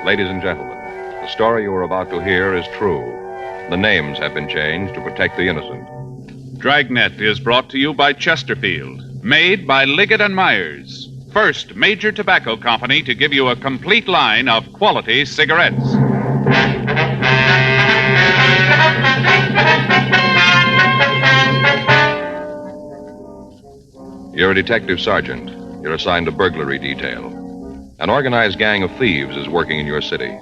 Ladies and gentlemen, the story you are about to hear is true. The names have been changed to protect the innocent. Dragnet is brought to you by Chesterfield, made by Liggett & Myers, first major tobacco company to give you a complete line of quality cigarettes. You're a detective sergeant. You're assigned to burglary detail. An organized gang of thieves is working in your city.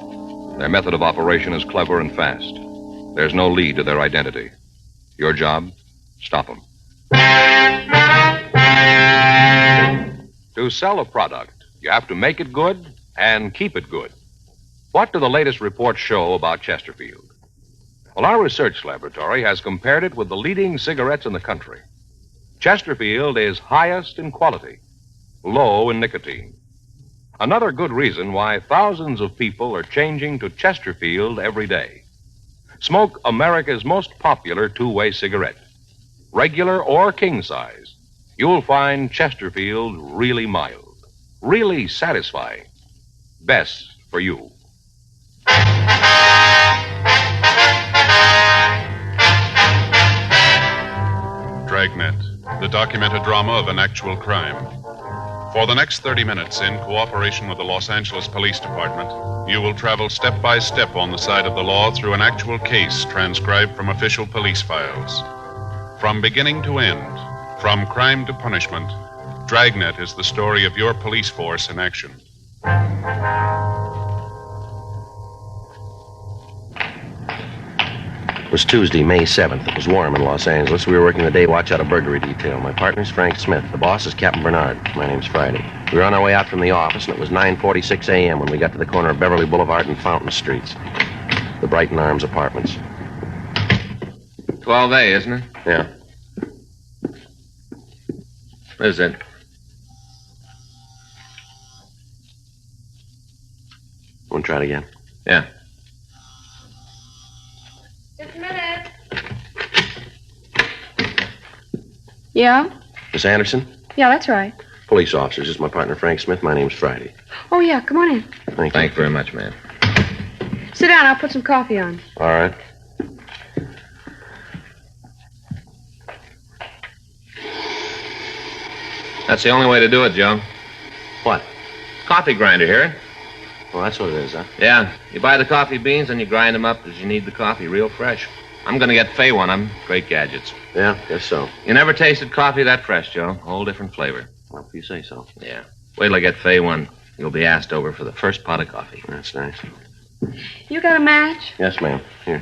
Their method of operation is clever and fast. There's no lead to their identity. Your job? Stop them. To sell a product, you have to make it good and keep it good. What do the latest reports show about Chesterfield? Well, our research laboratory has compared it with the leading cigarettes in the country. Chesterfield is highest in quality, low in nicotine. Another good reason why thousands of people are changing to Chesterfield every day. Smoke America's most popular two-way cigarette. Regular or king size, you'll find Chesterfield really mild, really satisfying. Best for you. Dragnet, the documented drama of an actual crime. For the next 30 minutes, in cooperation with the Los Angeles Police Department, you will travel step by step on the side of the law through an actual case transcribed from official police files. From beginning to end, from crime to punishment, Dragnet is the story of your police force in action. It was Tuesday, May 7th. It was warm in Los Angeles. We were working the day watch out of burglary detail. My partner's Frank Smith. The boss is Captain Bernard. My name's Friday. We were on our way out from the office, and it was 9:46 a.m. when we got to the corner of Beverly Boulevard and Fountain Streets. The Brighton Arms Apartments. 12A, isn't it? Yeah. What is it? Want to try it again? Yeah. Just a minute. Yeah? Miss Anderson? Yeah, that's right. Police officers. This is my partner, Frank Smith. My name's Friday. Oh, yeah, come on in. Thank you. Thank you very much, ma'am. Sit down, I'll put some coffee on. All right. That's the only way to do it, Joe. What? Coffee grinder, hear? Well, that's what it is, huh? Yeah. You buy the coffee beans and you grind them up as you need the coffee, real fresh. I'm going to get Fay one of them. Great gadgets. Yeah, guess so. You never tasted coffee that fresh, Joe. Whole different flavor. Well, if you say so. Yeah. Wait till I get Fay one. You'll be asked over for the first pot of coffee. That's nice. You got a match? Yes, ma'am. Here.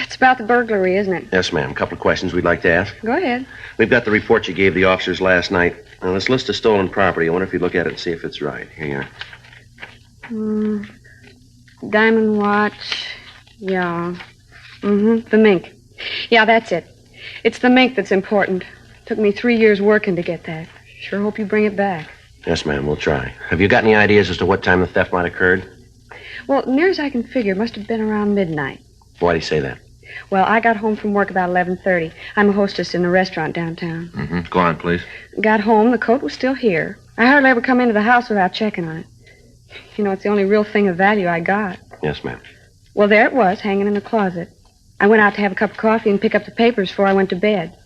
It's about the burglary, isn't it? Yes, ma'am. A couple of questions we'd like to ask. Go ahead. We've got the report you gave the officers last night. Now, this list of stolen property, I wonder if you'd look at it and see if it's right. Here you are. Diamond watch. Yeah. The mink. Yeah, that's it. It's the mink that's important. Took me 3 years working to get that. Sure hope you bring it back. Yes, ma'am. We'll try. Have you got any ideas as to what time the theft might have occurred? Well, near as I can figure, it must have been around midnight. Why do you say that? Well, I got home from work about 11:30. I'm a hostess in a restaurant downtown. Go on, please. Got home, the coat was still here. I hardly ever come into the house without checking on it. You know, it's the only real thing of value I got. Yes, ma'am. Well, there it was, hanging in the closet. I went out to have a cup of coffee and pick up the papers before I went to bed.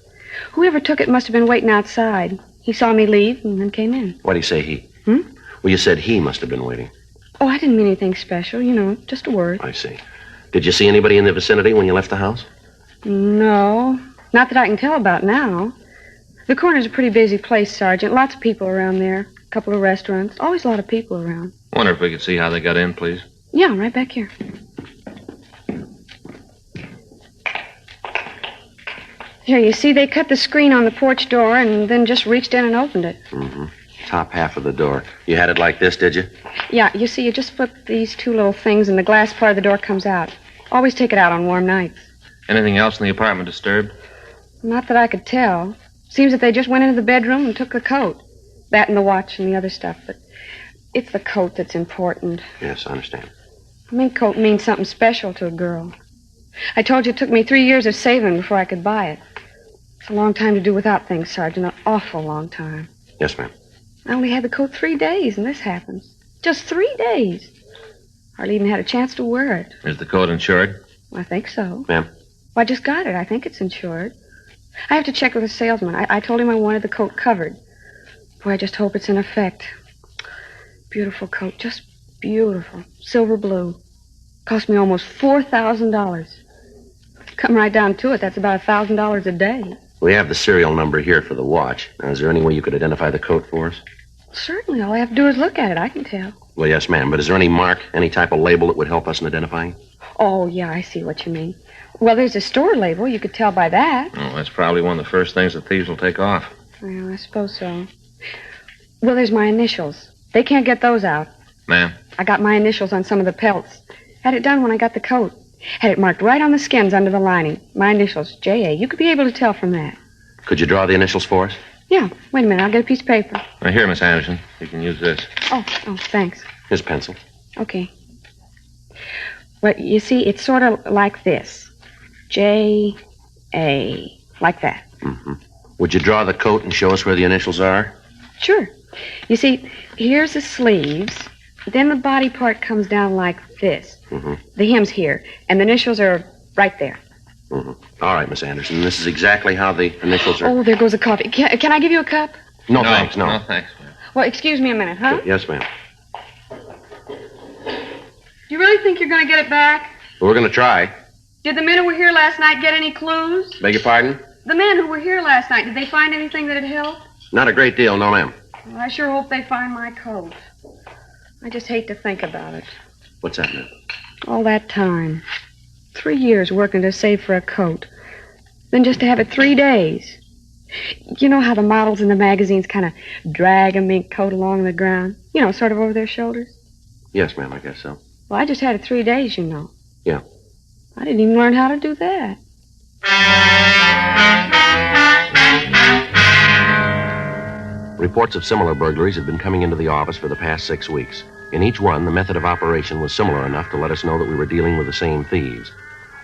Whoever took it must have been waiting outside. He saw me leave and then came in. Why do you say he? Hmm? Well, you said he must have been waiting. Oh, I didn't mean anything special, you know, just a word. I see. Did you see anybody in the vicinity when you left the house? No, not that I can tell about now. The corner's a pretty busy place, Sergeant. Lots of people around there. A couple of restaurants. Always a lot of people around. Wonder if we could see how they got in, please. Yeah, right back here. Here, you see, they cut the screen on the porch door and then just reached in and opened it. Top half of the door. You had it like this, did you? Yeah, you see, you just flip these two little things and the glass part of the door comes out. Always take it out on warm nights. Anything else in the apartment disturbed? Not that I could tell. Seems that they just went into the bedroom and took the coat. That and the watch and the other stuff, but it's the coat that's important. Yes, I understand. A mink coat means something special to a girl. I told you it took me 3 years of saving before I could buy it. It's a long time to do without things, Sergeant. An awful long time. Yes, ma'am. I only had the coat 3 days, and this happens. Just 3 days. Hardly even had a chance to wear it. Is the coat insured? I think so. Ma'am? Well, I just got it. I think it's insured. I have to check with the salesman. I told him I wanted the coat covered. Boy, I just hope it's in effect. Beautiful coat. Just beautiful. Silver blue. Cost me almost $4,000. Come right down to it, that's about $1,000 a day. We have the serial number here for the watch. Now, is there any way you could identify the coat for us? Certainly. All I have to do is look at it. I can tell. Well, yes, ma'am. But is there any mark, any type of label that would help us in identifying? Oh, yeah, I see what you mean. Well, there's a store label. You could tell by that. Oh, that's probably one of the first things the thieves will take off. Well, I suppose so. Well, there's my initials. They can't get those out. Ma'am? I got my initials on some of the pelts. Had it done when I got the coat. Had it marked right on the skins under the lining. My initials, J.A. You could be able to tell from that. Could you draw the initials for us? Yeah. Wait a minute. I'll get a piece of paper. Now, here, Miss Anderson. You can use this. Oh, thanks. Here's pencil. Okay. Well, you see, it's sort of like this. J.A. Like that. Mm-hmm. Would you draw the coat and show us where the initials are? Sure. You see, here's the sleeves. Then the body part comes down like this. Mm-hmm. The hem's here, and the initials are right there. Mm-hmm. All right, Miss Anderson. This is exactly how the initials are. Oh, there goes the coffee. Can I give you a cup? No, thanks, no. No, thanks, ma'am. Well, excuse me a minute, huh? Yes, ma'am. You really think you're going to get it back? Well, we're going to try. Did the men who were here last night get any clues? Beg your pardon? The men who were here last night, did they find anything that'd help? Not a great deal, no, ma'am. Well, I sure hope they find my coat. I just hate to think about it. What's that, ma'am? All that time. 3 years working to save for a coat. Then just to have it 3 days. You know how the models in the magazines kind of drag a mink coat along the ground? You know, sort of over their shoulders? Yes, ma'am, I guess so. Well, I just had it 3 days, you know. Yeah. I didn't even learn how to do that. Reports of similar burglaries had been coming into the office for the past 6 weeks. In each one, the method of operation was similar enough to let us know that we were dealing with the same thieves.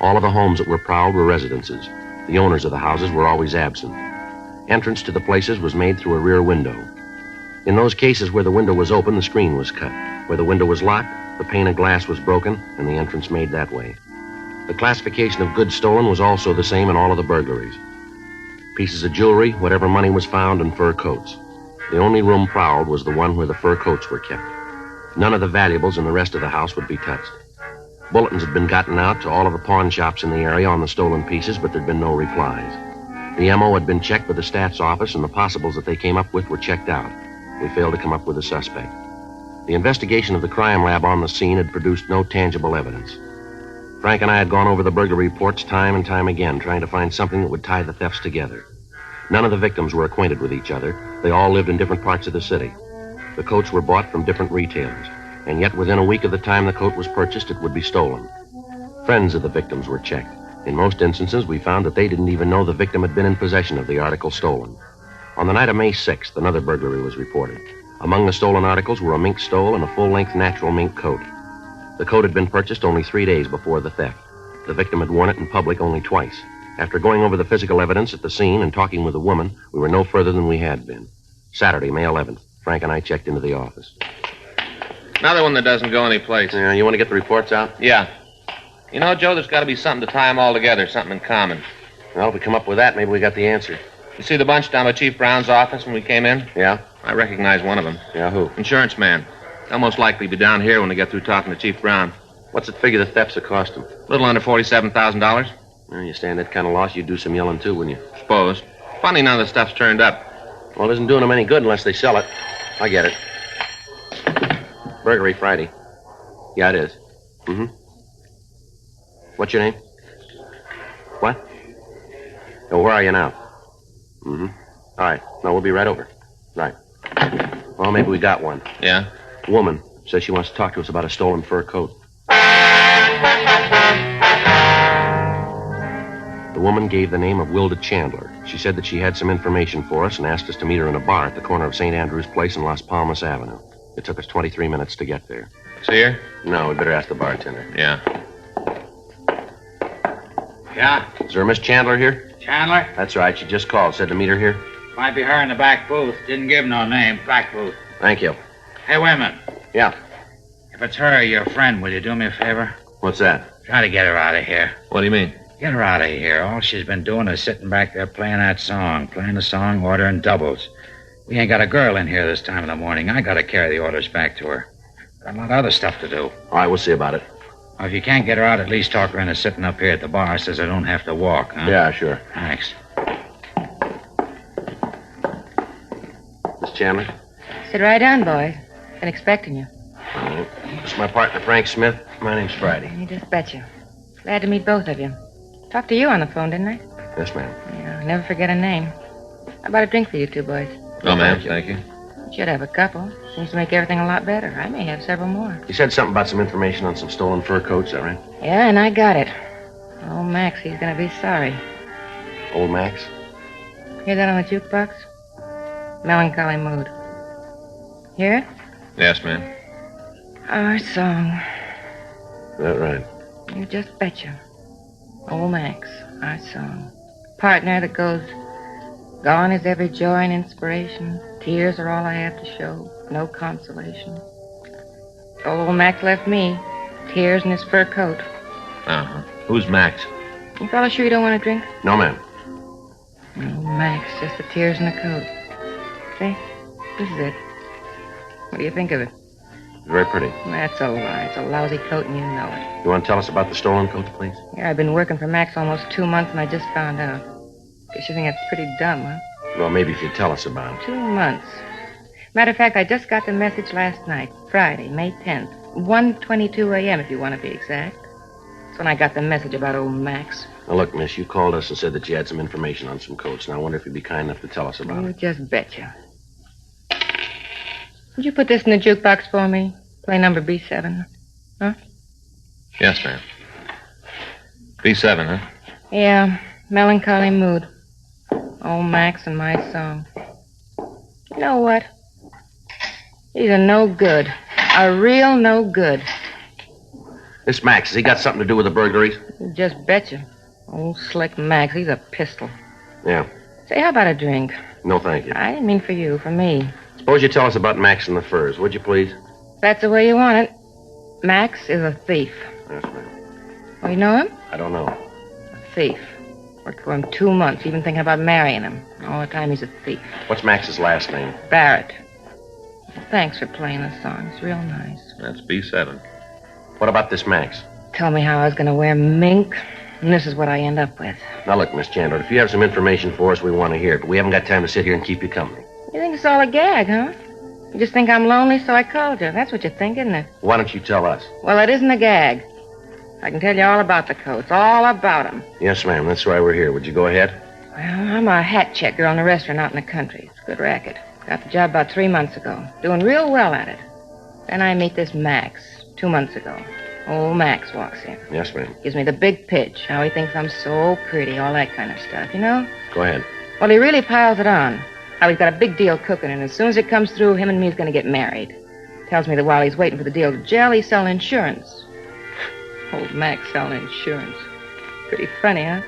All of the homes that were prowled were residences. The owners of the houses were always absent. Entrance to the places was made through a rear window. In those cases where the window was open, the screen was cut. Where the window was locked, the pane of glass was broken and the entrance made that way. The classification of goods stolen was also the same in all of the burglaries. Pieces of jewelry, whatever money was found, and fur coats. The only room prowled was the one where the fur coats were kept. None of the valuables in the rest of the house would be touched. Bulletins had been gotten out to all of the pawn shops in the area on the stolen pieces, but there'd been no replies. The M.O. had been checked with the staff's office, and the possibles that they came up with were checked out. We failed to come up with a suspect. The investigation of the crime lab on the scene had produced no tangible evidence. Frank and I had gone over the burglary reports time and time again, trying to find something that would tie the thefts together. None of the victims were acquainted with each other. They all lived in different parts of the city. The coats were bought from different retailers, and yet within a week of the time the coat was purchased, it would be stolen. Friends of the victims were checked. In most instances, we found that they didn't even know the victim had been in possession of the article stolen. On the night of May 6th, another burglary was reported. Among the stolen articles were a mink stole and a full-length natural mink coat. The coat had been purchased only 3 days before the theft. The victim had worn it in public only twice. After going over the physical evidence at the scene and talking with the woman, we were no further than we had been. Saturday, May 11th, Frank and I checked into the office. Another one that doesn't go anyplace. Yeah, you want to get the reports out? Yeah. You know, Joe, there's got to be something to tie them all together, something in common. Well, if we come up with that, maybe we got the answer. You see the bunch down by Chief Brown's office when we came in? Yeah? I recognize one of them. Yeah, who? Insurance man. They'll most likely be down here when they get through talking to Chief Brown. What's it figure the thefts have cost him? A little under $47,000. Well, you stand that kind of loss, you'd do some yelling, too, wouldn't you? Suppose. Funny none of the stuff's turned up. Well, it isn't doing them any good unless they sell it. I get it. Burglary Friday. Yeah, it is. Mm-hmm. What's your name? What? Oh, where are you now? Mm-hmm. All right. No, we'll be right over. Right. Well, maybe we got one. Yeah? Woman says she wants to talk to us about a stolen fur coat. The woman gave the name of Wilda Chandler. She said that she had some information for us and asked us to meet her in a bar at the corner of St. Andrew's Place and Las Palmas Avenue. It took us 23 minutes to get there. See her? No, we'd better ask the bartender. Yeah. Yeah? Is there a Miss Chandler here? Chandler? That's right. She just called. Said to meet her here. Might be her in the back booth. Didn't give no name. Back booth. Thank you. Hey, wait a minute. Yeah. If it's her or your friend, will you do me a favor? What's that? Try to get her out of here. What do you mean? Get her out of here. All she's been doing is sitting back there playing that song. Playing the song, ordering doubles. We ain't got a girl in here this time of the morning. I gotta carry the orders back to her. Got a lot of other stuff to do. All right, we'll see about it. Well, if you can't get her out, at least talk her into sitting up here at the bar. Says I don't have to walk, huh? Yeah, sure. Thanks. Miss Chandler? Sit right down, boys. Been expecting you. All right. This is my partner, Frank Smith. My name's Friday. You just betcha. Glad to meet both of you. Talked to you on the phone, didn't I? Yes, ma'am. Yeah, never forget a name. How about a drink for you two boys? No, ma'am. Thank you. You should have a couple. Seems to make everything a lot better. I may have several more. You said something about some information on some stolen fur coats, is that right? Yeah, and I got it. Oh, Max, he's gonna be sorry. Old Max? Hear that on the jukebox? Melancholy mood. Hear it? Yes, ma'am. Our song. Is that right? You just betcha. Old Max, our song. Partner that goes, gone is every joy and inspiration. Tears are all I have to show. No consolation. Old Max left me. Tears in his fur coat. Uh-huh. Who's Max? You fellas sure you don't want a drink? No, ma'am. Oh, Max, just the tears in the coat. See? This is it. What do you think of it? Very pretty. That's a lie. It's a lousy coat and you know it. You want to tell us about the stolen coats, please? Yeah, I've been working for Max almost 2 months and I just found out. Guess you think that's pretty dumb, huh? Well, maybe if you'd tell us about it. 2 months. Matter of fact, I just got the message last night, Friday, May 10th. 1:22 a.m. if you want to be exact. That's when I got the message about old Max. Now, look, miss, you called us and said that you had some information on some coats. Now, I wonder if you'd be kind enough to tell us about You it. just betcha. Would you put this in the jukebox for me? Play number B7. Huh? Yes, ma'am. B7, huh? Yeah, melancholy mood. Old Max and my song. You know what? He's a no good. A real no good. This Max, has he got something to do with the burglaries? You just betcha. Old slick Max, he's a pistol. Yeah. Say, how about a drink? No, thank you. I didn't mean for you, for me. Suppose you tell us about Max and the furs, would you, please? If that's the way you want it. Max is a thief. Yes, ma'am. Oh, you know him? I don't know. A thief. Worked for him 2 months, even thinking about marrying him. All the time he's a thief. What's Max's last name? Barrett. Well, thanks for playing the song. It's real nice. That's B7. What about this Max? Told me how I was going to wear mink, and this is what I end up with. Now, look, Miss Chandler, if you have some information for us, we want to hear it, but we haven't got time to sit here and keep you company. You think it's all a gag, huh? You just think I'm lonely, so I called you. That's what you think, isn't it? Why don't you tell us? Well, it isn't a gag. I can tell you all about the coats, all about them. Yes, ma'am, that's why we're here. Would you go ahead? Well, I'm a hat checker on a restaurant out in the country. It's a good racket. Got the job about 3 months ago. Doing real well at it. Then I meet this Max 2 months ago. Old Max walks in. Yes, ma'am. Gives me the big pitch, how he thinks I'm so pretty, all that kind of stuff, you know? Go ahead. Well, he really piles it on. How he's got a big deal cooking, and as soon as it comes through, him and me's going to get married. Tells me that while he's waiting for the deal to gel, he's selling insurance. Old Max selling insurance. Pretty funny, huh?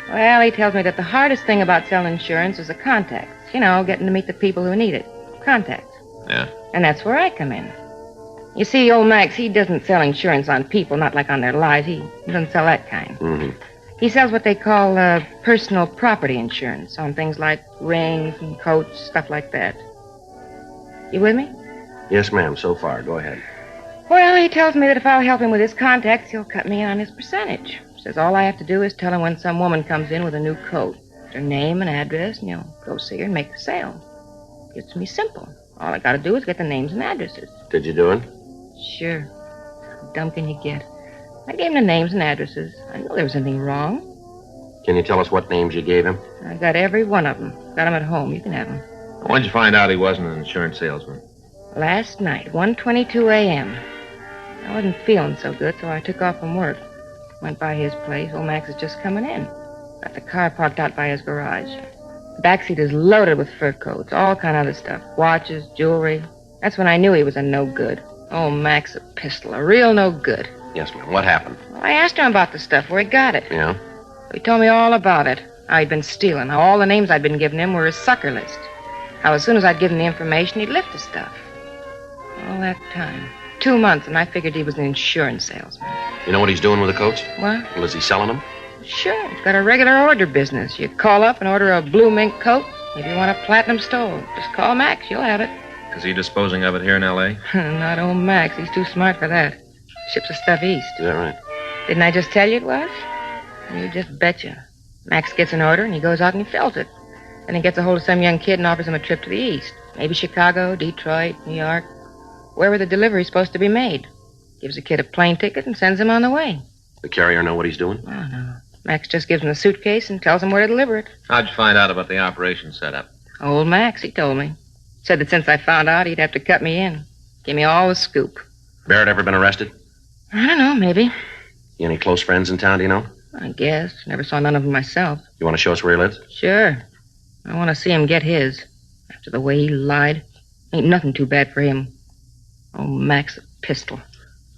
Well, he tells me that the hardest thing about selling insurance is the contacts. You know, getting to meet the people who need it. Contacts. Yeah. And that's where I come in. You see, old Max, he doesn't sell insurance on people, not like on their lives. He doesn't sell that kind. Mm-hmm. He sells what they call personal property insurance on things like rings and coats, stuff like that. You with me? Yes, ma'am, so far. Go ahead. Well, he tells me that if I'll help him with his contacts, he'll cut me in on his percentage. Says all I have to do is tell him when some woman comes in with a new coat. Her name and address, and he'll go see her and make the sale. It's me simple. All I gotta do is get the names and addresses. Did you do it? Sure. How dumb can you get? I gave him the names and addresses. I knew there was something wrong. Can you tell us what names you gave him? I got every one of them. Got them at home. You can have them. When'd you find out he wasn't an insurance salesman? Last night, 1:22 a.m. I wasn't feeling so good, so I took off from work. Went by his place. Old Max is just coming in. Got the car parked out by his garage. The backseat is loaded with fur coats, all kind of other stuff. Watches, jewelry. That's when I knew he was a no good. Old Max, a pistol, a real no good. Yes, ma'am. What happened? Well, I asked him about the stuff, where he got it. Yeah? He told me all about it. How he'd been stealing. How all the names I'd been giving him were his sucker list. How as soon as I'd give him the information, he'd lift the stuff. All that time. 2 months, and I figured he was an insurance salesman. You know what he's doing with the coats? What? Well, is he selling them? Sure. He's got a regular order business. You call up and order a blue mink coat. If you want a platinum stole, just call Max. You'll have it. Is he disposing of it here in L.A.? Not old Max. He's too smart for that. Ships the stuff east. Is that right? Didn't I just tell you it was? You just betcha. Max gets an order, and he goes out and he fills it. Then he gets a hold of some young kid and offers him a trip to the east. Maybe Chicago, Detroit, New York. Wherever the delivery's supposed to be made. Gives the kid a plane ticket and sends him on the way. The carrier know what he's doing? Oh, no. Max just gives him the suitcase and tells him where to deliver it. How'd you find out about the operation setup? Old Max, he told me. Said that since I found out, he'd have to cut me in. Give me all the scoop. Barrett ever been arrested? I don't know, maybe. You any close friends in town, do you know? I guess. Never saw none of them myself. You want to show us where he lives? Sure. I want to see him get his. After the way he lied. Ain't nothing too bad for him. Oh, Max, a pistol.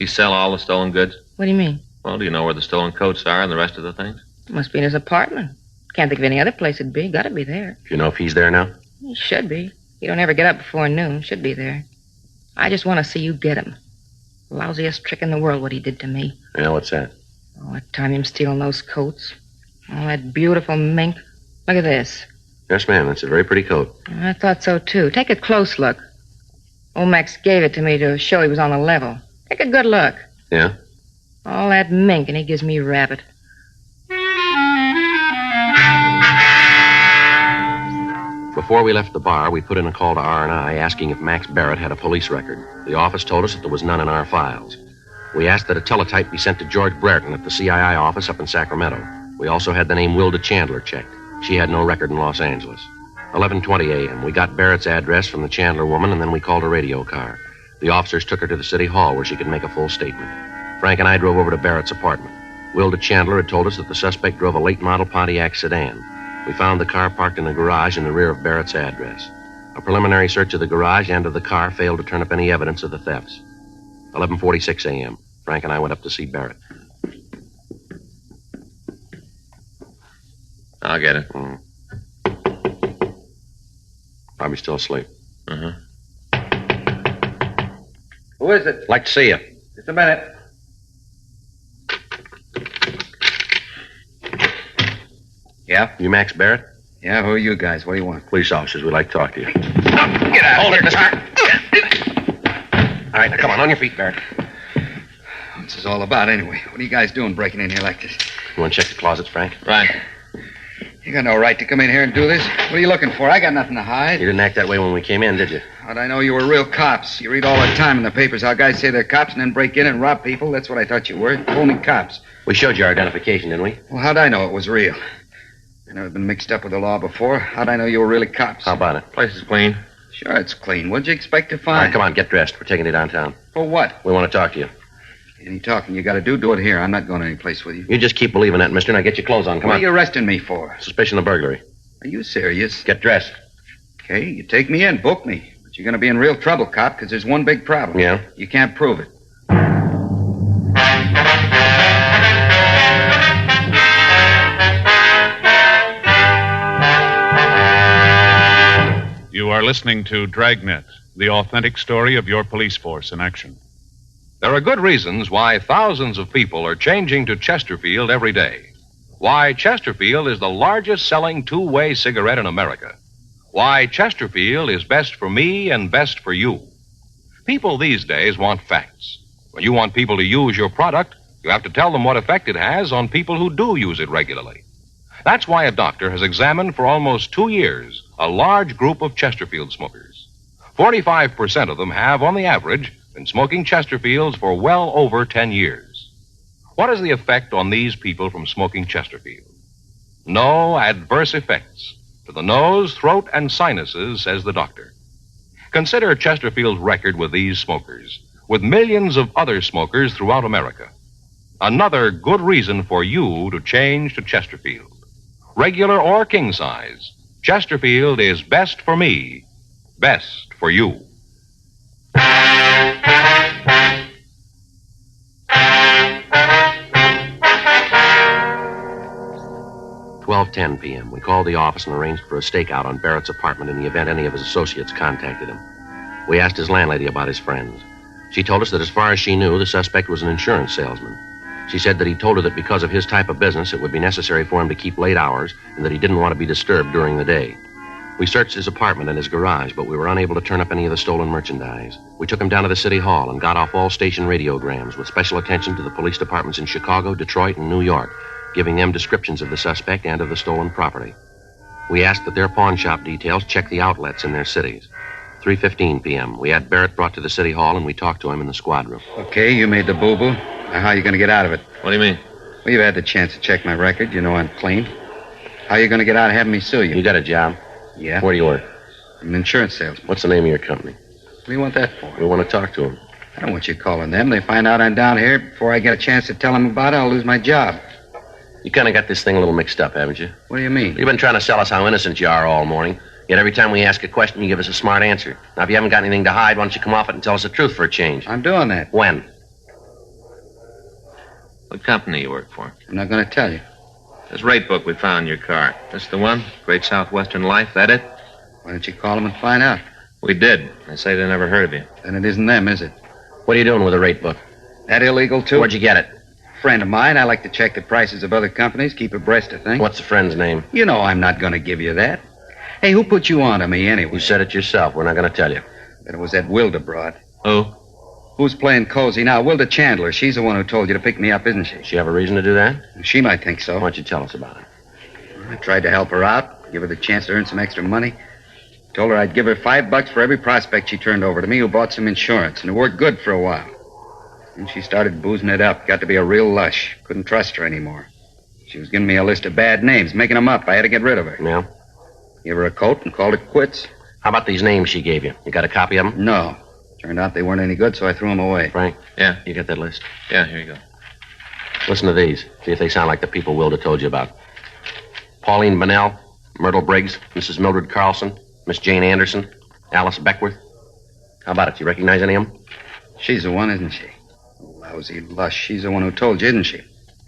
You sell all the stolen goods? What do you mean? Well, do you know where the stolen coats are and the rest of the things? It must be in his apartment. Can't think of any other place it'd be. Gotta be there. Do you know if he's there now? He should be. He don't ever get up before noon. Should be there. I just want to see you get him. Lousiest trick in the world what he did to me. Yeah, what's that? Oh, that time him stealing those coats. Oh, that beautiful mink. Look at this. Yes, ma'am. That's a very pretty coat. I thought so, too. Take a close look. Old Max gave it to me to show he was on the level. Take a good look. Yeah? All that mink, and he gives me rabbit. Before we left the bar, we put in a call to R&I asking if Max Barrett had a police record. The office told us that there was none in our files. We asked that a teletype be sent to George Brereton at the CII office up in Sacramento. We also had the name Wilda Chandler checked. She had no record in Los Angeles. 11:20 a.m. We got Barrett's address from the Chandler woman, and then we called a radio car. The officers took her to the city hall where she could make a full statement. Frank and I drove over to Barrett's apartment. Wilda Chandler had told us that the suspect drove a late-model Pontiac sedan. We found the car parked in the garage in the rear of Barrett's address. A preliminary search of the garage and of the car failed to turn up any evidence of the thefts. 11:46 a.m. Frank and I went up to see Barrett. I'll get it. Probably still asleep. Uh-huh. Who is it? Like to see you. Just a minute. Yeah? You Max Barrett? Yeah, who are you guys? What do you want? Police officers. We'd like to talk to you. Get out. Hold it, mister. All right, now come on your feet, Barrett. What's this all about, anyway? What are you guys doing breaking in here like this? You want to check the closets, Frank? Right. You got no right to come in here and do this. What are you looking for? I got nothing to hide. You didn't act that way when we came in, did you? How'd I know you were real cops? You read all the time in the papers how guys say they're cops and then break in and rob people. That's what I thought you were. Only cops. We showed you our identification, didn't we? Well, how'd I know it was real? I've never been mixed up with the law before. How'd I know you were really cops? How about it? Place is clean. Sure, it's clean. What'd you expect to All find? right, come on, get dressed. We're taking you downtown. For what? We want to talk to you. Any talking you got to do it here. I'm not going any place with you. You just keep believing that, mister. Now get your clothes on. Come What on. are you arresting me for? Suspicion of burglary. Are you serious? Get dressed. Okay, you take me in, book me. But you're going to be in real trouble, cop, because there's one big problem. Yeah? You can't prove it. You are listening to Dragnet, the authentic story of your police force in action. There are good reasons why thousands of people are changing to Chesterfield every day. Why Chesterfield is the largest selling two-way cigarette in America. Why Chesterfield is best for me and best for you. People these days want facts. When you want people to use your product, you have to tell them what effect it has on people who do use it regularly. That's why a doctor has examined for almost 2 years a large group of Chesterfield smokers. 45% of them have, on the average, been smoking Chesterfields for well over 10 years. What is the effect on these people from smoking Chesterfield? No adverse effects to the nose, throat, and sinuses, says the doctor. Consider Chesterfield's record with these smokers, with millions of other smokers throughout America. Another good reason for you to change to Chesterfield. Regular or king size, Chesterfield is best for me, best for you. 12:10 p.m. We called the office and arranged for a stakeout on Barrett's apartment in the event any of his associates contacted him. We asked his landlady about his friends. She told us that as far as she knew, the suspect was an insurance salesman. She said that he told her that because of his type of business, it would be necessary for him to keep late hours and that he didn't want to be disturbed during the day. We searched his apartment and his garage, but we were unable to turn up any of the stolen merchandise. We took him down to the city hall and got off all station radiograms with special attention to the police departments in Chicago, Detroit, and New York, giving them descriptions of the suspect and of the stolen property. We asked that their pawn shop details check the outlets in their cities. 3:15 p.m. We had Barrett brought to the city hall, and we talked to him in the squad room. Okay, you made the boo-boo. Now, how are you going to get out of it? What do you mean? Well, you've had the chance to check my record. You know I'm clean. How are you going to get out of having me sue you? You got a job? Yeah. Where do you work? I'm an insurance salesman. What's the name of your company? What do you want that for? We want to talk to him. I don't want you calling them. They find out I'm down here. Before I get a chance to tell them about it, I'll lose my job. You kind of got this thing a little mixed up, haven't you? What do you mean? You've been trying to sell us how innocent you are all morning. Yet every time we ask a question, you give us a smart answer. Now, if you haven't got anything to hide, why don't you come off it and tell us the truth for a change? I'm doing that. When? What company you work for? I'm not going to tell you. This rate book we found in your car. This the one? Great Southwestern Life, that it? Why don't you call them and find out? We did. They say they never heard of you. Then it isn't them, is it? What are you doing with the rate book? That illegal, too? Where'd you get it? Friend of mine. I like to check the prices of other companies, keep abreast of things. What's the friend's name? You know I'm not going to give you that. Hey, who put you on to me anyway? You said it yourself. We're not going to tell you. But it was that Wilda broad. Who? Who's playing cozy now? Wilda Chandler. She's the one who told you to pick me up, isn't she? Does she have a reason to do that? She might think so. Why don't you tell us about it? I tried to help her out, give her the chance to earn some extra money. Told her I'd give her $5 for every prospect she turned over to me who bought some insurance, and it worked good for a while. And she started boozing it up. Got to be a real lush. Couldn't trust her anymore. She was giving me a list of bad names, making them up. I had to get rid of her. Yeah? Give her a coat and called it quits. How about these names she gave you? You got a copy of them? No. Turned out they weren't any good, so I threw them away. Frank? Yeah. You got that list? Yeah, here you go. Listen to these. See if they sound like the people Wilda told you about. Pauline Bunnell, Myrtle Briggs, Mrs. Mildred Carlson, Miss Jane Anderson, Alice Beckworth. How about it? You recognize any of them? She's the one, isn't she? Lousy lush. She's the one who told you, isn't she?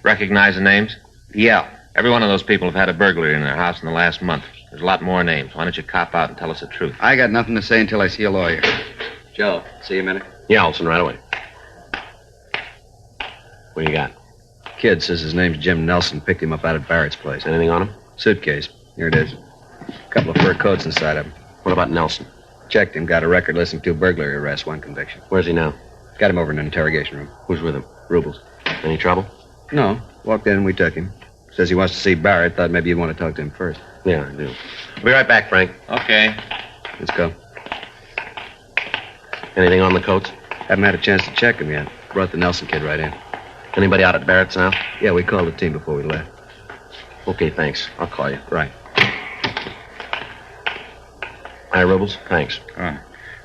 Recognize the names? Yeah. Every one of those people have had a burglary in their house in the last month. There's a lot more names. Why don't you cop out and tell us the truth? I got nothing to say until I see a lawyer. Joe, see you a minute. Yeah, Olson, right away. What do you got? Kid says his name's Jim Nelson. Picked him up out at Barrett's place. Anything on him? Suitcase. Here it is. A couple of fur coats inside of him. What about Nelson? Checked him. Got a record listing 2 burglary arrests, 1 conviction. Where's he now? Got him over in an interrogation room. Who's with him? Rubles. Any trouble? No. Walked in and we took him. Says he wants to see Barrett. Thought maybe you'd want to talk to him first. Yeah, I do. I'll be right back, Frank. Okay. Let's go. Anything on the coats? Haven't had a chance to check him yet. Brought the Nelson kid right in. Anybody out at Barrett's now? Yeah, we called the team before we left. Okay, thanks. I'll call you. Right. Hi, Rubles. Thanks. All right.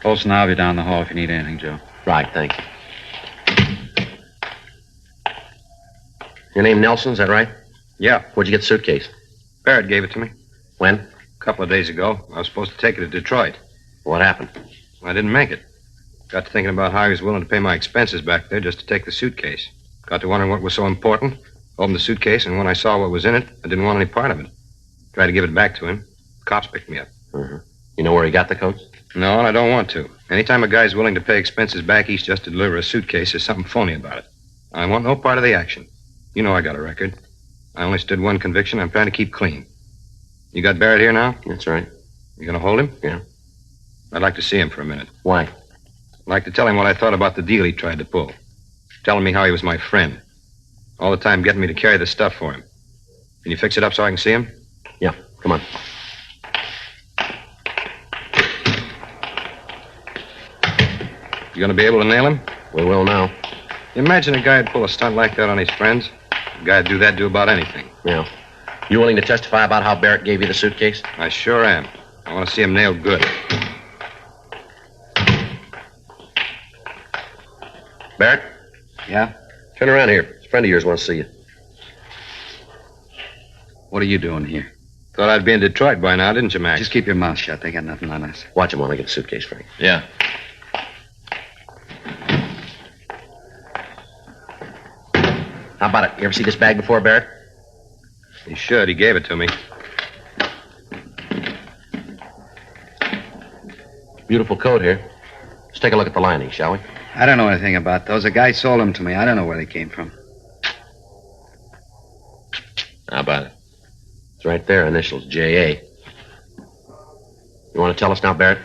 Olson, I'll be down the hall if you need anything, Joe. Right, thank you. Your name Nelson, is that right? Yeah. Where'd you get the suitcase? Barrett gave it to me When? a couple of days ago. I was supposed to take it to Detroit. What happened? I didn't make it. Got to thinking about how he was willing to pay my expenses back there just to take the suitcase. Got to wondering what was so important. Opened the suitcase, and when I saw what was in it, I didn't want any part of it. Tried to give it back to him. Cops picked me up. Mm-hmm. You know where he got the coats? No, and I don't want to. Anytime a guy's willing to pay expenses back east just to deliver a suitcase, there's something phony about it. I want no part of the action. You know I got a record. I only stood 1 conviction. I'm trying to keep clean. You got Barrett here now? That's right. You gonna hold him? Yeah. I'd like to see him for a minute. Why? I'd like to tell him what I thought about the deal he tried to pull. Telling me how he was my friend. All the time getting me to carry the stuff for him. Can you fix it up so I can see him? Yeah, come on. You gonna be able to nail him? We will now. Imagine a guy'd pull a stunt like that on his friends. A guy'd do that, do about anything. Yeah. You willing to testify about how Barrett gave you the suitcase? I sure am. I want to see him nailed good. Barrett? Yeah? Turn around here. A friend of yours wants to see you. What are you doing here? Thought I'd be in Detroit by now, didn't you, Max? Just keep your mouth shut. They got nothing on us. Watch him while I get the suitcase, Frank. Yeah. How about it? You ever see this bag before, Barrett? He should. He gave it to me. Beautiful coat here. Let's take a look at the lining, shall we? I don't know anything about those. A guy sold them to me. I don't know where they came from. How about it? It's right there, initials J.A. You want to tell us now, Barrett?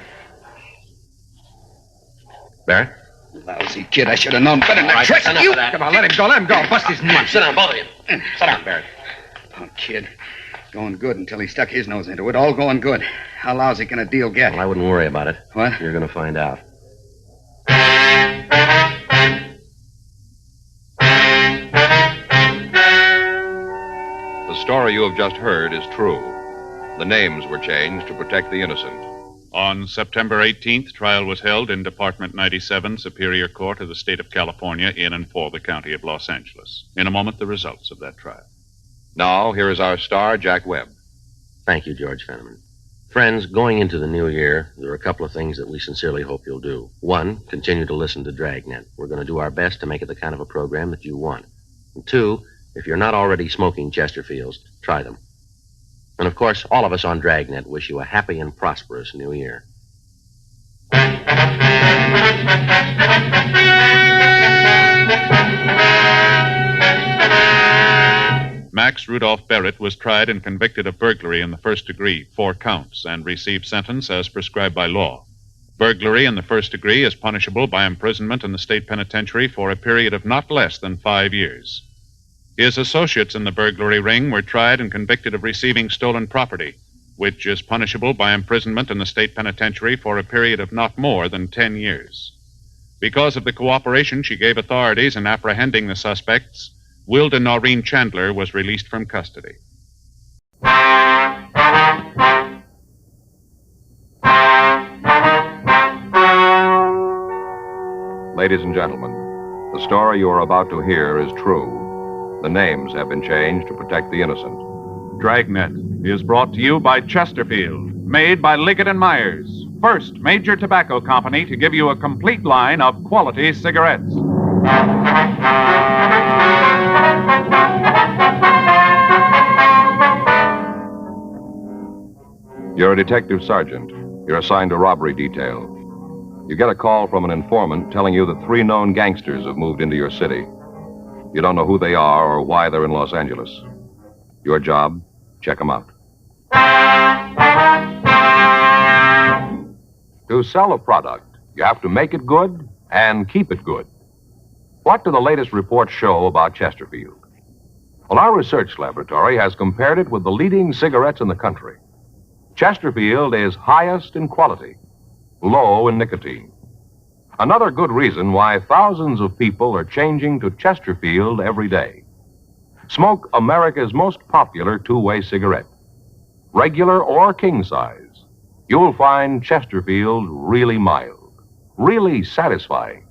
Barrett? Lousy kid. I should have known better than to trust enough you. of that. Come on, let him go. Let him go. Bust his Come on, knee. sit down, both of you. Sit down, Barrett. Punk kid. Going good until he stuck his nose into it. All going good. How lousy can a deal get? Well, I wouldn't worry about it. What? You're going to find out. The story you have just heard is true. The names were changed to protect the innocent. On September 18th, trial was held in Department 97, Superior Court of the State of California, in and for the County of Los Angeles. In a moment, the results of that trial. Now, here is our star, Jack Webb. Thank you, George Fenneman. Friends, going into the new year, there are a couple of things that we sincerely hope you'll do. One, continue to listen to Dragnet. We're going to do our best to make it the kind of a program that you want. And two, if you're not already smoking Chesterfields, try them. And of course, all of us on Dragnet wish you a happy and prosperous new year. Max Rudolph Barrett was tried and convicted of burglary in the first degree, 4 counts, and received sentence as prescribed by law. Burglary in the first degree is punishable by imprisonment in the state penitentiary for a period of not less than 5 years. His associates in the burglary ring were tried and convicted of receiving stolen property, which is punishable by imprisonment in the state penitentiary for a period of not more than 10 years. Because of the cooperation she gave authorities in apprehending the suspects, Wilda Noreen Chandler was released from custody. Ladies and gentlemen, the story you are about to hear is true. The names have been changed to protect the innocent. Dragnet is brought to you by Chesterfield, made by Liggett & Myers, first major tobacco company to give you a complete line of quality cigarettes. You're a detective sergeant. You're assigned to robbery detail. You get a call from an informant telling you that 3 known gangsters have moved into your city. You don't know who they are or why they're in Los Angeles. Your job, check them out. To sell a product, you have to make it good and keep it good. What do the latest reports show about Chesterfield? Well, our research laboratory has compared it with the leading cigarettes in the country. Chesterfield is highest in quality, low in nicotine. Another good reason why thousands of people are changing to Chesterfield every day. Smoke America's most popular 2-way cigarette. Regular or king size, you'll find Chesterfield really mild, really satisfying.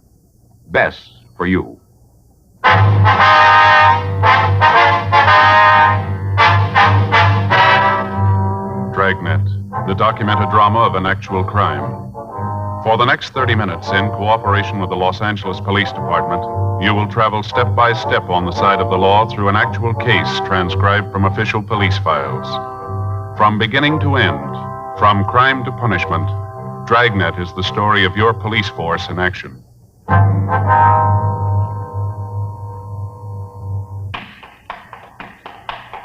Best for you. Dragnet, the documented drama of an actual crime. For the next 30 minutes, in cooperation with the Los Angeles Police Department, you will travel step by step on the side of the law through an actual case transcribed from official police files. From beginning to end, from crime to punishment, Dragnet is the story of your police force in action.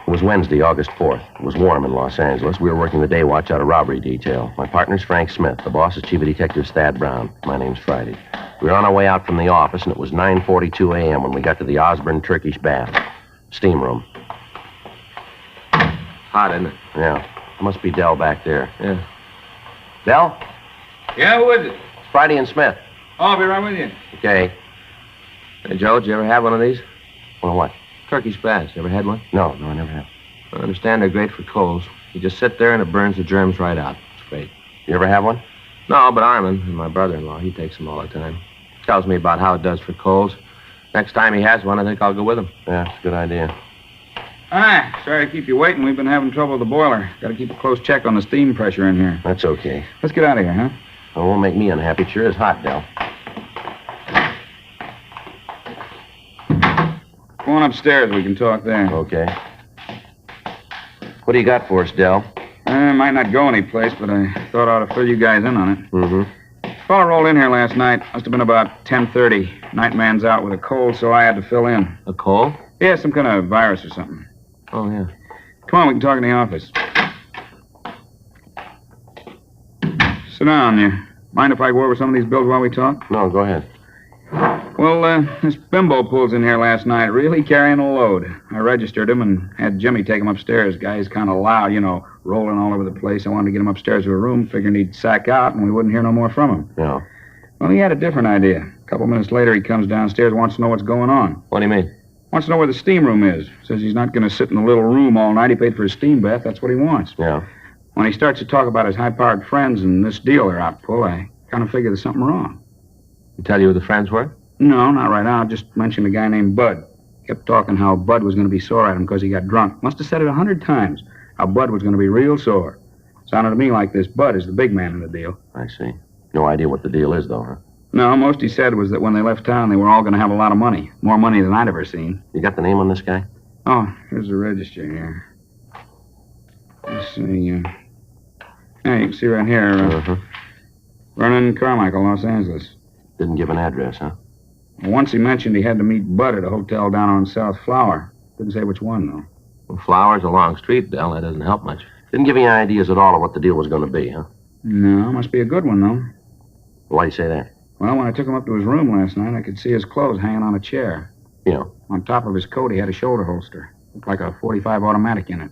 It was Wednesday, August 4th. It was warm in Los Angeles. We were working the day watch out of robbery detail. My partner's Frank Smith. The boss is Chief of Detectives Thad Brown. My name's Friday. We were on our way out from the office, and it was 9:42 a.m. when we got to the Osborne Turkish Bath. Steam room. Hot, isn't it? Yeah. Must be Dell back there. Yeah. Dell? Yeah, who is it? It's Friday and Smith. Oh, I'll be right with you. Okay. Hey, Joe, did you ever have one of these? Well, what? Turkish baths. You ever had one? No, I never have. I understand they're great for colds. You just sit there and it burns the germs right out. It's great. You ever have one? No, but Armin, my brother-in-law, he takes them all the time. Tells me about how it does for colds. Next time he has one, I think I'll go with him. Yeah, it's a good idea. Hi. Sorry to keep you waiting. We've been having trouble with the boiler. Got to keep a close check on the steam pressure in here. That's okay. Let's get out of here, huh? It won't make me unhappy. It sure is hot, Dell. Go on upstairs. We can talk there. Okay. What do you got for us, Del? Might not go anyplace, but I thought I ought to fill you guys in on it. Mm-hmm. Fella rolled in here last night. Must have been about 10:30. Night man's out with a cold, so I had to fill in. A cold? Yeah, some kind of virus or something. Oh, yeah. Come on, we can talk in the office. Sit down. You mind if I go over some of these bills while we talk? No, go ahead. Well, this bimbo pulls in here last night, really carrying a load. I registered him and had Jimmy take him upstairs. Guy's kind of loud, rolling all over the place. I wanted to get him upstairs to a room, figuring he'd sack out and we wouldn't hear no more from him. Yeah. Well, he had a different idea. A couple minutes later, he comes downstairs, wants to know what's going on. What do you mean? Wants to know where the steam room is. Says he's not going to sit in the little room all night. He paid for a steam bath. That's what he wants. Yeah. When he starts to talk about his high-powered friends and this deal they're out to pull, I kind of figure there's something wrong. He tell you who the friends were? No, not right now. Just mentioned a guy named Bud. Kept talking how Bud was going to be sore at him because he got drunk. Must have said it 100 times, how Bud was going to be real sore. Sounded to me like this Bud is the big man in the deal. I see. No idea what the deal is, though, huh? No, most he said was that when they left town, they were all going to have a lot of money. More money than I'd ever seen. You got the name on this guy? Oh, here's the register here. Let's see. Yeah, you can see right here. Vernon Carmichael, Los Angeles. Didn't give an address, huh? Once he mentioned he had to meet Bud at a hotel down on South Flower. Didn't say which one, though. Well, Flower's a long street, Del. That doesn't help much. Didn't give you any ideas at all of what the deal was going to be, huh? No, must be a good one, though. Why do you say that? Well, when I took him up to his room last night, I could see his clothes hanging on a chair. Yeah. On top of his coat, he had a shoulder holster. Looked like a .45 automatic in it.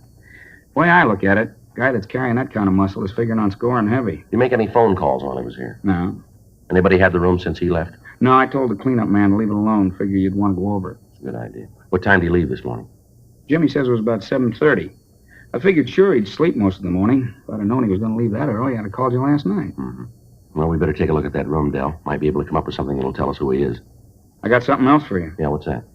The way I look at it, a guy that's carrying that kind of muscle is figuring on scoring heavy. You make any phone calls while he was here? No. Anybody had the room since he left? No, I told the cleanup man to leave it alone. Figure you'd want to go over it. It's a good idea. What time did he leave this morning? Jimmy says it was about 7:30. I figured sure he'd sleep most of the morning. If I'd have known he was going to leave that early, I'd have called you last night. Mm-hmm. Well, we better take a look at that room, Del. Might be able to come up with something that'll tell us who he is. I got something else for you. Yeah, what's that?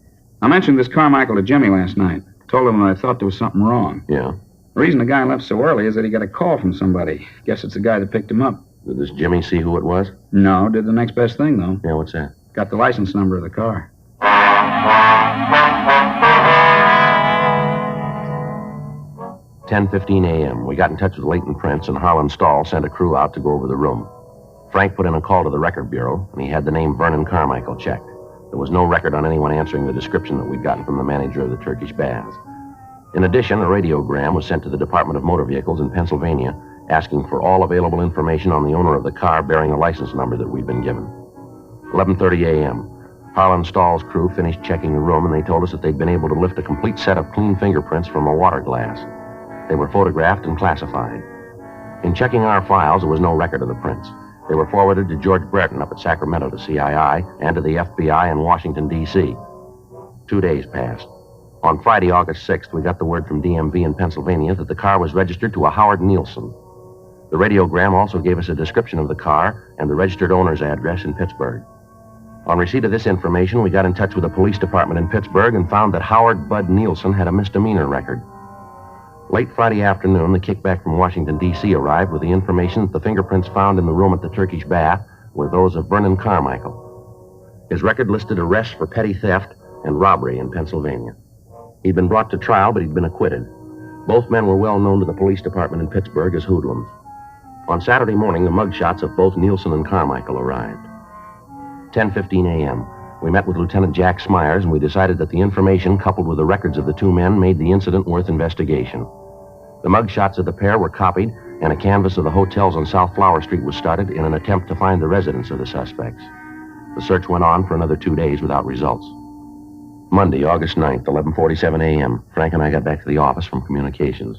I mentioned this Carmichael to Jimmy last night. Told him that I thought there was something wrong. Yeah? The reason the guy left so early is that he got a call from somebody. Guess it's the guy that picked him up. Did this Jimmy see who it was? No, did the next best thing, though. Yeah, what's that? Got the license number of the car. 10:15 a.m. We got in touch with Leighton Prince, and Harlan Stahl sent a crew out to go over the room. Frank put in a call to the record bureau, and he had the name Vernon Carmichael checked. There was no record on anyone answering the description that we'd gotten from the manager of the Turkish baths. In addition, a radiogram was sent to the Department of Motor Vehicles in Pennsylvania, asking for all available information on the owner of the car bearing the license number that we'd been given. 11:30 a.m. Harlan Stahl's crew finished checking the room, and they told us that they'd been able to lift a complete set of clean fingerprints from a water glass. They were photographed and classified. In checking our files, there was no record of the prints. They were forwarded to George Brereton up at Sacramento to CII and to the FBI in Washington, D.C. 2 days passed. On Friday, August 6th, we got the word from DMV in Pennsylvania that the car was registered to a Howard Nielsen. The radiogram also gave us a description of the car and the registered owner's address in Pittsburgh. On receipt of this information, we got in touch with the police department in Pittsburgh and found that Howard Bud Nielsen had a misdemeanor record. Late Friday afternoon, the kickback from Washington, D.C. arrived with the information that the fingerprints found in the room at the Turkish bath were those of Vernon Carmichael. His record listed arrests for petty theft and robbery in Pennsylvania. He'd been brought to trial, but he'd been acquitted. Both men were well known to the police department in Pittsburgh as hoodlums. On Saturday morning, the mugshots of both Nielsen and Carmichael arrived. 10:15 a.m. We met with Lieutenant Jack Smyers, and we decided that the information, coupled with the records of the two men, made the incident worth investigation. The mugshots of the pair were copied, and a canvass of the hotels on South Flower Street was started in an attempt to find the residence of the suspects. The search went on for another 2 days without results. Monday, August 9th, 11:47 a.m., Frank and I got back to the office from communications.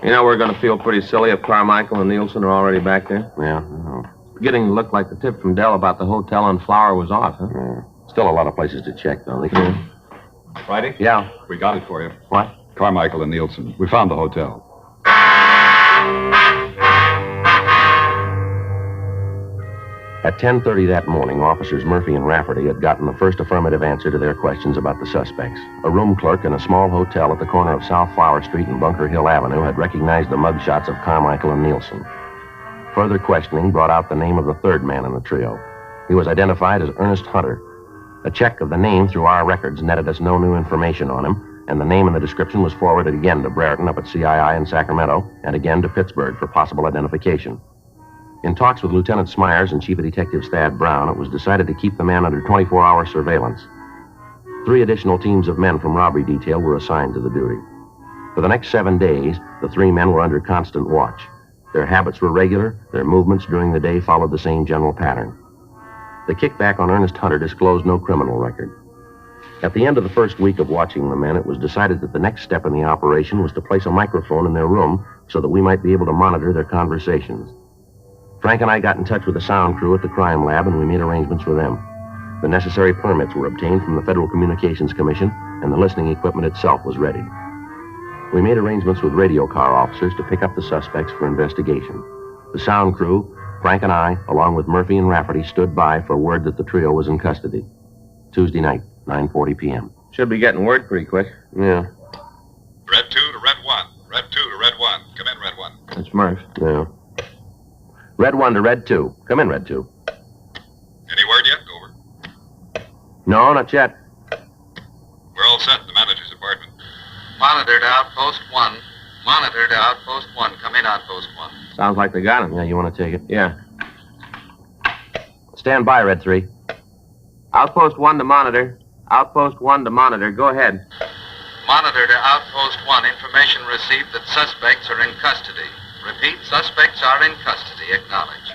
You know, we're going to feel pretty silly if Carmichael and Nielsen are already back there. Yeah, I know. It's beginning to look like the tip from Dell about the hotel on Flower was off, huh? Yeah. Still a lot of places to check, though. They can... Friday? Yeah. We got it for you. What? Carmichael and Nielsen. We found the hotel. At 10:30 that morning, officers Murphy and Rafferty had gotten the first affirmative answer to their questions about the suspects. A room clerk in a small hotel at the corner of South Flower Street and Bunker Hill Avenue had recognized the mugshots of Carmichael and Nielsen. Further questioning brought out the name of the third man in the trio. He was identified as Ernest Hunter. A check of the name through our records netted us no new information on him, and the name in the description was forwarded again to Brereton up at CII in Sacramento and again to Pittsburgh for possible identification. In talks with Lieutenant Smyers and Chief of Detectives Thad Brown, it was decided to keep the man under 24-hour surveillance. 3 additional teams of men from robbery detail were assigned to the duty. For the next 7 days, the 3 men were under constant watch. Their habits were regular, their movements during the day followed the same general pattern. The kickback on Ernest Hunter disclosed no criminal record. At the end of the first week of watching the men, it was decided that the next step in the operation was to place a microphone in their room so that we might be able to monitor their conversations. Frank and I got in touch with the sound crew at the crime lab, and we made arrangements with them. The necessary permits were obtained from the Federal Communications Commission, and the listening equipment itself was ready. We made arrangements with radio car officers to pick up the suspects for investigation. The sound crew, Frank and I, along with Murphy and Rafferty, stood by for word that the trio was in custody. Tuesday night, 9:40 p.m. Should be getting word pretty quick. Yeah. Red 2 to Red 1. Red 2 to Red 1. Come in, Red 1. It's Murph. Yeah. Red 1 to Red 2. Come in, Red 2. Any word yet? Over. No, not yet. We're all set in the manager's apartment. Monitor to Outpost 1. Monitor to Outpost 1. Come in, Outpost 1. Sounds like they got him. Yeah, you want to take it? Yeah. Stand by, Red 3. Outpost 1 to monitor. Outpost 1 to monitor. Go ahead. Monitor to Outpost 1. Information received that suspects are in custody. Repeat, suspects are in custody. Acknowledge.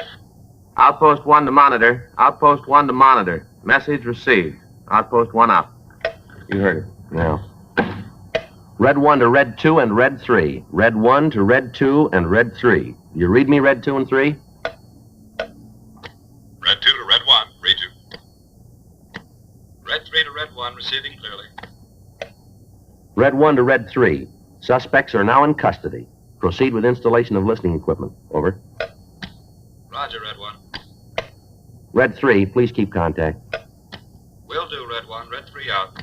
Outpost 1 to monitor. Outpost 1 to monitor. Message received. Outpost 1 out. You heard it. Yeah. Red 1 to Red 2 and Red 3. Red 1 to Red 2 and Red 3. You read me, Red 2 and 3? Red 2 to Red 1. Read you. Red 3 to Red 1. Receiving clearly. Red 1 to Red 3. Suspects are now in custody. Proceed with installation of listening equipment. Over. Roger, Red 1. Red 3, please keep contact. Will do, Red 1. Red 3 out.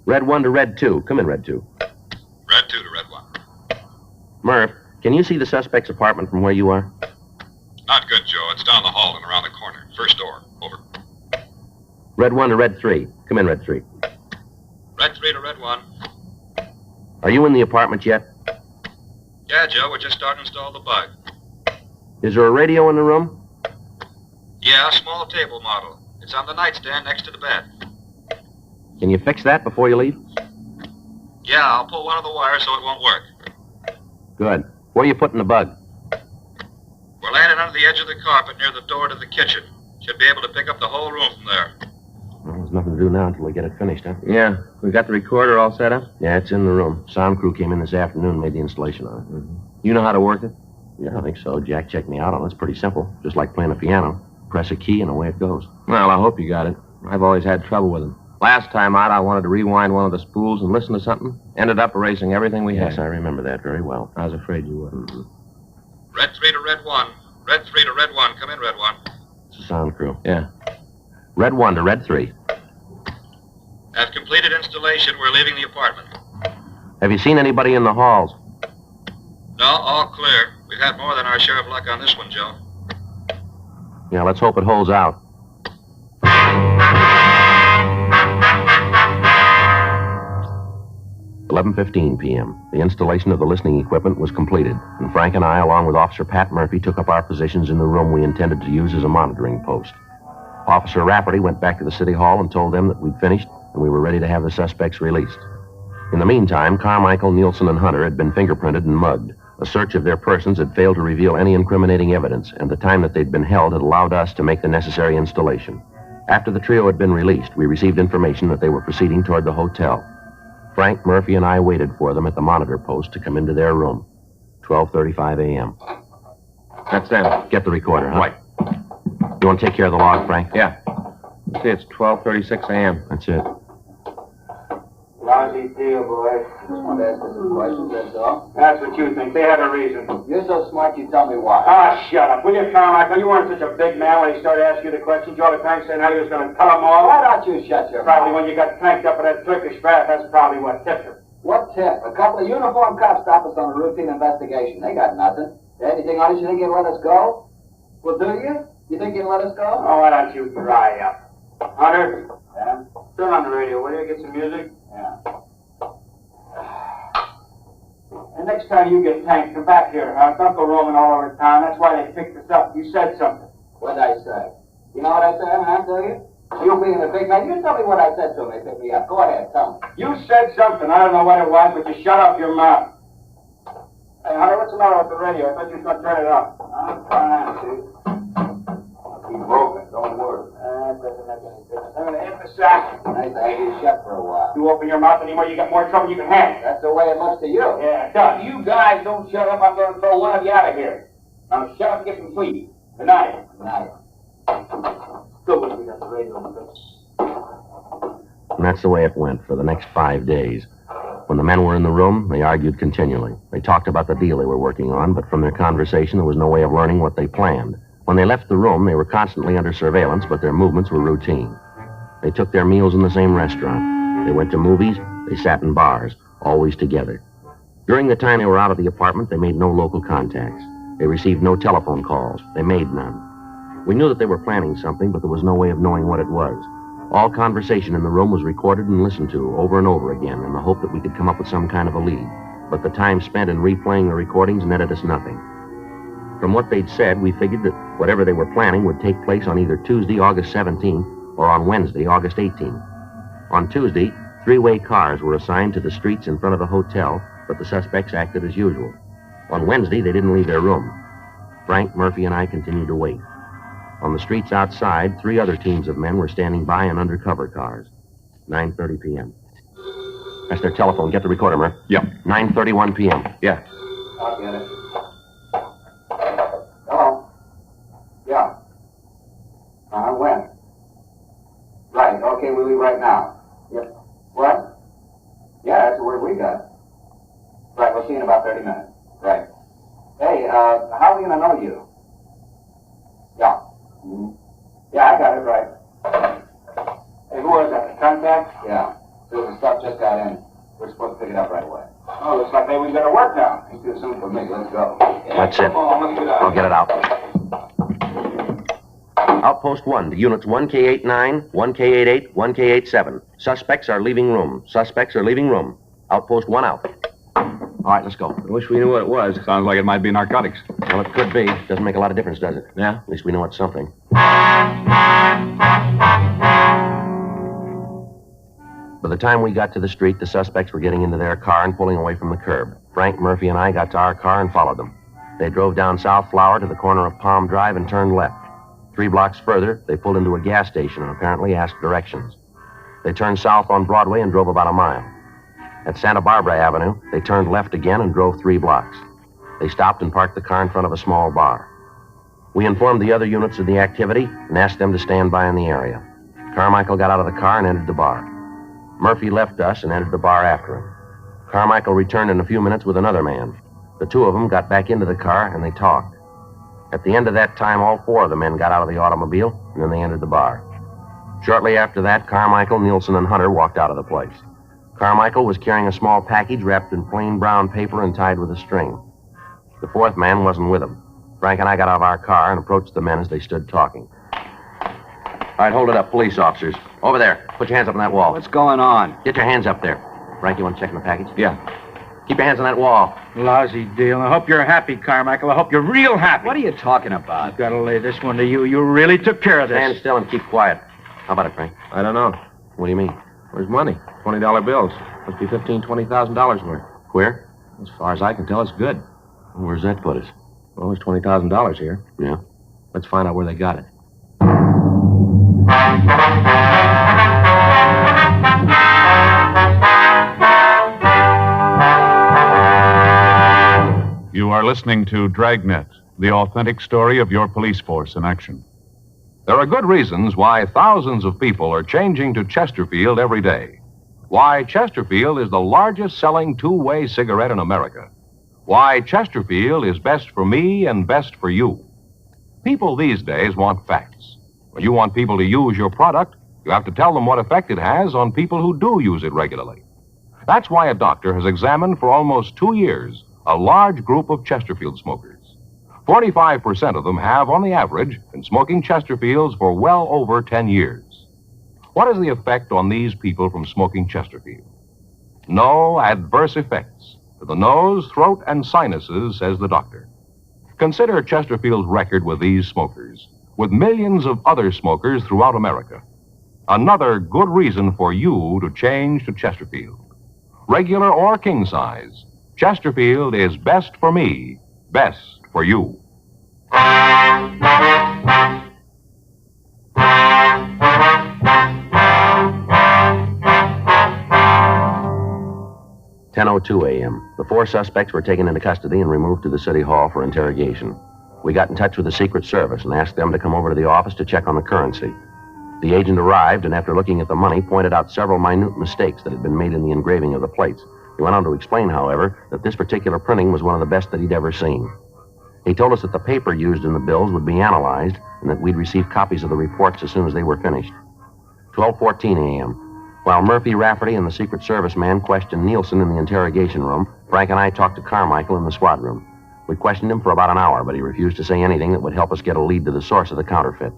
Red 1 to Red 2. Come in, Red 2. Red 2 to Red 1. Murph, can you see the suspect's apartment from where you are? Not good, Joe. It's down the hall and around the corner. First door. Over. Red 1 to Red 3. Come in, Red 3. Red 3 to Red 1. Are you in the apartment yet? Yeah, Joe. We're just starting to install the bug. Is there a radio in the room? Yeah, a small table model. It's on the nightstand next to the bed. Can you fix that before you leave? Yeah, I'll pull one of the wires so it won't work. Good. Where are you putting the bug? We're laying it under the edge of the carpet near the door to the kitchen. Should be able to pick up the whole room from there. Well, there's nothing to do now until we get it finished, huh? Yeah. We got the recorder all set up? Yeah, it's in the room. Sound crew came in this afternoon and made the installation on it. Mm-hmm. You know how to work it? Yeah, I think so. Jack checked me out on it. It's pretty simple. Just like playing a piano. Press a key and away it goes. Well, I hope you got it. I've always had trouble with them. Last time out, I wanted to rewind one of the spools and listen to something. Ended up erasing everything we had. Yes, I remember that very well. I was afraid you would. Mm-hmm. Red 3 to Red 1. Red 3 to Red 1. Come in, Red 1. It's the sound crew. Yeah. Red 1 to Red 3. Have completed installation. We're leaving the apartment. Have you seen anybody in the halls? No, all clear. We've had more than our share of luck on this one, Joe. Yeah, let's hope it holds out. 11:15 p.m. The installation of the listening equipment was completed, and Frank and I, along with Officer Pat Murphy, took up our positions in the room we intended to use as a monitoring post. Officer Rafferty went back to the city hall and told them that we'd finished and we were ready to have the suspects released. In the meantime, Carmichael, Nielsen, and Hunter had been fingerprinted and mugged. A search of their persons had failed to reveal any incriminating evidence, and the time that they'd been held had allowed us to make the necessary installation. After the trio had been released, we received information that they were proceeding toward the hotel. Frank, Murphy, and I waited for them at the monitor post to come into their room. 12:35 a.m. That's them. Get the recorder, huh? Right. You want to take care of the log, Frank? Yeah. See, it's 12:36 a.m. That's it. Lousy deal, boy. Just wanted to ask you some questions, that's all. That's what you think. They had a reason. You're so smart, you tell me why. Ah, shut up. Will you, Carmichael? You weren't such a big man when he started asking you the questions. You all the time saying how he was going to tell them all. Why don't you shut your Probably mouth? when you got tanked up in that Turkish bath, that's probably what tipped him. What tip? A couple of uniformed cops stop us on a routine investigation. They got nothing. Anything on us you think you'll let us go? Well, do you? You think you'll let us go? Oh, why don't you dry up? Hunter? Yeah? Turn on the radio, will you? Get some music? Yeah. And next time you get tanked, come back here, huh? Don't go roaming all over town. That's why they picked us up. You said something. What'd I say? You know what I said, man, do you? You being a big man, you tell me what I said to him. They picked me up. Go ahead, tell me. You said something. I don't know what it was, but you shut up your mouth. Hey, Hunter, what's the matter with the radio? I thought you was going to turn it off. I'm fine, Chief. I'll keep moving. Don't worry. That doesn't make any difference. I'm going to hit the sack. Nice to have you shut for a while. You open your mouth anymore, you got more trouble you can handle. That's the way it looks to you. Yeah, it does. You guys don't shut up, I'm going to throw one of you out of here. Now shut up and get some sleep. Good night. Good night. Good one, we got the radio on the And that's the way it went for the next 5 days. When the men were in the room, they argued continually. They talked about the deal they were working on, but from their conversation, there was no way of learning what they planned. When they left the room, they were constantly under surveillance, but their movements were routine. They took their meals in the same restaurant. They went to movies. They sat in bars, always together. During the time they were out of the apartment, they made no local contacts. They received no telephone calls. They made none. We knew that they were planning something, but there was no way of knowing what it was. All conversation in the room was recorded and listened to over and over again in the hope that we could come up with some kind of a lead. But the time spent in replaying the recordings netted us nothing. From what they'd said, we figured that whatever they were planning would take place on either Tuesday, August 17th, or on Wednesday, August 18th. On Tuesday, three-way cars were assigned to the streets in front of the hotel, but the suspects acted as usual. On Wednesday, they didn't leave their room. Frank, Murphy, and I continued to wait. On the streets outside, three other teams of men were standing by in undercover cars. 9:30 p.m. That's their telephone. Get the recorder, Murph. Yep. 9:31 p.m. Yeah. I'll get it. Hello? Yeah. When? Right, okay, we'll leave right now. Yep. What? Yeah, that's the word we got. Right, we'll see you in about 30 minutes. Right. Hey, how are we going to know you? Yeah. Mm-hmm. Yeah, I got it right. Hey, who was that? The contact? Yeah. So the stuff just got in. We're supposed to pick it up right away. Oh, looks like maybe we got to work now. It's too soon for me. Let's go. That's it. I'll get it out. Outpost 1, the units 1K89, 1K88, 1K87. Suspects are leaving room. Suspects are leaving room. Outpost 1 out. All right, let's go. I wish we knew what it was. Sounds like it might be narcotics. Well, it could be. Doesn't make a lot of difference, does it? Yeah? At least we know it's something. By the time we got to the street, the suspects were getting into their car and pulling away from the curb. Frank, Murphy, and I got to our car and followed them. They drove down South Flower to the corner of Palm Drive and turned left. 3 blocks further, they pulled into a gas station and apparently asked directions. They turned south on Broadway and drove about a mile. At Santa Barbara Avenue, they turned left again and drove 3 blocks. They stopped and parked the car in front of a small bar. We informed the other units of the activity and asked them to stand by in the area. Carmichael got out of the car and entered the bar. Murphy left us and entered the bar after him. Carmichael returned in a few minutes with another man. The two of them got back into the car and they talked. At the end of that time, all 4 of the men got out of the automobile, and then they entered the bar. Shortly after that, Carmichael, Nielsen, and Hunter walked out of the place. Carmichael was carrying a small package wrapped in plain brown paper and tied with a string. The 4th man wasn't with him. Frank and I got out of our car and approached the men as they stood talking. All right, hold it up, police officers. Over there. Put your hands up on that wall. What's going on? Get your hands up there. Frank, you want to check in the package? Yeah. Keep your hands on that wall. Lousy deal. I hope you're happy, Carmichael. I hope you're real happy. What are you talking about? I've got to lay this one to you. You really took care of this. Stand still and keep quiet. How about it, Frank? I don't know. What do you mean? Where's money? $20 bills. Must be $15,000, $20,000 worth. Queer? As far as I can tell, it's good. Where's that put us? Well, there's $20,000 here. Yeah. Let's find out where they got it. You are listening to Dragnet, the authentic story of your police force in action. There are good reasons why thousands of people are changing to Chesterfield every day. Why Chesterfield is the largest selling two-way cigarette in America. Why Chesterfield is best for me and best for you. People these days want facts. When you want people to use your product, you have to tell them what effect it has on people who do use it regularly. That's why a doctor has examined for almost 2 years a large group of Chesterfield smokers. 45% of them have, on the average, been smoking Chesterfields for well over 10 years. What is the effect on these people from smoking Chesterfield? No adverse effects. To the nose, throat, and sinuses, says the doctor. Consider Chesterfield's record with these smokers, with millions of other smokers throughout America. Another good reason for you to change to Chesterfield. Regular or king size, Chesterfield is best for me, best for you. 10:02 a.m. The 4 suspects were taken into custody and removed to the city hall for interrogation. We got in touch with the Secret Service and asked them to come over to the office to check on the currency. The agent arrived and, after looking at the money, pointed out several minute mistakes that had been made in the engraving of the plates. He went on to explain, however, that this particular printing was one of the best that he'd ever seen. He told us that the paper used in the bills would be analyzed and that we'd receive copies of the reports as soon as they were finished. 12:14 a.m. While Murphy, Rafferty, and the Secret Service man questioned Nielsen in the interrogation room, Frank and I talked to Carmichael in the squad room. We questioned him for about an hour, but he refused to say anything that would help us get a lead to the source of the counterfeit.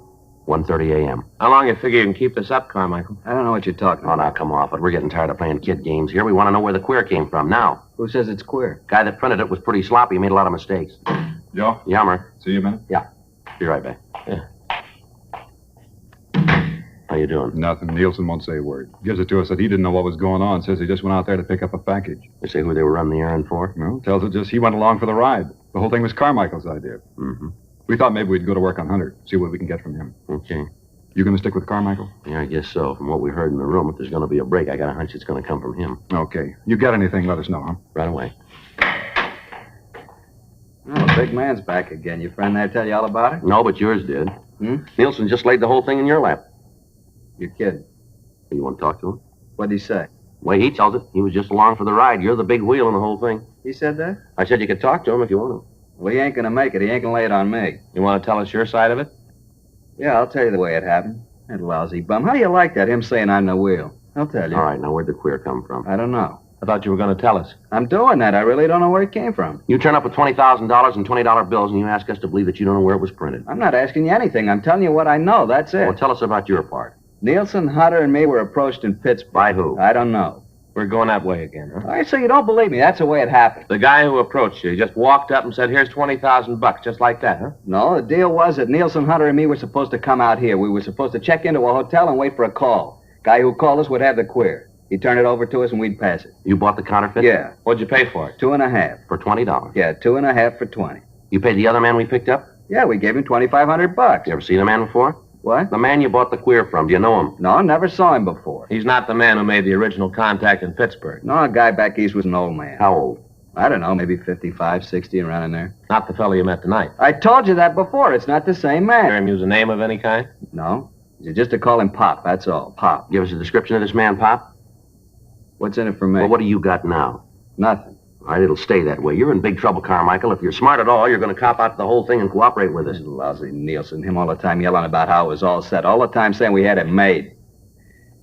1:30 a.m. How long you figure you can keep this up, Carmichael? I don't know what you're talking about. Oh, now, come off it. We're getting tired of playing kid games here. We want to know where the queer came from now. Who says it's queer? Guy that printed it was pretty sloppy. He made a lot of mistakes. Joe? Yeah, Murph. See you a minute? Yeah. Be right back. Yeah. How you doing? Nothing. Nielsen won't say a word. Gives it to us that he didn't know what was going on. Says he just went out there to pick up a package. They say who they were running the errand for? No, tells it just he went along for the ride. The whole thing was Carmichael's idea. Mm-hmm. We thought maybe we'd go to work on Hunter, see what we can get from him. Okay. You going to stick with Carmichael? Yeah, I guess so. From what we heard in the room, if there's going to be a break, I got a hunch it's going to come from him. Okay. You got anything, let us know, huh? Right away. Oh, the big man's back again. Your friend there tell you all about it? No, but yours did. Hmm? Nielsen just laid the whole thing in your lap. You're kidding. You want to talk to him? What'd he say? The way he tells it, he was just along for the ride. You're the big wheel in the whole thing. He said that? I said you could talk to him if you want to. Well, he ain't gonna make it. He ain't gonna lay it on me. You want to tell us your side of it? Yeah, I'll tell you the way it happened. That lousy bum. How do you like that, him saying I'm the wheel? I'll tell you. All right, now where'd the queer come from? I don't know. I thought you were going to tell us. I'm doing that. I really don't know where it came from. You turn up with $20,000 in $20 bills and you ask us to believe that you don't know where it was printed. I'm not asking you anything. I'm telling you what I know. That's it. Well, tell us about your part. Nielsen, Hunter, and me were approached in Pittsburgh. By who? I don't know. We're going that way again, huh? All right, so you don't believe me. That's the way it happened. The guy who approached you, he just walked up and said, here's $20,000, just like that, huh? No, the deal was that Nielsen, Hunter, and me were supposed to come out here. We were supposed to check into a hotel and wait for a call. Guy who called us would have the queer. He'd turn it over to us and we'd pass it. You bought the counterfeit? Yeah. What'd you pay for it? 2.5. For $20? Yeah, 2.5 for 20. You paid the other man we picked up? Yeah, we gave him $2,500. You ever seen a man before? What? The man you bought the queer from. Do you know him? No, never saw him before. He's not the man who made the original contact in Pittsburgh. No, a guy back east was an old man. How old? I don't know, maybe 55, 60, around in there. Not the fellow you met tonight. I told you that before. It's not the same man. Hear him use a name of any kind? No. Just to call him Pop, that's all. Pop. Give us a description of this man, Pop? What's in it for me? Well, what do you got now? Nothing. All right, it'll stay that way. You're in big trouble, Carmichael. If you're smart at all, you're going to cop out to the whole thing and cooperate with us. Lousy Nielsen. Him all the time yelling about how it was all set. All the time saying we had it made.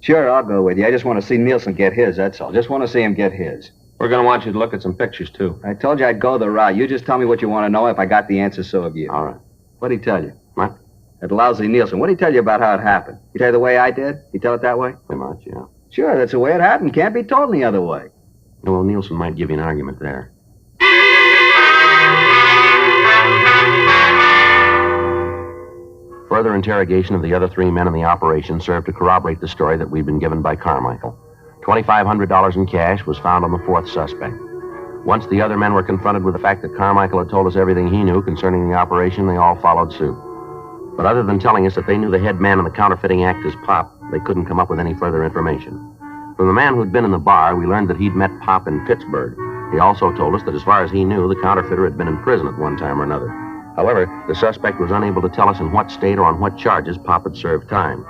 Sure, I'll go with you. I just want to see Nielsen get his, that's all. Just want to see him get his. We're going to want you to look at some pictures, too. I told you I'd go the route. You just tell me what you want to know. If I got the answer, so have you. All right. What'd he tell you? What? That lousy Nielsen. What'd he tell you about how it happened? He tell you the way I did? He tell it that way? Pretty much, yeah. Sure, that's the way it happened. Can't be told any other way. Well, Nielsen might give you an argument there. Further interrogation of the other 3 men in the operation served to corroborate the story that we'd been given by Carmichael. $2,500 in cash was found on the 4th suspect. Once the other men were confronted with the fact that Carmichael had told us everything he knew concerning the operation, they all followed suit. But other than telling us that they knew the head man in the counterfeiting act as Pop, they couldn't come up with any further information. From the man who'd been in the bar, we learned that he'd met Pop in Pittsburgh. He also told us that as far as he knew, the counterfeiter had been in prison at one time or another. However, the suspect was unable to tell us in what state or on what charges Pop had served time.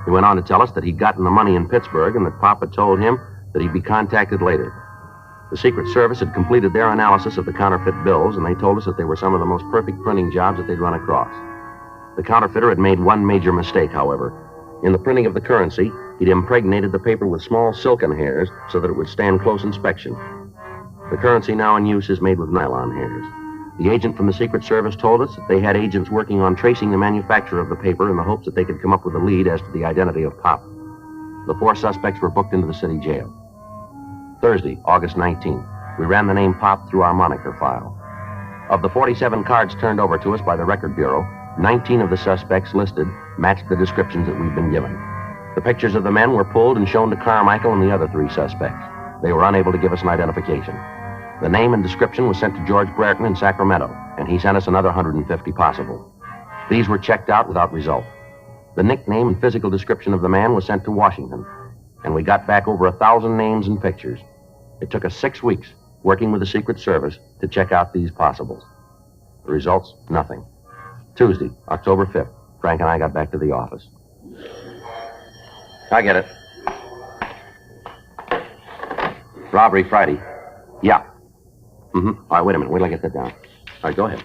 He went on to tell us that he'd gotten the money in Pittsburgh and that Pop had told him that he'd be contacted later. The Secret Service had completed their analysis of the counterfeit bills, and they told us that they were some of the most perfect printing jobs that they'd run across. The counterfeiter had made one major mistake, however. In the printing of the currency, he'd impregnated the paper with small silken hairs so that it would stand close inspection. The currency now in use is made with nylon hairs. The agent from the Secret Service told us that they had agents working on tracing the manufacturer of the paper in the hopes that they could come up with a lead as to the identity of Pop. The 4 suspects were booked into the city jail. Thursday, August 19th. We ran the name Pop through our moniker file. Of the 47 cards turned over to us by the Record Bureau, 19 of the suspects listed matched the descriptions that we'd been given. The pictures of the men were pulled and shown to Carmichael and the other 3 suspects. They were unable to give us an identification. The name and description was sent to George Brereton in Sacramento, and he sent us another 150 possible. These were checked out without result. The nickname and physical description of the man was sent to Washington, and we got back over 1,000 names and pictures. It took us 6 weeks, working with the Secret Service, to check out these possibles. The results, nothing. Tuesday, October 5th, Frank and I got back to the office. I get it. Robbery Friday. Yeah. All right, wait a minute. Wait till I get that down. All right, go ahead.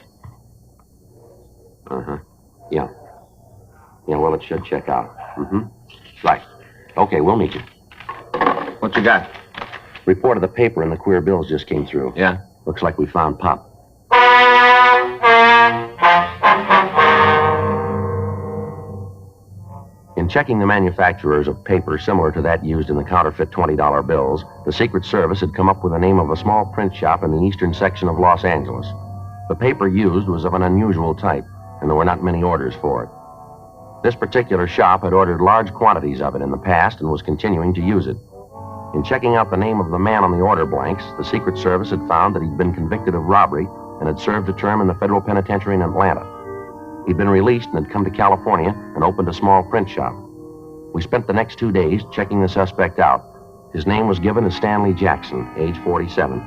Yeah. Yeah, well, it should check out. Right. Okay, we'll meet you. What you got? Report of the paper and the queer bills just came through. Yeah? Looks like we found Pop. In checking the manufacturers of paper similar to that used in the counterfeit $20 bills, the Secret Service had come up with the name of a small print shop in the eastern section of Los Angeles. The paper used was of an unusual type, and there were not many orders for it. This particular shop had ordered large quantities of it in the past and was continuing to use it. In checking out the name of the man on the order blanks, the Secret Service had found that he'd been convicted of robbery and had served a term in the federal penitentiary in Atlanta. He'd been released and had come to California and opened a small print shop. We spent the next 2 days checking the suspect out. His name was given as Stanley Jackson, age 47.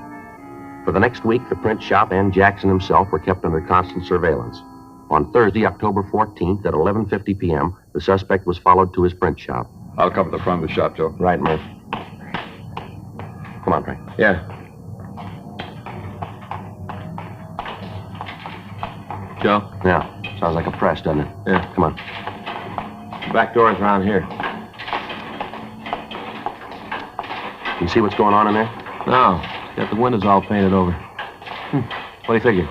For the next week, the print shop and Jackson himself were kept under constant surveillance. On Thursday, October 14th, at 11:50 p.m., the suspect was followed to his print shop. I'll cover the front of the shop, Joe. Right, Murph. Come on, Frank. Yeah. Joe? Yeah. Sounds like a press, doesn't it? Yeah. Come on. The back door's around here. You see what's going on in there? No. Got the windows all painted over. What do you figure?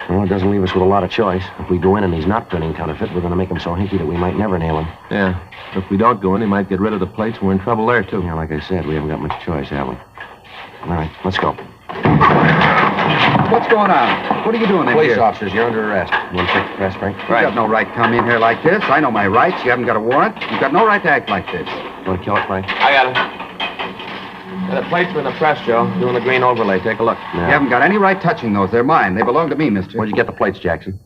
Well, it doesn't leave us with a lot of choice. If we go in and he's not printing counterfeit, we're going to make him so hinky that we might never nail him. Yeah. If we don't go in, he might get rid of the plates, and we're in trouble there, too. Yeah, like I said, we haven't got much choice, have we? All right, let's go. What's going on? What are you doing in Police here? officers, you're under arrest. You want to check the press, Frank? You got no right to come in here like this. I know my rights. You haven't got a warrant. You've got no right to act like this. You want to kill it, Frank? I got it. Yeah, the plates are in the press, Joe. Doing the green overlay. Take a look. You haven't got any right touching those. They're mine. They belong to me, mister. Where'd you get the plates, Jackson?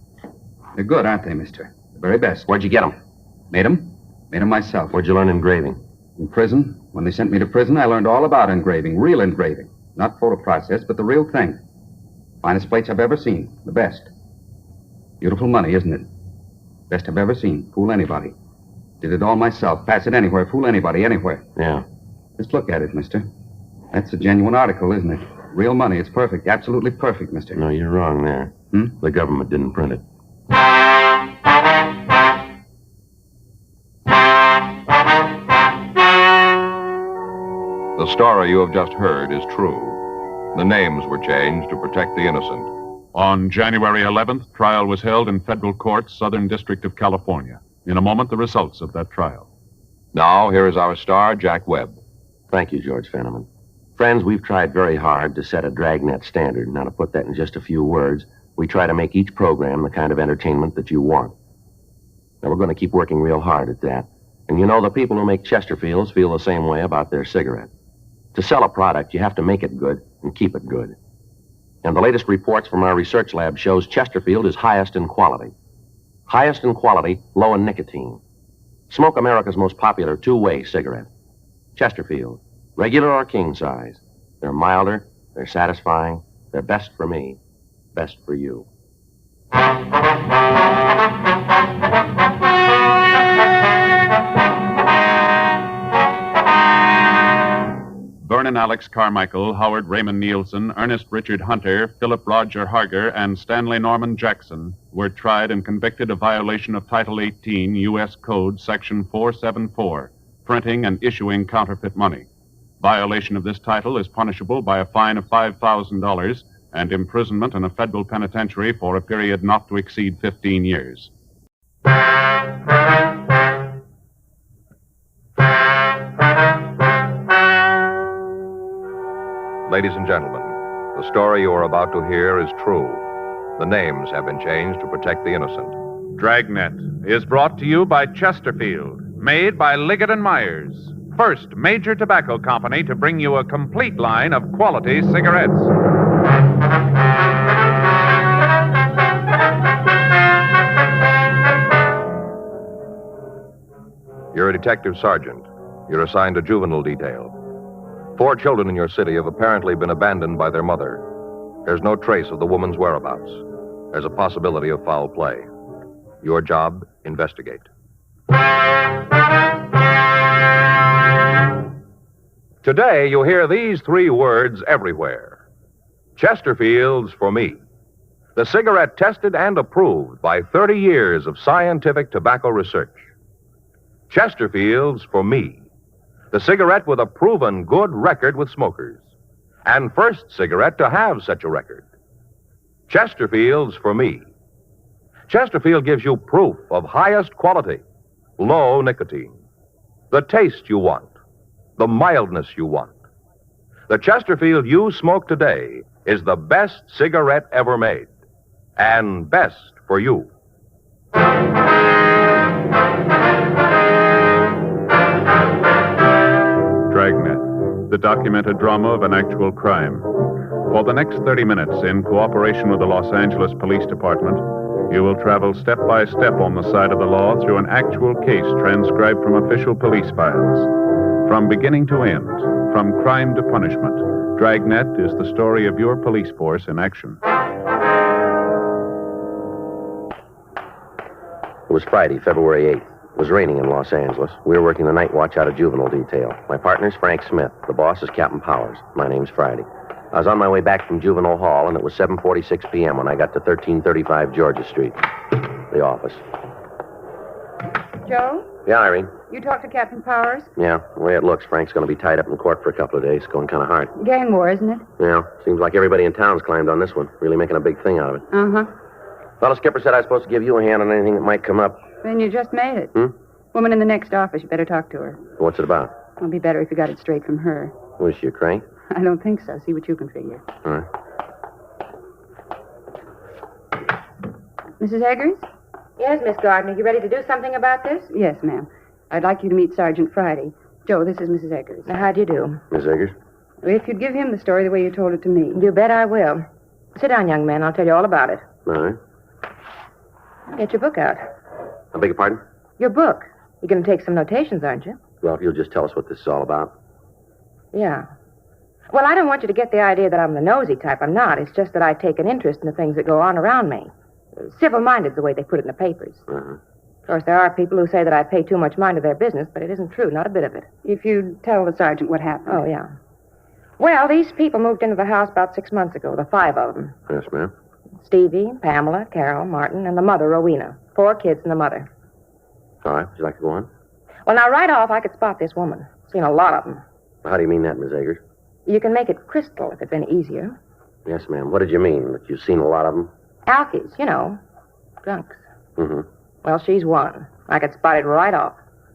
They're good, aren't they, mister? The very best. Where'd you get them? Made them? Made them myself. Where'd you learn engraving? In prison. When they sent me to prison, I learned all about engraving. Real engraving. Not photo process, but the real thing. Finest plates I've ever seen. The best. Beautiful money, isn't it? Best I've ever seen. Fool anybody. Did it all myself. Pass it anywhere. Fool anybody, anywhere. Yeah. Just look at it, mister. That's a genuine article, isn't it? Real money. It's perfect. Absolutely perfect, mister. No, you're wrong there. The government didn't print it. The story you have just heard is true. The names were changed to protect the innocent. On January 11th, trial was held in federal court, Southern District of California. In a moment, the results of that trial. Now, here is our star, Jack Webb. Thank you, George Fenneman. Friends, we've tried very hard to set a Dragnet standard. Now, to put that in just a few words, we try to make each program the kind of entertainment that you want. Now, we're going to keep working real hard at that. And you know, the people who make Chesterfields feel the same way about their cigarette. To sell a product, you have to make it good and keep it good. And the latest reports from our research lab shows Chesterfield is highest in quality. Highest in quality, low in nicotine. Smoke America's most popular two-way cigarette. Chesterfield, regular or king size. They're milder, they're satisfying, they're best for me, best for you. Vernon Alex Carmichael, Howard Raymond Nielsen, Ernest Richard Hunter, Philip Roger Harger, and Stanley Norman Jackson were tried and convicted of violation of Title 18 U.S. Code, Section 474, printing and issuing counterfeit money. Violation of this title is punishable by a fine of $5,000 and imprisonment in a federal penitentiary for a period not to exceed 15 years. Ladies and gentlemen, The story you are about to hear is true. The names have been changed to protect the innocent. Dragnet is brought to you by Chesterfield, made by Liggett & Myers, first major tobacco company to bring you a complete line of quality cigarettes. You're a detective sergeant. You're assigned to juvenile detail. 4 children in your city have apparently been abandoned by their mother. There's no trace of the woman's whereabouts. There's a possibility of foul play. Your job, investigate. Today, you hear these 3 words everywhere. Chesterfield's for me. The cigarette tested and approved by 30 years of scientific tobacco research. Chesterfield's for me. The cigarette with a proven good record with smokers. And first cigarette to have such a record. Chesterfield's for me. Chesterfield gives you proof of highest quality, low nicotine. The taste you want, the mildness you want. The Chesterfield you smoke today is the best cigarette ever made. And best for you. Dragnet, the documented drama of an actual crime. For the next 30 minutes, in cooperation with the Los Angeles Police Department, you will travel step by step on the side of the law through an actual case transcribed from official police files. From beginning to end, from crime to punishment, Dragnet is the story of your police force in action. It was Friday, February 8th. It was raining in Los Angeles. We were working the night watch out of juvenile detail. My partner's Frank Smith. The boss is Captain Powers. My name's Friday. I was on my way back from juvenile hall, and it was 7:46 p.m. when I got to 1335 Georgia Street, the office. Joe, Yeah, Irene. you talked to Captain Powers? Yeah, the way it looks, Frank's going to be tied up in court for a couple of days. Going kind of hard. Gang war, isn't it? Yeah, seems like everybody in town's climbed on this one. Really making a big thing out of it. Uh-huh. Fellow skipper said I was supposed to give you a hand on anything that might come up. Then you just made it. Hmm? Woman in the next office. You better talk to her. What's it about? It'll be better if you got it straight from her. Was she a crank? I don't think so. See what you can figure. All right. Mrs. Eggers? Yes, Miss Gardner. You ready to do something about this? Yes, ma'am. I'd like you to meet Sergeant Friday. Joe, this is Mrs. Eggers. Now, how do you do? Miss Eggers? If you'd give him the story the way you told it to me. You bet I will. Sit down, young man. I'll tell you all about it. All right. Get your book out. I beg your pardon? Your book. You're going to take some notations, aren't you? Well, if you'll just tell us what this is all about. Yeah. Well, I don't want you to get the idea that I'm the nosy type. I'm not. It's just that I take an interest in the things that go on around me. Civil-minded's the way they put it in the papers. Uh-huh. Of course, there are people who say that I pay too much mind to their business, but it isn't true, not a bit of it. If you'd tell the sergeant what happened. Oh, yeah. Well, these people moved into the house about 6 months ago, the 5 of them. Yes, ma'am. Stevie, Pamela, Carol, Martin, and the mother, Rowena. 4 kids and the mother. All right. Would you like to go on? Well, now, right off, I could spot this woman. Seen a lot of them. How do you mean that, Miss Eggers? You can make it crystal if it's any easier. Yes, ma'am. What did you mean? That you've seen a lot of them? Alkies, you know. Drunks. Mm-hmm. Well, she's one. I could spot it right off.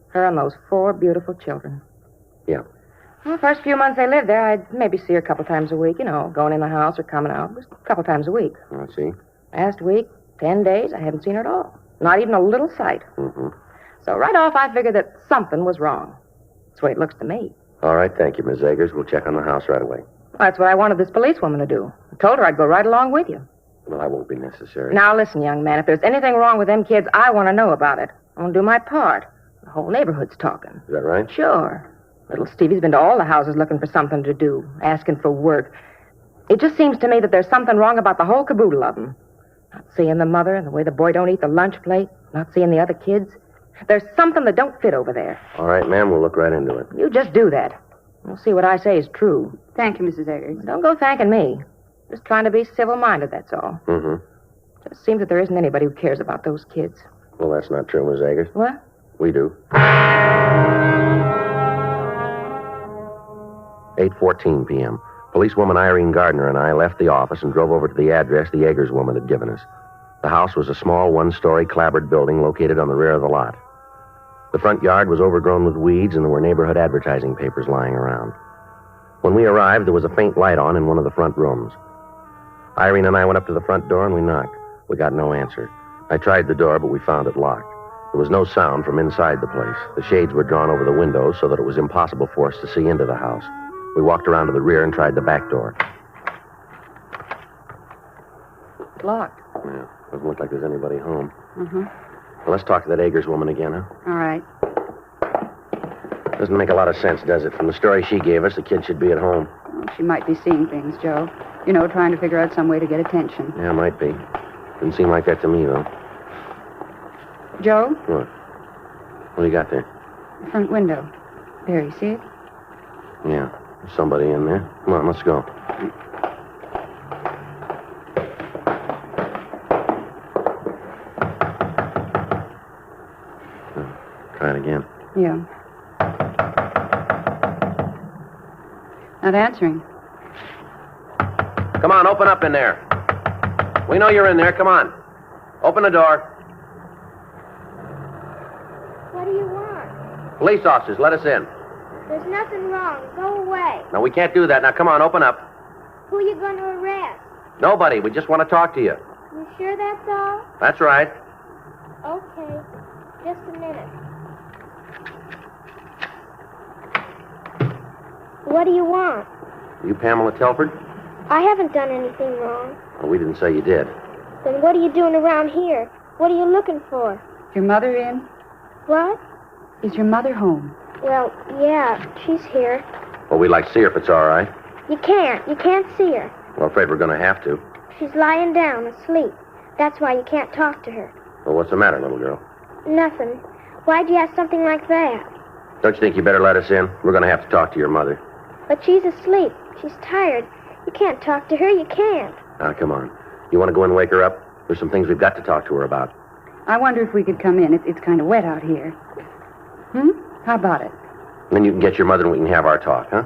Her and those 4 beautiful children. Yeah. Well, the first few months they lived there, I'd maybe see her a couple times a week, you know, going in the house or coming out. Just a couple times a week. I see. Last week, 10 days, I hadn't seen her at all. Not even a little sight. Mm-hmm. So right off, I figured that something was wrong. That's the way it looks to me. All right, thank you, Miss Eggers. We'll check on the house right away. Well, that's what I wanted this policewoman to do. I told her I'd go right along with you. Well, that won't be necessary. Now, listen, young man, if there's anything wrong with them kids, I want to know about it. I want to do my part. The whole neighborhood's talking. Is that right? Sure. Little Stevie's been to all the houses looking for something to do, asking for work. It just seems to me that there's something wrong about the whole caboodle of them. Not seeing the mother and the way the boy don't eat the lunch plate, not seeing the other kids. There's something that don't fit over there. All right, ma'am, we'll look right into it. You just do that. We'll see what I say is true. Thank you, Mrs. Eggers. Don't go thanking me. Just trying to be civil-minded, that's all. Mm-hmm. Just seems that there isn't anybody who cares about those kids. Well, that's not true, Miss Eggers. What? We do. 8:14 p.m. Policewoman Irene Gardner and I left the office and drove over to the address the Eggers woman had given us. The house was a small one-story clapboard building located on the rear of the lot. The front yard was overgrown with weeds, and there were neighborhood advertising papers lying around. When we arrived, there was a faint light on in one of the front rooms. Irene and I went up to the front door and we knocked. We got no answer. I tried the door, but we found it locked. There was no sound from inside the place. The shades were drawn over the windows so that it was impossible for us to see into the house. We walked around to the rear and tried the back door. It's locked. Yeah, doesn't look like there's anybody home. Mm-hmm. Well, let's talk to that Agers woman again, huh? All right. Doesn't make a lot of sense, does it? From the story she gave us, the kid should be at home. Well, she might be seeing things, Joe. You know, trying to figure out some way to get attention. Yeah, might be. Didn't seem like that to me, though. Joe? What? What do you got there? The front window. There, you see it? Yeah, there's somebody in there. Come on, let's go. Try it again. Yeah. Not answering. Come on, open up in there. We know you're in there. Come on. Open the door. What do you want? Police officers, let us in. There's nothing wrong. Go away. No, we can't do that. Now, come on, open up. Who are you going to arrest? Nobody. We just want to talk to you. You sure that's all? That's right. Okay. Just a minute. What do you want? You Pamela Telford? I haven't done anything wrong. Well, we didn't say you did. Then what are you doing around here? What are you looking for? Is your mother in? What? Is your mother home? Well, yeah, she's here. Well, we'd like to see her if it's all right. You can't see her. Well, afraid we're going to have to. She's lying down, asleep. That's why you can't talk to her. Well, what's the matter, little girl? Nothing. Why'd you ask something like that? Don't you think you better let us in? We're going to have to talk to your mother. But she's asleep. She's tired. You can't talk to her. You can't. Now, come on. You want to go in and wake her up? There's some things we've got to talk to her about. I wonder if we could come in. It's kind of wet out here. How about it? Then you can get your mother and we can have our talk, huh?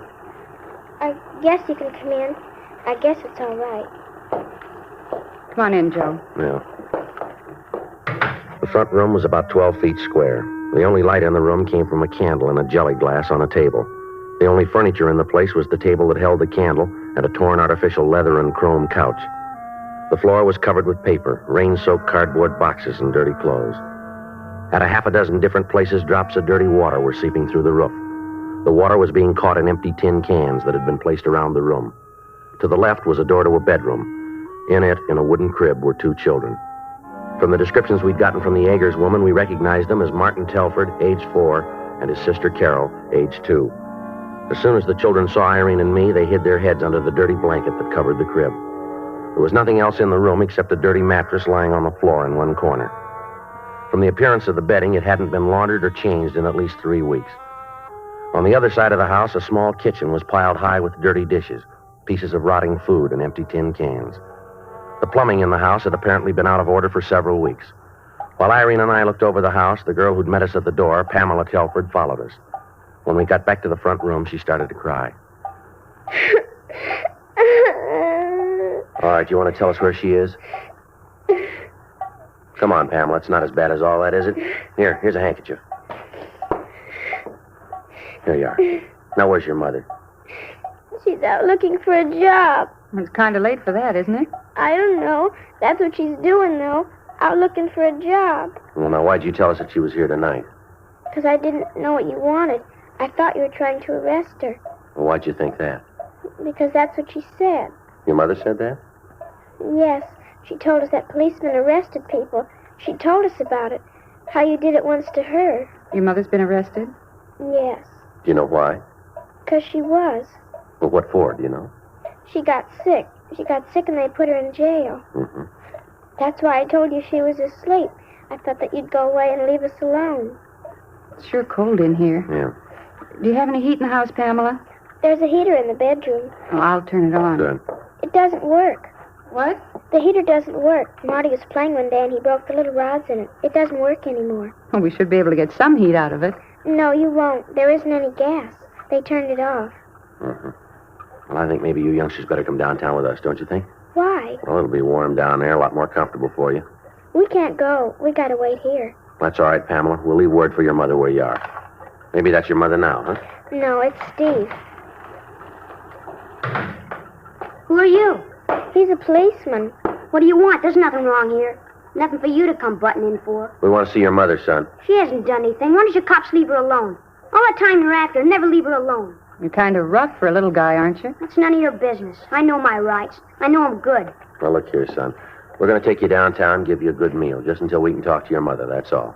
I guess you can come in. I guess it's all right. Come on in, Joe. Yeah. The front room was about 12 feet square. The only light in the room came from a candle in a jelly glass on a table. The only furniture in the place was the table that held the candle and a torn artificial leather and chrome couch. The floor was covered with paper, rain-soaked cardboard boxes, and dirty clothes. At a half a dozen different places, drops of dirty water were seeping through the roof. The water was being caught in empty tin cans that had been placed around the room. To the left was a door to a bedroom. In it, in a wooden crib, were 2 children. From the descriptions we'd gotten from the Agers woman, we recognized them as Martin Telford, age 4, and his sister Carol, age 2. As soon as the children saw Irene and me, they hid their heads under the dirty blanket that covered the crib. There was nothing else in the room except a dirty mattress lying on the floor in one corner. From the appearance of the bedding, it hadn't been laundered or changed in at least 3 weeks. On the other side of the house, a small kitchen was piled high with dirty dishes, pieces of rotting food, and empty tin cans. The plumbing in the house had apparently been out of order for several weeks. While Irene and I looked over the house, the girl who'd met us at the door, Pamela Telford, followed us. When we got back to the front room, she started to cry. All right, you want to tell us where she is? Come on, Pamela. It's not as bad as all that, is it? Here's a handkerchief. Here you are. Now, where's your mother? She's out looking for a job. It's kind of late for that, isn't it? I don't know. That's what she's doing, though. Out looking for a job. Well, now, why'd you tell us that she was here tonight? Because I didn't know what you wanted. I thought you were trying to arrest her. Well, why'd you think that? Because that's what she said. Your mother said that? Yes. She told us that policemen arrested people. She told us about it. How you did it once to her. Your mother's been arrested? Yes. Do you know why? Because she was. Well, what for, do you know? She got sick. She got sick and they put her in jail. Mm-hmm. That's why I told you she was asleep. I thought that you'd go away and leave us alone. It's sure cold in here. Yeah. Do you have any heat in the house, Pamela? There's a heater in the bedroom. Oh, I'll turn it on. Good. It doesn't work. What? The heater doesn't work. Marty was playing one day and he broke the little rods in it. It doesn't work anymore. Well, we should be able to get some heat out of it. No, you won't. There isn't any gas. They turned it off. Mm-hmm. Well, I think maybe you youngsters better come downtown with us, don't you think? Why? Well, it'll be warm down there, a lot more comfortable for you. We can't go. We gotta wait here. That's all right, Pamela. We'll leave word for your mother where you are. Maybe that's your mother now, huh? No, it's Steve. Who are you? He's a policeman. What do you want? There's nothing wrong here. Nothing for you to come butting in for. We want to see your mother, son. She hasn't done anything. Why don't you cops leave her alone? All the time you're after her, never leave her alone. You're kind of rough for a little guy, aren't you? That's none of your business. I know my rights. I know I'm good. Well, look here, son. We're going to take you downtown and give you a good meal, just until we can talk to your mother, that's all.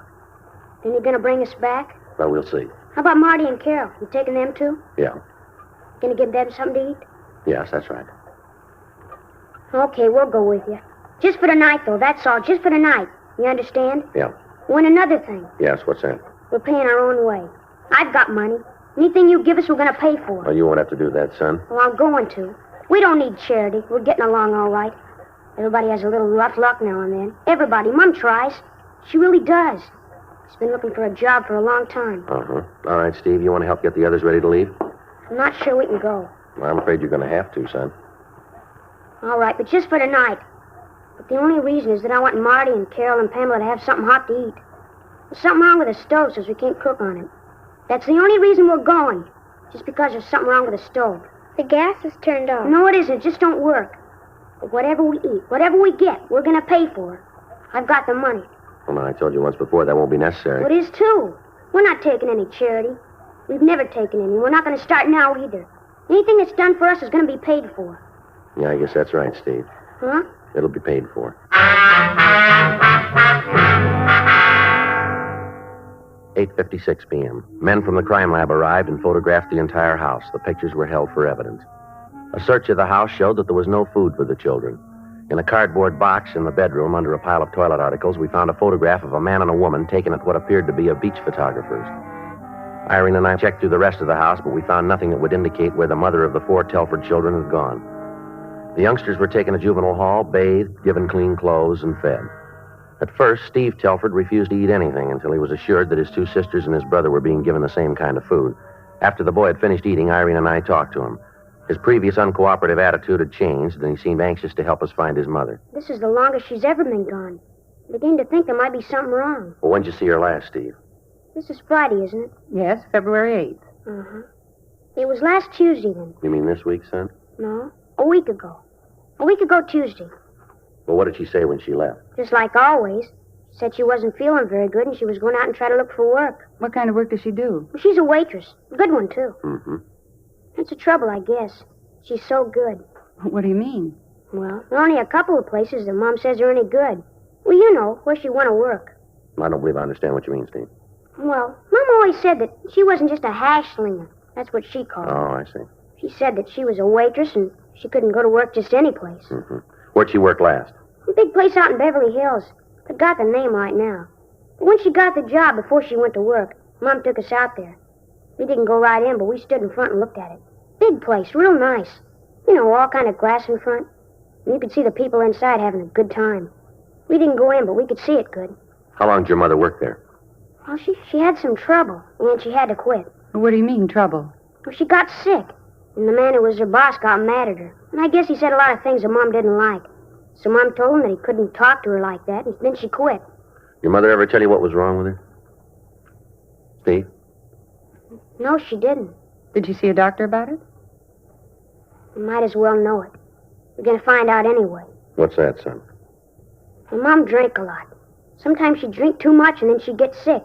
Then you're going to bring us back? Well, we'll see. How about Marty and Carol? You taking them too? Yeah. Going to give them something to eat? Yes, that's right. Okay, we'll go with you. Just for the night, though, that's all. Just for the night. You understand? Yeah. Oh, and another thing. Yes, what's that? We're paying our own way. I've got money. Anything you give us, we're going to pay for. Well, you won't have to do that, son. Well, I'm going to. We don't need charity. We're getting along all right. Everybody has a little rough luck now and then. Everybody. Mom tries. She really does. She's been looking for a job for a long time. Uh-huh. All right, Steve, you want to help get the others ready to leave? I'm not sure we can go. Well, I'm afraid you're going to have to, son. All right, but just for tonight. But the only reason is that I want Marty and Carol and Pamela to have something hot to eat. There's something wrong with the stove, so we can't cook on it. That's the only reason we're going. Just because there's something wrong with the stove. The gas is turned off. No, it isn't. It just don't work. But whatever we eat, whatever we get, we're going to pay for. I've got the money. Well, I told you once before that won't be necessary. Well, it is, too. We're not taking any charity. We've never taken any. We're not going to start now, either. Anything that's done for us is going to be paid for. Yeah, I guess that's right, Steve. Huh? It'll be paid for. 8:56 p.m. Men from the crime lab arrived and photographed the entire house. The pictures were held for evidence. A search of the house showed that there was no food for the children. In a cardboard box in the bedroom under a pile of toilet articles, we found a photograph of a man and a woman taken at what appeared to be a beach photographer's. Irene and I checked through the rest of the house, but we found nothing that would indicate where the mother of the 4 Telford children had gone. The youngsters were taken to juvenile hall, bathed, given clean clothes, and fed. At first, Steve Telford refused to eat anything until he was assured that his 2 sisters and his brother were being given the same kind of food. After the boy had finished eating, Irene and I talked to him. His previous uncooperative attitude had changed, and he seemed anxious to help us find his mother. This is the longest she's ever been gone. I'm beginning to think there might be something wrong. Well, when'd you see her last, Steve? This is Friday, isn't it? Yes, February 8th. Uh-huh. It was last Tuesday, then. You mean this week, son? No, a week ago. A week ago Tuesday. Well, what did she say when she left? Just like always. She said she wasn't feeling very good and she was going out and try to look for work. What kind of work does she do? Well, she's a waitress. A good one, too. Mm-hmm. That's the trouble, I guess. She's so good. What do you mean? Well, there are only a couple of places that Mom says are any good. Well, you know, where she want to work. I don't believe I understand what you mean, Steve. Well, Mom always said that she wasn't just a hash slinger. That's what she called it. Oh, I see. She said that she was a waitress and she couldn't go to work just any place. Mm-hmm. Where'd she work last? A big place out in Beverly Hills. Forgot the name right now. But when she got the job before she went to work, Mom took us out there. We didn't go right in, but we stood in front and looked at it. Big place, real nice. You know, all kind of glass in front. And you could see the people inside having a good time. We didn't go in, but we could see it good. How long did your mother work there? Well, she had some trouble, and she had to quit. What do you mean, trouble? Well, she got sick, and the man who was her boss got mad at her. And I guess he said a lot of things that Mom didn't like. So Mom told him that he couldn't talk to her like that, and then she quit. Your mother ever tell you what was wrong with her? Steve? No, she didn't. Did you see a doctor about it? You might as well know it. We're going to find out anyway. What's that, son? Well, Mom drank a lot. Sometimes she'd drink too much, and then she'd get sick.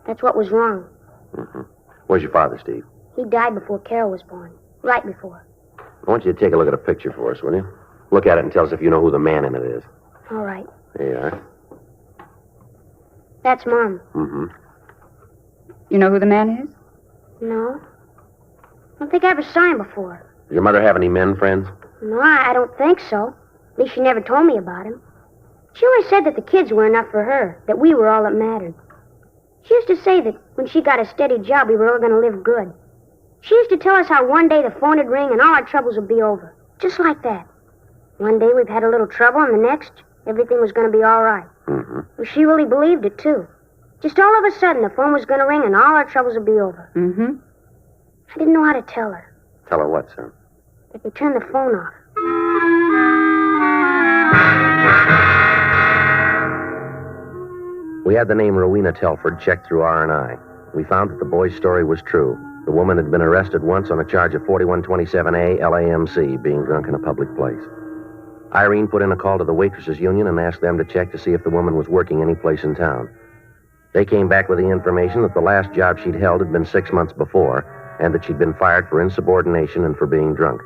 That's what was wrong. Mm-hmm. Where's your father, Steve? He died before Carol was born. Right before. I want you to take a look at a picture for us, will you? Look at it and tell us if you know who the man in it is. All right. There you are. That's Mom. Mm-hmm. You know who the man is? No. I don't think I ever saw him before. Does your mother have any men friends? No, I don't think so. At least she never told me about him. She always said that the kids were enough for her, that we were all that mattered. She used to say that when she got a steady job, we were all going to live good. She used to tell us how one day the phone would ring and all our troubles would be over. Just like that. One day we've had a little trouble, and the next, everything was going to be all right. Mm-hmm. Well, she really believed it, too. Just all of a sudden, the phone was going to ring and all our troubles would be over. Mm-hmm. I didn't know how to tell her. Tell her what, son? That we turned the phone off. We had the name Rowena Telford checked through R&I. We found that the boy's story was true. The woman had been arrested once on a charge of 4127A LAMC, being drunk in a public place. Irene put in a call to the waitresses' union and asked them to check to see if the woman was working any place in town. They came back with the information that the last job she'd held had been 6 months before, and that she'd been fired for insubordination and for being drunk.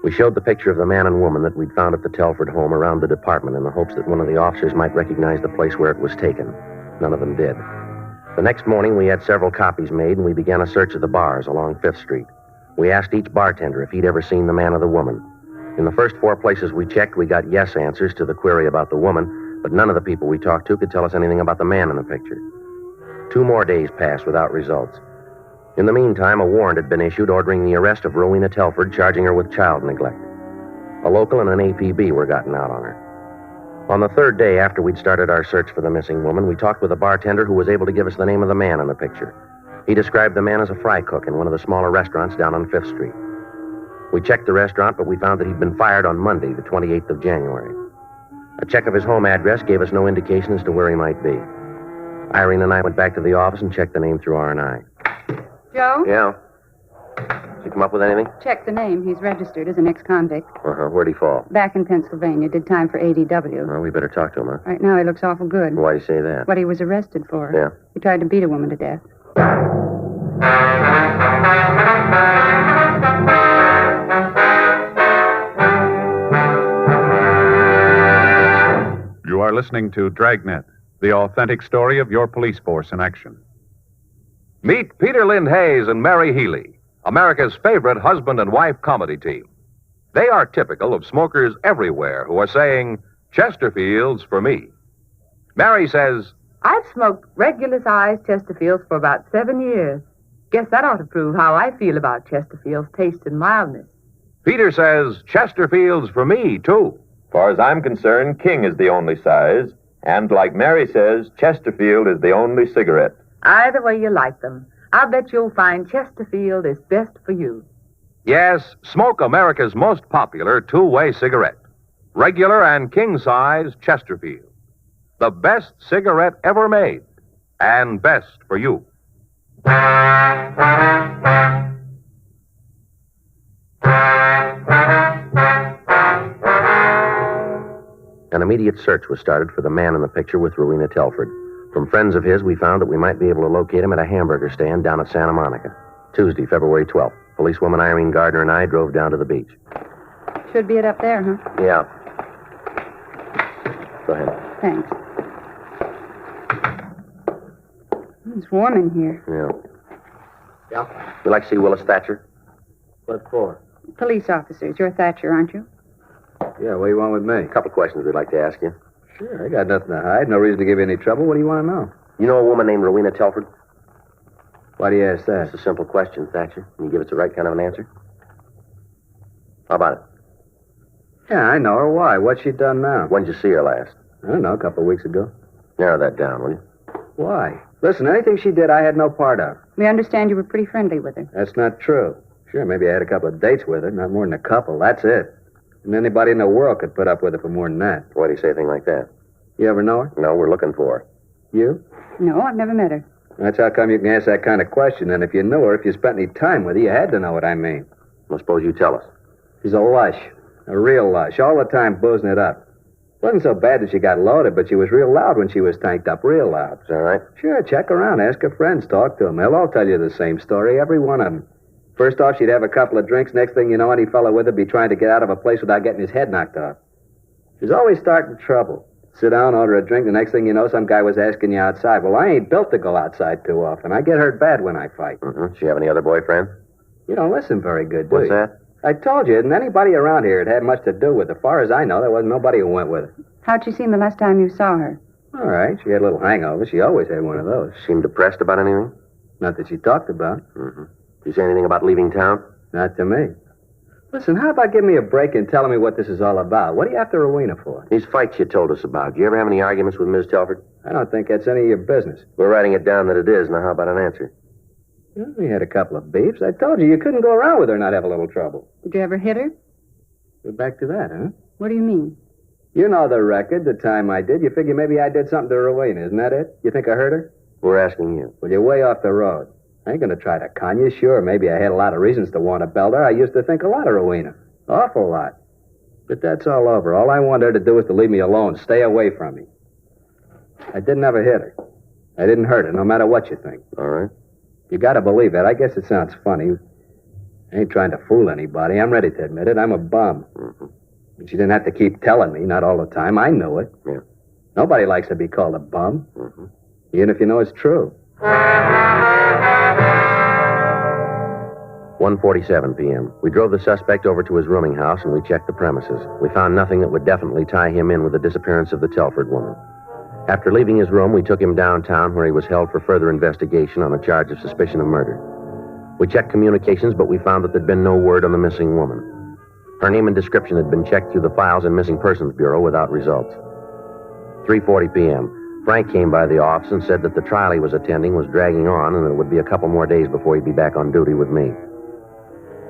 We showed the picture of the man and woman that we'd found at the Telford home around the department in the hopes that one of the officers might recognize the place where it was taken. None of them did. The next morning, we had several copies made, and we began a search of the bars along 5th Street. We asked each bartender if he'd ever seen the man or the woman. In the first 4 places we checked, we got yes answers to the query about the woman, but none of the people we talked to could tell us anything about the man in the picture. 2 more days passed without results. In the meantime, a warrant had been issued ordering the arrest of Rowena Telford, charging her with child neglect. A local and an APB were gotten out on her. On the 3rd day after we'd started our search for the missing woman, we talked with a bartender who was able to give us the name of the man in the picture. He described the man as a fry cook in one of the smaller restaurants down on 5th Street. We checked the restaurant, but we found that he'd been fired on Monday, the 28th of January. A check of his home address gave us no indication as to where he might be. Irene and I went back to the office and checked the name through R&I. Joe? Yeah? Did you come up with anything? Check the name. He's registered as an ex-convict. Uh-huh. Where'd he fall? Back in Pennsylvania. Did time for ADW. Well, we better talk to him, huh? Right now he looks awful good. Why do you say that? What he was arrested for. Yeah. He tried to beat a woman to death. You are listening to Dragnet, the authentic story of your police force in action. Meet Peter Lynn Hayes and Mary Healy, America's favorite husband and wife comedy team. They are typical of smokers everywhere who are saying, Chesterfields for me. Mary says, I've smoked regular-sized Chesterfields for about 7 years. Guess that ought to prove how I feel about Chesterfield's taste and mildness. Peter says, Chesterfields for me, too. Far as I'm concerned, King is the only size. And like Mary says, Chesterfield is the only cigarette. Either way you like them, I'll bet you'll find Chesterfield is best for you. Yes, smoke America's most popular two-way cigarette. Regular and king-size Chesterfield. The best cigarette ever made. And best for you. An immediate search was started for the man in the picture with Rowena Telford. From friends of his, we found that we might be able to locate him at a hamburger stand down at Santa Monica. Tuesday, February 12th. Policewoman Irene Gardner and I drove down to the beach. Should be it up there, huh? Yeah. Go ahead. Thanks. It's warm in here. Yeah. Yeah? You like to see Willis Thatcher? What for? Police officers. You're Thatcher, aren't you? Yeah, what do you want with me? A couple questions we'd like to ask you. Sure, I got nothing to hide. No reason to give you any trouble. What do you want to know? You know a woman named Rowena Telford? Why do you ask that? It's a simple question, Thatcher. Can you give us the right kind of an answer? How about it? Yeah, I know her. Why? What's she done now? When did you see her last? I don't know, a couple of weeks ago. Narrow that down, will you? Why? Listen, anything she did, I had no part of. We understand you were pretty friendly with her. That's not true. Sure, maybe I had a couple of dates with her, not more than a couple. That's it. And anybody in the world could put up with her for more than that. Why do you say a thing like that? You ever know her? No, we're looking for her. You? No, I've never met her. That's how come you can ask that kind of question. And if you knew her, if you spent any time with her, you had to know what I mean. Well, suppose you tell us. She's a lush. A real lush. All the time boozing it up. Wasn't so bad that she got loaded, but she was real loud when she was tanked up. Real loud. Is that right? Sure, check around. Ask her friends. Talk to them. They'll all tell you the same story. Every one of them. First off, she'd have a couple of drinks. Next thing you know, any fella with her be trying to get out of a place without getting his head knocked off. She's always starting trouble. Sit down, order a drink. The next thing you know, some guy was asking you outside. Well, I ain't built to go outside too often. I get hurt bad when I fight. Mm-hmm. Does she have any other boyfriend? You don't listen very good, do What's you? that? I told you, and anybody around here had much to do with her. As far as I know, there wasn't nobody who went with her. How'd she seem the last time you saw her? All right. She had a little hangover. She always had one of those. Seemed depressed about anything? Not that she talked about. Mm-hmm. Did you say anything about leaving town? Not to me. Listen, how about giving me a break and telling me what this is all about? What are you after Rowena for? These fights you told us about. Do you ever have any arguments with Ms. Telford? I don't think that's any of your business. We're writing it down that it is. Now, how about an answer? Well, we had a couple of beefs. I told you couldn't go around with her and not have a little trouble. Did you ever hit her? We're back to that, huh? What do you mean? You know the record, the time I did. You figure maybe I did something to Rowena, isn't that it? You think I hurt her? We're asking you. Well, you're way off the road. I ain't gonna try to con you. Sure, maybe I had a lot of reasons to want to belt her. I used to think a lot of Rowena. Awful lot. But that's all over. All I want her to do is to leave me alone. Stay away from me. I didn't ever hit her. I didn't hurt her, no matter what you think. All right. You gotta believe that. I guess it sounds funny. I ain't trying to fool anybody. I'm ready to admit it. I'm a bum. Mm-hmm. But she didn't have to keep telling me, not all the time. I knew it. Yeah. Nobody likes to be called a bum. Mm-hmm. Even if you know it's true. 1:47 p.m. We drove the suspect over to his rooming house and we checked the premises. We found nothing that would definitely tie him in with the disappearance of the Telford woman. After leaving his room, we took him downtown where he was held for further investigation on a charge of suspicion of murder. We checked communications, but we found that there'd been no word on the missing woman. Her name and description had been checked through the files in Missing Persons Bureau without results. 3:40 p.m. Frank came by the office and said that the trial he was attending was dragging on and that it would be a couple more days before he'd be back on duty with me.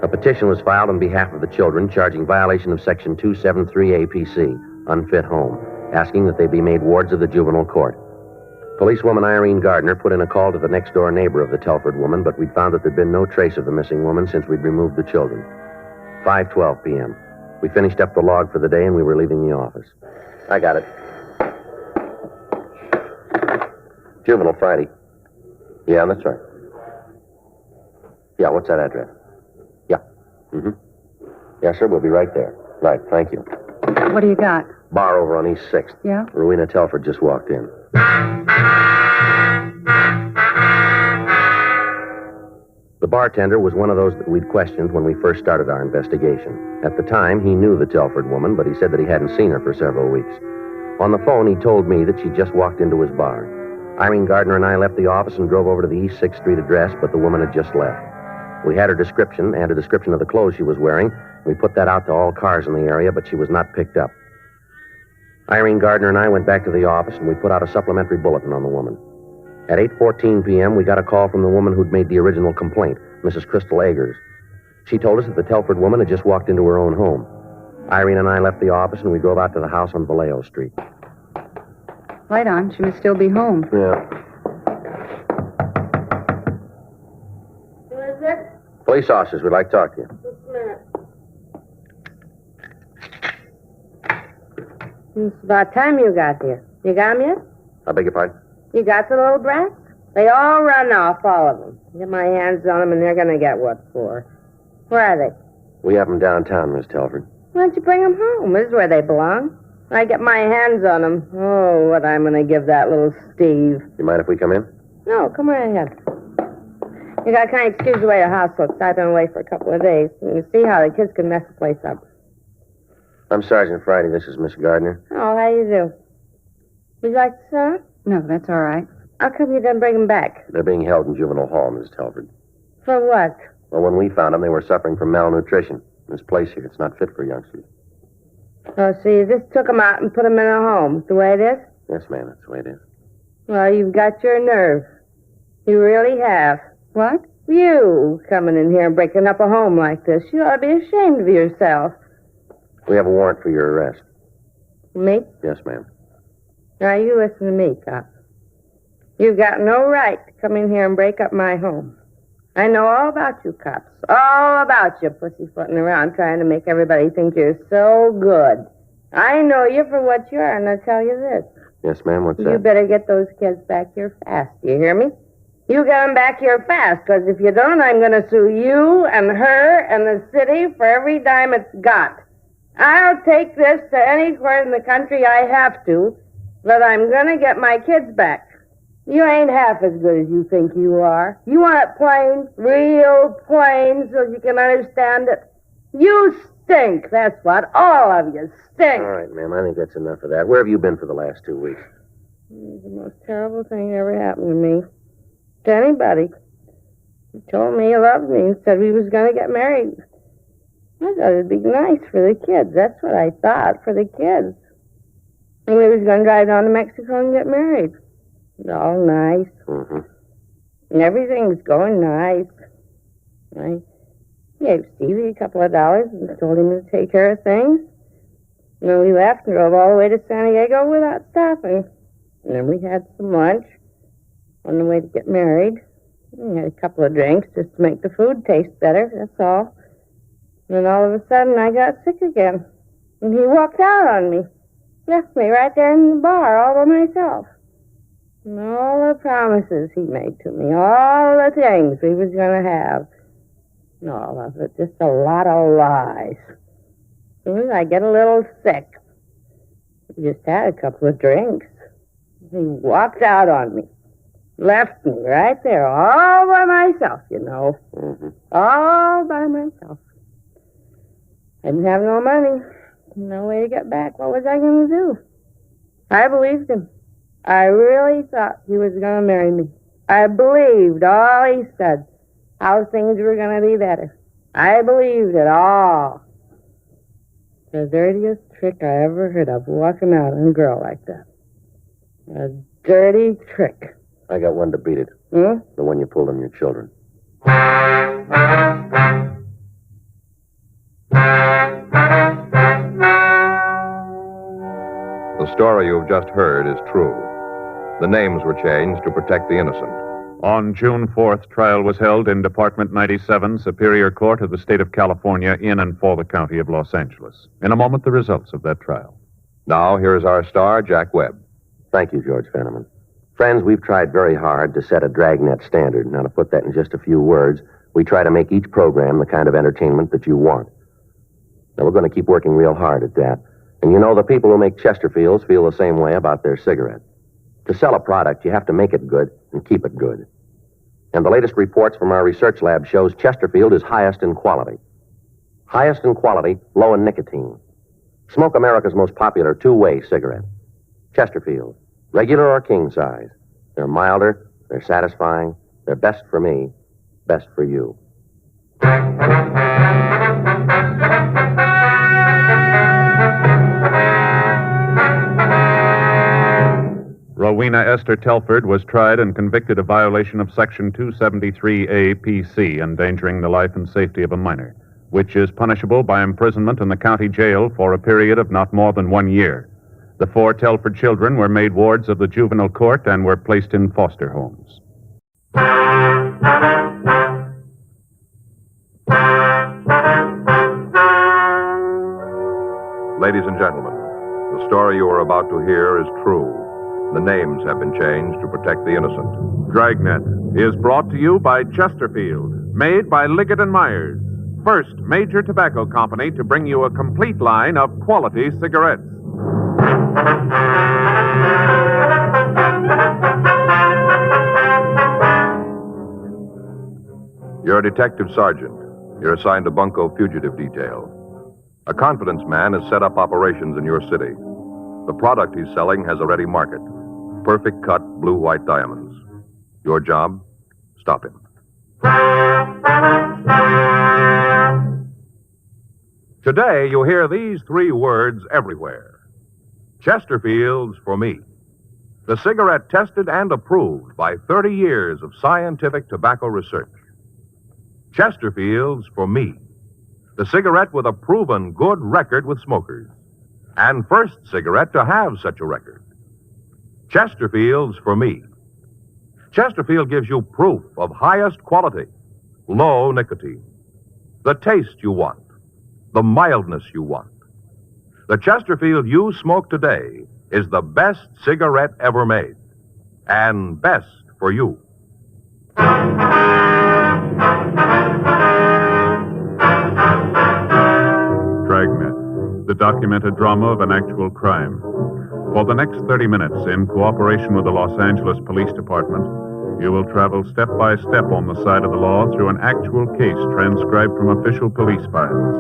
A petition was filed on behalf of the children charging violation of Section 273 APC, unfit home, asking that they be made wards of the juvenile court. Policewoman Irene Gardner put in a call to the next-door neighbor of the Telford woman, but we'd found that there'd been no trace of the missing woman since we'd removed the children. 5:12 p.m. We finished up the log for the day and we were leaving the office. I got it. Juvenile Friday. Yeah, that's right. Yeah, what's that address? Yeah. Mm-hmm. Yes, sir, we'll be right there. Right, thank you. What do you got? Bar over on East 6th. Yeah? Rowena Telford just walked in. The bartender was one of those that we'd questioned when we first started our investigation. At the time, he knew the Telford woman, but he said that he hadn't seen her for several weeks. On the phone, he told me that she just walked into his bar. Irene Gardner and I left the office and drove over to the East 6th Street address, but the woman had just left. We had her description and a description of the clothes she was wearing. We put that out to all cars in the area, but she was not picked up. Irene Gardner and I went back to the office and we put out a supplementary bulletin on the woman. At 8:14 p.m., we got a call from the woman who'd made the original complaint, Mrs. Crystal Eggers. She told us that the Telford woman had just walked into her own home. Irene and I left the office and we drove out to the house on Vallejo Street. Light on. She must still be home. Yeah. Who is it? Police officers, we'd like to talk to you. Just a minute. It's about time you got here. You got 'em yet? I beg your pardon? You got the little brats? They all run off, all of them. Get my hands on them, and they're going to get what for. Where are they? We have them downtown, Miss Telford. Why don't you bring them home? This is where they belong. I get my hands on them. Oh, what I'm going to give that little Steve. You mind if we come in? No, come right ahead. You got to kind of excuse the way the house looks. I've been away for a couple of days. You see how the kids can mess the place up. I'm Sergeant Friday. This is Miss Gardner. Oh, how you do? Would you like to sit? No, that's all right. How come you didn't bring them back? They're being held in juvenile hall, Miss Telford. For what? Well, when we found them, they were suffering from malnutrition. This place here, it's not fit for youngsters. Oh, so you just took them out and put them in a home. The way it is? Yes, ma'am, that's the way it is. Well, you've got your nerve. You really have. What? You coming in here and breaking up a home like this. You ought to be ashamed of yourself. We have a warrant for your arrest. Me? Yes, ma'am. Now, you listen to me, cop. You've got no right to come in here and break up my home. I know all about you, cops. All about you pussyfooting around trying to make everybody think you're so good. I know you for what you are, and I'll tell you this. Yes, ma'am, what's that? You better get those kids back here fast. Do you hear me? You get them back here fast, because if you don't, I'm going to sue you and her and the city for every dime it's got. I'll take this to any court in the country I have to, but I'm going to get my kids back. You ain't half as good as you think you are. You want it plain, real plain, so you can understand it. You stink, that's what. All of you stink. All right, ma'am, I think that's enough of that. Where have you been for the last 2 weeks? It's the most terrible thing that ever happened to me. To anybody. He told me he loved me and said we was going to get married. I thought it'd be nice for the kids. That's what I thought, for the kids. And we was going to drive down to Mexico and get married. It's all nice. Mm-hmm. And everything's going nice. I gave Stevie a couple of dollars and told him to take care of things. And then we left and drove all the way to San Diego without stopping. And then we had some lunch on the way to get married. We had a couple of drinks just to make the food taste better, that's all. And then all of a sudden I got sick again. And he walked out on me. Left me right there in the bar all by myself. And all the promises he made to me, all the things we was going to have, and all of it, just a lot of lies. As soon as I get a little sick, we just had a couple of drinks. He walked out on me. Left me right there, all by myself, you know. Mm-hmm. All by myself. I didn't have no money. No way to get back. What was I going to do? I believed him. I really thought he was going to marry me. I believed all he said, how things were going to be better. I believed it all. The dirtiest trick I ever heard of, walking out on a girl like that. A dirty trick. I got one to beat it. Hmm? The one you pulled on your children. The story you've just heard is true. The names were changed to protect the innocent. On June 4th, trial was held in Department 97, Superior Court of the State of California, in and for the County of Los Angeles. In a moment, the results of that trial. Now, here is our star, Jack Webb. Thank you, George Fenneman. Friends, we've tried very hard to set a Dragnet standard. Now, to put that in just a few words, we try to make each program the kind of entertainment that you want. Now, we're going to keep working real hard at that. And you know, the people who make Chesterfields feel the same way about their cigarette. To sell a product, you have to make it good and keep it good. And the latest reports from our research lab shows Chesterfield is highest in quality. Highest in quality, low in nicotine. Smoke America's most popular two-way cigarette. Chesterfield, regular or king size. They're milder, they're satisfying, they're best for me, best for you. Rowena Esther Telford was tried and convicted of violation of Section 273A PC, endangering the life and safety of a minor, which is punishable by imprisonment in the county jail for a period of not more than 1 year. The 4 Telford children were made wards of the juvenile court and were placed in foster homes. Ladies and gentlemen, the story you are about to hear is true. The names have been changed to protect the innocent. Dragnet is brought to you by Chesterfield, made by Liggett & Myers, first major tobacco company to bring you a complete line of quality cigarettes. You're a detective sergeant. You're assigned to Bunko Fugitive Detail. A confidence man has set up operations in your city. The product he's selling has a ready market. Perfect cut, blue-white diamonds. Your job? Stop him. Today, you'll hear these 3 words everywhere. Chesterfields for me. The cigarette tested and approved by 30 years of scientific tobacco research. Chesterfields for me. The cigarette with a proven good record with smokers. And first cigarette to have such a record. Chesterfields for me. Chesterfield gives you proof of highest quality, low nicotine. The taste you want, the mildness you want. The Chesterfield you smoke today is the best cigarette ever made, and best for you. Dragnet, the documented drama of an actual crime. For the next 30 minutes, in cooperation with the Los Angeles Police Department, you will travel step by step on the side of the law through an actual case transcribed from official police files.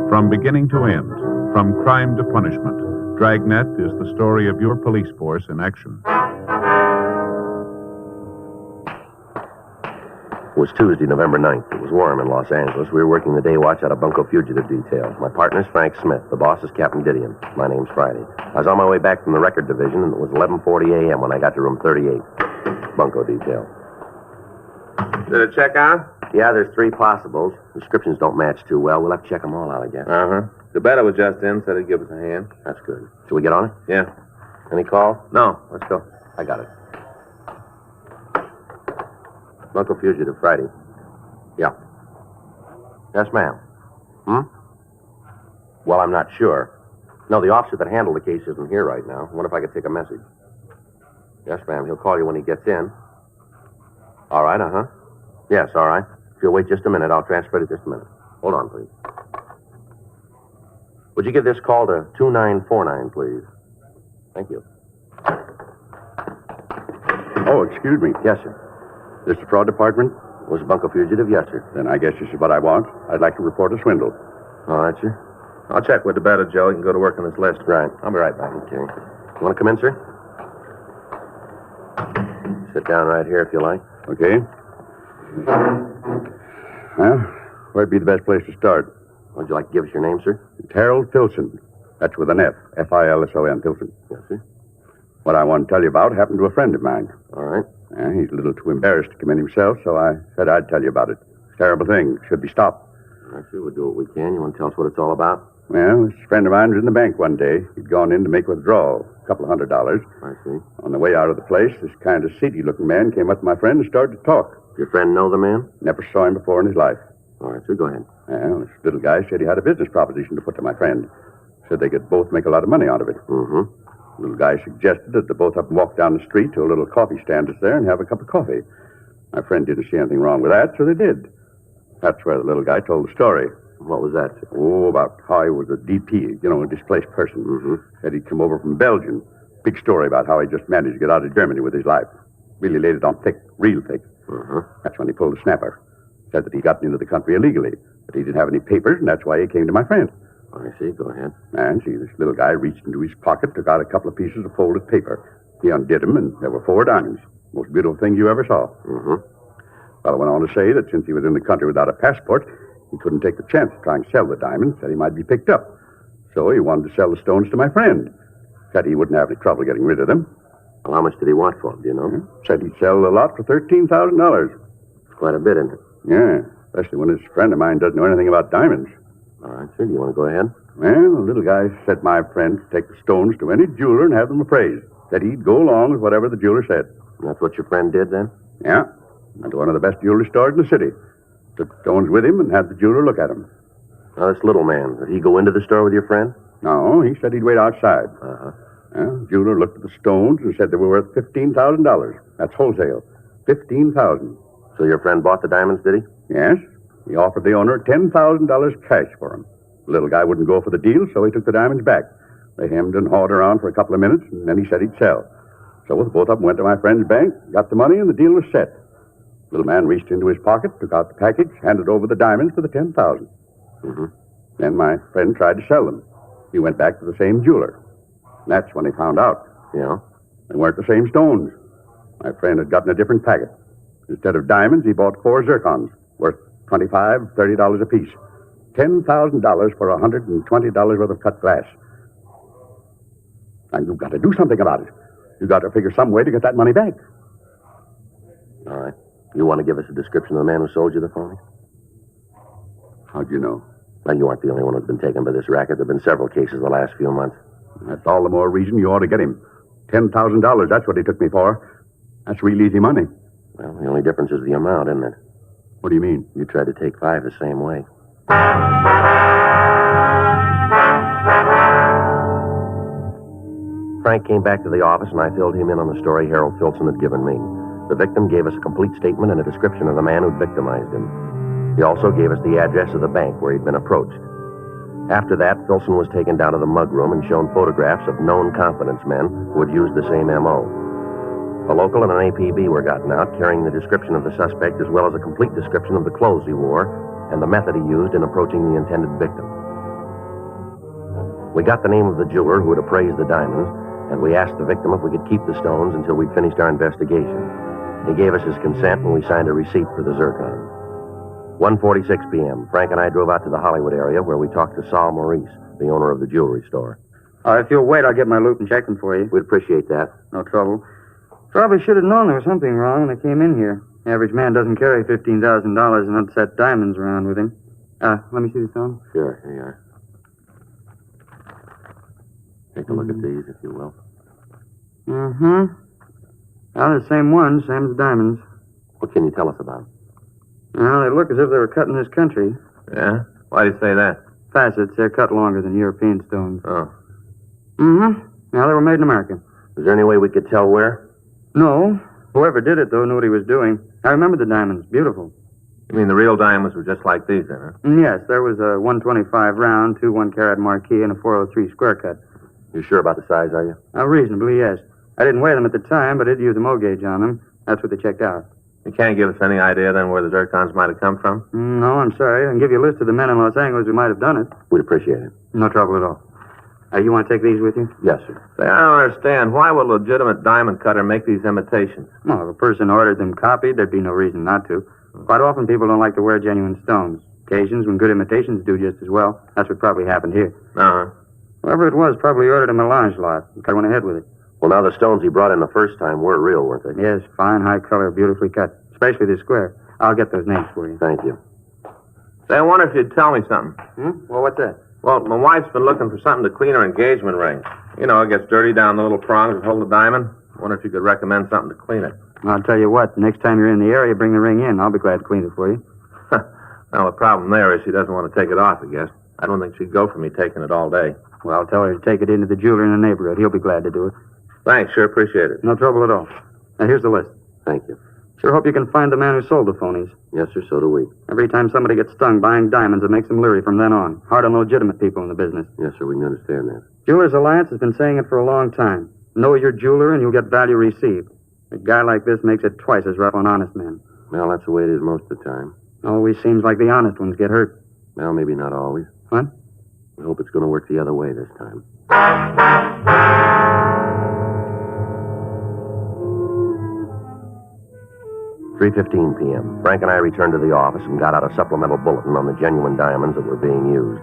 From beginning to end, from crime to punishment, Dragnet is the story of your police force in action. It was Tuesday, November 9th. It was warm in Los Angeles. We were working the day watch out of Bunko Fugitive Detail. My partner's Frank Smith. The boss is Captain Didion. My name's Friday. I was on my way back from the record division, and it was 11:40 a.m. when I got to room 38. Bunko Detail. Did it check out? Yeah, there's 3 possibles. Descriptions don't match too well. We'll have to check them all out, I guess. Uh-huh. The better was just in, said he'd give us a hand. That's good. Shall we get on it? Yeah. Any call? No, let's go. I got it. Bunko Fugitive, Friday. Yeah. Yes, ma'am. Well, I'm not sure. No, the officer that handled the case isn't here right now. I wonder if I could take a message. Yes, ma'am. He'll call you when he gets in. All right, uh-huh. Yes, all right. If you'll wait just a minute, I'll transfer it just a minute. Hold on, please. Would you give this call to 2949, please? Thank you. Oh, excuse me. Yes, sir. This the fraud department? Was Bunko fugitive? Yes, sir. Then I guess this is what I want. I'd like to report a swindle. All right, sir. I'll check with the better Joe. You can go to work on this list. Right. I'll be right back. Okay. You want to come in, sir? Sit down right here if you like. Okay. Well, where'd be the best place to start? Would you like to give us your name, sir? It's Harold Filson. That's with an F. F-I-L-S-O-N, Filson. Yes, sir. What I want to tell you about happened to a friend of mine. All right. He's a little too embarrassed to come in himself, so I said I'd tell you about it. It's a terrible thing. It should be stopped. All right, sir. We'll do what we can. You want to tell us what it's all about? Well, this friend of mine was in the bank one day. He'd gone in to make withdrawal, $200. I see. On the way out of the place, this kind of seedy-looking man came up to my friend and started to talk. Your friend know the man? Never saw him before in his life. All right, sir. Go ahead. Well, this little guy said he had a business proposition to put to my friend. Said they could both make a lot of money out of it. Mm-hmm. The little guy suggested that the both of them walk down the street to a little coffee stand that's there and have a cup of coffee. My friend didn't see anything wrong with that, so they did. That's where the little guy told the story. What was that, sir? Oh, about how he was a DP, a displaced person. Mm-hmm. Said he'd come over from Belgium. Big story about how he just managed to get out of Germany with his life. Really laid it on thick, real thick. Mm-hmm. That's when he pulled a snapper. Said that he got into the country illegally, but he didn't have any papers, and that's why he came to my friend. I see. Go ahead. And see, this little guy reached into his pocket, took out a couple of pieces of folded paper. He undid them, and there were 4 diamonds. Most beautiful thing you ever saw. Mm-hmm. Fellow went on to say that since he was in the country without a passport, he couldn't take the chance of trying to sell the diamonds, said he might be picked up. So he wanted to sell the stones to my friend. Said he wouldn't have any trouble getting rid of them. Well, how much did he want for them, do you know? Said he'd sell a lot for $13,000. Quite a bit, isn't it? Yeah, especially when this friend of mine doesn't know anything about diamonds. All right, sir. Do you want to go ahead? Well, the little guy said my friend to take the stones to any jeweler and have them appraised. Said he'd go along with whatever the jeweler said. And that's what your friend did, then? Yeah. Went to one of the best jewelry stores in the city. Took the stones with him and had the jeweler look at them. Now, this little man, did he go into the store with your friend? No, he said he'd wait outside. Uh-huh. The jeweler looked at the stones and said they were worth $15,000. That's wholesale. $15,000. So your friend bought the diamonds, did he? Yes. He offered the owner $10,000 cash for them. The little guy wouldn't go for the deal, so he took the diamonds back. They hemmed and hawed around for a couple of minutes, and then he said he'd sell. So the both of them went to my friend's bank, got the money, and the deal was set. The little man reached into his pocket, took out the package, handed over the diamonds for the $10,000. Mm-hmm. Then my friend tried to sell them. He went back to the same jeweler. That's when he found out. Yeah? They weren't the same stones. My friend had gotten a different packet. Instead of diamonds, he bought 4 zircons, worth $25, $30 apiece. $10,000 for $120 worth of cut glass. Now, you've got to do something about it. You've got to figure some way to get that money back. All right. You want to give us a description of the man who sold you the phony? How'd you know? Well, you aren't the only one who's been taken by this racket. There have been several cases the last few months. That's all the more reason you ought to get him. $10,000, that's what he took me for. That's real easy money. Well, the only difference is the amount, isn't it? What do you mean? You tried to take 5 the same way. Frank came back to the office, and I filled him in on the story Harold Filson had given me. The victim gave us a complete statement and a description of the man who'd victimized him. He also gave us the address of the bank where he'd been approached. After that, Filson was taken down to the mug room and shown photographs of known confidence men who had used the same M.O. A local and an APB were gotten out, carrying the description of the suspect as well as a complete description of the clothes he wore and the method he used in approaching the intended victim. We got the name of the jeweler who had appraised the diamonds, and we asked the victim if we could keep the stones until we'd finished our investigation. He gave us his consent, and we signed a receipt for the zircon. 1:46 p.m., Frank and I drove out to the Hollywood area where we talked to Saul Maurice, the owner of the jewelry store. If you'll wait, I'll get my loop and check them for you. We'd appreciate that. No trouble. Probably should have known there was something wrong when I came in here. Average man doesn't carry $15,000 and unset diamonds around with him. Let me see the stone. Sure, here you are. Take a look at these, if you will. Mm-hmm. Well, the same ones, same as the diamonds. What can you tell us about them? Well, they look as if they were cut in this country. Yeah? Why do you say that? Facets, they're cut longer than European stones. Oh. Mm-hmm. Yeah, they were made in America. Is there any way we could tell where? No. Whoever did it, though, knew what he was doing. I remember the diamonds. Beautiful. You mean the real diamonds were just like these, then, huh? Yes, there was a 125 round, 2 1-carat marquee, and a 403 square cut. You sure about the size, are you? Reasonably, yes. I didn't weigh them at the time, but I did use a mo gauge on them. That's what they checked out. You can't give us any idea, then, where the zircons might have come from? No, I'm sorry. I can give you a list of the men in Los Angeles who might have done it. We'd appreciate it. No trouble at all. You want to take these with you? Yes, sir. Say, I don't understand. Why would a legitimate diamond cutter make these imitations? Well, if a person ordered them copied, there'd be no reason not to. Quite often, people don't like to wear genuine stones. Occasions when good imitations do just as well. That's what probably happened here. Uh-huh. Whoever it was probably ordered a melange lot. I went ahead with it. Well, now the stones he brought in the first time were real, weren't they? Yes, fine, high color, beautifully cut. Especially this square. I'll get those names for you. Thank you. Say, I wonder if you'd tell me something. Well, what's that? Well, my wife's been looking for something to clean her engagement ring. You know, it gets dirty down the little prongs that hold the diamond. I wonder if you could recommend something to clean it. I'll tell you what, next time you're in the area, bring the ring in. I'll be glad to clean it for you. Well, the problem there is she doesn't want to take it off, I guess. I don't think she'd go for me taking it all day. Well, I'll tell her to take it into the jeweler in the neighborhood. He'll be glad to do it. Thanks, sure appreciate it. No trouble at all. Now, here's the list. Thank you. Sure hope you can find the man who sold the phonies. Yes, sir, so do we. Every time somebody gets stung buying diamonds, it makes them leery from then on. Hard on legitimate people in the business. Yes, sir, we can understand that. Jewelers Alliance has been saying it for a long time. Know your jeweler and you'll get value received. A guy like this makes it twice as rough on honest men. Well, that's the way it is most of the time. Always seems like the honest ones get hurt. Well, maybe not always. What? I hope it's going to work the other way this time. 3:15 p.m. Frank and I returned to the office and got out a supplemental bulletin on the genuine diamonds that were being used.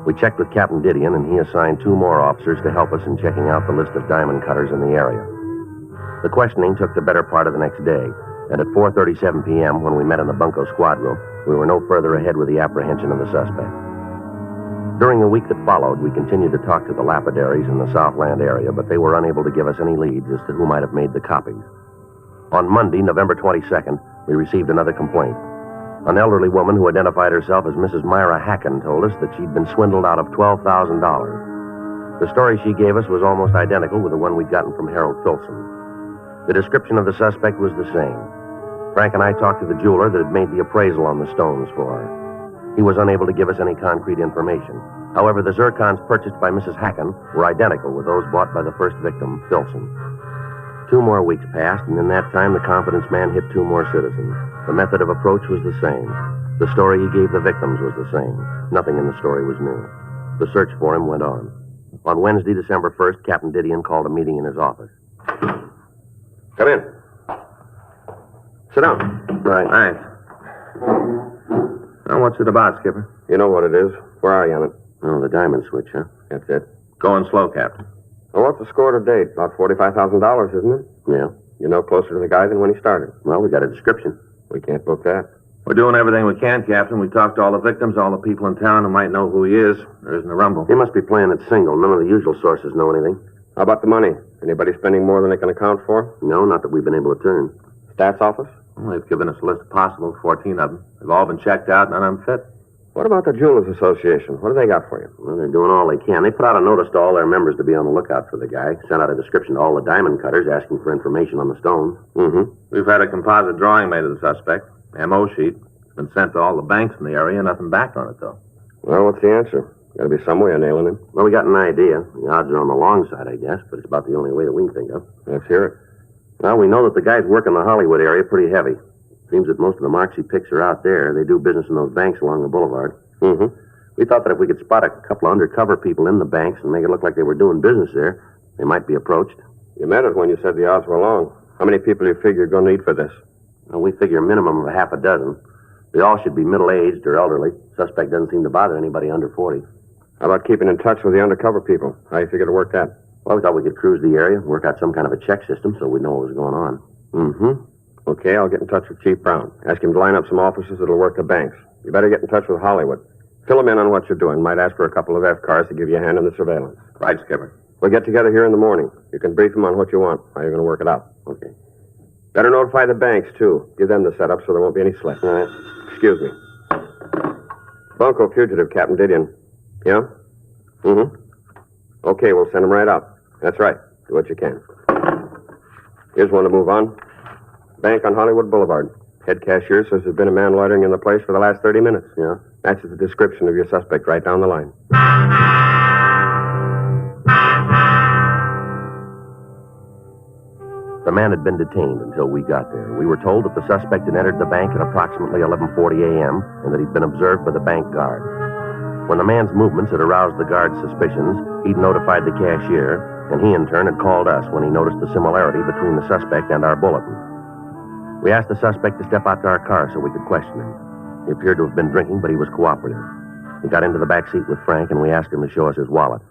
We checked with Captain Didion, and he assigned 2 more officers to help us in checking out the list of diamond cutters in the area. The questioning took the better part of the next day, and at 4:37 p.m., when we met in the bunco squad room, we were no further ahead with the apprehension of the suspect. During the week that followed, we continued to talk to the lapidaries in the Southland area, but they were unable to give us any leads as to who might have made the copies. On Monday, November 22nd, we received another complaint. An elderly woman who identified herself as Mrs. Myra Hacken told us that she'd been swindled out of $12,000. The story she gave us was almost identical with the one we'd gotten from Harold Filson. The description of the suspect was the same. Frank and I talked to the jeweler that had made the appraisal on the stones for her. He was unable to give us any concrete information. However, the zircons purchased by Mrs. Hacken were identical with those bought by the first victim, Filson. 2 more weeks passed, and in that time, the confidence man hit 2 more citizens. The method of approach was the same. The story he gave the victims was the same. Nothing in the story was new. The search for him went on. On Wednesday, December 1st, Captain Didion called a meeting in his office. Come in. Sit down. Right. Thanks. Now, what's it about, Skipper? You know what it is. Where are you on it? Oh, the diamond switch, huh? That's it. Going slow, Captain. Well, what's the score to date? About $45,000, isn't it? Yeah. You're no closer to the guy than when he started. Well, we got a description. We can't book that. We're doing everything we can, Captain. We talked to all the victims, all the people in town who might know who he is. There isn't a rumble. He must be playing it single. None of the usual sources know anything. How about the money? Anybody spending more than they can account for? No, not that we've been able to turn. Stats office? Well, they've given us a list of possibles, 14 of them. They've all been checked out, none of them fit. What about the Jewelers Association? What do they got for you? Well, they're doing all they can. They put out a notice to all their members to be on the lookout for the guy. Sent out a description to all the diamond cutters asking for information on the stones. Mm-hmm. We've had a composite drawing made of the suspect. M.O. sheet. It's been sent to all the banks in the area. Nothing back on it, though. Well, what's the answer? Got to be some way of nailing him. Well, we got an idea. The odds are on the long side, I guess, but it's about the only way that we can think of. Let's hear it. Well, we know that the guys work in the Hollywood area pretty heavy. Seems that most of the marks he picks are out there. They do business in those banks along the boulevard. Mm-hmm. We thought that if we could spot a couple of undercover people in the banks and make it look like they were doing business there, they might be approached. You meant it when you said the odds were long. How many people do you figure you're going to need for this? Well, we figure a minimum of half a dozen. They all should be middle-aged or elderly. Suspect doesn't seem to bother anybody under 40. How about keeping in touch with the undercover people? How do you figure to work that? Well, we thought we could cruise the area, work out some kind of a check system so we'd know what was going on. Mm-hmm. Okay, I'll get in touch with Chief Brown. Ask him to line up some officers that'll work the banks. You better get in touch with Hollywood. Fill them in on what you're doing. Might ask for a couple of F-cars to give you a hand in the surveillance. Right, Skipper. We'll get together here in the morning. You can brief them on what you want, how you're going to work it out. Okay. Better notify the banks, too. Give them the setup so there won't be any slip. All right. Excuse me. Bunco fugitive, Captain Didion. Yeah? Mm-hmm. Okay, we'll send him right out. That's right. Do what you can. Here's one to move on. Bank on Hollywood Boulevard. Head cashier says there's been a man loitering in the place for the last 30 minutes. Yeah. Matches the description of your suspect right down the line. The man had been detained until we got there. We were told that the suspect had entered the bank at approximately 11:40 a.m. and that he'd been observed by the bank guard. When the man's movements had aroused the guard's suspicions, he'd notified the cashier, and he in turn had called us when he noticed the similarity between the suspect and our bulletin. We asked the suspect to step out to our car so we could question him. He appeared to have been drinking, but he was cooperative. He got into the back seat with Frank, and we asked him to show us his wallet.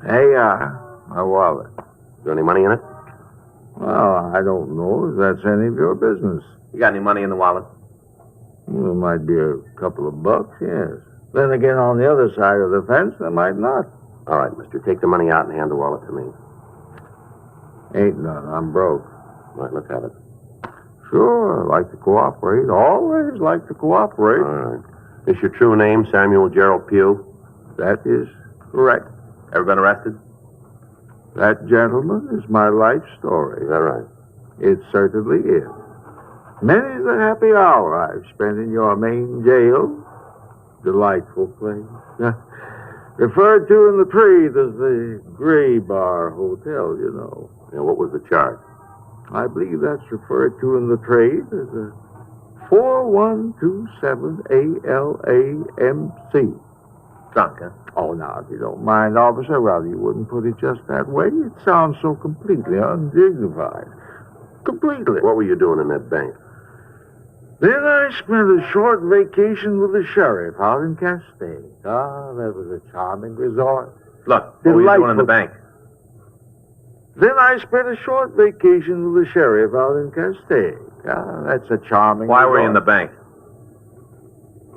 Hey, my wallet. Is there any money in it? Well, I don't know if that's any of your business. You got any money in the wallet? Well, there might be a couple of bucks, yes. Then again, on the other side of the fence, there might not. All right, mister. Take the money out and hand the wallet to me. Ain't none. I'm broke. All right, let's have it. Sure, I like to cooperate. Always like to cooperate. All right. Is your true name Samuel Gerald Pugh? That is correct. Ever been arrested? That, gentleman, is my life story. Is that right? It certainly is. Many's the happy hour I've spent in your main jail. Delightful place. Referred to in the trade as the Gray Bar Hotel, you know. Yeah, what was the charge? I believe that's referred to in the trade as a 4127 ALAMC. Drunk, huh? Oh, now, if you don't mind, officer, rather you wouldn't put it just that way. It sounds so completely undignified. Completely. What were you doing in that bank? Then I spent a short vacation with the sheriff out in Castaic. Ah, that was a charming resort. Look, what were you doing in the bank? Then I spent a short vacation with the sheriff out in Castaic. Ah, that's a charming Why resort. were you in the bank?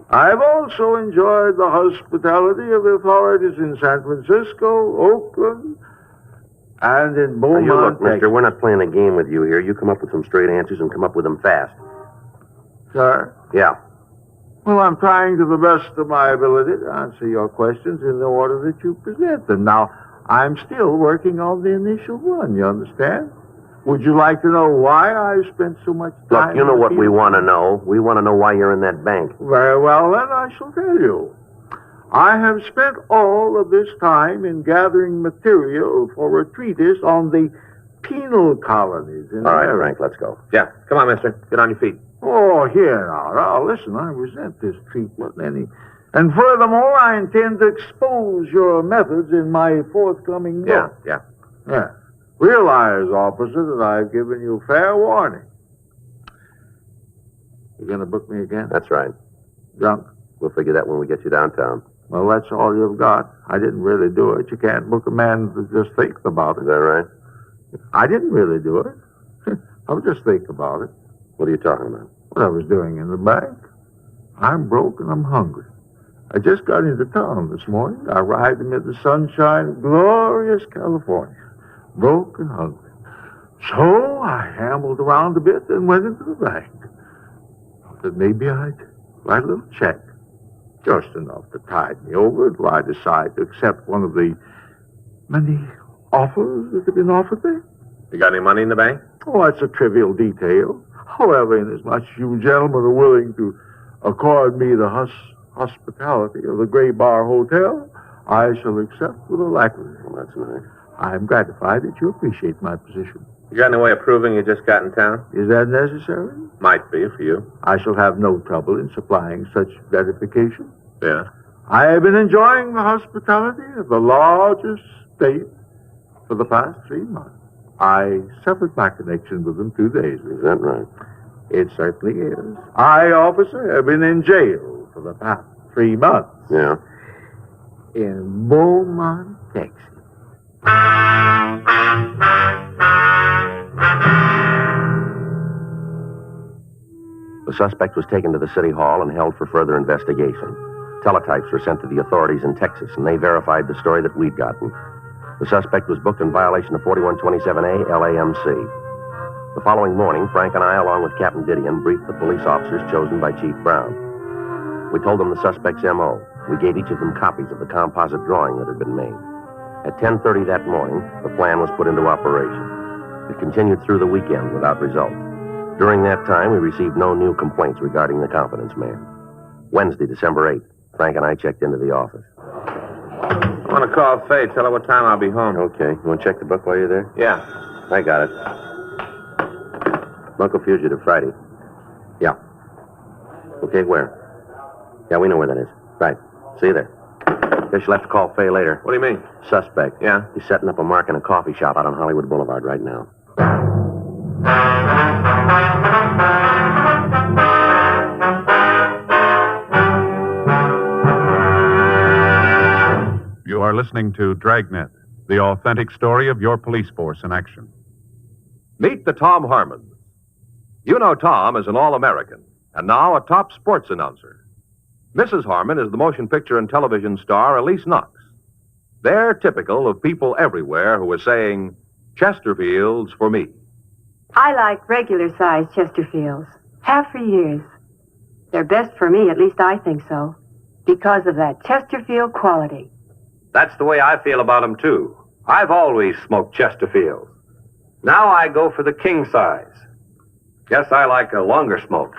I've also enjoyed the hospitality of the authorities in San Francisco, Oakland, and in Beaumont, Now, you look, mister, Texas. we're not playing a game with you here. You come up with some straight answers and come up with them fast. Sir? Yeah. Well, I'm trying to the best of my ability to answer your questions in the order that you present them. Now, I'm still working on the initial one, you understand? Would you like to know why I spent so much time... Look, you know what we want to know. We want to know why you're in that bank. Very well, then I shall tell you. I have spent all of this time in gathering material for a treatise on the penal colonies in All right, America. Frank, let's go. Yeah, come on, mister. Get on your feet. Oh, here now, listen, I resent this treatment. And furthermore, I intend to expose your methods in my forthcoming book. Yeah. Realize, officer, that I've given you fair warning. You gonna book me again? That's right. Drunk? We'll figure that when we get you downtown. Well, that's all you've got. I didn't really do it. You can't book a man to just think about it. Is that right? I didn't really do it. I'll just think about it. What are you talking about? What I was doing in the bank. I'm broke and I'm hungry. I just got into town this morning. I arrived amid the sunshine of glorious California. Broke and hungry. So I hambled around a bit and went into the bank. But maybe I'd write a little check. Just enough to tide me over until I decide to accept one of the many offers that have been offered me. You got any money in the bank? Oh, that's a trivial detail. However, inasmuch as you gentlemen are willing to accord me the hospitality of the Gray Bar Hotel, I shall accept with alacrity. Well, that's nice. I am gratified that you appreciate my position. You got any way of proving you just got in town? Is that necessary? Might be for you. I shall have no trouble in supplying such gratification. Yeah. I have been enjoying the hospitality of the largest state for the past 3 months. I severed my connection with them 2 days ago. Is that right? It certainly is. I, officer, have been in jail for the past 3 months. Yeah. In Beaumont, Texas. The suspect was taken to the city hall and held for further investigation. Teletypes were sent to the authorities in Texas, and they verified the story that we'd gotten. The suspect was booked in violation of 4127A LAMC. The following morning, Frank and I, along with Captain Didion, briefed the police officers chosen by Chief Brown. We told them the suspect's M.O. We gave each of them copies of the composite drawing that had been made. At 10:30 that morning, the plan was put into operation. It continued through the weekend without result. During that time, we received no new complaints regarding the confidence man. Wednesday, December 8th, Frank and I checked into the office. I want to call Faye. Tell her what time I'll be home. Okay. You want to check the book while you're there? Yeah. I got it. Local fugitive, Friday. Yeah. Okay, where? Yeah, we know where that is. Right. See you there. Guess you'll have to call Faye later. What do you mean? Suspect. Yeah? He's setting up a mark in a coffee shop out on Hollywood Boulevard right now. You are listening to Dragnet, the authentic story of your police force in action. Meet the Tom Harmons. You know Tom as an All-American, and now a top sports announcer. Mrs. Harmon is the motion picture and television star Elise Knox. They're typical of people everywhere who are saying, Chesterfields for me. I like regular-sized Chesterfields. Have for years. They're best for me, at least I think so, because of that Chesterfield quality. That's the way I feel about them, too. I've always smoked Chesterfields. Now I go for the king size. Guess I like a longer smoke.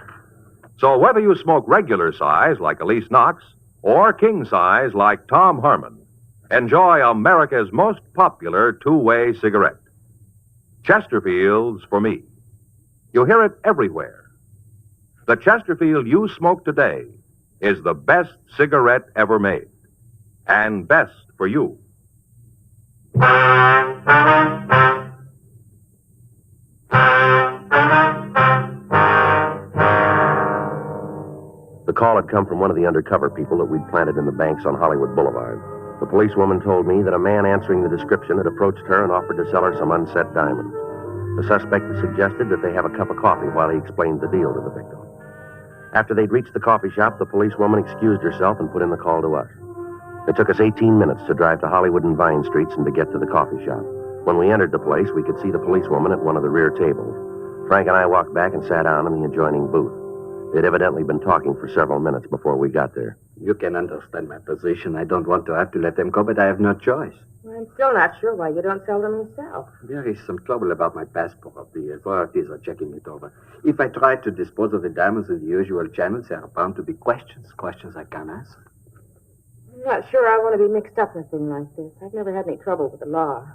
So whether you smoke regular size like Elise Knox or king size like Tom Harmon, enjoy America's most popular two-way cigarette. Chesterfields for me. You hear it everywhere. The Chesterfield you smoke today is the best cigarette ever made. And best for you. The call had come from one of the undercover people that we'd planted in the banks on Hollywood Boulevard. The policewoman told me that a man answering the description had approached her and offered to sell her some unset diamonds. The suspect had suggested that they have a cup of coffee while he explained the deal to the victim. After they'd reached the coffee shop, the policewoman excused herself and put in the call to us. It took us 18 minutes to drive to Hollywood and Vine Streets and to get to the coffee shop. When we entered the place, we could see the policewoman at one of the rear tables. Frank and I walked back and sat down in the adjoining booth. They'd evidently been talking for several minutes before we got there. You can understand my position. I don't want to have to let them go, but I have no choice. I'm still not sure why you don't sell them yourself. There is some trouble about my passport. The authorities are checking it over. If I try to dispose of the diamonds in the usual channels, there are bound to be questions I can't answer. I'm not sure I want to be mixed up in a thing like this. I've never had any trouble with the law.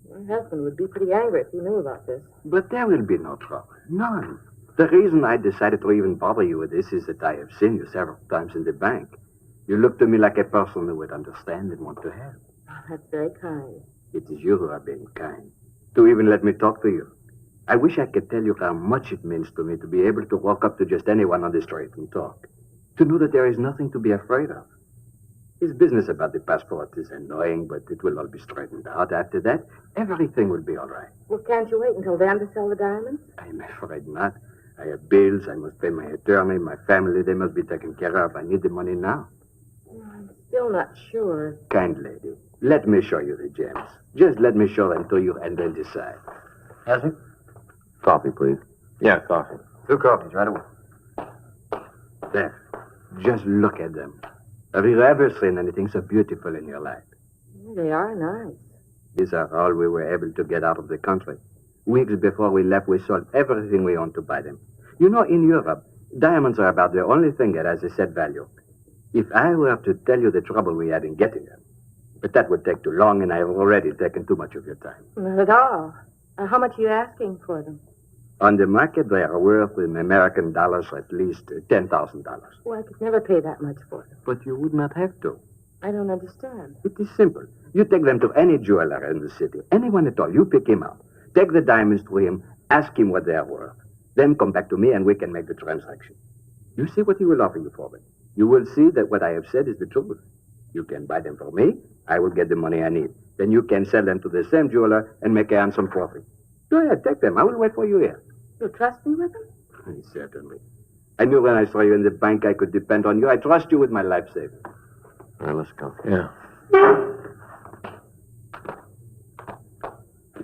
My husband would be pretty angry if he knew about this. But there will be no trouble. None. The reason I decided to even bother you with this is that I have seen you several times in the bank. You look to me like a person who would understand and want to help. That's very kind. It is you who are being kind. To even let me talk to you. I wish I could tell you how much it means to me to be able to walk up to just anyone on the street and talk. To know that there is nothing to be afraid of. His business about the passport is annoying, but it will all be straightened out. After that, everything will be all right. Well, can't you wait until then to sell the diamonds? I'm afraid not. I have bills. I must pay my attorney, my family. They must be taken care of. I need the money now. I'm still not sure. Kind lady, let me show you the gems. Just let me show them to you, and then decide. Has it? Coffee, please. Yeah, coffee. 2 coffees, right away. There. Just look at them. Have you ever seen anything so beautiful in your life? They are nice. These are all we were able to get out of the country. Weeks before we left, we sold everything we owned to buy them. You know, in Europe, diamonds are about the only thing that has a set value. If I were to tell you the trouble we had in getting them, but that would take too long, and I have already taken too much of your time. Not at all. How much are you asking for them? On the market, they are worth in American dollars at least $10,000. Well, I could never pay that much for them. But you would not have to. I don't understand. It is simple. You take them to any jeweler in the city, anyone at all. You pick him up. Take the diamonds to him, ask him what they are worth. Then come back to me and we can make the transaction. You see what he will offer you for them. You will see that what I have said is the truth. You can buy them for me. I will get the money I need. Then you can sell them to the same jeweler and make a handsome profit. Go ahead, take them. I will wait for you here. You trust me with them? Certainly. I knew when I saw you in the bank I could depend on you. I trust you with my life savings. All right, let's go. Yeah.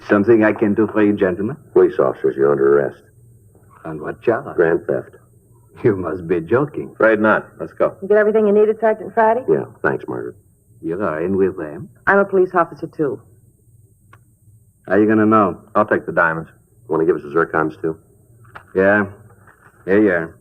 Something I can do for you, gentlemen? Police officers, you're under arrest. On what charge? Grand theft. You must be joking. Afraid not. Let's go. You get everything you needed, Sergeant Friday? Yeah, thanks, Margaret. You're in with them? I'm a police officer, too. How you gonna know? I'll take the diamonds. Want to give us the zircons, too? Yeah. Here you are.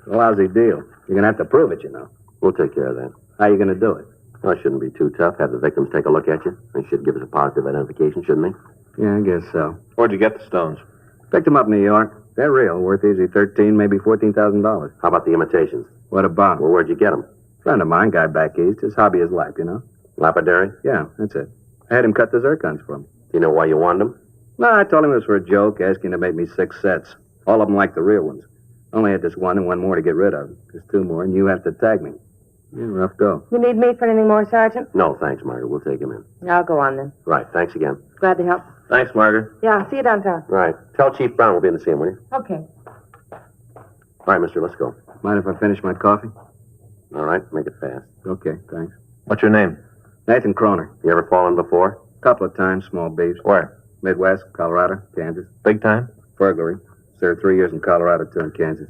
A lousy deal. You're gonna have to prove it, you know. We'll take care of that. How you gonna do it? Well, it shouldn't be too tough. Have the victims take a look at you. They should give us a positive identification, shouldn't they? Yeah, I guess so. Where'd you get the stones? Picked them up in New York. They're real. Worth easy $13,000, maybe $14,000. How about the imitations? What about? Well, where'd you get them? Friend of mine, guy back east. His hobby is life, you know. Lapidary? Yeah, that's it. I had him cut the zircons for me. Do you know why you wanted them? No, I told him it was for a joke, asking to make me 6 sets. All of them like the real ones. Only had this one and one more to get rid of. There's 2 more, and you have to tag me. Yeah, rough go. You need me for anything more, Sergeant? No, thanks, Margaret. We'll take him in. I'll go on then. Right. Thanks again. Glad to help. Thanks, Margaret. Yeah, see you downtown. Right. Tell Chief Brown we'll be in to see him, will you? Okay. All right, mister, let's go. Mind if I finish my coffee? All right. Make it fast. Okay, thanks. What's your name? Nathan Kroner. You ever fallen before? Couple of times, small beefs. Where? Midwest, Colorado, Kansas. Big time? Burglary. Served 3 years in Colorado, 2 in Kansas.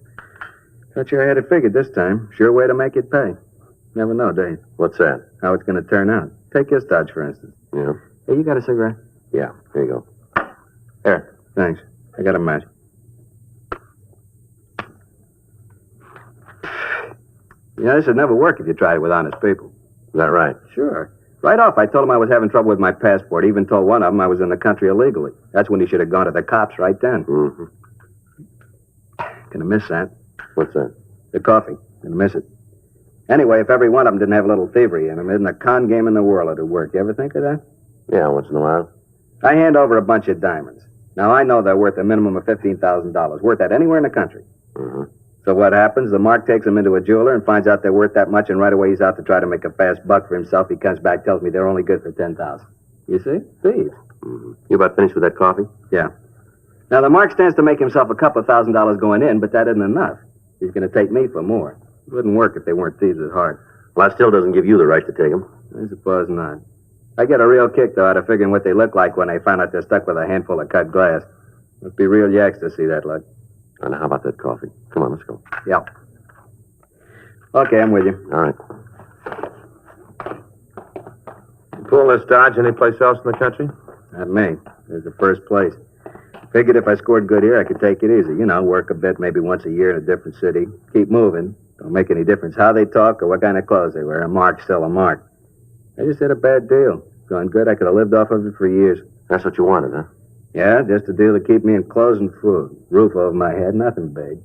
Thought you had it figured this time. Sure way to make it pay. Never know, do you? What's that? How it's going to turn out. Take this dodge, for instance. Yeah. Hey, you got a cigarette? Yeah. Here you go. Here. Thanks. I got a match. You know, this would never work if you tried it with honest people. Is that right? Sure. Right off, I told him I was having trouble with my passport. Even told one of them I was in the country illegally. That's when he should have gone to the cops right then. Mm-hmm. Gonna miss that. What's that? The coffee. Gonna miss it. Anyway, if every one of them didn't have a little thievery in them, isn't a con game in the world it'd work. You ever think of that? Yeah, once in a while. I hand over a bunch of diamonds. Now, I know they're worth a minimum of $15,000. Worth that anywhere in the country. Mm-hmm. So what happens? The mark takes them into a jeweler and finds out they're worth that much, and right away he's out to try to make a fast buck for himself. He comes back, tells me they're only good for $10,000. You see? Thieves. Mm-hmm. You about finished with that coffee? Yeah. Now, the mark stands to make himself a couple of $1,000 going in, but that isn't enough. He's going to take me for more. It wouldn't work if they weren't thieves at heart. Well, that still doesn't give you the right to take them. I suppose not. I get a real kick, though, out of figuring what they look like when they find out they're stuck with a handful of cut glass. Must be real yaks to see that luck. And how about that coffee? Come on, let's go. Yeah. Okay, I'm with you. All right. Pull this Dodge anyplace else in the country? Not me. There's the first place. Figured if I scored good here, I could take it easy. You know, work a bit, maybe once a year in a different city. Keep moving. Don't make any difference how they talk or what kind of clothes they wear. A mark's still a mark. I just had a bad deal. Going good, I could have lived off of it for years. That's what you wanted, huh? Yeah, just a deal to keep me in clothes and food. Roof over my head, nothing big.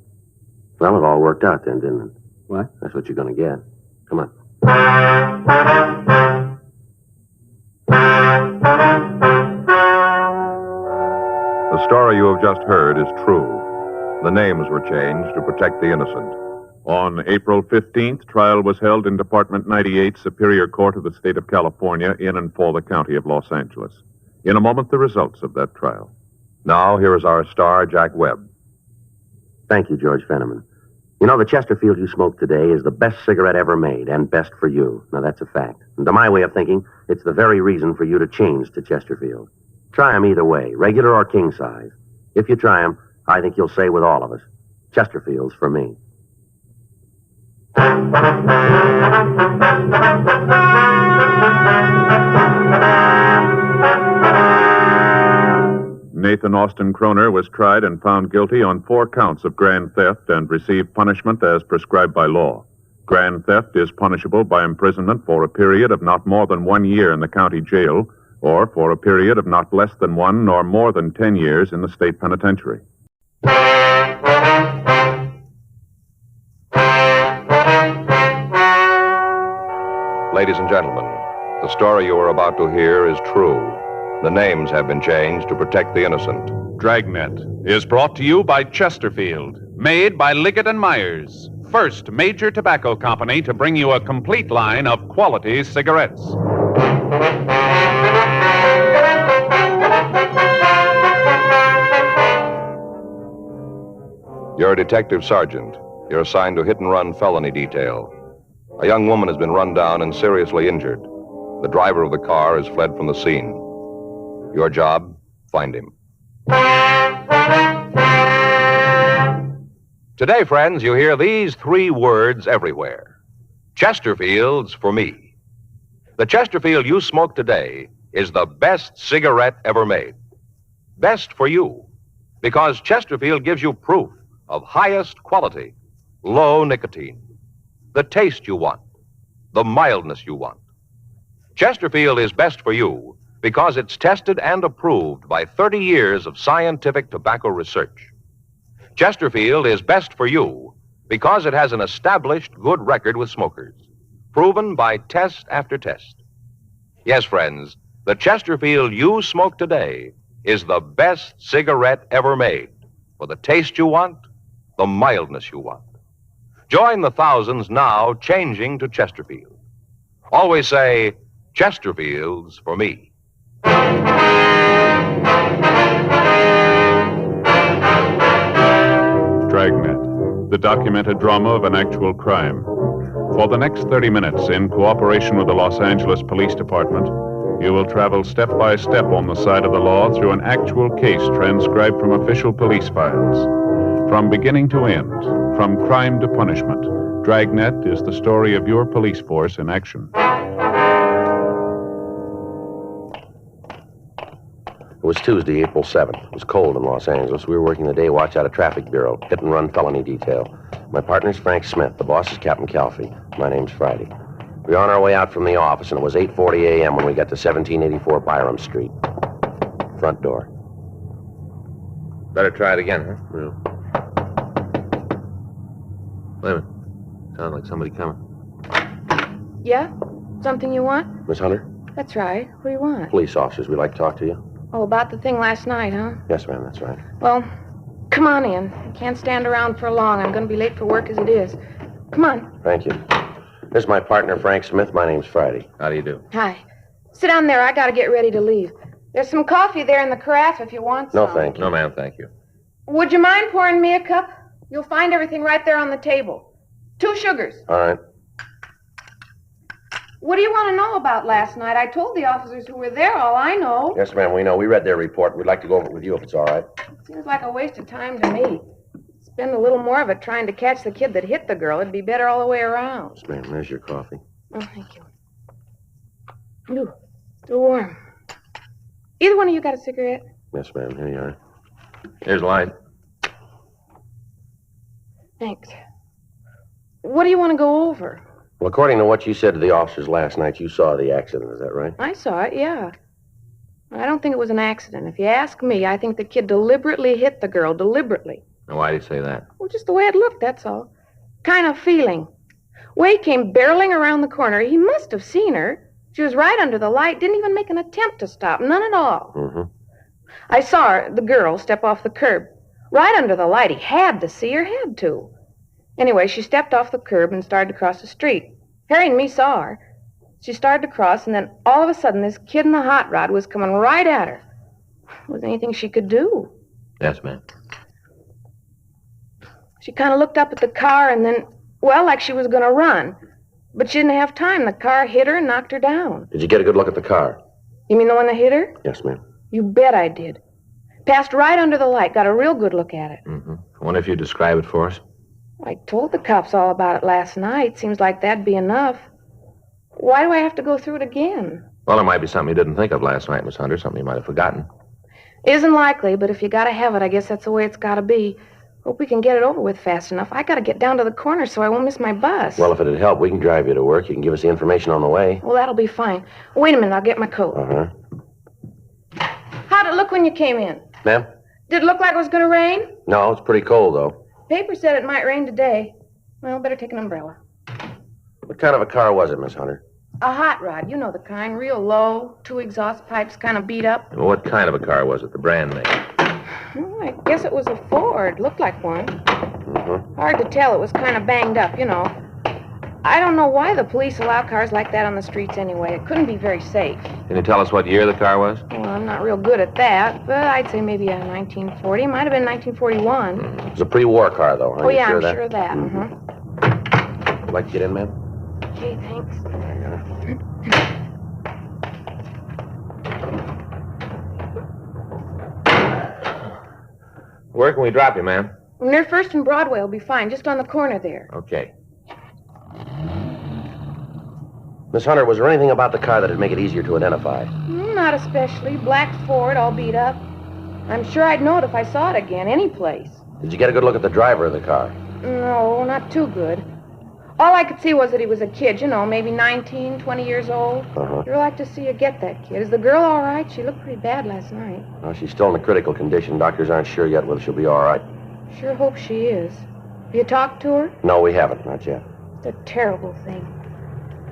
Well, it all worked out then, didn't it? What? That's what you're going to get. Come on. The story you have just heard is true. The names were changed to protect the innocent. On April 15th, trial was held in Department 98, Superior Court of the State of California, in and for the County of Los Angeles. In a moment, the results of that trial. Now, here is our star, Jack Webb. Thank you, George Fenneman. You know, the Chesterfield you smoked today is the best cigarette ever made, and best for you. Now, that's a fact. And to my way of thinking, it's the very reason for you to change to Chesterfield. Try 'em either way, regular or king size. If you try 'em, I think you'll say with all of us, Chesterfield's for me. Nathan Austin Kroner was tried and found guilty on 4 counts of grand theft and received punishment as prescribed by law. Grand theft is punishable by imprisonment for a period of not more than 1 year in the county jail, or for a period of not less than 1 nor more than 10 years in the state penitentiary. Ladies and gentlemen, the story you are about to hear is true. The names have been changed to protect the innocent. Dragnet is brought to you by Chesterfield, made by Liggett & Myers, first major tobacco company to bring you a complete line of quality cigarettes. You're a detective sergeant. You're assigned to hit-and-run felony detail. A young woman has been run down and seriously injured. The driver of the car has fled from the scene. Your job, find him. Today, friends, you hear these 3 words everywhere. Chesterfield's for me. The Chesterfield you smoke today is the best cigarette ever made. Best for you, because Chesterfield gives you proof of highest quality, low nicotine, the taste you want, the mildness you want. Chesterfield is best for you because it's tested and approved by 30 years of scientific tobacco research. Chesterfield is best for you because it has an established good record with smokers, proven by test after test. Yes, friends, the Chesterfield you smoke today is the best cigarette ever made for the taste you want, the mildness you want. Join the thousands now changing to Chesterfield. Always say, Chesterfield's for me. Dragnet, the documented drama of an actual crime. For the next 30 minutes, in cooperation with the Los Angeles Police Department, you will travel step by step on the side of the law through an actual case transcribed from official police files. From beginning to end, from crime to punishment, Dragnet is the story of your police force in action. It was Tuesday, April 7th. It was cold in Los Angeles. We were working the day watch out of traffic bureau, hit and run felony detail. My partner's Frank Smith. The boss is Captain Calfee. My name's Friday. We were on our way out from the office, and it was 8:40 a.m. when we got to 1784 Byram Street. Front door. Better try it again, huh? Yeah. Wait a minute. Sounds like somebody coming. Yeah? Something you want? Miss Hunter? That's right. What do you want? Police officers. We'd like to talk to you. Oh, about the thing last night, huh? Yes, ma'am, that's right. Well, come on in. I can't stand around for long. I'm going to be late for work as it is. Come on. Thank you. This is my partner, Frank Smith. My name's Friday. How do you do? Hi. Sit down there. I got to get ready to leave. There's some coffee there in the carafe if you want some. No, thank you. No, ma'am, thank you. Would you mind pouring me a cup? You'll find everything right there on the table. 2 sugars. All right. What do you want to know about last night? I told the officers who were there all I know. Yes, ma'am, we know. We read their report. We'd like to go over it with you if it's all right. Seems like a waste of time to me. Spend a little more of it trying to catch the kid that hit the girl. It'd be better all the way around. Yes, ma'am, there's your coffee. Oh, thank you. Ooh, still warm. Either one of you got a cigarette? Yes, ma'am, here you are. Here's light. Thanks. What do you want to go over? Well, according to what you said to the officers last night, you saw the accident, is that right? I saw it, yeah. I don't think it was an accident. If you ask me, I think the kid deliberately hit the girl, deliberately. Now, why do you say that? Well, just the way it looked, that's all. Kind of feeling. Way came barreling around the corner. He must have seen her. She was right under the light, didn't even make an attempt to stop, none at all. Mm-hmm. I saw her, the girl, step off the curb. Right under the light. He had to see her, had to. Anyway, she stepped off the curb and started to cross the street. Harry and me saw her. She started to cross, and then all of a sudden, this kid in the hot rod was coming right at her. Was there anything she could do? Yes, ma'am. She kind of looked up at the car and then, well, like she was going to run. But she didn't have time. The car hit her and knocked her down. Did you get a good look at the car? You mean the one that hit her? Yes, ma'am. You bet I did. Passed right under the light. Got a real good look at it. Mm-hmm. I wonder if you'd describe it for us. I told the cops all about it last night. Seems like that'd be enough. Why do I have to go through it again? Well, it might be something you didn't think of last night, Miss Hunter. Something you might have forgotten. Isn't likely, but if you gotta have it, I guess that's the way it's gotta be. Hope we can get it over with fast enough. I gotta get down to the corner so I won't miss my bus. Well, if it'd help, we can drive you to work. You can give us the information on the way. Well, that'll be fine. Wait a minute, I'll get my coat. Uh-huh. How'd it look when you came in? Ma'am? Did it look like it was gonna rain? No, it's pretty cold, though. Paper said it might rain today. Well, better take an umbrella. What kind of a car was it, Miss Hunter? A hot rod, you know the kind, real low, 2 exhaust pipes kind of beat up. Well, what kind of a car was it? The brand name? Well, I guess it was a Ford. Looked like one. Mm-hmm. Hard to tell. It was kind of banged up, you know. I don't know why the police allow cars like that on the streets anyway. It couldn't be very safe. Can you tell us what year the car was? Well, I'm not real good at that, but I'd say maybe a 1940. Might have been 1941. It was a pre-war car, though. Oh, yeah, I'm sure of that. Mm-hmm. Would like to get in, ma'am? Okay, thanks. Where can we drop you, ma'am? Near First and Broadway will be fine, just on the corner there. Okay. Miss Hunter, was there anything about the car that'd make it easier to identify? Not especially. Black Ford, all beat up. I'm sure I'd know it if I saw it again, any place. Did you get a good look at the driver of the car? No, not too good. All I could see was that he was a kid, maybe 19, 20 years old. Uh-huh. You'd like to see you get that kid. Is the girl all right? She looked pretty bad last night. Well, she's still in a critical condition. Doctors aren't sure yet whether she'll be all right. Sure hope she is. Have you talked to her? No, we haven't. Not yet. It's a terrible thing.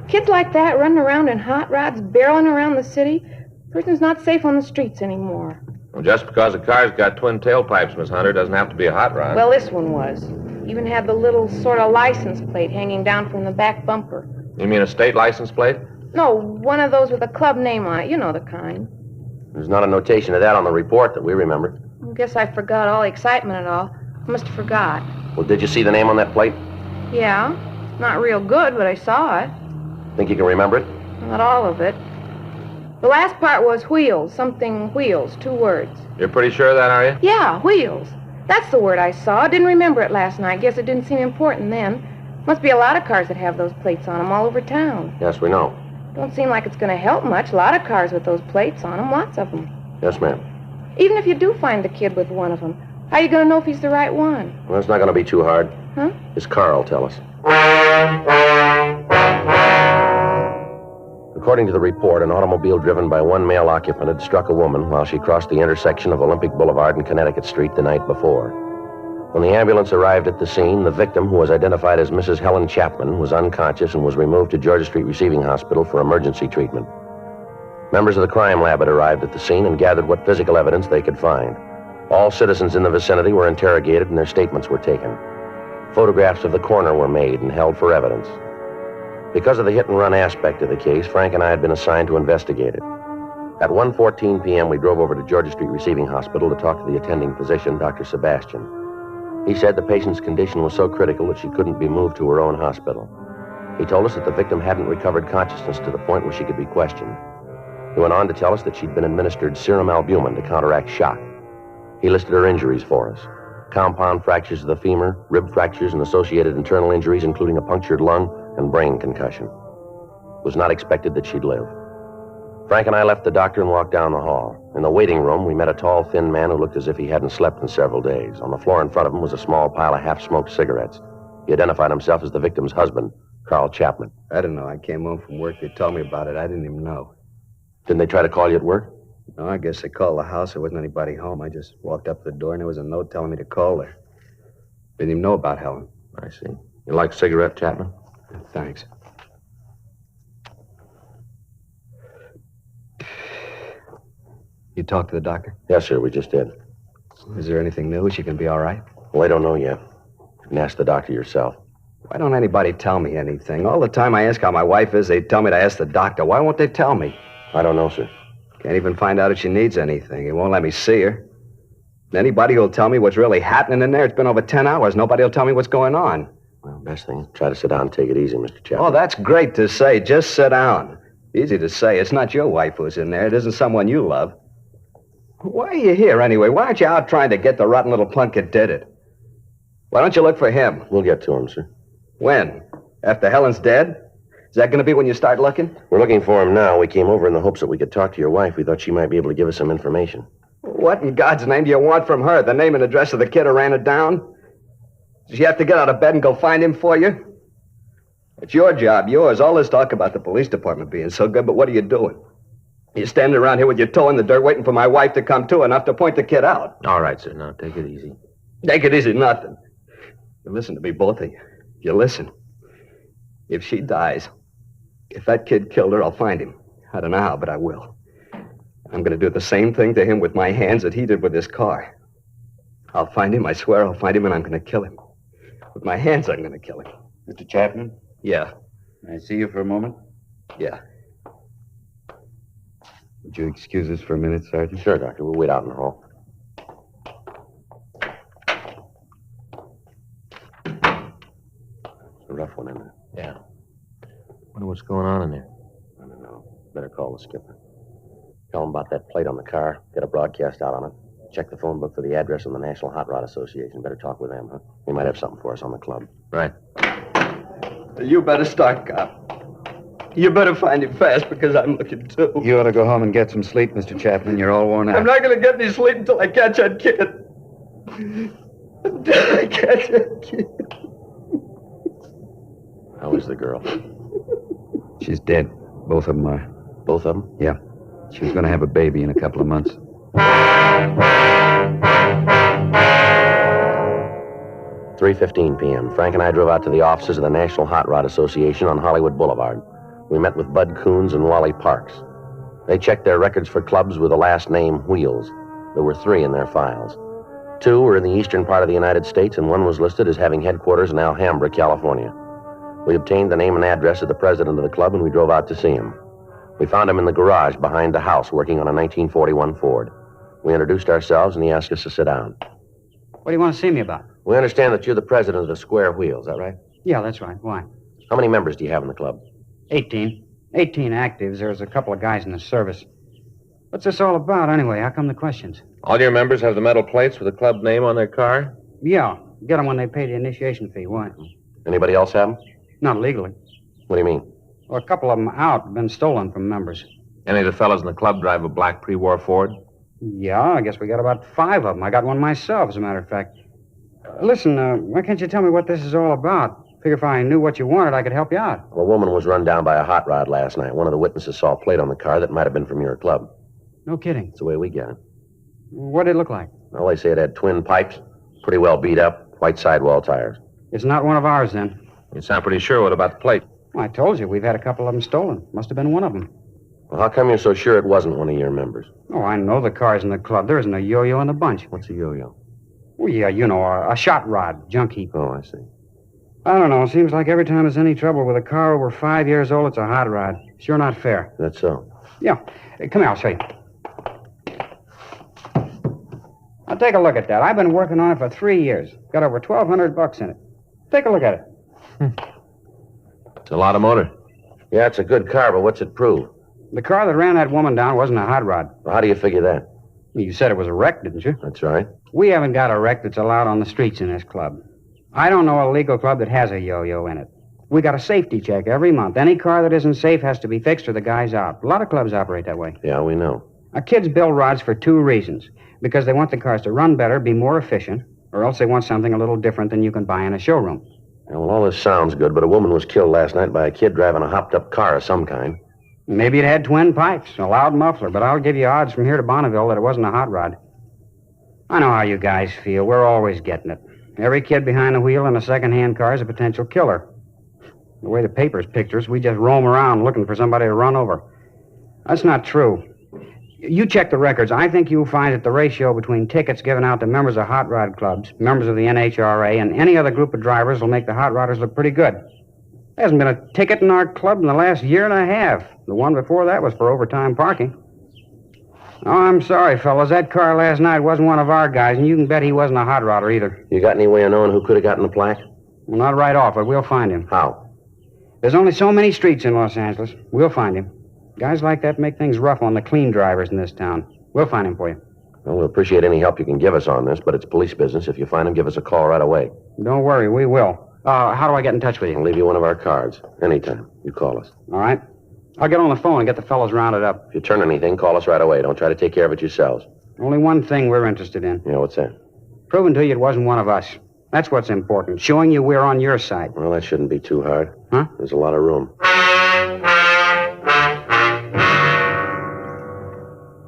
Kids like that running around in hot rods, barreling around the city. Person's not safe on the streets anymore. Well, just because a car's got twin tailpipes, Miss Hunter, doesn't have to be a hot rod. Well, this one was. Even had the little sort of license plate hanging down from the back bumper. You mean a state license plate? No, one of those with a club name on it. You know the kind. There's not a notation of that on the report that we remember. I guess I forgot all the excitement and all. I must have forgot. Well, did you see the name on that plate? Yeah. Not real good, but I saw it. Think you can remember it? Not all of it. The last part was wheels. Something wheels. 2 words. You're pretty sure of that, are you? Yeah, wheels. That's the word I saw. Didn't remember it last night. Guess it didn't seem important then. Must be a lot of cars that have those plates on them all over town. Yes, we know. Don't seem like it's going to help much. A lot of cars with those plates on them. Lots of them. Yes, ma'am. Even if you do find the kid with one of them, how are you going to know if he's the right one? Well, it's not going to be too hard. Huh? His car will tell us. According to the report, an automobile driven by one male occupant had struck a woman while she crossed the intersection of Olympic Boulevard and Connecticut Street the night before. When the ambulance arrived at the scene, the victim, who was identified as Mrs. Helen Chapman, was unconscious and was removed to Georgia Street Receiving Hospital for emergency treatment. Members of the crime lab had arrived at the scene and gathered what physical evidence they could find. All citizens in the vicinity were interrogated and their statements were taken. Photographs of the coroner were made and held for evidence. Because of the hit-and-run aspect of the case, Frank and I had been assigned to investigate it. At 1:14 p.m., we drove over to Georgia Street Receiving Hospital to talk to the attending physician, Dr. Sebastian. He said the patient's condition was so critical that she couldn't be moved to her own hospital. He told us that the victim hadn't recovered consciousness to the point where she could be questioned. He went on to tell us that she'd been administered serum albumin to counteract shock. He listed her injuries for us. Compound fractures of the femur, rib fractures, and associated internal injuries, including a punctured lung and brain concussion. It was not expected that she'd live. Frank and I left the doctor and walked down the hall. In the waiting room, we met a tall, thin man who looked as if he hadn't slept in several days. On the floor in front of him was a small pile of half-smoked cigarettes. He identified himself as the victim's husband, Carl Chapman. I don't know. I came home from work. They told me about it. I didn't even know. Didn't they try to call you at work? No, I guess they called the house. There wasn't anybody home. I just walked up to the door, and there was a note telling me to call her. Didn't even know about Helen. I see. You like a cigarette, Chapman? Thanks. You talked to the doctor? Yes, sir, we just did. Is there anything new? Is she going to be all right? Well, I don't know yet. You can ask the doctor yourself. Why don't anybody tell me anything? All the time I ask how my wife is, they tell me to ask the doctor. Why won't they tell me? I don't know, sir. Can't even find out if she needs anything. They won't let me see her. Anybody who'll tell me what's really happening in there, it's been over 10 hours. Nobody will tell me what's going on. Well, best thing is try to sit down and take it easy, Mr. Chapman. Oh, that's great to say. Just sit down. Easy to say. It's not your wife who's in there. It isn't someone you love. Why are you here, anyway? Why aren't you out trying to get the rotten little punk that did it? Why don't you look for him? We'll get to him, sir. When? After Helen's dead? Is that going to be when you start looking? We're looking for him now. We came over in the hopes that we could talk to your wife. We thought she might be able to give us some information. What in God's name do you want from her? The name and address of the kid who ran it down? Does she have to get out of bed and go find him for you? It's your job, yours. All this talk about the police department being so good, but what are you doing? You're standing around here with your toe in the dirt waiting for my wife to come to enough to point the kid out. All right, sir. Now, take it easy. Take it easy, nothing. You listen to me, both of you. You listen. If she dies, if that kid killed her, I'll find him. I don't know how, but I will. I'm going to do the same thing to him with my hands that he did with his car. I'll find him, I swear I'll find him, and I'm going to kill him. With my hands, I'm going to kill him. Mr. Chapman? Yeah. May I see you for a moment? Yeah. Would you excuse us for a minute, Sergeant? Sure, Doctor. We'll wait out in the hall. It's a rough one, isn't it? Yeah. Wonder what's going on in there. I don't know. Better call the skipper. Tell him about that plate on the car. Get a broadcast out on it. Check the phone book for the address of the National Hot Rod Association. Better talk with them, huh? They might have something for us on the club. Right. You better start, Cop. You better find him fast because I'm looking too. You ought to go home and get some sleep, Mr. Chapman. You're all worn out. I'm not going to get any sleep until I catch that kid. Until I catch that kid. How is the girl? She's dead. Both of them are. Both of them? Yeah. She was going to have a baby in a couple of months. 3:15 p.m. Frank and I drove out to the offices of the National Hot Rod Association on Hollywood Boulevard. We met with Bud Coons and Wally Parks. They checked their records for clubs with the last name Wheels. There were 3 in their files. 2 were in the eastern part of the United States, and 1 was listed as having headquarters in Alhambra, California. We obtained the name and address of the president of the club, and we drove out to see him. We found him in the garage behind the house working on a 1941 Ford. We introduced ourselves, and he asked us to sit down. What do you want to see me about? We understand that you're the president of the Square Wheel, is that right? Yeah, that's right. Why? How many members do you have in the club? 18. 18 actives. There's a couple of guys in the service. What's this all about, anyway? How come the questions? All your members have the metal plates with the club name on their car? Yeah. Get them when they pay the initiation fee. Why? Anybody else have them? Not legally. What do you mean? Well, a couple of them out. Been stolen from members. Any of the fellows in the club drive a black pre-war Ford? Yeah, I guess we got about 5 of them. I got one myself, as a matter of fact. Listen, why can't you tell me what this is all about? Figure if I knew what you wanted, I could help you out. Well, a woman was run down by a hot rod last night. One of the witnesses saw a plate on the car that might have been from your club. No kidding. That's the way we get it. What did it look like? Well, they say it had twin pipes, pretty well beat up, white sidewall tires. It's not one of ours, then. You sound pretty sure. What about the plate? Well, I told you, we've had a couple of them stolen. Must have been one of them. Well, how come you're so sure it wasn't one of your members? Oh, I know the cars in the club. There isn't a yo-yo in the bunch. What's a yo-yo? Well, yeah, you know, a shot rod, junk heap. Oh, I see. I don't know. Seems like every time there's any trouble with a car over 5 years old, it's a hot rod. Sure not fair. That's so. Yeah. Hey, come here, I'll show you. Now, take a look at that. I've been working on it for 3 years. Got over $1,200 in it. Take a look at it. It's a lot of motor. Yeah, it's a good car, but what's it prove? The car that ran that woman down wasn't a hot rod. Well, how do you figure that? You said it was a wreck, didn't you? That's right. We haven't got a wreck that's allowed on the streets in this club. I don't know a legal club that has a yo-yo in it. We got a safety check every month. Any car that isn't safe has to be fixed or the guy's out. A lot of clubs operate that way. Yeah, we know. Our kids build rods for 2 reasons. Because they want the cars to run better, be more efficient, or else they want something a little different than you can buy in a showroom. Yeah, well, all this sounds good, but a woman was killed last night by a kid driving a hopped-up car of some kind. Maybe it had twin pipes, a loud muffler, but I'll give you odds from here to Bonneville that it wasn't a hot rod. I know how you guys feel. We're always getting it. Every kid behind the wheel in a second-hand car is a potential killer. The way the papers picture us, we just roam around looking for somebody to run over. That's not true. You check the records. I think you'll find that the ratio between tickets given out to members of hot rod clubs, members of the NHRA, and any other group of drivers will make the hot rodders look pretty good. There hasn't been a ticket in our club in the last year and a half. The one before that was for overtime parking. Oh, I'm sorry, fellas. That car last night wasn't one of our guys, and you can bet he wasn't a hot rodder either. You got any way of knowing who could have gotten the plaque? Well, not right off, but we'll find him. How? There's only so many streets in Los Angeles. We'll find him. Guys like that make things rough on the clean drivers in this town. We'll find him for you. Well, we'll appreciate any help you can give us on this, but it's police business. If you find him, give us a call right away. Don't worry, we will. How do I get in touch with you? I'll leave you one of our cards. Anytime. You call us. All right. I'll get on the phone and get the fellows rounded up. If you turn anything, call us right away. Don't try to take care of it yourselves. Only one thing we're interested in. Yeah, what's that? Proving to you it wasn't one of us. That's what's important. Showing you we're on your side. Well, that shouldn't be too hard. Huh? There's a lot of room.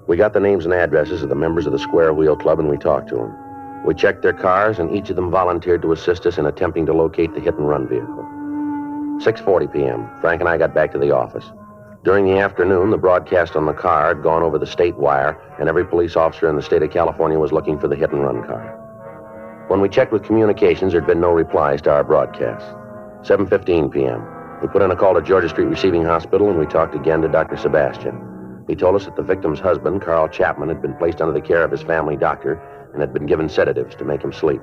We got the names and addresses of the members of the Square Wheel Club, and we talked to them. We checked their cars, and each of them volunteered to assist us in attempting to locate the hit-and-run vehicle. 6:40 p.m., Frank and I got back to the office. During the afternoon, the broadcast on the car had gone over the state wire, and every police officer in the state of California was looking for the hit-and-run car. When we checked with communications, there'd been no replies to our broadcast. 7:15 p.m., we put in a call to Georgia Street Receiving Hospital, and we talked again to Dr. Sebastian. He told us that the victim's husband, Carl Chapman, had been placed under the care of his family doctor and had been given sedatives to make him sleep.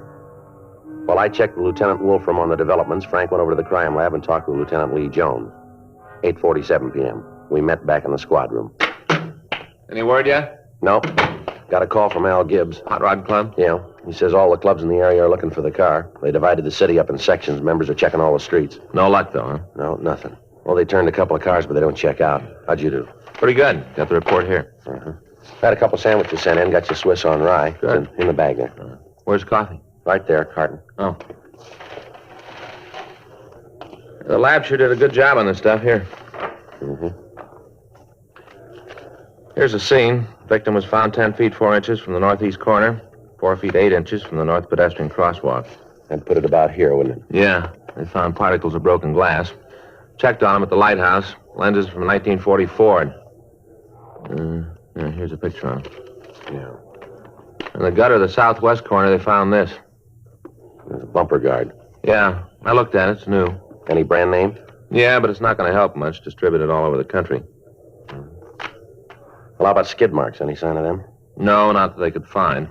While I checked with Lieutenant Wolfram on the developments, Frank went over to the crime lab and talked with Lieutenant Lee Jones. 8:47 p.m. We met back in the squad room. Any word yet? No. Got a call from Al Gibbs. Hot Rod Club? Yeah. He says all the clubs in the area are looking for the car. They divided the city up in sections. Members are checking all the streets. No luck, though, huh? No, nothing. Well, they turned a couple of cars, but they don't check out. How'd you do? Pretty good. Got the report here. Uh-huh. Had a couple sandwiches sent in. Got you Swiss on rye. Good. In the bag there. Where's coffee? Right there, carton. Oh. The lab sure did a good job on this stuff. Here. Mm-hmm. Here's the scene. Victim was found 10 feet 4 inches from the northeast corner, 4 feet 8 inches from the north pedestrian crosswalk. And put it about here, wouldn't it? Yeah. They found particles of broken glass. Checked on him at the lighthouse. Lenses from a 1940 Ford. Yeah, here's a picture of him. Yeah. In the gutter of the southwest corner, they found this. There's a bumper guard. Yeah, I looked at it. It's new. Any brand name? Yeah, but it's not going to help much. Distributed all over the country. Well, how about skid marks? Any sign of them? No, not that they could find.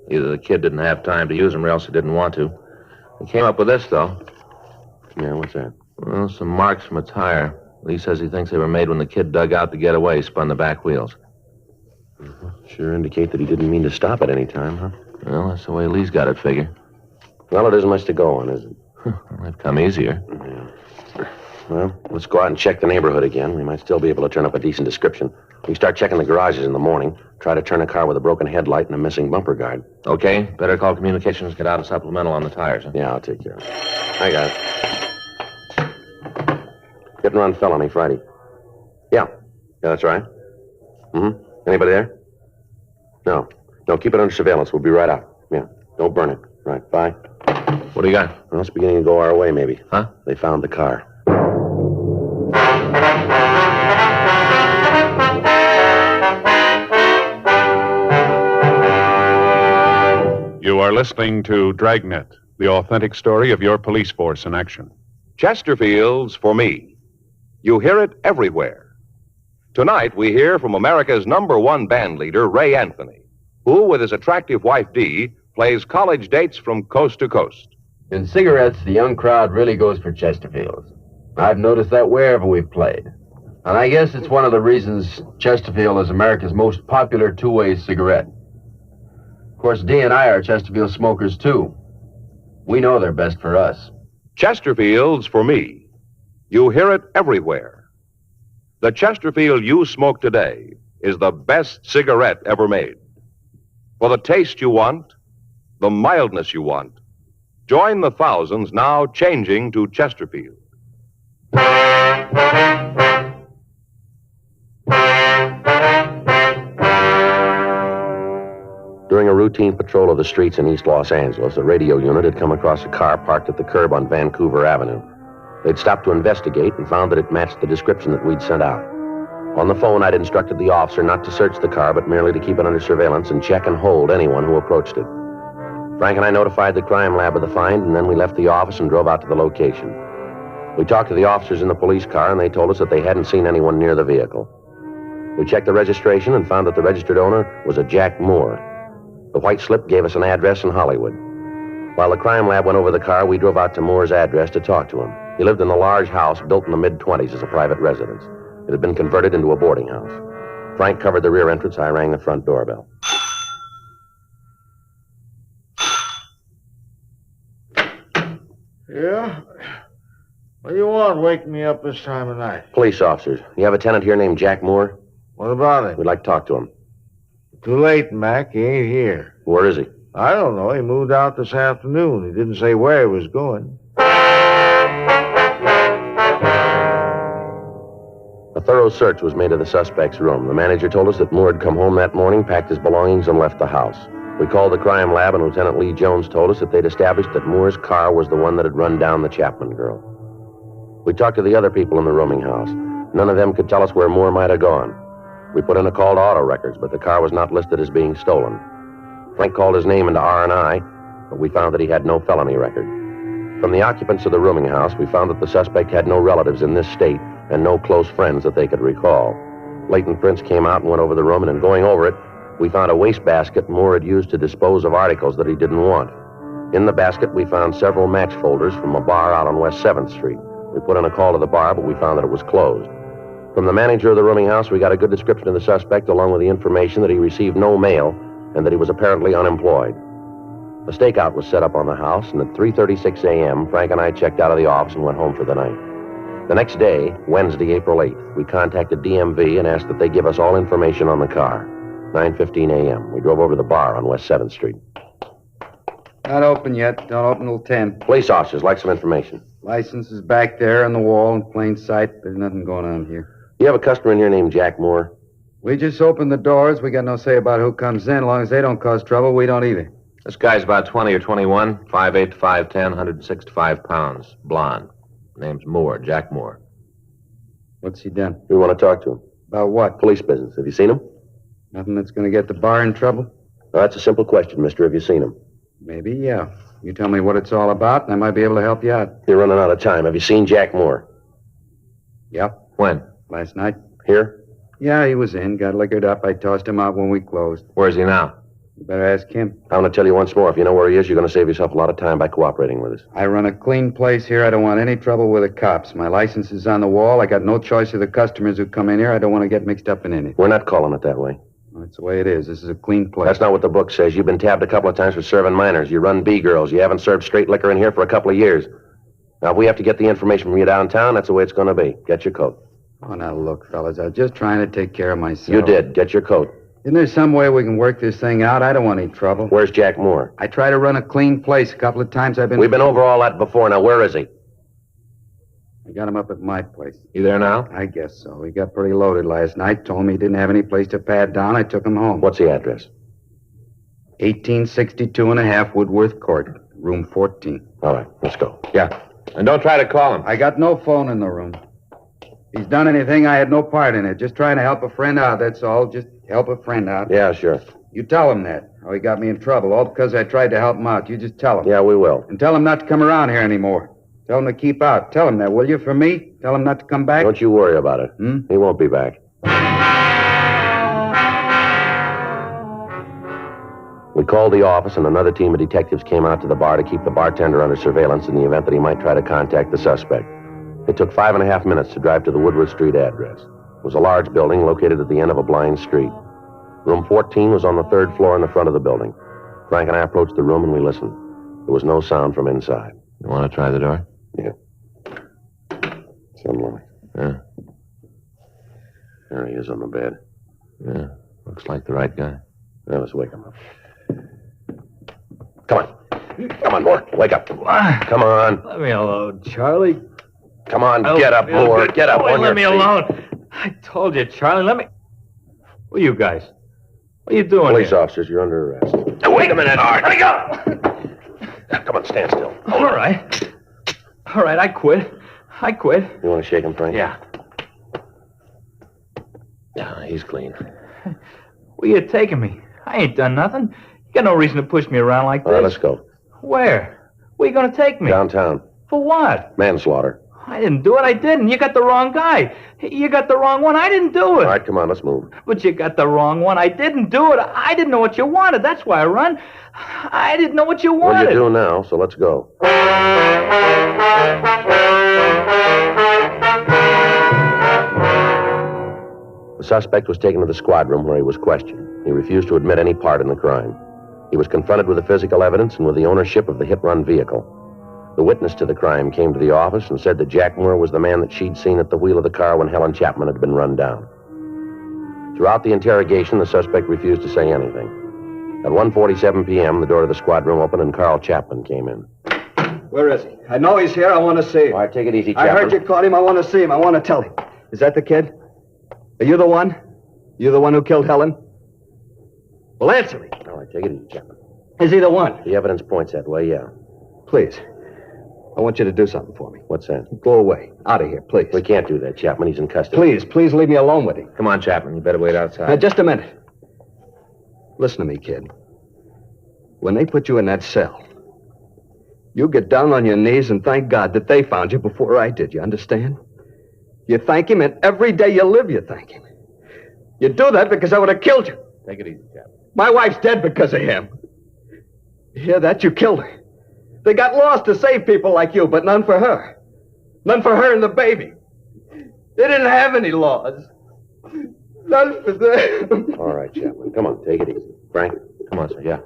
Either the kid didn't have time to use them or else he didn't want to. He came up with this, though. Yeah, what's that? Well, some marks from a tire. Lee says he thinks they were made when the kid dug out to get away, spun the back wheels. Sure indicate that he didn't mean to stop at any time, huh? Well, that's the way Lee's got it figured. Well, it isn't much to go on, is it? They've come easier. Yeah. Well, let's go out and check the neighborhood again. We might still be able to turn up a decent description. We can start checking the garages in the morning. Try to turn a car with a broken headlight and a missing bumper guard. Okay. Better call communications, get out a supplemental on the tires. Huh? Yeah, I'll take care of it. I got it. Hit and run felony Friday. Yeah. Yeah, that's right. Mm-hmm. Anybody there? No. No, keep it under surveillance. We'll be right out. Yeah. Don't burn it. Right. Bye. What do you got? Well, it's beginning to go our way, maybe. Huh? They found the car. You are listening to Dragnet, the authentic story of your police force in action. Chesterfield's For Me. You hear it everywhere. Tonight, we hear from America's #1 band leader, Ray Anthony, who, with his attractive wife, Dee, plays college dates from coast to coast. In cigarettes, the young crowd really goes for Chesterfields. I've noticed that wherever we've played. And I guess it's one of the reasons Chesterfield is America's most popular two-way cigarette. Of course, Dee and I are Chesterfield smokers, too. We know they're best for us. Chesterfield's For Me. You hear it everywhere. The Chesterfield you smoke today is the best cigarette ever made. For the taste you want, the mildness you want, join the thousands now changing to Chesterfield. During a routine patrol of the streets in East Los Angeles, a radio unit had come across a car parked at the curb on Vancouver Avenue. They'd stopped to investigate and found that it matched the description that we'd sent out. On the phone, I'd instructed the officer not to search the car, but merely to keep it under surveillance and check and hold anyone who approached it. Frank and I notified the crime lab of the find, and then we left the office and drove out to the location. We talked to the officers in the police car, and they told us that they hadn't seen anyone near the vehicle. We checked the registration and found that the registered owner was a Jack Moore. The white slip gave us an address in Hollywood. While the crime lab went over the car, we drove out to Moore's address to talk to him. He lived in a large house built in the mid-20s as a private residence. It had been converted into a boarding house. Frank covered the rear entrance. I rang the front doorbell. Yeah? What do you want waking me up this time of night? Police officers. You have a tenant here named Jack Moore? What about it? We'd like to talk to him. Too late, Mac. He ain't here. Where is he? I don't know. He moved out this afternoon. He didn't say where he was going. A thorough search was made of the suspect's room. The manager told us that Moore had come home that morning, packed his belongings, and left the house. We called the crime lab, and Lieutenant Lee Jones told us that they'd established that Moore's car was the one that had run down the Chapman girl. We talked to the other people in the rooming house. None of them could tell us where Moore might have gone. We put in a call to auto records, but the car was not listed as being stolen. Frank called his name into R&I, but we found that he had no felony record. From the occupants of the rooming house, we found that the suspect had no relatives in this state and no close friends that they could recall. Leighton Prince came out and went over the room, and in going over it, we found a wastebasket Moore had used to dispose of articles that he didn't want. In the basket, we found several match folders from a bar out on West 7th Street. We put in a call to the bar, but we found that it was closed. From the manager of the rooming house, we got a good description of the suspect, along with the information that he received no mail and that he was apparently unemployed. A stakeout was set up on the house, and at 3:36 a.m., Frank and I checked out of the office and went home for the night. The next day, Wednesday, April 8th, we contacted DMV and asked that they give us all information on the car. 9:15 a.m. We drove over to the bar on West 7th Street. Not open yet. Don't open till 10. Police officers like some information. License is back there on the wall in plain sight. There's nothing going on here. You have a customer in here named Jack Moore? We just opened the doors. We got no say about who comes in. As long as they don't cause trouble, we don't either. This guy's about 20 or 21, 5'8" to 5'10", 165 pounds, blonde. Name's Moore, Jack Moore. What's he done? We want to talk to him. About what? Police business. Have you seen him? Nothing that's going to get the bar in trouble? Well, that's a simple question, mister. Have you seen him? Maybe, yeah. You tell me what it's all about, and I might be able to help you out. You're running out of time. Have you seen Jack Moore? Yep. When? Last night. Here? Yeah, he was in. Got liquored up. I tossed him out when we closed. Where's he now? You better ask him. I'm going to tell you once more. If you know where he is, you're going to save yourself a lot of time by cooperating with us. I run a clean place here. I don't want any trouble with the cops. My license is on the wall. I got no choice of the customers who come in here. I don't want to get mixed up in anything. We're not calling it that way. That's the way it is. This is a clean place. That's not what the book says. You've been tabbed a couple of times for serving minors. You run B-girls. You haven't served straight liquor in here for a couple of years. Now, if we have to get the information from you downtown, that's the way it's going to be. Get your coat. Oh, now look, fellas. I was just trying to take care of myself. You did. Get your coat. Isn't there some way we can work this thing out? I don't want any trouble. Where's Jack Moore? I try to run a clean place. A couple of times I've been... We've been over all that before. Now, where is he? I got him up at my place. You there now? I guess so. He got pretty loaded last night. Told me he didn't have any place to pad down. I took him home. What's the address? 1862 and a half Woodworth Court, room 14. All right, let's go. Yeah. And don't try to call him. I got no phone in the room. If he's done anything, I had no part in it. Just trying to help a friend out, that's all. Just help a friend out. Yeah, sure. You tell him that. How he got me in trouble, all because I tried to help him out. You just tell him. Yeah, we will. And tell him not to come around here anymore. Tell him to keep out. Tell him that, will you, for me? Tell him not to come back. Don't you worry about it. He won't be back. We called the office, and another team of detectives came out to the bar to keep the bartender under surveillance in the event that he might try to contact the suspect. It took 5.5 minutes to drive to the Woodward Street address. It was a large building located at the end of a blind street. Room 14 was on the third floor in the front of the building. Frank and I approached the room, and we listened. There was no sound from inside. You want to try the door? Yeah. Sunlight. Yeah. There he is on the bed. Yeah. Looks like the right guy. Now let's wake him up. Come on. Come on, Moore. Wake up. Come on. Let me alone, Charlie. Come on, get up, Moore. Get up on your Let me feet. alone. I told you, Charlie. Let me... Who are you guys? What are you doing Police here? officers, you're under arrest. Now, wait a minute. Let me go. Now, come on, stand still. All right. All right, I quit. You want to shake him, Frank? Yeah. Yeah, he's clean. Where you taking me? I ain't done nothing. You got no reason to push me around like All this. right, let's go. Where? Where you gonna take me? Downtown. For what? Manslaughter. I didn't do it. I didn't. You got the wrong guy. You got the wrong one. I didn't do it. All right, come on, let's move. But you got the wrong one. I didn't do it. I didn't know what you wanted. That's why I run. I didn't know what you Well, wanted. you do now, so let's go. The suspect was taken to the squad room where he was questioned. He refused to admit any part in the crime. He was confronted with the physical evidence and with the ownership of the hit-run vehicle. The witness to the crime came to the office and said that Jack Moore was the man that she'd seen at the wheel of the car when Helen Chapman had been run down. Throughout the interrogation, the suspect refused to say anything. At 1:47 p.m., the door to the squad room opened and Carl Chapman came in. Where is he? I know he's here. I want to see him. All right, take it easy, I Chapman. heard you caught him. I want to see him. I want to tell him. Is that the kid? Are you the one? You the one who killed Helen? Well, answer me. All right, take it easy, Chapman. Is he the one? The evidence points that way, yeah. Please. I want you to do something for me. What's that? Go away. Out of here, please. We can't do that, Chapman. He's in custody. Please leave me alone with him. Come on, Chapman. You better wait outside. Now, just a minute. Listen to me, kid. When they put you in that cell, you get down on your knees and thank God that they found you before I did. You understand? You thank him, and every day you live, you thank him. You do that because I would have killed you. Take it easy, Chapman. My wife's dead because of him. You hear that? You killed her. They got laws to save people like you, but none for her. None for her and the baby. They didn't have any laws. None for them. All right, Chapman. Come on, take it easy. Frank, come on, sir. Yeah.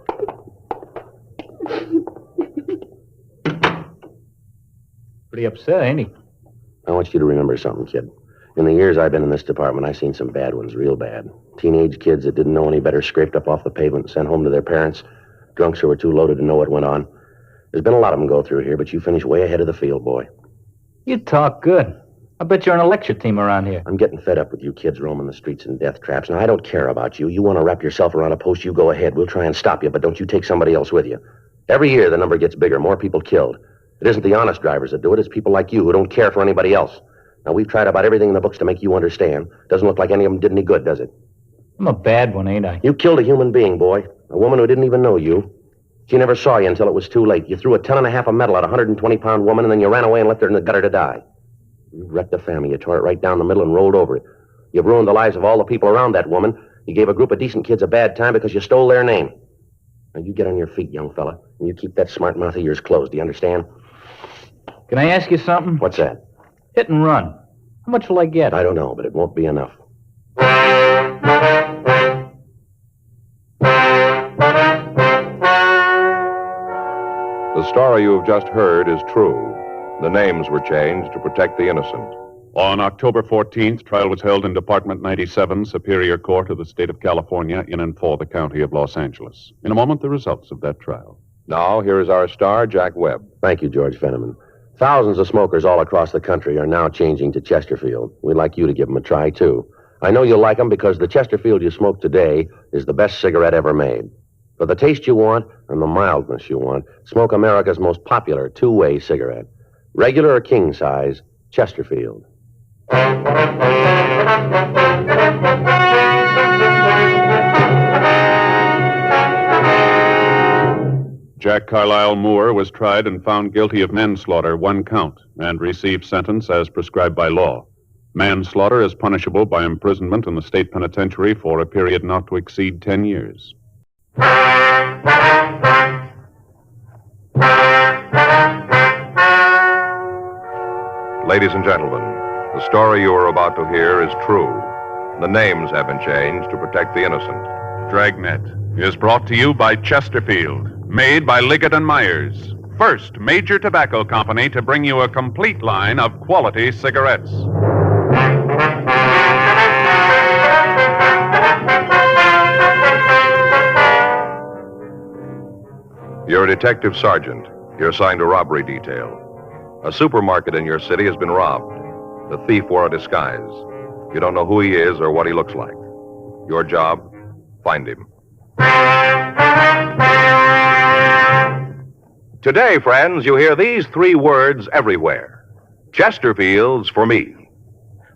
Pretty upset, ain't he? I want you to remember something, kid. In the years I've been in this department, I've seen some bad ones, real bad. Teenage kids that didn't know any better scraped up off the pavement and sent home to their parents. Drunks who were too loaded to know what went on. There's been a lot of them go through here, but you finished way ahead of the field, boy. You talk good. I bet you're on a lecture team around here. I'm getting fed up with you kids roaming the streets in death traps. Now, I don't care about you. You want to wrap yourself around a post, you go ahead. We'll try and stop you, but don't you take somebody else with you. Every year, the number gets bigger, more people killed. It isn't the honest drivers that do it. It's people like you who don't care for anybody else. Now, we've tried about everything in the books to make you understand. Doesn't look like any of them did any good, does it? I'm a bad one, ain't I? You killed a human being, boy. A woman who didn't even know you. She never saw you until it was too late. You threw a 10.5 of metal at a 120-pound woman, and then you ran away and left her in the gutter to die. You wrecked the family. You tore it right down the middle and rolled over it. You've ruined the lives of all the people around that woman. You gave a group of decent kids a bad time because you stole their name. Now, you get on your feet, young fella, and you keep that smart mouth of yours closed. Do you understand? Can I ask you something? What's that? Hit and run. How much will I get? I don't know, but it won't be enough. The story you have just heard is true. The names were changed to protect the innocent. On October 14th, trial was held in Department 97, Superior Court of the State of California, in and for the County of Los Angeles. In a moment, the results of that trial. Now, here is our star, Jack Webb. Thank you, George Fenneman. Thousands of smokers all across the country are now changing to Chesterfield. We'd like you to give them a try, too. I know you'll like them because the Chesterfield you smoke today is the best cigarette ever made. For the taste you want and the mildness you want, smoke America's most popular two-way cigarette. Regular or king size, Chesterfield. Jack Carlisle Moore was tried and found guilty of manslaughter, 1 count, and received sentence as prescribed by law. Manslaughter is punishable by imprisonment in the state penitentiary for a period not to exceed 10 years. Ladies and gentlemen, the story you are about to hear is true. The names have been changed to protect the innocent. Dragnet is brought to you by Chesterfield, made by Liggett & Myers, first major tobacco company to bring you a complete line of quality cigarettes. You're a detective sergeant. You're assigned to robbery detail. A supermarket in your city has been robbed. The thief wore a disguise. You don't know who he is or what he looks like. Your job, find him. Today, friends, you hear these 3 words everywhere. Chesterfield's for me.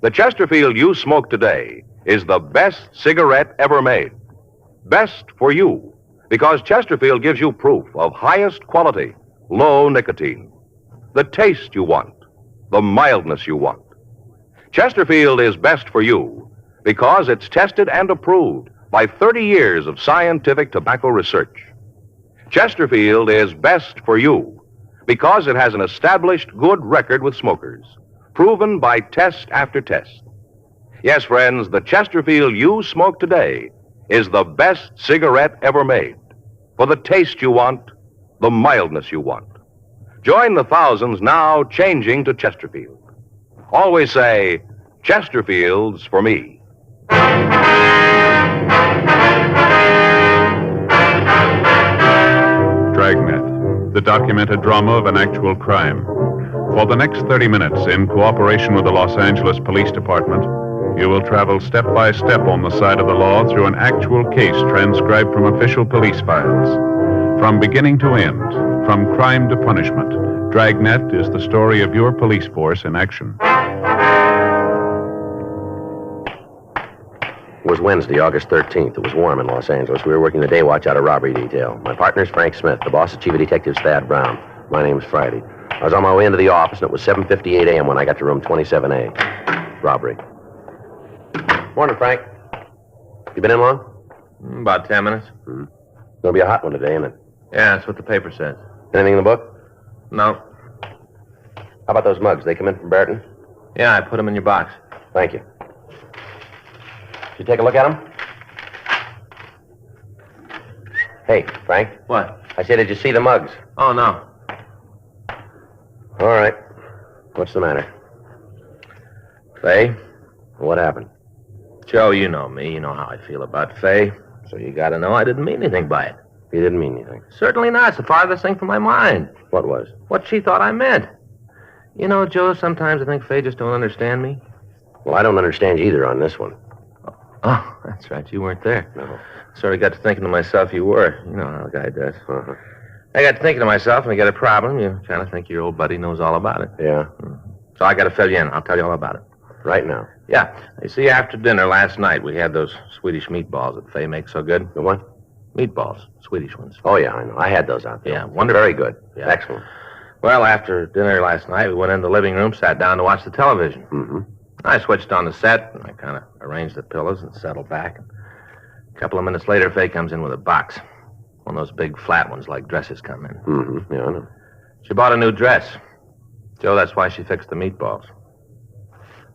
The Chesterfield you smoke today is the best cigarette ever made. Best for you, because Chesterfield gives you proof of highest quality, low nicotine. The taste you want, the mildness you want. Chesterfield is best for you because it's tested and approved by 30 years of scientific tobacco research. Chesterfield is best for you because it has an established good record with smokers, proven by test after test. Yes, friends, the Chesterfield you smoke today is the best cigarette ever made. For the taste you want, the mildness you want. Join the thousands now changing to Chesterfield. Always say, Chesterfield's for me. Dragnet, the documented drama of an actual crime. For the next 30 minutes, in cooperation with the Los Angeles Police Department, you will travel step by step on the side of the law through an actual case transcribed from official police files. From beginning to end, from crime to punishment, Dragnet is the story of your police force in action. It was Wednesday, August 13th. It was warm in Los Angeles. We were working the day watch out of robbery detail. My partner's Frank Smith. The boss is Chief of Detectives Thad Brown. My name's Friday. I was on my way into the office, and it was 7:58 a.m. when I got to room 27A. Robbery. Morning, Frank. You been in long? About 10 minutes. Gonna be a hot one today, isn't it? Yeah, that's what the paper says. Anything in the book? No. How about those mugs? They come in from Barton? Yeah, I put them in your box. Thank you. Did you take a look at them? Hey, Frank. What? I said, did you see the mugs? Oh, no. All right. What's the matter? Faye, what happened? Joe, you know me. You know how I feel about Faye. So you gotta know I didn't mean anything by it. You didn't mean anything. Certainly not. It's the farthest thing from my mind. What was? What she thought I meant. You know, Joe, sometimes I think Faye just don't understand me. Well, I don't understand you either on this one. Oh, that's right. You weren't there. No. Sort of got to thinking to myself you were. You know how a guy does. Uh-huh. I got to thinking to myself, and I got a problem. You kind of think your old buddy knows all about it. Yeah. So I got to fill you in. I'll tell you all about it. Right now. Yeah. You see, after dinner last night, we had those Swedish meatballs that Faye makes so good. The what? Meatballs. Swedish ones. Oh, yeah, I know. I had those out there. Yeah, wonderful. Very good. Yeah. Excellent. Well, after dinner last night, we went into the living room, sat down to watch the television. Mm-hmm. I switched on the set, and I kind of arranged the pillows and settled back. And a couple of minutes later, Faye comes in with a box. One of those big flat ones like dresses come in. Mm-hmm. Yeah, I know. She bought a new dress. Joe, that's why she fixed the meatballs.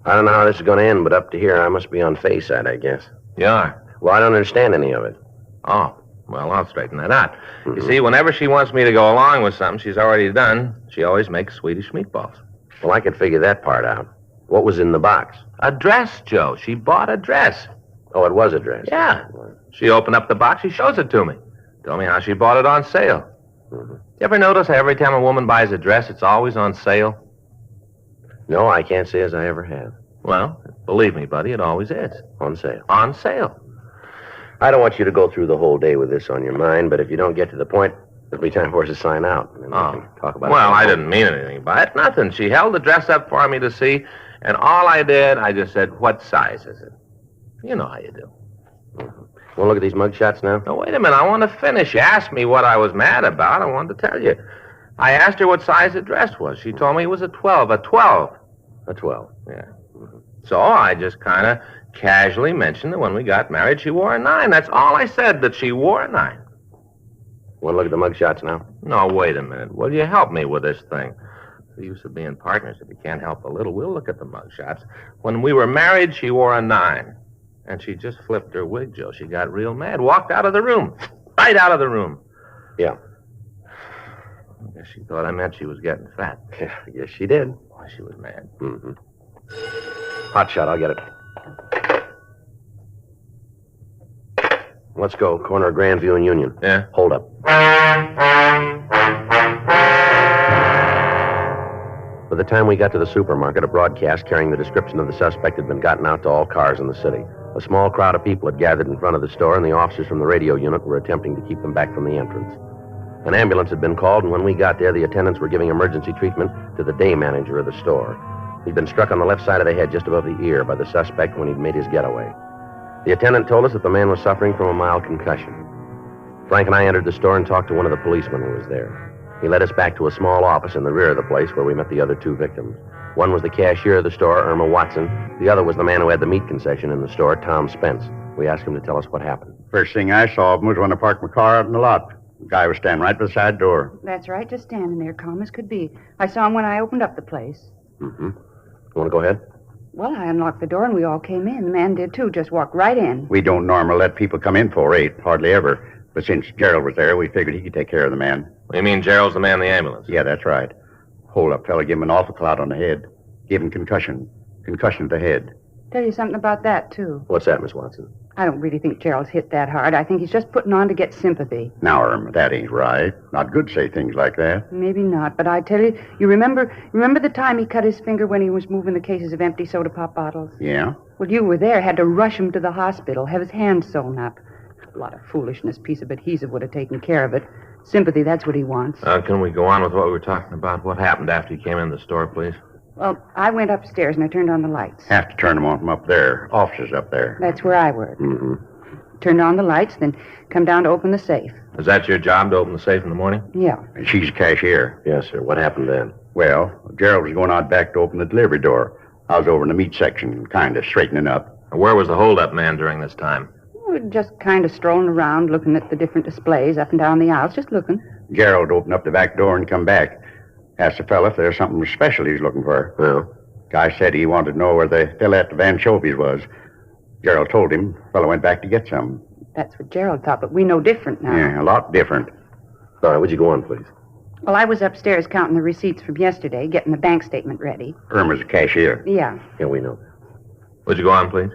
I don't know how this is going to end, but up to here, I must be on Faye's side, I guess. You are? Well, I don't understand any of it. Oh, well, I'll straighten that out. Mm-hmm. You see, whenever she wants me to go along with something she's already done, she always makes Swedish meatballs. Well, I could figure that part out. What was in the box? A dress, Joe. She bought a dress. Oh, it was a dress? Yeah. She opened up the box. She shows it to me. Told me how she bought it on sale. Mm-hmm. You ever notice how every time a woman buys a dress, it's always on sale? No, I can't say as I ever have. Well, believe me, buddy, it always is. On sale? On sale. I don't want you to go through the whole day with this on your mind, but if you don't get to the point, it'll be time for us to sign out. And then we can talk about it. Well, I didn't mean anything by it. Nothing. She held the dress up for me to see, and all I did, I just said, what size is it? You know how you do. Mm-hmm. Want to look at these mug shots now? No, wait a minute. I want to finish. You asked me what I was mad about. I wanted to tell you. I asked her what size the dress was. She told me it was a 12. A 12. A 12? Yeah. Mm-hmm. So I just kind of casually mentioned that when we got married, she wore a 9. That's all I said, that she wore a 9. Want to look at the mug shots now? No, wait a minute. Will you help me with this thing? It's the use of being partners. If you can't help a little, we'll look at the mug shots. When we were married, she wore a 9. And she just flipped her wig, Joe. She got real mad. Walked out of the room. Right out of the room. Yeah. I guess she thought I meant she was getting fat. Yeah, I guess she did. Boy, she was mad. Mm-hmm. Hot shot, I'll get it. Let's go. Corner of Grandview and Union. Yeah? Hold up. By the time we got to the supermarket, a broadcast carrying the description of the suspect had been gotten out to all cars in the city. A small crowd of people had gathered in front of the store, and the officers from the radio unit were attempting to keep them back from the entrance. An ambulance had been called, and when we got there, the attendants were giving emergency treatment to the day manager of the store. He'd been struck on the left side of the head just above the ear by the suspect when he'd made his getaway. The attendant told us that the man was suffering from a mild concussion. Frank and I entered the store and talked to one of the policemen who was there. He led us back to a small office in the rear of the place where we met the other 2 victims. One was the cashier of the store, Irma Watson. The other was the man who had the meat concession in the store, Tom Spence. We asked him to tell us what happened. First thing I saw of him was when I parked my car out in the lot. The guy was standing right beside the door. That's right, just standing there, calm as could be. I saw him when I opened up the place. Mm-hmm. You want to go ahead? Well, I unlocked the door and we all came in. The man did too, just walked right in. We don't normally let people come in 4-8, hardly ever. But since Gerald was there, we figured he could take care of the man. What do you mean Gerald's the man in the ambulance? Yeah, that's right. Hold up, fella, give him an awful clout on the head. Give him concussion. Concussion to the head. Tell you something about that, too. What's that, Miss Watson? I don't really think Gerald's hit that hard. I think he's just putting on to get sympathy. Now, Irma, that ain't right. Not good to say things like that. Maybe not, but I tell you, you remember the time he cut his finger when he was moving the cases of empty soda pop bottles? Yeah? Well, you were there, had to rush him to the hospital, have his hand sewn up. A lot of foolishness, piece of adhesive would have taken care of it. Sympathy, that's what he wants. Can we go on with what we were talking about? What happened after you came in the store, please? Well, I went upstairs and I turned on the lights. Have to turn them on from up there. Officers up there. That's where I work. Mm-hmm. Turned on the lights, then come down to open the safe. Is that your job, to open the safe in the morning? Yeah. And she's a cashier. Yes, sir. What happened then? Well, Gerald was going out back to open the delivery door. I was over in the meat section, kind of straightening up. Where was the holdup man during this time? We were just kind of strolling around, looking at the different displays up and down the aisles, just looking. Gerald opened up the back door and come back. Asked the fella if there's something special he's looking for. Well? Guy said he wanted to know where the fella at the Van Chovies was. Gerald told him. Fella went back to get some. That's what Gerald thought, but we know different now. Yeah, a lot different. All right, would you go on, please? Well, I was upstairs counting the receipts from yesterday, getting the bank statement ready. Irma's a cashier. Yeah. Yeah, we know. Would you go on, please?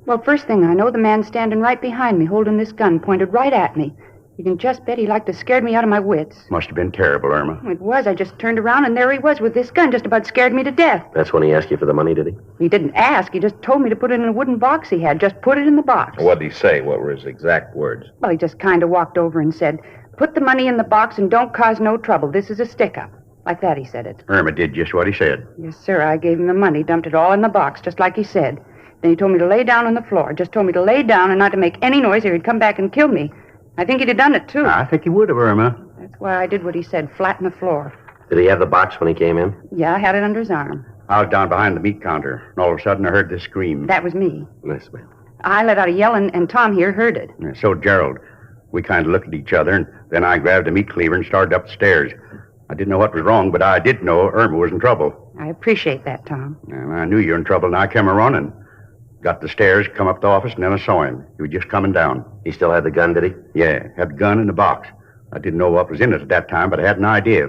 Well, first thing I know, the man's standing right behind me, holding this gun pointed right at me. You can just bet he liked to scared me out of my wits. Must have been terrible, Irma. It was. I just turned around, and there he was with this gun, just about scared me to death. That's when he asked you for the money, did he? He didn't ask. He just told me to put it in a wooden box he had. Just put it in the box. What did he say? What were his exact words? Well, he just kind of walked over and said, "Put the money in the box and don't cause no trouble. This is a stick-up." Like that, he said it. Irma did just what he said. Yes, sir. I gave him the money, dumped it all in the box, just like he said. Then he told me to lay down on the floor. Just told me to lay down and not to make any noise or he'd come back and kill me. I think he'd have done it, too. I think he would have, Irma. That's why I did what he said, flat on the floor. Did he have the box when he came in? Yeah, I had it under his arm. I was down behind the meat counter, and all of a sudden I heard this scream. That was me. Nice, man. I let out a yell, and Tom here heard it. Yeah, so Gerald. We kind of looked at each other, and then I grabbed a meat cleaver and started up the stairs. I didn't know what was wrong, but I did know Irma was in trouble. I appreciate that, Tom. And I knew you were in trouble, and I came running. Got the stairs, come up to the office, and then I saw him. He was just coming down. He still had the gun, did he? Yeah, had the gun in the box. I didn't know what was in it at that time, but I had an idea.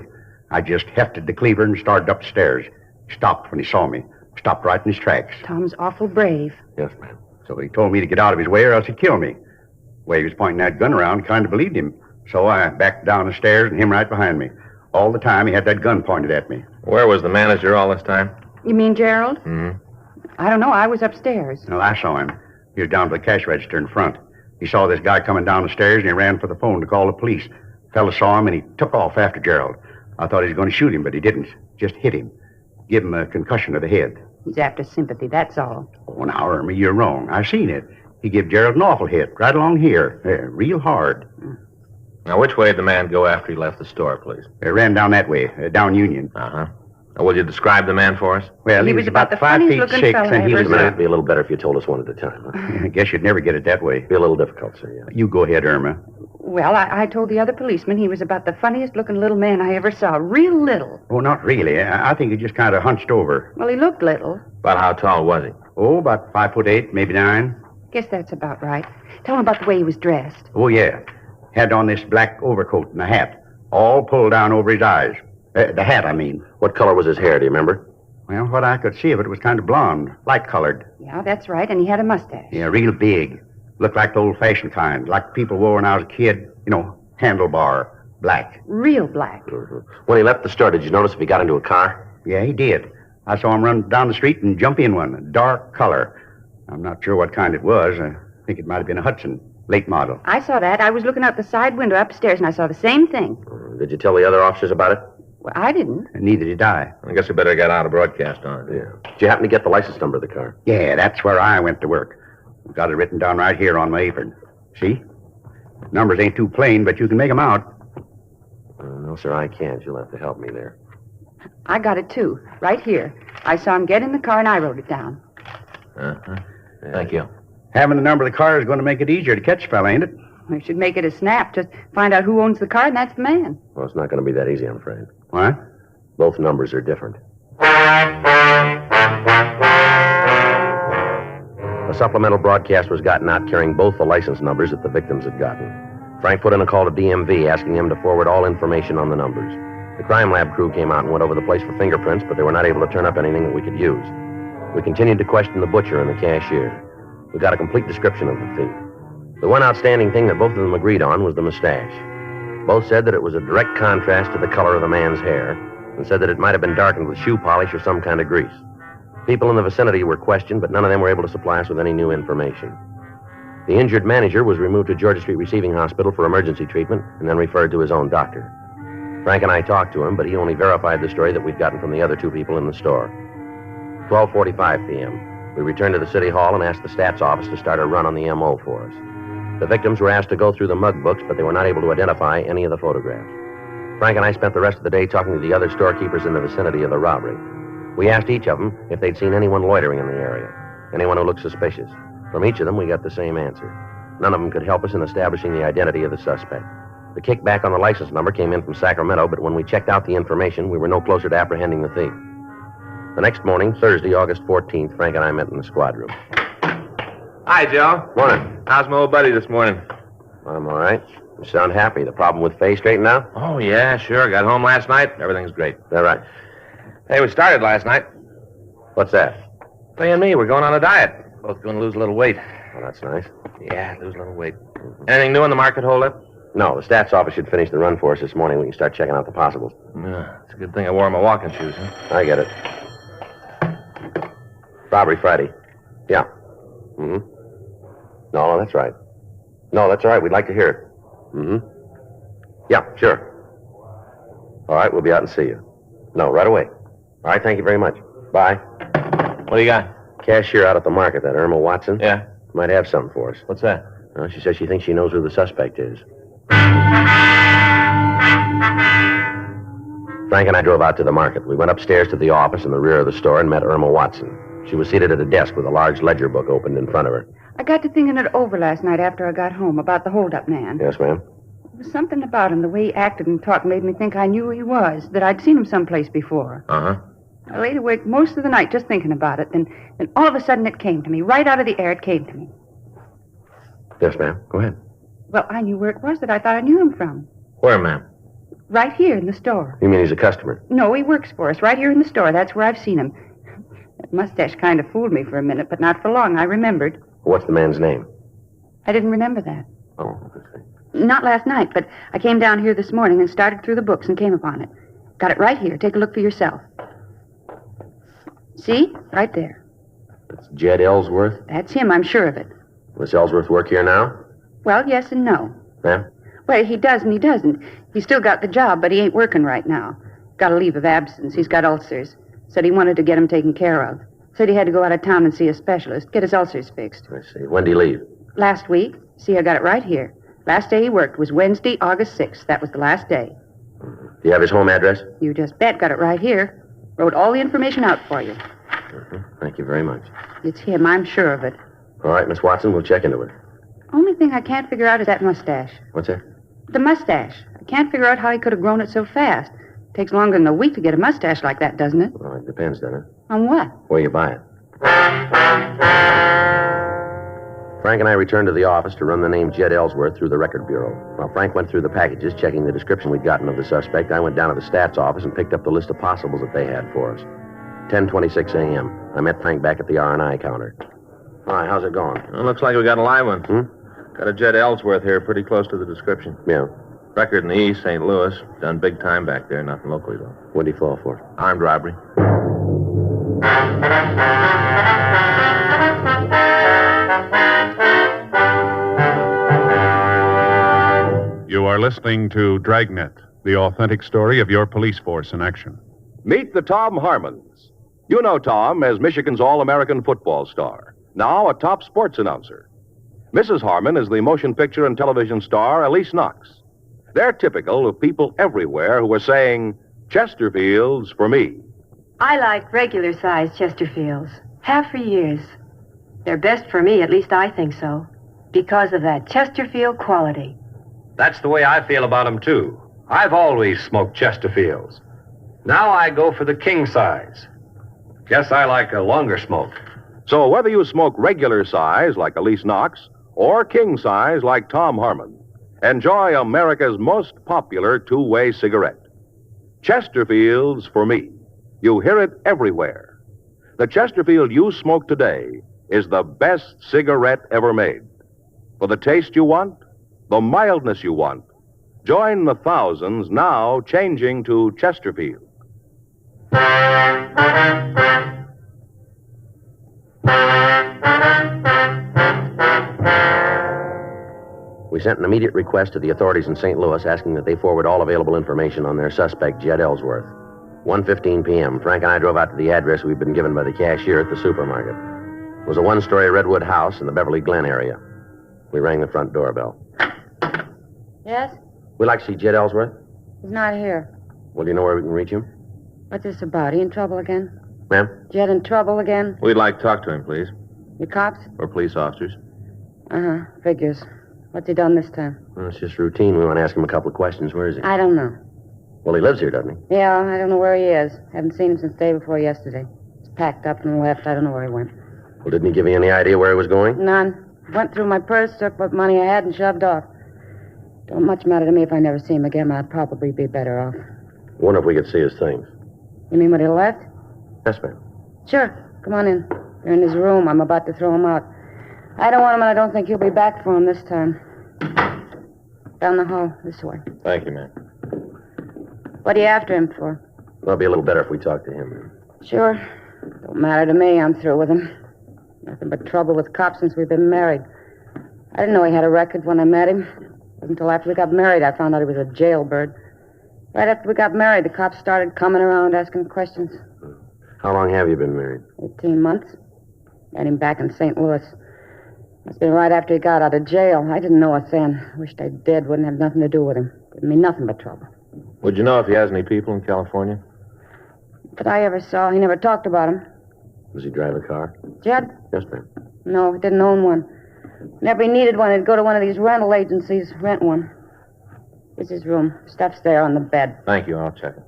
I just hefted the cleaver and started up the stairs. He stopped when he saw me. Stopped right in his tracks. Tom's awful brave. Yes, ma'am. So he told me to get out of his way or else he'd kill me. The way he was pointing that gun around, kind of believed him. So I backed down the stairs and him right behind me. All the time he had that gun pointed at me. Where was the manager all this time? You mean Gerald? Mm-hmm. I don't know. I was upstairs. No, I saw him. He was down by the cash register in front. He saw this guy coming down the stairs, and he ran for the phone to call the police. Fella saw him, and he took off after Gerald. I thought he was going to shoot him, but he didn't. Just hit him. Give him a concussion to the head. He's after sympathy, that's all. Oh, now, Irma, you're wrong. I seen it. He gave Gerald an awful hit, right along here. Real hard. Now, which way did the man go after he left the store, please? He ran down that way, down Union. Uh-huh. Now, will you describe the man for us? Well, he was about 5 feet 6, and he was... It'd be a little better if you told us one at a time. Huh? I guess you'd never get it that way. Be a little difficult, sir, yeah. You go ahead, Irma. Well, I told the other policeman he was about the funniest-looking little man I ever saw. Real little. Oh, not really. I think he just kind of hunched over. Well, he looked little. About how tall was he? Oh, about 5'8", maybe 9. Guess that's about right. Tell him about the way he was dressed. Oh, yeah. Had on this black overcoat and a hat, all pulled down over his eyes. The hat, I mean. What color was his hair, do you remember? Well, what I could see of it was kind of blonde, light-colored. Yeah, that's right, and he had a mustache. Yeah, real big. Looked like the old-fashioned kind, like people wore when I was a kid. You know, handlebar, black. Real black. Mm-hmm. When he left the store, did you notice if he got into a car? Yeah, he did. I saw him run down the street and jump in one, a dark color. I'm not sure what kind it was. I think it might have been a Hudson, late model. I saw that. I was looking out the side window upstairs, and I saw the same thing. Did you tell the other officers about it? Well, I didn't. And neither did I. I guess we better get out a broadcast on it. Yeah. Did you happen to get the license number of the car? Yeah, that's where I went to work. Got it written down right here on my apron. See? Numbers ain't too plain, but you can make them out. No, sir, I can't. You'll have to help me there. I got it, too. Right here. I saw him get in the car, and I wrote it down. Uh-huh. Yeah. Thank you. Having the number of the car is going to make it easier to catch a fella, ain't it? We should make it a snap. Just find out who owns the car, and that's the man. Well, it's not going to be that easy, I'm afraid. What? Both numbers are different. A supplemental broadcast was gotten out carrying both the license numbers that the victims had gotten. Frank put in a call to DMV asking him to forward all information on the numbers. The crime lab crew came out and went over the place for fingerprints, but they were not able to turn up anything that we could use. We continued to question the butcher and the cashier. We got a complete description of the thief. The one outstanding thing that both of them agreed on was the mustache. Both said that it was a direct contrast to the color of the man's hair, and said that it might have been darkened with shoe polish or some kind of grease. People in the vicinity were questioned, but none of them were able to supply us with any new information. The injured manager was removed to Georgia Street Receiving Hospital for emergency treatment and then referred to his own doctor. Frank and I talked to him, but he only verified the story that we'd gotten from the other two people in the store. 12:45 p.m. We returned to the city hall and asked the stats office to start a run on the MO for us. The victims were asked to go through the mug books, but they were not able to identify any of the photographs. Frank and I spent the rest of the day talking to the other storekeepers in the vicinity of the robbery. We asked each of them if they'd seen anyone loitering in the area, anyone who looked suspicious. From each of them, we got the same answer. None of them could help us in establishing the identity of the suspect. The kickback on the license number came in from Sacramento, but when we checked out the information, we were no closer to apprehending the thief. The next morning, Thursday, August 14th, Frank and I met in the squad room. Hi, Joe. Morning. How's my old buddy this morning? I'm all right. You sound happy. The problem with Faye straightened out? Oh, yeah, sure. Got home last night. Everything's great. Is that right? Hey, we started last night. What's that? Faye and me, we're going on a diet. Both going to lose a little weight. Well, that's nice. Yeah, lose a little weight. Anything new in the market holdup? No, the stats office should finish the run for us this morning. We can start checking out the possibles. Yeah, it's a good thing I wore my walking shoes, huh? I get it. Robbery Friday. Yeah. Mm-hmm. No, that's right. No, that's all right. We'd like to hear it. Mm-hmm. Yeah, sure. All right, we'll be out and see you. No, right away. All right, thank you very much. Bye. What do you got? Cashier out at the market, that Irma Watson. Yeah? Might have something for us. What's that? Well, she says she thinks she knows who the suspect is. Frank and I drove out to the market. We went upstairs to the office in the rear of the store and met Irma Watson. She was seated at a desk with a large ledger book opened in front of her. I got to thinking it over last night after I got home about the hold-up man. Yes, ma'am? There was something about him, the way he acted and talked made me think I knew who he was, that I'd seen him someplace before. Uh-huh. I laid awake most of the night just thinking about it, and all of a sudden it came to me. Right out of the air it came to me. Yes, ma'am. Go ahead. Well, I knew where it was that I thought I knew him from. Where, ma'am? Right here in the store. You mean he's a customer? No, he works for us, right here in the store. That's where I've seen him. That mustache kind of fooled me for a minute, but not for long. I remembered. What's the man's name? I didn't remember that. Oh, okay. Not last night, but I came down here this morning and started through the books and came upon it. Got it right here. Take a look for yourself. See? Right there. It's Jed Ellsworth? That's him, I'm sure of it. Does Ellsworth work here now? Well, yes and no. Ma'am? Well, he does and he doesn't. He's still got the job, but he ain't working right now. Got a leave of absence. He's got ulcers. Said he wanted to get him taken care of. Said he had to go out of town and see a specialist, get his ulcers fixed. I see. When did he leave? Last week. See, I got it right here. Last day he worked was Wednesday, August 6th. That was the last day. Do you have his home address? You just bet. Got it right here. Wrote all the information out for you. Thank you very much. It's him. I'm sure of it. All right, Miss Watson, we'll check into it. Only thing I can't figure out is that mustache. What's that? The mustache. I can't figure out how he could have grown it so fast. Takes longer than a week to get a mustache like that, doesn't it? Well, it depends, doesn't it? On what? Where you buy it. Frank and I returned to the office to run the name Jed Ellsworth through the record bureau. While Frank went through the packages, checking the description we'd gotten of the suspect, I went down to the stats office and picked up the list of possibles that they had for us. 10:26 a.m. I met Frank back at the R&I counter. Hi, how's it going? Well, looks like we got a live one. Got a Jed Ellsworth here, pretty close to the description. Yeah. Record in the East, St. Louis. Done big time back there, nothing locally, though. What'd he fall for? Armed robbery. You are listening to Dragnet, the authentic story of your police force in action. Meet the Tom Harmons. You know Tom as Michigan's All-American football star, now a top sports announcer. Mrs. Harmon is the motion picture and television star Elise Knox. They're typical of people everywhere who are saying, Chesterfields for me. I like regular-sized Chesterfields. Have for years. They're best for me, at least I think so, because of that Chesterfield quality. That's the way I feel about them, too. I've always smoked Chesterfields. Now I go for the king size. Guess I like a longer smoke. So whether you smoke regular size like Elise Knox or king size like Tom Harmon, enjoy America's most popular two-way cigarette. Chesterfields for me. You hear it everywhere. The Chesterfield you smoke today is the best cigarette ever made. For the taste you want, the mildness you want, join the thousands now changing to Chesterfield. We sent an immediate request to the authorities in St. Louis asking that they forward all available information on their suspect, Jed Ellsworth. 1:15 p.m., Frank and I drove out to the address we'd been given by the cashier at the supermarket. It was a one-story redwood house in the Beverly Glen area. We rang the front doorbell. Yes? We'd like to see Jed Ellsworth. He's not here. Well, do you know where we can reach him? What's this about? He in trouble again? Ma'am? Jed in trouble again? We'd like to talk to him, please. You cops? We're police officers. Uh-huh. Figures. What's he done this time? Well, it's just routine. We want to ask him a couple of questions. Where is he? I don't know. Well, he lives here, doesn't he? Yeah, I don't know where he is. Haven't seen him since day before yesterday. He's packed up and left. I don't know where he went. Well, didn't he give you any idea where he was going? None. Went through my purse, took what money I had, and shoved off. Don't much matter to me if I never see him again. I'd probably be better off. Wonder if we could see his things. You mean what he left? Yes, ma'am. Sure. Come on in. They're in his room. I'm about to throw him out. I don't want him, and I don't think he'll be back for him this time. Down the hall, this way. Thank you, ma'am. What are you after him for? It'll be a little better if we talk to him. Sure. Don't matter to me. I'm through with him. Nothing but trouble with cops since we've been married. I didn't know he had a record when I met him. It wasn't until after we got married I found out he was a jailbird. Right after we got married, the cops started coming around asking questions. How long have you been married? 18 months. Got him back in St. Louis. Must have been right after he got out of jail. I didn't know it then. Wished I did. Wouldn't have nothing to do with him. Didn't mean nothing but trouble. Would you know if he has any people in California? That I ever saw. He never talked about him. Does he drive a car? Jed? Yes, ma'am. No, he didn't own one. Whenever he needed one, he'd go to one of these rental agencies, rent one. Here's his room. Stuff's there on the bed. Thank you. I'll check it.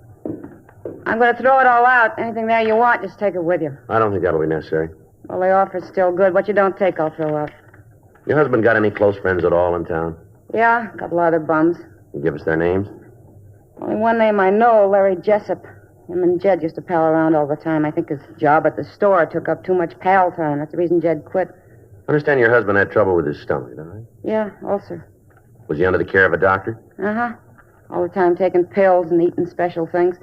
I'm going to throw it all out. Anything there you want, just take it with you. I don't think that'll be necessary. Well, the offer's still good. What you don't take, I'll throw out. Your husband got any close friends at all in town? Yeah, a couple other bums. You give us their names? Only one name I know, Larry Jessup. Him and Jed used to pal around all the time. I think his job at the store took up too much pal time. That's the reason Jed quit. I understand your husband had trouble with his stomach, all right? Yeah, ulcer. Was he under the care of a doctor? Uh-huh. All the time taking pills and eating special things.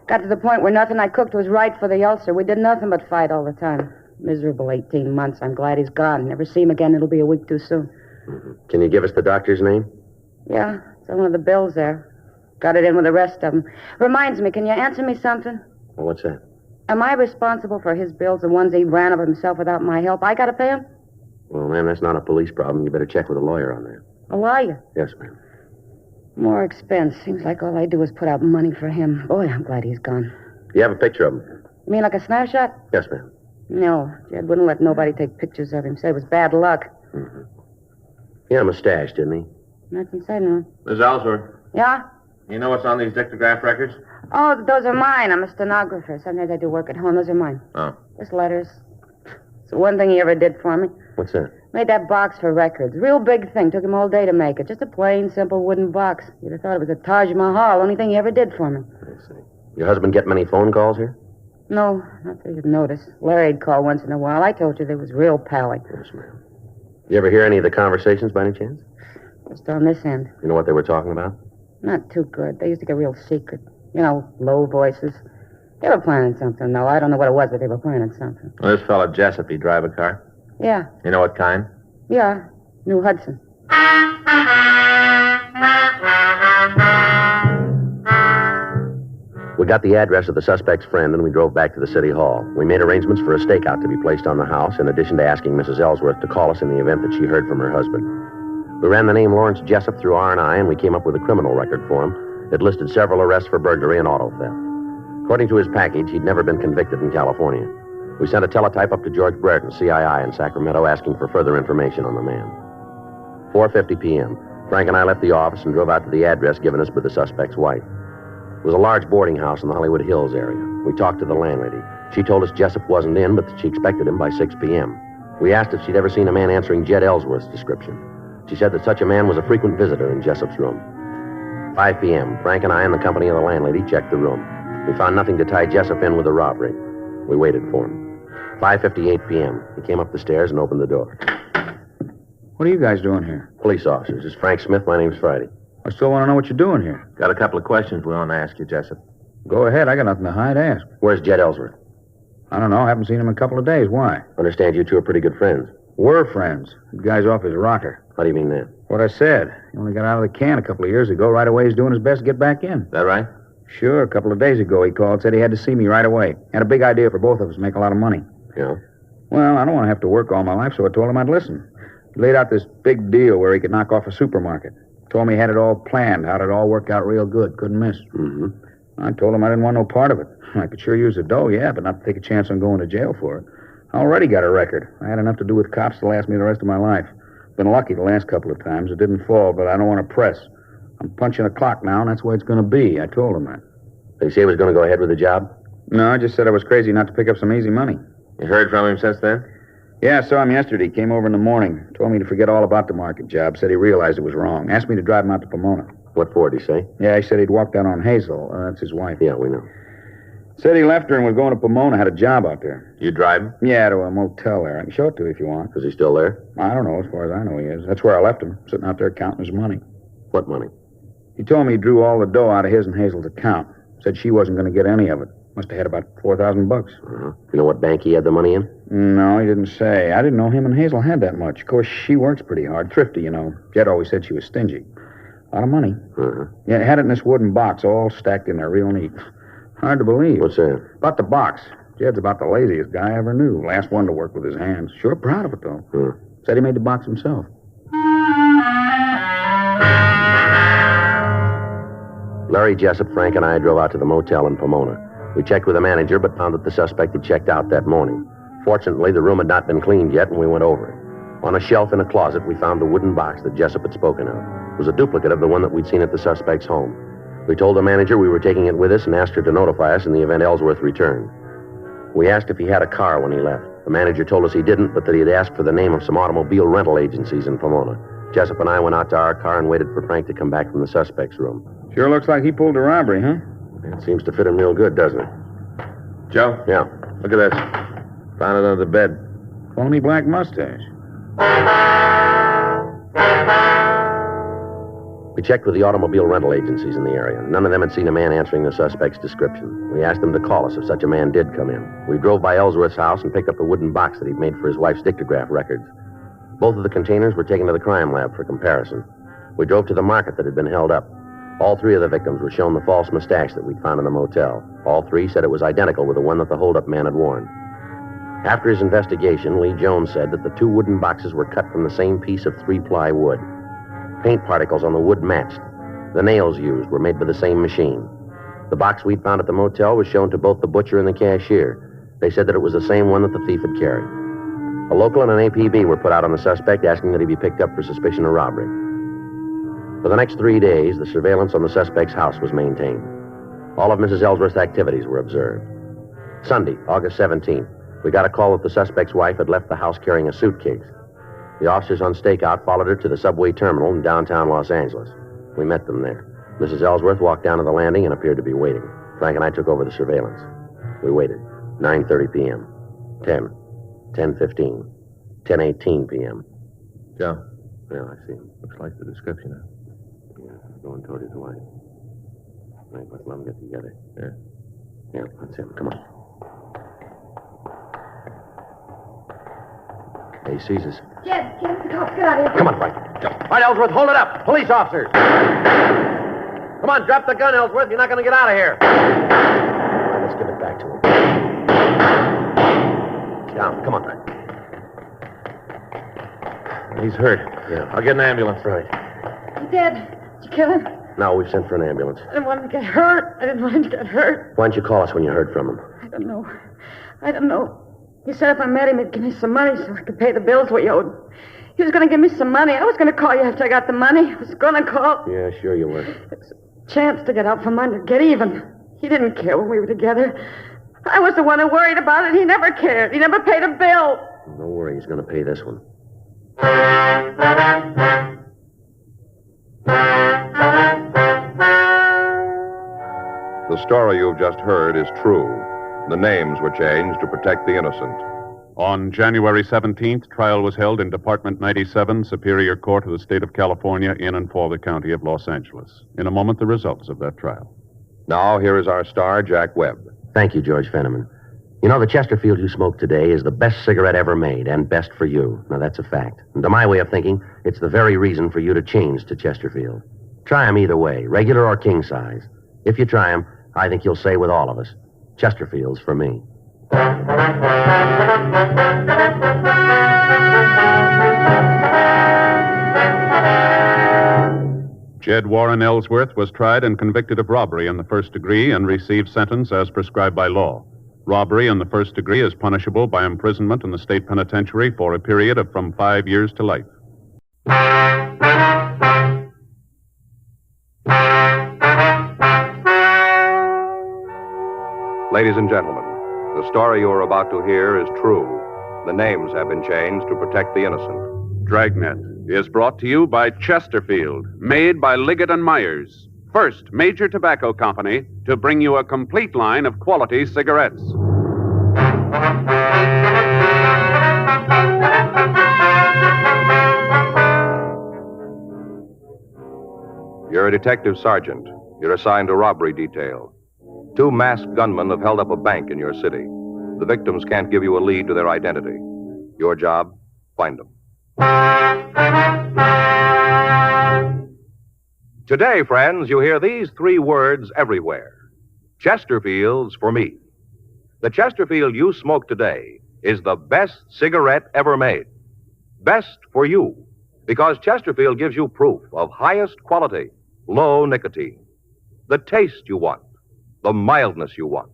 Got to the point where nothing I cooked was right for the ulcer. We did nothing but fight all the time. Miserable 18 months. I'm glad he's gone. Never see him again. It'll be a week too soon. Mm-hmm. Can you give us the doctor's name? Yeah, it's on one of the bills there. Got it in with the rest of them. Reminds me, can you answer me something? Well, what's that? Am I responsible for his bills, the ones he ran of himself without my help? I gotta pay him? Well, ma'am, that's not a police problem. You better check with a lawyer on that. Oh, are you? Yes, ma'am. More expense. Seems like all I do is put out money for him. Boy, I'm glad he's gone. Do you have a picture of him? You mean like a snapshot? Yes, ma'am. No, Jed wouldn't let nobody take pictures of him. Said it was bad luck. Mm-hmm. He had a mustache, didn't he? Not inside, no. Miss Ellsworth, Yeah? you know what's on these dictograph records? Oh, those are mine. I'm a stenographer. Sometimes I do work at home. Those are mine. Oh. Just letters. It's the one thing he ever did for me. What's that? Made that box for records. Real big thing. Took him all day to make it. Just a plain, simple wooden box. You'd have thought it was a Taj Mahal. Only thing he ever did for me. I see. Your husband get many phone calls here? No, not that you'd notice. Larry'd call once in a while. I told you they was real pally. Yes, ma'am. You ever hear any of the conversations by any chance? Just on this end. You know what they were talking about? Not too good. They used to get real secret. You know, low voices. They were planning something, though. I don't know what it was, but they were planning something. Well, this fellow Jessup, he drive a car? Yeah. You know what kind? Yeah. New Hudson. We got the address of the suspect's friend, and we drove back to the city hall. We made arrangements for a stakeout to be placed on the house, in addition to asking Mrs. Ellsworth to call us in the event that she heard from her husband. We ran the name Lawrence Jessup through R&I, and we came up with a criminal record for him. It listed several arrests for burglary and auto theft. According to his package, he'd never been convicted in California. We sent a teletype up to George Brereton, CII in Sacramento, asking for further information on the man. 4:50 p.m. Frank and I left the office and drove out to the address given us by the suspect's wife. It was a large boarding house in the Hollywood Hills area. We talked to the landlady. She told us Jessup wasn't in, but that she expected him by 6 p.m. We asked if she'd ever seen a man answering Jed Ellsworth's description. She said that such a man was a frequent visitor in Jessup's room. 5 p.m. Frank and I, in the company of the landlady, checked the room. We found nothing to tie Jessup in with a robbery. We waited for him. 5:58 p.m. He came up the stairs and opened the door. What are you guys doing here? Police officers. This is Frank Smith. My name's Friday. I still want to know what you're doing here. Got a couple of questions we want to ask you, Jessup. Go ahead. I got nothing to hide. Ask. Where's Jed Ellsworth? I don't know. Haven't seen him in a couple of days. Why? Understand you two are pretty good friends. We're friends. The guy's off his rocker. How do you mean that? What I said. He only got out of the can a couple of years ago. Right away, he's doing his best to get back in. Is that right? Sure. A couple of days ago, he called, said he had to see me right away. Had a big idea for both of us, make a lot of money. Yeah? Well, I don't want to have to work all my life, so I told him I'd listen. He laid out this big deal where he could knock off a supermarket. Told me he had it all planned, how'd it all work out real good. Couldn't miss. Mm-hmm. I told him I didn't want no part of it. I could sure use the dough, yeah, but not to take a chance on going to jail for it. I already got a record. I had enough to do with cops to last me the rest of my life. Been lucky the last couple of times. It didn't fall, but I don't want to press. I'm punching a clock now, and that's the way it's going to be. I told him that. Did he say he was going to go ahead with the job? No, I just said I was crazy not to pick up some easy money. You heard from him since then? Yeah, I saw him yesterday. He came over in the morning. Told me to forget all about the market job. Said he realized it was wrong. Asked me to drive him out to Pomona. What for, did he say? Yeah, he said he'd walked out on Hazel. That's his wife. Yeah, we know. Said he left her and was going to Pomona, had a job out there. You drive him? Yeah, to a motel there. I can show it to you if you want. Is he still there? I don't know. As far as I know, he is. That's where I left him, sitting out there counting his money. What money? He told me he drew all the dough out of his and Hazel's account. Said she wasn't going to get any of it. Must have had about $4,000. Uh-huh. You know what bank he had the money in? No, he didn't say. I didn't know him and Hazel had that much. Of course, she works pretty hard. Thrifty, you know. Jed always said she was stingy. A lot of money. Uh-huh. Yeah, had it in this wooden box, all stacked in there, real neat. Hard to believe. What's that? About the box. Jed's about the laziest guy I ever knew. Last one to work with his hands. Sure proud of it, though. Said he made the box himself. Larry Jessup, Frank, and I drove out to the motel in Pomona. We checked with the manager, but found that the suspect had checked out that morning. Fortunately, the room had not been cleaned yet, and we went over it. On a shelf in a closet, we found the wooden box that Jessup had spoken of. It was a duplicate of the one that we'd seen at the suspect's home. We told the manager we were taking it with us and asked her to notify us in the event Ellsworth returned. We asked if he had a car when he left. The manager told us he didn't, but that he had asked for the name of some automobile rental agencies in Pomona. Jessup and I went out to our car and waited for Frank to come back from the suspect's room. Sure looks like he pulled a robbery, huh? It seems to fit him real good, doesn't it? Joe? Yeah. Look at this. Found it under the bed. Phony black mustache. We checked with the automobile rental agencies in the area. None of them had seen a man answering the suspect's description. We asked them to call us if such a man did come in. We drove by Ellsworth's house and picked up the wooden box that he'd made for his wife's dictograph records. Both of the containers were taken to the crime lab for comparison. We drove to the market that had been held up. All three of the victims were shown the false mustache that we'd found in the motel. All three said it was identical with the one that the holdup man had worn. After his investigation, Lee Jones said that the two wooden boxes were cut from the same piece of 3-ply wood. Paint particles on the wood matched. The nails used were made by the same machine. The box we'd found at the motel was shown to both the butcher and the cashier. They said that it was the same one that the thief had carried. A local and an APB were put out on the suspect, asking that he be picked up for suspicion of robbery. For the next 3 days, the surveillance on the suspect's house was maintained. All of Mrs. Ellsworth's activities were observed. Sunday, August 17th, we got a call that the suspect's wife had left the house carrying a suitcase. The officers on stakeout followed her to the subway terminal in downtown Los Angeles. We met them there. Mrs. Ellsworth walked down to the landing and appeared to be waiting. Frank and I took over the surveillance. We waited. 9:30 p.m. 10. 10:15. 10:18 p.m. Joe? Yeah, I see. Looks like the description. Yeah, going toward his wife. Right, let's let them get together. Yeah, that's him. Come on. He sees us. Jed, get out of here. Come on, Frank. All right, Ellsworth, hold it up. Police officers. Come on, drop the gun, Ellsworth. You're not going to get out of here. All right, let's give it back to him. Down. Come on, Frank. He's hurt. Yeah. I'll get an ambulance. Right. He dead. Did you kill him? No, we've sent for an ambulance. I didn't want him to get hurt. I didn't want him to get hurt. Why don't you call us when you heard from him? I don't know. He said if I met him, he'd give me some money so I could pay the bills we owed. He was going to give me some money. I was going to call you after I got the money. I was going to call. Yeah, sure you were. It's a chance to get out from under, get even. He didn't care when we were together. I was the one who worried about it. He never cared. He never paid a bill. Don't worry, he's going to pay this one. The story you've just heard is true. The names were changed to protect the innocent. On January 17th, trial was held in Department 97, Superior Court of the State of California, in and for the County of Los Angeles. In a moment, the results of that trial. Now, here is our star, Jack Webb. Thank you, George Fenneman. You know, the Chesterfield you smoked today is the best cigarette ever made, and best for you. Now, that's a fact. And to my way of thinking, it's the very reason for you to change to Chesterfield. Try them either way, regular or king size. If you try them, I think you'll say with all of us, Chesterfield's for me. Jed Warren Ellsworth was tried and convicted of robbery in the first degree and received sentence as prescribed by law. Robbery in the first degree is punishable by imprisonment in the state penitentiary for a period of from 5 years to life. Ladies and gentlemen, the story you are about to hear is true. The names have been changed to protect the innocent. Dragnet is brought to you by Chesterfield, made by Liggett and Myers. first major tobacco company to bring you a complete line of quality cigarettes. You're a detective sergeant. You're assigned to robbery detail. 2 masked gunmen have held up a bank in your city. The victims can't give you a lead to their identity. Your job, find them. Today, friends, you hear these 3 words everywhere. Chesterfield's for me. The Chesterfield you smoke today is the best cigarette ever made. Best for you, because Chesterfield gives you proof of highest quality, low nicotine. The taste you want, the mildness you want.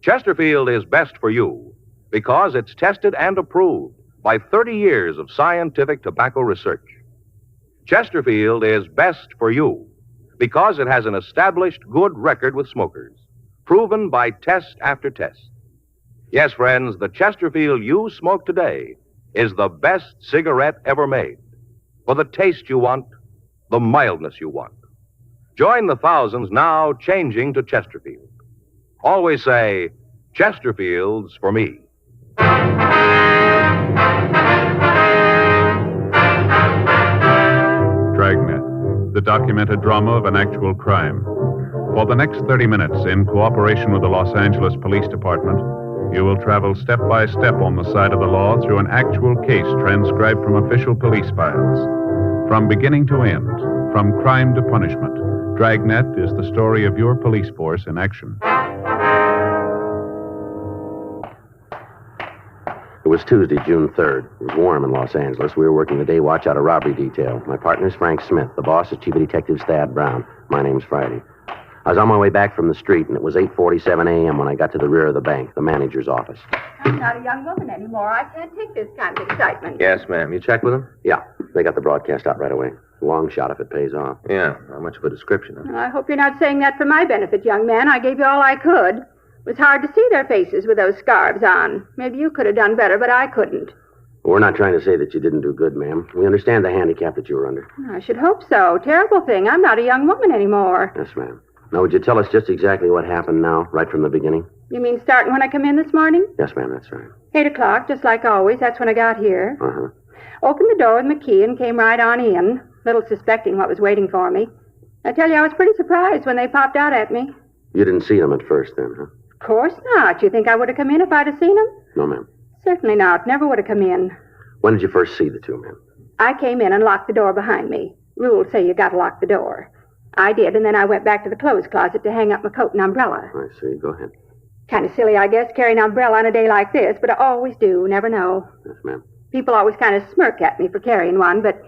Chesterfield is best for you because it's tested and approved by 30 years of scientific tobacco research. Chesterfield is best for you because it has an established good record with smokers, proven by test after test. Yes, friends, the Chesterfield you smoke today is the best cigarette ever made. For the taste you want, the mildness you want. Join the thousands now changing to Chesterfield. Always say, Chesterfield's for me. Dragnet, the documented drama of an actual crime. For the next 30 minutes, in cooperation with the Los Angeles Police Department, you will travel step by step on the side of the law through an actual case transcribed from official police files. From beginning to end, from crime to punishment, Dragnet is the story of your police force in action. It was Tuesday, June 3rd. It was warm in Los Angeles. We were working the day watch out of robbery detail. My partner's Frank Smith. The boss is Chief of Detectives Thad Brown. My name's Friday. I was on my way back from the street, and it was 8:47 a.m. when I got to the rear of the bank, the manager's office. I'm not a young woman anymore. I can't take this kind of excitement. Yes, ma'am. You checked with them? Yeah. They got the broadcast out right away. Long shot if it pays off. Yeah. Not much of a description, huh? I hope you're not saying that for my benefit, young man. I gave you all I could. It was hard to see their faces with those scarves on. Maybe you could have done better, but I couldn't. We're not trying to say that you didn't do good, ma'am. We understand the handicap that you were under. I should hope so. Terrible thing. I'm not a young woman anymore. Yes, ma'am. Now, would you tell us just exactly what happened now, right from the beginning? You mean starting when I come in this morning? Yes, ma'am, that's right. 8 o'clock, just like always. That's when I got here. Uh-huh. Opened the door with my key and came right on in, little suspecting what was waiting for me. I tell you, I was pretty surprised when they popped out at me. You didn't see them at first, then, huh? Of course not. You think I would have come in if I'd have seen them? No, ma'am. Certainly not. Never would have come in. When did you first see the 2 men? I came in and locked the door behind me. Rules say you gotta lock the door. I did, and then I went back to the clothes closet to hang up my coat and umbrella. I see. Go ahead. Kind of silly, I guess, carrying an umbrella on a day like this, but I always do. Never know. Yes, ma'am. People always kind of smirk at me for carrying one, but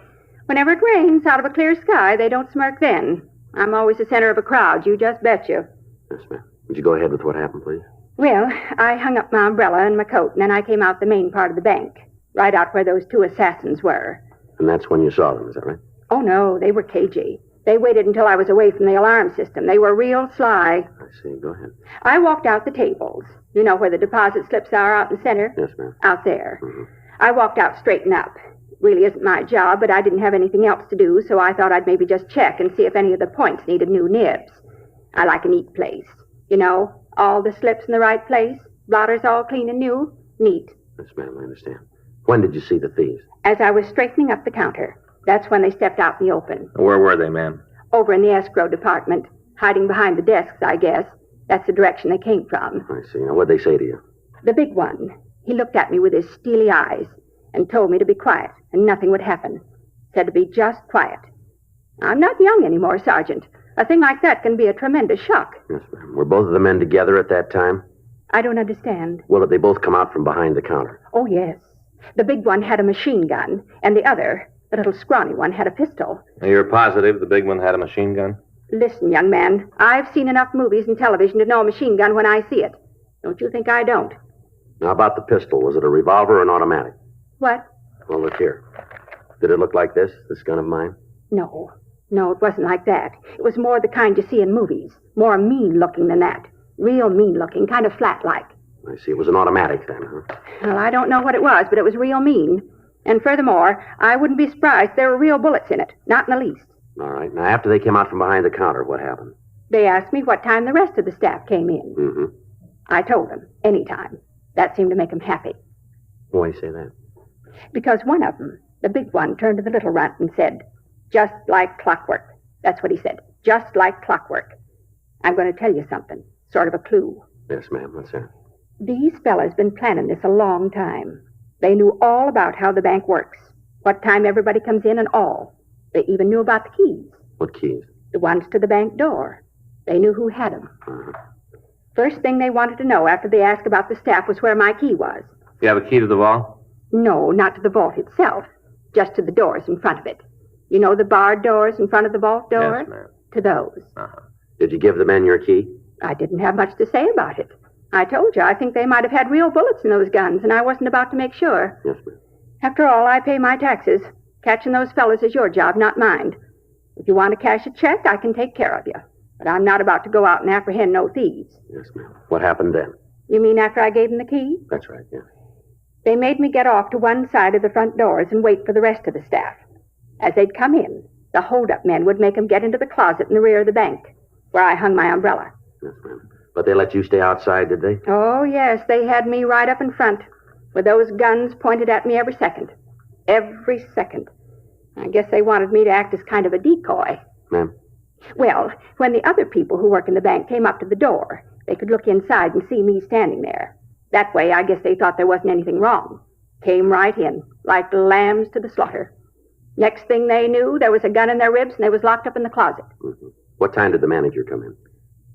whenever it rains out of a clear sky, they don't smirk then. I'm always the center of a crowd, you just betcha. Yes, ma'am. Would you go ahead with what happened, please? Well, I hung up my umbrella and my coat, and then I came out the main part of the bank, right out where those 2 assassins were. And that's when you saw them, is that right? Oh, no, they were cagey. They waited until I was away from the alarm system. They were real sly. I see. Go ahead. I walked out the tables. You know where the deposit slips are out in the center? Yes, ma'am. Out there. Mm-hmm. I walked out straight and up. Really isn't my job, but I didn't have anything else to do, so I thought I'd maybe just check and see if any of the points needed new nibs. I like a neat place. You know, all the slips in the right place, blotters all clean and new. Neat. Yes, ma'am, I understand. When did you see the thieves? As I was straightening up the counter. That's when they stepped out in the open. Where were they, ma'am? Over in the escrow department, hiding behind the desks, I guess. That's the direction they came from. I see. Now, what'd they say to you? The big one. He looked at me with his steely eyes and told me to be quiet and nothing would happen. Said to be just quiet. I'm not young anymore, Sergeant. A thing like that can be a tremendous shock. Yes, ma'am. Were both of the men together at that time? I don't understand. Well, did they both come out from behind the counter? Oh, yes. The big one had a machine gun, and the other, the little scrawny one, had a pistol. Now, you're positive the big one had a machine gun? Listen, young man, I've seen enough movies and television to know a machine gun when I see it. Don't you think I don't? Now, about the pistol. Was it a revolver or an automatic? What? Well, look here. Did it look like this gun of mine? No. No, it wasn't like that. It was more the kind you see in movies. More mean-looking than that. Real mean-looking, kind of flat-like. I see. It was an automatic then, huh? Well, I don't know what it was, but it was real mean. And furthermore, I wouldn't be surprised if there were real bullets in it. Not in the least. All right. Now, after they came out from behind the counter, what happened? They asked me what time the rest of the staff came in. Mm-hmm. I told them, any time. That seemed to make them happy. Why do you say that? Because one of them, the big one, turned to the little runt and said, just like clockwork. That's what he said. Just like clockwork. I'm going to tell you something. Sort of a clue. Yes, ma'am. What's that? These fellas been planning this a long time. They knew all about how the bank works, what time everybody comes in and all. They even knew about the keys. What keys? The ones to the bank door. They knew who had them. Uh-huh. First thing they wanted to know after they asked about the staff was where my key was. You have a key to the vault? No, not to the vault itself. Just to the doors in front of it. You know the barred doors in front of the vault door? Yes, ma'am. To those. Uh-huh. Did you give the men your key? I didn't have much to say about it. I told you, I think they might have had real bullets in those guns, and I wasn't about to make sure. Yes, ma'am. After all, I pay my taxes. Catching those fellas is your job, not mine. If you want to cash a check, I can take care of you. But I'm not about to go out and apprehend no thieves. Yes, ma'am. What happened then? You mean after I gave them the key? That's right, yeah. They made me get off to one side of the front doors and wait for the rest of the staff. As they'd come in, the hold-up men would make them get into the closet in the rear of the bank, where I hung my umbrella. Yes, ma'am. But they let you stay outside, did they? Oh, yes, they had me right up in front, with those guns pointed at me every second. Every second. I guess they wanted me to act as kind of a decoy. Ma'am? Well, when the other people who work in the bank came up to the door, they could look inside and see me standing there. That way, I guess they thought there wasn't anything wrong. Came right in, like lambs to the slaughter. Next thing they knew, there was a gun in their ribs and they was locked up in the closet. Mm-hmm. What time did the manager come in?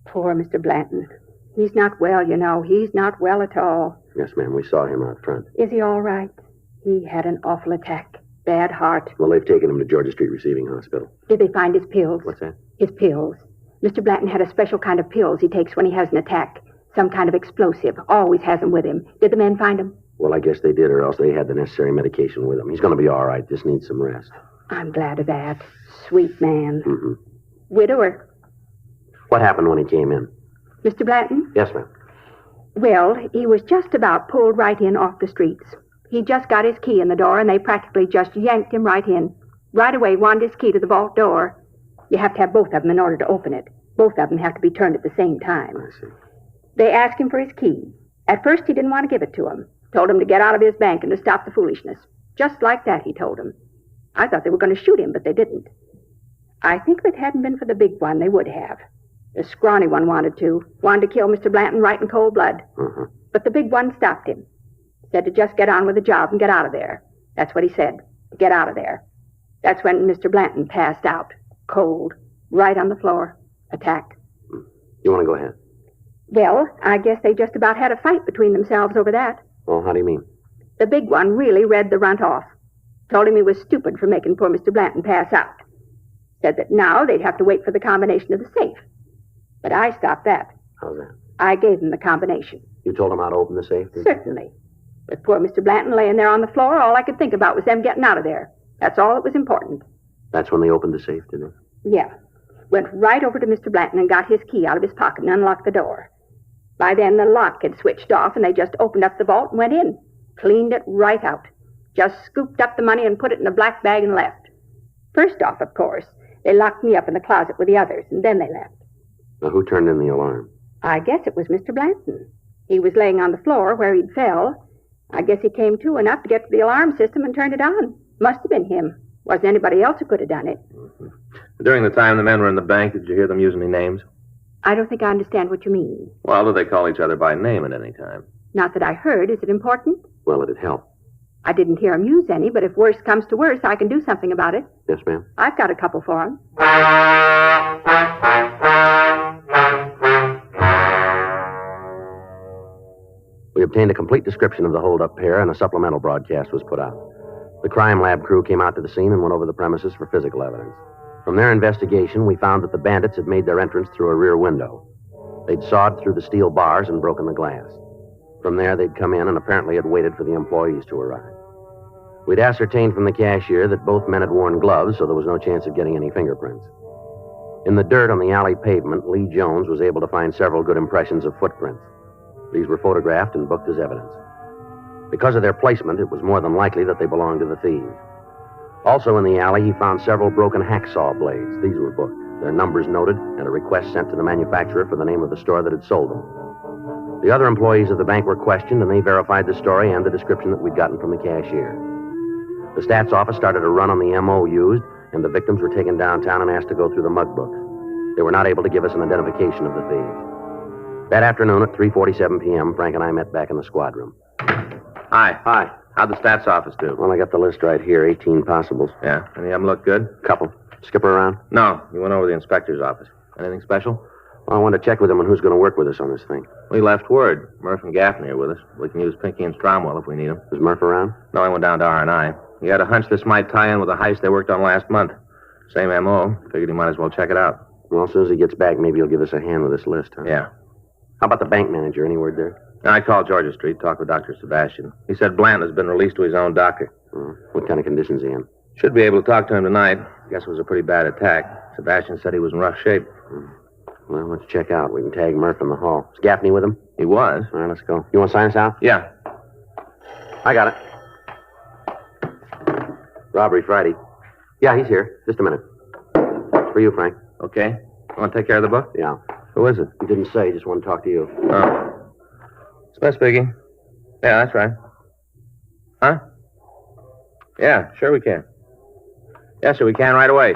Poor Mr. Blanton. He's not well, you know. He's not well at all. Yes, ma'am. We saw him out front. Is he all right? He had an awful attack. Bad heart. Well, they've taken him to Georgia Street Receiving Hospital. Did they find his pills? What's that? His pills. Mr. Blanton had a special kind of pills he takes when he has an attack. Some kind of explosive. Always has them with him. Did the men find him? Well, I guess they did, or else they had the necessary medication with him. He's going to be all right. Just needs some rest. I'm glad of that. Sweet man. Mm-hmm. Widower. What happened when he came in? Mr. Blanton? Yes, ma'am. Well, he was just about pulled right in off the streets. He just got his key in the door, and they practically just yanked him right in. Right away, wanted his key to the vault door. You have to have both of them in order to open it. Both of them have to be turned at the same time. I see. They asked him for his key. At first, he didn't want to give it to him. Told him to get out of his bank and to stop the foolishness. Just like that, he told him. I thought they were going to shoot him, but they didn't. I think if it hadn't been for the big one, they would have. The scrawny one wanted to kill Mr. Blanton right in cold blood. Uh-huh. But the big one stopped him. Said to just get on with the job and get out of there. That's what he said. Get out of there. That's when Mr. Blanton passed out. Cold. Right on the floor. Attacked. You want to go ahead? Well, I guess they just about had a fight between themselves over that. Well, how do you mean? The big one really read the runt off. Told him he was stupid for making poor Mr. Blanton pass out. Said that now they'd have to wait for the combination of the safe. But I stopped that. How's that? I gave him the combination. You told him how to open the safe? Certainly. With poor Mr. Blanton laying there on the floor, all I could think about was them getting out of there. That's all that was important. That's when they opened the safe, didn't they? Yeah. Went right over to Mr. Blanton and got his key out of his pocket and unlocked the door. By then, the lock had switched off, and they just opened up the vault and went in. Cleaned it right out. Just scooped up the money and put it in a black bag and left. First off, of course, they locked me up in the closet with the others, and then they left. Now, who turned in the alarm? I guess it was Mr. Blanton. He was laying on the floor where he'd fell. I guess he came to enough to get to the alarm system and turned it on. Must have been him. Wasn't anybody else who could have done it. Mm-hmm. During the time the men were in the bank, did you hear them use any names? I don't think I understand what you mean. Well, do they call each other by name at any time? Not that I heard. Is it important? Well, it'd help. I didn't hear him use any, but if worse comes to worse, I can do something about it. Yes, ma'am. I've got a couple for him. We obtained a complete description of the hold-up pair, and a supplemental broadcast was put out. The crime lab crew came out to the scene and went over the premises for physical evidence. From their investigation, we found that the bandits had made their entrance through a rear window. They'd sawed through the steel bars and broken the glass. From there, they'd come in and apparently had waited for the employees to arrive. We'd ascertained from the cashier that both men had worn gloves, so there was no chance of getting any fingerprints. In the dirt on the alley pavement, Lee Jones was able to find several good impressions of footprints. These were photographed and booked as evidence. Because of their placement, it was more than likely that they belonged to the thieves. Also in the alley, he found several broken hacksaw blades. These were booked, their numbers noted, and a request sent to the manufacturer for the name of the store that had sold them. The other employees of the bank were questioned, and they verified the story and the description that we'd gotten from the cashier. The stats office started a run on the M.O. used, and the victims were taken downtown and asked to go through the mug books. They were not able to give us an identification of the thieves. That afternoon at 3:47 p.m., Frank and I met back in the squad room. Hi. Hi. How'd the stats office do? Well, I got the list right here, 18 possibles. Yeah. Any of them look good? Couple. Skipper around? No. You went over to the inspector's office. Anything special? Well, I wanted to check with him on who's going to work with us on this thing. We left word. Murph and Gaffney are with us. We can use Pinky and Stromwell if we need them. Is Murph around? No, I went down to R&I. He had a hunch this might tie in with a heist they worked on last month. Same M.O. Figured he might as well check it out. Well, as soon as he gets back, maybe he'll give us a hand with this list, huh? Yeah. How about the bank manager? Any word there? I called Georgia Street, talked with Dr. Sebastian. He said Blanton has been released to his own doctor. What kind of condition's he in? Should be able to talk to him tonight. Guess it was a pretty bad attack. Sebastian said he was in rough shape. Well, let's check out. We can tag Murph in the hall. Is Gaffney with him? He was. All right, let's go. You want to sign us out? Yeah. I got it. Robbery Friday. Yeah, he's here. Just a minute. It's for you, Frank. Okay. Want to take care of the book? Yeah. Who is it? He didn't say. Just want to talk to you. Oh. Smith speaking. Yeah, that's right. Huh? Yeah, sure we can. Yes, sir, we can right away.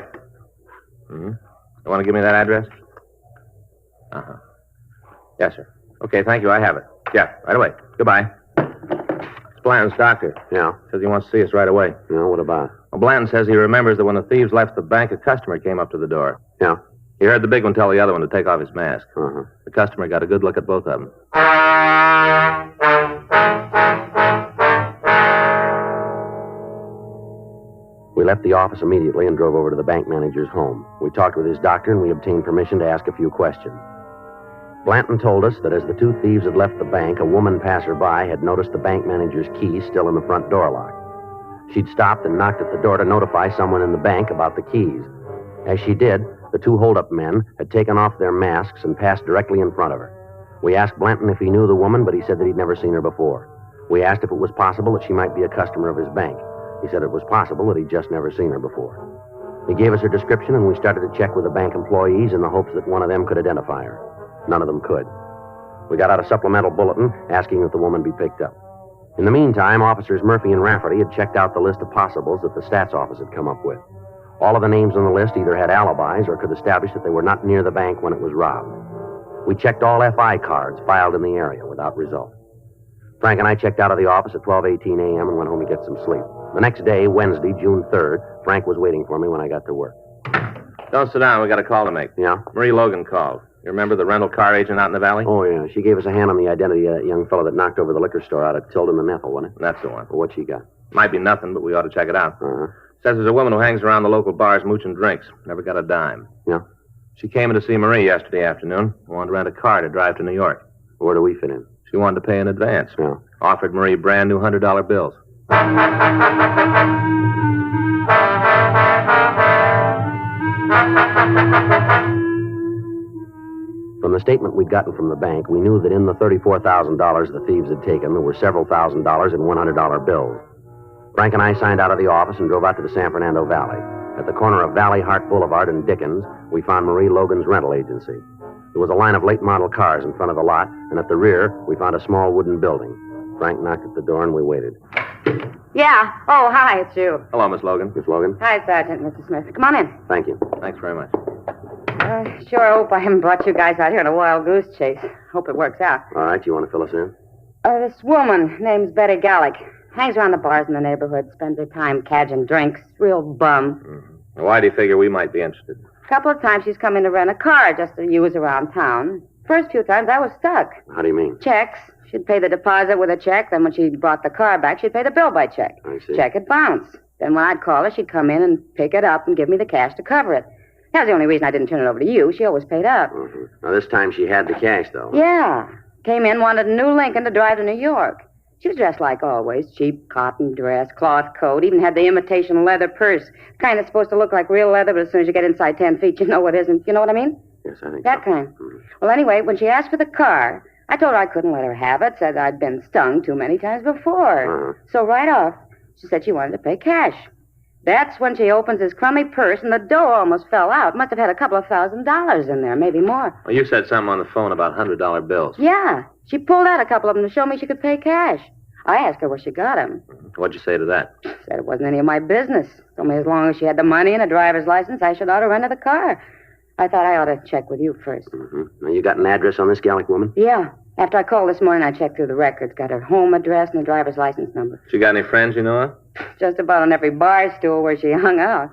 Mm-hmm. You want to give me that address? Uh-huh. Yes, sir. Okay, thank you. I have it. Yeah, right away. Goodbye. It's Blanton's doctor. Yeah. Says he wants to see us right away. Yeah, what about? Well, Blanton says he remembers that when the thieves left the bank, a customer came up to the door. Yeah. He heard the big one tell the other one to take off his mask. Uh-huh. The customer got a good look at both of them. We left the office immediately and drove over to the bank manager's home. We talked with his doctor, and we obtained permission to ask a few questions. Blanton told us that as the two thieves had left the bank, a woman passerby had noticed the bank manager's key still in the front door lock. She'd stopped and knocked at the door to notify someone in the bank about the keys. As she did, the two hold-up men had taken off their masks and passed directly in front of her. We asked Blanton if he knew the woman, but he said that he'd never seen her before. We asked if it was possible that she might be a customer of his bank. He said it was possible that he'd just never seen her before. He gave us her description, and we started to check with the bank employees in the hopes that one of them could identify her. None of them could. We got out a supplemental bulletin asking that the woman be picked up. In the meantime, Officers Murphy and Rafferty had checked out the list of possibles that the stats office had come up with. All of the names on the list either had alibis or could establish that they were not near the bank when it was robbed. We checked all FI cards filed in the area without result. Frank and I checked out of the office at 12:18 a.m. and went home to get some sleep. The next day, Wednesday, June 3rd, Frank was waiting for me when I got to work. Don't sit down. We got a call to make. Yeah? Marie Logan called. You remember the rental car agent out in the valley? Oh, yeah. She gave us a hand on the identity of that young fellow that knocked over the liquor store out at Tilden and Ethel, wasn't it? That's the one. Well, what she got? Might be nothing, but we ought to check it out. Uh-huh. Says there's a woman who hangs around the local bars mooching drinks. Never got a dime. Yeah? She came in to see Marie yesterday afternoon. Wanted to rent a car to drive to New York. Where do we fit in? She wanted to pay in advance. Yeah. Offered Marie brand new $100 bills. From the statement we'd gotten from the bank, we knew that in the $34,000 the thieves had taken, there were several $1,000s in $100 bills. Frank and I signed out of the office and drove out to the San Fernando Valley. At the corner of Valley Hart Boulevard and Dickens, we found Marie Logan's rental agency. There was a line of late model cars in front of the lot, and at the rear, we found a small wooden building. Frank knocked at the door, and we waited. Yeah. Oh, hi, it's you. Hello, Miss Logan. Miss Logan? Hi, Sergeant, Mr. Smith. Come on in. Thank you. Thanks very much. Sure hope I haven't brought you guys out here on a wild goose chase. Hope it works out. All right, you want to fill us in? This woman, name's Betty Gallick. Hangs around the bars in the neighborhood, spends her time cadging drinks. Real bum. Mm-hmm. Why do you figure we might be interested? A couple of times she's come in to rent a car just to use around town. First few times I was stuck. How do you mean? Checks. She'd pay the deposit with a check. Then when she brought the car back, she'd pay the bill by check. I see. Check would bounce. Then when I'd call her, she'd come in and pick it up and give me the cash to cover it. That was the only reason I didn't turn it over to you. She always paid up. Mm-hmm. Now, this time she had the cash, though. Yeah. Came in, wanted a new Lincoln to drive to New York. She was dressed like always. Cheap cotton dress, cloth coat, even had the imitation leather purse. Kind of supposed to look like real leather, but as soon as you get inside 10 feet, you know it isn't. You know what I mean? Yes, I think that so. Kind. Mm-hmm. Well, anyway, when she asked for the car, I told her I couldn't let her have it. Said I'd been stung too many times before. Uh-huh. So right off, she said she wanted to pay cash. That's when she opens his crummy purse and the dough almost fell out. Must have had a couple of $1,000s in there, maybe more. Well, you said something on the phone about $100 bills. Yeah, she pulled out a couple of them to show me she could pay cash. I asked her where she got them. What'd you say to that? Said it wasn't any of my business. Told me as long as she had the money and a driver's license, I should ought to rent her the car. I thought I ought to check with you first. Mm-hmm. Now, you got an address on this Gallic woman? Yeah. After I called this morning, I checked through the records. Got her home address and her driver's license number. She got any friends you know of? Just about on every bar stool where she hung out.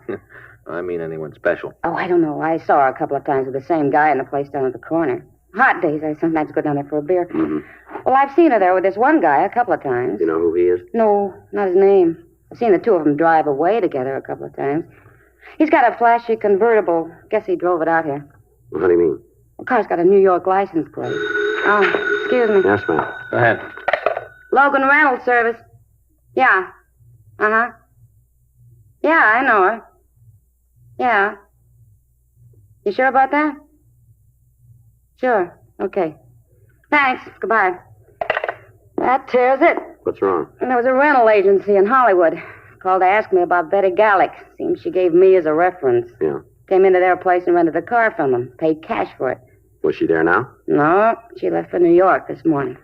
I mean anyone special. Oh, I don't know. I saw her a couple of times with the same guy in the place down at the corner. Hot days, I sometimes go down there for a beer. Mm-hmm. Well, I've seen her there with this one guy a couple of times. You know who he is? No, not his name. I've seen the two of them drive away together a couple of times. He's got a flashy convertible. Guess he drove it out here. What do you mean? The car's got a New York license plate. Oh, excuse me. Yes, ma'am. Go ahead. Logan Rental Service. Yeah. Uh-huh. Yeah, I know her. Yeah. You sure about that? Sure. Okay. Thanks. Goodbye. That tears it. What's wrong? There was a rental agency in Hollywood. Called to ask me about Betty Gallic. Seems she gave me as a reference. Yeah. Came into their place and rented a car from them. Paid cash for it. Was she there now? No, she left for New York this morning.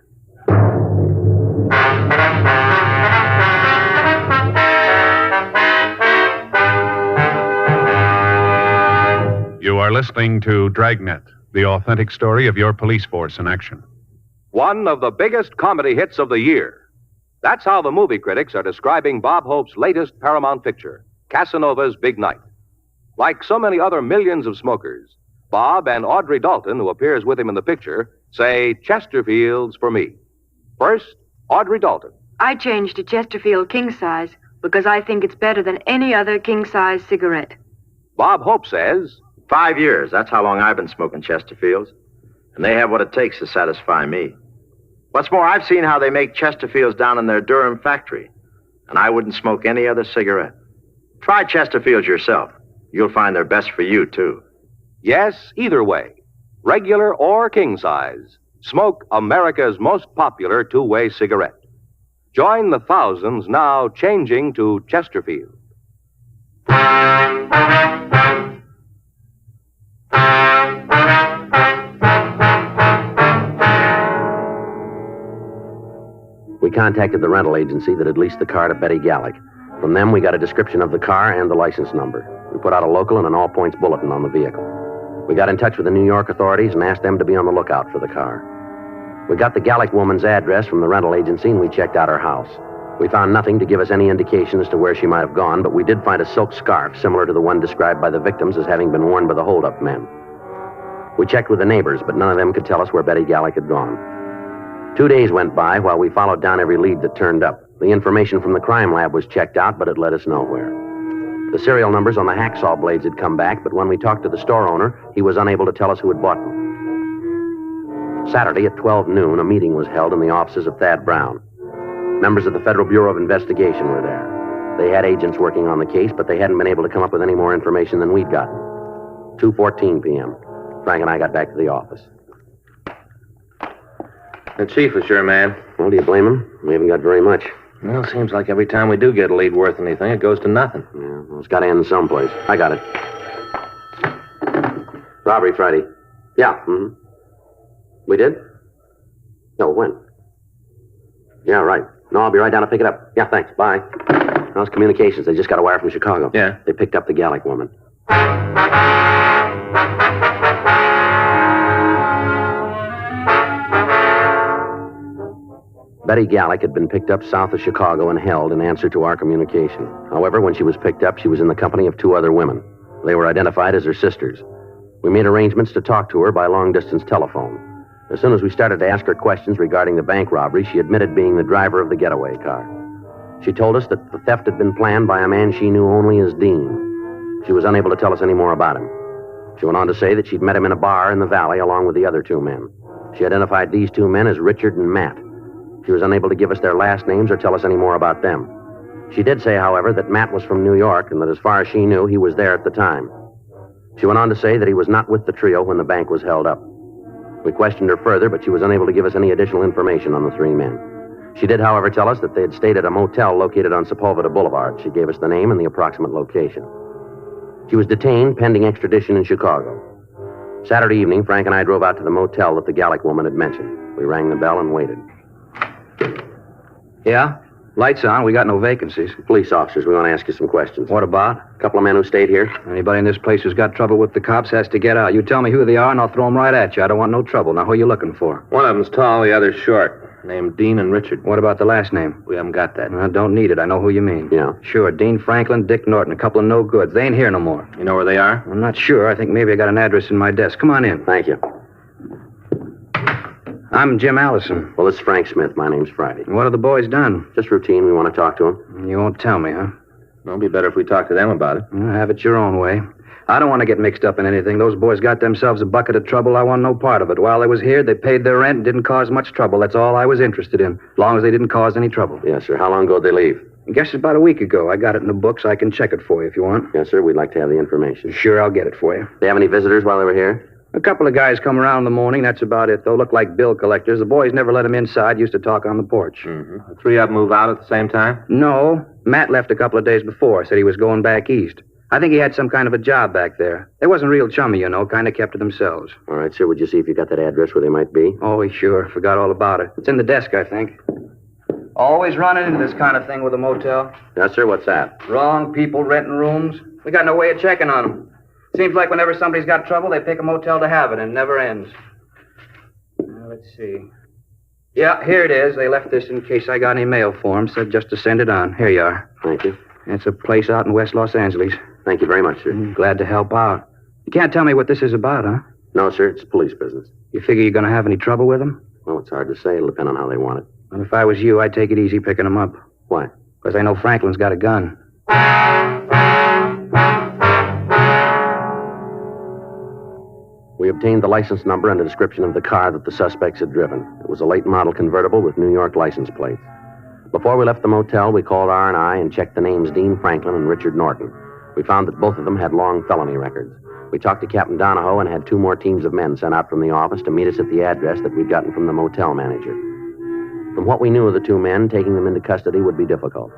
You are listening to Dragnet, the authentic story of your police force in action. One of the biggest comedy hits of the year. That's how the movie critics are describing Bob Hope's latest Paramount picture, Casanova's Big Night. Like so many other millions of smokers, Bob and Audrey Dalton, who appears with him in the picture, say Chesterfields for me. First, Audrey Dalton. I changed to Chesterfield king size because I think it's better than any other king size cigarette. Bob Hope says, 5 years. That's how long I've been smoking Chesterfields. And they have what it takes to satisfy me. What's more, I've seen how they make Chesterfields down in their Durham factory. And I wouldn't smoke any other cigarette. Try Chesterfields yourself. You'll find they're best for you, too. yes, either way, regular or king size, smoke America's most popular two-way cigarette. Join the thousands now changing to Chesterfield. We contacted the rental agency that had leased the car to Betty Gallic. From them, we got a description of the car and the license number. We put out a local and an all-points bulletin on the vehicle. We got in touch with the New York authorities and asked them to be on the lookout for the car. We got the Gallic woman's address from the rental agency, and we checked out her house. We found nothing to give us any indication as to where she might have gone, but we did find a silk scarf similar to the one described by the victims as having been worn by the hold-up men. We checked with the neighbors, but none of them could tell us where Betty Gallic had gone. 2 days went by while we followed down every lead that turned up. The information from the crime lab was checked out, but it led us nowhere. The serial numbers on the hacksaw blades had come back, but when we talked to the store owner, he was unable to tell us who had bought them. Saturday at 12 noon, a meeting was held in the offices of Thad Brown. Members of the Federal Bureau of Investigation were there. They had agents working on the case, but they hadn't been able to come up with any more information than we'd gotten. 2:14 p.m. Frank and I got back to the office. The chief was your man. Well, do you blame him? We haven't got very much. Well, seems like every time we do get a lead worth anything, it goes to nothing. Yeah, well, it's got to end someplace. I got it. Robbery Friday. Yeah, We did? No, when? Yeah, right. No, I'll be right down to pick it up. Yeah, thanks. Bye. How's communications? They just got a wire from Chicago. Yeah. They picked up the Gallic woman. Betty Gallic had been picked up south of Chicago and held in answer to our communication. However, when she was picked up, she was in the company of 2 other women. They were identified as her sisters. We made arrangements to talk to her by long-distance telephone. As soon as we started to ask her questions regarding the bank robbery, she admitted being the driver of the getaway car. She told us that the theft had been planned by a man she knew only as Dean. She was unable to tell us any more about him. She went on to say that she'd met him in a bar in the valley along with the other 2 men. She identified these 2 men as Richard and Matt. She was unable to give us their last names or tell us any more about them. She did say, however, that Matt was from New York and that as far as she knew, he was there at the time. She went on to say that he was not with the trio when the bank was held up. We questioned her further, but she was unable to give us any additional information on the 3 men. She did, however, tell us that they had stayed at a motel located on Sepulveda Boulevard. She gave us the name and the approximate location. She was detained pending extradition in Chicago. Saturday evening, Frank and I drove out to the motel that the Gallic woman had mentioned. We rang the bell and waited. Yeah? Lights on. We got no vacancies. Police officers, we want to ask you some questions. What about? A couple of men who stayed here. Anybody in this place who's got trouble with the cops has to get out. You tell me who they are, and I'll throw them right at you. I don't want no trouble. Now, who are you looking for? One of them's tall, the other's short. Named Dean and Richard. What about the last name? We haven't got that. I don't need it. I know who you mean. Yeah. Sure, Dean Franklin, Dick Norton, a couple of no goods. They ain't here no more. You know where they are? I'm not sure. I think maybe I got an address in my desk. Come on in. Thank you. I'm Jim Allison. Well, this is Frank Smith. My name's Friday. What have the boys done? Just routine. We want to talk to them. You won't tell me, huh? It'll be better if we talk to them about it. Well, have it your own way. I don't want to get mixed up in anything. Those boys got themselves a bucket of trouble. I want no part of it. While they was here, they paid their rent and didn't cause much trouble. That's all I was interested in, as long as they didn't cause any trouble. Yes, sir. How long ago did they leave? I guess it's about a week ago. I got it in the books. I can check it for you if you want. Yes, sir. We'd like to have the information. Sure, I'll get it for you. They have any visitors while they were here? A couple of guys come around in the morning. That's about it, though. Look like bill collectors. The boys never let them inside. Used to talk on the porch. Mm-hmm. The three of them move out at the same time? No. Matt left a couple of days before. Said he was going back east. I think he had some kind of a job back there. They wasn't real chummy, you know. Kind of kept to themselves. All right, sir. Would you see if you got that address where they might be? Oh, sure. Forgot all about it. It's in the desk, I think. Always running into this kind of thing with a motel. Yes, sir. What's that? Wrong people renting rooms. We got no way of checking on them. Seems like whenever somebody's got trouble, they pick a motel to have it, and it never ends. Now, let's see. Yeah, here it is. They left this in case I got any mail for them. Said just to send it on. Here you are. Thank you. It's a place out in West Los Angeles. Thank you very much, sir. Glad to help out. You can't tell me what this is about, huh? No, sir. It's police business. You figure you're going to have any trouble with them? Well, it's hard to say. It'll depend on how they want it. Well, if I was you, I'd take it easy picking them up. Why? Because I know Franklin's got a gun. We obtained the license number and a description of the car that the suspects had driven. It was a late model convertible with New York license plates. Before we left the motel, we called R&I and checked the names Dean Franklin and Richard Norton. We found that both of them had long felony records. We talked to Captain Donahoe and had two more teams of men sent out from the office to meet us at the address that we'd gotten from the motel manager. From what we knew of the two men, taking them into custody would be difficult.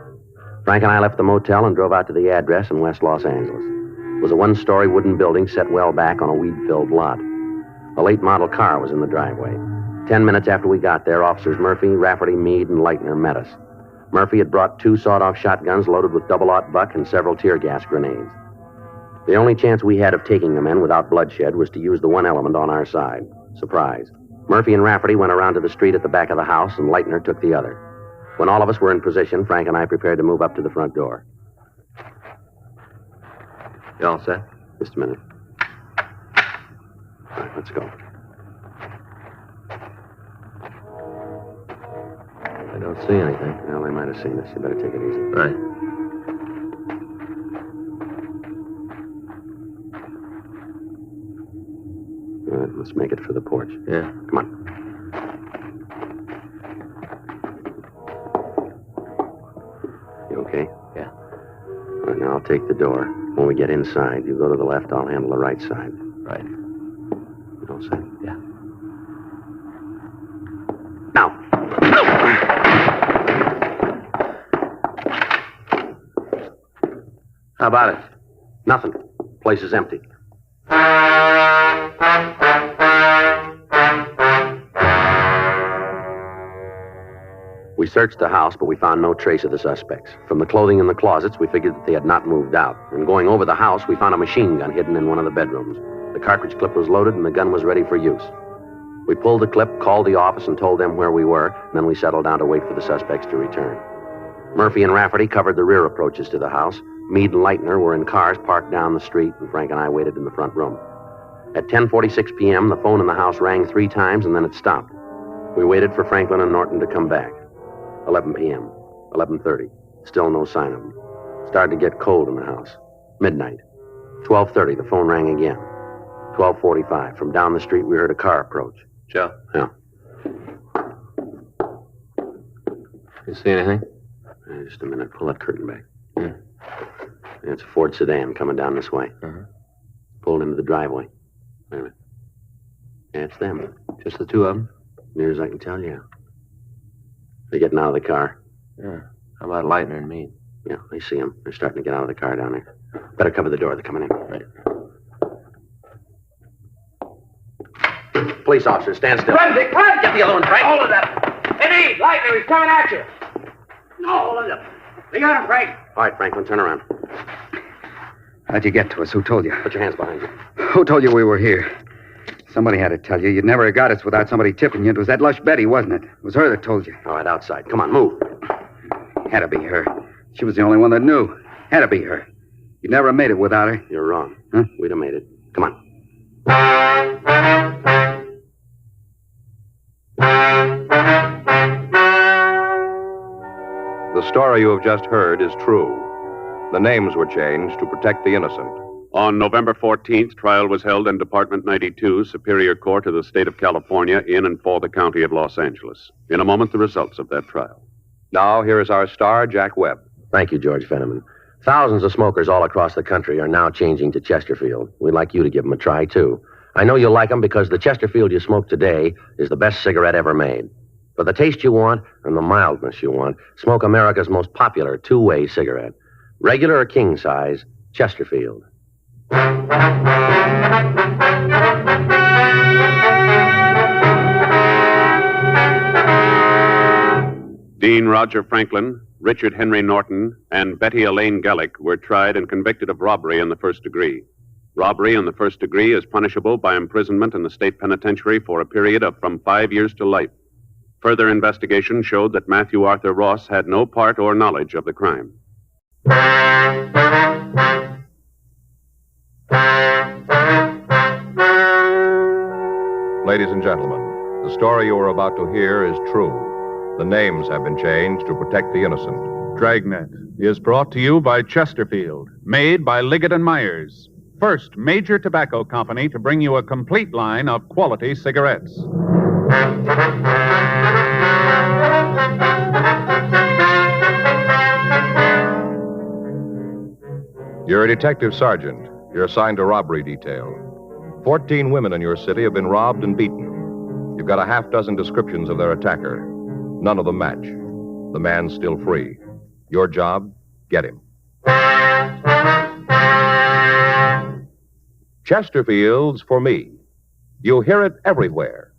Frank and I left the motel and drove out to the address in West Los Angeles. It was a one-story wooden building set well back on a weed-filled lot. A late model car was in the driveway. 10 minutes after we got there, Officers Murphy, Rafferty, Meade, and Leitner met us. Murphy had brought two sawed-off shotguns loaded with double-aught buck and several tear gas grenades. The only chance we had of taking the men without bloodshed was to use the one element on our side. Surprise. Murphy and Rafferty went around to the street at the back of the house, and Leitner took the other. When all of us were in position, Frank and I prepared to move up to the front door. You all set? Just a minute. All right, let's go. I don't see anything. Well, they might have seen us. You better take it easy. Right. All right, let's make it for the porch. Yeah. Come on. You okay? Yeah. All right, now I'll take the door. When we get inside, you go to the left, I'll handle the right side. Right. You all set? Yeah. Now. How about it? Nothing. Place is empty. We searched the house, but we found no trace of the suspects. From the clothing in the closets, we figured that they had not moved out. And going over the house, we found a machine gun hidden in one of the bedrooms. The cartridge clip was loaded, and the gun was ready for use. We pulled the clip, called the office, and told them where we were, and then we settled down to wait for the suspects to return. Murphy and Rafferty covered the rear approaches to the house. Meade and Leitner were in cars parked down the street, and Frank and I waited in the front room. At 10:46 p.m., the phone in the house rang 3 times, and then it stopped. We waited for Franklin and Norton to come back. 11 p.m., 11:30. Still no sign of them. Started to get cold in the house. Midnight. 12:30, the phone rang again. 12:45. From down the street, we heard a car approach. Joe? Yeah. You see anything? Just a minute. Pull that curtain back. Yeah. It's a Ford sedan coming down this way. Uh-huh. Pulled into the driveway. Wait a minute. Yeah, it's them. Just the two of them? Near as I can tell, yeah. They're getting out of the car. Yeah. How about Lightner and me? Yeah, I see them. They're starting to get out of the car down there. Better cover the door. They're coming in. Right. Police officer, stand still. Run, Dick, run! Get the other one, Frank. Hold it up. Hey, me, Lightner, he's coming at you. No, hold it up. They got him, Frank. All right, Franklin, turn around. How'd you get to us? Who told you? Put your hands behind you. Who told you we were here? Somebody had to tell you. You'd never have got us without somebody tipping you. It was that lush Betty, wasn't it? It was her that told you. All right, outside. Come on, move. Had to be her. She was the only one that knew. Had to be her. You'd never have made it without her. You're wrong. Huh? We'd have made it. Come on. The story you have just heard is true. The names were changed to protect the innocent. On November 14th, trial was held in Department 92, Superior Court of the State of California, in and for the County of Los Angeles. In a moment, the results of that trial. Now, here is our star, Jack Webb. Thank you, George Fenneman. Thousands of smokers all across the country are now changing to Chesterfield. We'd like you to give them a try, too. I know you'll like them because the Chesterfield you smoke today is the best cigarette ever made. For the taste you want and the mildness you want, smoke America's most popular two-way cigarette. Regular or king size, Chesterfield. Dean Roger Franklin, Richard Henry Norton, and Betty Elaine Gallick were tried and convicted of robbery in the first degree. Robbery in the first degree is punishable by imprisonment in the state penitentiary for a period of from 5 years to life. Further investigation showed that Matthew Arthur Ross had no part or knowledge of the crime. Ladies and gentlemen, the story you are about to hear is true. The names have been changed to protect the innocent. Dragnet is brought to you by Chesterfield, made by Liggett & Myers. First major tobacco company to bring you a complete line of quality cigarettes. You're a detective sergeant. You're assigned to robbery detail. 14 women in your city have been robbed and beaten. You've got a half dozen descriptions of their attacker. None of them match. The man's still free. Your job, get him. Chesterfield's for me. You hear it everywhere.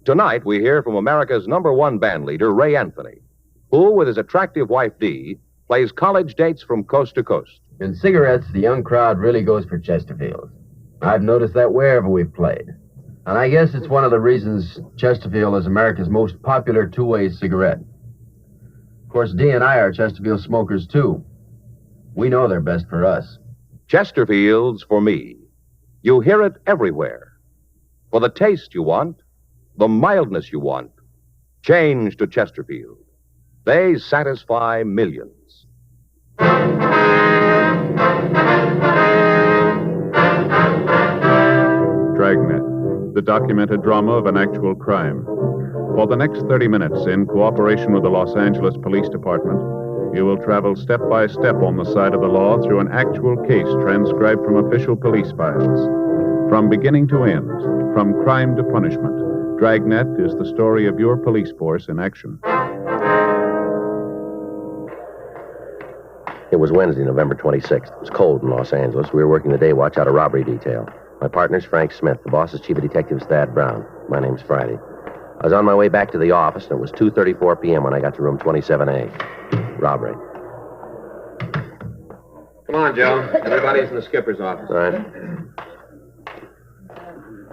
Tonight, we hear from America's #1 band leader, Ray Anthony, who, with his attractive wife, Dee, plays college dates from coast to coast. In cigarettes, the young crowd really goes for Chesterfields. I've noticed that wherever we've played. And I guess it's one of the reasons Chesterfield is America's most popular two-way cigarette. Of course, Dee and I are Chesterfield smokers, too. We know they're best for us. Chesterfield's for me. You hear it everywhere. For the taste you want, the mildness you want, change to Chesterfield. They satisfy millions. Dragnet, the documented drama of an actual crime. For the next 30 minutes, in cooperation with the Los Angeles Police Department, you will travel step by step on the side of the law through an actual case transcribed from official police files. From beginning to end, from crime to punishment, Dragnet is the story of your police force in action. It was Wednesday, November 26th. It was cold in Los Angeles. We were working the day watch out of robbery detail. My partner's Frank Smith. The boss is Chief of Detectives Thad Brown. My name's Friday. I was on my way back to the office, and it was 2:34 p.m. when I got to room 27A. Robbery. Come on, Joe. Everybody's in the skipper's office. All right.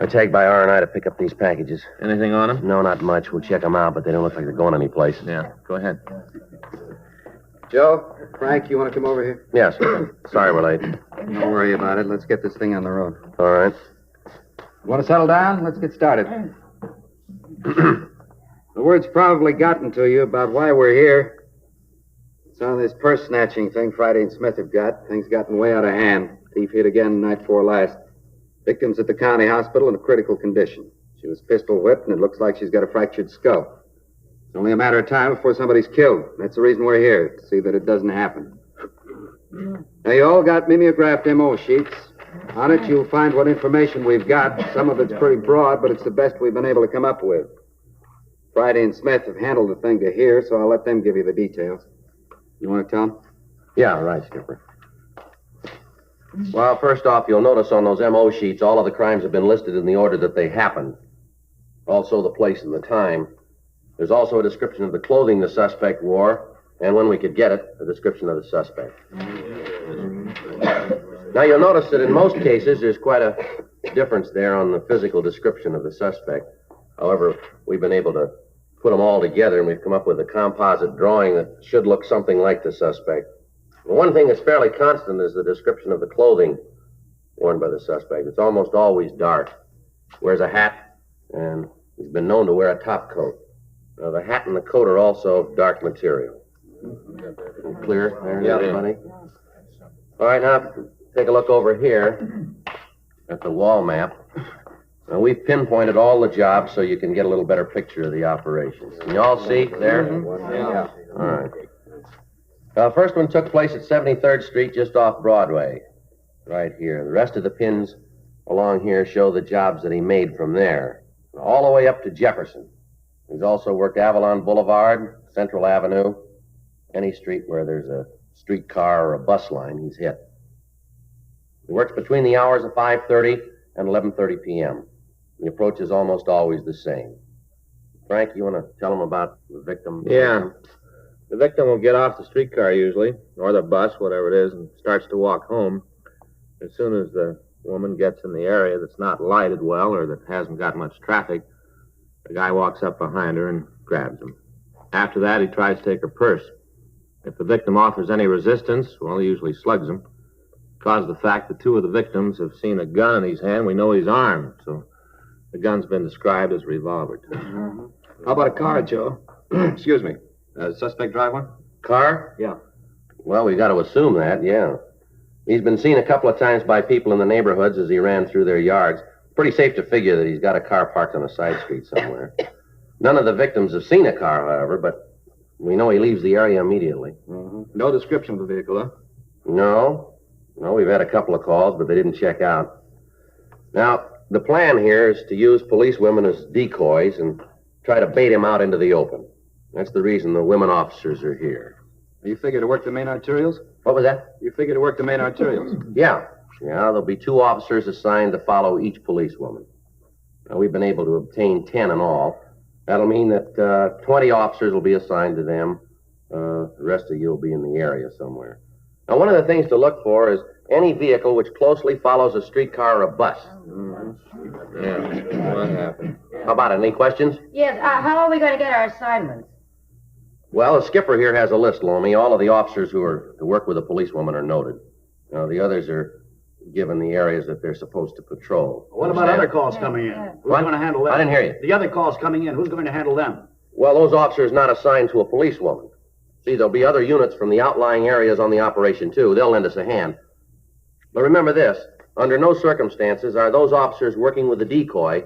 I tagged by R&I to pick up these packages. Anything on them? No, not much. We'll check them out, but they don't look like they're going anyplace. Yeah, go ahead. Joe, Frank, you want to come over here? Yes. Sorry we're late. Don't worry about it. Let's get this thing on the road. All right. Want to settle down? Let's get started. The word's probably gotten to you about why we're here. It's on this purse snatching thing Friday and Smith have got. Things gotten way out of hand. Thief hit again night before last. Victim's at the county hospital in a critical condition. She was pistol whipped, and it looks like she's got a fractured skull. It's only a matter of time before somebody's killed. That's the reason we're here, to see that it doesn't happen. Now, you all got mimeographed MO sheets. On it, you'll find what information we've got. Some of it's pretty broad, but it's the best we've been able to come up with. Friday and Smith have handled the thing to here, so I'll let them give you the details. You want to tell them? Yeah, right, Skipper. Well, first off, you'll notice on those MO sheets all of the crimes have been listed in the order that they happened. Also the place and the time. There's also a description of the clothing the suspect wore, and when we could get it, a description of the suspect. Now, you'll notice that in most cases, there's quite a difference there on the physical description of the suspect. However, we've been able to put them all together, and we've come up with a composite drawing that should look something like the suspect. The one thing that's fairly constant is the description of the clothing worn by the suspect. It's almost always dark. Wears a hat, and he's been known to wear a top coat. Now, the hat and the coat are also dark material. Clear there, everybody? All right, now, take a look over here at the wall map. Now, we've pinpointed all the jobs so you can get a little better picture of the operation. Can you all see there? Yeah. All right. First one took place at 73rd Street, just off Broadway, right here. The rest of the pins along here show the jobs that he made from there, all the way up to Jefferson. He's also worked Avalon Boulevard, Central Avenue, any street where there's a streetcar or a bus line, he's hit. He works between the hours of 5:30 and 11:30 p.m. The approach is almost always the same. Frank, you want to tell him about the victim? Yeah. The victim will get off the streetcar usually, or the bus, whatever it is, and starts to walk home. As soon as the woman gets in the area that's not lighted well or that hasn't got much traffic, the guy walks up behind her and grabs him. After that, he tries to take her purse. If the victim offers any resistance, well, he usually slugs him. Because of the fact that two of the victims have seen a gun in his hand, we know he's armed, so the gun's been described as a revolver to him. How about a car, Joe? Excuse me. Suspect drive one? Car? Yeah. Well, we got to assume that, yeah. He's been seen a couple of times by people in the neighborhoods as he ran through their yards. Pretty safe to figure that he's got a car parked on a side street somewhere. None of the victims have seen a car, however, but we know he leaves the area immediately. No description of the vehicle, huh? No, we've had a couple of calls, but they didn't check out. Now, the plan here is to use police women as decoys and try to bait him out into the open. That's the reason the women officers are here. You figure to work the main arterials? What was that? You figure to work the main arterials? Yeah, there'll be 2 officers assigned to follow each policewoman. Now, we've been able to obtain 10 in all. That'll mean that 20 officers will be assigned to them. The rest of you will be in the area somewhere. Now, one of the things to look for is any vehicle which closely follows a streetcar or a bus. Yeah, what happened? How about it? Any questions? Yes, how are we going to get our assignments? Well, the skipper here has a list, Lomi. All of the officers who are to work with a policewoman are noted. Now, the others are given the areas that they're supposed to patrol. What about other calls coming in? Who's going to handle them? I didn't hear you. The other calls coming in, who's going to handle them? Well, those officers not assigned to a policewoman. See, there'll be other units from the outlying areas on the operation, too. They'll lend us a hand. But remember this. Under no circumstances are those officers working with a decoy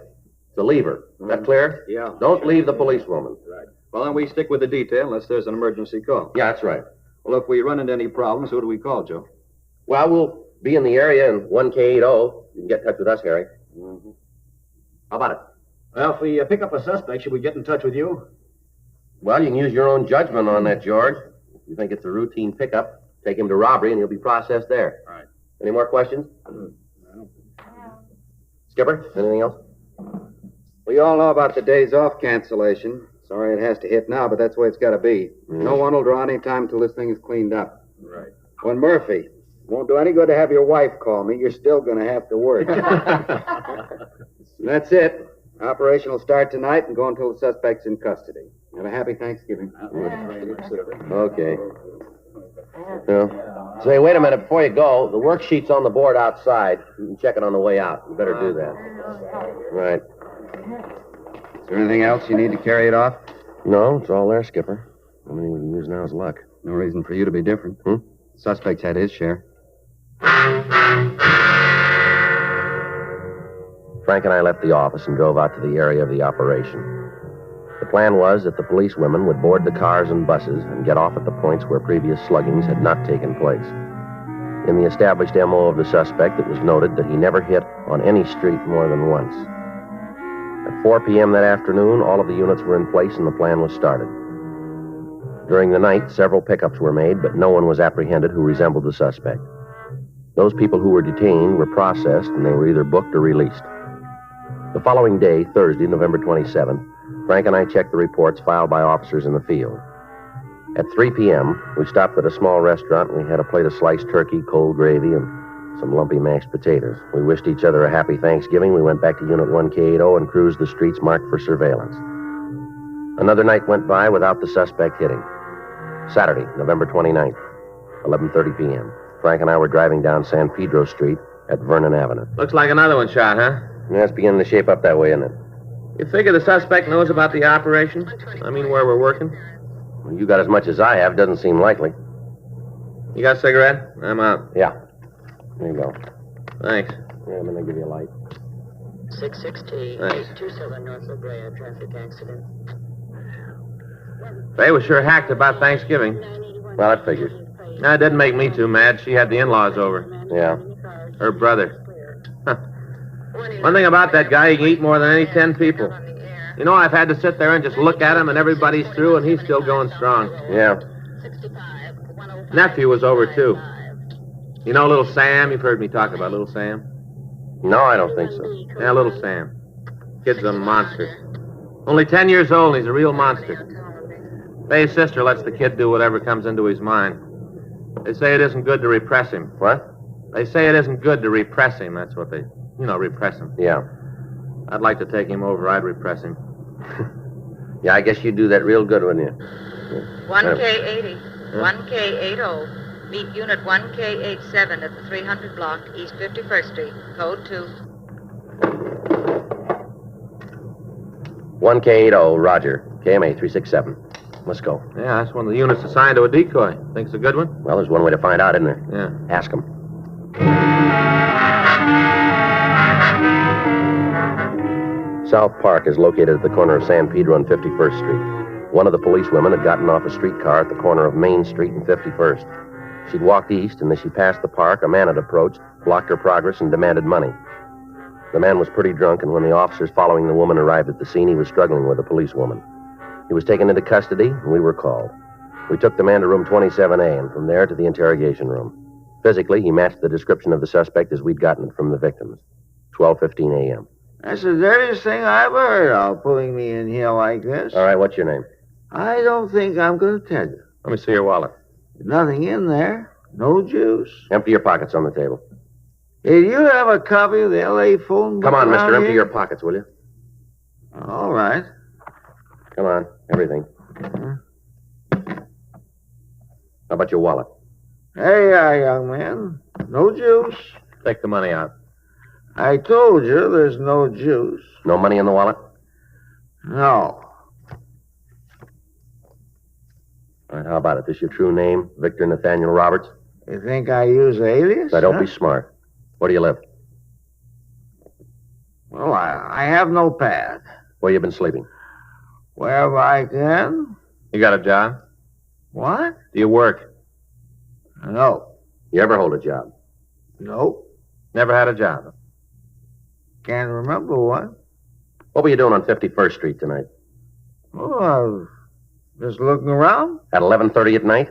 to leave her. Is that clear? Yeah. Don't leave the policewoman. Right. Well, then we stick with the detail unless there's an emergency call. Yeah, that's right. Well, if we run into any problems, who do we call, Joe? Well, we'll be in the area in 1K80. You can get in touch with us, Harry. How about it? Well, if we pick up a suspect, should we get in touch with you? Well, you can use your own judgment on that, George. If you think it's a routine pickup, take him to robbery and he'll be processed there. All right. Any more questions? Skipper, anything else? We all know about the days off cancellation. Sorry it has to hit now, but that's the way it's got to be. No one will draw any time until this thing is cleaned up. Right. When Murphy, won't do any good to have your wife call me. You're still going to have to work. That's it. Operation will start tonight and go until the suspect's in custody. Have a happy Thanksgiving. Okay. Well, say, wait a minute. Before you go, the worksheet's on the board outside. You can check it on the way out. You better do that. Right. Is there anything else you need to carry it off? No, it's all there, Skipper. The only thing we can use now is luck. No reason for you to be different. Suspect's had his share. Frank and I left the office and drove out to the area of the operation. The plan was that the police women would board the cars and buses and get off at the points where previous sluggings had not taken place. In the established MO of the suspect, it was noted that he never hit on any street more than once. At 4 p.m. that afternoon, all of the units were in place and the plan was started. During the night, several pickups were made, but no one was apprehended who resembled the suspect. Those people who were detained were processed, and they were either booked or released. The following day, Thursday, November 27th, Frank and I checked the reports filed by officers in the field. At 3 p.m., we stopped at a small restaurant, and we had a plate of sliced turkey, cold gravy, and some lumpy mashed potatoes. We wished each other a happy Thanksgiving. We went back to Unit 1K80 and cruised the streets marked for surveillance. Another night went by without the suspect hitting. Saturday, November 29th, 11:30 p.m. Frank and I were driving down San Pedro Street at Vernon Avenue. Looks like another one shot, huh? Yeah, it's beginning to shape up that way, isn't it? You figure the suspect knows about the operation? I mean, where we're working? Well, you got as much as I have. Doesn't seem likely. You got a cigarette? I'm out. Yeah. There you go. Thanks. Yeah, I'm going to give you a light. 66T, Thanks. 827 North La Brea, traffic accident. Faye was sure hacked about Thanksgiving. Well, that figures. That didn't make me too mad. She had the in-laws over. Yeah. Her brother. Huh. One thing about that guy, he can eat more than any 10 people. You know, I've had to sit there and just look at him, and everybody's through, and he's still going strong. Yeah. Nephew was over, too. You know little Sam? You've heard me talk about little Sam? No, I don't think so. Yeah, little Sam. Kid's a monster. Only 10 years old, and he's a real monster. Faye's sister lets the kid do whatever comes into his mind. They say it isn't good to repress him. What? They say it isn't good to repress him. That's what they, repress him. Yeah. I'd like to take him over. I'd repress him. Yeah, I guess you'd do that real good, wouldn't you? 1K80, 1K80. Meet Unit 1K87 at the 300 block, East 51st Street, Code 2. 1K80, Roger. KMA 367. Let's go. Yeah, that's one of the units assigned to a decoy. Think it's a good one? Well, there's one way to find out, isn't there? Yeah. Ask him. South Park is located at the corner of San Pedro and 51st Street. One of the policewomen had gotten off a streetcar at the corner of Main Street and 51st. She'd walked east, and as she passed the park, a man had approached, blocked her progress, and demanded money. The man was pretty drunk, and when the officers following the woman arrived at the scene, he was struggling with a policewoman. He was taken into custody, and we were called. We took the man to room 27A, and from there to the interrogation room. Physically, he matched the description of the suspect as we'd gotten it from the victims. 12:15 a.m. That's the dirtiest thing I ever heard of, putting me in here like this. All right, what's your name? I don't think I'm going to tell you. Let me see your wallet. Nothing in there. No juice. Empty your pockets on the table. Did you have a copy of the L.A. phone book? Come on, mister, empty here? your pockets, will you? All right. Come on, everything. How about your wallet? Hey, young man. No juice. Take the money out. I told you there's no juice. No money in the wallet? No. All right, how about it? This your true name, Victor Nathaniel Roberts? You think I use alias? Now, don't be smart. Where do you live? Well, I have no pad. Where you been sleeping? Wherever I can. You got a job? What? Do you work? No. You ever hold a job? Nope. Never had a job? Can't remember one. What were you doing on 51st Street tonight? Oh, I was just looking around. At 11:30 at night?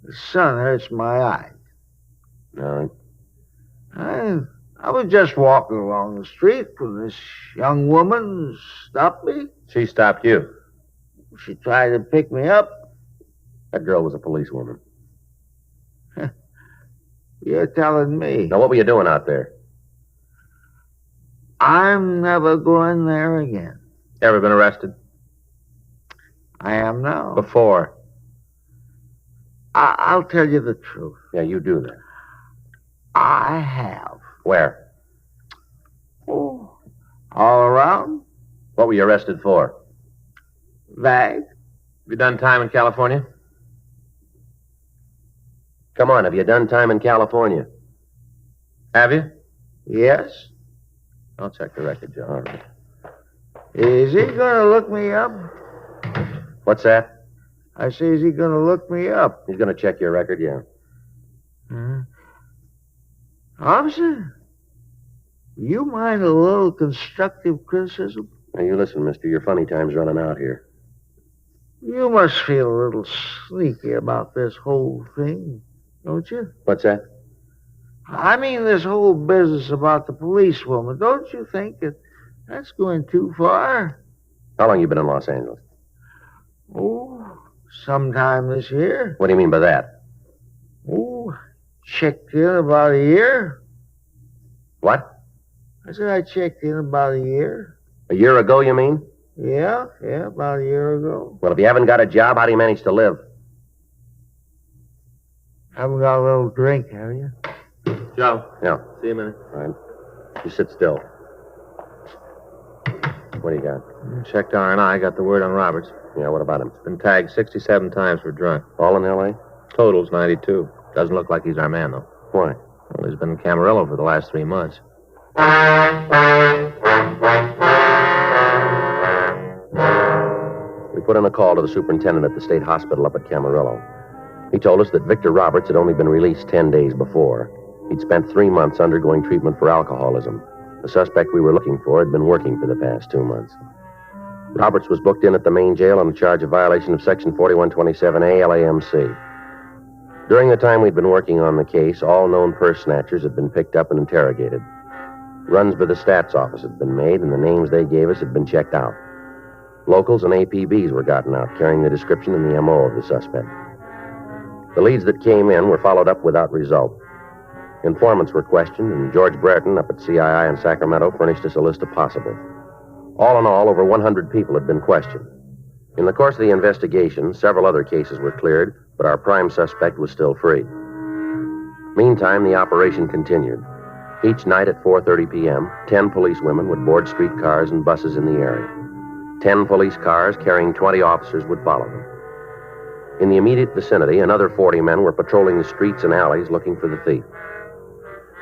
The sun hurts my eyes. All right. I was just walking along the street when this young woman stopped me. She stopped you? She tried to pick me up. That girl was a policewoman. You're telling me. Now, what were you doing out there? I'm never going there again. Ever been arrested? I am now. Before? I'll tell you the truth. Yeah, you do that. I have. Where? Oh, all around. What were you arrested for? Bag. Have you done time in California? Come on, have you done time in California? Have you? Yes. I'll check the record, Joe. All right. Is he going to look me up? What's that? I say, is he going to look me up? He's going to check your record, yeah. Officer, you mind a little constructive criticism? Now, you listen, mister. Your funny time's running out here. You must feel a little sneaky about this whole thing, don't you? What's that? I mean, this whole business about the policewoman. Don't you think that's going too far? How long you been in Los Angeles? Oh, sometime this year. What do you mean by that? Oh, checked in about a year. What? I said I checked in about a year. A year ago, you mean? Yeah, about a year ago. Well, if you haven't got a job, how do you manage to live? Haven't got a little drink, have you? Joe. Yeah. See you a minute. All right. You sit still. What do you got? Checked R&I, got the word on Roberts. Yeah, what about him? Been tagged 67 times for drunk. All in L.A.? Total's 92. Doesn't look like he's our man, though. Why? Well, he's been in Camarillo for the last 3 months. We put in a call to the superintendent at the state hospital up at Camarillo. He told us that Victor Roberts had only been released 10 days before. He'd spent 3 months undergoing treatment for alcoholism. The suspect we were looking for had been working for the past 2 months. Roberts was booked in at the main jail on a charge of violation of Section 4127A LAMC. During the time we'd been working on the case, all known purse snatchers had been picked up and interrogated. Runs by the stats office had been made, and the names they gave us had been checked out. Locals and APBs were gotten out, carrying the description and the MO of the suspect. The leads that came in were followed up without result. Informants were questioned, and George Brereton up at CII in Sacramento furnished us a list of possibles. All in all, over 100 people had been questioned. In the course of the investigation, several other cases were cleared, but our prime suspect was still free. Meantime, the operation continued. Each night at 4:30 p.m., 10 policewomen would board streetcars and buses in the area. 10 police cars carrying 20 officers would follow them. In the immediate vicinity, another 40 men were patrolling the streets and alleys looking for the thief.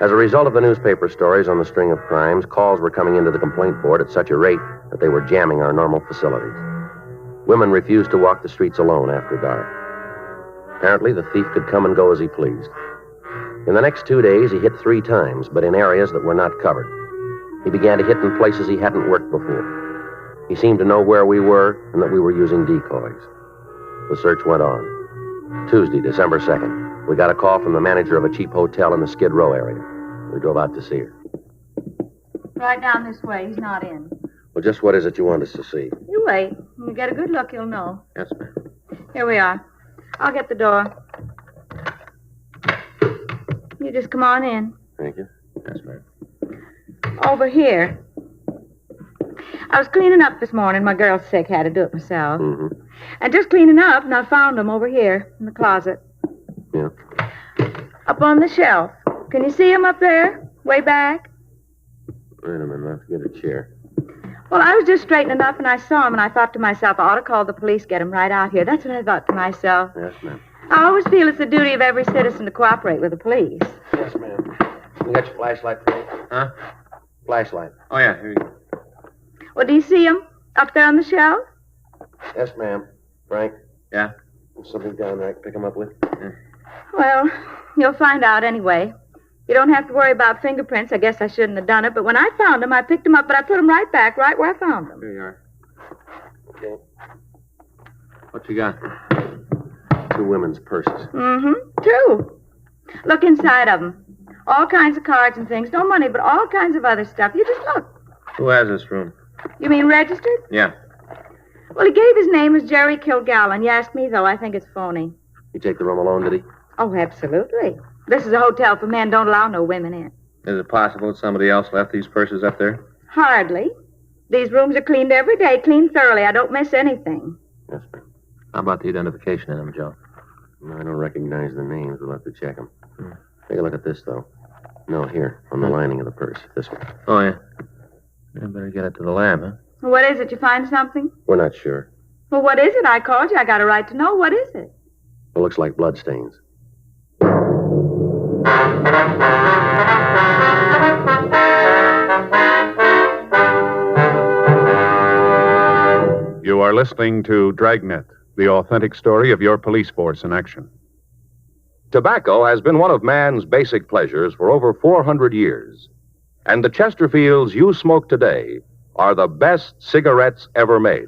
As a result of the newspaper stories on the string of crimes, calls were coming into the complaint board at such a rate that they were jamming our normal facilities. Women refused to walk the streets alone after dark. Apparently, the thief could come and go as he pleased. In the next 2 days, he hit 3 times, but in areas that were not covered. He began to hit in places he hadn't worked before. He seemed to know where we were and that we were using decoys. The search went on. Tuesday, December 2nd, we got a call from the manager of a cheap hotel in the Skid Row area. We drove out to see her. Right down this way. He's not in. Well, just what is it you want us to see? You wait. When you get a good look, you'll know. Yes, ma'am. Here we are. I'll get the door. You just come on in. Thank you. Yes, ma'am. Over here. I was cleaning up this morning. My girl's sick. Had to do it myself. Mm-hmm. And just cleaning up, and I found them over here in the closet. Yeah. Up on the shelf. Can you see them up there? Way back? Wait a minute. Let's get a chair. Well, I was just straightening up, and I saw them, and I thought to myself, I ought to call the police, get them right out here. That's what I thought to myself. Yes, ma'am. I always feel it's the duty of every citizen to cooperate with the police. Yes, ma'am. You got your flashlight for me? Huh? Flashlight. Oh, yeah, here you go. Well, do you see them up there on the shelf? Yes, ma'am. Frank? Yeah? There's something down there I can pick him up with? Yeah. Well, you'll find out anyway. You don't have to worry about fingerprints. I guess I shouldn't have done it, but when I found them, I picked them up, but I put them right back, right where I found them. Here you are. Okay. What you got? 2 women's purses. Mm-hmm. 2. Look inside of them. All kinds of cards and things. No money, but all kinds of other stuff. You just look. Who has this room? You mean registered? Yeah. Well, he gave his name as Jerry Kilgallen. You asked me, though. I think it's phony. You take the room alone, did he? Oh, absolutely. This is a hotel for men. Don't allow no women in. Is it possible that somebody else left these purses up there? Hardly. These rooms are cleaned every day, cleaned thoroughly. I don't miss anything. Yes, ma'am. How about the identification of them, Joe? I don't recognize the names. We'll have to check them. Take a look at this, though. No, here, on the lining of the purse. This one. Oh, yeah. You better get it to the lab, huh? What is it? You find something? We're not sure. Well, what is it? I called you. I got a right to know. What is it? It looks like bloodstains. You are listening to Dragnet, the authentic story of your police force in action. Tobacco has been one of man's basic pleasures for over 400 years. And the Chesterfields you smoke today are the best cigarettes ever made.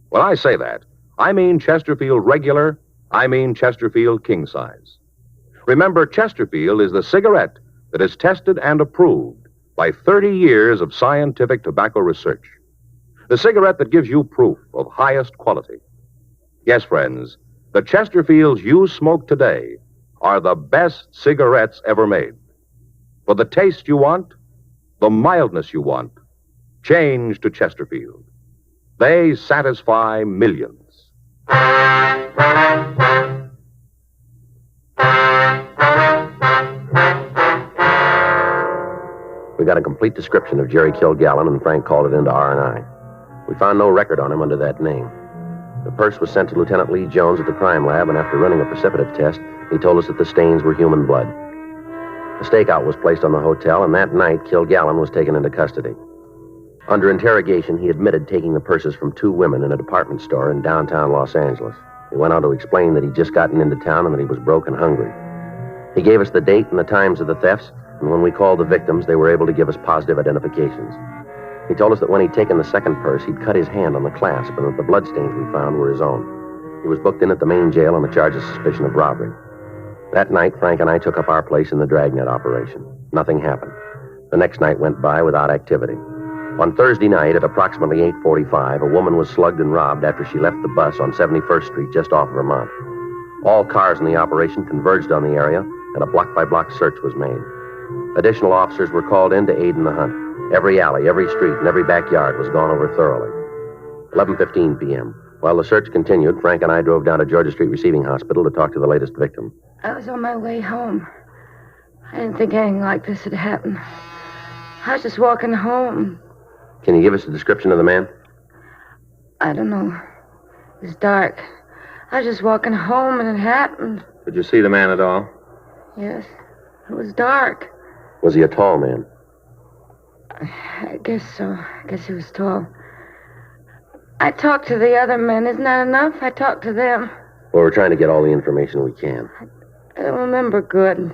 When I say that, I mean Chesterfield regular, I mean Chesterfield king size. Remember, Chesterfield is the cigarette that is tested and approved by 30 years of scientific tobacco research. The cigarette that gives you proof of highest quality. Yes, friends, the Chesterfields you smoke today are the best cigarettes ever made. For the taste you want, the mildness you want, change to Chesterfield. They satisfy millions. We got a complete description of Jerry Kilgallen, and Frank called it into R&I. We found no record on him under that name. The purse was sent to Lieutenant Lee Jones at the crime lab, and after running a precipitative test, he told us that the stains were human blood. A stakeout was placed on the hotel, and that night, Kilgallen was taken into custody. Under interrogation, he admitted taking the purses from two women in a department store in downtown Los Angeles. He went on to explain that he'd just gotten into town and that he was broke and hungry. He gave us the date and the times of the thefts, and when we called the victims, they were able to give us positive identifications. He told us that when he'd taken the second purse, he'd cut his hand on the clasp and that the bloodstains we found were his own. He was booked in at the main jail on the charge of suspicion of robbery. That night, Frank and I took up our place in the Dragnet operation. Nothing happened. The next night went by without activity. On Thursday night at approximately 8:45, a woman was slugged and robbed after she left the bus on 71st Street just off Vermont. All cars in the operation converged on the area, and a block-by-block search was made. Additional officers were called in to aid in the hunt. Every alley, every street, and every backyard was gone over thoroughly. 11:15 p.m. While the search continued, Frank and I drove down to Georgia Street Receiving Hospital to talk to the latest victim. I was on my way home. I didn't think anything like this had happened. I was just walking home. Can you give us a description of the man? I don't know. It was dark. I was just walking home and it happened. Did you see the man at all? Yes. It was dark. Was he a tall man? I guess so. I guess he was tall. I talked to the other men. Isn't that enough? I talked to them. Well, we're trying to get all the information we can. I don't remember good.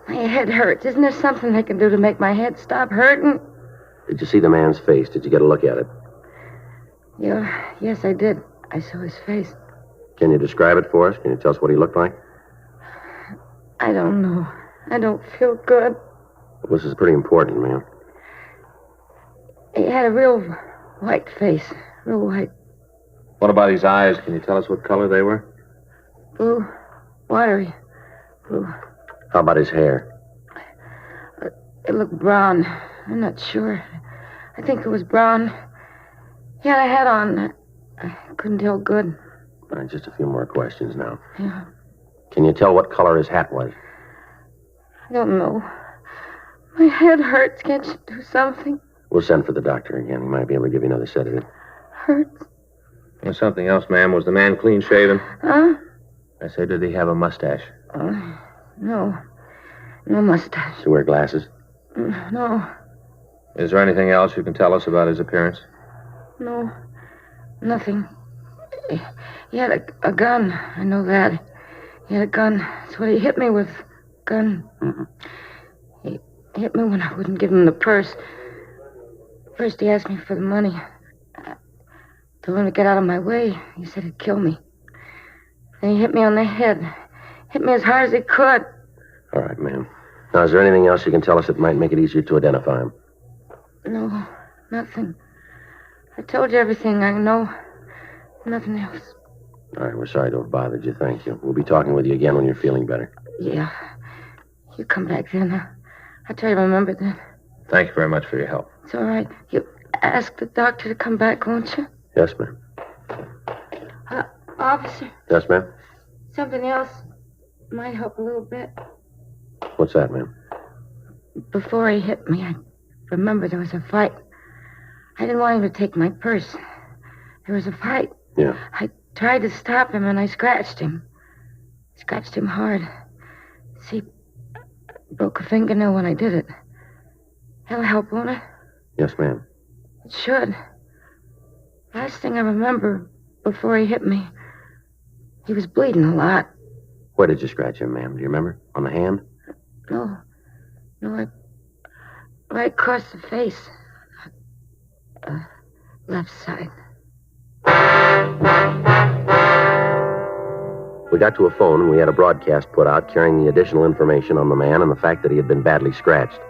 My head hurts. Isn't there something they can do to make my head stop hurting? Did you see the man's face? Did you get a look at it? Yeah, yes, I did. I saw his face. Can you describe it for us? Can you tell us what he looked like? I don't know. I don't feel good. Well, this is pretty important, ma'am. He had a real white face. Real white. What about his eyes? Can you tell us what color they were? Blue. Watery. Blue. How about his hair? It looked brown. I'm not sure. I think it was brown. He had a hat on. I couldn't tell good. All right, just a few more questions now. Yeah. Can you tell what color his hat was? I don't know. My head hurts. Can't you do something? We'll send for the doctor again. He might be able to give you another sedative. Hurts. And something else, ma'am. Was the man clean shaven? Huh? I say, did he have a mustache? No. No mustache. Does he wear glasses? No. Is there anything else you can tell us about his appearance? No. Nothing. He had a gun. I know that. He had a gun. That's what he hit me with. Gun. Mm-hmm. He hit me when I wouldn't give him the purse. First, he asked me for the money. I told him to get out of my way. He said he'd kill me. Then he hit me on the head. Hit me as hard as he could. All right, ma'am. Now, is there anything else you can tell us that might make it easier to identify him? No, nothing. I told you everything I know. Nothing else. All right, we're sorry to have bothered you. Thank you. We'll be talking with you again when you're feeling better. Yeah. You come back then. I'll try to remember then. Thank you very much for your help. It's all right. You ask the doctor to come back, won't you? Yes, ma'am. Officer, Yes, ma'am? something else might help a little bit. What's that, ma'am? Before he hit me, I remember there was a fight. I didn't want him to take my purse. There was a fight. Yeah. I tried to stop him, and I scratched him. Scratched him hard. See, I broke a fingernail when I did it. That'll help, won't it? Yes, ma'am. It should. Last thing I remember before he hit me, he was bleeding a lot. Where did you scratch him, ma'am? Do you remember? On the hand? No, right across the face. Left side. We got to a phone and we had a broadcast put out carrying the additional information on the man and the fact that he had been badly scratched.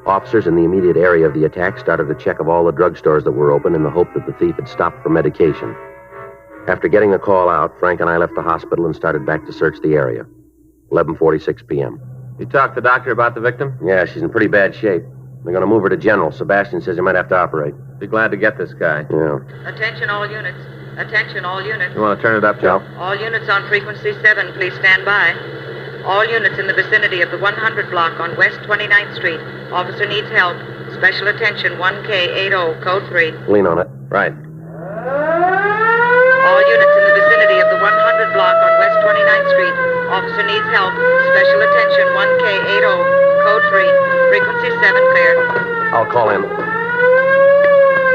Officers in the immediate area of the attack started a check of all the drugstores that were open in the hope that the thief had stopped for medication. After getting the call out, Frank and I left the hospital and started back to search the area. 11:46 p.m. You talked to the doctor about the victim? Yeah, she's in pretty bad shape. They're going to move her to General. Sebastian says he might have to operate. Be glad to get this guy. Yeah. Attention all units. Attention all units. You want to turn it up, Joe? All units on frequency 7, please stand by. All units in the vicinity of the 100 block on West 29th Street. Officer needs help. Special attention 1K80, code 3. Lean on it. Right. All units in the vicinity of the 100 block on West 29th Street. Officer needs help. Special attention 1K80, code 3. Frequency 7 clear. I'll call in.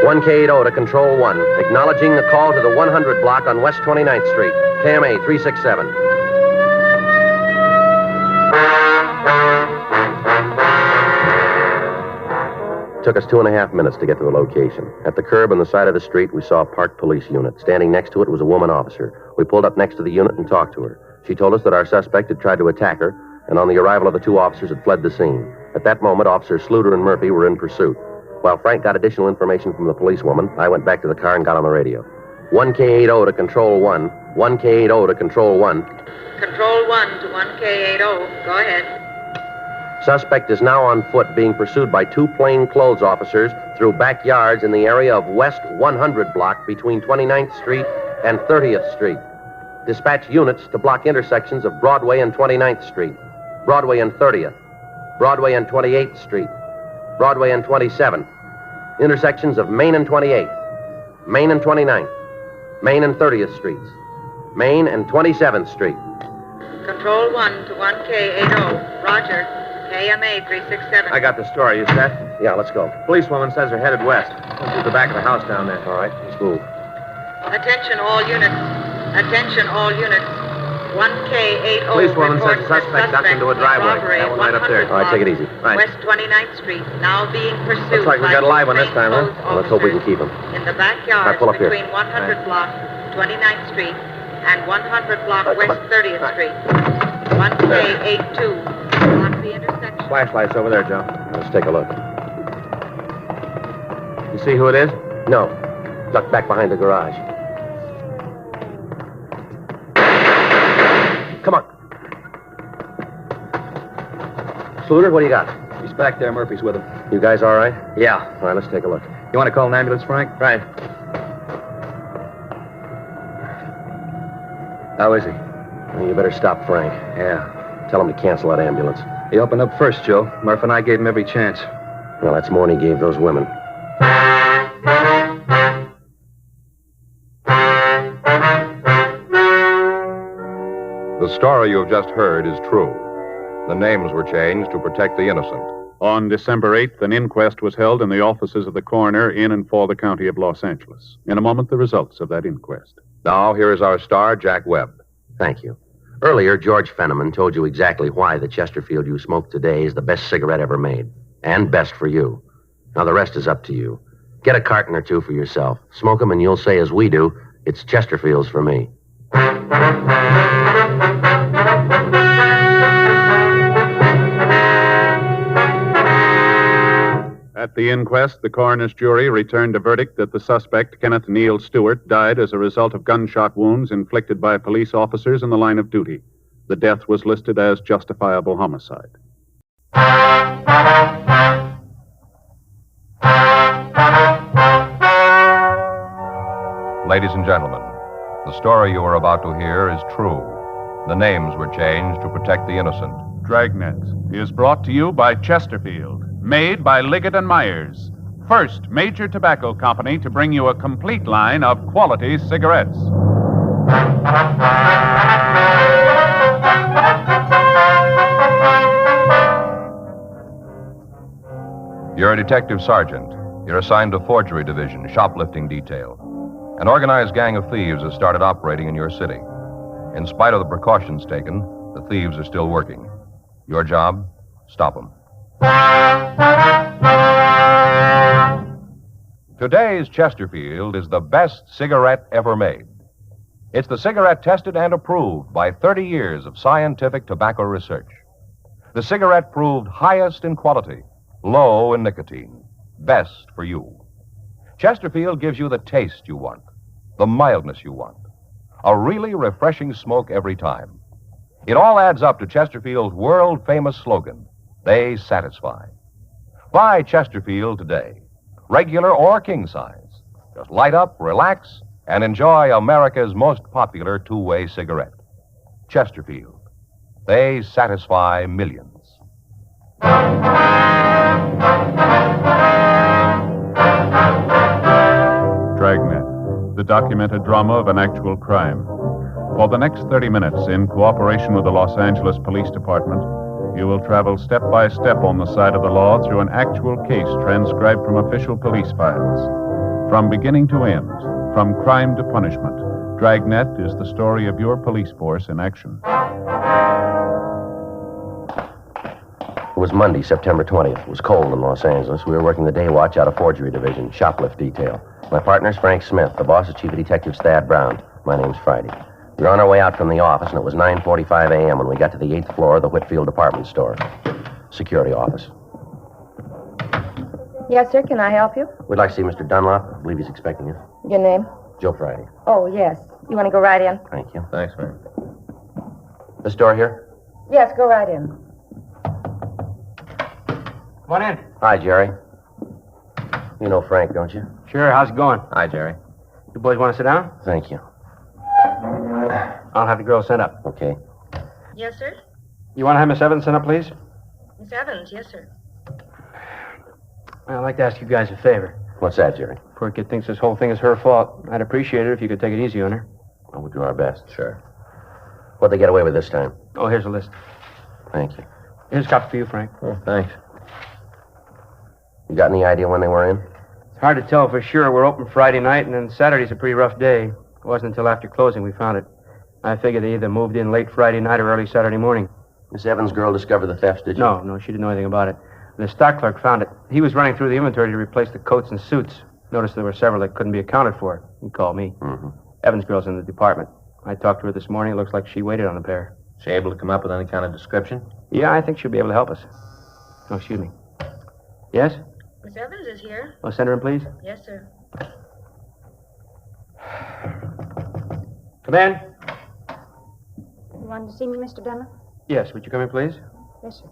1K80 to Control 1. Acknowledging the call to the 100 block on West 29th Street. KMA 367. It took us 2.5 minutes to get to the location. At the curb on the side of the street, we saw a parked police unit. Standing next to it was a woman officer. We pulled up next to the unit and talked to her. She told us that our suspect had tried to attack her, and on the arrival of the two officers had fled the scene. At that moment, Officers Sluter and Murphy were in pursuit. While Frank got additional information from the policewoman, I went back to the car and got on the radio. 1K80 to Control 1. 1K80 to Control 1. Control 1 to 1K80. Go ahead. Suspect is now on foot being pursued by two plainclothes officers through backyards in the area of West 100 block between 29th Street and 30th Street. Dispatch units to block intersections of Broadway and 29th Street, Broadway and 30th, Broadway and 28th Street, Broadway and 27th, intersections of Main and 28th, Main and 29th, Main and 30th Streets, Main and 27th Street. Control 1 to 1K80. Roger. KMA 367. I got the story. You set? Yeah, let's go. Policewoman says they're headed west. Through the back of the house down there. All right, let's move. Attention all units. Attention all units. 1K80. Policewoman says the suspect ducked into a driveway. That one right up there. All right, take it easy. Right. West 29th Street, now being pursued. Looks like we got a live one this time, huh? Well, let's hope we can keep him. In the backyard pull up here. between 100 block, 29th Street, and 100 block West 30th Street. 1K82. Block the intersection. Flashlight's over there, Joe. Let's take a look. You see who it is? No. Ducked back behind the garage. Come on. Sluter, what do you got? He's back there. Murphy's with him. You guys all right? Yeah. All right, let's take a look. You want to call an ambulance, Frank? Right. How is he? Well, you better stop Frank. Yeah. Tell him to cancel that ambulance. He opened up first, Joe. Murph and I gave him every chance. Well, that's more than he gave those women. The story you have just heard is true. The names were changed to protect the innocent. On December 8th, an inquest was held in the offices of the coroner in and for the county of Los Angeles. In a moment, the results of that inquest. Now, here is our star, Jack Webb. Thank you. Earlier, George Fenneman told you exactly why the Chesterfield you smoke today is the best cigarette ever made. And best for you. Now, the rest is up to you. Get a carton or two for yourself. Smoke them and you'll say, as we do, it's Chesterfields for me. At the inquest, the coroner's jury returned a verdict that the suspect, Kenneth Neal Stewart, died as a result of gunshot wounds inflicted by police officers in the line of duty. The death was listed as justifiable homicide. Ladies and gentlemen, the story you are about to hear is true. The names were changed to protect the innocent. Dragnet is brought to you by Chesterfield, made by Liggett & Myers, first major tobacco company to bring you a complete line of quality cigarettes. You're a detective sergeant. You're assigned to forgery division, shoplifting detail. An organized gang of thieves has started operating in your city. In spite of the precautions taken, the thieves are still working. Your job? Stop them. Today's Chesterfield is the best cigarette ever made. It's the cigarette tested and approved by 30 years of scientific tobacco research. The cigarette proved highest in quality, low in nicotine, best for you. Chesterfield gives you the taste you want, the mildness you want, a really refreshing smoke every time. It all adds up to Chesterfield's world-famous slogan, they satisfy. Buy Chesterfield today, regular or king size. Just light up, relax, and enjoy America's most popular two-way cigarette. Chesterfield. They satisfy millions. Dragnet, the documented drama of an actual crime. For the next 30 minutes, in cooperation with the Los Angeles Police Department, you will travel step by step on the side of the law through an actual case transcribed from official police files. From beginning to end, from crime to punishment, Dragnet is the story of your police force in action. It was Monday, September 20th. It was cold in Los Angeles. We were working the day watch out of Forgery Division, shoplift detail. My partner's Frank Smith. The boss is Chief Detective Thad Brown. My name's Friday. We were on our way out from the office, and it was 9:45 a.m. when we got to the 8th floor of the Whitfield department store. Security office. Yes, sir. Can I help you? We'd like to see Mr. Dunlop. I believe he's expecting us. Your name? Joe Friday. Oh, yes. You want to go right in? Thank you. Thanks, man. This door here? Yes, go right in. Come on in. Hi, Jerry. You know Frank, don't you? Sure, how's it going? Hi, Jerry. You boys want to sit down? Thank you. I'll have the girls sent up. Okay. Yes, sir? You want to have Miss Evans sent up, please? Miss Evans, yes, sir. I'd like to ask you guys a favor. What's that, Jerry? Poor kid thinks this whole thing is her fault. I'd appreciate it if you could take it easy on her. Well, we'll do our best. Sure. What'd they get away with this time? Oh, here's a list. Thank you. Here's a copy for you, Frank. Oh, thanks. You got any idea when they were in? It's hard to tell for sure. We're open Friday night, and then Saturday's a pretty rough day. It wasn't until after closing we found it. I figured they either moved in late Friday night or early Saturday morning. Miss Evans' girl discovered the thefts, did you? No, she didn't know anything about it. The stock clerk found it. He was running through the inventory to replace the coats and suits. Noticed there were several that couldn't be accounted for. He called me. Mm-hmm. Evans' girl's in the department. I talked to her this morning. It looks like she waited on the pair. Is she able to come up with any kind of description? Yeah, I think she'll be able to help us. Oh, excuse me. Yes? Miss Evans is here. Oh, send her in, please. Yes, sir. Come in. You wanted to see me, Mr. Dunlop? Yes, would you come in, please? Yes, sir.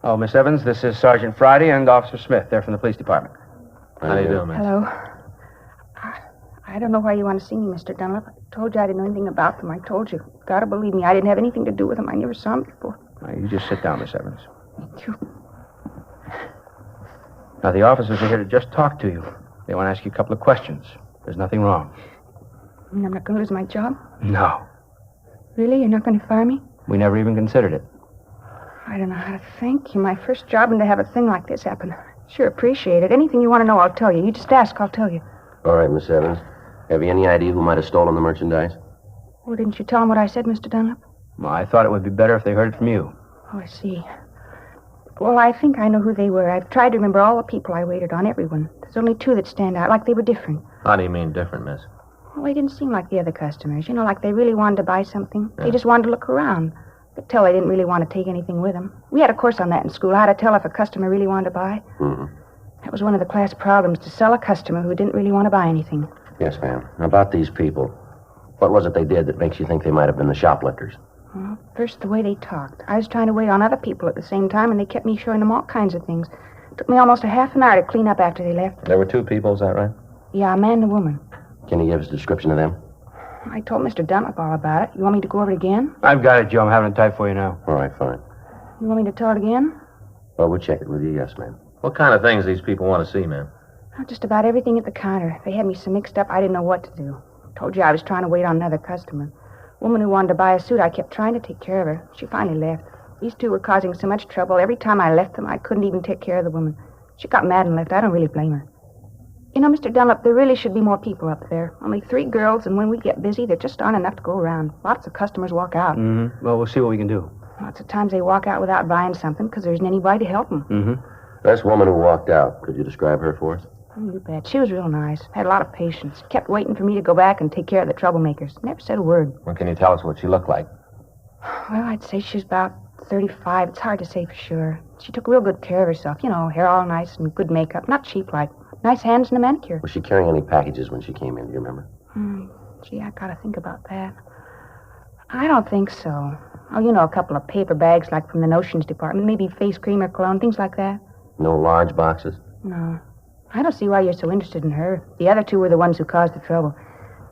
Oh, Miss Evans, this is Sergeant Friday and Officer Smith. They're from the police department. How do you do, man? Hello. I don't know why you want to see me, Mr. Dunlop. I told you I didn't know anything about them. I told you. You gotta believe me. I didn't have anything to do with them. I never saw them before. Now, you just sit down, Miss Evans. Thank you. Now, the officers are here to just talk to you. They want to ask you a couple of questions. There's nothing wrong. You mean I'm not going to lose my job? No. Really? You're not going to fire me? We never even considered it. I don't know how to thank you. My first job, and to have a thing like this happen. Sure appreciate it. Anything you want to know, I'll tell you. You just ask, I'll tell you. All right, Miss Evans. Have you any idea who might have stolen the merchandise? Well, didn't you tell them what I said, Mr. Dunlop? Well, I thought it would be better if they heard it from you. Oh, I see. Well, I think I know who they were. I've tried to remember all the people I waited on, everyone. There's only two that stand out, like they were different. How do you mean different, miss? Well, they didn't seem like the other customers. You know, like they really wanted to buy something. Yeah. They just wanted to look around. I could tell they didn't really want to take anything with them. We had a course on that in school, how to tell if a customer really wanted to buy. Mm-hmm. That was one of the class problems, to sell a customer who didn't really want to buy anything. Yes, ma'am. About these people, what was it they did that makes you think they might have been the shoplifters? Well, first, the way they talked. I was trying to wait on other people at the same time, and they kept me showing them all kinds of things. It took me almost a half an hour to clean up after they left. There were two people, is that right? Yeah, a man and a woman. Can you give us a description of them? I told Mr. Dunlop all about it. You want me to go over it again? I've got it, Joe. I'm having it typed for you now. All right, fine. You want me to tell it again? Well, we'll check it with you, yes, ma'am. What kind of things these people want to see, ma'am? Oh, just about everything at the counter. They had me so mixed up I didn't know what to do. Told you I was trying to wait on another customer. Woman who wanted to buy a suit, I kept trying to take care of her. She finally left. These two were causing so much trouble. Every time I left them, I couldn't even take care of the woman. She got mad and left. I don't really blame her. You know, Mr. Dunlop, there really should be more people up there. Only 3 girls, and when we get busy, there just aren't enough to go around. Lots of customers walk out. Mm-hmm. Well, we'll see what we can do. Lots of times they walk out without buying something because there isn't anybody to help them. Mm-hmm. This woman who walked out, could you describe her for us? Oh, you bet. She was real nice. Had a lot of patience. Kept waiting for me to go back and take care of the troublemakers. Never said a word. Well, can you tell us what she looked like? Well, I'd say she was about 35. It's hard to say for sure. She took real good care of herself. You know, hair all nice and good makeup. Not cheap like. Nice hands and a manicure. Was she carrying any packages when she came in? Do you remember? Gee, I gotta think about that. I don't think so. Oh, you know, a couple of paper bags like from the notions department. Maybe face cream or cologne, things like that. No large boxes? No. I don't see why you're so interested in her. The other two were the ones who caused the trouble.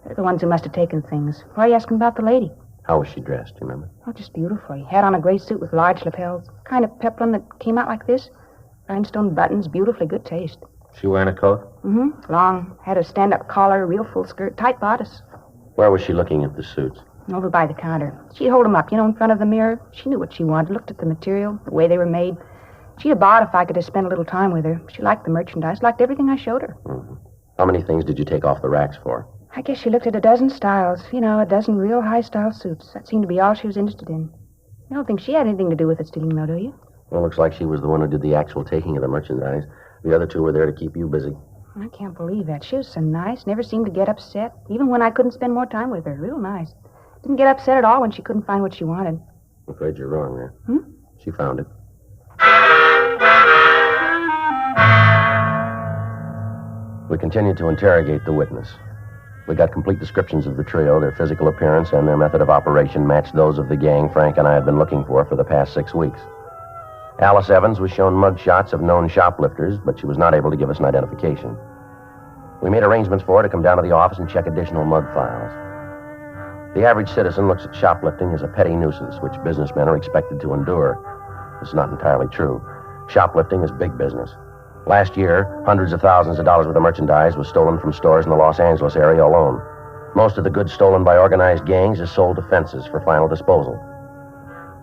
They're the ones who must have taken things. Why are you asking about the lady? How was she dressed? Do you remember? Oh, just beautifully. Had on a gray suit with large lapels. Kind of peplum that came out like this. Rhinestone buttons, beautifully good taste. She wearing a coat? Long. Had a stand-up collar, real full skirt, tight bodice. Where was she looking at the suits? Over by the counter. She'd hold them up, you know, in front of the mirror. She knew what she wanted, looked at the material, the way they were made. She'd have bought if I could have spent a little time with her. She liked the merchandise, liked everything I showed her. How many things did you take off the racks for? I guess she looked at a dozen styles. You know, a dozen real high-style suits. That seemed to be all she was interested in. You don't think she had anything to do with the stealing, though, do you? Well, looks like she was the one who did the actual taking of the merchandise. The other two were there to keep you busy. I can't believe that. She was so nice, never seemed to get upset, even when I couldn't spend more time with her. Real nice. Didn't get upset at all when she couldn't find what she wanted. I'm afraid you're wrong there. She found it. We continued to interrogate the witness. We got complete descriptions of the trio. Their physical appearance and their method of operation matched those of the gang Frank and I had been looking for the past 6 weeks. Alice Evans was shown mug shots of known shoplifters, but she was not able to give us an identification. We made arrangements for her to come down to the office and check additional mug files. The average citizen looks at shoplifting as a petty nuisance, which businessmen are expected to endure. This is not entirely true. Shoplifting is big business. Last year, hundreds of thousands of dollars worth of merchandise was stolen from stores in the Los Angeles area alone. Most of the goods stolen by organized gangs is sold to fences for final disposal.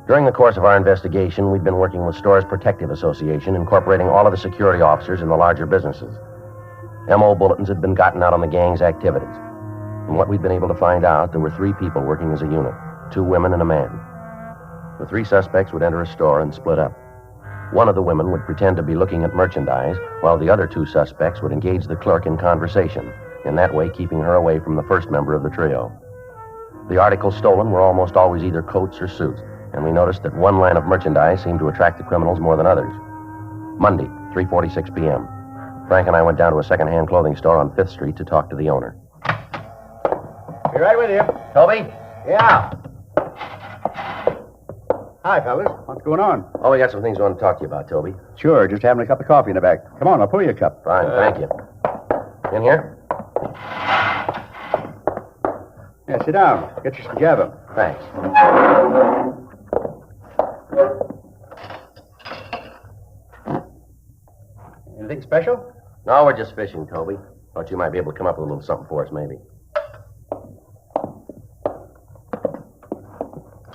During the course of our investigation, we'd been working with Stores Protective Association, incorporating all of the security officers in the larger businesses. M.O. bulletins had been gotten out on the gang's activities. From what we'd been able to find out, there were 3 people working as a unit, 2 women and a man. The 3 suspects would enter a store and split up. One of the women would pretend to be looking at merchandise, while the other 2 suspects would engage the clerk in conversation, in that way keeping her away from the first member of the trio. The articles stolen were almost always either coats or suits, and we noticed that one line of merchandise seemed to attract the criminals more than others. Monday, 3:46 p.m. Frank and I went down to a second-hand clothing store on 5th Street to talk to the owner. Be right with you. Toby? Yeah. Hi, fellas. What's going on? Oh, we got some things we want to talk to you about, Toby. Sure, just having a cup of coffee in the back. Come on, I'll pour you a cup. Fine, thank you. In here? Yeah, sit down. Get you some java. Thanks. Anything special? No, we're just fishing, Toby. Thought you might be able to come up with a little something for us, maybe.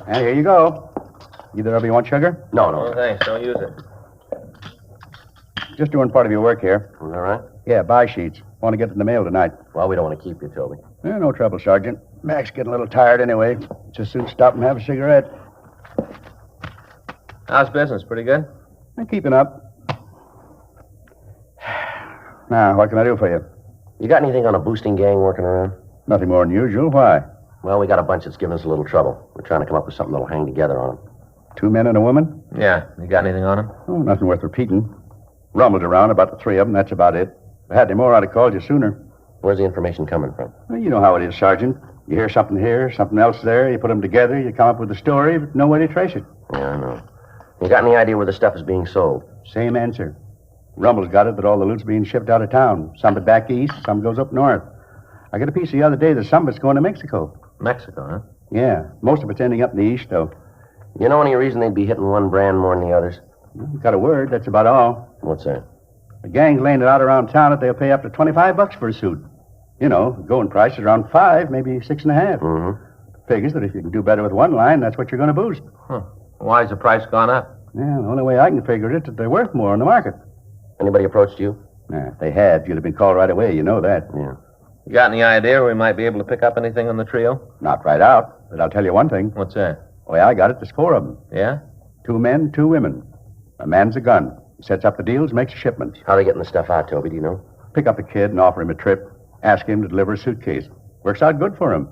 And here you go. Either of you want sugar? No. Oh, thanks. Don't use it. Just doing part of your work here. Is that right? Yeah, buy sheets. Want to get in the mail tonight. Well, we don't want to keep you, Toby. Yeah, no trouble, Sergeant. Mac's getting a little tired anyway. Just soon stop and have a cigarette. How's business? Pretty good? I'm keeping up. Now, what can I do for you? You got anything on a boosting gang working around? Nothing more than usual. Why? Well, we got a bunch that's giving us a little trouble. We're trying to come up with something that'll hang together on them. 2 men and a woman? Yeah. You got anything on him? Oh, nothing worth repeating. Rumbled around about the 3 of them. That's about it. If I had any more, I'd have called you sooner. Where's the information coming from? Well, you know how it is, Sergeant. You hear something here, something else there. You put them together, you come up with a story, but no way to trace it. Yeah, I know. You got any idea where the stuff is being sold? Same answer. Rumble's got it that all the loot's being shipped out of town. Some of it back east, some goes up north. I got a piece the other day that some of it's going to Mexico. Mexico, huh? Yeah. Most of it's ending up in the east, though. You know any reason they'd be hitting one brand more than the others? Got a word, that's about all. What's that? The gang's laying it out around town that they'll pay up to $25 for a suit. You know, the going price is around 5, maybe 6.5. Mm-hmm. Figures that if you can do better with one line, that's what you're going to boost. Huh. Why's the price gone up? Yeah, the only way I can figure it is that they're worth more on the market. Anybody approached you? Nah, if they had, you'd have been called right away. You know that. Yeah. You got any idea where we might be able to pick up anything on the trio? Not right out, but I'll tell you one thing. What's that? The way I got it, there's 4 of them. Yeah? 2 men, 2 women. A man's a gun. He sets up the deals, makes a shipment. How are they getting the stuff out, Toby? Do you know? Pick up a kid and offer him a trip. Ask him to deliver a suitcase. Works out good for him.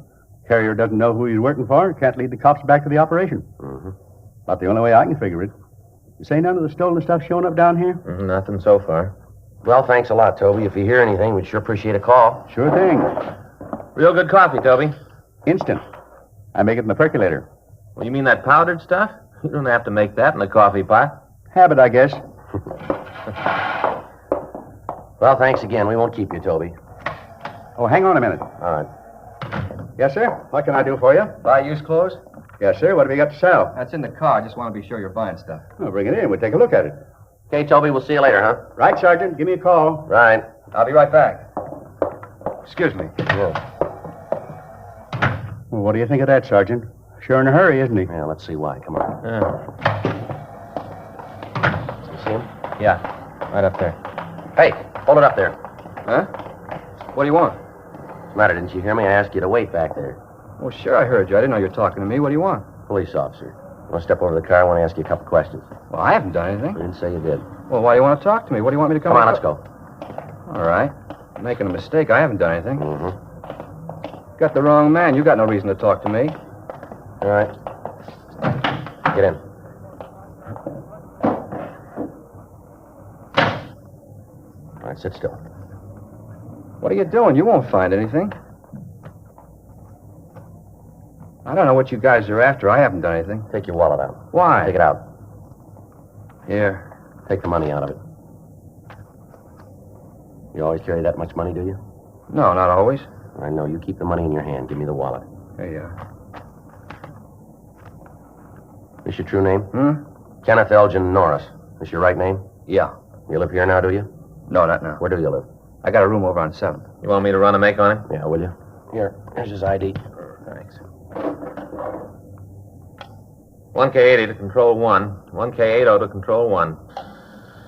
Carrier doesn't know who he's working for. Can't lead the cops back to the operation. Mm-hmm. About the only way I can figure it. You say none of the stolen stuff showing up down here? Nothing so far. Well, thanks a lot, Toby. If you hear anything, we'd sure appreciate a call. Sure thing. Real good coffee, Toby. Instant. I make it in the percolator. Well, you mean that powdered stuff? You don't have to make that in a coffee pot. Habit, I guess. Well, thanks again. We won't keep you, Toby. Oh, hang on a minute. All right. Yes, sir? What can I do for you? Buy used clothes? Yes, sir. What have you got to sell? That's in the car. I just want to be sure you're buying stuff. Oh, bring it in. We'll take a look at it. Okay, Toby, we'll see you later, huh? Right, Sergeant. Give me a call. Right. I'll be right back. Excuse me. Yeah. Well, what do you think of that, Sergeant? Sure in a hurry, isn't he? Yeah, let's see why. Come on. You see him? Yeah, right up there. Hey, hold it up there. Huh? What do you want? What's the matter? Didn't you hear me? I asked you to wait back there. Oh, sure, I heard you. I didn't know you were talking to me. What do you want? Police officer. I want to step over to the car. I want to ask you a couple questions. Well, I haven't done anything. You didn't say you did. Well, why do you want to talk to me? What do you want me to come Come on, let's go. All right. I'm making a mistake. I haven't done anything. Mm-hmm. Got the wrong man. You got no reason to talk to me. All right. Get in. All right, sit still. What are you doing? You won't find anything. I don't know what you guys are after. I haven't done anything. Take your wallet out. Why? Take it out. Here. Take the money out of it. You always carry that much money, do you? No, not always. I know. You keep the money in your hand. Give me the wallet. Here you are. This your true name? Hmm? Kenneth Elgin Norris. This your right name? Yeah. You live here now, do you? No, not now. Where do you live? I got a room over on 7th. You want me to run a make on him? Yeah, will you? Here's his ID. Thanks. 1K80 to control 1. 1K80 to control 1.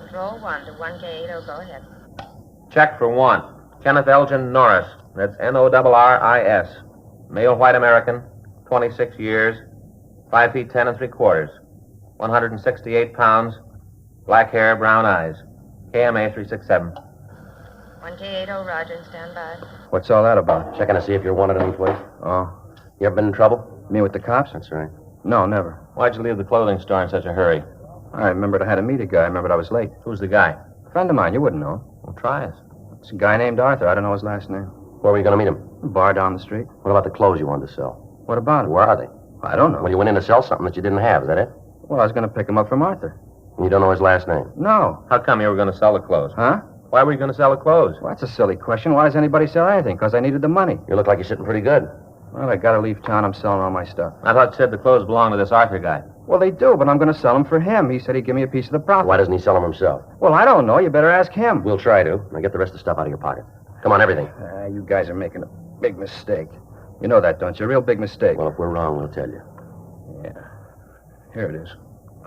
Control 1 to 1K80, go ahead. Check for 1. Kenneth Elgin Norris. That's Norris. Male white American, 26 years, 5 feet 10 3/4, 168 pounds, black hair, brown eyes. KMA 367. 1K80, roger, and stand by. What's all that about? Checking to see if you're wanted any place. Oh. You ever been in trouble? Me with the cops? That's right. No, never. Why'd you leave the clothing store in such a hurry? I remembered I had to meet a guy. I remembered I was late. Who's the guy? A friend of mine. You wouldn't know him. Well, try us. It's a guy named Arthur. I don't know his last name. Where were you going to meet him? A bar down the street. What about the clothes you wanted to sell? What about it? Where are they? I don't know. Well, you went in to sell something that you didn't have. Is that it? Well, I was going to pick him up from Arthur. And you don't know his last name? No. How come you were going to sell the clothes? Huh? Why were you going to sell the clothes? Well, that's a silly question. Why does anybody sell anything? Because I needed the money. You look like you're sitting pretty good. Well, I got to leave town. I'm selling all my stuff. I thought you said the clothes belonged to this Arthur guy. Well, they do, but I'm going to sell them for him. He said he'd give me a piece of the profit. Why doesn't he sell them himself? Well, I don't know. You better ask him. We'll try to. Now get the rest of the stuff out of your pocket. Come on, everything. You guys are making a big mistake. You know that, don't you? A real big mistake. Well, if we're wrong, we'll tell you. Yeah. Here it is.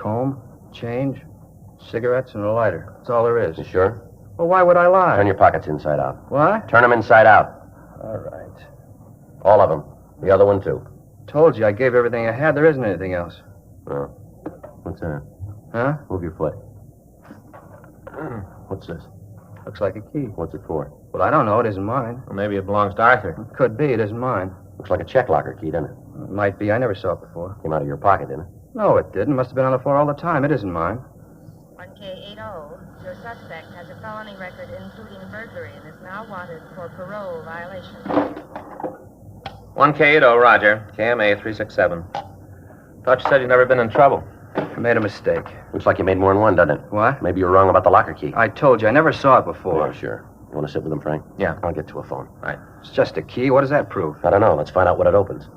Comb, change, cigarettes, and a lighter. That's all there is. You sure? Well, why would I lie? Turn your pockets inside out. What? Turn them inside out. All right. All of them. The other one, too. Told you I gave everything I had. There isn't anything else. Oh. What's that? Huh? Move your foot. What's this? Looks like a key. What's it for? Well, I don't know. It isn't mine. Well, maybe it belongs to Arthur. It could be. It isn't mine. Looks like a check locker key, doesn't it? It might be. I never saw it before. Came out of your pocket, didn't it? No, it didn't. Must have been on the floor all the time. It isn't mine. 1K80, your suspect has a felony record including burglary and is now wanted for parole violation. 1K80, roger. KMA 367. Thought you said you'd never been in trouble. I made a mistake. Looks like you made more than one, doesn't it? What? Maybe you were wrong about the locker key. I told you. I never saw it before. Oh, sure. You want to sit with him, Frank? Yeah. I'll get to a phone. Right. It's just a key. What does that prove? I don't know. Let's find out what it opens.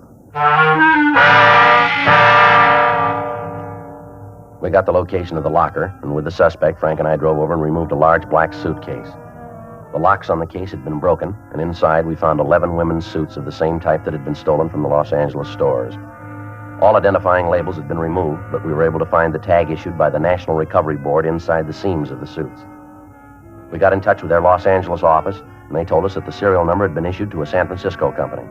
We got the location of the locker, and with the suspect, Frank and I drove over and removed a large black suitcase. The locks on the case had been broken, and inside we found 11 women's suits of the same type that had been stolen from the Los Angeles stores. All identifying labels had been removed, but we were able to find the tag issued by the National Recovery Board inside the seams of the suits. We got in touch with their Los Angeles office, and they told us that the serial number had been issued to a San Francisco company.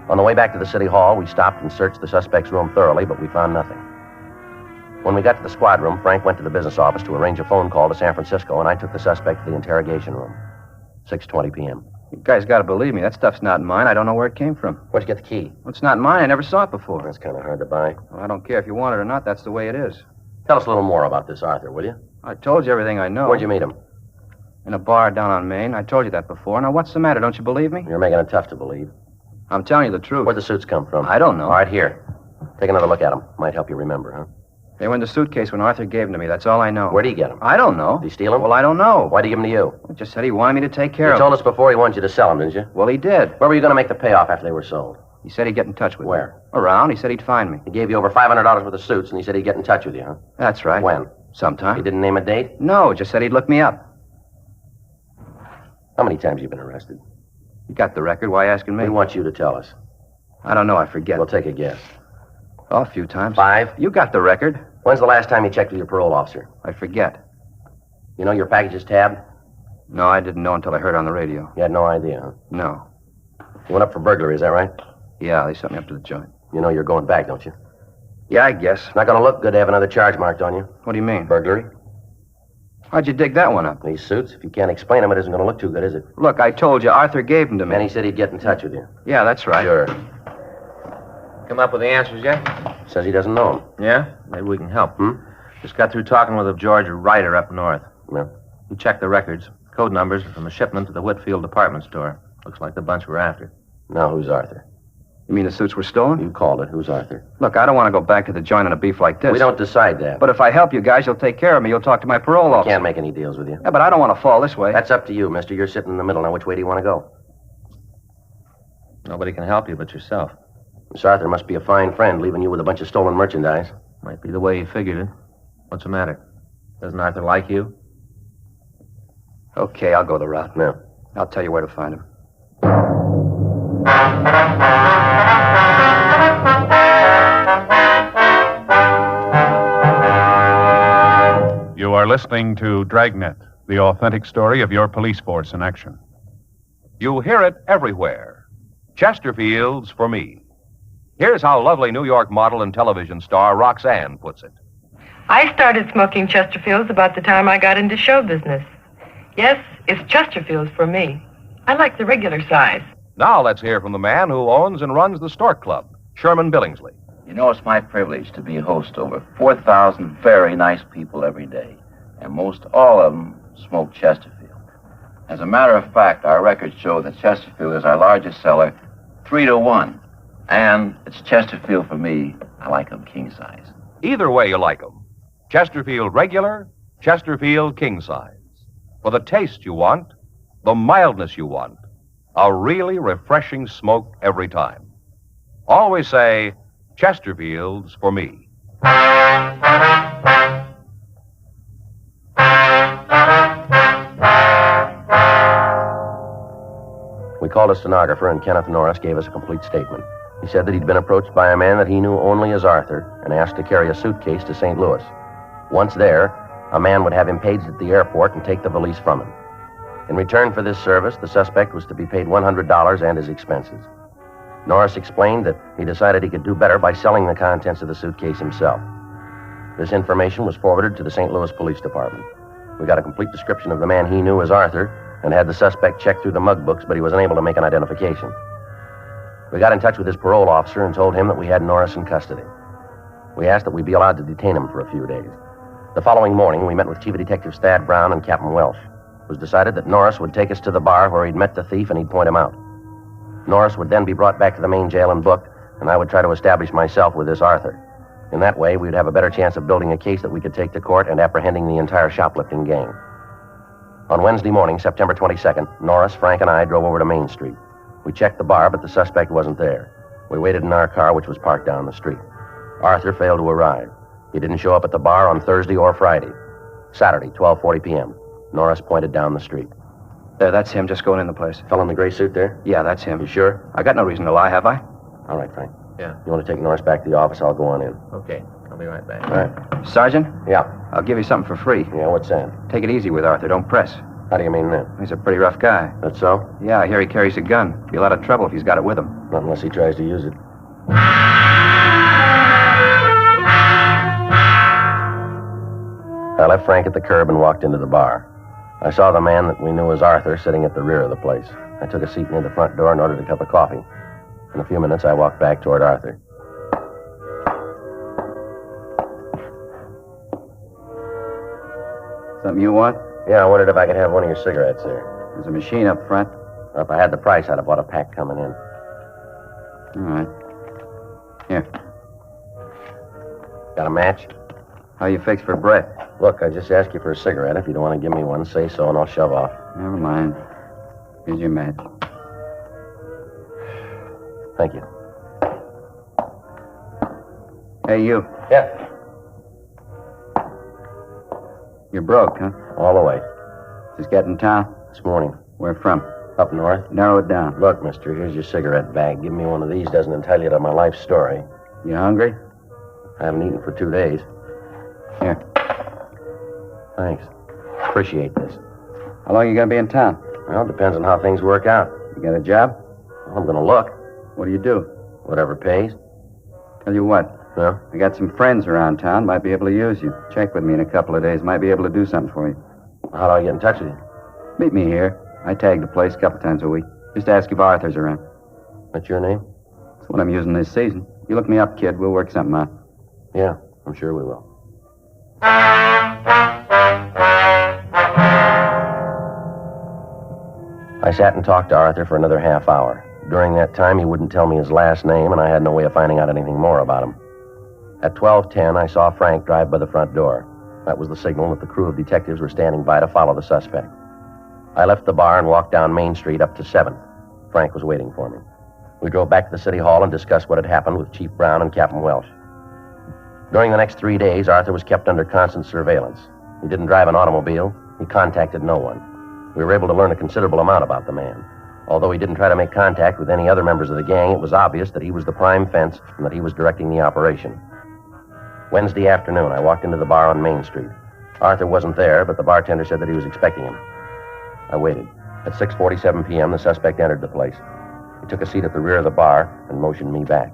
On the way back to the city hall, we stopped and searched the suspect's room thoroughly, but we found nothing. When we got to the squad room, Frank went to the business office to arrange a phone call to San Francisco, and I took the suspect to the interrogation room. 6:20 p.m. You guys got to believe me. That stuff's not mine. I don't know where it came from. Where'd you get the key? Well, it's not mine. I never saw it before. That's kind of hard to buy. Well, I don't care if you want it or not. That's the way it is. Tell us a little more about this Arthur, will you? I told you everything I know. Where'd you meet him? In a bar down on Main. I told you that before. Now, what's the matter? Don't you believe me? You're making it tough to believe. I'm telling you the truth. Where'd the suits come from? I don't know. All right, here. Take another look at them. Might help you remember, huh? They were in the suitcase when Arthur gave them to me. That's all I know. Where'd he get them? I don't know. Did he steal them? Well, I don't know. Why'd he give them to you? He just said he wanted me to take care of You them. told us before he wanted you to sell them, didn't you? Well, he did. Where were you going to make the payoff after they were sold? He said he'd get in touch with me. Where? Around. He said he'd find me. He gave you over $500 worth of suits, and he said he'd get in touch with you, huh? That's right. When? Sometime. He didn't name a date? No, just said he'd look me up. How many times have you been arrested? You got the record. Why asking me? We want you to tell us. I don't know. I forget. We'll take a guess. Oh, a few times. 5? You got the record. When's the last time you checked with your parole officer? I forget. You know your package is tabbed? No, I didn't know until I heard it on the radio. You had no idea, huh? No. You went up for burglary, is that right? Yeah, they sent me up to the joint. You know you're going back, don't you? Yeah, I guess. It's not going to look good to have another charge marked on you. What do you mean? Burglary. How'd you dig that one up? These suits, if you can't explain them, it isn't going to look too good, is it? Look, I told you, Arthur gave them to me. And he said he'd get in touch with you. Yeah, that's right. Sure. Come up with the answers yet? Says he doesn't know them. Yeah? Maybe we can help. Just got through talking with a Georgia writer up north. Yeah. He checked the records. Code numbers from a shipment to the Whitfield department store. Looks like the bunch we're after. Now, who's Arthur? You mean the suits were stolen? You called it. Who's Arthur? Look, I don't want to go back to the joint on a beef like this. We don't decide that. But if I help you guys, you'll take care of me. You'll talk to my parole officer. Can't make any deals with you. Yeah, but I don't want to fall this way. That's up to you, mister. You're sitting in the middle. Now, which way do you want to go? Nobody can help you but yourself. Miss Arthur must be a fine friend, leaving you with a bunch of stolen merchandise. Might be the way he figured it. What's the matter? Doesn't Arthur like you? Okay, I'll go the route. No. I'll tell you where to find him. You are listening to Dragnet, the authentic story of your police force in action. You hear it everywhere. Chesterfield's for me. Here's how lovely New York model and television star Roxanne puts it. I started smoking Chesterfields about the time I got into show business. Yes, it's Chesterfields for me. I like the regular size. Now let's hear from the man who owns and runs the Stork Club, Sherman Billingsley. You know, it's my privilege to be a host to over 4,000 very nice people every day, and most all of them smoke Chesterfield. As a matter of fact, our records show that Chesterfield is our largest seller, 3-1. And it's Chesterfield for me. I like them king size. Either way you like them. Chesterfield regular, Chesterfield king size. For the taste you want, the mildness you want, a really refreshing smoke every time. Always say, Chesterfield's for me. We called a stenographer, and Kenneth Norris gave us a complete statement. He said that he'd been approached by a man that he knew only as Arthur and asked to carry a suitcase to St. Louis. Once there, a man would have him paged at the airport and take the valise from him. In return for this service, the suspect was to be paid $100 and his expenses. Norris explained that he decided he could do better by selling the contents of the suitcase himself. This information was forwarded to the St. Louis Police Department. We got a complete description of the man he knew as Arthur and had the suspect check through the mug books, but he was unable to make an identification. We got in touch with his parole officer and told him that we had Norris in custody. We asked that we be allowed to detain him for a few days. The following morning, we met with Chief Detectives Thad Brown and Captain Welsh. It was decided that Norris would take us to the bar where he'd met the thief and he'd point him out. Norris would then be brought back to the main jail and booked, and I would try to establish myself with this Arthur. In that way, we'd have a better chance of building a case that we could take to court and apprehending the entire shoplifting gang. On Wednesday morning, September 22nd, Norris, Frank, and I drove over to Main Street. We checked the bar, but the suspect wasn't there. We waited in our car, which was parked down the street. Arthur failed to arrive. He didn't show up at the bar on Thursday or Friday. Saturday, 12:40 p.m. Norris pointed down the street. There, that's him just going in the place. Fellow in the gray suit there? Yeah, that's him. You sure? I got no reason to lie, have I? All right, Frank. Yeah. You want to take Norris back to the office? I'll go on in. Okay. I'll be right back. All right. Sergeant? Yeah. I'll give you something for free. Yeah, what's that? Take it easy with Arthur. Don't press. How do you mean that? He's a pretty rough guy. That's so? Yeah, I hear he carries a gun. Be a lot of trouble if he's got it with him. Not unless he tries to use it. I left Frank at the curb and walked into the bar. I saw the man that we knew as Arthur sitting at the rear of the place. I took a seat near the front door and ordered a cup of coffee. In a few minutes, I walked back toward Arthur. Something you want? Yeah, I wondered if I could have one of your cigarettes there. There's a machine up front. Well, if I had the price, I'd have bought a pack coming in. All right. Here. Got a match? How you fix for breath? Look, I just asked you for a cigarette. If you don't want to give me one, say so and I'll shove off. Never mind. Here's your match. Thank you. Hey, you. Yeah. You're broke, huh? All the way. Just got in town? This morning. Where from? Up north. Narrow it down. Look, mister, here's your cigarette bag. Give me one of these doesn't entitle you to my life story. You hungry? I haven't eaten for 2 days. Here. Thanks. Appreciate this. How long you gonna be in town? Well, it depends on how things work out. You got a job? Well, I'm gonna look. What do you do? Whatever pays. Tell you what. No? I got some friends around town. Might be able to use you. Check with me in a couple of days. Might be able to do something for you. How do I get in touch with you? Meet me here. I tag the place a couple times a week. Just ask if Arthur's around. What's your name? That's what I'm using this season. You look me up, kid. We'll work something out. Yeah, I'm sure we will. I sat and talked to Arthur for another half hour. During that time, he wouldn't tell me his last name, and I had no way of finding out anything more about him. At 12:10, I saw Frank drive by the front door. That was the signal that the crew of detectives were standing by to follow the suspect. I left the bar and walked down Main Street up to 7th. Frank was waiting for me. We drove back to the city hall and discussed what had happened with Chief Brown and Captain Welsh. During the next 3 days, Arthur was kept under constant surveillance. He didn't drive an automobile. He contacted no one. We were able to learn a considerable amount about the man. Although he didn't try to make contact with any other members of the gang, it was obvious that he was the prime fence and that he was directing the operation. Wednesday afternoon, I walked into the bar on Main Street. Arthur wasn't there, but the bartender said that he was expecting him. I waited. At 6:47 p.m., the suspect entered the place. He took a seat at the rear of the bar and motioned me back.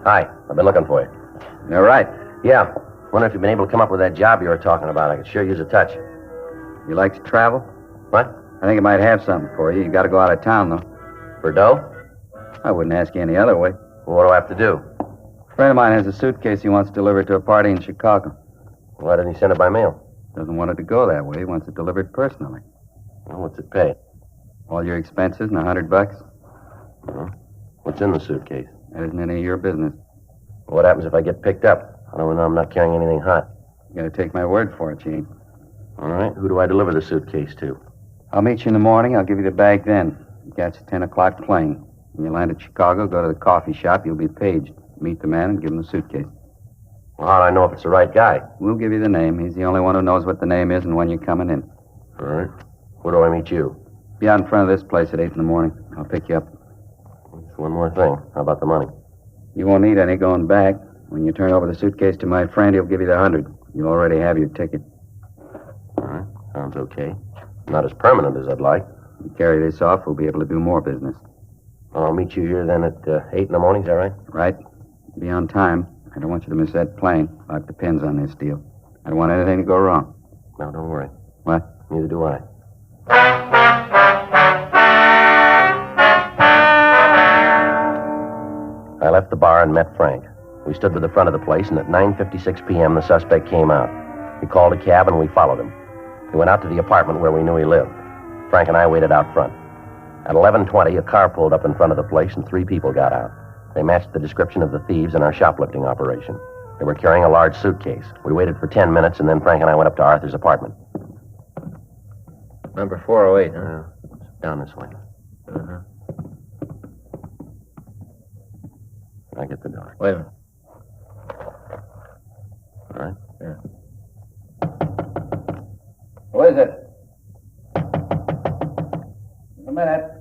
Hi, I've been looking for you. You're right. Yeah. Wonder if you've been able to come up with that job you were talking about. I could sure use a touch. You like to travel? What? I think I might have something for you. You got to go out of town, though. For dough? I wouldn't ask you any other way. Well, what do I have to do? A friend of mine has a suitcase he wants delivered to a party in Chicago. Why didn't he send it by mail? Doesn't want it to go that way. He wants it delivered personally. Well, what's it pay? All your expenses and $100. Well, what's in the suitcase? That isn't any of your business. What happens if I get picked up? I don't know I'm not carrying anything hot. You gotta take my word for it, Gene. All right. Who do I deliver the suitcase to? I'll meet you in the morning. I'll give you the bag then. You catch a 10 o'clock plane. When you land at Chicago, go to the coffee shop. You'll be paged. Meet the man and give him the suitcase. Well, how do I know if it's the right guy? We'll give you the name. He's the only one who knows what the name is and when you're coming in. All right. Where do I meet you? Be out in front of this place at 8 in the morning. I'll pick you up. Just one more thing. How about the money? You won't need any going back. When you turn over the suitcase to my friend, he'll give you the 100. You already have your ticket. All right. Sounds okay. Not as permanent as I'd like. If you carry this off, we'll be able to do more business. I'll meet you here then at 8 in the morning, is that right? Right. Be on time. I don't want you to miss that plane. Life depends on this deal. I don't want anything to go wrong. No, don't worry. What? Neither do I. I left the bar and met Frank. We stood by the front of the place, and at 9:56 p.m., the suspect came out. He called a cab, and we followed him. He went out to the apartment where we knew he lived. Frank and I waited out front. At 11:20, a car pulled up in front of the place, and 3 people got out. They matched the description of the thieves in our shoplifting operation. They were carrying a large suitcase. We waited for 10 minutes, and then Frank and I went up to Arthur's apartment. Number 408, huh? Down this way. Uh-huh. I get the door. Wait a minute. All right. Yeah. Who is it? A minute.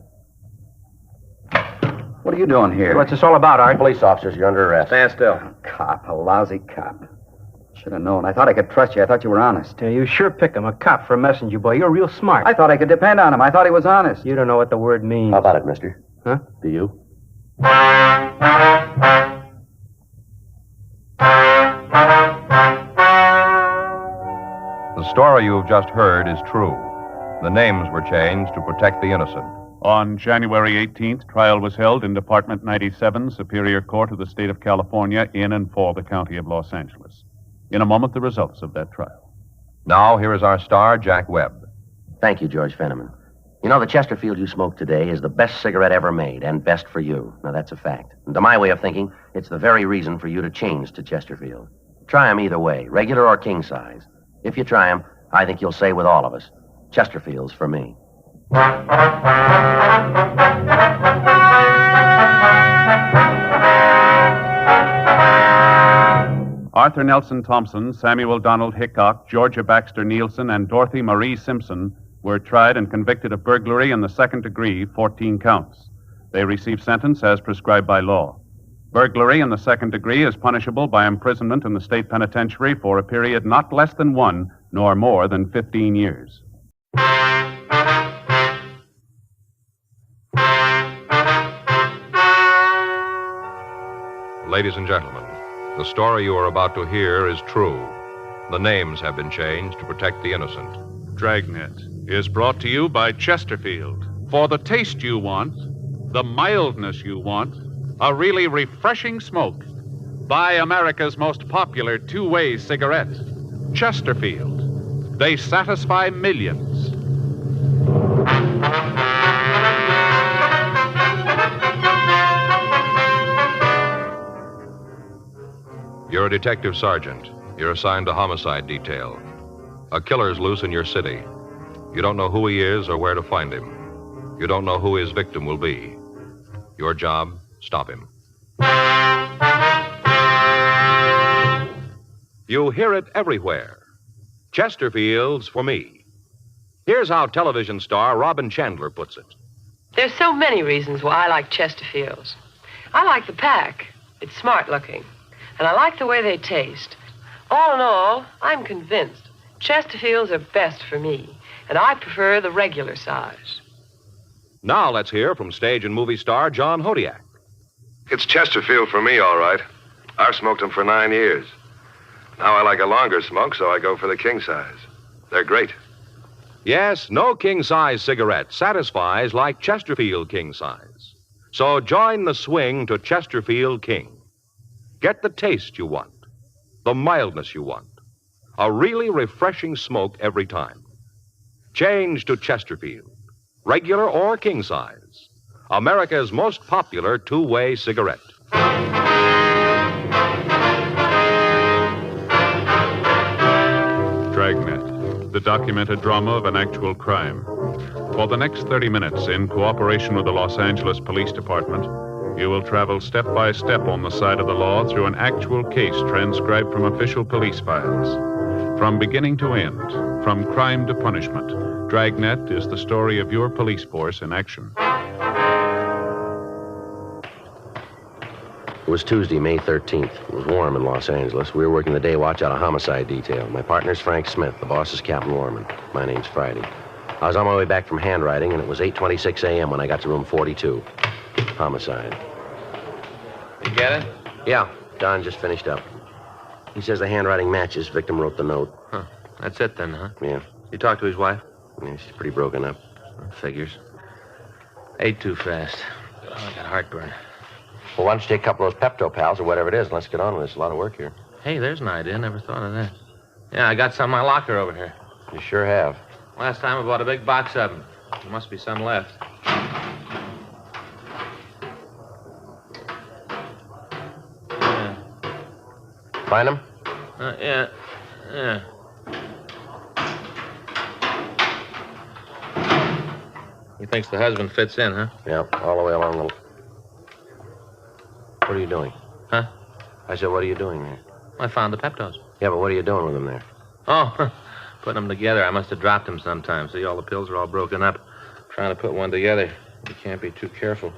What are you doing here? What's this all about, Art? Police officers, you're under arrest. Stand still. Cop, a lousy cop. Should have known. I thought I could trust you. I thought you were honest. You sure pick him, a cop for a messenger boy. You're real smart. I thought I could depend on him. I thought he was honest. You don't know what the word means. How about it, mister? Huh? Do you? The story you've just heard is true. The names were changed to protect the innocent. On January 18th, trial was held in Department 97, Superior Court of the State of California, in and for the County of Los Angeles. In a moment, the results of that trial. Now, here is our star, Jack Webb. Thank you, George Fenneman. You know, the Chesterfield you smoked today is the best cigarette ever made, and best for you. Now, that's a fact. And to my way of thinking, it's the very reason for you to change to Chesterfield. Try 'em either way, regular or king size. If you try 'em, I think you'll say with all of us, Chesterfield's for me. Arthur Nelson Thompson, Samuel Donald Hickok, Georgia Baxter Nielsen, and Dorothy Marie Simpson were tried and convicted of burglary in the second degree, 14 counts. They received sentence as prescribed by law. Burglary in the second degree is punishable by imprisonment in the state penitentiary for a period not less than 1 nor more than 15 years. Ladies and gentlemen, the story you are about to hear is true. The names have been changed to protect the innocent. Dragnet is brought to you by Chesterfield. For the taste you want, the mildness you want, a really refreshing smoke. Buy America's most popular two-way cigarette, Chesterfield. They satisfy millions. You're a detective sergeant. You're assigned to homicide detail. A killer's loose in your city. You don't know who he is or where to find him. You don't know who his victim will be. Your job, stop him. You hear it everywhere. Chesterfield's for me. Here's how television star Robin Chandler puts it. There's so many reasons why I like Chesterfields. I like the pack. It's smart looking. And I like the way they taste. All in all, I'm convinced Chesterfields are best for me, and I prefer the regular size. Now let's hear from stage and movie star John Hodiak. It's Chesterfield for me, all right. I've smoked them for 9 years. Now I like a longer smoke, so I go for the king size. They're great. Yes, no king-size cigarette satisfies like Chesterfield king size. So join the swing to Chesterfield King. Get the taste you want, the mildness you want, a really refreshing smoke every time. Change to Chesterfield, regular or king size, America's most popular two-way cigarette. Dragnet, the documented drama of an actual crime. For the next 30 minutes, in cooperation with the Los Angeles Police Department, you will travel step by step on the side of the law through an actual case transcribed from official police files. From beginning to end, from crime to punishment, Dragnet is the story of your police force in action. It was Tuesday, May 13th. It was warm in Los Angeles. We were working the day watch out of homicide detail. My partner's Frank Smith. The boss is Captain Warman. My name's Friday. I was on my way back from handwriting, and it was 8:26 a.m. when I got to room 42. Homicide. You get it? Yeah, Don just finished up. He says the handwriting matches. Victim wrote the note. Huh. That's it then, huh? Yeah. You talked to his wife? Yeah, she's pretty broken up. Figures. Ate too fast. Oh, I got heartburn. Well, why don't you take a couple of those Pepto Pals or whatever it is, and let's get on with this. A lot of work here. Hey, there's an idea. Never thought of that. Yeah, I got some in my locker over here. You sure have. Last time I bought a big box of them. There must be some left. Yeah. Find them? Yeah. He thinks the husband fits in, huh? Yeah, all the way along the... What are you doing? Huh? I said, what are you doing there? I found the Peptos. Yeah, but what are you doing with them there? Oh, putting them together. I must have dropped them sometime. See, all the pills are all broken up. Trying to put one together. You can't be too careful.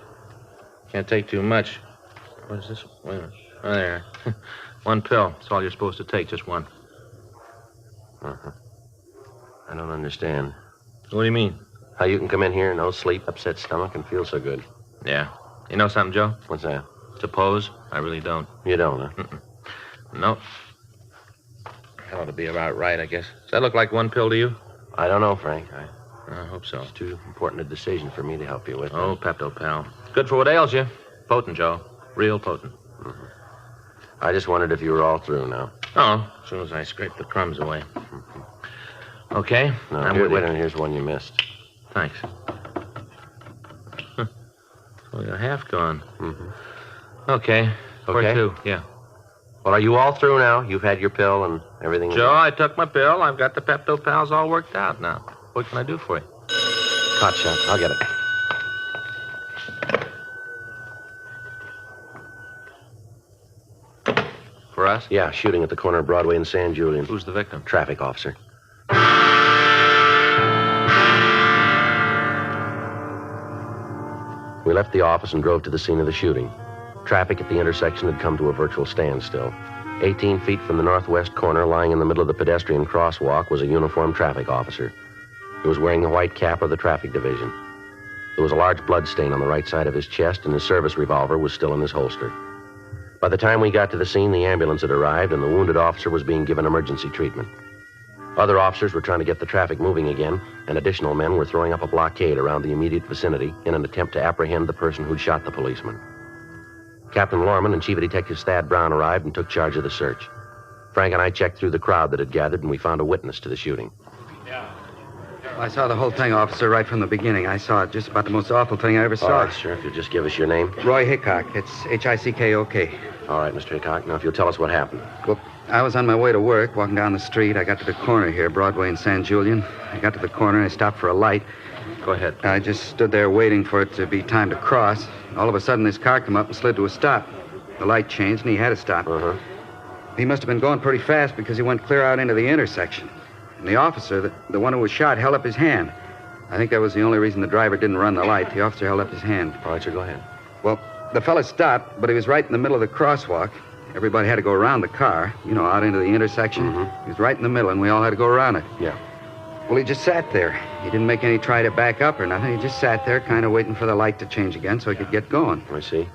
Can't take too much. What is this? Wait a minute. Oh, there. One pill. That's all you're supposed to take, just one. Uh-huh. I don't understand. What do you mean? How you can come in here, no sleep, upset stomach, and feel so good. Yeah. You know something, Joe? What's that? Suppose. I really don't. You don't, huh? Nope. That ought to be about right, I guess. Does that look like one pill to you? I don't know, Frank. I hope so. It's too important a decision for me to help you with. Oh, Pepto, pal. Good for what ails you. Potent, Joe. Real potent. Mm-hmm. I just wondered if you were all through now. Oh, as soon as I scrape the crumbs away. Okay, No, I'm here, with wait you. a minute. Here's one you missed. Thanks. Oh, you're half gone. Mm-hmm. Okay, for Okay. two, yeah. Well, are you all through now? You've had your pill and everything? Joe, I took my pill. I've got the Pepto Pals all worked out now. What can I do for you? Hot shot. I'll get it. For us? Yeah, shooting at the corner of Broadway and San Julian. Who's the victim? Traffic officer. We left the office and drove to the scene of the shooting. Traffic at the intersection had come to a virtual standstill. 18 feet from the northwest corner, lying in the middle of the pedestrian crosswalk, was a uniformed traffic officer. He was wearing the white cap of the traffic division. There was a large blood stain on the right side of his chest, and his service revolver was still in his holster. By the time we got to the scene, the ambulance had arrived, and the wounded officer was being given emergency treatment. Other officers were trying to get the traffic moving again, and additional men were throwing up a blockade around the immediate vicinity in an attempt to apprehend the person who'd shot the policeman. Captain Lorman and Chief Detective Thad Brown arrived and took charge of the search. Frank and I checked through the crowd that had gathered, and we found a witness to the shooting. I saw the whole thing, officer, right from the beginning. I saw it. Just about the most awful thing I ever saw. All right, sir, if you'll just give us your name. Roy Hickok. It's Hickok. All right, Mr. Hickok. Now, if you'll tell us what happened. Well, I was on my way to work, walking down the street. I got to the corner here, Broadway and San Julian. I got to the corner and I stopped for a light. Go ahead. I just stood there waiting for it to be time to cross. All of a sudden, this car came up and slid to a stop. The light changed and he had to stop. He must have been going pretty fast because he went clear out into the intersection. And the officer, the one who was shot, held up his hand. I think that was the only reason the driver didn't run the light. The officer held up his hand. All right, sir, go ahead. Well, the fella stopped, but he was right in the middle of the crosswalk. Everybody had to go around the car, out into the intersection. He was right in the middle, and we all had to go around it. Yeah. Well, he just sat there. He didn't make any try to back up or nothing. He just sat there, kind of waiting for the light to change again so he could get going. I see.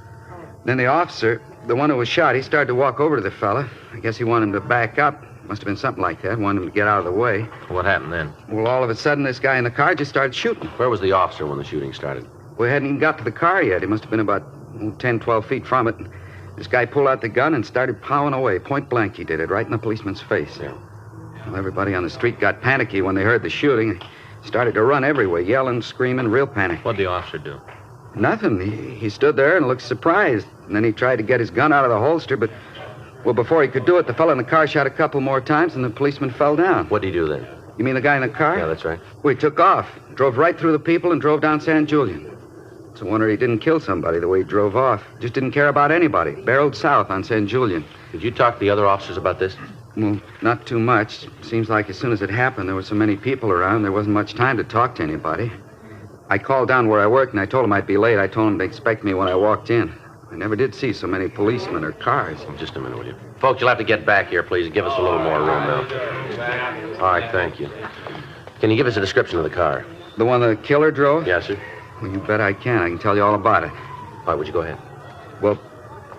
Then the officer, the one who was shot, he started to walk over to the fella. I guess he wanted him to back up. Must have been something like that. Wanted him to get out of the way. What happened then? Well, all of a sudden, this guy in the car just started shooting. Where was the officer when the shooting started? We hadn't even got to the car yet. He must have been about 10, 12 feet from it. This guy pulled out the gun and started plowing away. Point blank, he did it, right in the policeman's face. Yeah. Well, everybody on the street got panicky when they heard the shooting. Started to run everywhere, yelling, screaming, real panic. What'd the officer do? Nothing. He stood there and looked surprised. And then he tried to get his gun out of the holster, but, well, before he could do it, the fellow in the car shot a couple more times and the policeman fell down. What'd he do then? You mean the guy in the car? Yeah, that's right. Well, he took off, drove right through the people and drove down San Julian. It's a wonder he didn't kill somebody the way he drove off. Just didn't care about anybody. Barreled south on San Julian. Did you talk to the other officers about this? Well, not too much. Seems like as soon as it happened, there were so many people around, there wasn't much time to talk to anybody. I called down where I worked, and I told him I'd be late. I told him to expect me when I walked in. I never did see so many policemen or cars. Just a minute, will you? Folks, you'll have to get back here, please. Give us a little more room now. All right, thank you. Can you give us a description of the car? The one the killer drove? Yes, sir. Well, you bet I can. I can tell you all about it. All right, would you go ahead? Well,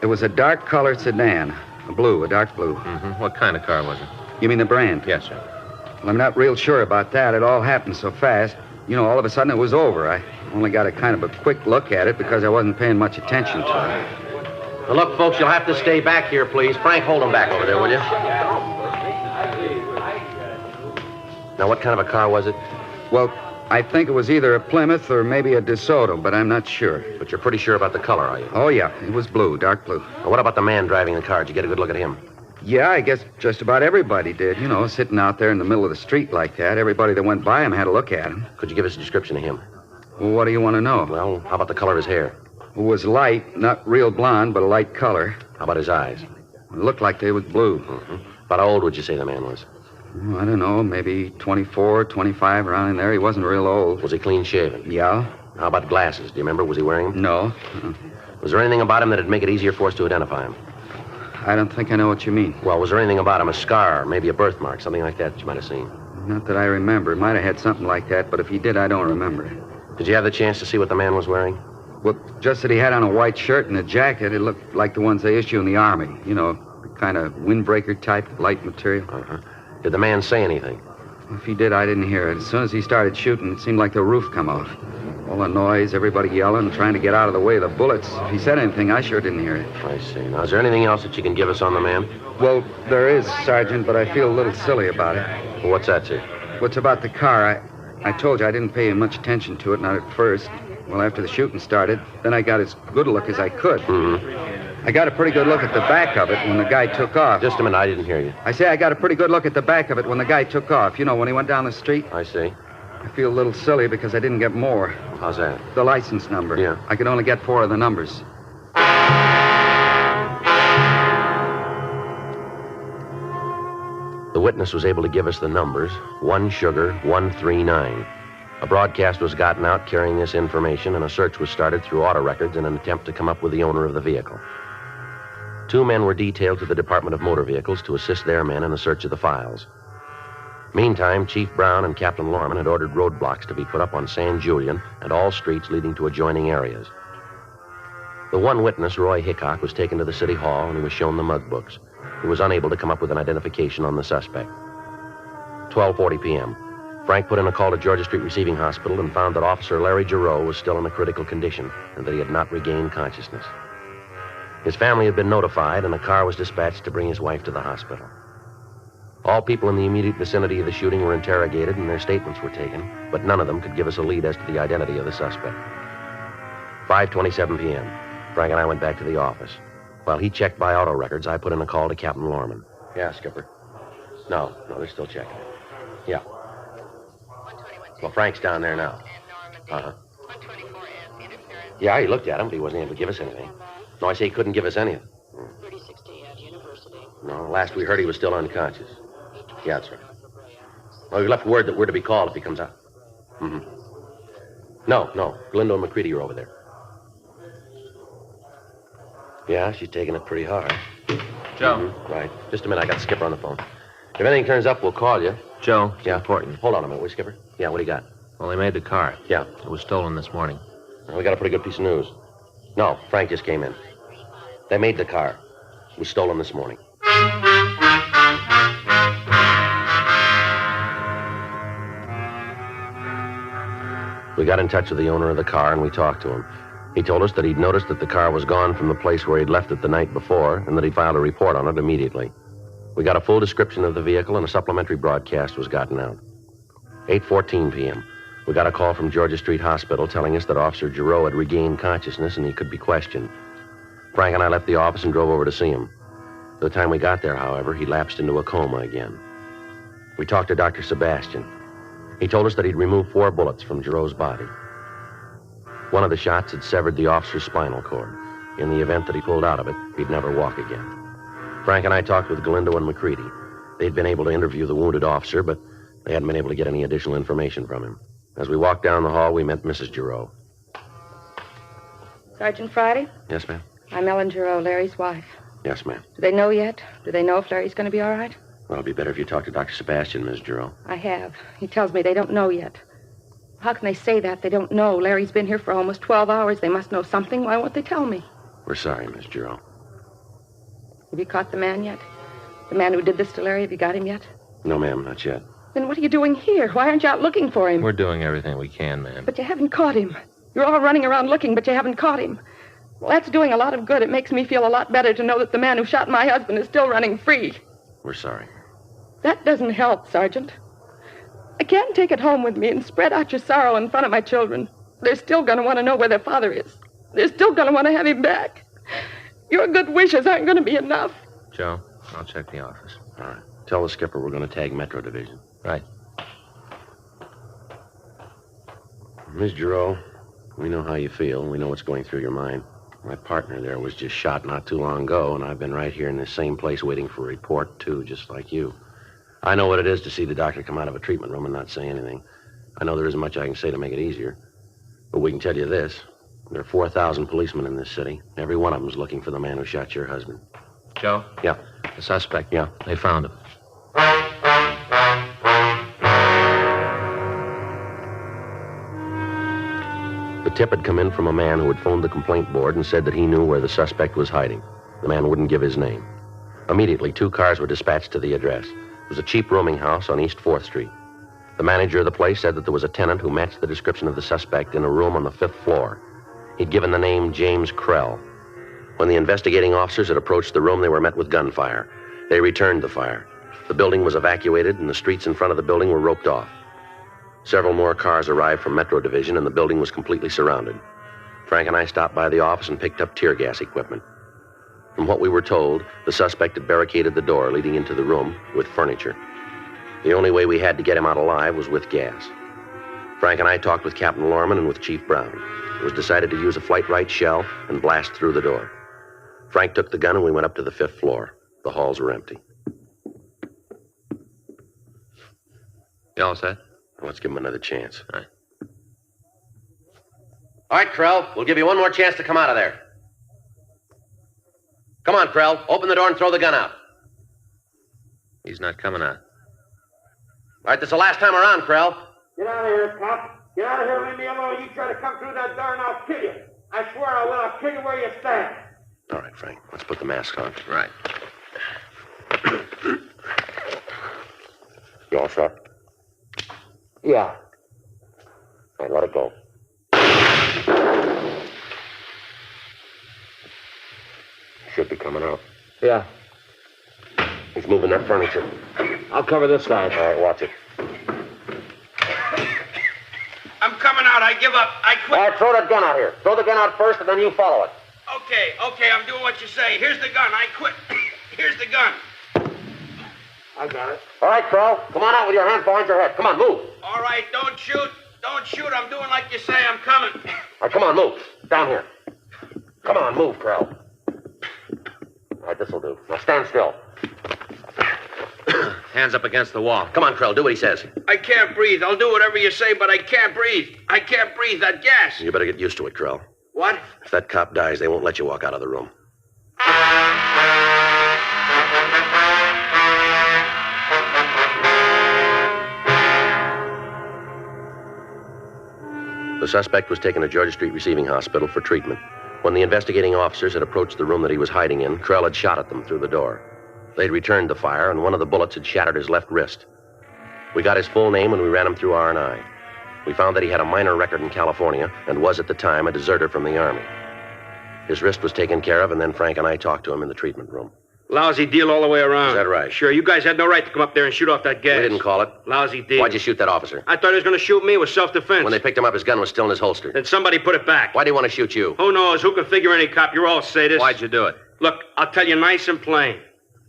it was a dark-colored sedan. A dark blue. What kind of car was it? You mean the brand? Yes, sir. Well, I'm not real sure about that. It all happened so fast. All of a sudden it was over. I only got a kind of a quick look at it because I wasn't paying much attention to it. Now, look, folks, you'll have to stay back here, please. Frank, hold them back over there, will you? Now, what kind of a car was it? Well, I think it was either a Plymouth or maybe a DeSoto, but I'm not sure. But you're pretty sure about the color, are you? Oh, yeah. It was blue, dark blue. Now, what about the man driving the car? Did you get a good look at him? Yeah, I guess just about everybody did. Sitting out there in the middle of the street like that. Everybody that went by him had a look at him. Could you give us a description of him? Well, what do you want to know? Well, how about the color of his hair? It was light, not real blonde, but a light color. How about his eyes? It looked like they was blue. About how old would you say the man was? Oh, I don't know, maybe 24, 25, around in there. He wasn't real old. Was he clean shaven? Yeah. How about glasses? Do you remember? Was he wearing them? No. Was there anything about him that'd make it easier for us to identify him? I don't think I know what you mean. Well, was there anything about him, a scar, maybe a birthmark, something like that you might have seen? Not that I remember. Might have had something like that, but if he did, I don't remember. Did you have the chance to see what the man was wearing? Well, just that he had on a white shirt and a jacket. It looked like the ones they issue in the Army. The kind of windbreaker type, light material. Did the man say anything? If he did, I didn't hear it. As soon as he started shooting, it seemed like the roof come off. All the noise, everybody yelling, trying to get out of the way of the bullets. If he said anything, I sure didn't hear it. I see. Now, is there anything else that you can give us on the man? Well, there is, Sergeant, but I feel a little silly about it. Well, what's that, sir? What's about the car? I told you I didn't pay much attention to it, not at first. Well, after the shooting started, then I got as good a look as I could. Mm-hmm. I got a pretty good look at the back of it when the guy took off. Just a minute, I didn't hear you. I say I got a pretty good look at the back of it when the guy took off. You know, when he went down the street. I see. I feel a little silly because I didn't get more. How's that? The license number. Yeah. I could only get 4 of the numbers. The witness was able to give us the numbers, 1 Sugar 139. A broadcast was gotten out carrying this information, and a search was started through auto records in an attempt to come up with the owner of the vehicle. 2 men were detailed to the Department of Motor Vehicles to assist their men in the search of the files. Meantime, Chief Brown and Captain Lorman had ordered roadblocks to be put up on San Julian and all streets leading to adjoining areas. The one witness, Roy Hickok, was taken to the city hall and he was shown the mug books. He was unable to come up with an identification on the suspect. 12:40 p.m. Frank put in a call to Georgia Street Receiving Hospital and found that Officer Larry Giroux was still in a critical condition and that he had not regained consciousness. His family had been notified and a car was dispatched to bring his wife to the hospital. All people in the immediate vicinity of the shooting were interrogated and their statements were taken, but none of them could give us a lead as to the identity of the suspect. 5:27 p.m. Frank and I went back to the office. While he checked by auto records, I put in a call to Captain Lorman. Yeah, Skipper. No, they're still checking. Yeah. Well, Frank's down there now. Uh-huh. Yeah, he looked at him, but he wasn't able to give us anything. No, I say he couldn't give us anything. No, last we heard he was still unconscious. Yeah, that's right. Well, we left word that we're to be called if he comes out. Mm-hmm. No, Galindo and McCready are over there. Yeah, she's taking it pretty hard. Joe. Mm-hmm. Right. Just a minute, I got Skipper on the phone. If anything turns up, we'll call you. Joe, yeah, important. Hold on a minute, will you, Skipper? Yeah, what do you got? Well, they made the car. Yeah. It was stolen this morning. Well, we got a pretty good piece of news. No, Frank just came in. They made the car. It was stolen this morning. We got in touch with the owner of the car and we talked to him. He told us that he'd noticed that the car was gone from the place where he'd left it the night before and that he'd filed a report on it immediately. We got a full description of the vehicle and a supplementary broadcast was gotten out. 8:14 p.m. We got a call from Georgia Street Hospital telling us that Officer Giroux had regained consciousness and he could be questioned. Frank and I left the office and drove over to see him. By the time we got there, however, he lapsed into a coma again. We talked to Dr. Sebastian. He told us that he'd removed 4 bullets from Giroux's body. One of the shots had severed the officer's spinal cord. In the event that he pulled out of it, he'd never walk again. Frank and I talked with Galindo and McCready. They'd been able to interview the wounded officer, but they hadn't been able to get any additional information from him. As we walked down the hall, we met Mrs. Giroux. Sergeant Friday? Yes, ma'am? I'm Ellen Giroux, Larry's wife. Yes, ma'am. Do they know yet? Do they know if Larry's going to be all right? Well, it'd be better if you talked to Dr. Sebastian, Miss Giroux. I have. He tells me they don't know yet. How can they say that? They don't know. Larry's been here for almost 12 hours. They must know something. Why won't they tell me? We're sorry, Miss Giroux. Have you caught the man yet? The man who did this to Larry, have you got him yet? No, ma'am, not yet. Then what are you doing here? Why aren't you out looking for him? We're doing everything we can, ma'am. But you haven't caught him. You're all running around looking, but you haven't caught him. Well, that's doing a lot of good. It makes me feel a lot better to know that the man who shot my husband is still running free. We're sorry. That doesn't help, Sergeant. I can't take it home with me and spread out your sorrow in front of my children. They're still going to want to know where their father is. They're still going to want to have him back. Your good wishes aren't going to be enough. Joe, I'll check the office. All right. Tell the skipper we're going to tag Metro Division. Right. Miss Giroux, we know how you feel. We know what's going through your mind. My partner there was just shot not too long ago, and I've been right here in this same place waiting for a report, too, just like you. I know what it is to see the doctor come out of a treatment room and not say anything. I know there isn't much I can say to make it easier. But we can tell you this. There are 4,000 policemen in this city. Every one of them's looking for the man who shot your husband. Joe? Yeah. The suspect? Yeah. They found him. The tip had come in from a man who had phoned the complaint board and said that he knew where the suspect was hiding. The man wouldn't give his name. Immediately, 2 cars were dispatched to the address. It was a cheap rooming house on East 4th Street. The manager of the place said that there was a tenant who matched the description of the suspect in a room on the 5th floor. He'd given the name James Krell. When the investigating officers had approached the room, they were met with gunfire. They returned the fire. The building was evacuated, and the streets in front of the building were roped off. Several more cars arrived from Metro Division, and the building was completely surrounded. Frank and I stopped by the office and picked up tear gas equipment. From what we were told, the suspect had barricaded the door leading into the room with furniture. The only way we had to get him out alive was with gas. Frank and I talked with Captain Lorman and with Chief Brown. It was decided to use a flight-right shell and blast through the door. Frank took the gun and we went up to the 5th floor. The halls were empty. You all set? Let's give him another chance. All right. All right, Krell, we'll give you one more chance to come out of there. Come on, Krell, open the door and throw the gun out. He's not coming out. All right, this is the last time around, Krell. Get out of here, cop. Get out of here, leave me alone. You try to come through that door and I'll kill you. I swear I will. I'll kill you where you stand. All right, Frank, let's put the mask on. Right. You all set? Yeah. All right, let it go. Should be coming out. Yeah. He's moving that furniture. I'll cover this side. All right, watch it. I'm coming out. I give up. I quit. All right, throw that gun out here. Throw the gun out first, and then you follow it. Okay, I'm doing what you say. Here's the gun. I quit. Here's the gun. I got it. All right, Krell, come on out with your hands behind your head. Come on, move. All right, don't shoot. Don't shoot. I'm doing like you say. I'm coming. All right, come on, move. Down here. Come on, move, Krell. All right, this'll do. Now stand still. Hands up against the wall. Come on, Krell, do what he says. I can't breathe. I'll do whatever you say, but I can't breathe. I can't breathe. That gas. You better get used to it, Krell. What? If that cop dies, they won't let you walk out of the room. The suspect was taken to Georgia Street Receiving Hospital for treatment. When the investigating officers had approached the room that he was hiding in, Krell had shot at them through the door. They'd returned the fire, and one of the bullets had shattered his left wrist. We got his full name, and we ran him through R&I. We found that he had a minor record in California and was, at the time, a deserter from the Army. His wrist was taken care of, and then Frank and I talked to him in the treatment room. Lousy deal all the way around. Is that right? Sure, you guys had no right to come up there and shoot off that gas. We didn't call it. Lousy deal. Why'd you shoot that officer? I thought he was going to shoot me. It was self-defense. When they picked him up, his gun was still in his holster. Then somebody put it back. Why'd he want to shoot you? Who knows? Who can figure any cop? You're all sadists. Why'd you do it? Look, I'll tell you nice and plain.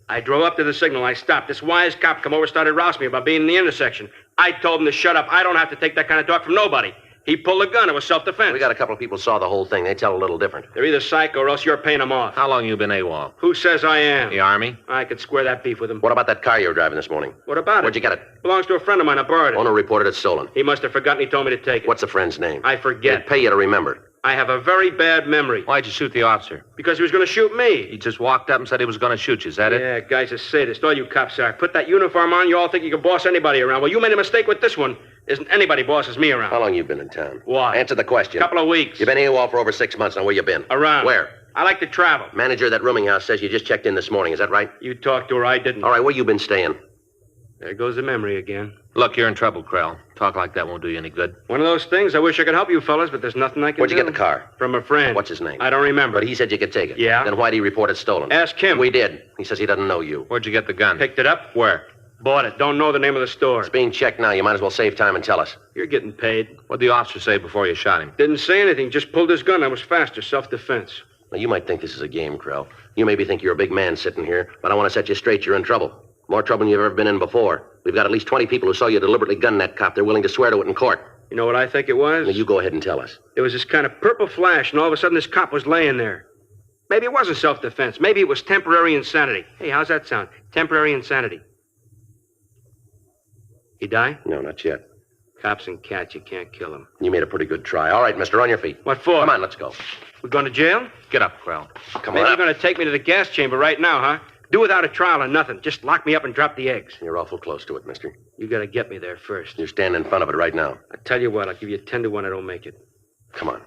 I drove up to the signal. I stopped. This wise cop come over, started rousing me about being in the intersection. I told him to shut up. I don't have to take that kind of talk from nobody. He pulled a gun. It was self-defense. We got a couple of people saw the whole thing. They tell a little different. They're either psycho or else you're paying them off. How long you been AWOL? Who says I am? The Army? I could square that beef with him. What about that car you were driving this morning? What about it? Where'd you get it? Belongs to a friend of mine. I borrowed it. Owner reported it stolen. He must have forgotten. He told me to take it. What's the friend's name? I forget. They'd pay you to remember. I have a very bad memory. Why'd you shoot the officer? Because he was going to shoot me. He just walked up and said he was going to shoot you. Is that it? Yeah, guy's a sadist. All you cops are. Put that uniform on, you all think you can boss anybody around. Well, you made a mistake with this one. Isn't anybody bosses me around. How long you been in town? Why? Answer the question. Couple of weeks. You've been AWOL for over 6 months now. Where you been? Around. Where? I like to travel. Manager of that rooming house says you just checked in this morning. Is that right? You talked to her. I didn't. All right, where you been staying? There goes the memory again. Look, you're in trouble, Krell. Talk like that won't do you any good. One of those things. I wish I could help you fellas, but there's nothing I can do. Where'd you get the car? From a friend. What's his name? I don't remember. But he said you could take it. Yeah? Then why'd he report it stolen? Ask him. We did. He says he doesn't know you. Where'd you get the gun? Picked it up. Where? Bought it. Don't know the name of the store. It's being checked now. You might as well save time and tell us. You're getting paid. What'd the officer say before you shot him? Didn't say anything. Just pulled his gun. I was faster. Self-defense. Now, you might think this is a game, Krell. You maybe think you're a big man sitting here, but I want to set you straight. You're in trouble. More trouble than you've ever been in before. We've got at least 20 people who saw you deliberately gun that cop. They're willing to swear to it in court. You know what I think it was? Now, you go ahead and tell us. There was this kind of purple flash, and all of a sudden this cop was laying there. Maybe it wasn't self-defense. Maybe it was temporary insanity. Hey, how's that sound? Temporary insanity. He die? No, not yet. Cops and cats, you can't kill them. You made a pretty good try. All right, mister, on your feet. What for? Come on, let's go. We're going to jail? Get up, Krell. Come Maybe on you're up. going to take me to the gas chamber right now, huh? Do without a trial or nothing. Just lock me up and drop the eggs. You're awful close to it, mister. You got to get me there first. You're standing in front of it right now. I tell you what, I'll give you 10 to 1 I don't make it. Come on.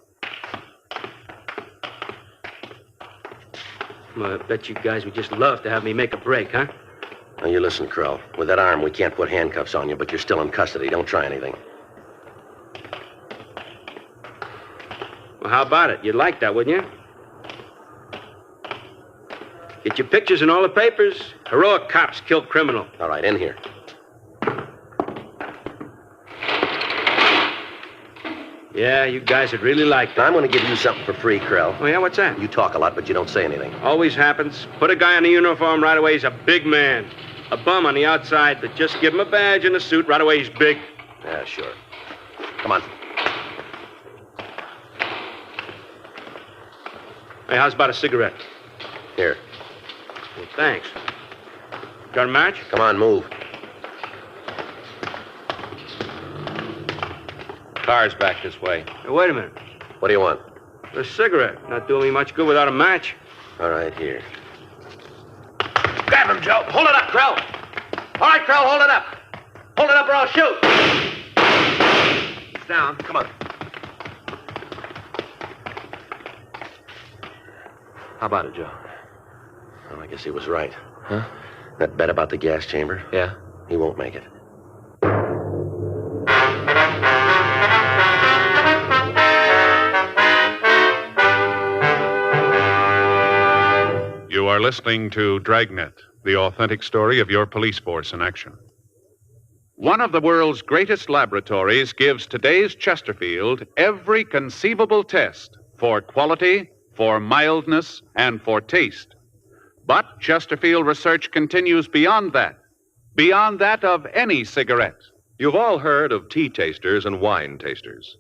Well, I bet you guys would just love to have me make a break, huh? Now, you listen, Krell. With that arm, we can't put handcuffs on you, but you're still in custody. Don't try anything. Well, how about it? You'd like that, wouldn't you? Get your pictures in all the papers. Heroic cops killed criminal. All right, in here. Yeah, you guys would really like that. Now, I'm going to give you something for free, Krell. Oh, yeah? What's that? You talk a lot, but you don't say anything. Always happens. Put a guy in a uniform right away, he's a big man. A bum on the outside, but just give him a badge and a suit, right away he's big. Yeah, sure. Come on. Hey, how's about a cigarette? Here. Well, thanks. Got a match? Come on, move. Car's back this way. Hey, wait a minute. What do you want? A cigarette. Not doing me much good without a match. All right, here. Grab him, Joe. Hold it up, Krell. All right, Krell, hold it up. Hold it up or I'll shoot. It's down. Come on. How about it, Joe? Well, I guess he was right. Huh? That bet about the gas chamber? Yeah. He won't make it. You are listening to Dragnet, the authentic story of your police force in action. One of the world's greatest laboratories gives today's Chesterfield every conceivable test for quality, for mildness, and for taste. But Chesterfield research continues beyond that of any cigarette. You've all heard of tea tasters and wine tasters.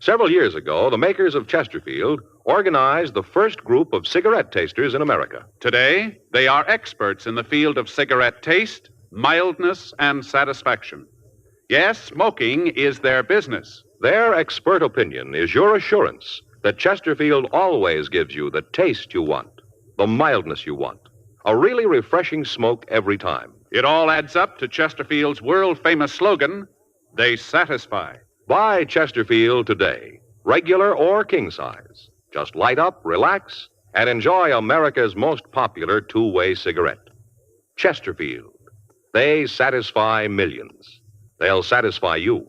Several years ago, the makers of Chesterfield organized the first group of cigarette tasters in America. Today, they are experts in the field of cigarette taste, mildness, and satisfaction. Yes, smoking is their business. Their expert opinion is your assurance that Chesterfield always gives you the taste you want, the mildness you want, a really refreshing smoke every time. It all adds up to Chesterfield's world-famous slogan, they satisfy. Buy Chesterfield today, regular or king size. Just light up, relax, and enjoy America's most popular two-way cigarette. Chesterfield. They satisfy millions. They'll satisfy you.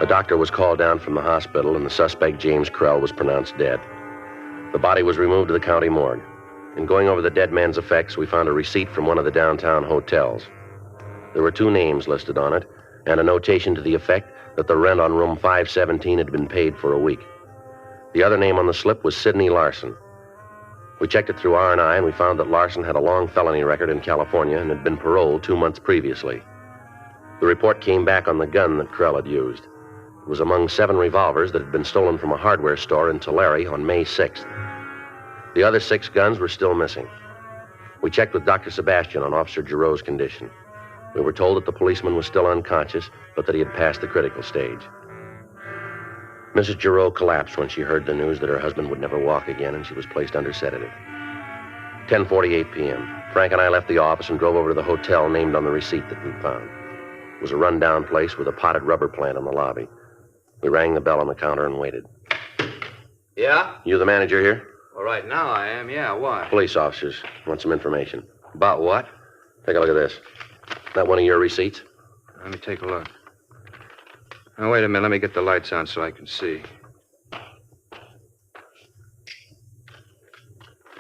A doctor was called down from the hospital, and the suspect, James Krell, was pronounced dead. The body was removed to the county morgue. In going over the dead man's effects, we found a receipt from one of the downtown hotels. There were 2 names listed on it, and a notation to the effect that the rent on room 517 had been paid for a week. The other name on the slip was Sidney Larson. We checked it through R&I, and we found that Larson had a long felony record in California and had been paroled 2 months previously. The report came back on the gun that Krell had used. It was among 7 revolvers that had been stolen from a hardware store in Tulare on May 6th. The other 6 guns were still missing. We checked with Dr. Sebastian on Officer Giroux's condition. We were told that the policeman was still unconscious, but that he had passed the critical stage. Mrs. Giroux collapsed when she heard the news that her husband would never walk again, and she was placed under sedative. 10:48 p.m. Frank and I left the office and drove over to the hotel named on the receipt that we found. It was a run-down place with a potted rubber plant in the lobby. We rang the bell on the counter and waited. Yeah? You the manager here? Well, right now I am, yeah. Why? Police officers. Want some information. About what? Take a look at this. That one of your receipts? Let me take a look. Now, wait a minute. Let me get the lights on so I can see.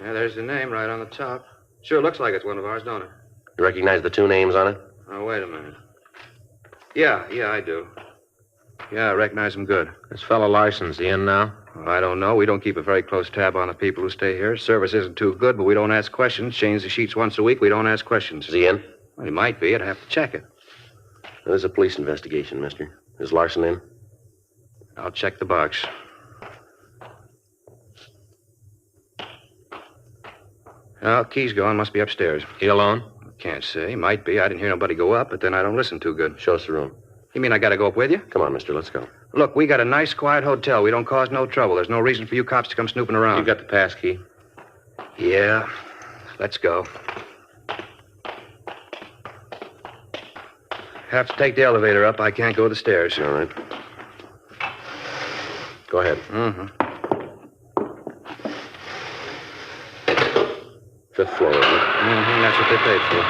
Yeah, there's the name right on the top. Sure looks like it's one of ours, don't it? You recognize the 2 names on it? Oh, wait a minute. Yeah, I do. Yeah, I recognize him good. This fellow Larson's he in now? Well, I don't know. We don't keep a very close tab on the people who stay here. Service isn't too good, but we don't ask questions. Change the sheets once a week. We don't ask questions. Is he in? Well, he might be. I'd have to check it. There's a police investigation, mister. Is Larson in? I'll check the box. Oh, key's gone. Must be upstairs. He alone? Can't say. Might be. I didn't hear nobody go up, but then I don't listen too good. Show us the room. You mean I gotta go up with you? Come on, mister. Let's go. Look, we got a nice, quiet hotel. We don't cause no trouble. There's no reason for you cops to come snooping around. You got the pass key? Yeah. Let's go. Have to take the elevator up. I can't go the stairs. All right. Go ahead. Mm-hmm. Fifth floor, isn't it? Mm-hmm. That's what they paid for.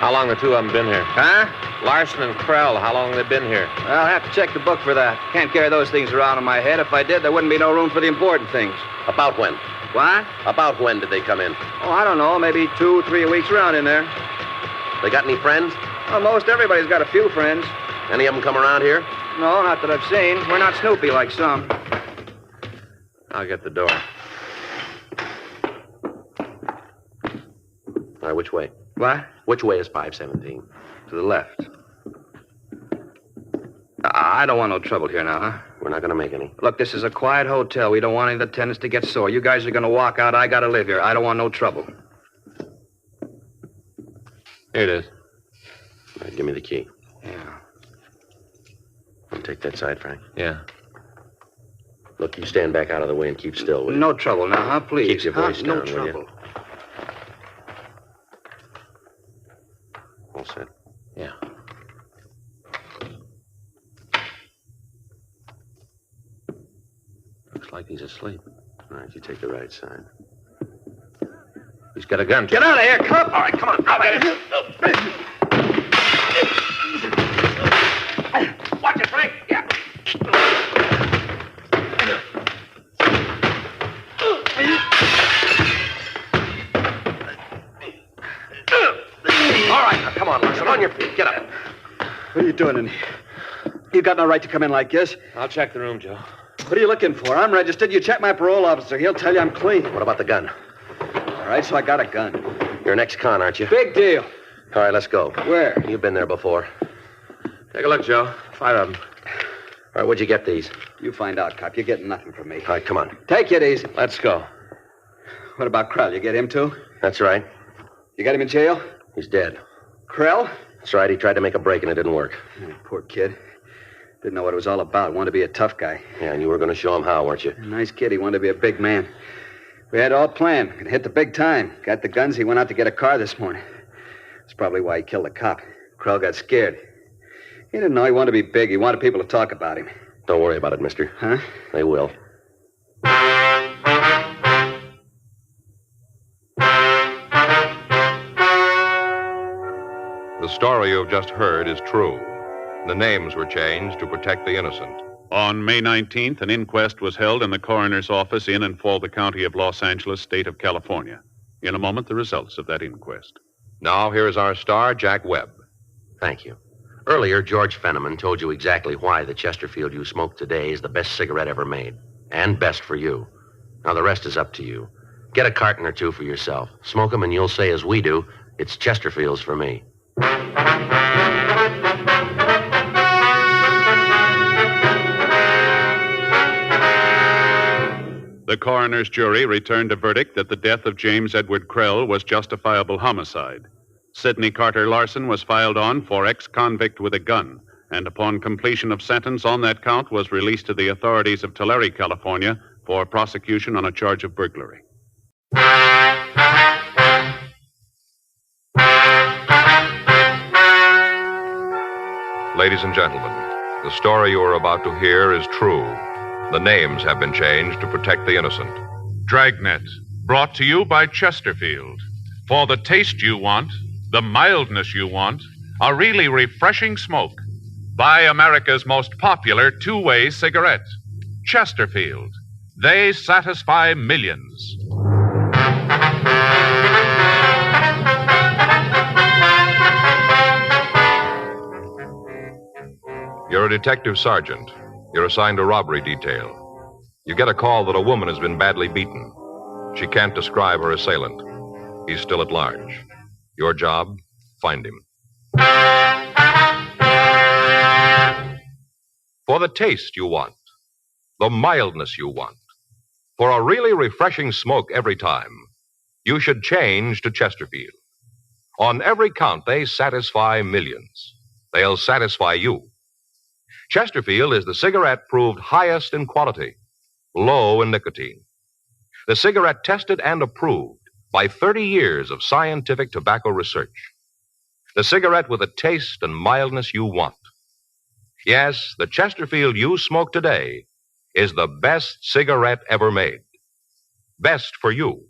How long the two of them been here? Huh? Larson and Krell, how long have they been here? Well, I'll have to check the book for that. Can't carry those things around in my head. If I did, there wouldn't be no room for the important things. About when? What? About when did they come in? Oh, I don't know. Maybe 2 or 3 weeks around in there. They got any friends? Well, most everybody's got a few friends. Any of them come around here? No, not that I've seen. We're not Snoopy like some. I'll get the door. All right, which way? What? Which way is 517? To the left. I don't want no trouble here now, huh? We're not going to make any. Look, this is a quiet hotel. We don't want any of the tenants to get sore. You guys are going to walk out. I got to live here. I don't want no trouble. Here it is. All right, give me the key. Yeah. I'll take that side, Frank. Yeah. Look, you stand back out of the way and keep still, will you? No trouble now, huh? Please. Keep your voice No down, will trouble. you? All set? Yeah. Looks like he's asleep. All right, you take the right side. He's got a gun. Get out of here, cop! All right, come on. Out of here. Watch it, Frank. Yeah. All right, now, come on, Larson. On your feet. Get up. What are you doing in here? You got no right to come in like this. I'll check the room, Joe. What are you looking for? I'm registered. You check my parole officer. He'll tell you I'm clean. What about the gun? All right, so I got a gun. You're an ex-con, aren't you? Big deal. All right, let's go. Where? You've been there before. Take a look, Joe. 5 of them. All right, where'd you get these? You find out, cop. You're getting nothing from me. All right, come on. Take it easy. Let's go. What about Krell? You get him, too? That's right. You got him in jail? He's dead. Krell? That's right. He tried to make a break and it didn't work. Oh, poor kid. Didn't know what it was all about. Wanted to be a tough guy. Yeah, and you were going to show him how, weren't you? Nice kid. He wanted to be a big man. We had it all planned. Could hit the big time. Got the guns. He went out to get a car this morning. That's probably why he killed the cop. Krell got scared. He didn't know he wanted to be big. He wanted people to talk about him. Don't worry about it, mister. Huh? They will. The story you've just heard is true. The names were changed to protect the innocent. On May 19th, an inquest was held in the coroner's office in and for the county of Los Angeles, state of California. In a moment, the results of that inquest. Now, here is our star, Jack Webb. Thank you. Earlier, George Fenneman told you exactly why the Chesterfield you smoke today is the best cigarette ever made. And best for you. Now, the rest is up to you. Get a carton or two for yourself. Smoke them and you'll say, as we do, it's Chesterfields for me. The coroner's jury returned a verdict that the death of James Edward Krell was justifiable homicide. Sidney Carter Larson was filed on for ex-convict with a gun, and upon completion of sentence on that count was released to the authorities of Tulare, California, for prosecution on a charge of burglary. Ladies and gentlemen, the story you are about to hear is true. The names have been changed to protect the innocent. Dragnet, brought to you by Chesterfield. For the taste you want, the mildness you want, a really refreshing smoke. Buy America's most popular two-way cigarette, Chesterfield. They satisfy millions. You're a detective sergeant. You're assigned a robbery detail. You get a call that a woman has been badly beaten. She can't describe her assailant. He's still at large. Your job, find him. For the taste you want, the mildness you want, for a really refreshing smoke every time, you should change to Chesterfield. On every count, they satisfy millions. They'll satisfy you. Chesterfield is the cigarette proved highest in quality, low in nicotine. The cigarette tested and approved by 30 years of scientific tobacco research. The cigarette with the taste and mildness you want. Yes, the Chesterfield you smoke today is the best cigarette ever made. Best for you.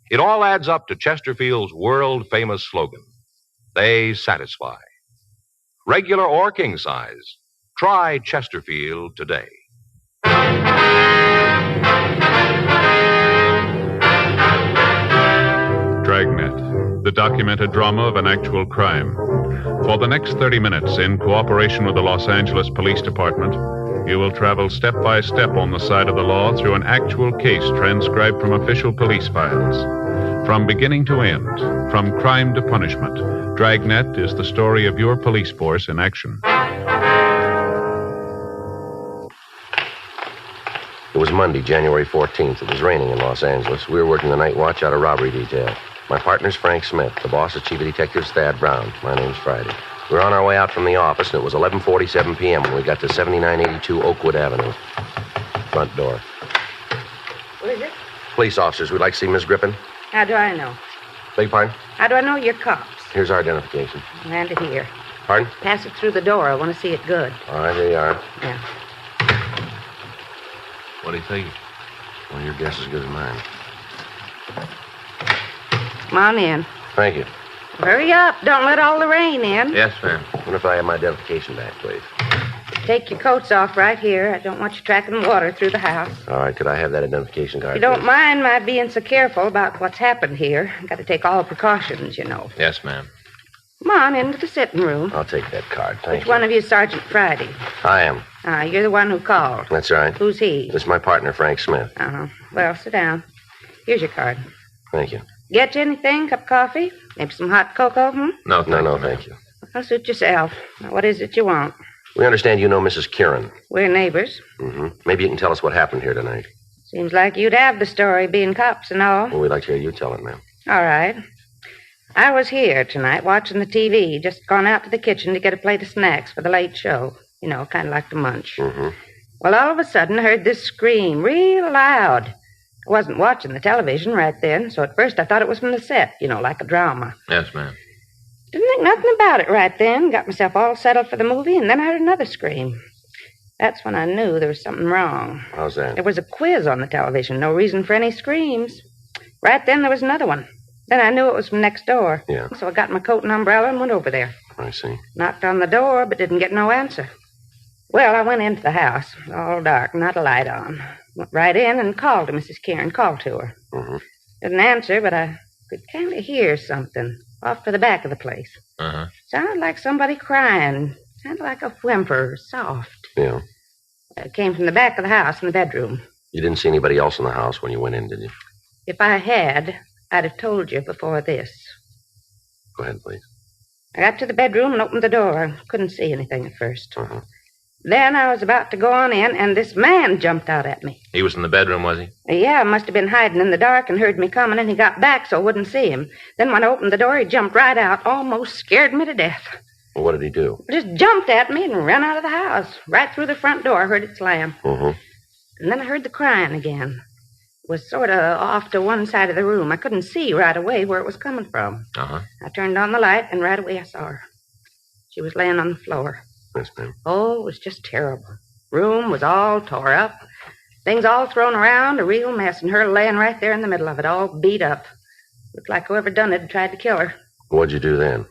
It all adds up to Chesterfield's world-famous slogan. They satisfy. Regular or king size, try Chesterfield today. Dragnet, the documented drama of an actual crime. For the next 30 minutes, in cooperation with the Los Angeles Police Department, you will travel step by step on the side of the law through an actual case transcribed from official police files. From beginning to end, from crime to punishment, Dragnet is the story of your police force in action. It was Monday, January 14th. It was raining in Los Angeles. We were working the night watch out of robbery detail. My partner's Frank Smith. The boss is Chief of Detectives Thad Brown. My name's Friday. We were on our way out from the office, and it was 11:47 p.m. when we got to 7982 Oakwood Avenue. Front door. What is it? Police officers. We'd like to see Miss Griffin. How do I know? Beg pardon? How do I know you're cops? Here's our identification. Hand it here. Pardon? Pass it through the door. I want to see it good. All right, here you are. Yeah. What do you think? Well, your guess is as good as mine. Come on in. Thank you. Hurry up. Don't let all the rain in. Yes, ma'am. What if I have my identification back, please? Take your coats off right here. I don't want you tracking water through the house. All right, could I have that identification card, If you don't please? mind my being so careful about what's happened here. Got to take all precautions, you know. Yes, ma'am. Come on into the sitting room. I'll take that card. Thank Which you. one of you is Sergeant Friday? I am. You're the one who called. That's right. Who's he? This is my partner, Frank Smith. Uh-huh. Well, sit down. Here's your card. Thank you. Get you anything? Cup of coffee? Maybe some hot cocoa, No, thank you. Well, suit yourself. Now, what is it you want? We understand you know Mrs. Kieran. We're neighbors. Mm-hmm. Maybe you can tell us what happened here tonight. Seems like you'd have the story, being cops and all. Well, we'd like to hear you tell it, ma'am. All right. I was here tonight watching the TV, just gone out to the kitchen to get a plate of snacks for the late show. You know, kind of like to munch. Mm-hmm. Well, all of a sudden, I heard this scream real loud. I wasn't watching the television right then, so at first I thought it was from the set, you know, like a drama. Yes, ma'am. Didn't think nothing about it right then. Got myself all settled for the movie, and then I heard another scream. That's when I knew there was something wrong. How's that? There was a quiz on the television. No reason for any screams. Right then, there was another one. Then I knew it was from next door. Yeah. So I got my coat and umbrella and went over there. I see. Knocked on the door, but didn't get no answer. Well, I went into the house. All dark, not a light on. Went right in and called to Mrs. Kieran. Called to her. Mm-hmm. Didn't answer, but I could kind of hear something off to the back of the place. Uh-huh. Sounded like somebody crying. Sounded like a whimper, soft. Yeah. It came from the back of the house in the bedroom. You didn't see anybody else in the house when you went in, did you? If I had, I'd have told you before this. Go ahead, please. I got to the bedroom and opened the door. I couldn't see anything at first. Uh-huh. Then I was about to go on in, and this man jumped out at me. He was in the bedroom, was he? Yeah, must have been hiding in the dark and heard me coming, and he got back so I wouldn't see him. Then when I opened the door, he jumped right out, almost scared me to death. Well, what did he do? Just jumped at me and ran out of the house. Right through the front door, I heard it slam. Mm-hmm. And then I heard the crying again. It was sort of off to one side of the room. I couldn't see right away where it was coming from. Uh-huh. I turned on the light, and right away I saw her. She was laying on the floor. Yes, ma'am. Oh, it was just terrible. Room was all tore up. Things all thrown around, a real mess, and her laying right there in the middle of it, all beat up. Looked like whoever done it had tried to kill her. What'd you do then?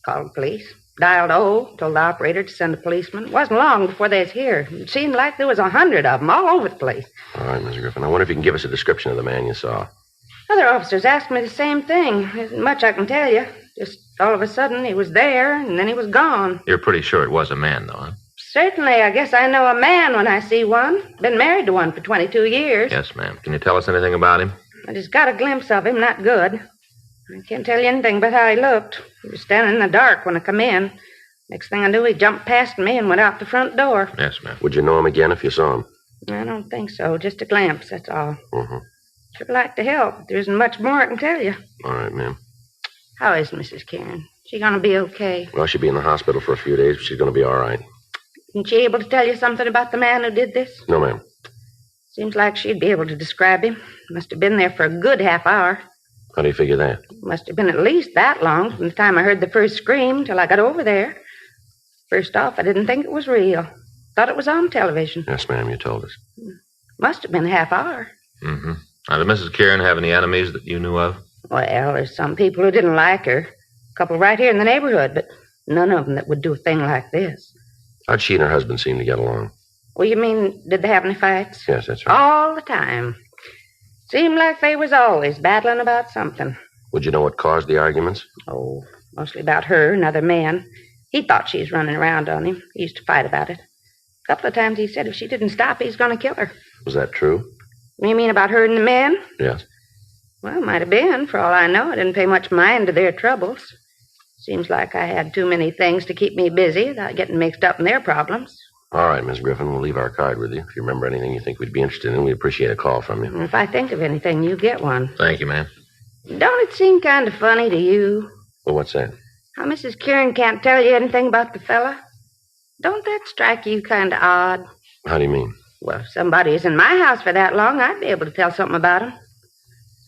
Called the police. Dialed O, told the operator to send a policeman. It wasn't long before they was here. It seemed like there was 100 of them all over the place. All right, Miss Griffin. I wonder if you can give us a description of the man you saw. Other officers asked me the same thing. There isn't much I can tell you. Just all of a sudden, he was there, and then he was gone. You're pretty sure it was a man, though, huh? Certainly, I guess I know a man when I see one. Been married to one for 22 years. Yes, ma'am. Can you tell us anything about him? I just got a glimpse of him, not good. I can't tell you anything but how he looked. He was standing in the dark when I come in. Next thing I knew, he jumped past me and went out the front door. Yes, ma'am. Would you know him again if you saw him? I don't think so. Just a glimpse, that's all. Mm-hmm. Should like to help. There isn't much more I can tell you. All right, ma'am. How is Mrs. Kieran? She gonna be okay? Well, she'll be in the hospital for a few days, but she's going to be all right. Isn't she able to tell you something about the man who did this? No, ma'am. Seems like she'd be able to describe him. Must have been there for a good half hour. How do you figure that? Must have been at least that long from the time I heard the first scream till I got over there. First off, I didn't think it was real. Thought it was on television. Yes, ma'am, you told us. Must have been a half hour. Mm-hmm. Now, did Mrs. Kieran have any enemies that you knew of? Well, there's some people who didn't like her. A couple right here in the neighborhood, but none of them that would do a thing like this. How'd she and her husband seem to get along? Well, you mean, did they have any fights? Yes, that's right. All the time. Seemed like they was always battling about something. Would you know what caused the arguments? Oh, mostly about her and other men. He thought she was running around on him. He used to fight about it. A couple of times he said if she didn't stop, he's going to kill her. Was that true? You mean about her and the men? Yes. Well, might have been. For all I know, I didn't pay much mind to their troubles. Seems like I had too many things to keep me busy without getting mixed up in their problems. All right, Miss Griffin, we'll leave our card with you. If you remember anything you think we'd be interested in, we'd appreciate a call from you. If I think of anything, you get one. Thank you, ma'am. Don't it seem kind of funny to you? Well, what's that? How Mrs. Kieran can't tell you anything about the fella? Don't that strike you kind of odd? How do you mean? Well, if somebody is in my house for that long, I'd be able to tell something about him.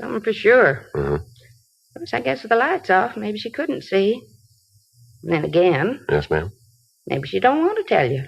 Something for sure. Mm-hmm. Of course, I guess with the lights off, maybe she couldn't see. And then again... Yes, ma'am? Maybe she don't want to tell you.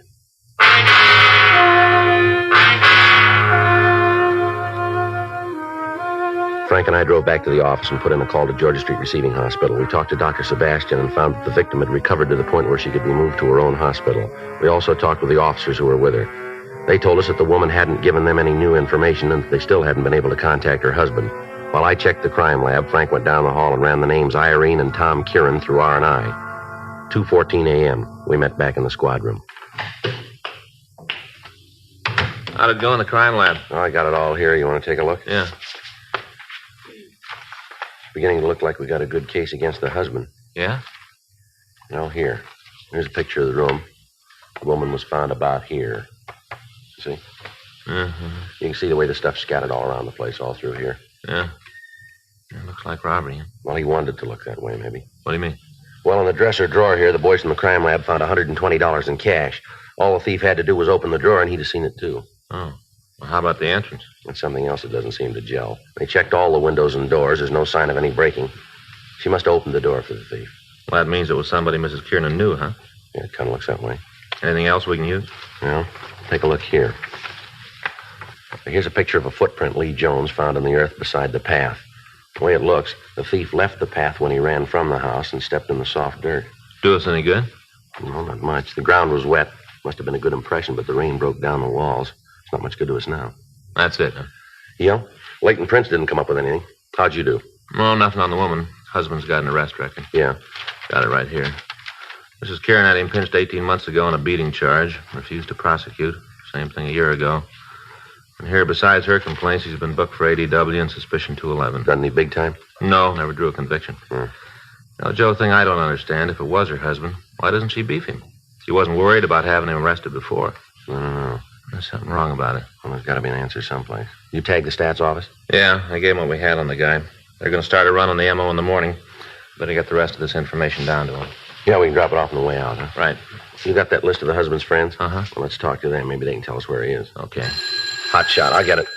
Frank and I drove back to the office and put in a call to Georgia Street Receiving Hospital. We talked to Dr. Sebastian and found that the victim had recovered to the point where she could be moved to her own hospital. We also talked with the officers who were with her. They told us that the woman hadn't given them any new information and that they still hadn't been able to contact her husband. While I checked the crime lab, Frank went down the hall and ran the names Irene and Tom Kieran through R&I. 2:14 a.m. We met back in the squad room. How'd it go in the crime lab? Oh, I got it all here. You want to take a look? Yeah. Beginning to look like we got a good case against the husband. Yeah? Now, here. Here's a picture of the room. The woman was found about here. See? Mm-hmm. You can see the way the stuff's scattered all around the place, all through here. Yeah. It looks like robbery. Huh? Well, he wanted it to look that way, maybe. What do you mean? Well, in the dresser drawer here, the boys from the crime lab found $120 in cash. All the thief had to do was open the drawer, and he'd have seen it, too. Oh. Well, how about the entrance? That's something else that doesn't seem to gel. They checked all the windows and doors. There's no sign of any breaking. She must have opened the door for the thief. Well, that means it was somebody Mrs. Kieran knew, huh? Yeah, it kind of looks that way. Anything else we can use? Well, take a look here. Here's a picture of a footprint Lee Jones found in the earth beside the path. The way it looks, the thief left the path when he ran from the house and stepped in the soft dirt. Do us any good? No, not much. The ground was wet. Must have been a good impression, but the rain broke down the walls. It's not much good to us now. That's it, huh? Yeah? Leighton Prince didn't come up with anything. How'd you do? Well, nothing on the woman. Husband's got an arrest record. Yeah. Got it right here. Mrs. Kieran had him pinched 18 months ago on a beating charge. Refused to prosecute. Same thing a year ago. And here, besides her complaints, he's been booked for ADW and suspicion 211. Done any big time? No, never drew a conviction. Now, Joe, thing I don't understand, if it was her husband, why doesn't she beef him? She wasn't worried about having him arrested before. I don't know. There's something wrong about it. Well, there's got to be an answer someplace. You tagged the stats office? Yeah, I gave him what we had on the guy. They're going to start a run on the MO in the morning. Better get the rest of this information down to him. Yeah, we can drop it off on the way out, huh? Right. You got that list of the husband's friends? Uh-huh. Well, let's talk to them. Maybe they can tell us where he is. Okay. Hot shot. I'll get it.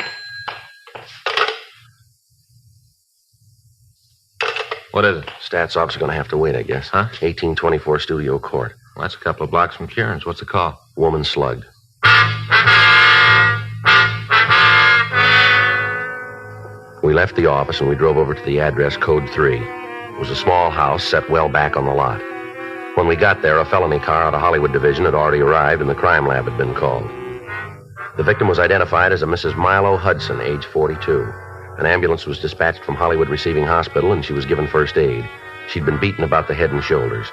What is it? Stats office are going to have to wait, I guess. Huh? 1824 Studio Court. Well, that's a couple of blocks from Kieran's. What's the call? Woman slugged. We left the office and we drove over to the address code 3. It was a small house set well back on the lot. When we got there, a felony car out of Hollywood Division had already arrived and the crime lab had been called. The victim was identified as a Mrs. Milo Hudson, age 42. An ambulance was dispatched from Hollywood Receiving Hospital and she was given first aid. She'd been beaten about the head and shoulders.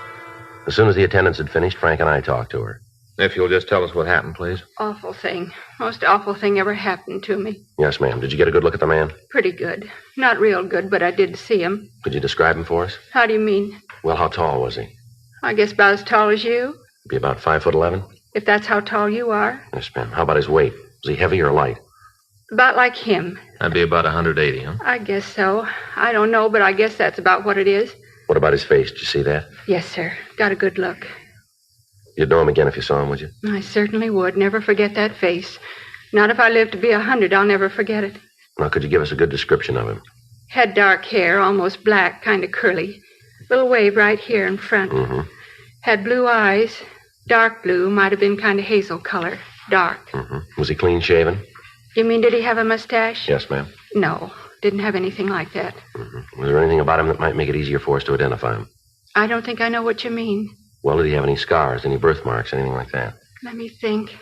As soon as the attendants had finished, Frank and I talked to her. If you'll just tell us what happened, please. Awful thing. Most awful thing ever happened to me. Yes, ma'am. Did you get a good look at the man? Pretty good. Not real good, but I did see him. Could you describe him for us? How do you mean? Well, how tall was he? I guess about as tall as you. Be about 5'11"? If that's how tall you are. Yes, ma'am. How about his weight? Was he heavy or light? About like him. That'd be about 180, huh? I guess so. I don't know, but I guess that's about what it is. What about his face? Did you see that? Yes, sir. Got a good look. You'd know him again if you saw him, would you? I certainly would. Never forget that face. Not if I live to be 100, I'll never forget it. Now, could you give us a good description of him? Had dark hair, almost black, kind of curly. Little wave right here in front. Mm-hmm. Had blue eyes, dark blue, might have been kind of hazel color, dark. Mm-hmm. Was he clean shaven? You mean, did he have a mustache? Yes, ma'am. No, didn't have anything like that. Mm-hmm. Was there anything about him that might make it easier for us to identify him? I don't think I know what you mean. Well, did he have any scars, any birthmarks, anything like that? Let me think.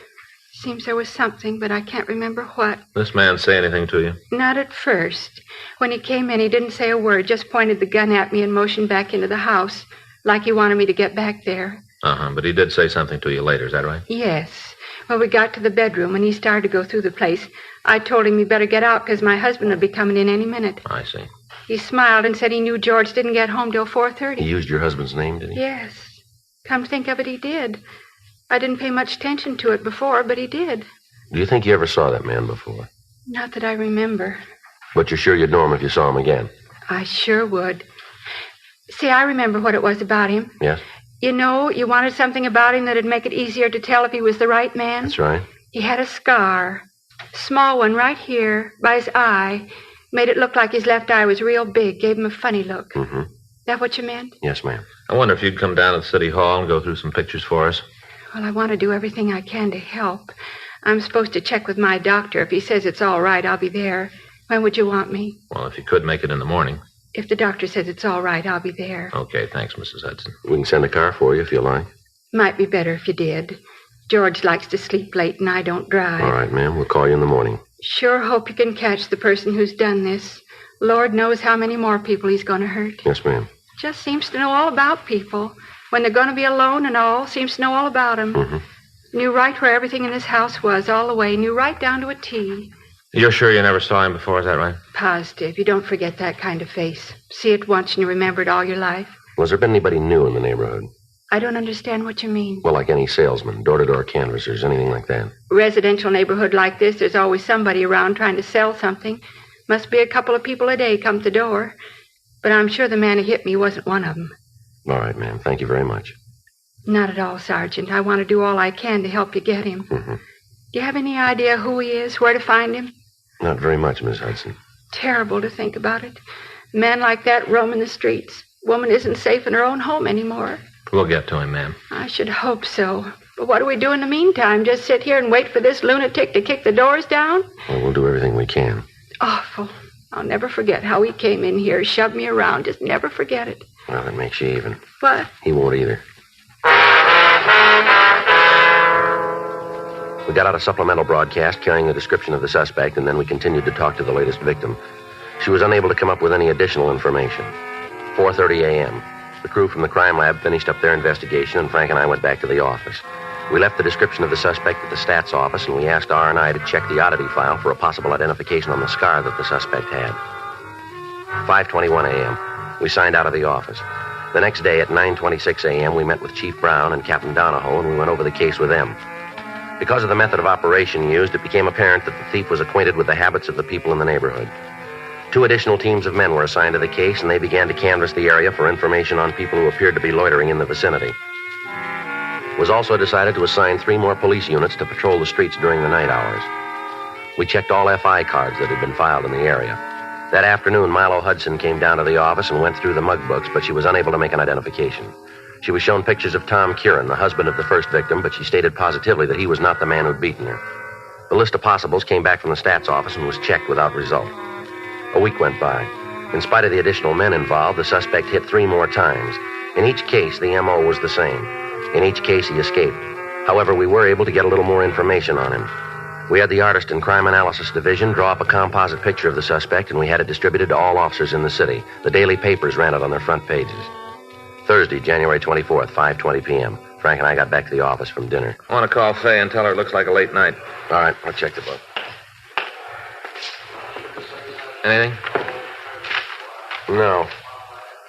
Seems there was something, but I can't remember what. This man say anything to you? Not at first. When he came in, he didn't say a word, just pointed the gun at me and motioned back into the house, like he wanted me to get back there. Uh-huh, but he did say something to you later, is that right? Yes. When we got to the bedroom and he started to go through the place, I told him he better get out because my husband would be coming in any minute. I see. He smiled and said he knew George didn't get home till 4:30. He used your husband's name, did he? Yes. Come to think of it, he did. I didn't pay much attention to it before, but he did. Do you think you ever saw that man before? Not that I remember. But you're sure you'd know him if you saw him again? I sure would. See, I remember what it was about him. Yes? You know, you wanted something about him that'd make it easier to tell if he was the right man. That's right. He had a scar. Small one right here, by his eye. Made it look like his left eye was real big. Gave him a funny look. Mm-hmm. That what you meant? Yes, ma'am. I wonder if you'd come down to the city hall and go through some pictures for us. Well, I want to do everything I can to help. I'm supposed to check with my doctor. If he says it's all right, I'll be there. When would you want me? Well, if you could make it in the morning. If the doctor says it's all right, I'll be there. Okay, thanks, Mrs. Hudson. We can send a car for you if you like. Might be better if you did. George likes to sleep late and I don't drive. All right, ma'am. We'll call you in the morning. Sure hope you can catch the person who's done this. Lord knows how many more people he's going to hurt. Yes, ma'am. Just seems to know all about people. When they're going to be alone and all, seems to know all about them. Mm-hmm. Knew right where everything in this house was, all the way. Knew right down to a T. You're sure you never saw him before, is that right? Positive. You don't forget that kind of face. See it once and you remember it all your life. Was there been anybody new in the neighborhood? I don't understand what you mean. Well, like any salesman, door-to-door canvassers, anything like that. Residential neighborhood like this, there's always somebody around trying to sell something. Must be a couple of people a day come to the door. But I'm sure the man who hit me wasn't one of them. All right, ma'am. Thank you very much. Not at all, Sergeant. I want to do all I can to help you get him. Mm-hmm. Do you have any idea who he is, where to find him? Not very much, Miss Hudson. Terrible to think about it. A man like that roaming the streets. Woman isn't safe in her own home anymore. We'll get to him, ma'am. I should hope so. But what do we do in the meantime? Just sit here and wait for this lunatic to kick the doors down? Well, we'll do everything we can. Awful. I'll never forget how he came in here, shoved me around. Just never forget it. Well, that makes you even. What? He won't either. We got out a supplemental broadcast carrying the description of the suspect, and then we continued to talk to the latest victim. She was unable to come up with any additional information. 4:30 a.m. The crew from the crime lab finished up their investigation, and Frank and I went back to the office. We left the description of the suspect at the stats office, and we asked R&I to check the oddity file for a possible identification on the scar that the suspect had. 5:21 a.m. We signed out of the office. The next day at 9:26 a.m., we met with Chief Brown and Captain Donahoe, and we went over the case with them. Because of the method of operation used, it became apparent that the thief was acquainted with the habits of the people in the neighborhood. 2 additional teams of men were assigned to the case, and they began to canvass the area for information on people who appeared to be loitering in the vicinity. It was also decided to assign 3 more police units to patrol the streets during the night hours. We checked all FI cards that had been filed in the area. That afternoon, Milo Hudson came down to the office and went through the mug books, but she was unable to make an identification. She was shown pictures of Tom Kieran, the husband of the first victim, but she stated positively that he was not the man who'd beaten her. The list of possibles came back from the stats office and was checked without result. A week went by. In spite of the additional men involved, the suspect hit 3 more times. In each case, the M.O. was the same. In each case, he escaped. However, we were able to get a little more information on him. We had the Artist and Crime Analysis Division draw up a composite picture of the suspect, and we had it distributed to all officers in the city. The daily papers ran it on their front pages. Thursday, January 24th, 5:20 p.m. Frank and I got back to the office from dinner. I want to call Faye and tell her it looks like a late night. All right, I'll check the book. Anything? No.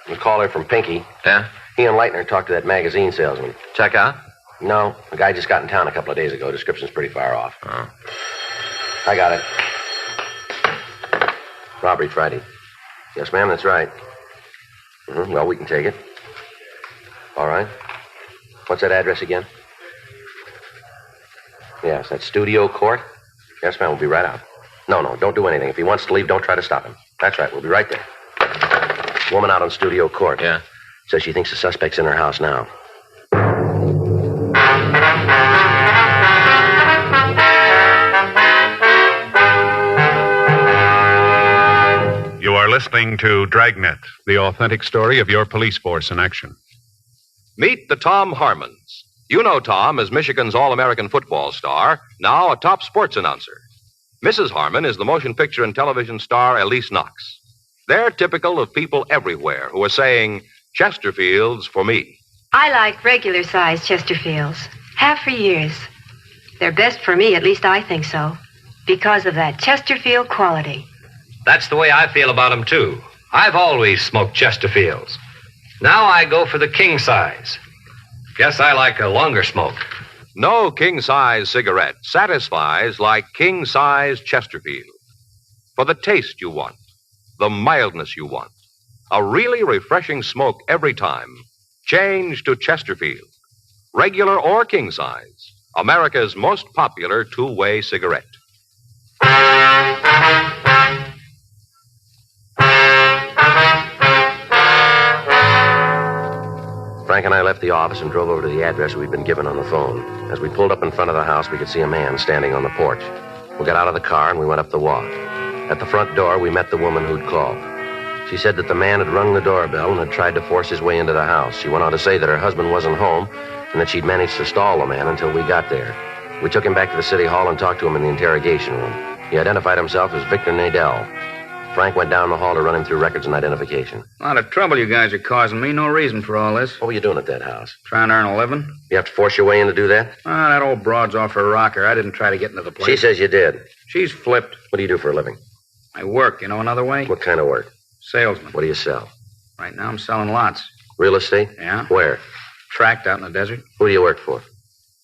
We called her from Pinky. Yeah? He and Leitner talked to that magazine salesman. Check out? No. The guy just got in town a couple of days ago. Description's pretty far off. Oh. I got it. Robbery Friday. Yes, ma'am, that's right. Mm-hmm. Well, we can take it. All right. What's that address again? Yes, that's Studio Court. Yes, ma'am, we'll be right out. No, don't do anything. If he wants to leave, don't try to stop him. That's right. We'll be right there. Woman out on Studio Court. Yeah? Says she thinks the suspect's in her house now. You are listening to Dragnet, the authentic story of your police force in action. Meet the Tom Harmons. You know Tom as Michigan's All-American football star, now a top sports announcer. Mrs. Harmon is the motion picture and television star Elise Knox. They're typical of people everywhere who are saying, Chesterfields for me. I like regular-sized Chesterfields. Have for years. They're best for me, at least I think so, because of that Chesterfield quality. That's the way I feel about them, too. I've always smoked Chesterfields. Now I go for the king size. Guess I like a longer smoke. No king-size cigarette satisfies like king-size Chesterfield. For the taste you want, the mildness you want, a really refreshing smoke every time, change to Chesterfield. Regular or king-size, America's most popular two-way cigarette. Frank and I left the office and drove over to the address we'd been given on the phone. As we pulled up in front of the house, we could see a man standing on the porch. We got out of the car and we went up the walk. At the front door, we met the woman who'd called. She said that the man had rung the doorbell and had tried to force his way into the house. She went on to say that her husband wasn't home and that she'd managed to stall the man until we got there. We took him back to the city hall and talked to him in the interrogation room. He identified himself as Victor Nadell. Frank went down the hall to run him through records and identification. A lot of trouble you guys are causing me. No reason for all this. What were you doing at that house? Trying to earn a living. You have to force your way in to do that? That old broad's off her rocker. I didn't try to get into the place. She says you did. She's flipped. What do you do for a living? I work. You know another way? What kind of work? Salesman. What do you sell? Right now I'm selling lots. Real estate? Yeah. Where? Tract out in the desert. Who do you work for?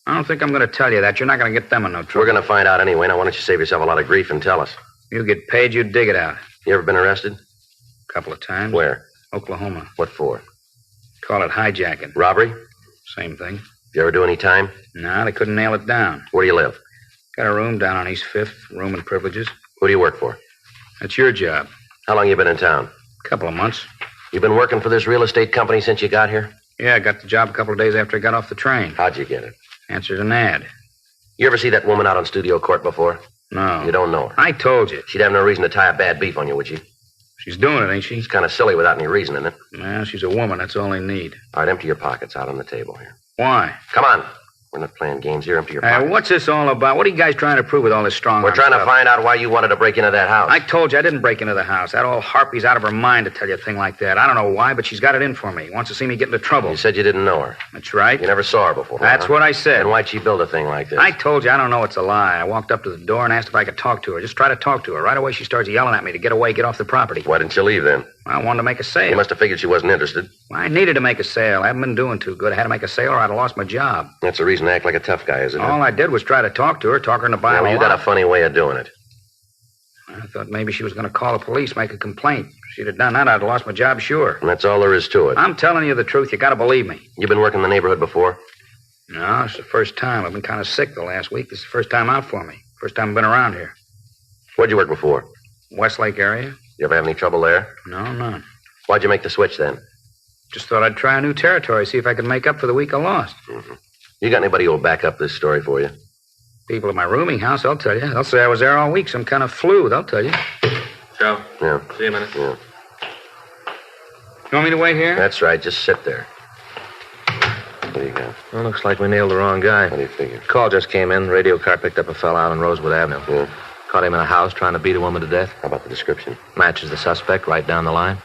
I don't think I'm going to tell you that. You're not going to get them in no trouble. We're going to find out anyway. Now, why don't you save yourself a lot of grief and tell us? You get paid, you dig it out. You ever been arrested? A couple of times. Where? Oklahoma. What for? Call it hijacking. Robbery? Same thing. You ever do any time? No, they couldn't nail it down. Where do you live? Got a room down on East 5th, room and privileges. Who do you work for? That's your job. How long you been in town? A couple of months. You been working for this real estate company since you got here? Yeah, I got the job a couple of days after I got off the train. How'd you get it? Answered an ad. You ever see that woman out on Studio Court before? No. You don't know her? I told you. She'd have no reason to tie a bad beef on you, would she? She's doing it, ain't she? It's kind of silly without any reason, isn't it? Well, she's a woman. That's all they need. All right, empty your pockets out on the table here. Why? Come on. We're not playing games here. Empty your pockets. What's this all about? What are you guys trying to prove with all this strong We're trying stuff? to find out why you wanted to break into that house. I told you I didn't break into the house. That old harpy's out of her mind to tell you a thing like that. I don't know why, but she's got it in for me. Wants to see me get into trouble. You said you didn't know her. That's right. You never saw her before. That's what I said. And why'd she build a thing like this? I told you I don't know it's a lie. I walked up to the door and asked if I could talk to her. Just try to talk to her. Right away she starts yelling at me to get away, get off the property. Why didn't you leave then? I wanted to make a sale. You must have figured she wasn't interested. I needed to make a sale. I haven't been doing too good. I had to make a sale or I'd have lost my job. That's the reason to act like a tough guy, isn't it? All I did was try to talk to her, talk her into buying you a got lot. a funny way of doing it. I thought maybe she was going to call the police, make a complaint. If she'd have done that, I'd have lost my job, sure. And that's all there is to it. I'm telling you the truth. You got to believe me. You been working in the neighborhood before? No, it's the first time. I've been kind of sick the last week. This is the first time out for me. First time I've been around here. Where'd you work before? Westlake area. You ever have any trouble there? No, none. Why'd you make the switch then? Just thought I'd try a new territory, see if I could make up for the week I lost. Mm-hmm. You got anybody who'll back up this story for you? People at my rooming house, they'll tell you. They'll say I was there all week, some kind of flu, they'll tell you. Joe? Yeah. See you a minute. Yeah. You want me to wait here? That's right. Just sit there. What do you got? Well, looks like we nailed the wrong guy. What do you figure? Call just came in. Radio car picked up a fella out on Rosewood Avenue. Yeah. Caught him in a house trying to beat a woman to death. How about the description? Matches the suspect right down the line.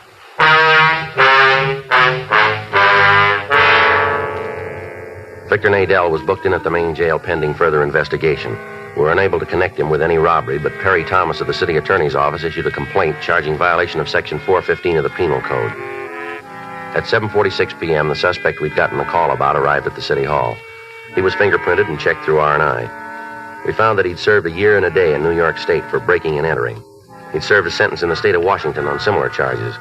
Victor Nadell was booked in at the main jail pending further investigation. We were unable to connect him with any robbery, but Perry Thomas of the city attorney's office issued a complaint charging violation of Section 415 of the Penal Code. At 7:46 p.m., the suspect we'd gotten a call about arrived at the city hall. He was fingerprinted and checked through R&I. We found that he'd served a year and a day in New York State for breaking and entering. He'd served a sentence in the state of Washington on similar charges.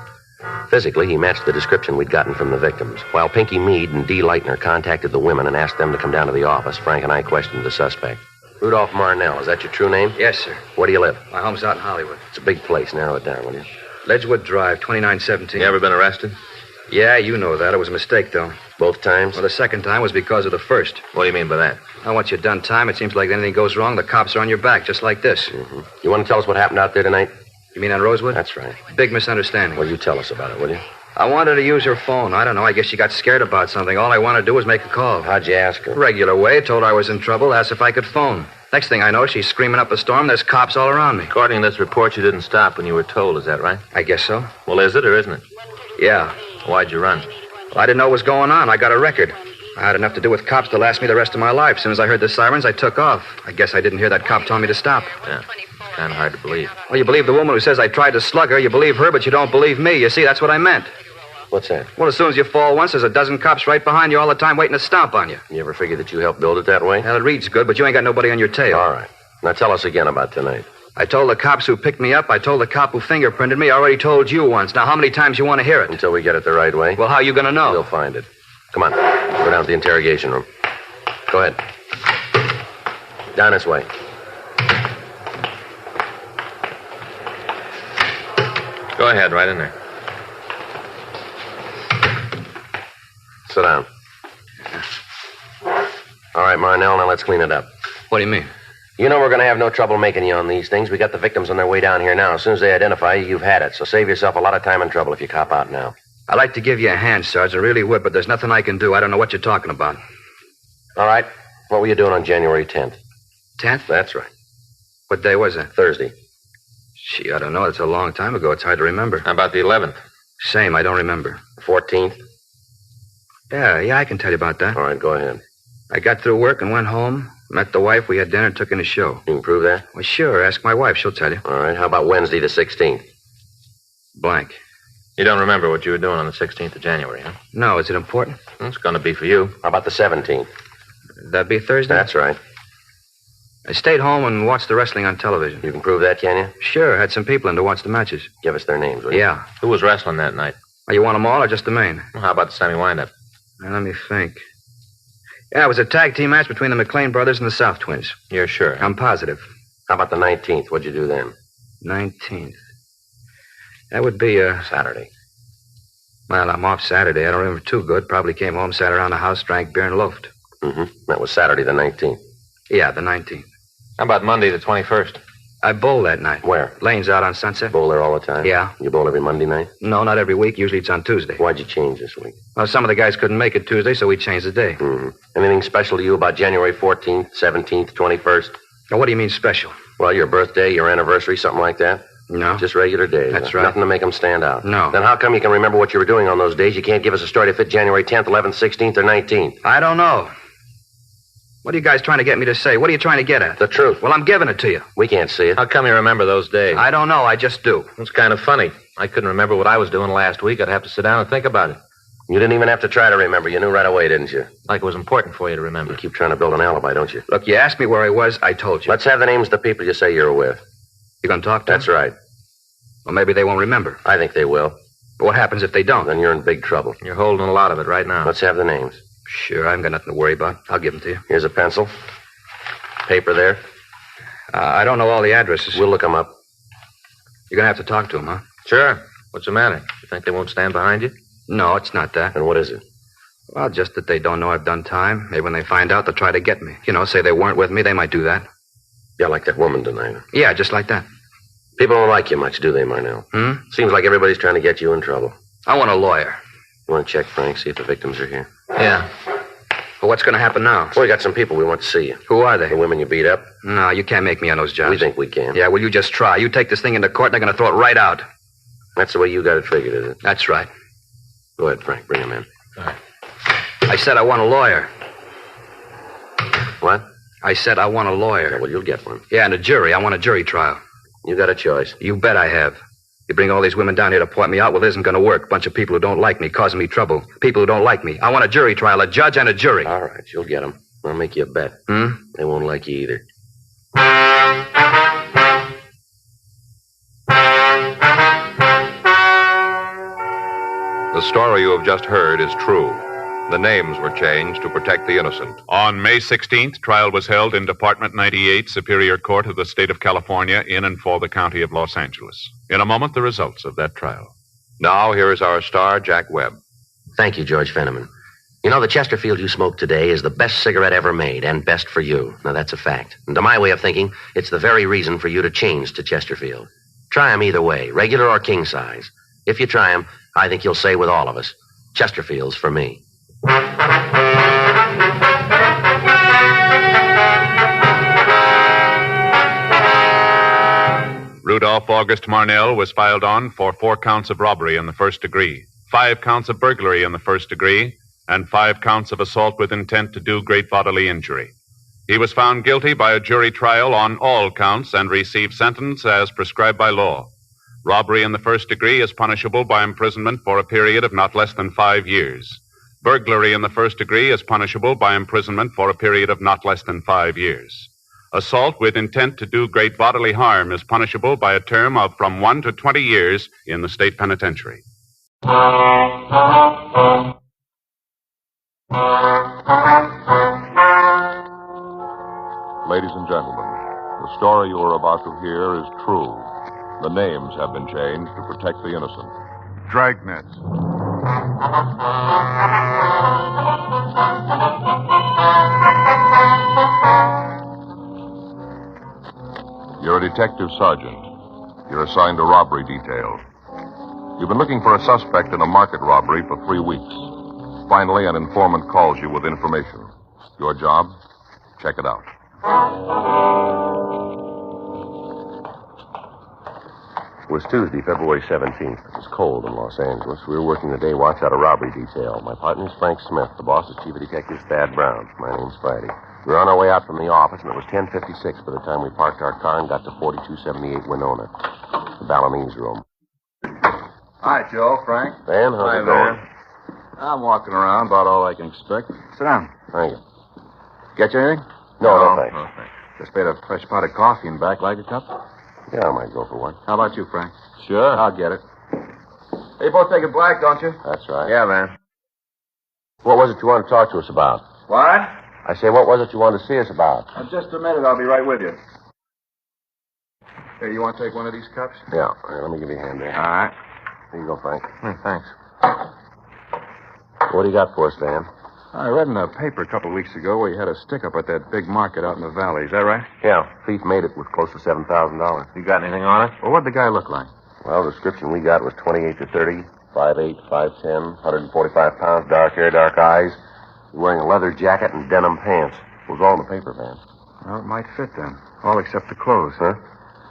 Physically, he matched the description we'd gotten from the victims. While Pinky Meade and Dee Leitner contacted the women and asked them to come down to the office, Frank and I questioned the suspect. Rudolph Marnell, is that your true name? Yes, sir. Where do you live? My home's out in Hollywood. It's a big place. Narrow it down, will you? Ledgewood Drive, 2917. You ever been arrested? Yeah, you know that. It was a mistake, though. Both times? Well, the second time was because of the first. What do you mean by that? Now, once you've done time, it seems like anything goes wrong, the cops are on your back, just like this. Mm-hmm. You want to tell us what happened out there tonight? You mean on Rosewood? That's right. Big misunderstanding. Well, you tell us about it, will you? I wanted to use her phone. I don't know. I guess she got scared about something. All I wanted to do was make a call. How'd you ask her? Regular way. Told her I was in trouble. Asked if I could phone. Next thing I know, she's screaming up a storm. There's cops all around me. According to this report, you didn't stop when you were told. Is that right? I guess so. Well, is it or isn't it? Yeah. Why'd you run? Well, I didn't know what was going on. I got a record. I had enough to do with cops to last me the rest of my life. As soon as I heard the sirens, I took off. I guess I didn't hear that cop tell me to stop. Yeah. Kind of hard to believe. Well, you believe the woman who says I tried to slug her. You believe her, but you don't believe me. You see, that's what I meant. What's that? Well, as soon as you fall once, there's a dozen cops right behind you all the time waiting to stomp on you. You ever figure that you helped build it that way? Well, it reads good, but you ain't got nobody on your tail. All right. Now tell us again about tonight. I told the cops who picked me up. I told the cop who fingerprinted me. I already told you once. Now, how many times you want to hear it? Until we get it the right way. Well, how are you going to know? We'll find it. Come on. Go down to the interrogation room. Go ahead. Down this way. Go ahead, right in there. Sit down. All right, Marnell, now let's clean it up. What do you mean? You know we're going to have no trouble making you on these things. We got the victims on their way down here now. As soon as they identify you, you've had it. So save yourself a lot of time and trouble if you cop out now. I'd like to give you a hand, Sarge. I really would, but there's nothing I can do. I don't know what you're talking about. All right. What were you doing on January 10th? 10th? That's right. What day was that? Thursday. Gee, I don't know. It's a long time ago. It's hard to remember. How about the 11th? Same. I don't remember. 14th? Yeah, I can tell you about that. All right, go ahead. I got through work and went home, met the wife, we had dinner, and took in a show. You can prove that? Well, sure. Ask my wife. She'll tell you. All right. How about Wednesday the 16th? Blank. You don't remember what you were doing on the 16th of January, huh? No. Is it important? It's going to be for you. How about the 17th? That'd be Thursday? That's right. I stayed home and watched the wrestling on television. You can prove that, can you? Sure. Had some people in to watch the matches. Give us their names, will you? Yeah. Who was wrestling that night? Oh, you want them all or just the main? Well, how about the semi-windup? Now, let me think. Yeah, it was a tag team match between the McLean brothers and the South Twins. You're sure? I'm positive. How about the 19th? What'd you do then? 19th. That would be Saturday. Well, I'm off Saturday. I don't remember too good. Probably came home, sat around the house, drank beer, and loafed. Mm-hmm. That was Saturday the 19th. Yeah, the 19th. How about Monday the 21st? I bowled that night. Where? Lane's out on Sunset. Bowl there all the time? Yeah. You bowl every Monday night? No, not every week. Usually it's on Tuesday. Why'd you change this week? Well, some of the guys couldn't make it Tuesday, so we changed the day. Mm-hmm. Anything special to you about January 14th, 17th, 21st? Now, what do you mean special? Well, your birthday, your anniversary, something like that? No. Just regular days. That's huh? right. Nothing to make them stand out. No. Then how come you can remember what you were doing on those days? You can't give us a story to fit January 10th, 11th, 16th, or 19th. I don't know. What are you guys trying to get me to say? What are you trying to get at? The truth. Well, I'm giving it to you. We can't see it. How come you remember those days? I don't know. I just do. It's kind of funny. I couldn't remember what I was doing last week. I'd have to sit down and think about it. You didn't even have to try to remember. You knew right away, didn't you? Like it was important for you to remember. You keep trying to build an alibi, don't you? Look, you asked me where I was. I told you. Let's have the names of the people you say you're with. You gonna talk to That's them? right. Well, maybe they won't remember. I think they will. But what happens if they don't? Then you're in big trouble. You're holding a lot of it right now. Let's have the names. Sure, I haven't got nothing to worry about. I'll give them to you. Here's a pencil. Paper there. I don't know all the addresses. We'll look them up. You're gonna have to talk to them, huh? Sure. What's the matter? You think they won't stand behind you? No, it's not that. And what is it? Well, just that they don't know I've done time. Maybe when they find out, they'll try to get me. You know, say they weren't with me. They might do that. Yeah, like that woman tonight. Yeah, just like that. People don't like you much, do they, Marnell? Seems like everybody's trying to get you in trouble. I want a lawyer. You want to check, Frank, see if the victims are here? Yeah. Well, what's going to happen now? Well, we got some people we want to see you. Who are they? The women you beat up. No, you can't make me on those jobs. We think we can. Yeah, well, you just try. You take this thing into court, and they're going to throw it right out. That's the way you got it figured, is it? That's right. Go ahead, Frank. Bring him in. All right. I said I want a lawyer. What? I said I want a lawyer. Yeah, well, you'll get one. Yeah, and a jury. I want a jury trial. You got a choice. You bet I have. You bring all these women down here to point me out, well, it isn't going to work. A bunch of people who don't like me, causing me trouble. People who don't like me. I want a jury trial, a judge and a jury. All right, you'll get them. I'll make you a bet. They won't like you either. The story you have just heard is true. The names were changed to protect the innocent. On May 16th, trial was held in Department 98, Superior Court of the State of California, in and for the County of Los Angeles. In a moment, the results of that trial. Now, here is our star, Jack Webb. Thank you, George Fenneman. You know, the Chesterfield you smoked today is the best cigarette ever made, and best for you. Now, that's a fact. And to my way of thinking, it's the very reason for you to change to Chesterfield. Try 'em either way, regular or king size. If you try 'em, I think you'll say with all of us, Chesterfield's for me. Rudolph August Marnell was filed on for 4 counts of robbery in the first degree, 5 counts of burglary in the first degree, and 5 counts of assault with intent to do great bodily injury. He was found guilty by a jury trial on all counts and received sentence as prescribed by law. Robbery in the first degree is punishable by imprisonment for a period of not less than 5 years. Burglary in the first degree is punishable by imprisonment for a period of not less than 5 years. Assault with intent to do great bodily harm is punishable by a term of from 1 to 20 years in the state penitentiary. Ladies and gentlemen, the story you are about to hear is true. The names have been changed to protect the innocent. Dragnet. You're a detective sergeant. You're assigned a robbery detail. You've been looking for a suspect in a market robbery for 3 weeks. Finally, an informant calls you with information. Your job? Check it out. It was Tuesday, February 17th. It was cold in Los Angeles. We were working the day watch out a robbery detail. My partner's Frank Smith. The boss is Chief of Detectives Thad Brown. My name's Friday. We were on our way out from the office, and it was 10:56 by the time we parked our car and got to 4278 Winona, the Balinese room. Hi, Joe, Frank. Van, how's Hi, it going? Van. I'm walking around, about all I can expect. Sit down. Thank you. Get you anything? No, thanks. No, thanks. Just made a fresh pot of coffee in back. Like a cup? Yeah, I might go for one. How about you, Frank? Sure. I'll get it. Hey, you both take it black, don't you? That's right. Yeah, man. What was it you wanted to talk to us about? What? I say, what was it you wanted to see us about? Just a minute. I'll be right with you. Hey, you want to take one of these cups? Yeah. All right, let me give you a hand there. All right. Here you go, Frank. Thanks. What do you got for us, Van? I read in the paper a couple of weeks ago where you had a stick-up at that big market out in the valley. Is that right? Yeah. Thief made it with close to $7,000. You got anything on it? Well, what'd the guy look like? Well, the description we got was 28 to 30, 5'8", 5'10", 145 pounds, dark hair, dark eyes. Wearing a leather jacket and denim pants. It was all in the paper, Van. Well, it might fit then. All except the clothes. Huh?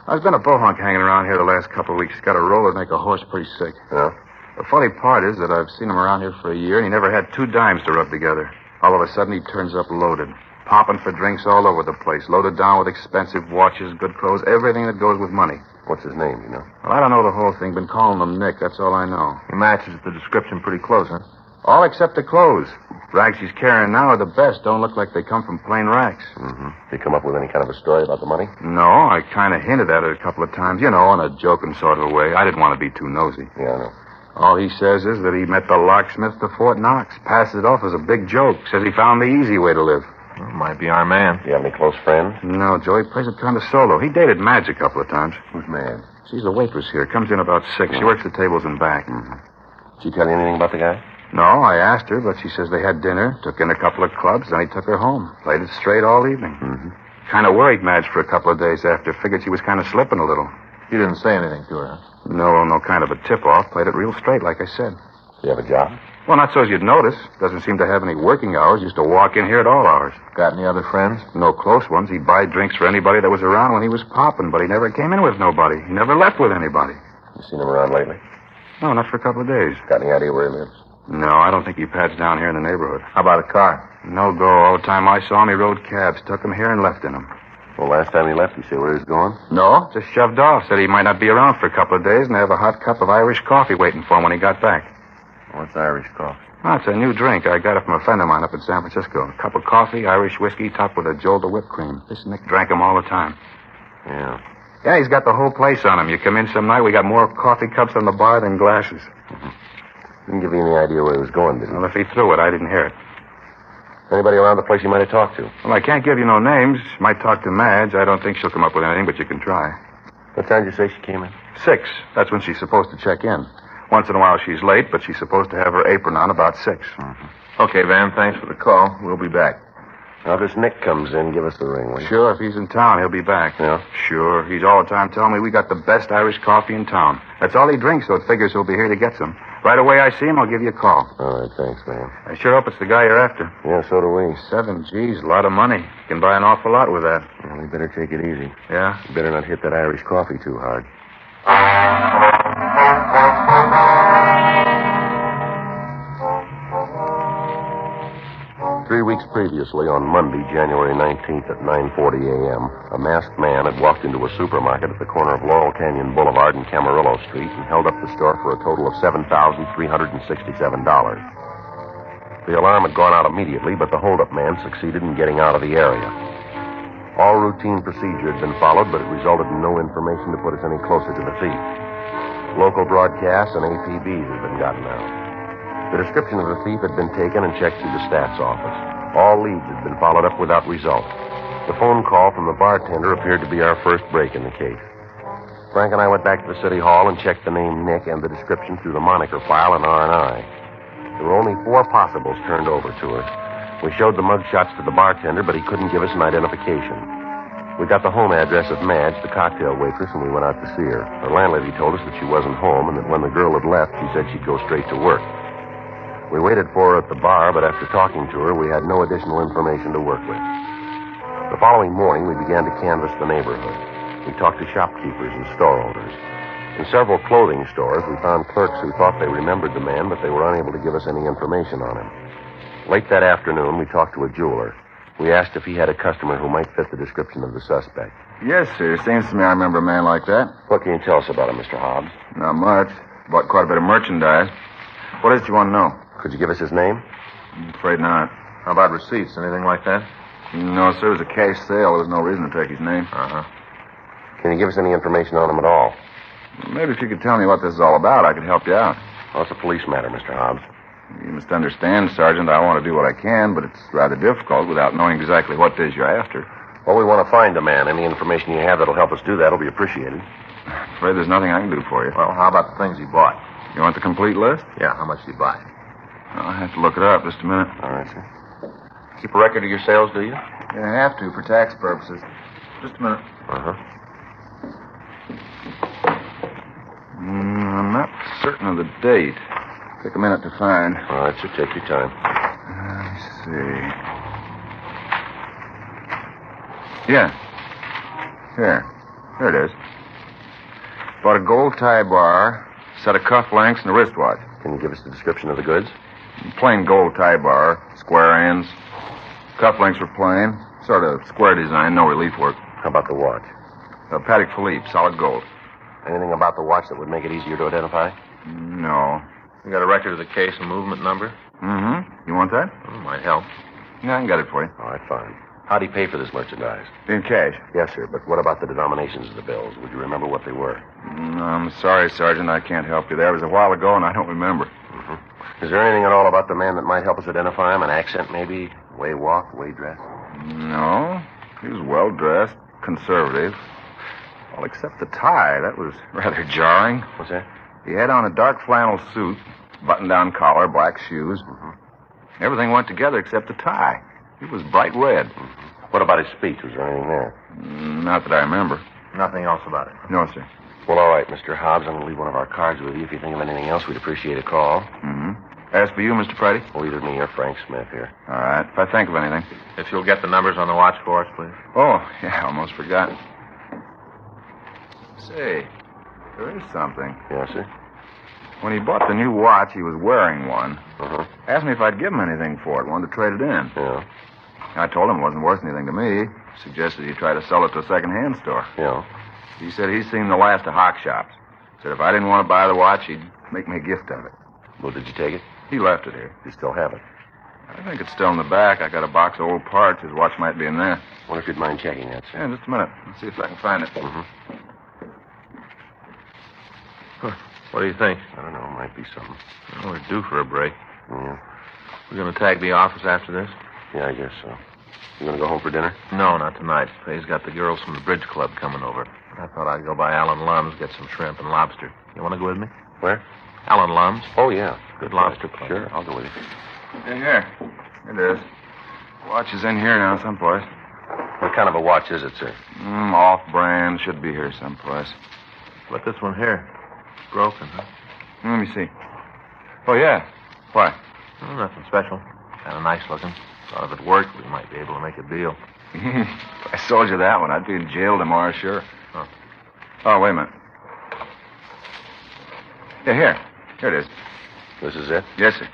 There's been a bullhunk hanging around here the last couple of weeks. Got a roll that'd make a horse pretty sick. Yeah? The funny part is that I've seen him around here for a year, and he never had 2 dimes to rub together. All of a sudden, he turns up loaded. Popping for drinks all over the place. Loaded down with expensive watches, good clothes, everything that goes with money. What's his name, you know? Well, I don't know the whole thing. Been calling him Nick. That's all I know. He matches the description pretty close, huh? All except the clothes. Rags he's carrying now are the best. Don't look like they come from plain racks. Mm-hmm. Did you come up with any kind of a story about the money? No, I kind of hinted at it a couple of times, you know, in a joking sort of way. I didn't want to be too nosy. Yeah, I know. All he says is that he met the locksmith to Fort Knox. Passes it off as a big joke. Says he found the easy way to live. Well, might be our man. Do you have any close friends? No, Joe. He plays it kind of solo. He dated Madge a couple of times. Who's Madge? She's the waitress here. Comes in about 6. She works the tables in back. Mm-hmm. Did she tell you anything about the guy? No, I asked her, but she says they had dinner, took in a couple of clubs, then he took her home. Played it straight all evening. Mm-hmm. Kind of worried Madge for a couple of days after. Figured she was kind of slipping a little. You didn't say anything to her, huh? No kind of a tip-off. Played it real straight, like I said. Do you have a job? Well, not so as you'd notice. Doesn't seem to have any working hours. Used to walk in here at all hours. Got any other friends? No close ones. He'd buy drinks for anybody that was around when he was popping, but he never came in with nobody. He never left with anybody. You seen him around lately? No, not for a couple of days. Got any idea where he lives? No, I don't think he pads down here in the neighborhood. How about a car? No go. All the time I saw him, he rode cabs. Took him here and left in them. Well, last time he left, you say where he was going? No, just shoved off. Said he might not be around for a couple of days and have a hot cup of Irish coffee waiting for him when he got back. What's Irish coffee? Oh, it's a new drink. I got it from a friend of mine up in San Francisco. A cup of coffee, Irish whiskey, topped with a jolt of whipped cream. This Nick drank them all the time. Yeah. Yeah, he's got the whole place on him. You come in some night, we got more coffee cups on the bar than glasses. Mm-hmm. Didn't give you any idea where he was going, did he? Well, if he threw it, I didn't hear it. Anybody around the place you might have talked to? Well, I can't give you no names. Might talk to Madge. I don't think she'll come up with anything, but you can try. What time did you say she came in? 6. That's when she's supposed to check in. Once in a while she's late, but she's supposed to have her apron on about 6. Mm-hmm. Okay, Van, thanks for the call. We'll be back. Now, if this Nick comes in, give us the ring, will you? Sure, if he's in town, he'll be back. Yeah? Sure. He's all the time telling me we got the best Irish coffee in town. That's all he drinks, so it figures he'll be here to get some. Right away I see him, I'll give you a call. All right, thanks, man. I sure hope it's the guy you're after. Yeah, so do we. 7 G's, a lot of money. You can buy an awful lot with that. Well, we better take it easy. Yeah? You better not hit that Irish coffee too hard. 3 weeks previously, on Monday, January 19th at 9:40 a.m., a masked man had walked into a supermarket at the corner of Laurel Canyon Boulevard and Camarillo Street and held up the store for a total of $7,367. The alarm had gone out immediately, but the holdup man succeeded in getting out of the area. All routine procedure had been followed, but it resulted in no information to put us any closer to the thief. Local broadcasts and APBs had been gotten out. The description of the thief had been taken and checked through the stats office. All leads had been followed up without result. The phone call from the bartender appeared to be our first break in the case. Frank and I went back to the city hall and checked the name Nick and the description through the moniker file in R&I. There were only 4 possibles turned over to us. We showed the mugshots to the bartender, but he couldn't give us an identification. We got the home address of Madge, the cocktail waitress, and we went out to see her. Her landlady told us that she wasn't home and that when the girl had left, she said she'd go straight to work. We waited for her at the bar, but after talking to her, we had no additional information to work with. The following morning, we began to canvass the neighborhood. We talked to shopkeepers and store owners. In several clothing stores, we found clerks who thought they remembered the man, but they were unable to give us any information on him. Late that afternoon, we talked to a jeweler. We asked if he had a customer who might fit the description of the suspect. Yes, sir. Seems to me I remember a man like that. What can you tell us about him, Mr. Hobbs? Not much. Bought quite a bit of merchandise. What is it you want to know? Could you give us his name? I'm afraid not. How about receipts? Anything like that? No, sir. It was a cash sale. There was no reason to take his name. Uh-huh. Can you give us any information on him at all? Maybe if you could tell me what this is all about, I could help you out. Well, it's a police matter, Mr. Hobbs. You must understand, Sergeant, I want to do what I can, but it's rather difficult without knowing exactly what it is you're after. Well, we want to find the man. Any information you have that'll help us do that will be appreciated. I'm afraid there's nothing I can do for you. Well, how about the things he bought? You want the complete list? Yeah, how much did he buy? I'll have to look it up just a minute. All right, sir. Keep a record of your sales, do you? Yeah, I have to for tax purposes. Just a minute. Uh-huh. I'm not certain of the date. Take a minute to find. All right, sir. Take your time. Let's see. Yeah. Here it is. Bought a gold tie bar, set of cufflinks, and a wristwatch. Can you give us the description of the goods? Plain gold tie bar, square ends. Cufflinks were plain, sort of square design, no relief work. How about the watch? A Patek Philippe, solid gold. Anything about the watch that would make it easier to identify? No. You got a record of the case and movement number? Mm-hmm. You want that? Well, might help. Yeah, I can get it for you. All right, fine. How'd he pay for this merchandise? In cash. Yes, sir, but what about the denominations of the bills? Would you remember what they were? I'm sorry, Sergeant, I can't help you there. It was a while ago, and I don't remember. Mm-hmm. Is there anything at all about the man that might help us identify him? An accent, maybe? Way walked, way dressed? No. He was well-dressed, conservative. Well, except the tie. That was rather jarring. What's that? He had on a dark flannel suit, button-down collar, black shoes. Mm-hmm. Everything went together except the tie. It was bright red. Mm-hmm. What about his speech? Was there anything there? Not that I remember. Nothing else about it? No, sir. Well, all right, Mr. Hobbs. I'm going to leave one of our cards with you. If you think of anything else, we'd appreciate a call. Mm-hmm. As for you, Mr. Preddy? Well, either me or Frank Smith here. All right. If I think of anything. If you'll get the numbers on the watch for us, please. Oh, yeah, almost forgot. Say, there is something. Yes, sir? When he bought the new watch, he was wearing one. Uh-huh. Asked me if I'd give him anything for it. Wanted to trade it in. Yeah. I told him it wasn't worth anything to me. Suggested he try to sell it to a second-hand store. Yeah. He said he's seen the last of hock shops. Said if I didn't want to buy the watch, he'd make me a gift of it. Well, did you take it? He left it here. You still have it? I think it's still in the back. I got a box of old parts. His watch might be in there. Wonder if you'd mind checking that, sir. Yeah, just a minute. Let's see if I can find it. Mm-hmm. What do you think? I don't know. Might be something. Well, we're due for a break. Yeah. We're going to tag the office after this? Yeah, I guess so. You going to go home for dinner? No, not tonight. Fay's got the girls from the bridge club coming over. I thought I'd go by Alan Lum's, get some shrimp and lobster. You want to go with me? Where? Alan Lum's. Oh, yeah. Good lobster place. Sure, I'll go with you. Hey, here. It is. Watch is in here now someplace. What kind of a watch is it, sir? Off-brand. Should be here someplace. But this one here, broken, huh? Let me see. Oh, yeah. Why? Oh, nothing special. Kind of nice looking. Thought if it worked, we might be able to make a deal. If I sold you that one, I'd be in jail tomorrow, sure. Huh. Oh, wait a minute. Yeah, here. Here it is. This is it? Yes, sir.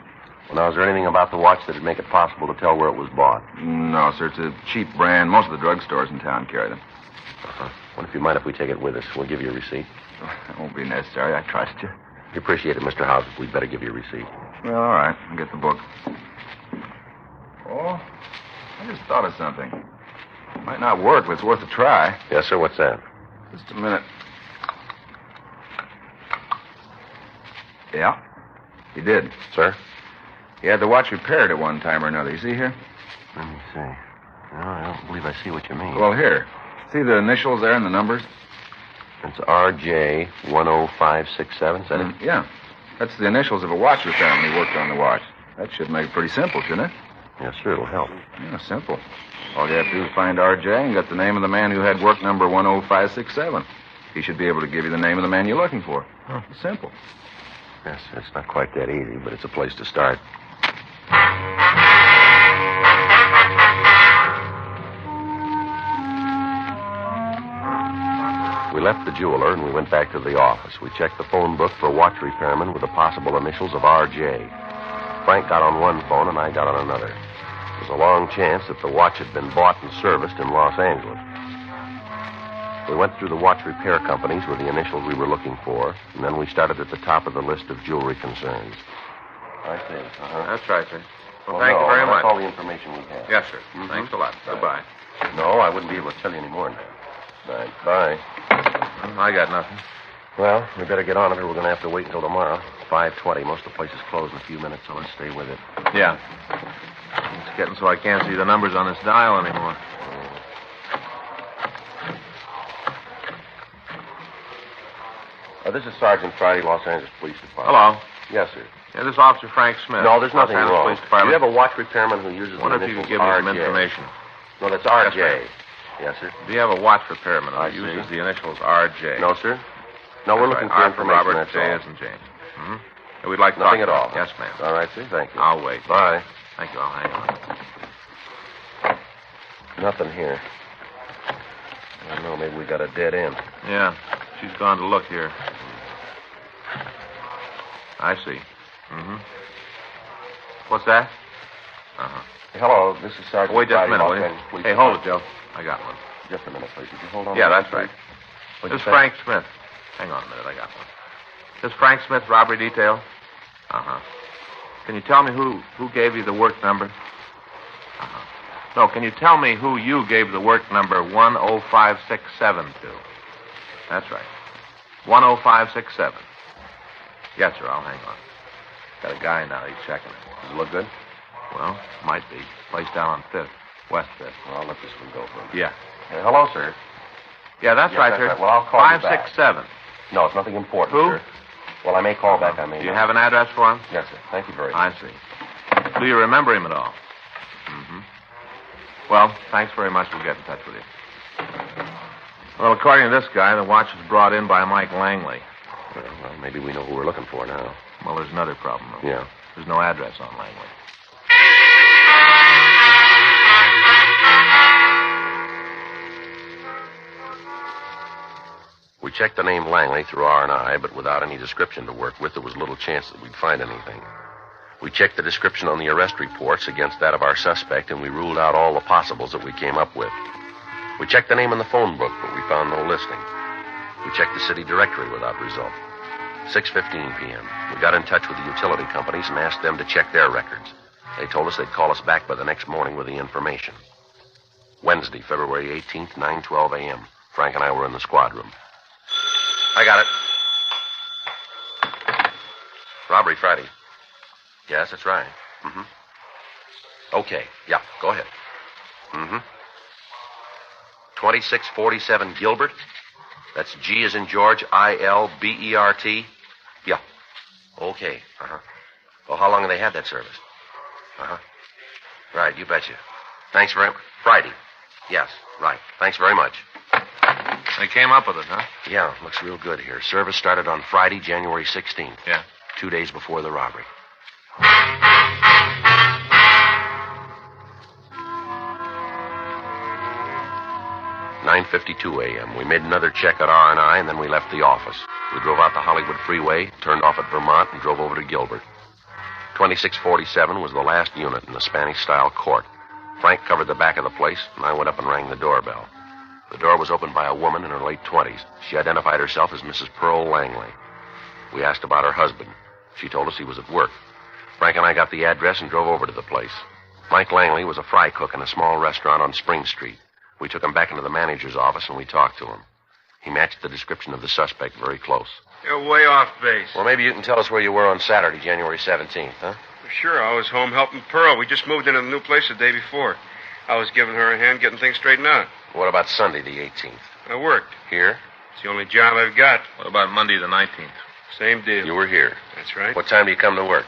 Well, now, is there anything about the watch that'd make it possible to tell where it was bought? No, sir. It's a cheap brand. Most of the drugstores in town carry them. Uh-huh. What if you mind if we take it with us? We'll give you a receipt. That won't be necessary. I trust you. We appreciate it, Mr. House. We'd better give you a receipt. Well, all right. I'll get the book. Oh, I just thought of something. Might not work, but it's worth a try. Yes, sir. What's that? Just a minute. Yeah, he did. Sir? He had the watch repaired at one time or another. You see here? Let me see. No, I don't believe I see what you mean. Well, here. See the initials there and the numbers? It's RJ 10567, is that it? Yeah. That's the initials of a watch repairman who worked on the watch. That should make it pretty simple, shouldn't it? Yes, sir. It'll help. Yeah, simple. All you have to do is find RJ and get the name of the man who had work number 10567. He should be able to give you the name of the man you're looking for. Huh. Simple. Yes, it's not quite that easy, but it's a place to start. We left the jeweler and we went back to the office. We checked the phone book for a watch repairman with the possible initials of R.J. Frank got on one phone and I got on another. There was a long chance that the watch had been bought and serviced in Los Angeles. We went through the watch repair companies with the initials we were looking for, and then we started at the top of the list of jewelry concerns. I see. Uh-huh. That's right, sir. Well, thank you very much. That's all the information we have. Yes, sir. Mm-hmm. Thanks a lot. Right. Goodbye. No, I wouldn't be able to tell you any more now. Right. Bye. I got nothing. Well, we better get on it or we're going to have to wait until tomorrow. 5:20. Most of the place is closed in a few minutes, so let's stay with it. Yeah. It's getting so I can't see the numbers on this dial anymore. This is Sergeant Friday, Los Angeles Police Department. Hello. Yes, sir. Yeah, this is Officer Frank Smith. No, there's nothing Los Angeles wrong. Police Department. Do you have a watch repairman who uses Wonder the if you initials could give me some RJ? information. No, that's RJ. Yes, Yes, sir. Do you have a watch repairman who I uses see. the initials RJ? No, sir. No, we're looking for R for information, Robert, that's J all. as in James. Mm-hmm. We'd like to Nothing talk at all. to you. Yes, ma'am. All right, sir. Thank you. I'll wait. Bye. Thank you. I'll hang on. Nothing here. I don't know. Maybe we got a dead end. Yeah. She's gone to look here. I see. Mm-hmm. What's that? Uh-huh. Hello, this is Sergeant Wait just a Friday, minute, Los will you? Angeles Police Hey, hold it, Department. Joe. I got one. Just a minute, please. Would you hold on? Yeah, a minute, that's right. please? What'd This is you say? Frank Smith. Hang on a minute. I got one. This is Frank Smith robbery detail? Uh-huh. Can you tell me who gave you the work number? Uh-huh. No, can you tell me who you gave the work number 10567 to? That's right. 10567. Yes, sir. I'll hang on. Got a guy now. He's checking it. Does it look good? Well, might be. Place down on 5th. West 5th. Well, I'll let this one go for a minute. Yeah. Hello, sir. Yeah, that's Yes, right, that's sir. right. Well, I'll call you back. 567. No, it's nothing important, Who? sir. Well, I may call back. I may Do you not. have an address for him? Yes, sir. Thank you very much. I see. Do you remember him at all? Mm-hmm. Well, thanks very much. We'll get in touch with you. Well, according to this guy, the watch was brought in by Mike Langley. Well, maybe we know who we're looking for now. Well, there's another problem, though. Yeah. There's no address on Langley. We checked the name Langley through R&I, but without any description to work with, there was little chance that we'd find anything. We checked the description on the arrest reports against that of our suspect, and we ruled out all the possibles that we came up with. We checked the name in the phone book, but we found no listing. We checked the city directory without result. 6:15 p.m. We got in touch with the utility companies and asked them to check their records. They told us they'd call us back by the next morning with the information. Wednesday, February 18th, 9:12 a.m. Frank and I were in the squad room. I got it. Robbery Friday. Yes, that's right. Mm-hmm. Okay, yeah, go ahead. Mm-hmm. 2647 Gilbert. That's G as in George, I-L-B-E-R-T. Yeah. Okay, uh-huh. Well, how long have they had that service? Uh-huh. Right, you betcha. Thanks very much. Friday. Yes, right. Thanks very much. They came up with it, huh? Yeah, looks real good here. Service started on Friday, January 16th. Yeah. 2 days before the robbery. "9:52 a.m. We made another check at R&I, and then we left the office. We drove out the Hollywood Freeway, turned off at Vermont, and drove over to Gilbert. 2647 was the last unit in the Spanish-style court. Frank covered the back of the place, and I went up and rang the doorbell. The door was opened by a woman in her late 20s. She identified herself as Mrs. Pearl Langley. We asked about her husband. She told us he was at work. Frank and I got the address and drove over to the place. Mike Langley was a fry cook in a small restaurant on Spring Street. We took him back into the manager's office, and we talked to him. He matched the description of the suspect very close. You're way off base. Well, maybe you can tell us where you were on Saturday, January 17th, huh? Sure, I was home helping Pearl. We just moved into the new place the day before. I was giving her a hand getting things straightened out. What about Sunday, the 18th? I worked. Here? It's the only job I've got. What about Monday, the 19th? Same deal. You were here. That's right. What time do you come to work?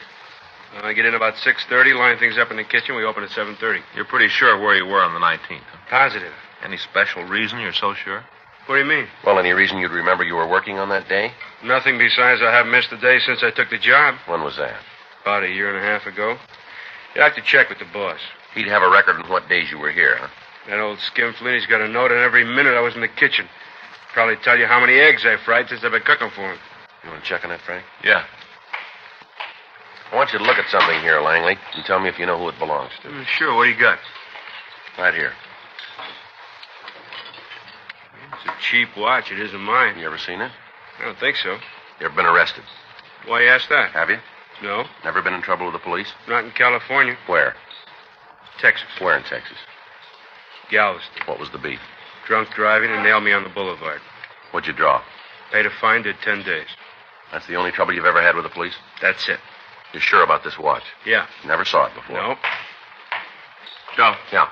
I get in about 6:30, line things up in the kitchen. We open at 7:30. You're pretty sure where you were on the 19th, huh? Positive. Any special reason you're so sure? What do you mean? Well, any reason you'd remember you were working on that day? Nothing besides I haven't missed a day since I took the job. When was that? About a year and a half ago. You have to check with the boss. He'd have a record on what days you were here, huh? That old skinflint, he's got a note on every minute I was in the kitchen. Probably tell you how many eggs I fried since I've been cooking for him. You want to check on that, Frank? Yeah. I want you to look at something here, Langley, and tell me if you know who it belongs to. Sure, what do you got? Right here. It's a cheap watch. It isn't mine. You ever seen it? I don't think so. You ever been arrested? Why you ask that? Have you? No. Never been in trouble with the police? Not in California. Where? Texas. Where in Texas? Galveston. What was the beef? Drunk driving and nailed me on the boulevard. What'd you draw? Paid a fine, did 10 days. That's the only trouble you've ever had with the police? That's it. You're sure about this watch? Yeah. Never saw it before? No. Joe? Yeah.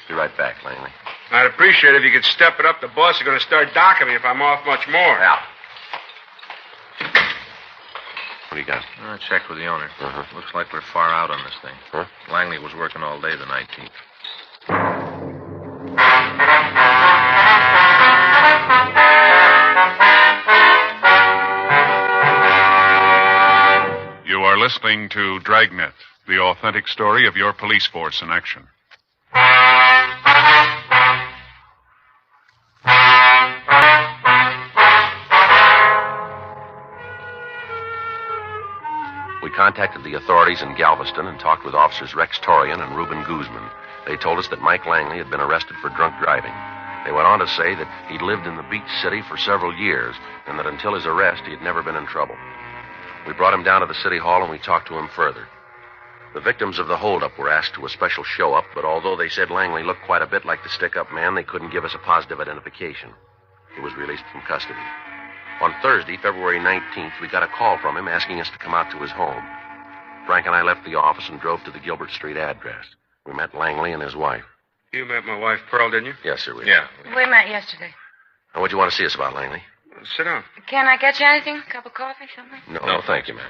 Be right back, Langley. I'd appreciate it if you could step it up. The boss is going to start docking me if I'm off much more. Yeah. What do you got? I checked with the owner. Uh-huh. Looks like we're far out on this thing. Huh? Langley was working all day the 19th. You are listening to Dragnet, the authentic story of your police force in action. We contacted the authorities in Galveston and talked with officers Rex Torian and Reuben Guzman. They told us that Mike Langley had been arrested for drunk driving. They went on to say that he'd lived in the beach city for several years and that until his arrest, he had never been in trouble. We brought him down to the city hall and we talked to him further. The victims of the holdup were asked to a special show-up, but although they said Langley looked quite a bit like the stick-up man, they couldn't give us a positive identification. He was released from custody. On Thursday, February 19th, we got a call from him asking us to come out to his home. Frank and I left the office and drove to the Gilbert Street address. We met Langley and his wife. You met my wife, Pearl, didn't you? Yes, sir, we did. Yeah. We met yesterday. And what'd you want to see us about, Langley? Sit down. Can I get you anything? A cup of coffee, something? No, thank you, man.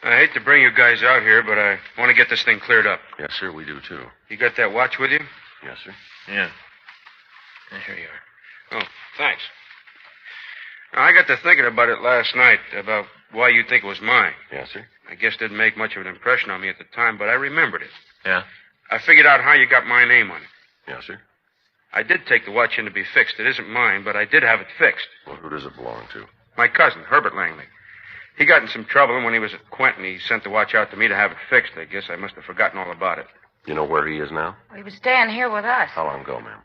I hate to bring you guys out here, but I want to get this thing cleared up. Yes, sir, we do, too. You got that watch with you? Yes, sir. Yeah. Here you are. Oh, thanks. Now, I got to thinking about it last night, about why you think it was mine. Yes, sir. I guess it didn't make much of an impression on me at the time, but I remembered it. Yeah? I figured out how you got my name on it. Yes, sir. I did take the watch in to be fixed. It isn't mine, but I did have it fixed. Well, who does it belong to? My cousin, Herbert Langley. He got in some trouble, and when he was at Quentin, he sent the watch out to me to have it fixed. I guess I must have forgotten all about it. You know where he is now? Well, he was staying here with us. How long ago, ma'am?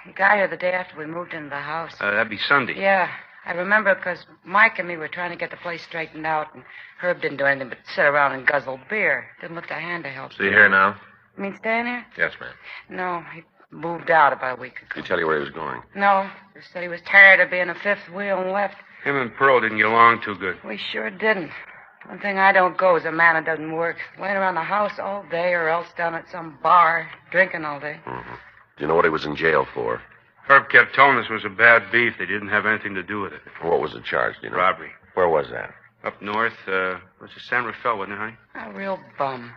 He got here the day after we moved into the house. That'd be Sunday. Yeah, I remember because Mike and me were trying to get the place straightened out, and Herb didn't do anything but sit around and guzzle beer. Didn't look to hand to help. Is he here now? You mean staying here? Yes, ma'am. No, he moved out about a week ago. Did he tell you where he was going? No, just said he was tired of being a fifth wheel and left. Him and Pearl didn't get along too good. We sure didn't. One thing I don't go is a man that doesn't work. Laying around the house all day or else down at some bar, drinking all day. Mm-hmm. Do you know what he was in jail for? Herb kept telling us it was a bad beef. They didn't have anything to do with it. What was the charge, do you know? Robbery. Where was that? Up north, was it San Rafael, wasn't it, honey? A real bum.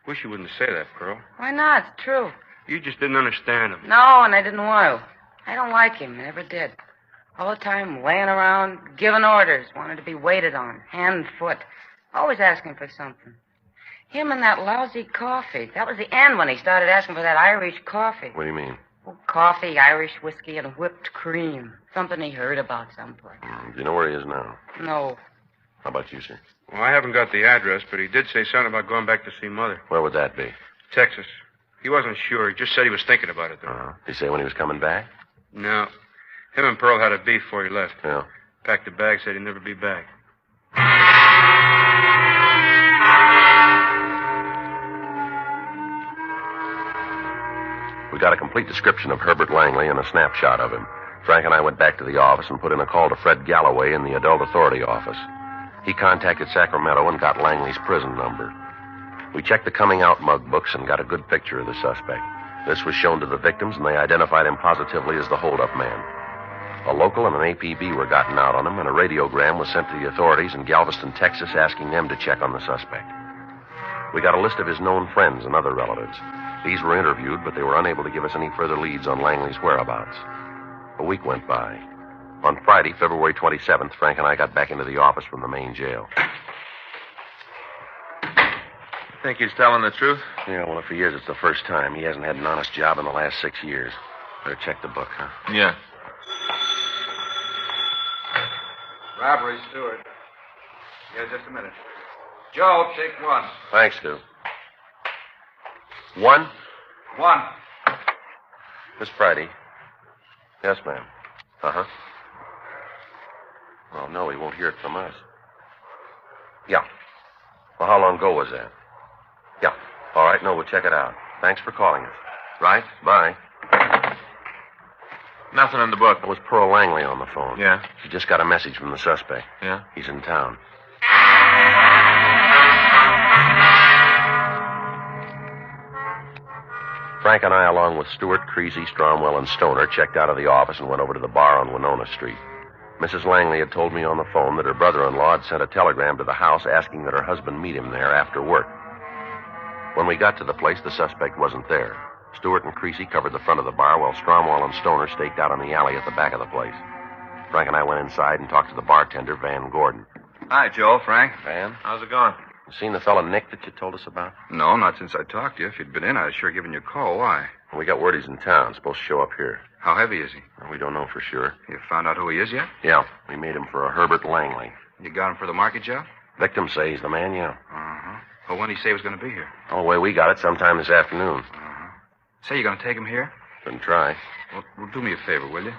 Wish you wouldn't say that, Pearl. Why not? It's true. You just didn't understand him. No, and I didn't want to. I don't like him. I never did. All the time laying around, giving orders, wanted to be waited on, hand and foot. Always asking for something. Him and that lousy coffee. That was the end when he started asking for that Irish coffee. What do you mean? Oh, coffee, Irish whiskey, and whipped cream. Something he heard about someplace. Do you know where he is now? No. How about you, sir? Well, I haven't got the address, but he did say something about going back to see Mother. Where would that be? Texas. He wasn't sure. He just said he was thinking about it, though. Did he say when he was coming back? No. Him and Pearl had a beef before he left. Yeah. Packed a bag, said he'd never be back. We got a complete description of Herbert Langley and a snapshot of him. Frank and I went back to the office and put in a call to Fred Galloway in the Adult Authority office. He contacted Sacramento and got Langley's prison number. We checked the coming out mug books and got a good picture of the suspect. This was shown to the victims, and they identified him positively as the holdup man. A local and an APB were gotten out on him, and a radiogram was sent to the authorities in Galveston, Texas, asking them to check on the suspect. We got a list of his known friends and other relatives. These were interviewed, but they were unable to give us any further leads on Langley's whereabouts. A week went by. On Friday, February 27th, Frank and I got back into the office from the main jail. Think he's telling the truth? Yeah, well, if he is, it's the first time. He hasn't had an honest job in the last 6 years. Better check the book, huh? Yeah. Robbery, Stewart. Yeah, just a minute. Joe, take one. Thanks, Stu. One? Miss Friday. Yes, ma'am. Uh-huh. Well, no, he won't hear it from us. Yeah. Well, how long ago was that? Yeah. All right, no, we'll check it out. Thanks for calling us. Right? Bye. Nothing in the book. It was Pearl Langley on the phone. Yeah? She just got a message from the suspect. Yeah? He's in town. Frank and I, along with Stewart, Creasy, Stromwell, and Stoner, checked out of the office and went over to the bar on Winona Street. Mrs. Langley had told me on the phone that her brother-in-law had sent a telegram to the house asking that her husband meet him there after work. When we got to the place, the suspect wasn't there. Stewart and Creasy covered the front of the bar while Stromwell and Stoner staked out on the alley at the back of the place. Frank and I went inside and talked to the bartender, Van Gordon. Hi, Joe, Frank. Van? How's it going? You seen the fella Nick that you told us about? No, not since I talked to you. If you'd been in, I'd sure given you a call. Why? Well, we got word he's in town. Supposed to show up here. How heavy is he? Well, we don't know for sure. You found out who he is yet? Yeah, we made him for a Herbert Langley. You got him for the market job? Victims say he's the man, yeah. Uh-huh. Well, when did he say he was going to be here? Oh, the way we got it, sometime this afternoon. Uh-huh. Say you're going to take him here? Then try. Well, do me a favor, will you?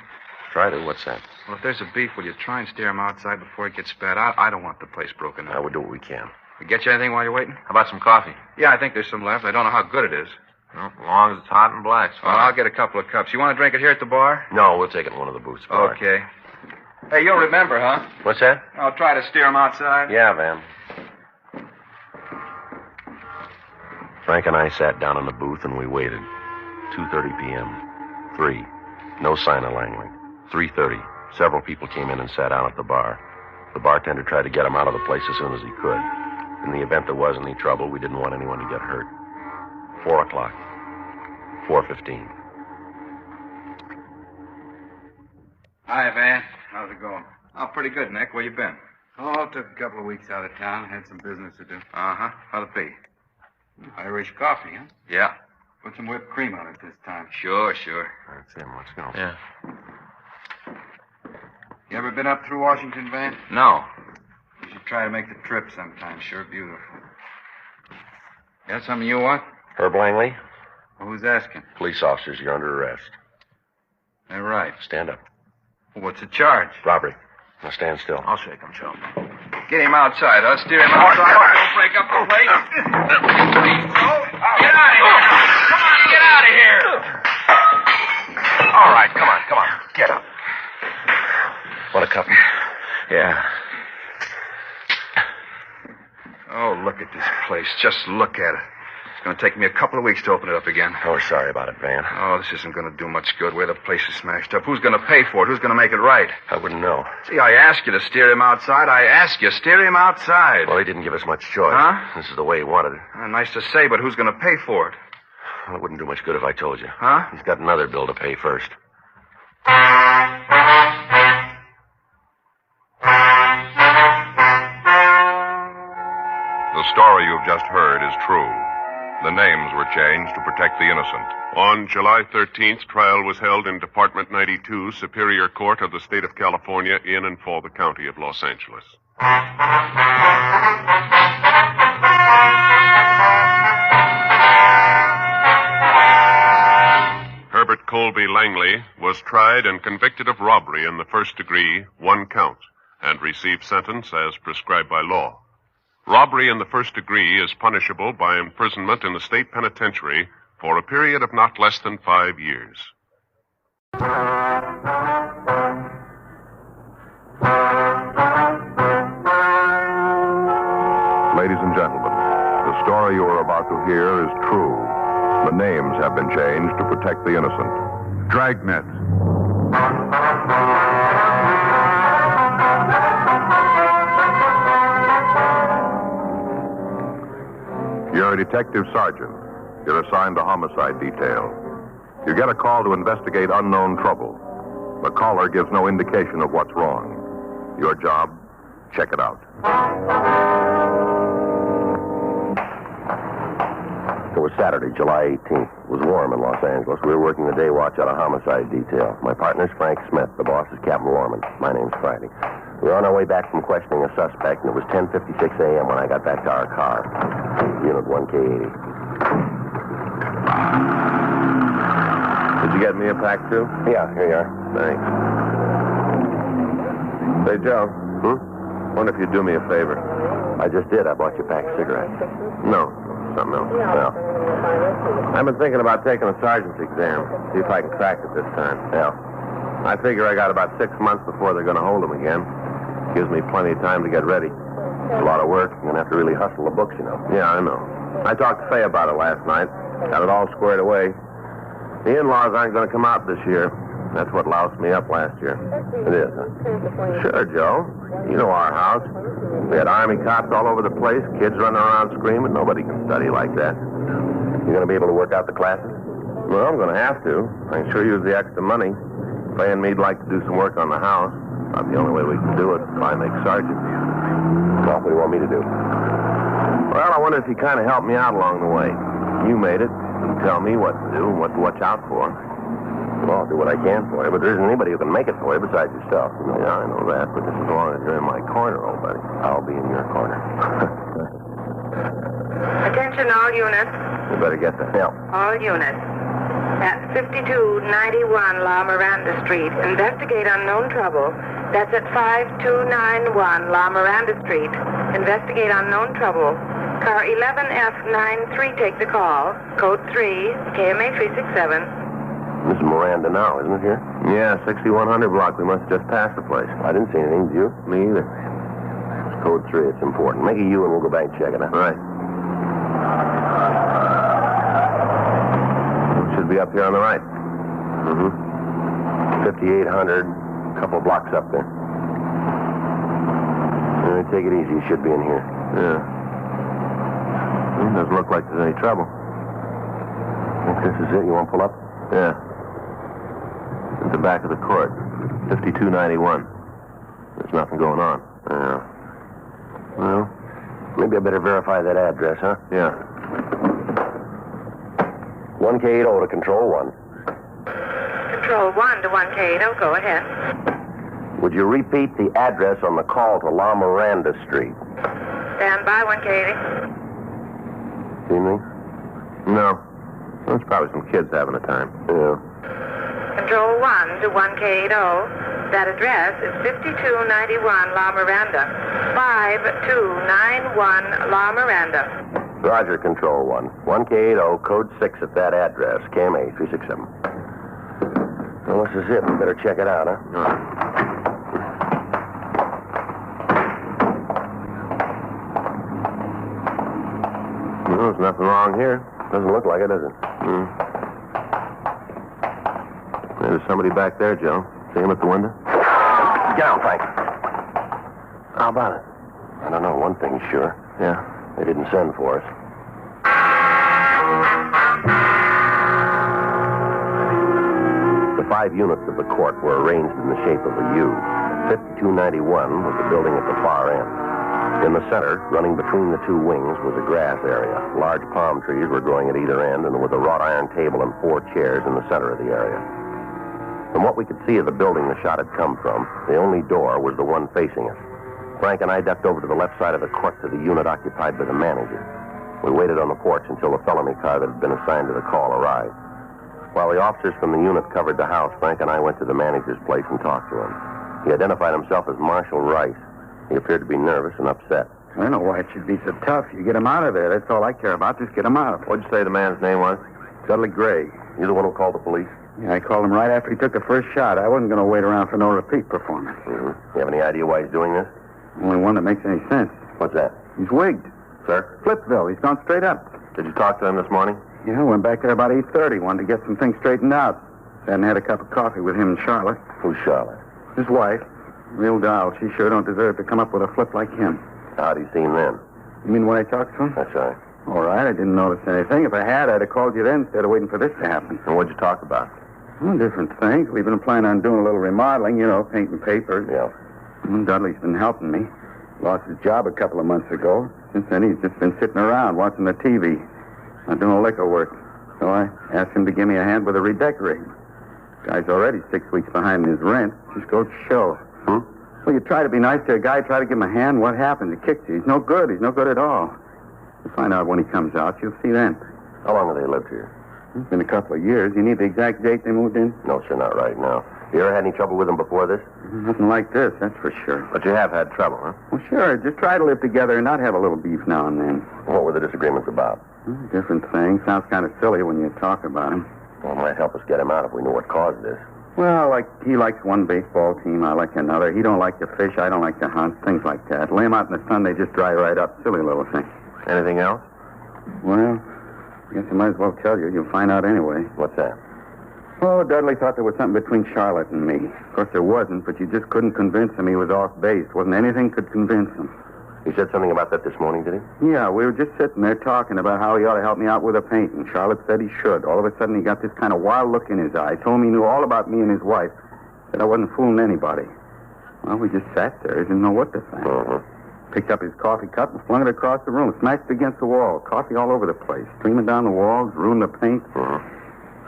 Try to. What's that? Well, if there's a beef, will you try and steer him outside before he gets spat out? I don't want the place broken up. We'll do what we can. We get you anything while you're waiting? How about some coffee? Yeah, I think there's some left. I don't know how good it is. Well, as long as it's hot and black. Well, I'll get a couple of cups. You want to drink it here at the bar? No, we'll take it in one of the booths. Bar. Okay. Hey, you'll remember, huh? What's that? I'll try to steer him outside. Yeah, Van. Frank and I sat down in the booth and we waited. 2:30 p.m. 3. No sign of Langley. 3:30. Several people came in and sat down at the bar. The bartender tried to get him out of the place as soon as he could. In the event there was any trouble, we didn't want anyone to get hurt. 4 o'clock. 4:15. Hi, Van. How's it going? Oh, pretty good, Nick. Where you been? Oh, took a couple of weeks out of town. Had some business to do. Uh-huh. How'd it be? Irish coffee, huh? Yeah. Put some whipped cream on it this time. Sure. That's him. Let's go. Yeah. You ever been up through Washington, Van? No. You should try to make the trip sometime. Sure beautiful. Got something you want? Herb Langley? Well, who's asking? Police officers, you're under arrest. They're right. Stand up. Well, what's the charge? Robbery. Now stand still. I'll shake him, Joe. Get him outside. I'll steer him outside. Don't break up the place. Please, Joe. Get out of here. Come on, get out of here. All right, come on. Get up. Want a cup? Yeah. Oh, look at this place. Just look at it. It's going to take me a couple of weeks to open it up again. Oh, sorry about it, Van. Oh, this isn't going to do much good. Where the place is smashed up. Who's going to pay for it? Who's going to make it right? I wouldn't know. See, I asked you to steer him outside. I asked you, steer him outside. Well, he didn't give us much choice. Huh? This is the way he wanted it. Nice to say, but who's going to pay for it? Well, it wouldn't do much good if I told you. Huh? He's got another bill to pay first. The story you've just heard is true. The names were changed to protect the innocent. On July 13th, trial was held in Department 92, Superior Court of the State of California, in and for the County of Los Angeles. Herbert Colby Langley was tried and convicted of robbery in the first degree, 1 count, and received sentence as prescribed by law. Robbery in the first degree is punishable by imprisonment in the state penitentiary for a period of not less than 5 years. Ladies and gentlemen, the story you are about to hear is true. The names have been changed to protect the innocent. Dragnet. You're a detective sergeant. You're assigned to homicide detail. You get a call to investigate unknown trouble. The caller gives no indication of what's wrong. Your job, check it out. It was Saturday, July 18th. It was warm in Los Angeles. We were working the day watch out of homicide detail. My partner's Frank Smith. The boss is Captain Warman. My name's Friday. We were on our way back from questioning a suspect, and it was 10:56 a.m. when I got back to our car. Unit 1K80. Did you get me a pack, too? Yeah, here you are. Thanks. Say, Joe. Wonder if you'd do me a favor. I just did. I bought you a pack of cigarettes. No, something else. Well, I've been thinking about taking a sergeant's exam. See if I can crack it this time. Yeah. I figure I got about 6 months before they're going to hold him again. Gives me plenty of time to get ready. It's a lot of work. You're going to have to really hustle the books, you know. Yeah, I know. I talked to Faye about it last night. Got it all squared away. The in-laws aren't going to come out this year. That's what loused me up last year. It is, huh? Sure, Joe. You know our house. We had Army cops all over the place, kids running around screaming. Nobody can study like that. You going to be able to work out the classes? Well, I'm going to have to. I can sure use the extra money. Faye and me'd like to do some work on the house. About the only way we can do it if I make sergeant. Well, what do you want me to do? Well, I wonder if you kind of help me out along the way. You made it. You tell me what to do and what to watch out for. Well, I'll do what I can for you, but there isn't anybody who can make it for you besides yourself. You know? Yeah, I know that, but just as long as you're in my corner, old buddy. I'll be in your corner. Attention all units. You better get the help. All units. At 5291 La Miranda Street, investigate unknown trouble. That's at 5291 La Miranda Street. Investigate unknown trouble. Car 11F93 take the call. Code 3, KMA 367. This is Miranda now, isn't it here? Yeah, 6100 block. We must have just passed the place. I didn't see anything, did you? Me either. It's code 3. It's important. Make a U and we'll go back and check it out. Right. Should be up here on the right. 5800, a couple blocks up there. Take it easy. You should be in here. Yeah. Doesn't look like there's any trouble. If this is it, you want to pull up? Yeah. At the back of the court. 5291. There's nothing going on. Yeah. Well, maybe I better verify that address, huh? Yeah. 1K80 to Control 1. Control 1 to 1K80. Go ahead. Would you repeat the address on the call to La Miranda Street? Stand by 1K80. See anything? No. There's probably some kids having a time. Yeah. Control 1 to 1K80. That address is 5291 La Miranda. 5291 La Miranda. Roger, Control 1. 1K80, code 6 at that address. KMA 367. Well, this is it. We better check it out, huh? Well, there's nothing wrong here. Doesn't look like it, does it? There's somebody back there, Joe. See him at the window? Get out, Frank. How about it? I don't know. One thing's sure. Yeah, they didn't send for us. The 5 units of the court were arranged in the shape of a U. 5291 was the building at the far end. In the center, running between the 2 wings, was a grass area. Large palm trees were growing at either end, and there was a wrought iron table and 4 chairs in the center of the area. From what we could see of the building the shot had come from, the only door was the one facing us. Frank and I ducked over to the left side of the court to the unit occupied by the manager. We waited on the porch until the felony car that had been assigned to the call arrived. While the officers from the unit covered the house, Frank and I went to the manager's place and talked to him. He identified himself as Marshal Rice. He appeared to be nervous and upset. I don't know why it should be so tough. You get him out of there. That's all I care about. Just get him out. What'd you say the man's name was? Dudley Gray. You the one who called the police? Yeah, I called him right after he took the first shot. I wasn't going to wait around for no repeat performance. Mm-hmm. You have any idea why he's doing this? Only one that makes any sense. What's that? He's wigged. Sir? Flipsville. He's gone straight up. Did you talk to him this morning? Yeah, went back there about 8:30. Wanted to get some things straightened out. Hadn't had a cup of coffee with him and Charlotte. Who's Charlotte? His wife. Real doll. She sure don't deserve to come up with a flip like him. How'd he seem then? You mean when I talked to him? That's right. All right, I didn't notice anything. If I had, I'd have called you then instead of waiting for this to happen. And what'd you talk about? Well, different things. We've been planning on doing a little remodeling, painting papers. Yeah. Dudley's been helping me. Lost his job a couple of months ago. Since then, he's just been sitting around watching the TV. Not doing liquor work. So I asked him to give me a hand with the redecorating. Guy's already 6 weeks behind in his rent. Just goes to show. Well, you try to be nice to a guy, try to give him a hand. What happens? He kicks you. He's no good. He's no good at all. You'll find out when he comes out. You'll see then. How long have they lived here? It's been a couple of years. You need the exact date they moved in? No, sir, not right now. You ever had any trouble with them before this? Nothing like this, that's for sure. But you have had trouble, huh? Well, sure. Just try to live together and not have a little beef now and then. What were the disagreements about? Different things. Sounds kind of silly when you talk about them. Well, it might help us get him out if we knew what caused this. Well, like he likes one baseball team, I like another. He don't like to fish, I don't like to hunt, things like that. Lay him out in the sun, they just dry right up. Silly little thing. Anything else? Well, I guess I might as well tell you. You'll find out anyway. What's that? Oh, Dudley thought there was something between Charlotte and me. Of course, there wasn't, but you just couldn't convince him he was off base. Wasn't anything could convince him. He said something about that this morning, did he? Yeah, we were just sitting there talking about how he ought to help me out with a painting. Charlotte said he should. All of a sudden, he got this kind of wild look in his eye. Told me he knew all about me and his wife. Said I wasn't fooling anybody. Well, we just sat there. Didn't know what to think. Picked up his coffee cup and flung it across the room. Smashed it against the wall. Coffee all over the place. Streaming down the walls. Ruined the paint.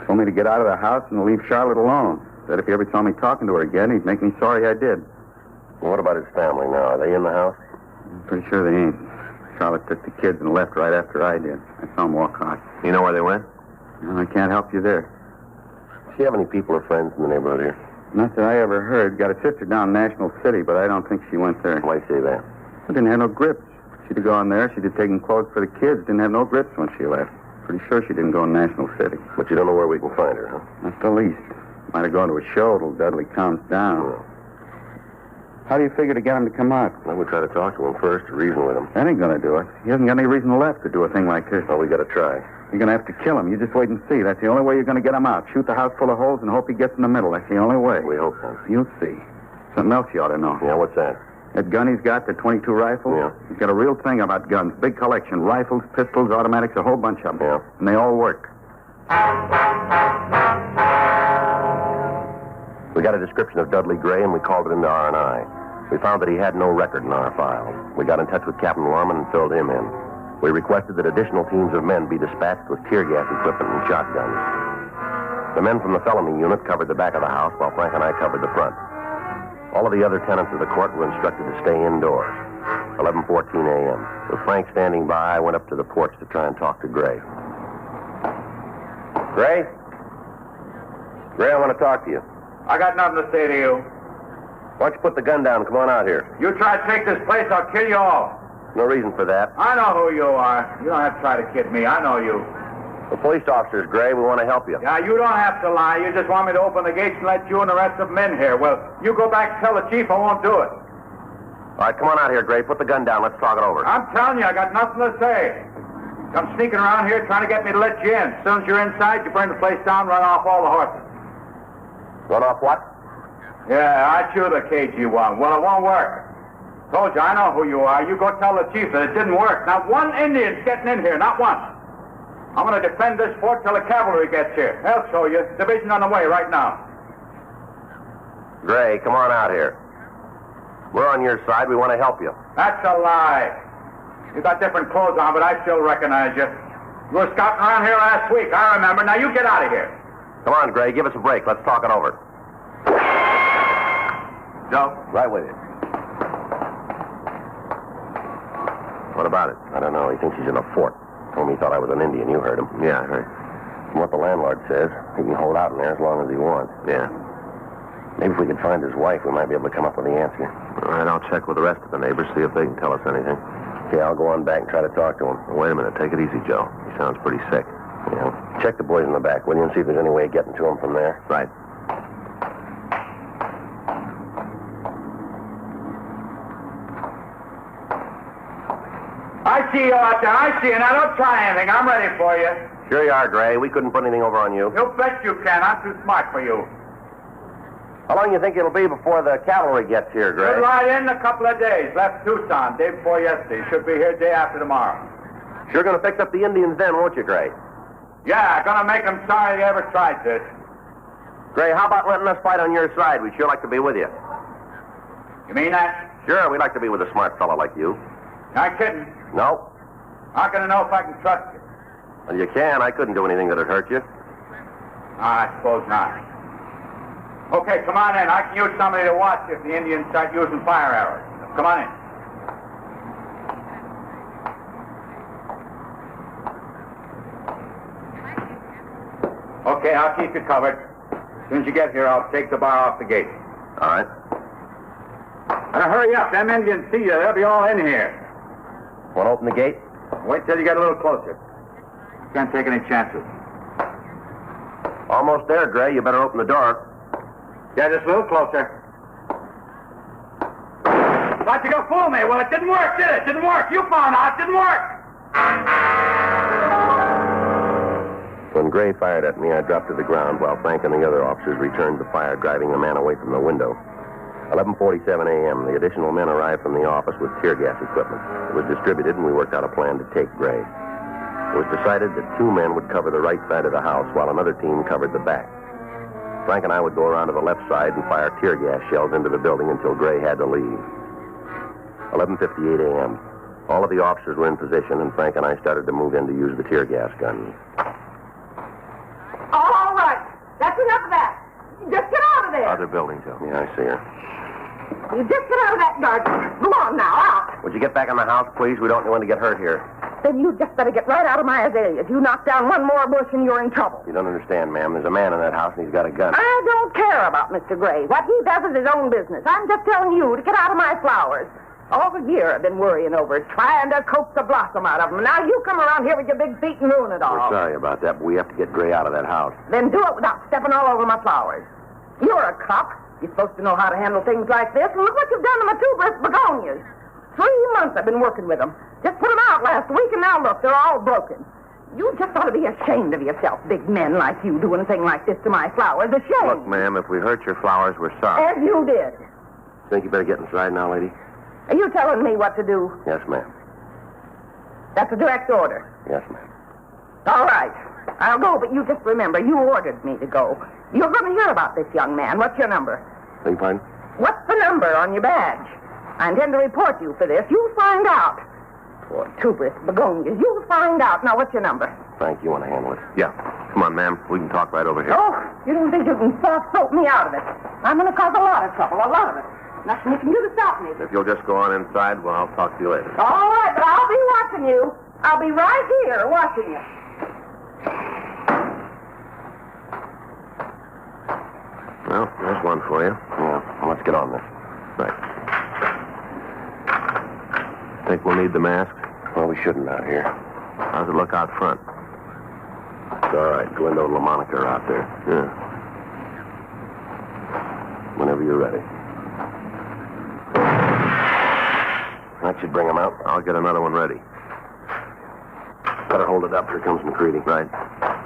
Told me to get out of the house and leave Charlotte alone. Said if he ever saw me talking to her again, he'd make me sorry I did. Well, what about his family now? Are they in the house? I'm pretty sure they ain't. Charlotte took the kids and left right after I did. I saw them walk out. You know where they went? No, I can't help you there. Do you have any people or friends in the neighborhood here? Not that I ever heard. Got a sister down in National City, but I don't think she went there. Why say that? I didn't have no grips. She'd have gone there. She'd have taken clothes for the kids. Didn't have no grips when she left. Pretty sure she didn't go in National City. But you don't know where we can find her, huh? Not the least. Might have gone to a show till Dudley calms down. How do you figure to get him to come out? Well, we'll try to talk to him first, reason with him. That ain't gonna do it. He hasn't got any reason left to do a thing like this. Well, we gotta try. You're gonna have to kill him. You just wait and see. That's the only way you're gonna get him out. Shoot the house full of holes and hope he gets in the middle. That's the only way. We hope so. You'll see. Something else you ought to know. Yeah, what's that? That gun he's got, the .22 rifle? Yeah. He's got a real thing about guns. Big collection. Rifles, pistols, automatics, a whole bunch of them. Yeah. And they all work. We got a description of Dudley Gray, and we called it into R&I. We found that he had no record in our files. We got in touch with Captain Lorman and filled him in. We requested that additional teams of men be dispatched with tear gas equipment and shotguns. The men from the felony unit covered the back of the house, while Frank and I covered the front. All of the other tenants of the court were instructed to stay indoors. 11:14 a.m. With Frank standing by, I went up to the porch to try and talk to Gray. Gray? Gray, I want to talk to you. I got nothing to say to you. Why don't you put the gun down and come on out here? You try to take this place, I'll kill you all. No reason for that. I know who you are. You don't have to try to kid me. I know you. The police officers, Gray. We want to help you. Yeah, you don't have to lie. You just want me to open the gates and let you and the rest of them in here. Well, you go back and tell the chief I won't do it. All right, come on out here, Gray. Put the gun down. Let's talk it over. I'm telling you, I got nothing to say. Come sneaking around here trying to get me to let you in. As soon as you're inside, you burn the place down, run off all the horses. Run off what? Yeah, aren't you the cage you want? Well, it won't work. Told you, I know who you are. You go tell the chief that it didn't work. Not one Indian's getting in here, not one. I'm going to defend this fort till the cavalry gets here. I'll show you. Division on the way right now. Gray, come on out here. We're on your side. We want to help you. That's a lie. You got different clothes on, but I still recognize you. You were scouting around here last week, I remember. Now you get out of here. Come on, Gray, give us a break. Let's talk it over. Joe? Right with you. What about it? I don't know. He thinks he's in a fort. Told me he thought I was an Indian. You heard him. Yeah, I heard. From what the landlord says, he can hold out in there as long as he wants. Yeah. Maybe if we could find his wife, we might be able to come up with the answer. All right, I'll check with the rest of the neighbors, see if they can tell us anything. Okay, I'll go on back and try to talk to him. Wait a minute. Take it easy, Joe. He sounds pretty sick. Yeah. Check the boys in the back, will you, and see if there's any way of getting to him from there. Right. I see you out there. I see you. Now, don't try anything. I'm ready for you. Sure you are, Gray. We couldn't put anything over on you. You bet you can. I'm too smart for you. How long do you think it'll be before the cavalry gets here, Gray? Should ride in a couple of days. Left Tucson day before yesterday. Should be here day after tomorrow. Sure gonna fix up the Indians then, won't you, Gray? Yeah, gonna make them sorry they ever tried this. Gray, how about letting us fight on your side? We'd sure like to be with you. You mean that? Sure, we'd like to be with a smart fellow like you. Not kidding. No? How can I know if I can trust you? Well, you can. I couldn't do anything that'd hurt you. I suppose not. Okay, come on in. I can use somebody to watch if the Indians start using fire arrows. Come on in. Okay, I'll keep you covered. As soon as you get here, I'll take the bar off the gate. All right. Now hurry up. Them Indians see you. They'll be all in here. Want to open the gate? Wait till you get a little closer. Can't take any chances. Almost there, Gray. You better open the door. Yeah, just a little closer. Thought you could fool me. Well, it didn't work, did it? Didn't work. You found out. It didn't work. When Gray fired at me, I dropped to the ground while Frank and the other officers returned the fire, driving the man away from the window. 11:47 a.m., the additional men arrived from the office with tear gas equipment. It was distributed, and we worked out a plan to take Gray. It was decided that 2 men would cover the right side of the house while another team covered the back. Frank and I would go around to the left side and fire tear gas shells into the building until Gray had to leave. 11:58 a.m. All of the officers were in position, and Frank and I started to move in to use the tear gas guns. All right. That's enough of that. Just get out of there. Other building, Joe. Yeah, I see her. You just get out of that garden. Go on now, out. Would you get back in the house, please? We don't want to get hurt here. Then you just better get right out of my azaleas. You knock down one more bush and you're in trouble. You don't understand, ma'am. There's a man in that house and he's got a gun. I don't care about Mr. Gray. What he does is his own business. I'm just telling you to get out of my flowers. All the year I've been worrying over it, trying to coax the blossom out of them. Now you come around here with your big feet and ruin it all. We're sorry about that, but we have to get Gray out of that house. Then do it without stepping all over my flowers. You're a cop. You're supposed to know how to handle things like this. And look what you've done to my tuberous begonias. 3 months I've been working with them. Just put them out last week, and now look, they're all broken. You just ought to be ashamed of yourself, big men like you doing a thing like this to my flowers. Ashamed. Look, ma'am, if we hurt your flowers, we're sorry. As you did. Think you better get inside now, lady? Are you telling me what to do? Yes, ma'am. That's a direct order. Yes, ma'am. All right. I'll go, but you just remember, you ordered me to go. You're going to hear about this young man. What's your number? Beg your pardon? What's the number on your badge? I intend to report you for this. You'll find out. Poor tuberous begonias. You'll find out. Now, what's your number? Frank, you want to handle it? Yeah. Come on, ma'am. We can talk right over here. Oh, you don't think you can soft-soap me out of it? I'm going to cause a lot of trouble, a lot of it. Nothing you can do to stop me. If you'll just go on inside, well, I'll talk to you later. All right, but I'll be watching you. I'll be right here watching you. Well, there's one for you. Yeah, well, let's get on this. Right. Think we'll need the mask? Well, we shouldn't out here. How's it look out front? It's all right. Glendo and LaMonica are out there. Yeah. Whenever you're ready. That should bring them out. I'll get another one ready. Better hold it up. Here comes McCready. Right.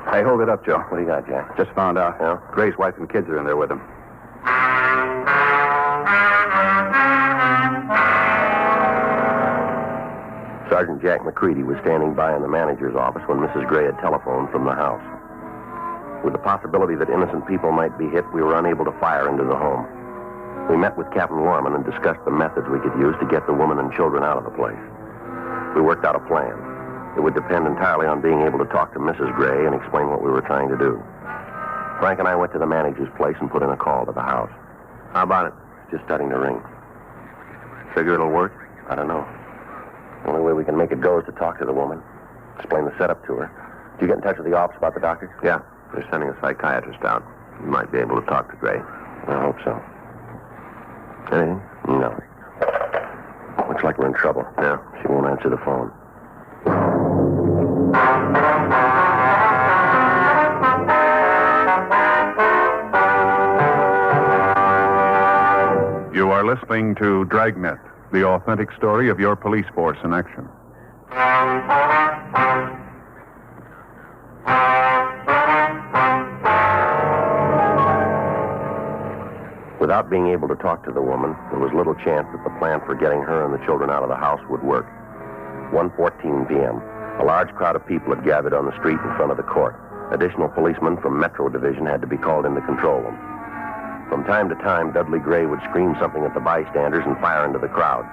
Hey, hold it up, Joe. What do you got, Jack? Just found out. Yeah? Gray's wife and kids are in there with him. Sergeant Jack McCready was standing by in the manager's office when Mrs. Gray had telephoned from the house. With the possibility that innocent people might be hit, we were unable to fire into the home. We met with Captain Lorman and discussed the methods we could use to get the woman and children out of the place. We worked out a plan. It would depend entirely on being able to talk to Mrs. Gray and explain what we were trying to do. Frank and I went to the manager's place and put in a call to the house. How about it? It's just starting to ring. Figure it'll work? I don't know. The only way we can make it go is to talk to the woman, explain the setup to her. Did you get in touch with the office about the doctor? Yeah. They're sending a psychiatrist out. You might be able to talk to Gray. I hope so. Anything? No. Looks like we're in trouble. Yeah. She won't answer the phone. You are listening to Dragnet, the authentic story of your police force in action. Without being able to talk to the woman, there was little chance that the plan for getting her and the children out of the house would work. 1:14 p.m. A large crowd of people had gathered on the street in front of the court. Additional policemen from Metro Division had to be called in to control them. From time to time, Dudley Gray would scream something at the bystanders and fire into the crowd.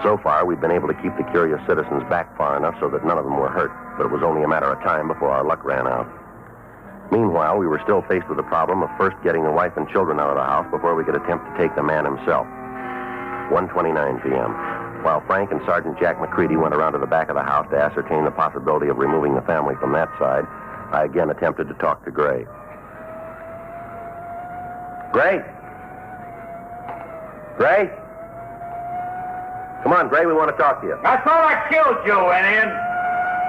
So far, we've been able to keep the curious citizens back far enough so that none of them were hurt, but it was only a matter of time before our luck ran out. Meanwhile, we were still faced with the problem of first getting the wife and children out of the house before we could attempt to take the man himself. 1:29 p.m. While Frank and Sergeant Jack McCready went around to the back of the house to ascertain the possibility of removing the family from that side, I again attempted to talk to Gray. Gray? Gray? Come on, Gray, we want to talk to you. I thought I killed you, Indian.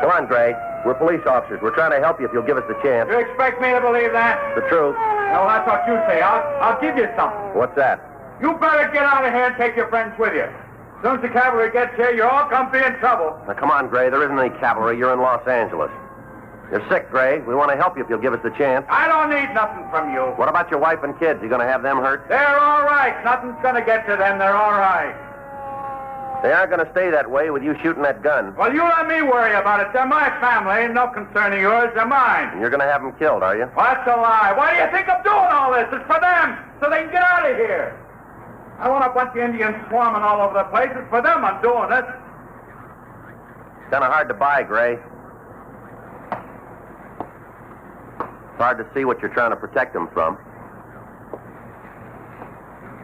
Come on, Gray. We're police officers. We're trying to help you if you'll give us the chance. You expect me to believe that? The truth. No, that's what you say. I'll give you something. What's that? You better get out of here and take your friends with you. As soon as the cavalry gets here, you're all going to be in trouble. Now, come on, Gray. There isn't any cavalry. You're in Los Angeles. You're sick, Gray. We want to help you if you'll give us the chance. I don't need nothing from you. What about your wife and kids? You going to have them hurt? They're all right. Nothing's going to get to them. They're all right. They aren't going to stay that way with you shooting that gun. Well, you let me worry about it. They're my family. Ain't no concern of yours. They're mine. And you're going to have them killed, are you? Well, that's a lie. Why do you think I'm doing all this? It's for them, so they can get out of here. I want a bunch of Indians swarming all over the place. It's for them I'm doing this. It's kind of hard to buy, Gray. It's hard to see what you're trying to protect them from.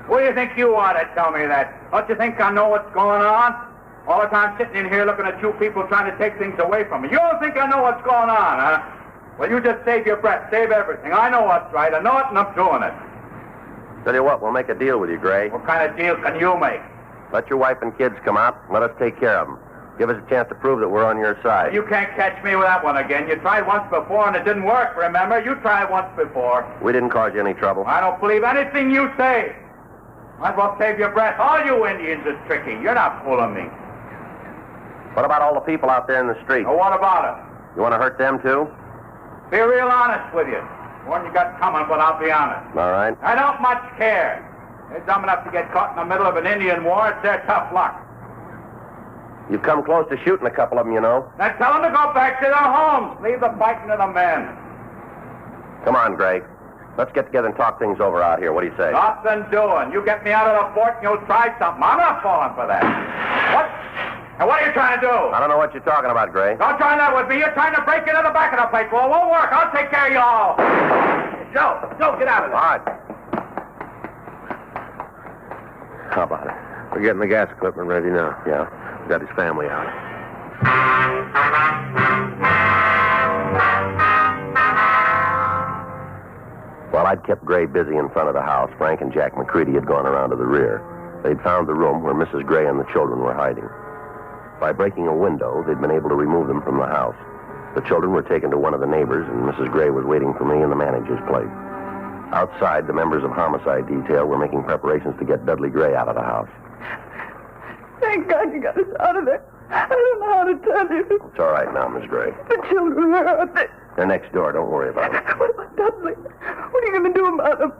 What do you think you are to tell me that? Don't you think I know what's going on? All the time sitting in here looking at you people trying to take things away from me. You don't think I know what's going on, huh? Well, you just save your breath, save everything. I know what's right. I know it, and I'm doing it. Tell you what, we'll make a deal with you, Gray. What kind of deal can you make? Let your wife and kids come out and let us take care of them. Give us a chance to prove that we're on your side. You can't catch me with that one again. You tried once before, and it didn't work, remember? You tried once before. We didn't cause you any trouble. I don't believe anything you say. Might as well save your breath. All you Indians are tricky. You're not fooling me. What about all the people out there in the street? Well, what about it? You want to hurt them, too? Be real honest with you. One you got coming, but I'll be honest. All right. I don't much care. They're dumb enough to get caught in the middle of an Indian war. It's their tough luck. You've come close to shooting a couple of them, you know. Now tell them to go back to their homes. Leave the fighting to the men. Come on, Gray. Let's get together and talk things over out here. What do you say? Nothing doing. You get me out of the fort and you'll try something. I'm not falling for that. What? And what are you trying to do? I don't know what you're talking about, Gray. Don't try that with me. You're trying to break into the back of the place. Well, it won't work. I'll take care of you all. Joe, get out of there. All right. How about it? We're getting the gas equipment ready now. Yeah. We've got his family out. While I'd kept Gray busy in front of the house, Frank and Jack McCready had gone around to the rear. They'd found the room where Mrs. Gray and the children were hiding. By breaking a window, they'd been able to remove them from the house. The children were taken to one of the neighbors, and Mrs. Gray was waiting for me in the manager's place. Outside, the members of homicide detail were making preparations to get Dudley Gray out of the house. Thank God you got us out of there. I don't know how to tell you. It's all right now, Miss Gray. The children, where are they? They're next door. Don't worry about them. What about Dudley? What are you going to do about him?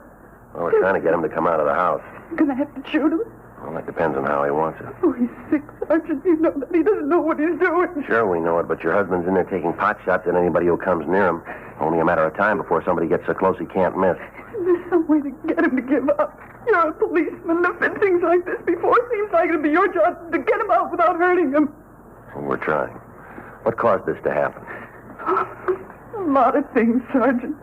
Well, we're trying to get him to come out of the house. You're going to have to shoot him? Well, that depends on how he wants it. Oh, he's sick, Sergeant. You know that. He doesn't know what he's doing. Sure, we know it, but your husband's in there taking pot shots at anybody who comes near him. Only a matter of time before somebody gets so close he can't miss. There's some way to get him to give up. You're a policeman. There've been things like this before. It seems like it'd be your job to get him out without hurting him. Well, we're trying. What caused this to happen? A lot of things, Sergeant.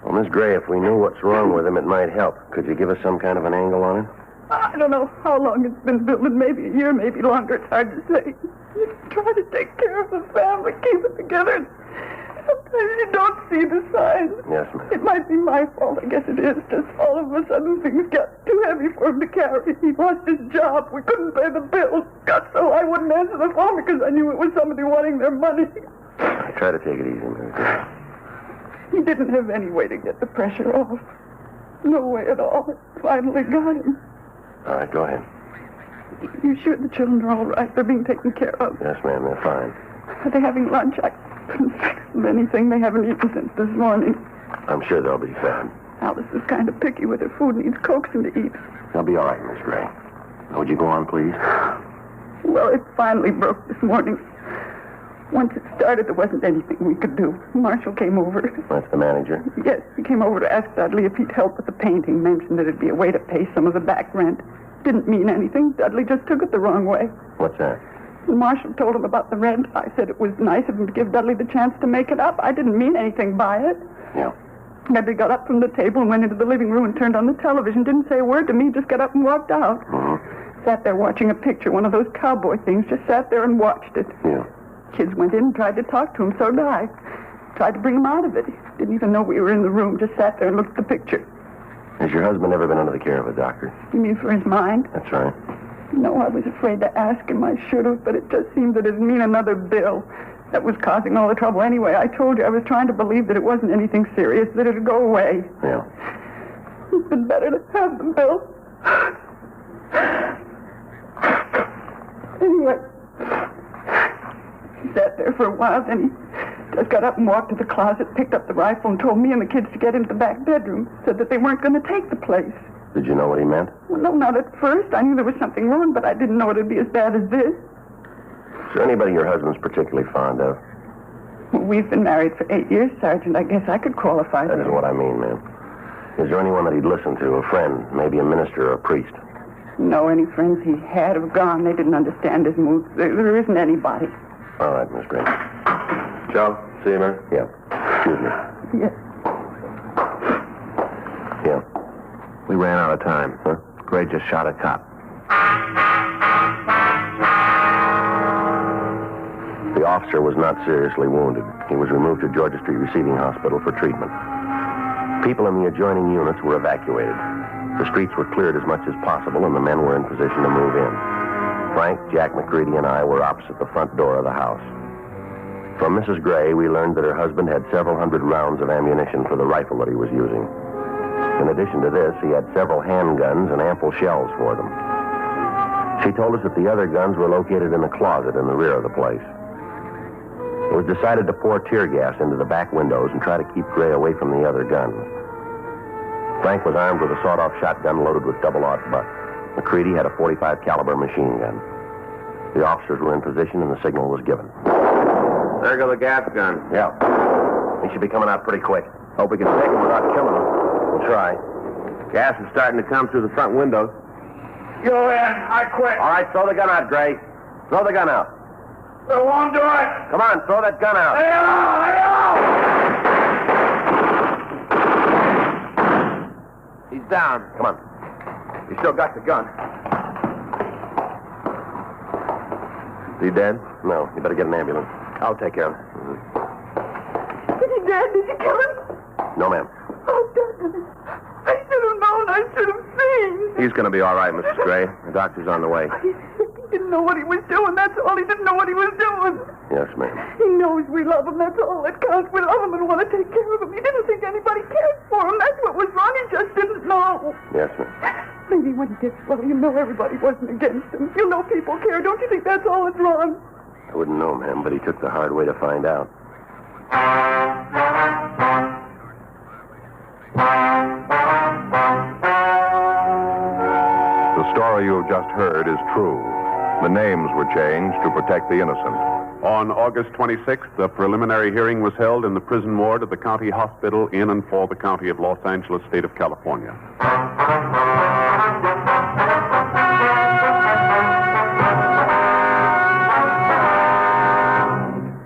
Well, Miss Gray, if we knew what's wrong with him, it might help. Could you give us some kind of an angle on it? I don't know how long it's been building. Maybe a year, maybe longer. It's hard to say. You try to take care of the family, keep it together. Sometimes you don't see the signs. Yes, ma'am. It might be my fault. I guess it is. Just all of a sudden things got too heavy for him to carry. He lost his job. We couldn't pay the bills. Got so I wouldn't answer the phone because I knew it was somebody wanting their money. I try to take it easy, Miss Gray. He didn't have any way to get the pressure off. No way at all. It finally got him. All right, go ahead. You sure the children are all right? They're being taken care of. Yes, ma'am, they're fine. Are they having lunch? I couldn't fix them anything. They haven't eaten since this morning. I'm sure they'll be fed. Alice is kind of picky with her food, needs coaxing to eat. They'll be all right, Miss Gray. Now, would you go on, please? Well, it finally broke this morning. Once it started, there wasn't anything we could do. Marshall came over. That's the manager? Yes, he came over to ask Dudley if he'd help with the painting. Mentioned that it'd be a way to pay some of the back rent. Didn't mean anything. Dudley just took it the wrong way. What's that? When Marshall told him about the rent, I said it was nice of him to give Dudley the chance to make it up. I didn't mean anything by it. Yeah. Dudley got up from the table and went into the living room and turned on the television. Didn't say a word to me, just got up and walked out. Mm-hmm. Sat there watching a picture, one of those cowboy things. Just sat there and watched it. Yeah. Kids went in and tried to talk to him, so did I. Tried to bring him out of it. He didn't even know we were in the room, just sat there and looked at the picture. Has your husband ever been under the care of a doctor? You mean for his mind? That's right. No, I was afraid to ask him. I should have, but it just seemed that it'd mean another bill. That was causing all the trouble anyway. I told you I was trying to believe that it wasn't anything serious, that it'd go away. Yeah. It's been better to have the bill. Anyway, he sat there for a while, then he just got up and walked to the closet, picked up the rifle, and told me and the kids to get into the back bedroom. Said that they weren't going to take the place. Did you know what he meant? Well, no, not at first. I knew there was something wrong, but I didn't know it'd be as bad as this. Is there anybody your husband's particularly fond of? Well, we've been married for 8 years, Sergeant. I guess I could qualify That that. is what I mean, ma'am. Is there anyone that he'd listen to, a friend, maybe a minister or a priest? No, any friends he had have gone. They didn't understand his moods. There isn't anybody. All right, Miss Gray. Joe, see him here? Yeah. Excuse me. Yes. Yeah. We ran out of time. Huh? Gray just shot a cop. The officer was not seriously wounded. He was removed to Georgia Street Receiving Hospital for treatment. People in the adjoining units were evacuated. The streets were cleared as much as possible, and the men were in position to move in. Frank, Jack McCready, and I were opposite the front door of the house. From Mrs. Gray, we learned that her husband had several hundred rounds of ammunition for the rifle that he was using. In addition to this, he had several handguns and ample shells for them. She told us that the other guns were located in a closet in the rear of the place. It was decided to pour tear gas into the back windows and try to keep Gray away from the other guns. Frank was armed with a sawed-off shotgun loaded with double-aught butts. McCready had a .45 caliber machine gun. The officers were in position and the signal was given. There go the gas guns. Yeah. He should be coming out pretty quick. Hope we can take him without killing him. We'll try. Gas is starting to come through the front windows. Go in. I quit. All right, throw the gun out, Gray. Throw the gun out. They won't do it. Come on, throw that gun out. Lay out. Lay out. He's down. Come on. He still got the gun. Is he dead? No. You better get an ambulance. I'll take care of him. Is he dead? Did you kill him? No, ma'am. Oh, Dudley. I should have known. I should have seen. He's going to be all right, Mrs. Gray. The doctor's on the way. He's sick. He didn't know what he was doing. That's all. He didn't know what he was doing. Yes, ma'am. He knows we love him. That's all that counts. We love him and want to take care of him. He didn't think anybody cared for him. That's what was wrong. He just didn't know. Yes, ma'am. Maybe when he gets well, you know everybody wasn't against him. You know people care. Don't you think that's all it's wrong? I wouldn't know, ma'am, but he took the hard way to find out. The story you've just heard is true. The names were changed to protect the innocent. On August 26th, a preliminary hearing was held in the prison ward of the county hospital in and for the county of Los Angeles, state of California.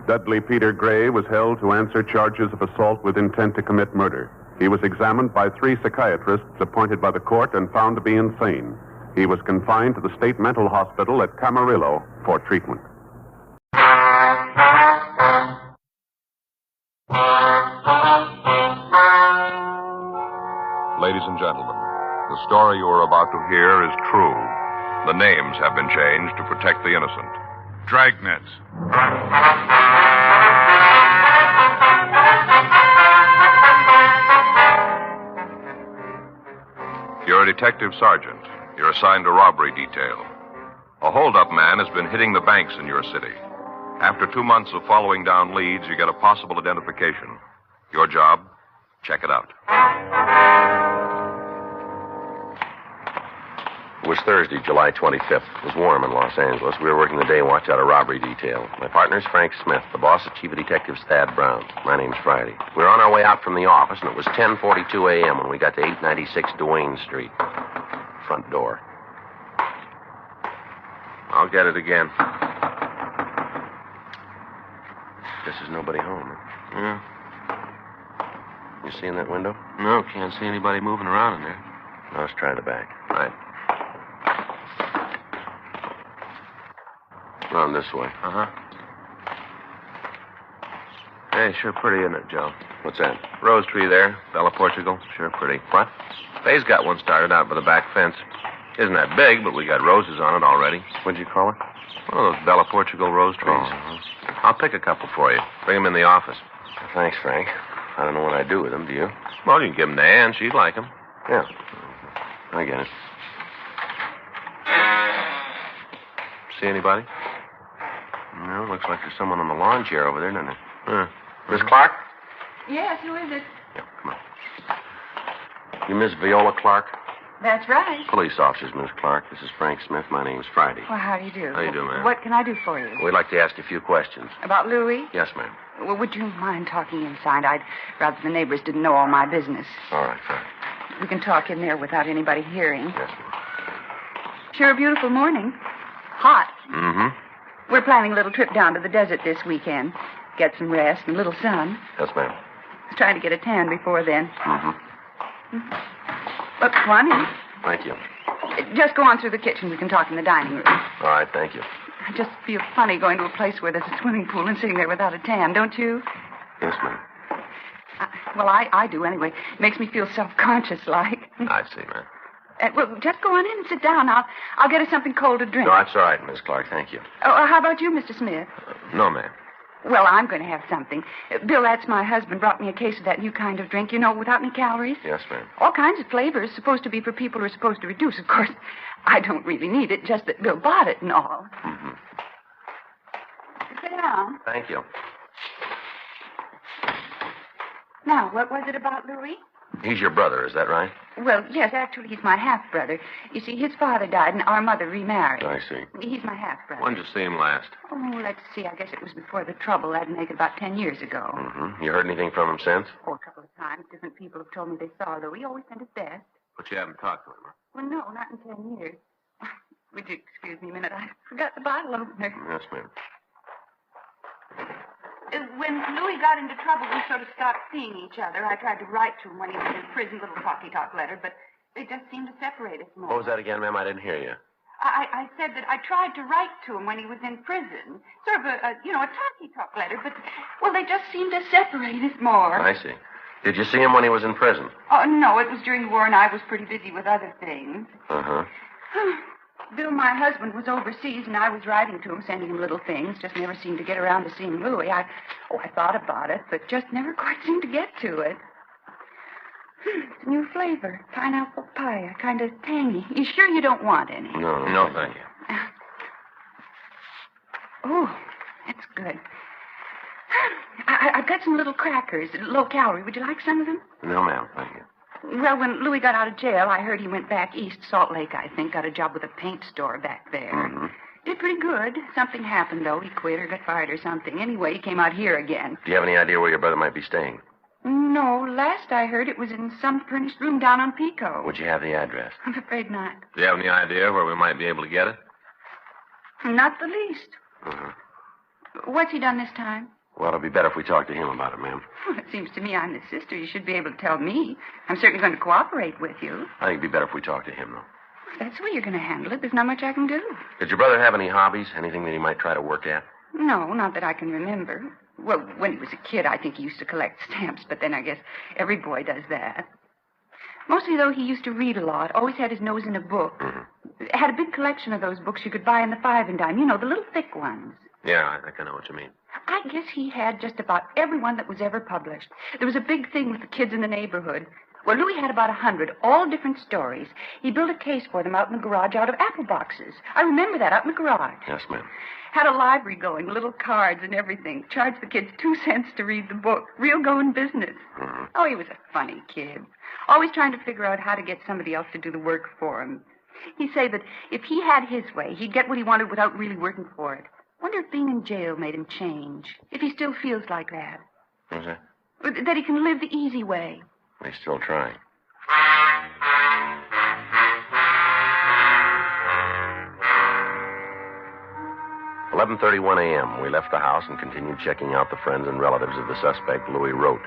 Dudley Peter Gray was held to answer charges of assault with intent to commit murder. He was examined by 3 psychiatrists appointed by the court and found to be insane. He was confined to the state mental hospital at Camarillo for treatment. Ladies and gentlemen, the story you are about to hear is true. The names have been changed to protect the innocent. Dragnet. You're a detective sergeant. You're assigned to robbery detail. A holdup man has been hitting the banks in your city. After 2 months of following down leads, you get a possible identification. Your job? Check it out. It was Thursday, July 25th. It was warm in Los Angeles. We were working the day watch out a robbery detail. My partner's Frank Smith. The boss is Chief of Detectives Thad Brown. My name's Friday. We were on our way out from the office, and it was 10:42 a.m. when we got to 896 Duane Street. Front door. I'll get it again. Guess there's nobody home. Yeah. You see in that window? No, can't see anybody moving around in there. Now let's try the back. Right. Around this way. Uh-huh. Hey, sure pretty, isn't it, Joe? What's that? Rose tree there, Bella Portugal. Sure pretty. What? Faye's got one started out by the back fence. Isn't that big, but we got roses on it already. What'd you call it? Oh, those Bella Portugal rose trees. Oh. I'll pick a couple for you. Bring them in the office. Thanks, Frank. I don't know what I'd do with them, do you? Well, you can give them to Ann. She'd like them. Yeah. I get it. See anybody? No, looks like there's someone on the lawn chair over there, doesn't it? Huh. Miss Clark? Yes, who is it? Yeah, come on. You Miss Viola Clark? That's right. Police officers, Miss Clark. This is Frank Smith. My name's Friday. Well, how do you do? How you do, ma'am? What can I do for you? We'd like to ask you a few questions. About Louis? Yes, ma'am. Well, would you mind talking inside? I'd rather the neighbors didn't know all my business. All right, fine. We can talk in there without anybody hearing. Yes, ma'am. Sure a beautiful morning. Hot. Mm-hmm. We're planning a little trip down to the desert this weekend. Get some rest and a little sun. Yes, ma'am. I was trying to get a tan before then. Mm-hmm. Look, go on in. Thank you. Just go on through the kitchen. We can talk in the dining room. All right, thank you. I just feel funny going to a place where there's a swimming pool and sitting there without a tan, don't you? Yes, ma'am. Well, I do anyway. It makes me feel self-conscious like. I see, ma'am. Well, just go on in and sit down. I'll get us something cold to drink. No, that's all right, Miss Clark. Thank you. Oh, how about you, Mr. Smith? No, ma'am. Well, I'm going to have something. Bill, that's my husband, brought me a case of that new kind of drink, you know, without any calories. Yes, ma'am. All kinds of flavors, supposed to be for people who are supposed to reduce. Of course, I don't really need it, just that Bill bought it and all. Mm-hmm. Sit down. Thank you. Now, what was it about Louis? He's your brother, is that right? Well, yes, actually, he's my half-brother. You see, his father died and our mother remarried. I see. He's my half-brother. When'd you see him last? Oh, let's see. I guess it was before the trouble. I'd make it about 10 years ago. Mm-hmm. You heard anything from him since? Oh, a couple of times. Different people have told me they saw Louis. He always sent his best. But you haven't talked to him, huh? Well, no, not in 10 years. Would you excuse me a minute? I forgot the bottle opener. Yes, ma'am. When Louis got into trouble, we sort of stopped seeing each other. I tried to write to him when he was in prison, little talky-talk letter, but they just seemed to separate us more. What was that again, ma'am? I didn't hear you. I said that I tried to write to him when he was in prison. Sort of a talky-talk letter, but, well, they just seemed to separate us more. I see. Did you see him when he was in prison? Oh, no, it was during the war, and I was pretty busy with other things. Uh-huh. Bill, my husband, was overseas, and I was writing to him, sending him little things. Just never seemed to get around to seeing Louis. I thought about it, but just never quite seemed to get to it. It's a new flavor. Pineapple pie. Kind of tangy. You sure you don't want any? No, thank you. Oh, that's good. I've got some little crackers, low calorie. Would you like some of them? No, ma'am, thank you. Well, when Louis got out of jail, I heard he went back east, Salt Lake, I think. Got a job with a paint store back there. Mm-hmm. Did pretty good. Something happened, though. He quit or got fired or something. Anyway, he came out here again. Do you have any idea where your brother might be staying? No, last I heard it was in some furnished room down on Pico. Would you have the address? I'm afraid not. Do you have any idea where we might be able to get it? Not the least. Mm-hmm. What's he done this time? Well, it'd be better if we talked to him about it, ma'am. Well, it seems to me I'm the sister. You should be able to tell me. I'm certainly going to cooperate with you. I think it'd be better if we talked to him, though. If that's the way you're going to handle it, there's not much I can do. Did your brother have any hobbies? Anything that he might try to work at? No, not that I can remember. Well, when he was a kid, I think he used to collect stamps, but then I guess every boy does that. Mostly, though, he used to read a lot, always had his nose in a book. Mm-hmm. Had a big collection of those books you could buy in the 5 and dime. You know, the little thick ones. Yeah, I think I know what you mean. I guess he had just about every one that was ever published. There was a big thing with the kids in the neighborhood. Well, Louis had about 100, all different stories. He built a case for them out in the garage out of apple boxes. I remember that, out in the garage. Yes, ma'am. Had a library going, little cards and everything. Charged the kids 2 cents to read the book. Real going business. Mm-hmm. Oh, he was a funny kid. Always trying to figure out how to get somebody else to do the work for him. He'd say that if he had his way, he'd get what he wanted without really working for it. Wonder if being in jail made him change. If he still feels like that. What's that? That he can live the easy way. He's still trying. "11:31 a.m. We left the house and continued checking out the friends and relatives of the suspect Louis wrote.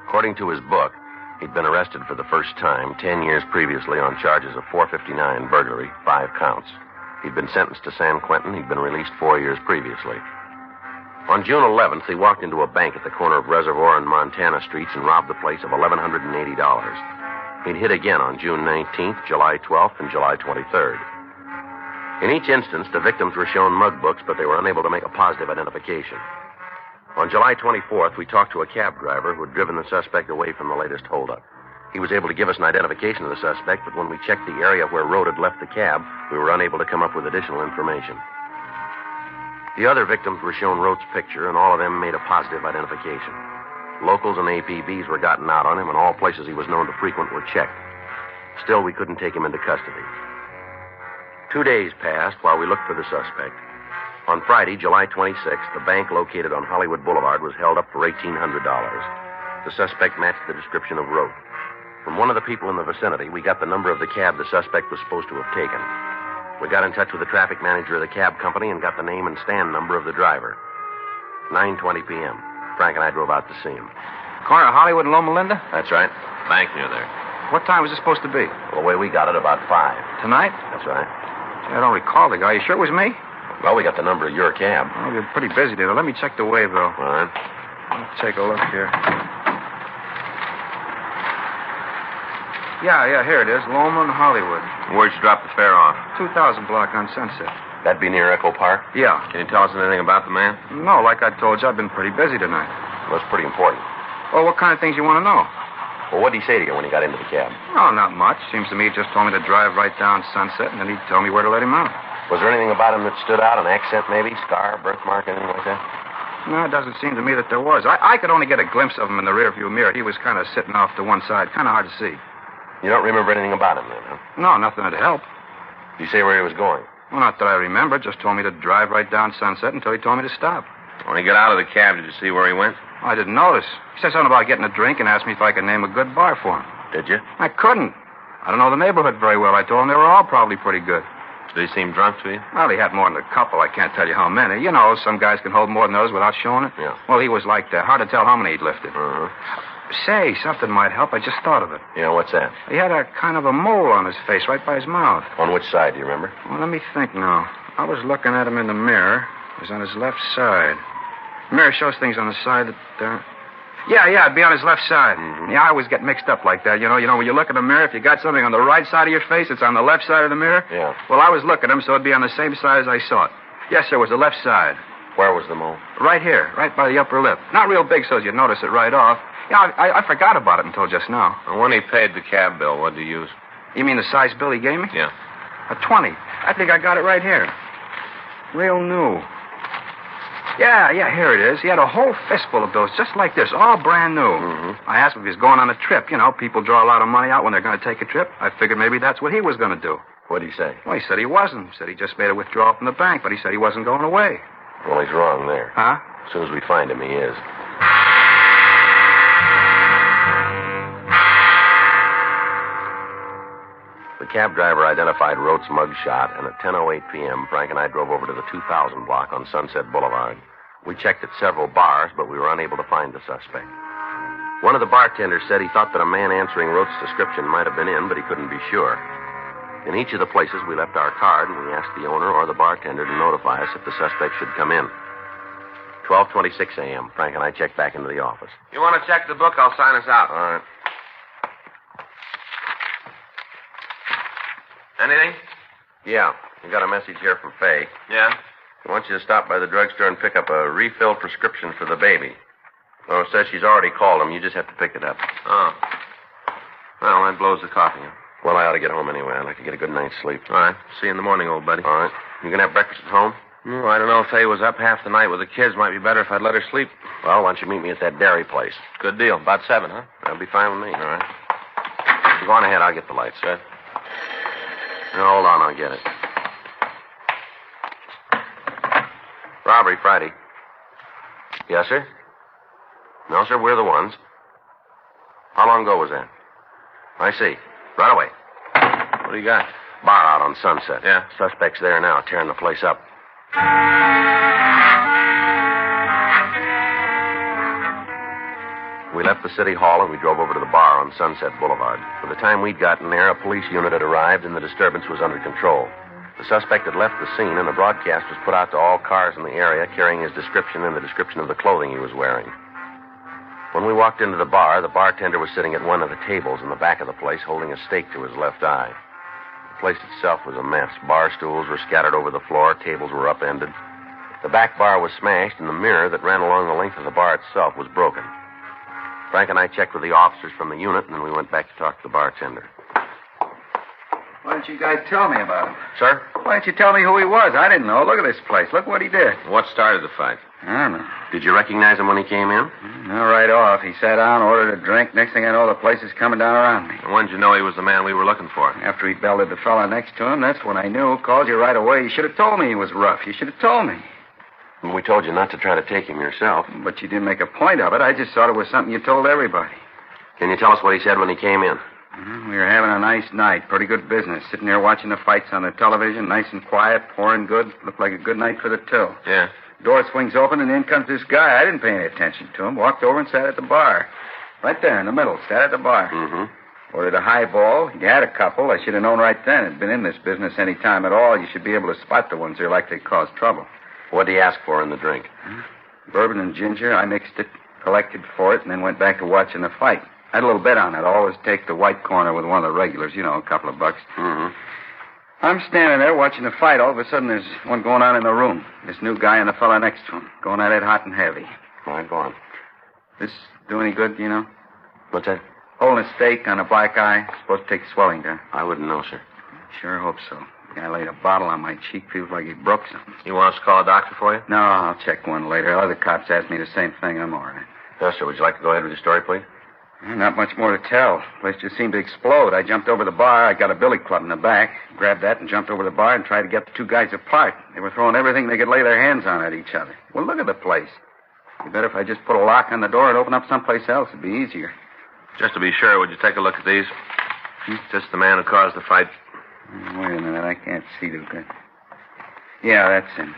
According to his book, he'd been arrested for the first time 10 years previously on charges of 459 burglary, 5 counts. He'd been sentenced to San Quentin. He'd been released 4 years previously. On June 11th, he walked into a bank at the corner of Reservoir and Montana Streets and robbed the place of $1,180. He'd hit again on June 19th, July 12th, and July 23rd. In each instance, the victims were shown mug books, but they were unable to make a positive identification. On July 24th, we talked to a cab driver who had driven the suspect away from the latest holdup. He was able to give us an identification of the suspect, but when we checked the area where Rhodes had left the cab, we were unable to come up with additional information. The other victims were shown Rhodes' picture, and all of them made a positive identification. Locals and APBs were gotten out on him, and all places he was known to frequent were checked. Still, we couldn't take him into custody. 2 days passed while we looked for the suspect. On Friday, July 26th, the bank located on Hollywood Boulevard was held up for $1,800. The suspect matched the description of Rhodes. From one of the people in the vicinity, we got the number of the cab the suspect was supposed to have taken. We got in touch with the traffic manager of the cab company and got the name and stand number of the driver. 9:20 p.m. Frank and I drove out to see him. Corner of Hollywood and Loma Linda? That's right. Bank near there. What time was it supposed to be? Well, the way we got it, about 5. Tonight? That's right. Gee, I don't recall the guy. You sure it was me? Well, we got the number of your cab. Oh, you're pretty busy today. Let me check the waybill. All right. Let's take a look here. Yeah, here it is. Loma and Hollywood. Where'd you drop the fare off? 2000 block on Sunset. That'd be near Echo Park? Yeah. Can you tell us anything about the man? No, like I told you, I've been pretty busy tonight. Well, that's pretty important. Well, what kind of things you want to know? Well, what'd he say to you when he got into the cab? Oh, not much. Seems to me he just told me to drive right down Sunset, and then he'd tell me where to let him out. Was there anything about him that stood out? An accent, maybe? Scar, birthmark, anything like that? No, it doesn't seem to me that there was. I could only get a glimpse of him in the rearview mirror. He was kind of sitting off to one side. Kind of hard to see. You don't remember anything about him then, huh? No, nothing that'd help. Did you say where he was going? Well, not that I remember. Just told me to drive right down Sunset until he told me to stop. When he got out of the cab, did you see where he went? I didn't notice. He said something about getting a drink and asked me if I could name a good bar for him. Did you? I couldn't. I don't know the neighborhood very well. I told him they were all probably pretty good. Did he seem drunk to you? Well, he had more than a couple. I can't tell you how many. You know, some guys can hold more than others without showing it. Yeah. Well, he was like that. Hard to tell how many he'd lifted. Uh-huh. Say, something might help. I just thought of it. Yeah, what's that? He had a kind of a mole on his face right by his mouth. On which side, do you remember? Well, let me think now. I was looking at him in the mirror. It was on his left side. The mirror shows things on the side that... Yeah, it'd be on his left side. Mm-hmm. Yeah, I always get mixed up like that. You know, when you look in the mirror, if you got something on the right side of your face, it's on the left side of the mirror. Yeah. Well, I was looking at him, so it'd be on the same side as I saw it. Yes, sir, it was the left side. Where was the mole? Right here, right by the upper lip. Not real big, so you'd notice it right off. Yeah, I forgot about it until just now. And when he paid the cab bill, what did you use? You mean the size bill he gave me? Yeah. A 20. I think I got it right here. Real new. Yeah, here it is. He had a whole fistful of those just like this, all brand new. I asked him if he was going on a trip. You know, people draw a lot of money out when they're going to take a trip. I figured maybe that's what he was going to do. What did he say? Well, he said he wasn't. He said he just made a withdrawal from the bank, but he said he wasn't going away. Well, he's wrong there. Huh? As soon as we find him, he is. The cab driver identified Rote's mug shot, and at 10:08 p.m., Frank and I drove over to the 2000 block on Sunset Boulevard. We checked at several bars, but we were unable to find the suspect. One of the bartenders said he thought that a man answering Rote's description might have been in, but he couldn't be sure. In each of the places, we left our card, and we asked the owner or the bartender to notify us if the suspect should come in. 12:26 a.m., Frank and I checked back into the office. You want to check the book? I'll sign us out. All right. Anything? Yeah, we got a message here from Faye. Yeah? She wants you to stop by the drugstore and pick up a refill prescription for the baby. Oh, says she's already called him. You just have to pick it up. Oh. Well, that blows the coffee. Well, I ought to get home anyway. I'd like to get a good night's sleep. All right. See you in the morning, old buddy. All right. You gonna have breakfast at home? Oh, I don't know if Faye was up half the night with the kids. Might be better if I'd let her sleep. Well, why don't you meet me at that dairy place? Good deal. About 7, huh? That'll be fine with me. All right. Go on ahead. I'll get the lights. Good. No, hold on. I'll get it. Robbery Friday. Yes, sir? No, sir. We're the ones. How long ago was that? I see. Right away. What do you got? Bar out on Sunset. Yeah? Suspect's there now, tearing the place up. We left the city hall and we drove over to the bar on Sunset Boulevard. By the time we'd gotten there, a police unit had arrived and the disturbance was under control. The suspect had left the scene and a broadcast was put out to all cars in the area carrying his description and the description of the clothing he was wearing. When we walked into the bar, the bartender was sitting at one of the tables in the back of the place holding a stake to his left eye. The place itself was a mess. Bar stools were scattered over the floor, tables were upended. The back bar was smashed and the mirror that ran along the length of the bar itself was broken. Frank and I checked with the officers from the unit, and then we went back to talk to the bartender. Why didn't you guys tell me about him? Sir? Why didn't you tell me who he was? I didn't know. Look at this place. Look what he did. What started the fight? I don't know. Did you recognize him when he came in? No, right off. He sat down, ordered a drink. Next thing I know, the place is coming down around me. And when did you know he was the man we were looking for? After he belted the fella next to him, that's when I knew. Called you right away. You should have told me he was rough. You should have told me. And we told you not to try to take him yourself. But you didn't make a point of it. I just thought it was something you told everybody. Can you tell us what he said when he came in? We were having a nice night. Pretty good business. Sitting there watching the fights on the television. Nice and quiet. Pouring good. Looked like a good night for the till. Yeah. Door swings open and in comes this guy. I didn't pay any attention to him. Walked over and sat at the bar. Right there in the middle. Sat at the bar. Mm-hmm. Ordered a highball. He had a couple. I should have known right then. Had been in this business any time at all. You should be able to spot the ones that are likely to cause trouble. What did he ask for in the drink? Bourbon and ginger. I mixed it, collected for it, and then went back to watching the fight. I had a little bet on it. I always take the white corner with one of the regulars, you know, a couple of bucks. Mm-hmm. I'm standing there watching the fight. All of a sudden, there's one going on in the room. This new guy and the fella next to him. Going at it hot and heavy. All right, go on. This do any good, you know? What's that? Holding a stake on a black eye. Supposed to take swelling down. I wouldn't know, sir. Sure hope so. The guy laid a bottle on my cheek. Feels like he broke something. You want us to call a doctor for you? No, I'll check one later. Other cops asked me the same thing. I'm all right. Yes, sir. Would you like to go ahead with your story, please? Not much more to tell. The place just seemed to explode. I jumped over the bar. I got a billy club in the back. Grabbed that and jumped over the bar and tried to get the two guys apart. They were throwing everything they could lay their hands on at each other. Well, look at the place. You bet if I just put a lock on the door and open up someplace else, it'd be easier. Just to be sure, would you take a look at these? Just the man who caused the fight. Wait a minute. I can't see too good. Yeah, that's him.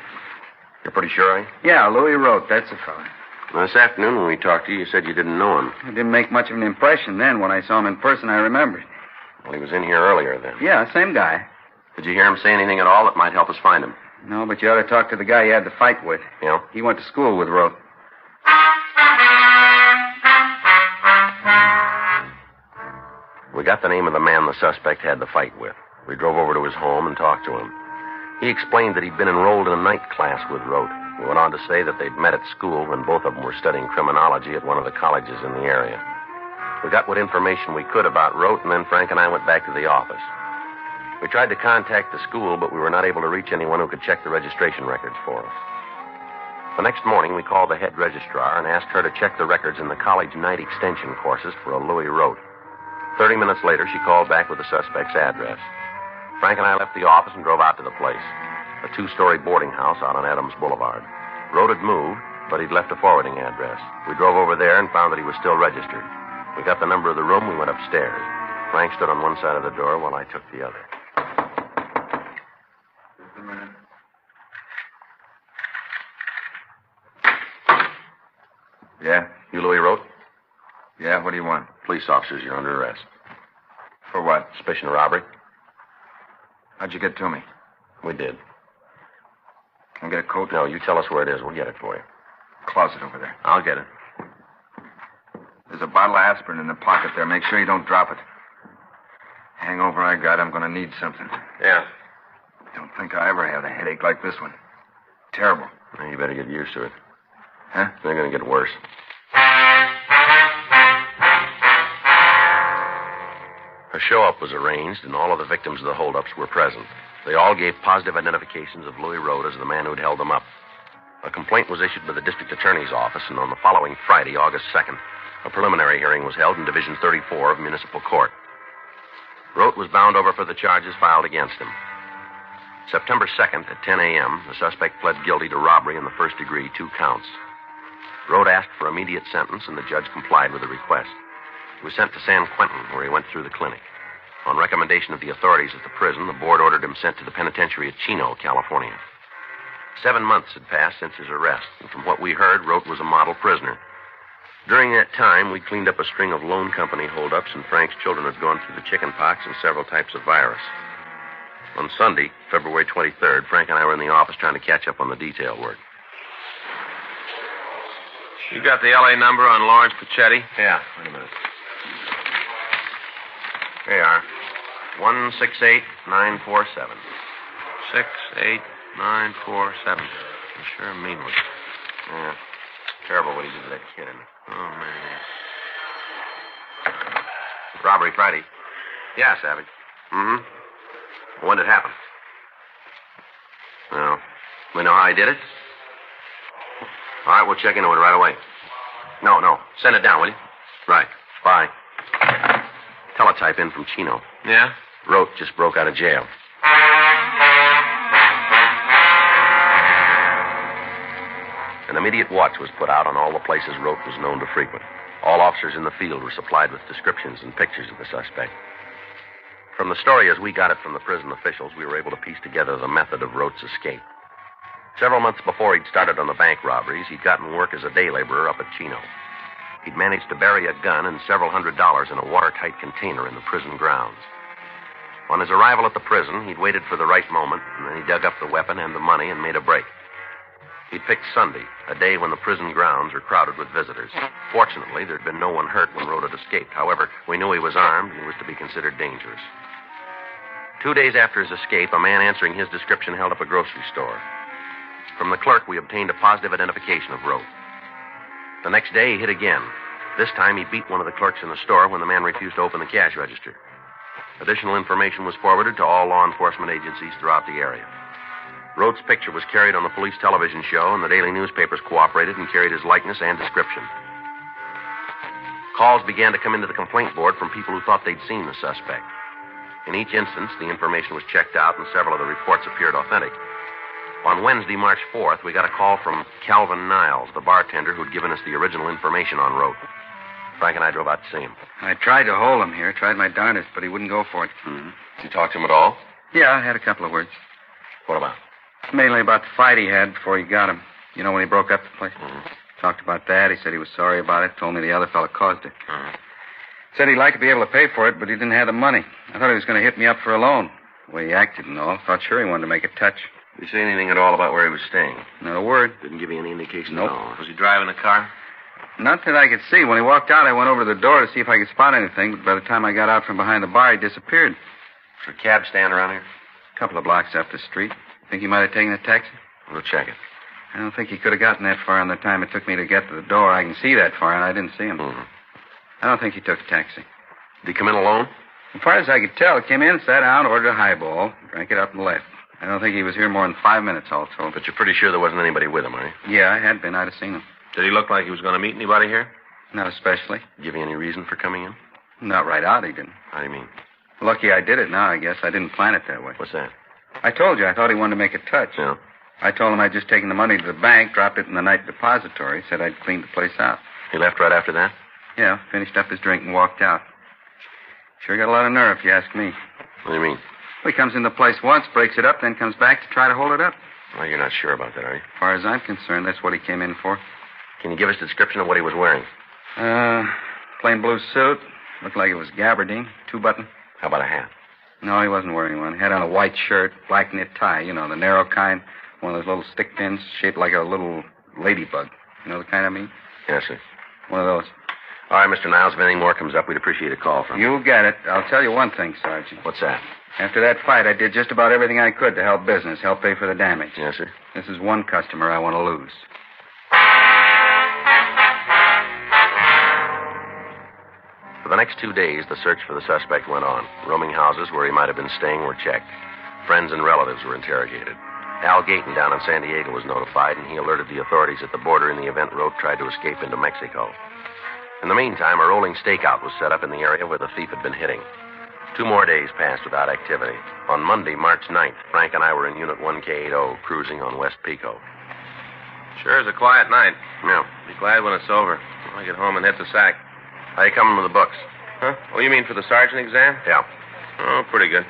You're pretty sure, eh? Yeah, Louis Rote. That's the fella. This afternoon when we talked to you, you said you didn't know him. It didn't make much of an impression then. When I saw him in person, I remembered. Well, he was in here earlier then. Yeah, same guy. Did you hear him say anything at all that might help us find him? No, but you ought to talk to the guy you had the fight with. Yeah? He went to school with Rote. We got the name of the man the suspect had the fight with. We drove over to his home and talked to him. He explained that he'd been enrolled in a night class with Rote. He went on to say that they'd met at school when both of them were studying criminology at one of the colleges in the area. We got what information we could about Rote, and then Frank and I went back to the office. We tried to contact the school, but we were not able to reach anyone who could check the registration records for us. The next morning, we called the head registrar and asked her to check the records in the college night extension courses for a Louis Rote. 30 minutes later, she called back with the suspect's address. Frank and I left the office and drove out to the place, a 2-story boarding house out on Adams Boulevard. Rote had moved, but he'd left a forwarding address. We drove over there and found that he was still registered. We got the number of the room, we went upstairs. Frank stood on one side of the door while I took the other. Just a minute. Yeah? You Louis Rote? Yeah, what do you want? Police officers, you're under arrest. For what? Suspicion of robbery? How'd you get to me? We did. Can I get a coat? No, you tell us where it is. We'll get it for you. Closet over there. I'll get it. There's a bottle of aspirin in the pocket there. Make sure you don't drop it. Hangover I got, I'm going to need something. Yeah. Don't think I ever had a headache like this one. Terrible. Well, you better get used to it. Huh? They're going to get worse. A show-up was arranged, and all of the victims of the holdups were present. They all gave positive identifications of Louis Rote as the man who'd held them up. A complaint was issued by the district attorney's office, and on the following Friday, August 2nd, a preliminary hearing was held in Division 34 of Municipal Court. Rote was bound over for the charges filed against him. September 2nd at 10 a.m., the suspect pled guilty to robbery in the first degree, 2 counts. Rote asked for immediate sentence, and the judge complied with the request. He was sent to San Quentin, where he went through the clinic. On recommendation of the authorities at the prison, the board ordered him sent to the penitentiary at Chino, California. 7 months had passed since his arrest, and from what we heard, Rote was a model prisoner. During that time, we cleaned up a string of loan company holdups, and Frank's children had gone through the chicken pox and several types of virus. On Sunday, February 23rd, Frank and I were in the office trying to catch up on the detail work. You got the L.A. number on Lawrence Pachetti? Yeah, wait a minute. Here you are. 168947. 68947. You sure mean it. Yeah. Terrible what he did to that kid, isn't it? Oh, man. Robbery Friday. Yeah, Savage. Mm-hmm. When did it happen? Well, we know how he did it? All right, we'll check into it right away. No. Send it down, will you? Right. Bye. Teletype in from Chino. Yeah? Rote just broke out of jail. An immediate watch was put out on all the places Rote was known to frequent. All officers in the field were supplied with descriptions and pictures of the suspect. From the story as we got it from the prison officials, we were able to piece together the method of Rote's escape. Several months before he'd started on the bank robberies, he'd gotten work as a day laborer up at Chino. He'd managed to bury a gun and several $100s in a watertight container in the prison grounds. On his arrival at the prison, he'd waited for the right moment, and then he dug up the weapon and the money and made a break. He'd picked Sunday, a day when the prison grounds were crowded with visitors. Fortunately, there'd been no one hurt when Rote had escaped. However, we knew he was armed and he was to be considered dangerous. 2 days after his escape, a man answering his description held up a grocery store. From the clerk, we obtained a positive identification of Rote. The next day, he hit again. This time, he beat one of the clerks in the store when the man refused to open the cash register. Additional information was forwarded to all law enforcement agencies throughout the area. Rote's picture was carried on the police television show, and the daily newspapers cooperated and carried his likeness and description. Calls began to come into the complaint board from people who thought they'd seen the suspect. In each instance, the information was checked out, and several of the reports appeared authentic. On Wednesday, March 4th, we got a call from Calvin Niles, the bartender who'd given us the original information on Rote. Frank and I drove out to see him. I tried to hold him here, tried my darndest, but he wouldn't go for it. Mm-hmm. Did you talk to him at all? Yeah, I had a couple of words. What about? Mainly about the fight he had before he got him. You know, when he broke up the place? Mm-hmm. Talked about that. He said he was sorry about it. Told me the other fella caused it. Mm-hmm. Said he'd like to be able to pay for it, but he didn't have the money. I thought he was going to hit me up for a loan. The way he acted and all. Thought sure he wanted to make a touch. Did he say anything at all about where he was staying? Not a word. Didn't give you any indication Nope. at all? Was he driving a car? Not that I could see. When he walked out, I went over to the door to see if I could spot anything, but by the time I got out from behind the bar, he disappeared. Is there a cab stand around here? A couple of blocks up the street. Think he might have taken a taxi? We'll check it. I don't think he could have gotten that far in the time it took me to get to the door. I can see that far, and I didn't see him. Mm-hmm. I don't think he took a taxi. Did he come in alone? As far as I could tell, he came in, sat down, ordered a highball, drank it up, and left. I don't think he was here more than 5 minutes, also. But you're pretty sure there wasn't anybody with him, are you? Yeah, I had been. I'd have seen him. Did he look like he was going to meet anybody here? Not especially. Give you any reason for coming in? Not right out, he didn't. How do you mean? Lucky I did it now, I guess. I didn't plan it that way. What's that? I told you I thought he wanted to make a touch. Yeah. I told him I'd just taken the money to the bank, dropped it in the night depository, said I'd cleaned the place out. He left right after that? Yeah, finished up his drink and walked out. Sure got a lot of nerve, if you ask me. What do you mean? Well, he comes in the place once, breaks it up, then comes back to try to hold it up. Well, you're not sure about that, are you? As far as I'm concerned, that's what he came in for. Can you give us a description of what he was wearing? Plain blue suit. Looked like it was gabardine, 2-button. How about a hat? No, he wasn't wearing one. He had on a white shirt, black knit tie, you know, the narrow kind. One of those little stick pins shaped like a little ladybug. You know the kind I mean? Yes, sir. One of those. All right, Mr. Niles, if anything more comes up, we'd appreciate a call from you. You get it. I'll tell you one thing, Sergeant. What's that? After that fight, I did just about everything I could to help business, help pay for the damage. Yes, sir. This is one customer I want to lose. For the next 2 days, the search for the suspect went on. Roaming houses where he might have been staying were checked. Friends and relatives were interrogated. Al Gayton down in San Diego was notified, and he alerted the authorities at the border in the event Rote tried to escape into Mexico. In the meantime, a rolling stakeout was set up in the area where the thief had been hitting. 2 more days passed without activity. On Monday, March 9th, Frank and I were in Unit 1K80 cruising on West Pico. Sure is a quiet night. Yeah. Be glad when it's over. I'll get home and hit the sack. How you coming with the books? Huh? Oh, you mean for the sergeant exam? Yeah. Oh, pretty good.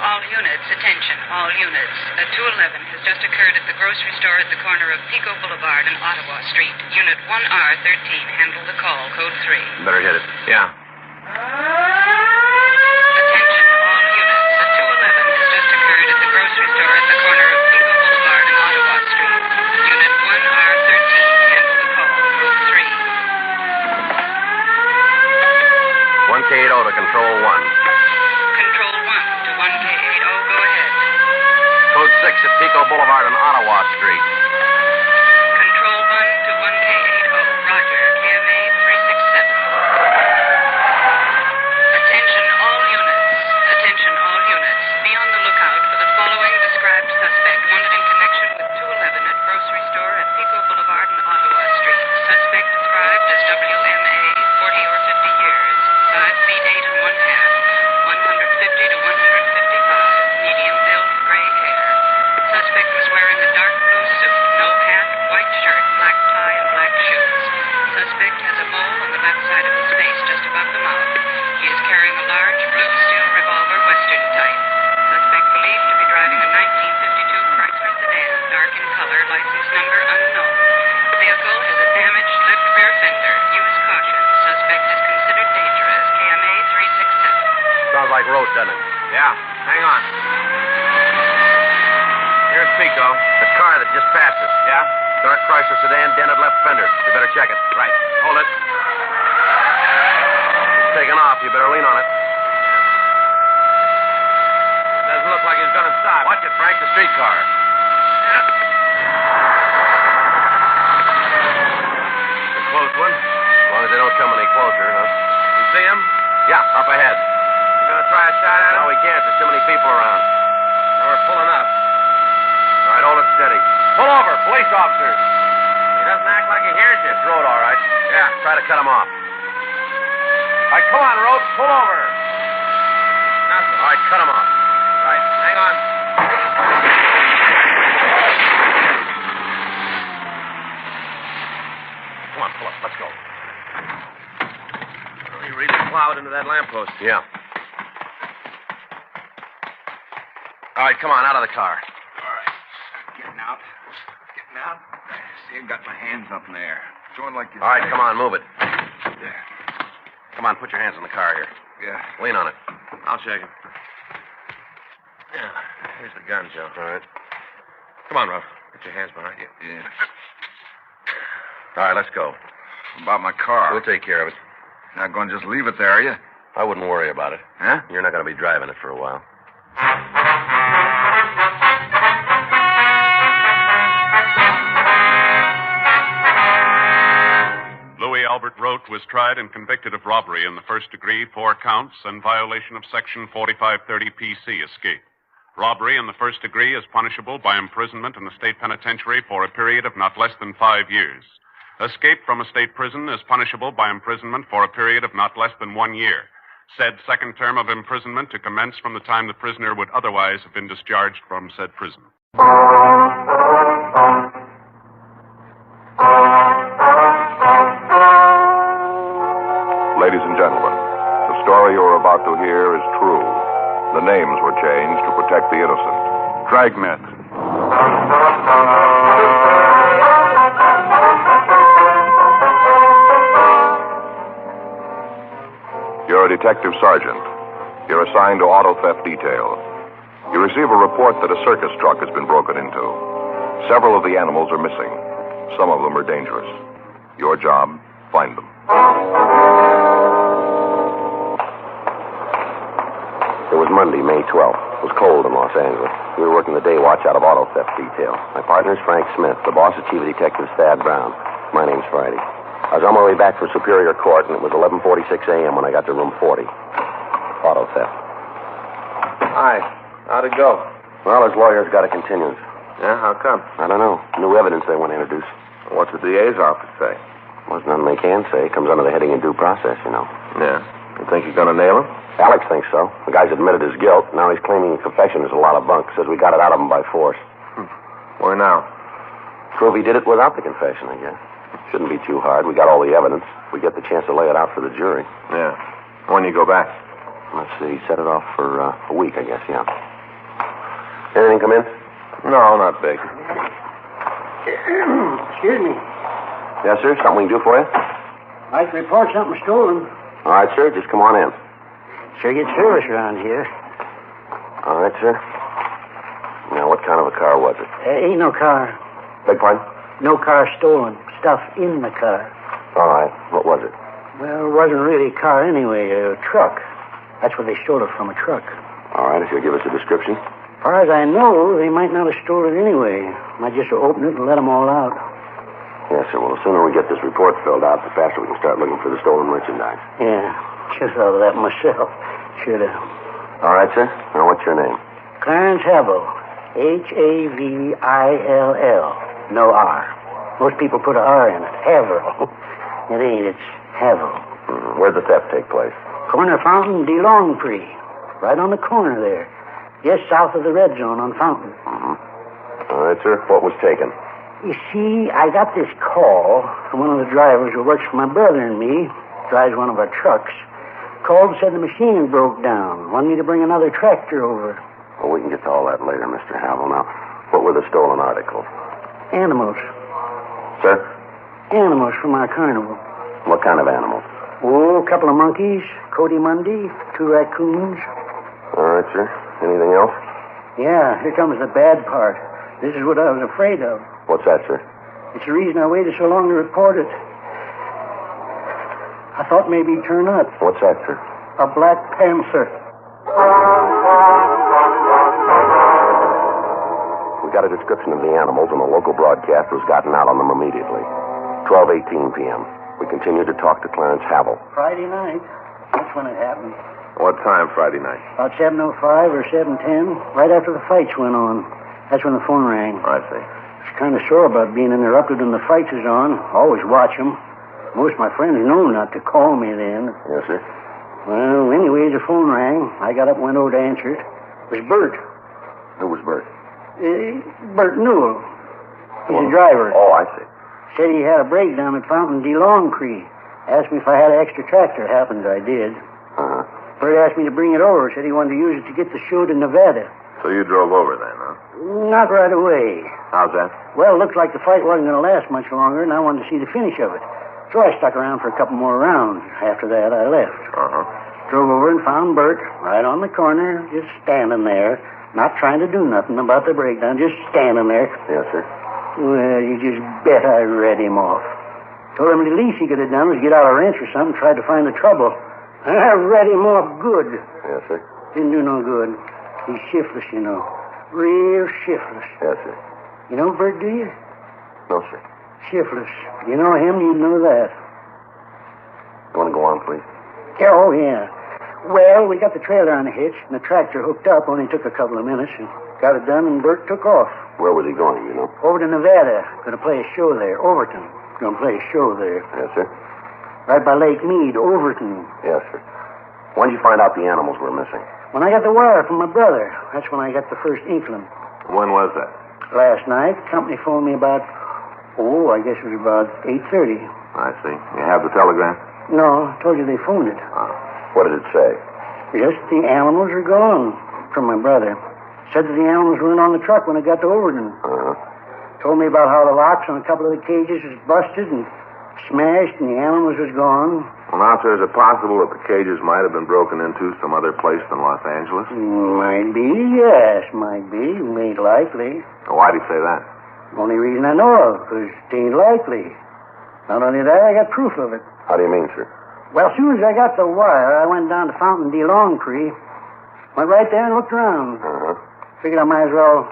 All units, attention, all units. A 211 has just occurred at the grocery store at the corner of Pico Boulevard and Ottawa Street. Unit 1R13, handle the call, code 3. Better hit it. Yeah. Attention, all units. A 211 has just occurred at the grocery store at the corner of Pico Boulevard and Ottawa Street. Unit 1R13, handle the call, code 3. 1K80 to Control 1. Control 1 to 1K80, go ahead. Code 6 at Pico Boulevard and Ottawa Street. Control 1 to 1K80, roger, KMA 367. Attention all units. Attention all units. Be on the lookout for the following described suspect wanted in connection with 211 at grocery store at Pico Boulevard and Ottawa Street. Suspect described as WMA, 40 or 50 years, 5 feet 8 and 1/2, 150 to 155, medium build, gray hair. Suspect was wearing a dark blue suit, no hat, white shirt, black tie, and black shoes. Suspect has a mole on the left side of his face just above the mouth. He is carrying a large blue steel revolver, Western type. Suspect believed to be driving a 1952 Chrysler sedan, dark in color, license number unknown. Vehicle has a damaged left rear fender. Use caution. Suspect is considered dangerous. KMA 367. Sounds like Rote, doesn't it? Yeah. Hang on. Here's Pico. The car that just passed us. Yeah? Dark Chrysler sedan, dented left fender. You better check it. Right. Hold it. It's taking off. You better lean on it. Doesn't look like he's going to stop. Watch it, Frank. The streetcar. It's a close one. As long as they don't come any closer, huh? You see him? Yeah, up ahead. You going to try a shot at him? No, we can't. There's too many people around. Well, we're pulling up. All right, hold it steady. Pull over, police officers. He doesn't act like he hears you. It's Rote, all right. Yeah. Try to cut him off. All right, come on, Rote. Pull over. Nothing. All right, cut him off. Right. Hang on. Come on, pull up. Let's go. Well, he really plowed into that lamppost. Yeah. All right, come on, out of the car. All right. Getting out. Getting out. See, I've got my hands up in the air. Showing like All right, come on, move it. Yeah. Come on, put your hands on the car here. Yeah. Lean on it. I'll shake him. Yeah. Here's the gun, Joe. All right. Come on, Ruff. Get your hands behind you. Yeah. All right, let's go. About my car. We'll take care of it. Not going to just leave it there, are you? I wouldn't worry about it. Huh? You're not going to be driving it for a while. Filth was tried and convicted of robbery in the first degree, 4 counts, and violation of Section 4530 PC, escape. Robbery in the first degree is punishable by imprisonment in the state penitentiary for a period of not less than 5 years. Escape from a state prison is punishable by imprisonment for a period of not less than 1 year. Said second term of imprisonment to commence from the time the prisoner would otherwise have been discharged from said prison. Ladies and gentlemen, the story you're about to hear is true. The names were changed to protect the innocent. Dragnet. You're a detective sergeant. You're assigned to auto theft detail. You receive a report that a circus truck has been broken into. Several of the animals are missing. Some of them are dangerous. Your job, find them. It was Monday, May 12th. It was cold in Los Angeles. We were working the day watch out of auto theft detail. My partner's Frank Smith. The boss is Chief of Detective Thad Brown. My name's Friday. I was on my way back from Superior Court, and it was 11:46 a.m. when I got to room 40. Auto theft. Hi. How'd it go? Well, his lawyer's got a continuance. Yeah, how come? I don't know. New evidence they want to introduce. What's the DA's office say? Well, there's nothing they can say. It comes under the heading of due process, you know. Yeah. You think you're going to nail him? Alex thinks so. The guy's admitted his guilt. Now he's claiming confession is a lot of bunk. Says we got it out of him by force. Why now? Prove he did it without the confession, I guess. Shouldn't be too hard. We got all the evidence. We get the chance to lay it out for the jury. Yeah. When you go back? Let's see. Set it off for a week, I guess, yeah. Anything come in? No, not big. Excuse me. Yes, sir? Something we can do for you? I'd like to report something stolen. All right, sir. Just come on in. Sure get service around here. All right, sir. Now, what kind of a car was it? Ain't no car. Beg pardon? No car stolen. Stuff in the car. All right. What was it? Well, it wasn't really a car anyway. A truck. That's where they stole it from, a truck. All right. If you'll give us a description. As far as I know, they might not have stolen it anyway. Might just open it and let them all out. Yes, sir. Well, the sooner we get this report filled out, the faster we can start looking for the stolen merchandise. Yeah. Just thought of that myself. Should have. All right, sir. Now, what's your name? Clarence Havill. Havill. No R. Most people put an R in it. Havill. It ain't. It's Havill. Where'd the theft take place? Corner Fountain, DeLongpre. Right on the corner there. Just south of the red zone on Fountain. All right, sir. What was taken? You see, I got this call from one of the drivers who works for my brother and me. Drives one of our trucks. Called and said the machine broke down. Wanted me to bring another tractor over. Well, we can get to all that later, Mr. Havill. Now, what were the stolen articles? Animals. Sir? Animals from our carnival. What kind of animals? Oh, a couple of monkeys, Cody Mundy, 2 raccoons. All right, sir. Anything else? Yeah, here comes the bad part. This is what I was afraid of. What's that, sir? It's the reason I waited so long to report it. I thought maybe he'd turn up. What's that, sir? A black panther. We got a description of the animals, and the local broadcaster's gotten out on them immediately. 12:18 p.m. We continue to talk to Clarence Havill. Friday night. That's when it happened. What time Friday night? About 7:05 or 7:10, right after the fights went on. That's when the phone rang. I see. I was kind of sore about being interrupted when the fights is on. Always watch them. Most of my friends know not to call me then. Yes, sir. Well, anyway, the phone rang. I got up and went over to answer it. It was Bert. Who was Bert? Bert Newell. He's a driver. Oh, I see. Said he had a breakdown at Fountain DeLongpre. Asked me if I had an extra tractor. Happened I did. Uh-huh. Bert asked me to bring it over. Said he wanted to use it to get the show to Nevada. So you drove over then, huh? Not right away. How's that? Well, it looked like the fight wasn't going to last much longer, and I wanted to see the finish of it. So I stuck around for a couple more rounds. After that, I left. Uh-huh. Drove over and found Bert right on the corner, just standing there, not trying to do nothing about the breakdown, just standing there. Yes, sir. Well, you just bet I read him off. Told him the least he could have done was get out a wrench or something, tried to find the trouble. And I read him off good. Yes, sir. Didn't do no good. He's shiftless, you know. Real shiftless. Yes, sir. You know Bert, do you? No, sir. Shiftless. You know him, you'd know that. Oh, yeah. Well, we got the trailer on the hitch, and the tractor hooked up. Only took a couple of minutes, and got it done, and Bert took off. Where was he going, you know? Over to Nevada. Gonna play a show there. Overton. Gonna play a show there. Yes, sir. Right by Lake Mead, Overton. Yes, sir. When did you find out the animals were missing? When I got the wire from my brother, that's when I got the first inkling. When was that? Last night, the company phoned me about, I guess it was about 8:30. I see. You have the telegram? No, I told you they phoned it. What did it say? Just the animals are gone, from my brother. Said that the animals weren't on the truck when it got to Overton. Told me about how the locks on a couple of the cages was busted and smashed and the animals was gone. Well, now, sir, is it possible that the cages might have been broken into some other place than Los Angeles? Might be, yes, might be. Ain't likely. Well, why'd he say that? Only reason I know of, because it ain't likely. Not only that, I got proof of it. How do you mean, sir? Well, as soon as I got the wire, I went down to Fountain D. Longtree. Went right there and looked around. Figured I might as well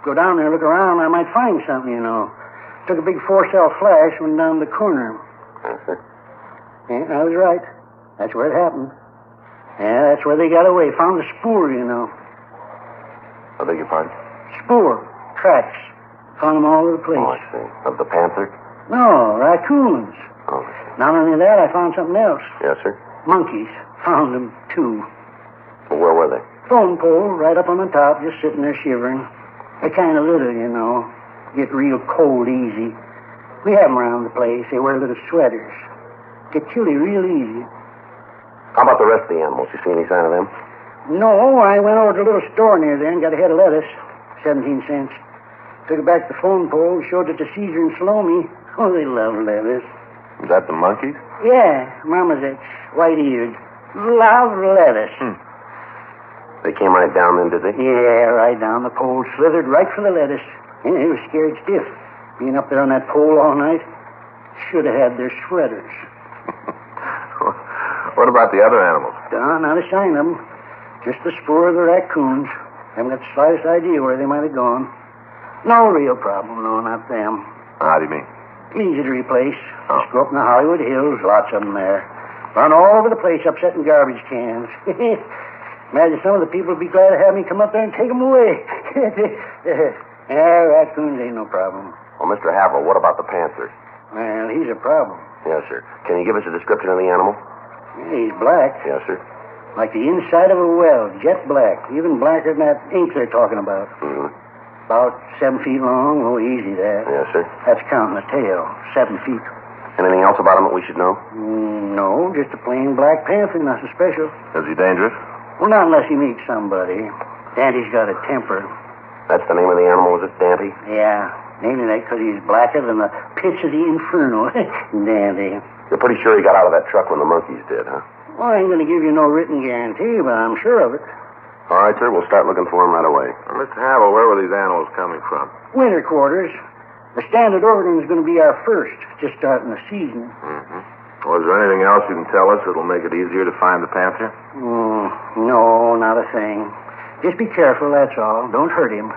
go down there and look around. I might find something, you know. Took a big 4-cell flash, went down the corner. Yeah, I was right. That's where it happened. Yeah, that's where they got away. Found the spoor, you know. I beg your pardon? Spoor. Tracks. Found them all over the place. Oh, I see. Of the panther? No, raccoons. Oh. Not only that, I found something else. Yes, sir. Monkeys. Found them, too. Well, where were they? Phone pole, right up on the top, just sitting there shivering. They're kind of little, you know. Get real cold easy. We have them around the place. They wear little sweaters. Get chilly real easy. How about the rest of the animals? You see any sign of them? No, I went over to a little store near there and got a head of lettuce. 17 cents. Took it back to the phone pole, showed it to Caesar and Salome. Oh, they love lettuce. Is that the monkeys? Yeah, Mama's ex, white-eared. Love lettuce. They came right down then, did they? Yeah, right down the pole. Slithered right for the lettuce. Yeah, they were scared stiff. Being up there on that pole all night. Should have had their sweaters. What about the other animals? Not a sign of them. Just the spoor of the raccoons. Haven't got the slightest idea where they might have gone. No real problem, no, not them. How do you mean? Easy to replace. Just go up in the Hollywood Hills, lots of them there. Run all over the place, upsetting garbage cans. Imagine some of the people would be glad to have me come up there and take them away. Raccoons ain't no problem. Well, Mr. Havel, what about the panther? Well, he's a problem. Yes, sir. Can you give us a description of the animal? He's black. Yes, sir. Like the inside of a well, jet black. Even blacker than that ink they're talking about. About 7 feet long. Oh, easy there. Yes, sir. That's counting the tail. 7 feet. Anything else about him that we should know? No, just a plain black panther, nothing special. Is he dangerous? Well, not unless he meets somebody. Dandy's got a temper. That's the name of the animal, is it, Dandy? Yeah. Naming that because he's blacker than the pits of the inferno. Dandy. You're pretty sure he got out of that truck when the monkeys did, huh? Well, I ain't going to give you no written guarantee, but I'm sure of it. All right, sir. We'll start looking for him right away. Well, Mr. Havel, where were these animals coming from? Winter quarters. The Standard Overton is going to be our first, just starting the season. Was there anything else you can tell us that'll make it easier to find the panther? No, not a thing. Just be careful, that's all. Don't hurt him.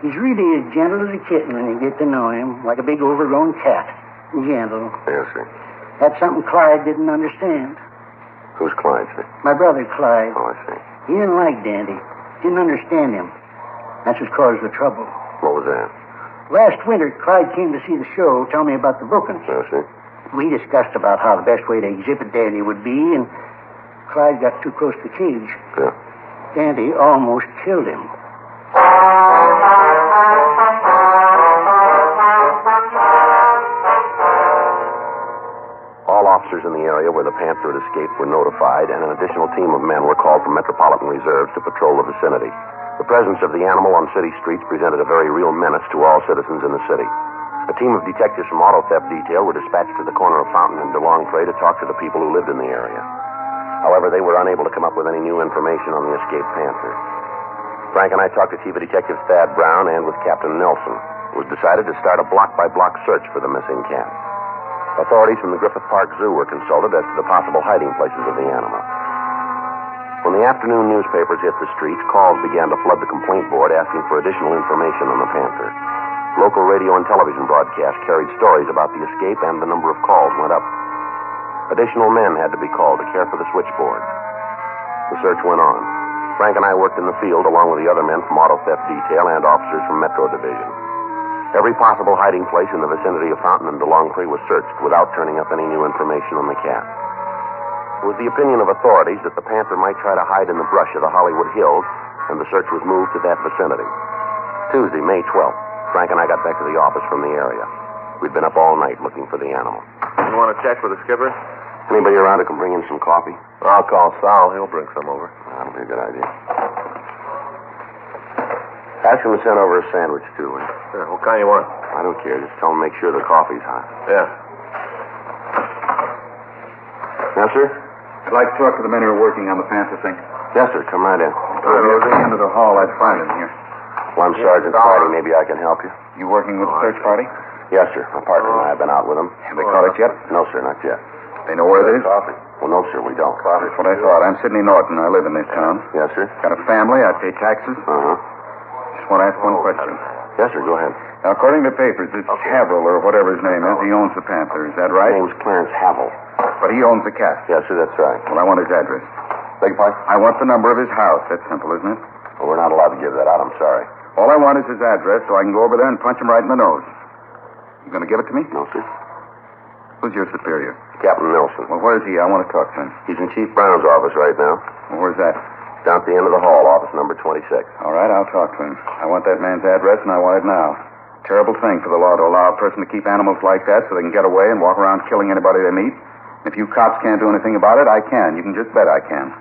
He's really as gentle as a kitten when you get to know him, like a big overgrown cat. Gentle. Yes, sir. That's something Clyde didn't understand. Who's Clyde, sir? My brother, Clyde. Oh, I see. He didn't like Dandy. Didn't understand him. That's what caused the trouble. What was that? Last winter, Clyde came to see the show, tell me about the bookings. Yes, sir. We discussed about how the best way to exhibit Dandy would be, and Clyde got too close to the cage. Yeah. Dandy almost killed him. All officers in the area where the panther had escaped were notified, and an additional team of men were called from Metropolitan Reserves to patrol the vicinity. The presence of the animal on city streets presented a very real menace to all citizens in the city. A team of detectives from Auto Theft Detail were dispatched to the corner of Fountain and DeLongpre to talk to the people who lived in the area. However, they were unable to come up with any new information on the escaped panther. Frank and I talked to Chief of Detectives Thad Brown and with Captain Nelson. It was decided to start a block-by-block search for the missing cat. Authorities from the Griffith Park Zoo were consulted as to the possible hiding places of the animal. When the afternoon newspapers hit the streets, calls began to flood the complaint board asking for additional information on the panther. Local radio and television broadcasts carried stories about the escape, and the number of calls went up. Additional men had to be called to care for the switchboard. The search went on. Frank and I worked in the field along with the other men from Auto Theft Detail and officers from Metro Division. Every possible hiding place in the vicinity of Fountain and DeLongpre was searched without turning up any new information on the cat. It was the opinion of authorities that the Panther might try to hide in the brush of the Hollywood Hills, and the search was moved to that vicinity. Tuesday, May 12th, Frank and I got back to the office from the area. We'd been up all night looking for the animal. You want to check with the skipper? Anybody around who can bring in some coffee? I'll call Sal. He'll bring some over. That'll be a good idea. Ask him to send over a sandwich, too. Sure. What kind you want? I don't care. Just tell him to make sure the coffee's hot. Yeah. Yes, sir? I'd like to talk to the men who are working on the Panther thing. Yes, sir. Come right in. If I was at the end of the hall, I'd find him here. Well, I'm Sergeant Friday. Maybe I can help you. You working with the search party? Yes, sir. My partner and I have been out with them. Have they caught it yet? No, sir. Not yet. They know where it is? Coffee. Well, no, sir. We don't. That's what I thought. I'm Sidney Norton. I live in this town. Yes, sir. Got a family. I pay taxes. Uh-huh. Just want to ask one question. Yes, sir. Go ahead. Now, according to papers, this Havel, or whatever his name is, he owns the Panther. Is that right? His name's Clarence Havel. But he owns the cat. Yes, sir. That's right. Well, I want his address. Beg your pardon? I want the number of his house. That's simple, isn't it? Well, we're not allowed to give that out. I'm sorry. All I want is his address so I can go over there and punch him right in the nose. You going to give it to me? No, sir. Who's your superior? Captain Nelson. Well, where is he? I want to talk to him. He's in Chief Brown's office right now. Well, where's that? Down at the end of the hall, office number 26. All right, I'll talk to him. I want that man's address, and I want it now. Terrible thing for the law to allow a person to keep animals like that so they can get away and walk around killing anybody they meet. If you cops can't do anything about it, I can. You can just bet I can.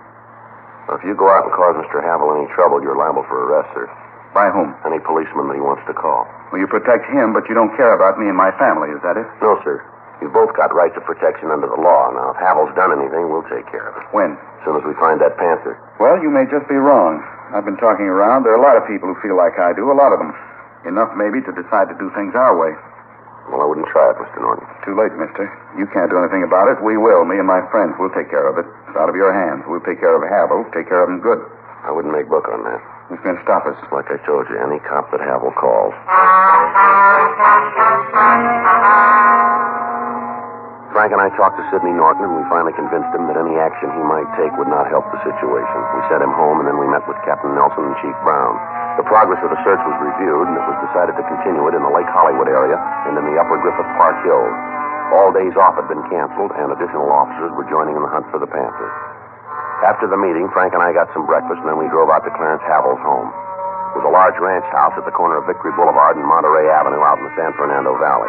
Well, if you go out and cause Mr. Havel any trouble, you're liable for arrest, sir. By whom? Any policeman that he wants to call. Well, you protect him, but you don't care about me and my family, is that it? No, sir. You've both got rights of protection under the law. Now, if Havel's done anything, we'll take care of it. When? As soon as we find that Panther. Well, you may just be wrong. I've been talking around. There are a lot of people who feel like I do, a lot of them. Enough, maybe, to decide to do things our way. Well, I wouldn't try it, Mr. Norton. Too late, mister. You can't do anything about it. We will. Me and my friends. We'll take care of it. It's out of your hands. We'll take care of Havel. Take care of him good. I wouldn't make book on that. Who's going to stop us? Like I told you, any cop that Havel calls. Frank and I talked to Sidney Norton, and we finally convinced him that any action he might take would not help the situation. We sent him home, and then we met with Captain Nelson and Chief Brown. The progress of the search was reviewed, and it was decided to continue it in the Lake Hollywood area and in the upper Griffith Park Hills. All days off had been canceled, and additional officers were joining in the hunt for the Panther. After the meeting, Frank and I got some breakfast, and then we drove out to Clarence Havel's home. It was a large ranch house at the corner of Victory Boulevard and Monterey Avenue out in the San Fernando Valley.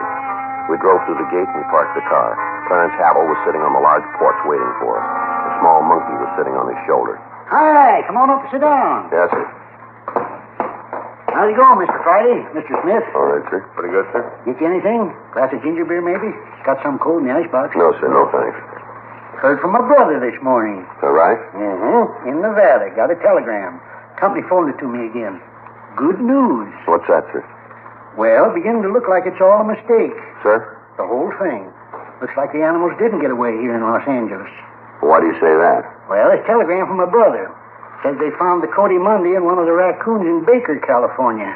We drove through the gate and we parked the car. Clarence Havel was sitting on the large porch waiting for us. A small monkey was sitting on his shoulder. Hi, come on up and sit down. Yes, sir. How's it going, Mr. Friday? Mr. Smith? All right, sir. Pretty good, sir. Get you anything? Glass of ginger beer, maybe? Got some cold in the icebox. No, sir. No, thanks. Heard from my brother this morning. All right? Mm-hmm. In Nevada. Got a telegram. Company phoned it to me again. Good news. What's that, sir? Well, beginning to look like it's all a mistake. Sir? The whole thing. Looks like the animals didn't get away here in Los Angeles. Why do you say that? Well, it's a telegram from my brother. Says they found the Cody Monday and one of the raccoons in Baker, California.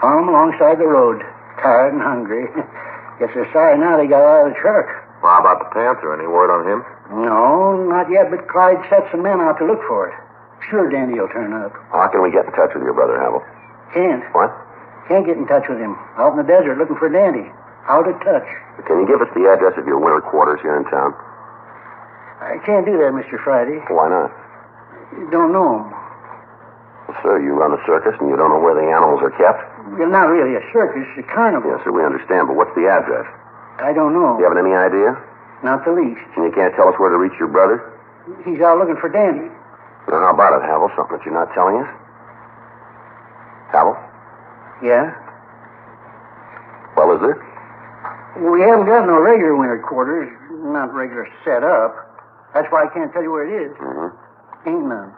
Found them alongside the road. Tired and hungry. Guess they're sorry now they got out of the truck. Well, how about the Panther? Any word on him? No, not yet, but Clyde set some men out to look for it. Sure Dandy will turn up. How can we get in touch with your brother, Havel? Can't. What? Can't get in touch with him. Out in the desert looking for Dandy. Out of touch. Can you give us the address of your winter quarters here in town? I can't do that, Mr. Friday. Why not? You don't know him. Well, sir, you run a circus and you don't know where the animals are kept? Well, not really a circus, a carnival. Yes, sir, we understand, but what's the address? I don't know. You haven't any idea? Not the least. And you can't tell us where to reach your brother? He's out looking for Dandy. Well, how about it, Havel? Something that you're not telling us? Havel? Yeah? Well, is there? We haven't got no regular winter quarters. Not regular set up. That's why I can't tell you where it is. Mm-hmm. Ain't none.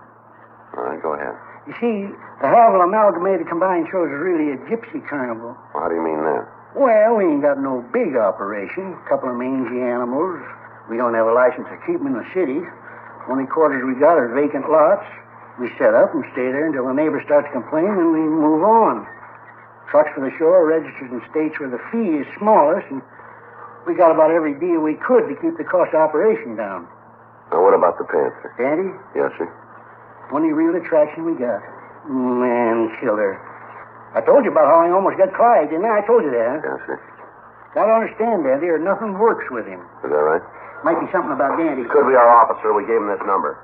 All right, go ahead. You see, the Havel Amalgamated Combined Shows is really a gypsy carnival. How do you mean that? Well, we ain't got no big operation. A couple of mangy animals. We don't have a license to keep them in the city. Only quarters we got are vacant lots. We set up and stay there until the neighbors start to complain, and we move on. Trucks for the show are registered in states where the fee is smallest, and We got about every deal we could to keep the cost of operation down. Now, what about the Panther? Dandy, Yes, sir. only real attraction we got. Man, killer. I told you about how I almost got Clyde, didn't I? I told you that. Yes, sir. Gotta understand, Dandy, or nothing works with him. Is that right? Might be something about Dandy. Could be our officer. We gave him this number.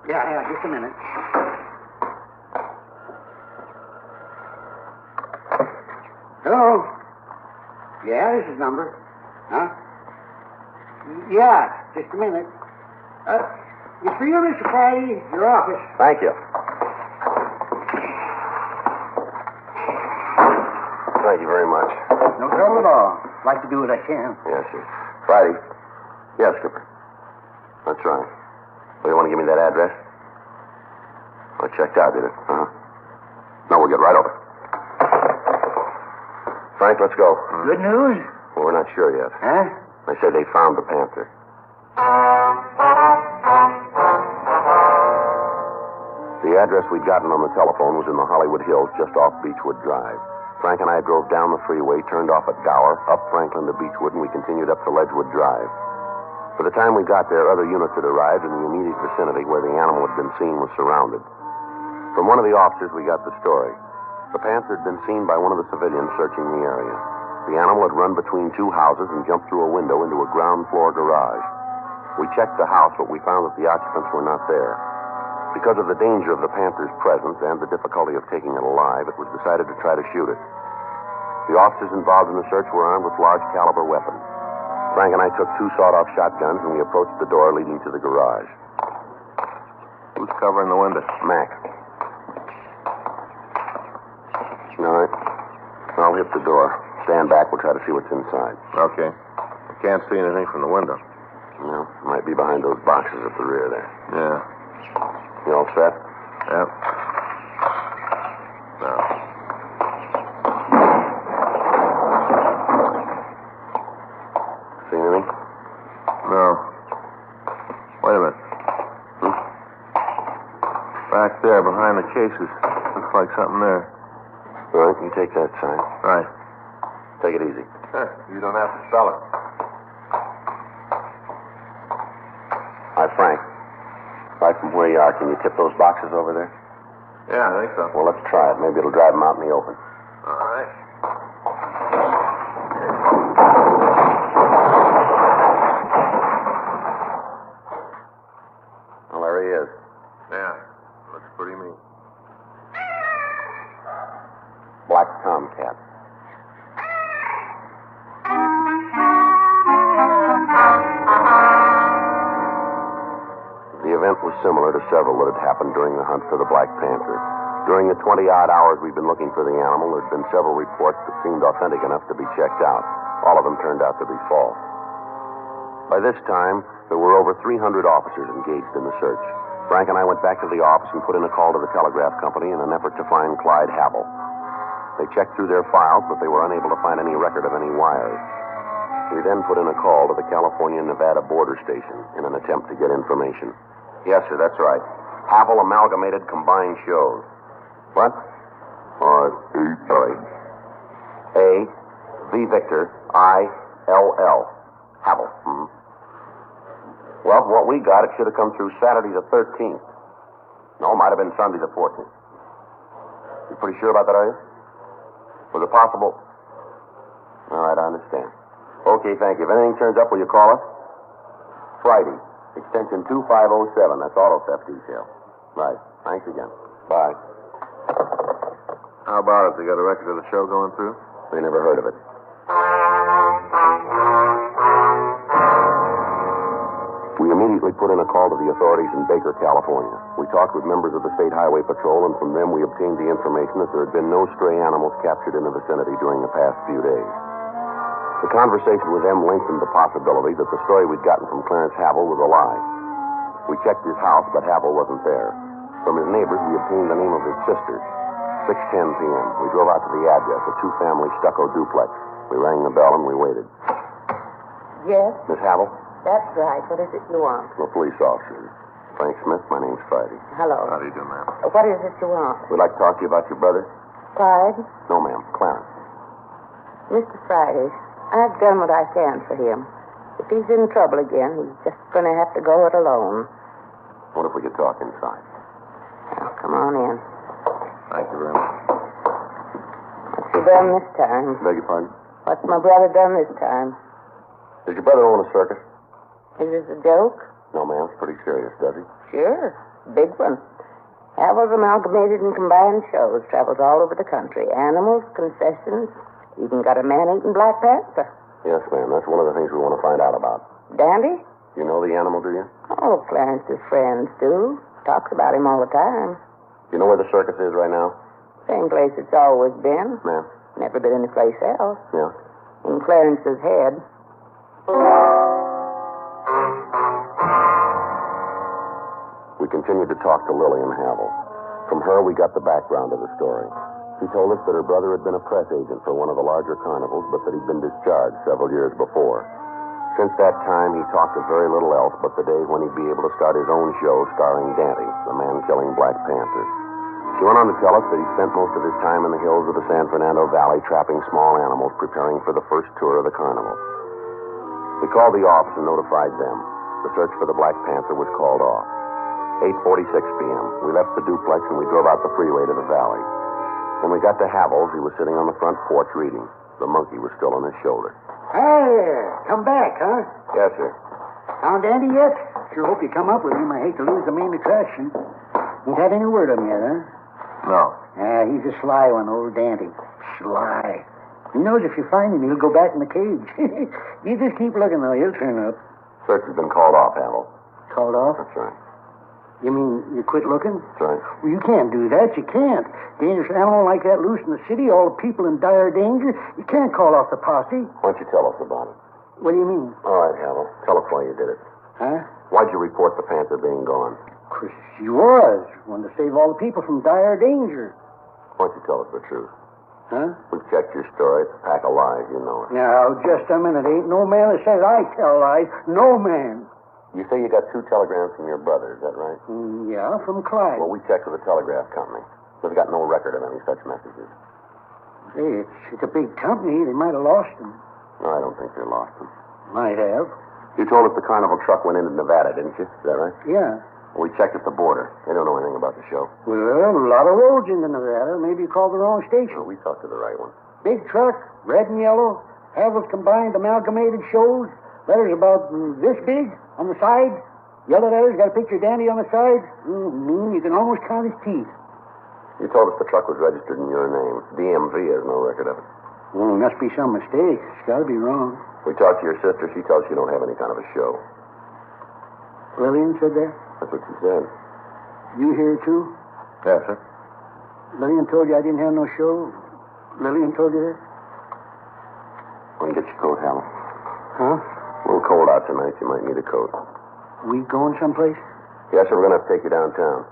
Yeah, just a minute. Hello? Yeah, this is number. Huh? Yeah, just a minute. It's for you, Mr. Friday, your office. Thank you. Thank you very much. No trouble at all. Like to do what I can. Yes, sir. Friday. Yes, Skipper. That's right. Well, you want to give me that address? I checked out, did it? Uh-huh. No, we'll get right over. Frank, let's go. Good news? Well, we're not sure yet. Huh? They said they found the Panther. The address we'd gotten on the telephone was in the Hollywood Hills just off Beechwood Drive. Frank and I drove down the freeway, turned off at Gower, up Franklin to Beechwood, and we continued up to Ledgewood Drive. By the time we got there, other units had arrived, and the immediate vicinity where the animal had been seen was surrounded. From one of the officers, we got the story. The Panther had been seen by one of the civilians searching the area. The animal had run between two houses and jumped through a window into a ground floor garage. We checked the house, but we found that the occupants were not there. Because of the danger of the Panther's presence and the difficulty of taking it alive, it was decided to try to shoot it. The officers involved in the search were armed with large caliber weapons. Frank and I took two sawed-off shotguns, and we approached the door leading to the garage. Who's covering the window? Mac. All right. I'll hit the door. Stand back. We'll try to see what's inside. Okay. I can't see anything from the window. No, might be behind those boxes at the rear there. Yeah. You all set? Yep. No. See anything? No. Wait a minute. Back there, behind the cases. Looks like something there. All right, you take that side. Right. Take it easy. You don't have to spell it. Hi, Frank. Right from where you are, can you tip those boxes over there? Yeah, I think so. Well, let's try it. Maybe it'll drive them out in the open. All right. Well, there he is. Yeah. Looks pretty mean. Black tomcat. The event was similar to several that had happened during the hunt for the Black Panther. During the 20-odd hours we've been looking for the animal, there had been several reports that seemed authentic enough to be checked out. All of them turned out to be false. By this time, there were over 300 officers engaged in the search. Frank and I went back to the office and put in a call to the telegraph company in an effort to find Clyde Havel. They checked through their files, but they were unable to find any record of any wires. We then put in a call to the California-Nevada border station in an attempt to get information. Yes, sir, that's right. Havel Amalgamated Combined Shows. What? Sorry. A, V Victor, I, L, L. Havel. Mm-hmm. Well, from what we got, it should have come through Saturday the 13th. No, it might have been Sunday the 14th. You pretty sure about that, are you? Was it possible? All right, I understand. Okay, thank you. If anything turns up, will you call us? Friday, extension 2507. That's auto theft detail. Right. Thanks again. Bye. How about it? They got a record of the show going through? They never heard of it. We immediately put in a call to the authorities in Baker, California. We talked with members of the State Highway Patrol, and from them we obtained the information that there had been no stray animals captured in the vicinity during the past few days. The conversation with them lengthened the possibility that the story we'd gotten from Clarence Havel was a lie. We checked his house, but Havel wasn't there. From his neighbors, we obtained the name of his sister. 6:10 p.m. We drove out to the address, a two-family stucco duplex. We rang the bell and we waited. Yes, Miss Havel? that's right. What is it you want? I'm a police officer. Frank Smith, my name's Friday. Hello. How do you do, ma'am? What is it you want? We'd like to talk to you about your brother. Clyde? No, ma'am. Clarence. Mr. Friday, I've done what I can for him. If he's in trouble again, he's just going to have to go it alone. What if we could talk inside? Now, come on in. Thank you very much. What's he done this time? Beg your pardon? What's my brother done this time? Does your brother own a circus? Is this a joke? No, ma'am. It's pretty serious, does he? Sure. Big one. Havel's Amalgamated and Combined Shows. Travels all over the country. Animals, concessions, even got a man-eating Black Panther. Yes, ma'am. That's one of the things we want to find out about. Dandy? You know the animal, do you? Oh, Clarence's friends do. Talks about him all the time. You know where the circus is right now? Same place it's always been. Ma'am? Never been any place else. Yeah. In Clarence's head. We continued to talk to Lillian Havel. From her, we got the background of the story. She told us that her brother had been a press agent for one of the larger carnivals, but that he'd been discharged several years before. Since that time, he talked of very little else but the day when he'd be able to start his own show starring Dante, the man-killing Black Panther. She went on to tell us that he spent most of his time in the hills of the San Fernando Valley trapping small animals, preparing for the first tour of the carnival. We called the office and notified them. The search for the Black Panther was called off. 8:46 p.m. We left the duplex and we drove out the freeway to the valley. When we got to Havel's, he was sitting on the front porch reading. The monkey was still on his shoulder. Hey, come back, huh? Yes, sir. Found Andy yet? Sure hope you come up with him. I hate to lose the main attraction. Ain't had any word of him yet, huh? No. He's a sly one, old Dante. Sly. He knows if you find him, he'll go back in the cage. You just keep looking, though. He'll turn up. Search has been called off, Havel. Called off? That's right. You mean you quit looking? That's right. Well, you can't do that. You can't. Dangerous animal like that loose in the city, all the people in dire danger. You can't call off the posse. Why don't you tell us about it? What do you mean? All right, Havel. Tell us why you did it. Huh? Why'd you report the Panther being gone? Because he was. Wanted to save all the people from dire danger. Why don't you tell us the truth? Huh? We've checked your story. It's a pack of lies, you know it. Now, just a minute. Ain't no man that says I tell lies. No man. You say you got 2 telegrams from your brother, is that right? Yeah, from Clyde. Well, we checked with the telegraph company. They've got no record of any such messages. Hey, it's a big company. They might have lost them. No, I don't think they lost them. Might have. You told us the carnival truck went into Nevada, didn't you? Is that right? Yeah. We checked at the border. They don't know anything about the show. Well, a lot of roads into Nevada. Maybe you called the wrong station. Well, we talked to the right one. Big truck, red and yellow, Havel's Combined Amalgamated Shows. Letters about this big on the side. Yellow letters, got a picture of Dandy on the side. Mean, you can almost count his teeth. You told us the truck was registered in your name. DMV has no record of it. Well, must be some mistake. It's got to be wrong. We talked to your sister. She tells us you don't have any kind of a show. Lillian said that? That's what she said. You hear it, too? Yes, sir. Lillian told you I didn't have no show? Lillian told you that? Why don't you get your coat, Hal? Huh? A little cold out tonight. You might need a coat. We going someplace? Yes, sir. We're going to have to take you downtown.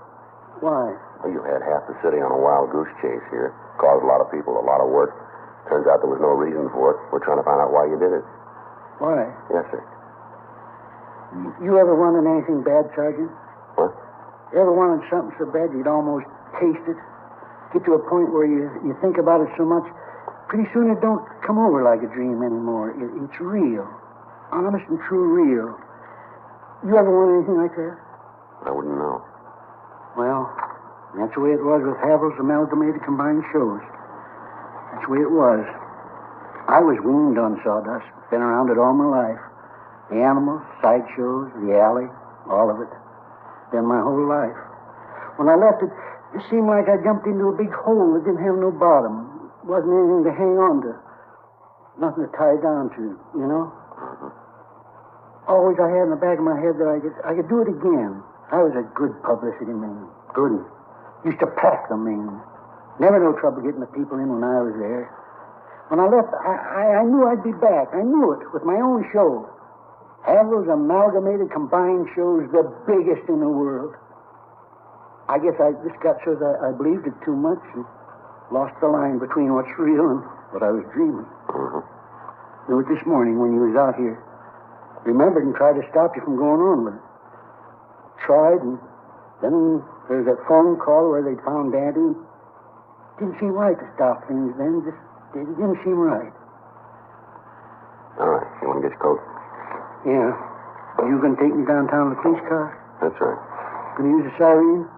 Why? Well, you had half the city on a wild goose chase here. Caused a lot of people a lot of work. Turns out there was no reason for it. We're trying to find out why you did it. Why? Yes, sir. You ever wanted anything bad, Sergeant? What? You ever wanted something so bad you'd almost taste it? Get to a point where you think about it so much, pretty soon it don't come over like a dream anymore. It's real. Honest and true real. You ever want anything like that? I wouldn't know. Well, that's the way it was with Havel's Amalgamated Combined Shows. That's the way it was. I was weaned on sawdust. Been around it all my life. The animals, sideshows, the alley, all of it. Been my whole life. When I left it, it seemed like I jumped into a big hole that didn't have no bottom. Wasn't anything to hang on to. Nothing to tie down to, you know? Always I had in the back of my head that I could do it again. I was a good publicity man. Good. Used to pack them in. Never no trouble getting the people in when I was there. When I left, I knew I'd be back. I knew it with my own show. Havel's Amalgamated Combined Shows, the biggest in the world. I guess I just got so that I believed it too much and lost the line between what's real and what I was dreaming. Knew it this morning when you was out here. Remembered and tried to stop you from going on with it. Tried, and then there was that phone call where they'd found Daddy. Didn't seem right to stop things then. It didn't seem right. Get your coat. Yeah. You gonna take me downtown in the police car? That's right. Gonna use a siren?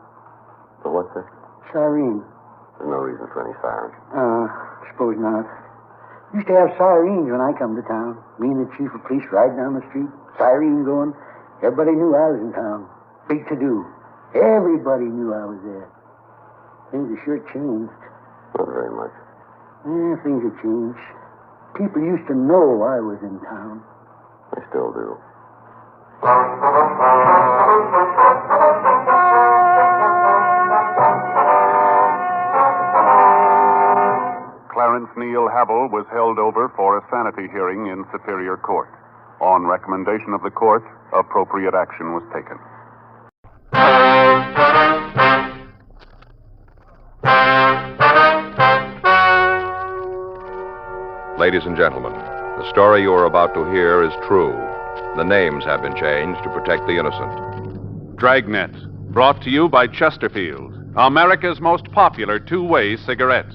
For what, sir? Siren. There's no reason for any siren. Suppose not. Used to have sirens when I come to town. Me and the chief of police ride down the street, siren going. Everybody knew I was in town. Big to-do. Everybody knew I was there. Things have sure changed. Not very much. Yeah, things have changed. People used to know I was in town. They still do. Clarence Neil Havel was held over for a sanity hearing in Superior Court. On recommendation of the court, appropriate action was taken. Ladies and gentlemen, the story you are about to hear is true. The names have been changed to protect the innocent. Dragnet, brought to you by Chesterfield, America's most popular two-way cigarette.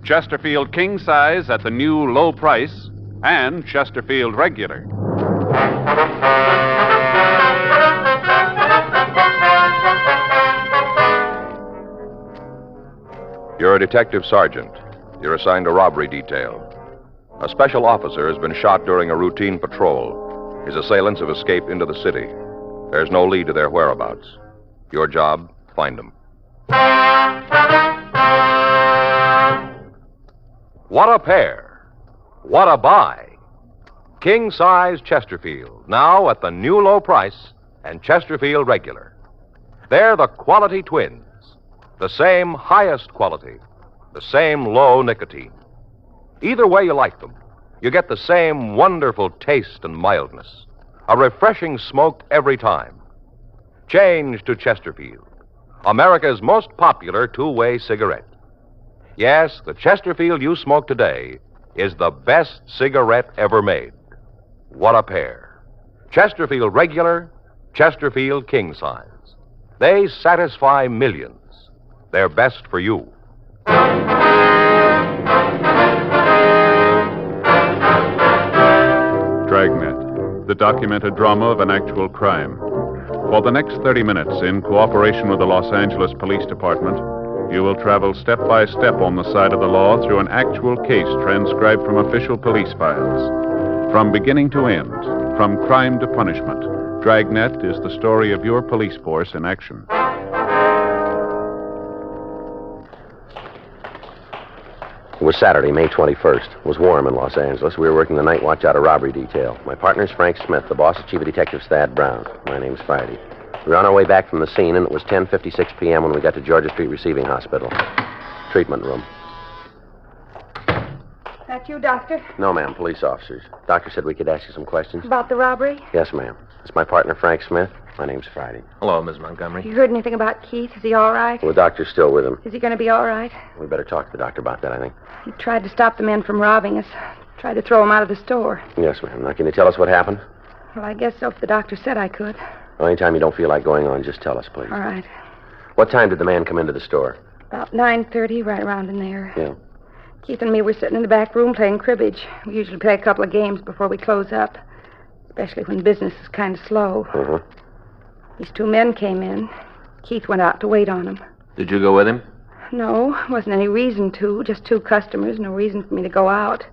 Chesterfield King Size at the new low price, and Chesterfield Regular. You're a detective sergeant. You're assigned a robbery detail. A special officer has been shot during a routine patrol. His assailants have escaped into the city. There's no lead to their whereabouts. Your job, find them. What a pair. What a buy. King-size Chesterfield, now at the new low price, and Chesterfield Regular. They're the quality twins. The same highest quality. The same low nicotine. Either way you like them, you get the same wonderful taste and mildness. A refreshing smoke every time. Change to Chesterfield, America's most popular two-way cigarette. Yes, the Chesterfield you smoke today is the best cigarette ever made. What a pair. Chesterfield Regular, Chesterfield King Size. They satisfy millions. They're best for you. Dragnet, the documented drama of an actual crime. For the next 30 minutes, in cooperation with the Los Angeles Police Department, you will travel step by step on the side of the law through an actual case transcribed from official police files. From beginning to end, from crime to punishment, Dragnet is the story of your police force in action. It was Saturday, May 21st. It was warm in Los Angeles. We were working the night watch out of robbery detail. My partner's Frank Smith. The boss is Chief of Detectives Thad Brown. My name's Friday. We were on our way back from the scene, and it was 10:56 p.m. when we got to Georgia Street Receiving Hospital. Treatment room. That you, Doctor? No, ma'am. Police officers. Doctor said we could ask you some questions. About the robbery? Yes, ma'am. It's my partner, Frank Smith. My name's Friday. Hello, Miss Montgomery. You heard anything about Keith? Is he all right? Well, the doctor's still with him. Is he going to be all right? We better talk to the doctor about that, I think. He tried to stop the men from robbing us. Tried to throw him out of the store. Yes, ma'am. Now, can you tell us what happened? Well, I guess so, if the doctor said I could. Well, anytime you don't feel like going on, just tell us, please. All right. What time did the man come into the store? About 9:30, right around in there. Yeah. Keith and me were sitting in the back room playing cribbage. We usually play a couple of games before we close up, especially when business is kind of slow. Uh-huh. These two men came in. Keith went out to wait on them. Did you go with him? No, wasn't any reason to. Just two customers. No reason for me to go out.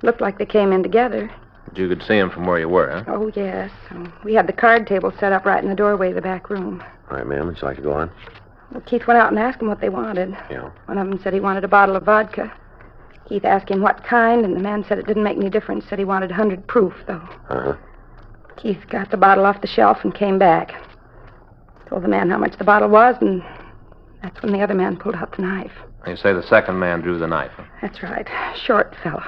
Looked like they came in together. But you could see him from where you were, huh? Oh, yes. We had the card table set up right in the doorway of the back room. All right, ma'am. Would you like to go on? Well, Keith went out and asked them what they wanted. Yeah. One of them said he wanted a bottle of vodka. Keith asked him what kind, and the man said it didn't make any difference. Said he wanted 100 proof, though. Uh-huh. Keith got the bottle off the shelf and came back. Told the man how much the bottle was, and that's when the other man pulled out the knife. You say the second man drew the knife, huh? That's right. Short fella.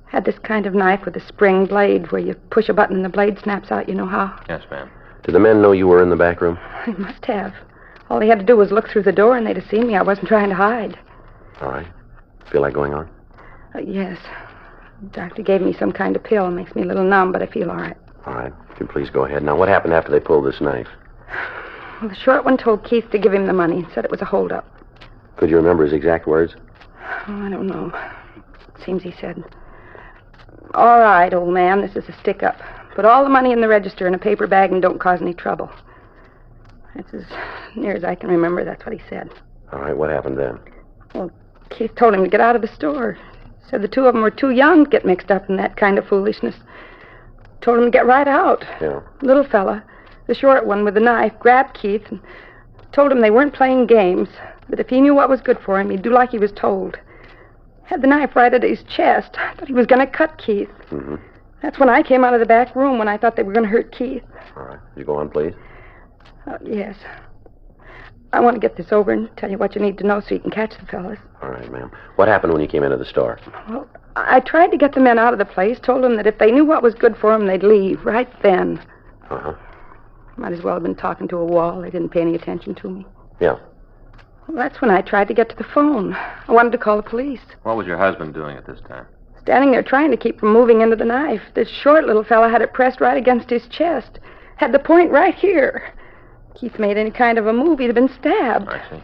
Had this kind of knife with a spring blade where you push a button and the blade snaps out. You know how? Yes, ma'am. Did the men know you were in the back room? They must have. All they had to do was look through the door, and they'd have seen me. I wasn't trying to hide. All right. Feel like going on? Yes. The doctor gave me some kind of pill. Makes me a little numb, but I feel all right. All right. If you please go ahead. Now, what happened after they pulled this knife? Well, the short one told Keith to give him the money and said it was a holdup. Could you remember his exact words? Oh, I don't know. It seems he said, All right, old man, this is a stick-up. Put all the money in the register in a paper bag and don't cause any trouble. That's as near as I can remember. That's what he said. All right, what happened then? Well, Keith told him to get out of the store. Said the two of them were too young to get mixed up in that kind of foolishness. Told him to get right out. Yeah. Little fella, the short one with the knife, grabbed Keith and told him they weren't playing games, that if he knew what was good for him, he'd do like he was told. Had the knife right at his chest. I thought he was going to cut Keith. Mm-hmm. That's when I came out of the back room, when I thought they were going to hurt Keith. All right. You go on, please. Yes. I want to get this over and tell you what you need to know so you can catch the fellas. All right, ma'am. What happened when you came into the store? Well, I tried to get the men out of the place, told them that if they knew what was good for them, they'd leave right then. Uh-huh. Might as well have been talking to a wall. They didn't pay any attention to me. Yeah. Well, that's when I tried to get to the phone. I wanted to call the police. What was your husband doing at this time? Standing there trying to keep from moving into the knife. This short little fella had it pressed right against his chest. Had the point right here. Keith made any kind of a move, he'd have been stabbed. I see.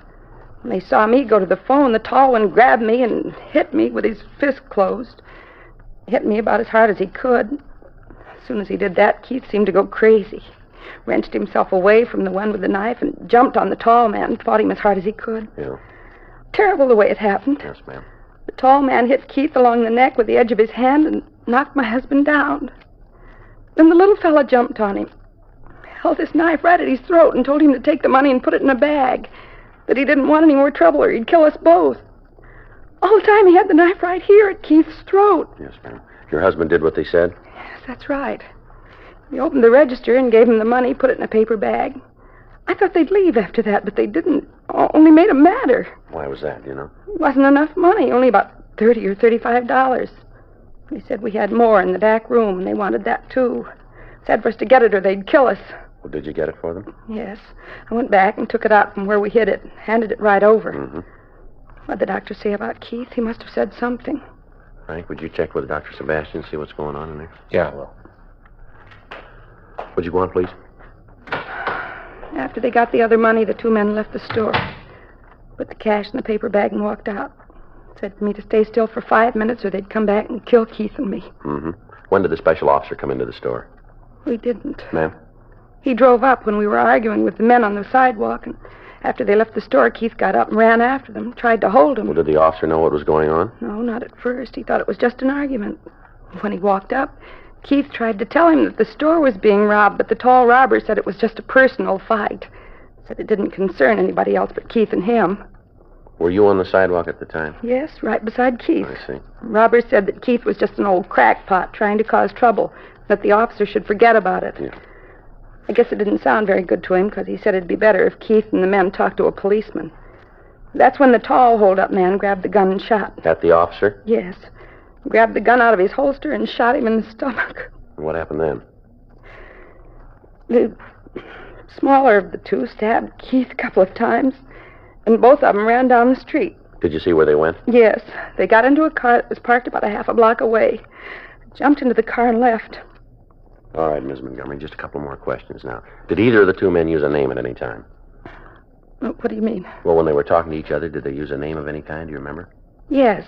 When they saw me go to the phone, the tall one grabbed me and hit me with his fist closed. Hit me about as hard as he could. As soon as he did that, Keith seemed to go crazy. Wrenched himself away from the one with the knife and jumped on the tall man and fought him as hard as he could. Yeah. Terrible the way it happened. Yes, ma'am. The tall man hit Keith along the neck with the edge of his hand and knocked my husband down. Then the little fella jumped on him, held his knife right at his throat and told him to take the money and put it in a bag, that he didn't want any more trouble or he'd kill us both. All the time he had the knife right here at Keith's throat. Yes, ma'am. Your husband did what they said? Yes, that's right. He opened the register and gave him the money, put it in a paper bag. I thought they'd leave after that, but they didn't. Only made them madder. Why was that, you know? It wasn't enough money, only about $30 or $35. They said we had more in the back room, and they wanted that, too. Said for us to get it or they'd kill us. Well, did you get it for them? Yes. I went back and took it out from where we hid it, handed it right over. Mm-hmm. What'd the doctor say about Keith? He must have said something. Frank, would you check with Dr. Sebastian and see what's going on in there? Yeah, well. Would you go on, please? After they got the other money, the two men left the store. Put the cash in the paper bag and walked out. Said for me to stay still for 5 minutes or they'd come back and kill Keith and me. Mm-hmm. When did the special officer come into the store? We didn't. Ma'am? He drove up when we were arguing with the men on the sidewalk, and after they left the store, Keith got up and ran after them, tried to hold him. Well, did the officer know what was going on? No, not at first. He thought it was just an argument. When he walked up, Keith tried to tell him that the store was being robbed, but the tall robber said it was just a personal fight. Said it didn't concern anybody else but Keith and him. Were you on the sidewalk at the time? Yes, right beside Keith. I see. Robber said that Keith was just an old crackpot trying to cause trouble, that the officer should forget about it. Yeah. I guess it didn't sound very good to him because he said it'd be better if Keith and the men talked to a policeman. That's when the tall hold-up man grabbed the gun and shot. At the officer? Yes. Grabbed the gun out of his holster and shot him in the stomach. What happened then? The smaller of the two stabbed Keith a couple of times, and both of them ran down the street. Did you see where they went? Yes. They got into a car that was parked about a half a block away. Jumped into the car and left. All right, Ms. Montgomery, just a couple more questions now. Did either of the two men use a name at any time? What do you mean? Well, when they were talking to each other, did they use a name of any kind? Do you remember? Yes.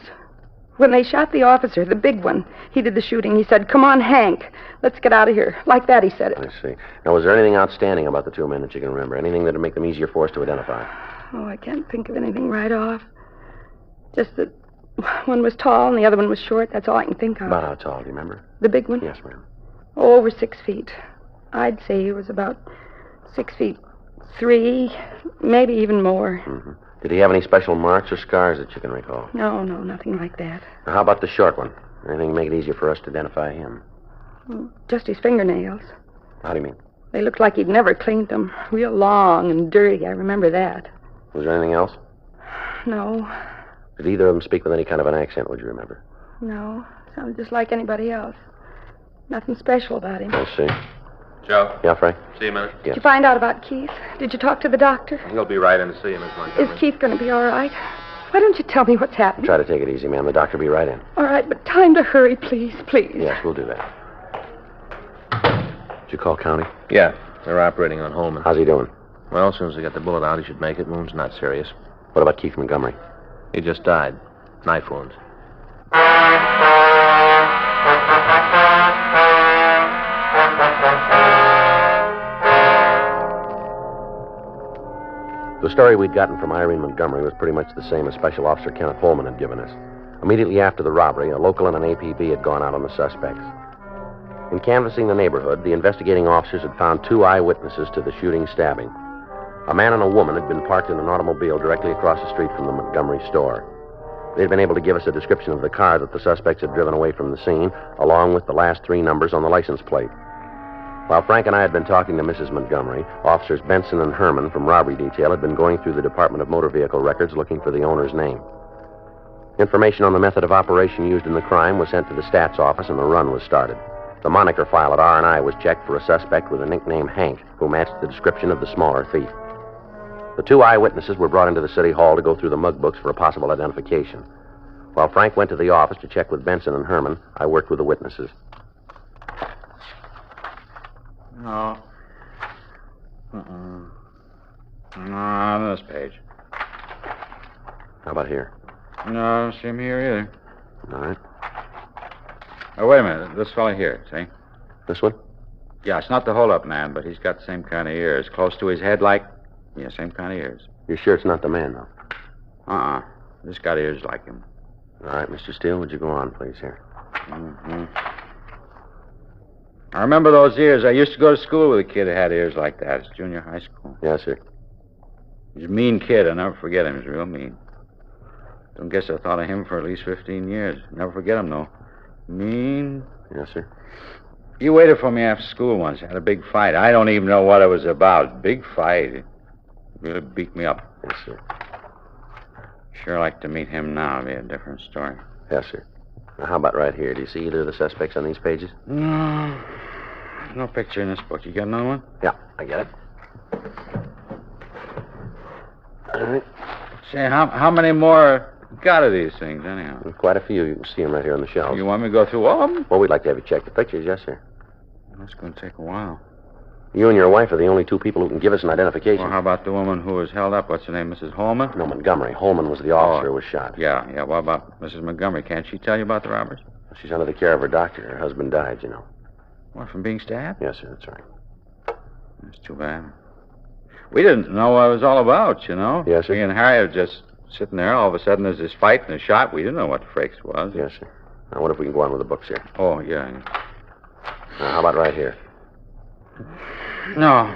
When they shot the officer, the big one, he did the shooting. He said, "Come on, Hank. Let's get out of here." Like that, he said it. I see. Now, was there anything outstanding about the two men that you can remember? Anything that would make them easier for us to identify? Oh, I can't think of anything right off. Just that one was tall and the other one was short. That's all I can think of. About how tall, do you remember? The big one? Yes, ma'am. Oh, over 6 feet. I'd say he was about 6'3", maybe even more. Mm-hmm. Did he have any special marks or scars that you can recall? No, nothing like that. Now, how about the short one? Anything to make it easier for us to identify him? Just his fingernails. How do you mean? They looked like he'd never cleaned them. Real long and dirty, I remember that. Was there anything else? No. Did either of them speak with any kind of an accent, would you remember? No. Sounded just like anybody else. Nothing special about him. I see. Joe? Yeah, Frank? See you a minute. Yes. Did you find out about Keith? Did you talk to the doctor? He'll be right in to see you, Miss Montgomery. Is Keith going to be all right? Why don't you tell me what's happened? Try to take it easy, ma'am. The doctor will be right in. All right, but tell him to hurry, please, please. Yes, we'll do that. Did you call county? Yeah, they're operating on Holman. How's he doing? Well, as soon as they get the bullet out, he should make it. Wound's not serious. What about Keith Montgomery? He just died. Knife wounds. The story we'd gotten from Irene Montgomery was pretty much the same as Special Officer Kenneth Holman had given us. Immediately after the robbery, a local and an APB had gone out on the suspects. In canvassing the neighborhood, the investigating officers had found 2 eyewitnesses to the shooting stabbing. A man and a woman had been parked in an automobile directly across the street from the Montgomery store. They'd been able to give us a description of the car that the suspects had driven away from the scene, along with the last 3 numbers on the license plate. While Frank and I had been talking to Mrs. Montgomery, Officers Benson and Herman from robbery detail had been going through the Department of Motor Vehicle records looking for the owner's name. Information on the method of operation used in the crime was sent to the stats office and the run was started. The moniker file at R&I was checked for a suspect with the nickname Hank, who matched the description of the smaller thief. The 2 eyewitnesses were brought into the city hall to go through the mug books for a possible identification. While Frank went to the office to check with Benson and Herman, I worked with the witnesses. No. No, on this page. How about here? No, I don't see him here either. All right. Oh, wait a minute. This fella here, see? This one? Yeah, it's not the hold-up man, but he's got the same kind of ears. Close to his head like... Yeah, same kind of ears. You're sure it's not the man, though? Uh-uh. This got ears like him. All right, Mr. Steele, would you go on, please, here? Mm-hmm. I remember those ears. I used to go to school with a kid who had ears like that. It's junior high school. Yes, sir. He's a mean kid. I'll never forget him. He's real mean. Don't guess I thought of him for at least 15 years. Never forget him, though. Mean. Yes, sir. He waited for me after school once. Had a big fight. I don't even know what it was about. Big fight. He really beat me up. Yes, sir. Sure like to meet him now. It'll be a different story. Yes, sir. Now, how about right here? Do you see either of the suspects on these pages? No. No picture in this book. You got another one? Yeah, I get it. All right. Say, how many more got of these things, anyhow? Quite a few. You can see them right here on the shelf. You want me to go through all of them? Well, we'd like to have you check the pictures, yes, sir. That's going to take a while. You and your wife are the only 2 people who can give us an identification. Well, how about the woman who was held up? What's her name, Mrs. Holman? No, Montgomery. Holman was the officer who was shot. Yeah. What about Mrs. Montgomery? Can't she tell you about the robbers? She's under the care of her doctor. Her husband died, you know. What, from being stabbed? Yes, sir, that's right. That's too bad. We didn't know what it was all about, you know? Yes, sir. Me and Harry were just sitting there. All of a sudden, there's this fight and a shot. We didn't know what the frakes was. Yes, sir. Now, what if we can go on with the books here? Oh, yeah. Now, how about right here? No,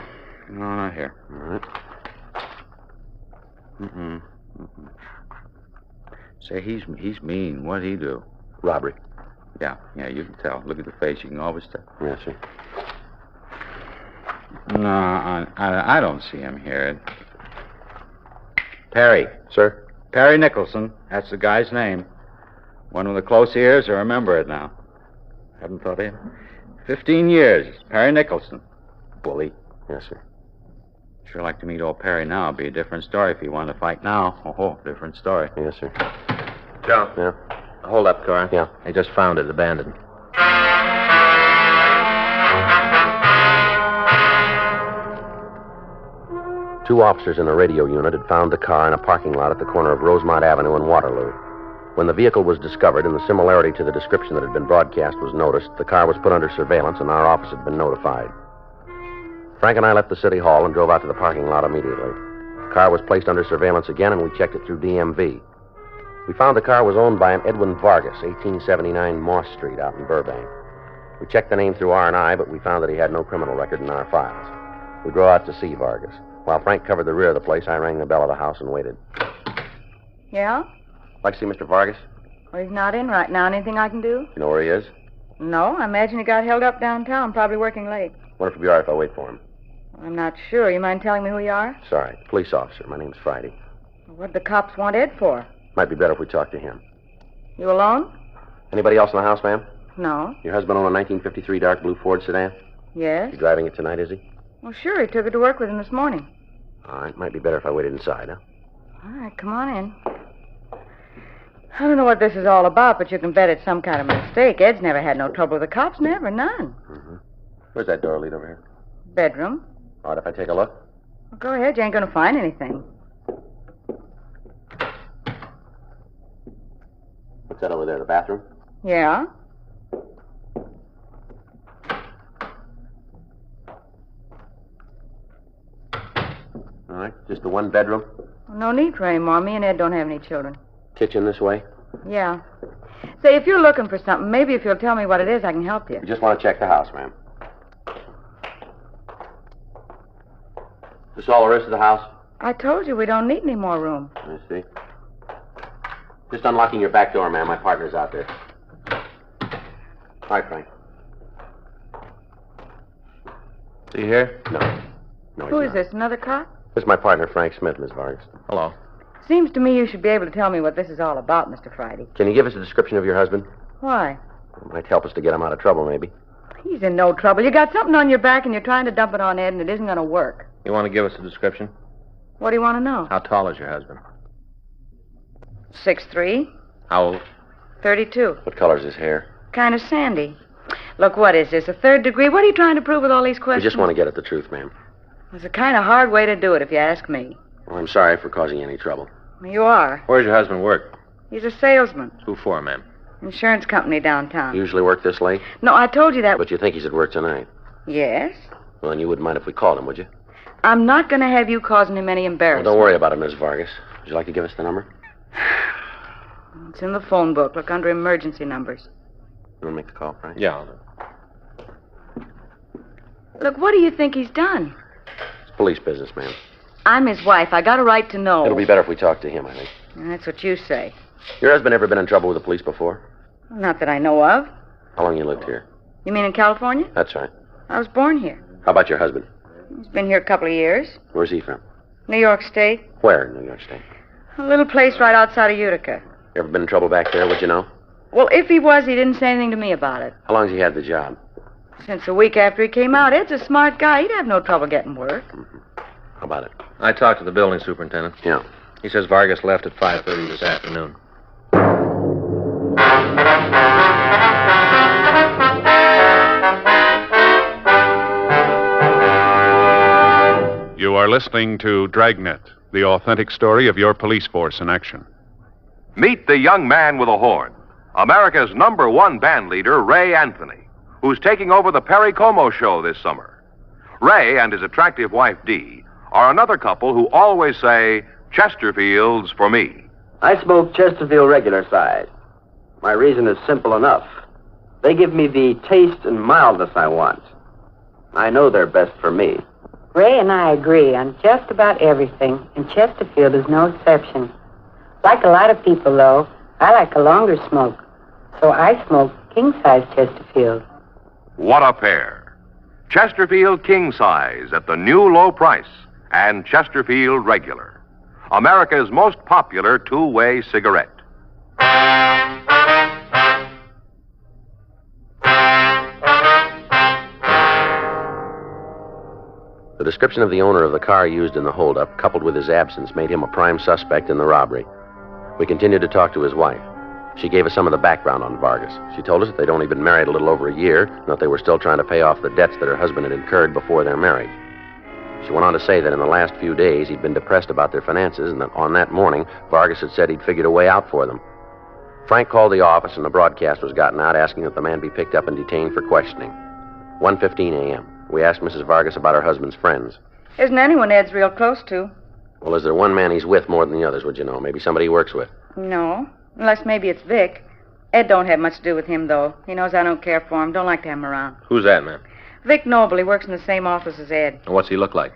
not here. All right. Mm-mm. Say, he's mean. What'd he do? Robbery. Yeah, you can tell. Look at the face. You can always tell. Yes, sir. No, I don't see him here. Perry. Sir? Perry Nicholson. That's the guy's name. One with the close ears. I remember it now. Haven't thought of him. 15 years. Perry Nicholson. Bully. Yes, sir. Sure like to meet old Perry now. It'd be a different story if he wanted to fight now. Oh, different story. Yes, sir. Joe. Yeah? A hold-up car. Yeah. I just found it abandoned. Two officers in a radio unit had found the car in a parking lot at the corner of Rosemont Avenue and Waterloo. When the vehicle was discovered and the similarity to the description that had been broadcast was noticed, the car was put under surveillance and our office had been notified. Frank and I left the city hall and drove out to the parking lot immediately. The car was placed under surveillance again and we checked it through DMV. We found the car was owned by an Edwin Vargas, 1879 Moss Street out in Burbank. We checked the name through R&I, but we found that he had no criminal record in our files. We drove out to see Vargas. While Frank covered the rear of the place, I rang the bell of the house and waited. Yeah? Like to see Mr. Vargas? Well, he's not in right now. Anything I can do? You know where he is? No, I imagine he got held up downtown, probably working late. Wonder if it'd be all right if I wait for him. I'm not sure. You mind telling me who you are? Sorry, police officer. My name's Friday. What'd the cops want Ed for? Might be better if we talk to him. You alone? Anybody else in the house, ma'am? No. Your husband owned a 1953 dark blue Ford sedan? Yes. You driving it tonight, is he? Well, sure. He took it to work with him this morning. All right, might be better if I waited inside, huh? All right, come on in. I don't know what this is all about, but you can bet it's some kind of mistake. Ed's never had no trouble with the cops, never, none. Mm-hmm. Where's that door lead over here? Bedroom. All right, if I take a look? Well, go ahead. You ain't going to find anything. What's that over there, the bathroom? Yeah? All right, Just the one bedroom? No need for any more. Me and Ed don't have any children. Kitchen this way? Yeah. Say, if you're looking for something, maybe if you'll tell me what it is, I can help you. We just want to check the house, ma'am. This all there is to the house? I told you we don't need any more room. Let me see. Just unlocking your back door, ma'am. My partner's out there. Hi, Frank. See here? No, Who is this, another cop? This is my partner, Frank Smith, Miss Vargas. Hello. Seems to me you should be able to tell me what this is all about, Mr. Friday. Can you give us a description of your husband? Why? It might help us to get him out of trouble, maybe. He's in no trouble. You got something on your back and you're trying to dump it on Ed and it isn't going to work. You want to give us a description? What do you want to know? How tall is your husband? 6'3". How old? 32. What color's his hair? Kind of sandy. Look, what is this, a third degree? What are you trying to prove with all these We questions? just want to get at the truth, ma'am. It's a kind of hard way to do it, if you ask me. Well, I'm sorry for causing you any trouble. You are. Where's your husband work? He's a salesman. Who for, ma'am? Insurance company downtown. Usually work this late? No, I told you that. But you think he's at work tonight? Yes. Well, then you wouldn't mind if we called him, would you? I'm not going to have you causing him any Well, embarrassment. don't worry about it, Miss Vargas. Would you like to give us the number? It's in the phone book. Look under emergency numbers. You want to make the call, Frank? Yeah, I'll do. Look, what do you think he's done? It's police business, ma'am. I'm his wife. I got a right to know. It'll be better if we talk to him, I think. That's what you say. Your husband ever been in trouble with the police before? Not that I know of. How long you lived here? You mean in California? That's right. I was born here. How about your husband? He's been here a couple of years. Where's he from? New York State. Where in New York State? A little place right outside of Utica. You ever been in trouble back there, would you know? Well, if he was, he didn't say anything to me about it. How long's he had the job? Since a week after he came out. Ed's a smart guy. He'd have no trouble getting work. How about it? I talked to the building superintendent. Yeah. He says Vargas left at 5:30 this afternoon. You are listening to Dragnet, the authentic story of your police force in action. Meet the young man with a horn, America's #1 band leader, Ray Anthony, who's taking over the Perry Como show this summer. Ray and his attractive wife, Dee, are another couple who always say, Chesterfields for me. I smoke Chesterfield regular size. My reason is simple enough. They give me the taste and mildness I want. I know they're best for me. Ray and I agree on just about everything, and Chesterfield is no exception. Like a lot of people, though, I like a longer smoke, so I smoke king-size Chesterfield. What a pair. Chesterfield King Size at the new low price and Chesterfield Regular. America's most popular two-way cigarette. The description of the owner of the car used in the holdup, coupled with his absence, made him a prime suspect in the robbery. We continued to talk to his wife. She gave us some of the background on Vargas. She told us that they'd only been married a little over a year, and that they were still trying to pay off the debts that her husband had incurred before their marriage. She went on to say that in the last few days he'd been depressed about their finances, and that on that morning, Vargas had said he'd figured a way out for them. Frank called the office, and the broadcast was gotten out asking that the man be picked up and detained for questioning. 1:15 a.m. We asked Mrs. Vargas about her husband's friends. Isn't anyone Ed's real close to? Well, is there one man he's with more than the others, would you know? Maybe somebody he works with. No, unless maybe it's Vic. Ed don't have much to do with him, though. He knows I don't care for him. Don't like to have him around. Who's that, ma'am? Vic Noble. He works in the same office as Ed. And what's he look like?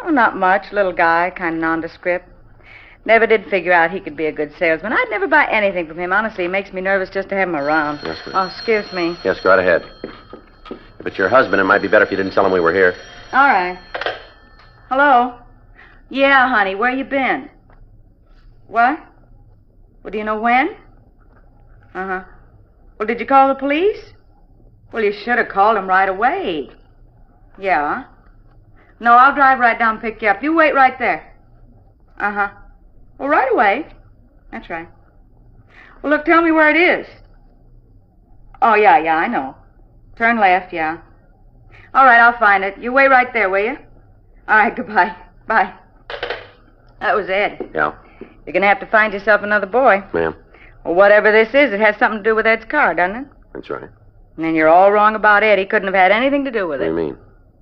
Oh, not much. Little guy, kind of nondescript. Never did figure out he could be a good salesman. I'd never buy anything from him. Honestly, he makes me nervous just to have him around. Yes, ma'am. Oh, excuse me. Yes, go right ahead. If it's your husband, it might be better if you didn't tell him we were here. All right. Hello? Yeah, honey, where you been? What? Well, do you know when? Uh-huh. Well, did you call the police? Well, you should have called them right away. Yeah. No, I'll drive right down and pick you up. You wait right there. Uh-huh. Well, right away. That's right. Well, look, tell me where it is. Oh, yeah, I know. Turn left, yeah. All right, I'll find it. You wait right there, will you? All right, goodbye. Bye. That was Ed. Yeah. You're going to have to find yourself another boy. Ma'am. Well, whatever this is, it has something to do with Ed's car, doesn't it? That's right. And then you're all wrong about Ed. He couldn't have had anything to do with What it. do you mean?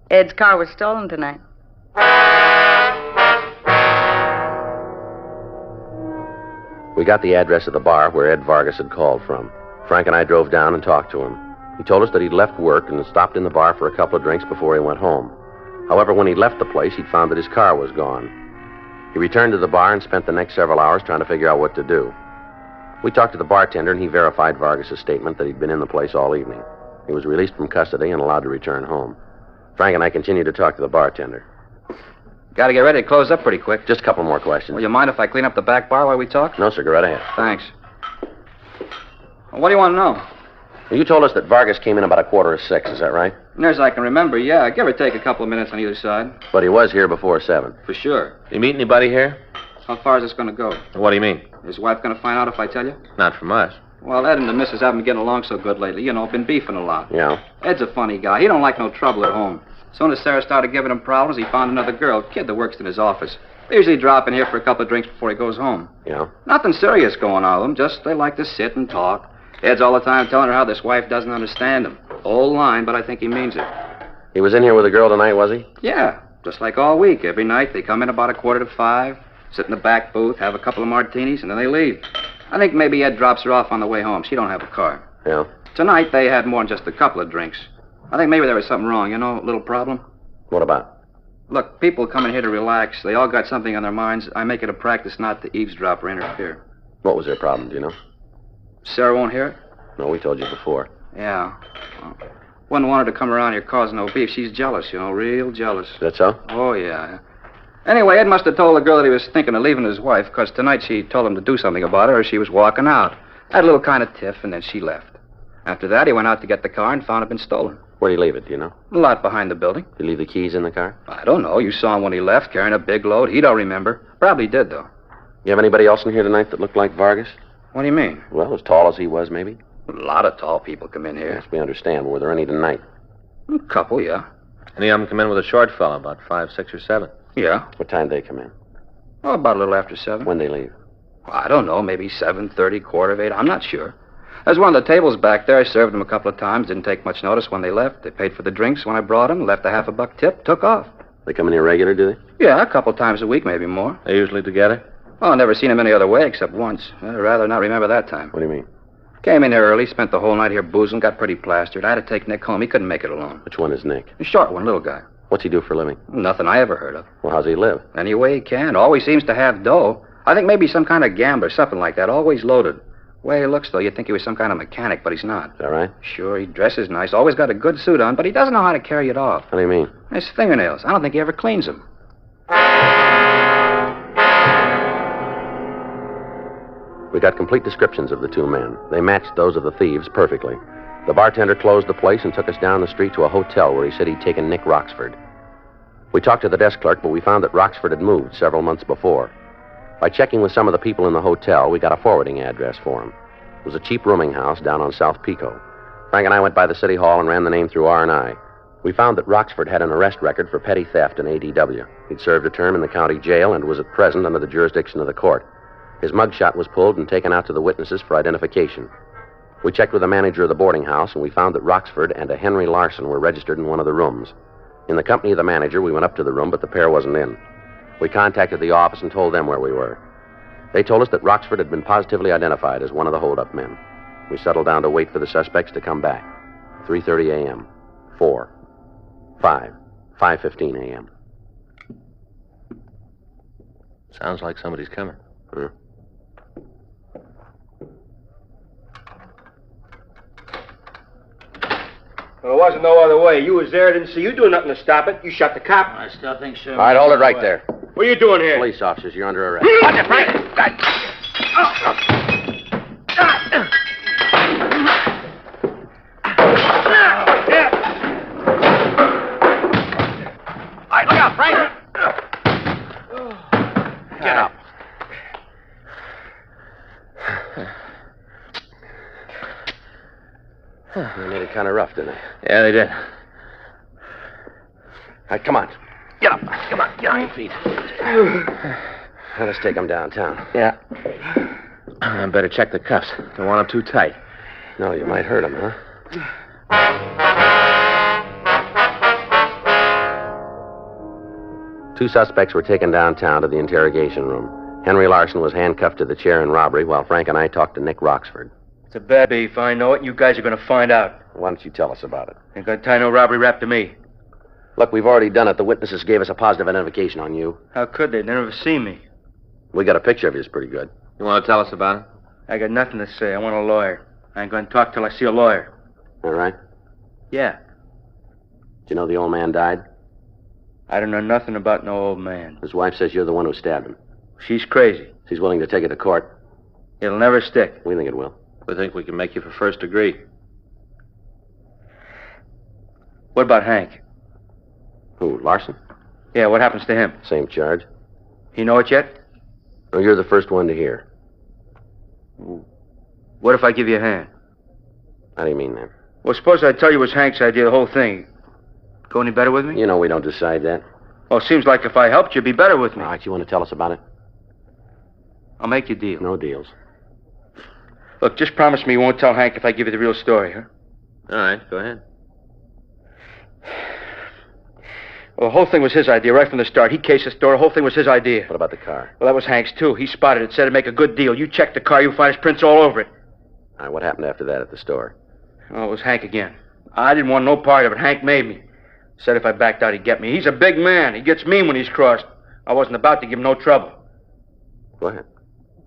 Ed's car was stolen tonight. We got the address of the bar where Ed Vargas had called from. Frank and I drove down and talked to him. He told us that he'd left work and stopped in the bar for a couple of drinks before he went home. However, when he left the place, he'd found that his car was gone. He returned to the bar and spent the next several hours trying to figure out what to do. We talked to the bartender, and he verified Vargas' statement that he'd been in the place all evening. He was released from custody and allowed to return home. Frank and I continued to talk to the bartender. Got to get ready to close up pretty quick. Just a couple more questions. Will you mind if I clean up the back bar while we talk? No, sir. Go right ahead. Thanks. Well, what do you want to know? Well, you told us that Vargas came in about 5:45. Is that right? Near as I can remember, yeah. Give or take a couple of minutes on either side. But he was here before 7. For sure. You meet anybody here? How far is this going to go? What do you mean? His wife going to find out if I tell you? Not from us. Well, Ed and the missus haven't been getting along so good lately. You know, been beefing a lot. Yeah. Ed's a funny guy. He don't like no trouble at home. As soon as Sarah started giving him problems, he found another girl, kid that works in his office. They usually drop in here for a couple of drinks before he goes home. Yeah. Nothing serious going on with them. Just they like to sit and talk. Ed's all the time telling her how this wife doesn't understand him. Old line, but I think he means it. He was in here with a girl tonight, was he? Yeah, just like all week. Every night they come in about 5:15, sit in the back booth, have a couple of martinis, and then they leave. I think maybe Ed drops her off on the way home. She don't have a car. Yeah. Tonight they had more than just a couple of drinks. I think maybe there was something wrong, you know, a little problem. What about? Look, people come in here to relax. They all got something on their minds. I make it a practice not to eavesdrop or interfere. What was their problem, do you know? Sarah won't hear it? No, we told you before. Yeah. Well, wouldn't want her to come around here causing no beef. She's jealous, you know, real jealous. Is that so? Oh, yeah. Anyway, Ed must have told the girl that he was thinking of leaving his wife, because tonight she told him to do something about it or she was walking out. Had a little kind of tiff, and then she left. After that, he went out to get the car and found it been stolen. Where'd he leave it, do you know? A lot behind the building. Did he leave the keys in the car? I don't know. You saw him when he left, carrying a big load. He don't remember. Probably did, though. You have anybody else in here tonight that looked like Vargas? What do you mean? Well, as tall as he was, maybe? A lot of tall people come in here. Yes, we understand. Were there any tonight? A couple, yeah. Any of them come in with a short fella, about 5, 6, or 7? Yeah. What time did they come in? Oh, about a little after 7. When'd they leave? Well, I don't know. Maybe 7:30, 8:15. I'm not sure. There's one of the tables back there. I served them a couple of times. Didn't take much notice when they left. They paid for the drinks when I brought them. Left a $50 tip. Took off. They come in here regular, do they? Yeah, a couple times a week, maybe more. They usually together? Well, I never seen them any other way except once. I'd rather not remember that time. What do you mean? Came in here early, spent the whole night here boozing, got pretty plastered. I had to take Nick home. He couldn't make it alone. Which one is Nick? The short one, little guy. What's he do for a living? Nothing I ever heard of. Well, how's he live? Any way he can. Always seems to have dough. I think maybe some kind of gambler, something like that. Always loaded. Way he looks, though, you'd think he was some kind of mechanic, but he's not. Is that right? Sure, he dresses nice. Always got a good suit on, but he doesn't know how to carry it off. What do you mean? His fingernails. I don't think he ever cleans them. We got complete descriptions of the two men. They matched those of the thieves perfectly. The bartender closed the place and took us down the street to a hotel where he said he'd taken Nick Roxford. We talked to the desk clerk, but we found that Roxford had moved several months before. By checking with some of the people in the hotel, we got a forwarding address for him. It was a cheap rooming house down on South Pico. Frank and I went by the city hall and ran the name through R&I. We found that Roxford had an arrest record for petty theft in ADW. He'd served a term in the county jail and was at present under the jurisdiction of the court. His mugshot was pulled and taken out to the witnesses for identification. We checked with the manager of the boarding house, and we found that Roxford and a Henry Larson were registered in one of the rooms. In the company of the manager, we went up to the room, but the pair wasn't in. We contacted the office and told them where we were. They told us that Roxford had been positively identified as one of the hold-up men. We settled down to wait for the suspects to come back. 3:30 a.m., 4, 5, 5:15 a.m. Sounds like somebody's coming. Well, there wasn't no other way. You was there, didn't see you doing nothing to stop it. You shot the cop. I still think so. All right, hold it right there. What are you doing here? Police officers, you're under arrest. Watch it, Frank. All right, look out, Frank. Get up. They made it kind of rough, didn't they? Yeah, they did. All right, come on. Get up. Come on, get on your feet. Now, let's take them downtown. Yeah. I better check the cuffs. Don't want them too tight. No, you might hurt them, huh? Two suspects were taken downtown to the interrogation room. Henry Larson was handcuffed to the chair in robbery while Frank and I talked to Nick Roxford. It's a bad beef, I know it, and you guys are going to find out. Why don't you tell us about it? Ain't going to tie no robbery rap to me. Look, we've already done it. The witnesses gave us a positive identification on you. How could they? They never seen me. We got a picture of you. It's pretty good. You want to tell us about it? I got nothing to say. I want a lawyer. I ain't going to talk till I see a lawyer. All right? Yeah. Did you know the old man died? I don't know nothing about no old man. His wife says you're the one who stabbed him. She's crazy. She's willing to take it to court. It'll never stick. We think it will. We think we can make you for first degree. What about Hank? Who, Larson? Yeah, what happens to him? Same charge. He know it yet? No, you're the first one to hear. What if I give you a hand? How do you mean that? Well, suppose I tell you it was Hank's idea, the whole thing. Go any better with me? You know we don't decide that. Well, it seems like if I helped you, it'd be better with me. All right, you want to tell us about it? I'll make you a deal. No deals. Look, just promise me you won't tell Hank if I give you the real story, huh? All right, go ahead. Well, the whole thing was his idea right from the start. He cased the store. The whole thing was his idea. What about the car? Well, that was Hank's, too. He spotted it, said it'd make a good deal. You check the car, you'll find his prints all over it. All right, what happened after that at the store? Oh, it was Hank again. I didn't want no part of it. Hank made me. Said if I backed out, he'd get me. He's a big man. He gets mean when he's crossed. I wasn't about to give him no trouble. Go ahead.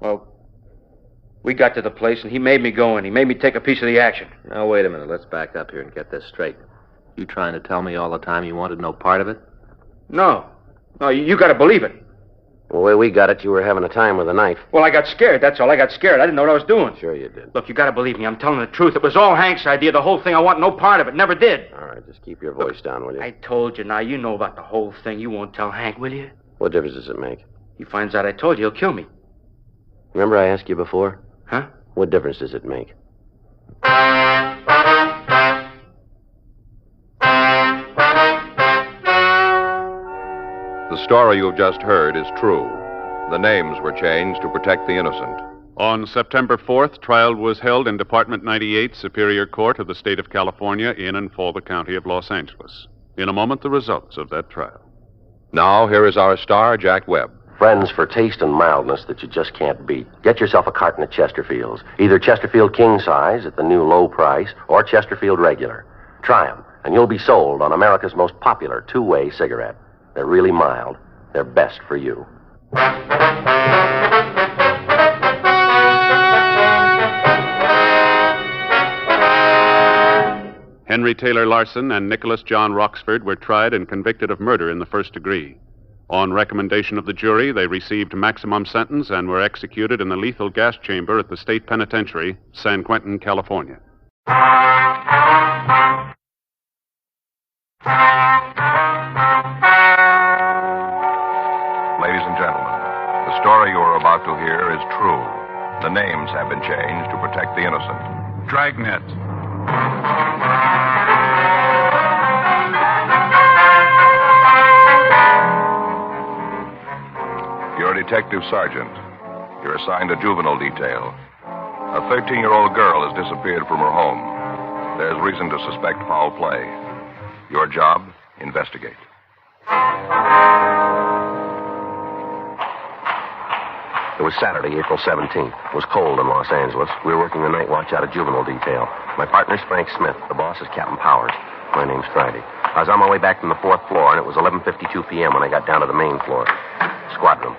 Well, we got to the place, and he made me go in. He made me take a piece of the action. Now, wait a minute. Let's back up here and get this straight. You trying to tell me all the time you wanted no part of it? No. No, you got to believe it. Well, the way we got it, you were having a time with a knife. Well, I got scared, that's all. I got scared. I didn't know what I was doing. Sure you did. Look, you got to believe me. I'm telling the truth. It was all Hank's idea, the whole thing. I want no part of it. Never did. All right, just keep your voice down, will you? I told you. Now, you know about the whole thing. You won't tell Hank, will you? What difference does it make? He finds out I told you, he'll kill me. Remember I asked you before? Huh? What difference does it make? The story you've just heard is true. The names were changed to protect the innocent. On September 4th, trial was held in Department 98, Superior Court of the State of California, in and for the County of Los Angeles. In a moment, the results of that trial. Now, here is our star, Jack Webb. Friends, for taste and mildness that you just can't beat, get yourself a carton of Chesterfields. Either Chesterfield King Size at the new low price or Chesterfield Regular. Try them, and you'll be sold on America's most popular two-way cigarette. They're really mild. They're best for you. Henry Taylor Larson and Nicholas John Roxford were tried and convicted of murder in the first degree. On recommendation of the jury, they received maximum sentence and were executed in the lethal gas chamber at the state penitentiary, San Quentin, California. Ladies and gentlemen, the story you are about to hear is true. The names have been changed to protect the innocent. Dragnet. You're a detective sergeant. You're assigned to juvenile detail. A 13-year-old girl has disappeared from her home. There's reason to suspect foul play. Your job, investigate. It was Saturday, April 17th. It was cold in Los Angeles. We were working the night watch out of juvenile detail. My partner's Frank Smith. The boss is Captain Powers. My name's Friday. I was on my way back from the 4th floor, and it was 11:52 p.m. when I got down to the main floor. Squad room.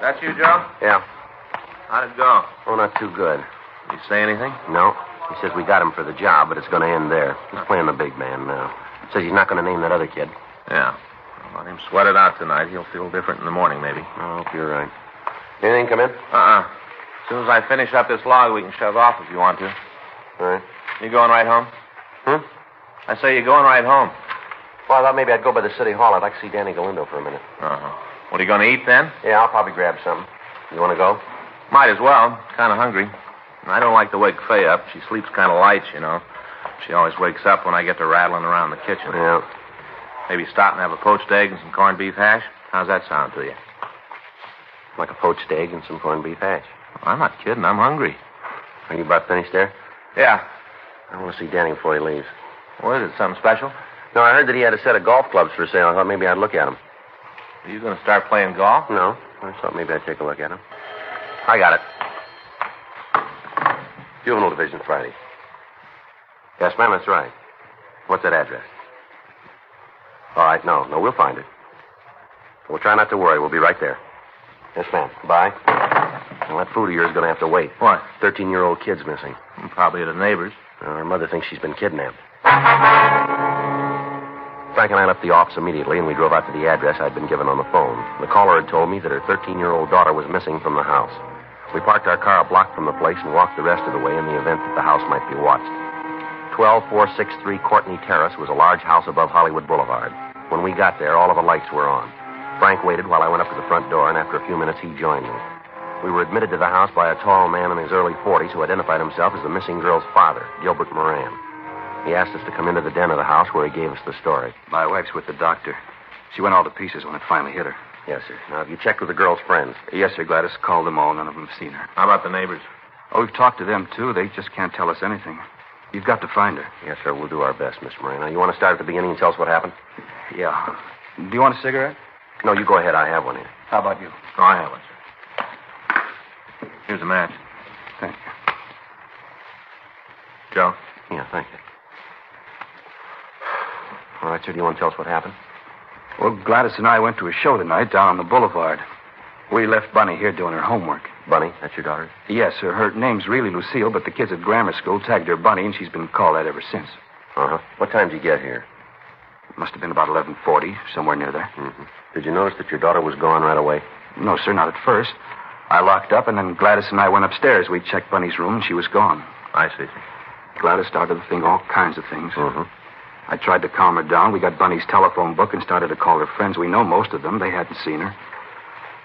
That's you, Joe? Yeah. How'd it go? Oh, not too good. Did he say anything? No. He says we got him for the job, but it's going to end there. He's playing the big man now. Says he's not going to name that other kid. Yeah. Well, let him sweat it out tonight. He'll feel different in the morning, maybe. I hope you're right. Anything come in? As soon as I finish up this log, we can shove off if you want to. All right. You going right home? Hmm? I say you're going right home. Well, I thought maybe I'd go by the city hall. I'd like to see Danny Galindo for a minute. Uh-huh. What, are you going to eat then? Yeah, I'll probably grab something. You want to go? Might as well. Kind of hungry. I don't like to wake Faye up. She sleeps kind of light, you know. She always wakes up when I get to rattling around the kitchen. Yeah. Maybe stop and have a poached egg and some corned beef hash? How's that sound to you? Like a poached egg and some corned beef hash. I'm not kidding. I'm hungry. Are you about finished there? Yeah. I want to see Danny before he leaves. What is it, something special? No, I heard that he had a set of golf clubs for sale. I thought maybe I'd look at them. Are you going to start playing golf? No. I thought maybe I'd take a look at him. I got it. Juvenile Division, Friday. Yes, ma'am, that's right. What's that address? All right, no, we'll find it. We'll try not to worry. We'll be right there. Yes, ma'am. Bye. Well, that food of yours is going to have to wait. What? 13-year-old kid's missing. Probably at a neighbor's. Her mother thinks she's been kidnapped. Frank and I left the office immediately, and we drove out to the address I'd been given on the phone. The caller had told me that her 13-year-old daughter was missing from the house. We parked our car a block from the place and walked the rest of the way in the event that the house might be watched. 12463 Courtney Terrace was a large house above Hollywood Boulevard. When we got there, all of the lights were on. Frank waited while I went up to the front door, and after a few minutes, he joined me. We were admitted to the house by a tall man in his early 40s who identified himself as the missing girl's father, Gilbert Moran. He asked us to come into the den of the house where he gave us the story. My wife's with the doctor. She went all to pieces when it finally hit her. Yes, sir. Now, have you checked with the girl's friends? Yes, sir. Gladys called them all. None of them have seen her. How about the neighbors? Oh, we've talked to them, too. They just can't tell us anything. You've got to find her. Yes, sir. We'll do our best, Mr. Moran. Now, you want to start at the beginning and tell us what happened? Yeah. Do you want a cigarette? No, you go ahead. I have one here. How about you? Oh, I have one, sir. Here's a match. Thank you. Joe? Yeah, thank you. All right, sir. Do you want to tell us what happened? Well, Gladys and I went to a show tonight down on the boulevard. We left Bunny here doing her homework. Bunny? That's your daughter? Yes, sir. Her name's really Lucille, but the kids at grammar school tagged her Bunny, and she's been called that ever since. Uh-huh. What time did you get here? It must have been about 11:40, somewhere near there. Mm-hmm. Did you notice that your daughter was gone right away? No, sir, not at first. I locked up, and then Gladys and I went upstairs. We checked Bunny's room, and she was gone. I see. Gladys started to think all kinds of things. Mm-hmm. I tried to calm her down. We got Bunny's telephone book and started to call her friends. We know most of them. They hadn't seen her.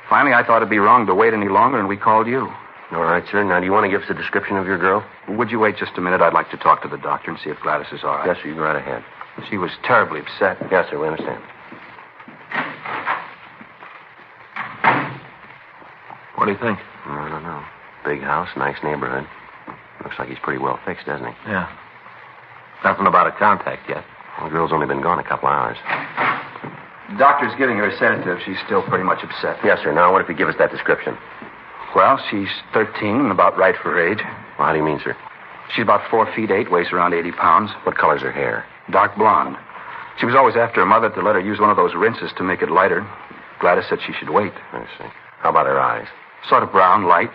Finally, I thought it'd be wrong to wait any longer, and we called you. All right, sir. Now, do you want to give us a description of your girl? Would you wait just a minute? I'd like to talk to the doctor and see if Gladys is all right. Yes, sir. You go right ahead. She was terribly upset. Yes, sir. We understand. What do you think? I don't know. Big house, nice neighborhood. Looks like he's pretty well fixed, doesn't he? Yeah. Nothing about a contact yet. Well, the girl's only been gone a couple hours. The doctor's giving her a sedative. She's still pretty much upset. Yes, sir. Now, what if you give us that description? Well, she's 13 and about right for her age. Well, how do you mean, sir? She's about 4 feet 8, weighs around 80 pounds. What color's her hair? Dark blonde. She was always after her mother to let her use one of those rinses to make it lighter. Gladys said she should wait. I see. How about her eyes? Sort of brown, light.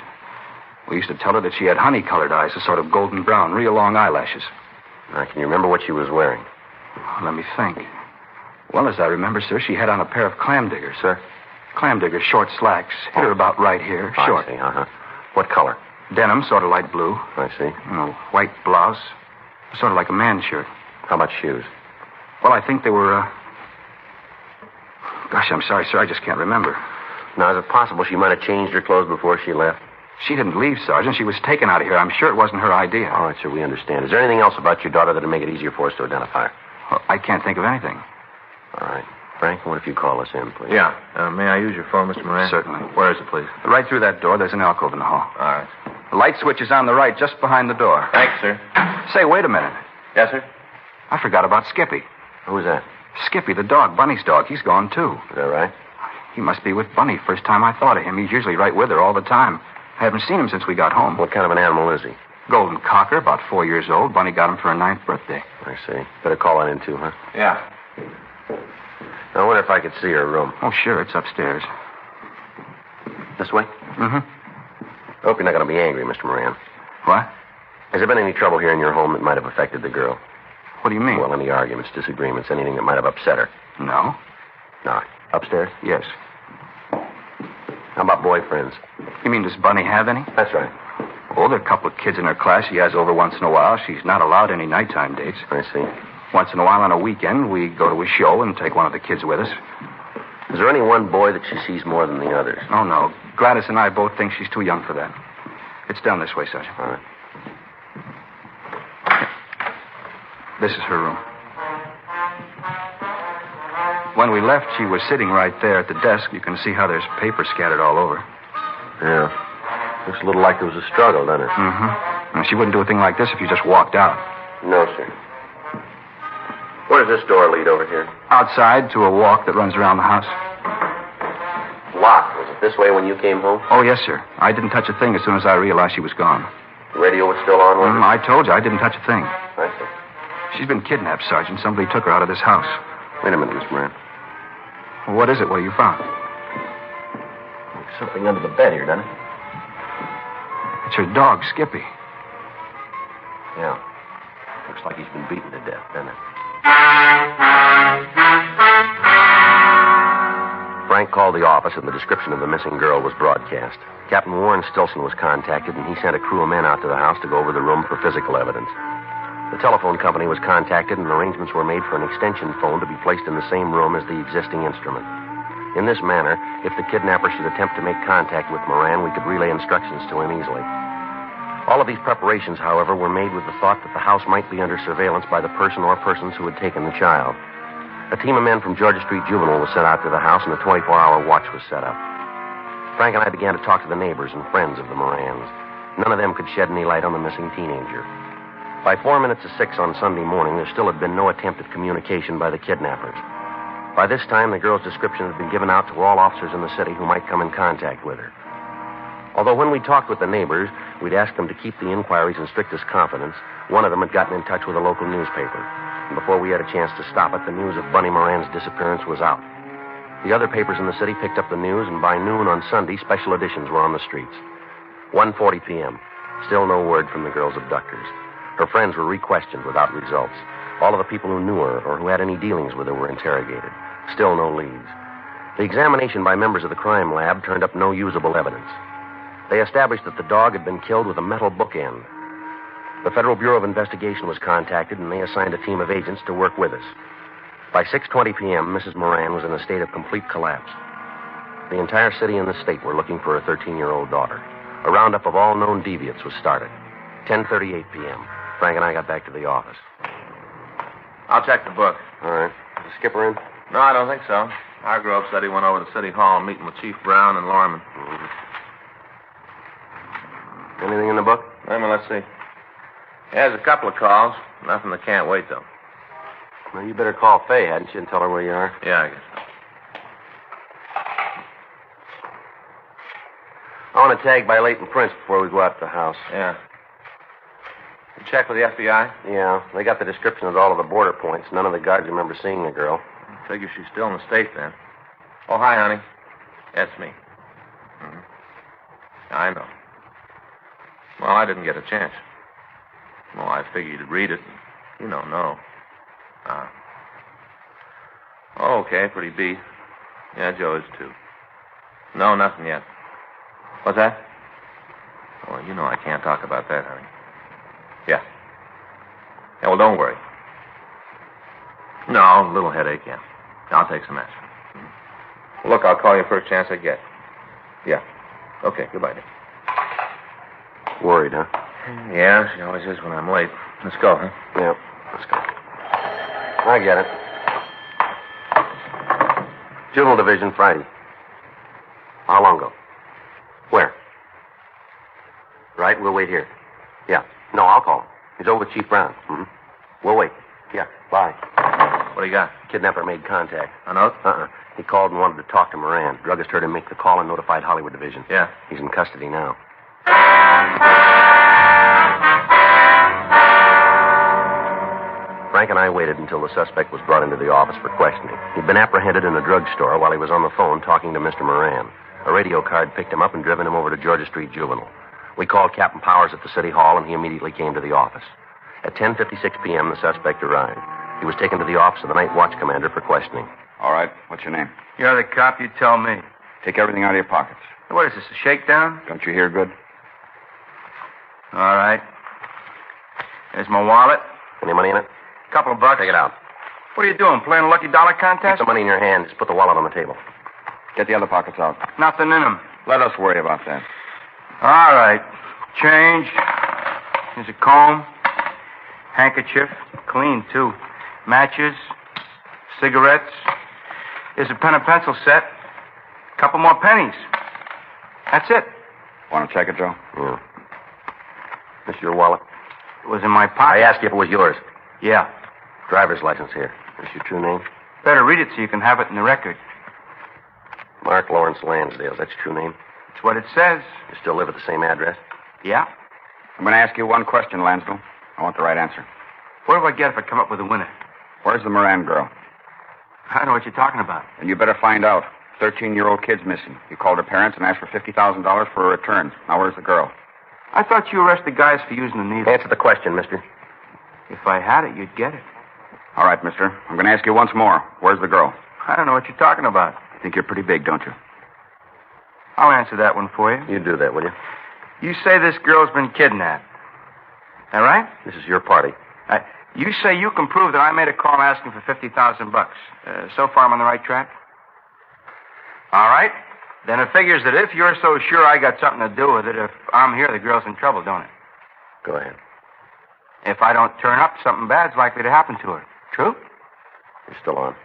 We used to tell her that she had honey-colored eyes, a sort of golden brown, real long eyelashes. Now, can you remember what she was wearing? Let me think. Well, as I remember, sir, she had on a pair of clam diggers. Sir? Clam diggers, short slacks. Hit her about right here. Short. I see, uh-huh. What color? Denim, sort of light blue. I see. White blouse. Sort of like a man's shirt. How about shoes? Well, I think they were, Gosh, I'm sorry, sir. I just can't remember. Now, is it possible she might have changed her clothes before she left? She didn't leave, Sergeant. She was taken out of here. I'm sure it wasn't her idea. All right, sir, we understand. Is there anything else about your daughter that would make it easier for us to identify her? Well, I can't think of anything. All right. Frank, what if you call us in, please? Yeah. May I use your phone, Mr. Moran? Certainly. Where is it, please? Right through that door, there's an alcove in the hall. All right. The light switch is on the right, just behind the door. Thanks, sir. Say, wait a minute. Yes, sir? I forgot about Skippy. Who's that? Skippy, the dog, Bunny's dog. He's gone, too. Is that right? He must be with Bunny. First time I thought of him. He's usually right with her all the time. I haven't seen him since we got home. What kind of an animal is he? Golden cocker, about 4 years old. Bunny got him for her 9th birthday. I see. Better call on in, too, huh? Yeah. I wonder if I could see her room. Oh, sure. It's upstairs. This way? Mm-hmm. I hope you're not going to be angry, Mr. Moran. What? Has there been any trouble here in your home that might have affected the girl? What do you mean? Well, any arguments, disagreements, anything that might have upset her? No. No. Upstairs? Yes. How about boyfriends? You mean, does Bunny have any? That's right. Oh, there are a couple of kids in her class she has over once in a while. She's not allowed any nighttime dates. I see. Once in a while on a weekend, we go to a show and take one of the kids with us. Is there any one boy that she sees more than the others? Oh, no. Gladys and I both think she's too young for that. It's down this way, Sergeant. All right. This is her room. When we left, she was sitting right there at the desk. You can see how there's paper scattered all over. Yeah. Looks a little like there was a struggle, doesn't it? Mm-hmm. And she wouldn't do a thing like this if you just walked out. No, sir. Where does this door lead over here? Outside to a walk that runs around the house. Locked, was it? this way when you came home? Oh, yes, sir. I didn't touch a thing as soon as I realized she was gone. The radio was still on, wasn't it? I told you, I didn't touch a thing. I see. She's been kidnapped, Sergeant. Somebody took her out of this house. Wait a minute, Miss Moran. Well, what is it? What have you found? There's something under the bed here, doesn't it? It's her dog, Skippy. Yeah. Looks like he's been beaten to death, doesn't it? Frank called the office, and the description of the missing girl was broadcast. Captain Warren Stilson was contacted, and he sent a crew of men out to the house to go over the room for physical evidence. The telephone company was contacted, and arrangements were made for an extension phone to be placed in the same room as the existing instrument. In this manner, if the kidnapper should attempt to make contact with Moran, we could relay instructions to him easily. All of these preparations, however, were made with the thought that the house might be under surveillance by the person or persons who had taken the child. A team of men from Georgia Street Juvenile was sent out to the house, and a 24-hour watch was set up. Frank and I began to talk to the neighbors and friends of the Morans. None of them could shed any light on the missing teenager. By 4 minutes to 6 on Sunday morning, there still had been no attempt at communication by the kidnappers. By this time, the girl's description had been given out to all officers in the city who might come in contact with her. Although when we talked with the neighbors, we'd asked them to keep the inquiries in strictest confidence, one of them had gotten in touch with a local newspaper. And before we had a chance to stop it, the news of Bunny Moran's disappearance was out. The other papers in the city picked up the news, and by noon on Sunday, special editions were on the streets. 1:40 p.m. Still no word from the girl's abductors. Her friends were re-questioned without results. All of the people who knew her or who had any dealings with her were interrogated. Still no leads. The examination by members of the crime lab turned up no usable evidence. They established that the dog had been killed with a metal bookend. The Federal Bureau of Investigation was contacted, and they assigned a team of agents to work with us. By 6:20 p.m., Mrs. Moran was in a state of complete collapse. The entire city and the state were looking for a 13-year-old daughter. A roundup of all known deviants was started. 10:38 p.m. Frank and I got back to the office. I'll check the book. All right. Is the skipper in? No, I don't think so. Hargrove said he went over to City Hall meeting with Chief Brown and Lorman. Mm-hmm. Anything in the book? Let's see. Yeah, there's a couple of calls. Nothing that can't wait, though. Well, you better call Faye, hadn't you, and tell her where you are? Yeah, I guess so. I want to tag by Leighton Prince before we go out to the house. Yeah. You check with the FBI? Yeah, they got the description of all of the border points. None of the guards remember seeing the girl. I figure she's still in the state, then. Oh, hi, honey. That's me. Mm-hmm. I know. Well, I didn't get a chance. Well, I figured you'd read it. You don't know. Oh, okay, pretty beat. Yeah, Joe is, too. No, nothing yet. What's that? Oh, you know I can't talk about that, honey. Yeah. Yeah, well, don't worry. No, a little headache, yeah. I'll take some aspirin. Mm-hmm. Look, I'll call you first chance I get. Yeah. Okay, goodbye, Dick. Worried, huh? Yeah, she always is when I'm late. Let's go, huh? Yeah, let's go. I get it. Juvenile Division, Friday. How long ago? Where? Right, we'll wait here. Yeah. No, I'll call him. He's over with Chief Brown. Mm-hmm. We'll wait. Yeah, bye. What do you got? Kidnapper made contact. A note? He called and wanted to talk to Moran. Druggist heard him make the call and notified Hollywood Division. Yeah. He's in custody now. Frank and I waited until the suspect was brought into the office for questioning. He'd been apprehended in a drugstore while he was on the phone talking to Mr. Moran. A radio card picked him up and driven him over to Georgia Street Juvenile. We called Captain Powers at the City Hall, and he immediately came to the office. At 10:56 p.m., the suspect arrived. He was taken to the office of the night watch commander for questioning. All right. What's your name? You're the cop, you tell me. Take everything out of your pockets. What is this, a shakedown? Don't you hear good? All right. There's my wallet. Any money in it? Couple of bucks. Take it out. What are you doing, playing a lucky dollar contest? Keep the money in your hand. Just put the wallet on the table. Get the other pockets out. Nothing in them. Let us worry about that. All right. Change. Here's a comb. Handkerchief. Clean, too. Matches. Cigarettes. Here's a pen and pencil set. Couple more pennies. That's it. Want to check it, Joe? Yeah. This your wallet? It was in my pocket. I asked you if it was yours. Yeah. Driver's license here. Is your true name? Better read it so you can have it in the record. Mark Lawrence Lansdale. That's your true name? That's what it says. You still live at the same address? Yeah. I'm going to ask you one question, Lansdale. I want the right answer. What do I get if I come up with a winner? Where's the Moran girl? I don't know what you're talking about. And you better find out. 13-year-old kid's missing. You called her parents and asked for $50,000 for a return. Now, where's the girl? I thought you arrested guys for using the needle. Answer the question, mister. If I had it, you'd get it. All right, mister. I'm going to ask you once more. Where's the girl? I don't know what you're talking about. You think you're pretty big, don't you? I'll answer that one for you. You do that, will you? You say this girl's been kidnapped. All right? This is your party. You say you can prove that I made a call asking for $50,000. So far, I'm on the right track? All right. Then it figures that if you're so sure I got something to do with it, if I'm here, the girl's in trouble, don't it? Go ahead. If I don't turn up, something bad's likely to happen to her. True? You're still on.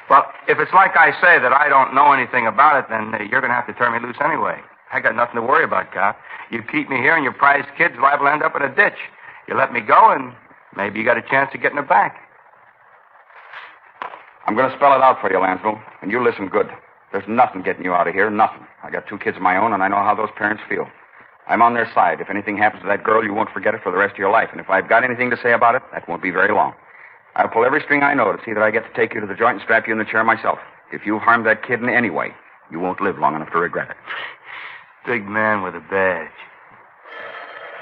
Well, if it's like I say that I don't know anything about it, then you're going to have to turn me loose anyway. I got nothing to worry about, cop. You keep me here and your prize kid's liable to end up in a ditch. You let me go and maybe you got a chance of getting her back. I'm going to spell it out for you, Lansville, and you listen good. There's nothing getting you out of here, nothing. I got 2 kids of my own, and I know how those parents feel. I'm on their side. If anything happens to that girl, you won't forget it for the rest of your life. And if I've got anything to say about it, that won't be very long. I'll pull every string I know to see that I get to take you to the joint and strap you in the chair myself. If you've harmed that kid in any way, you won't live long enough to regret it. Big man with a badge.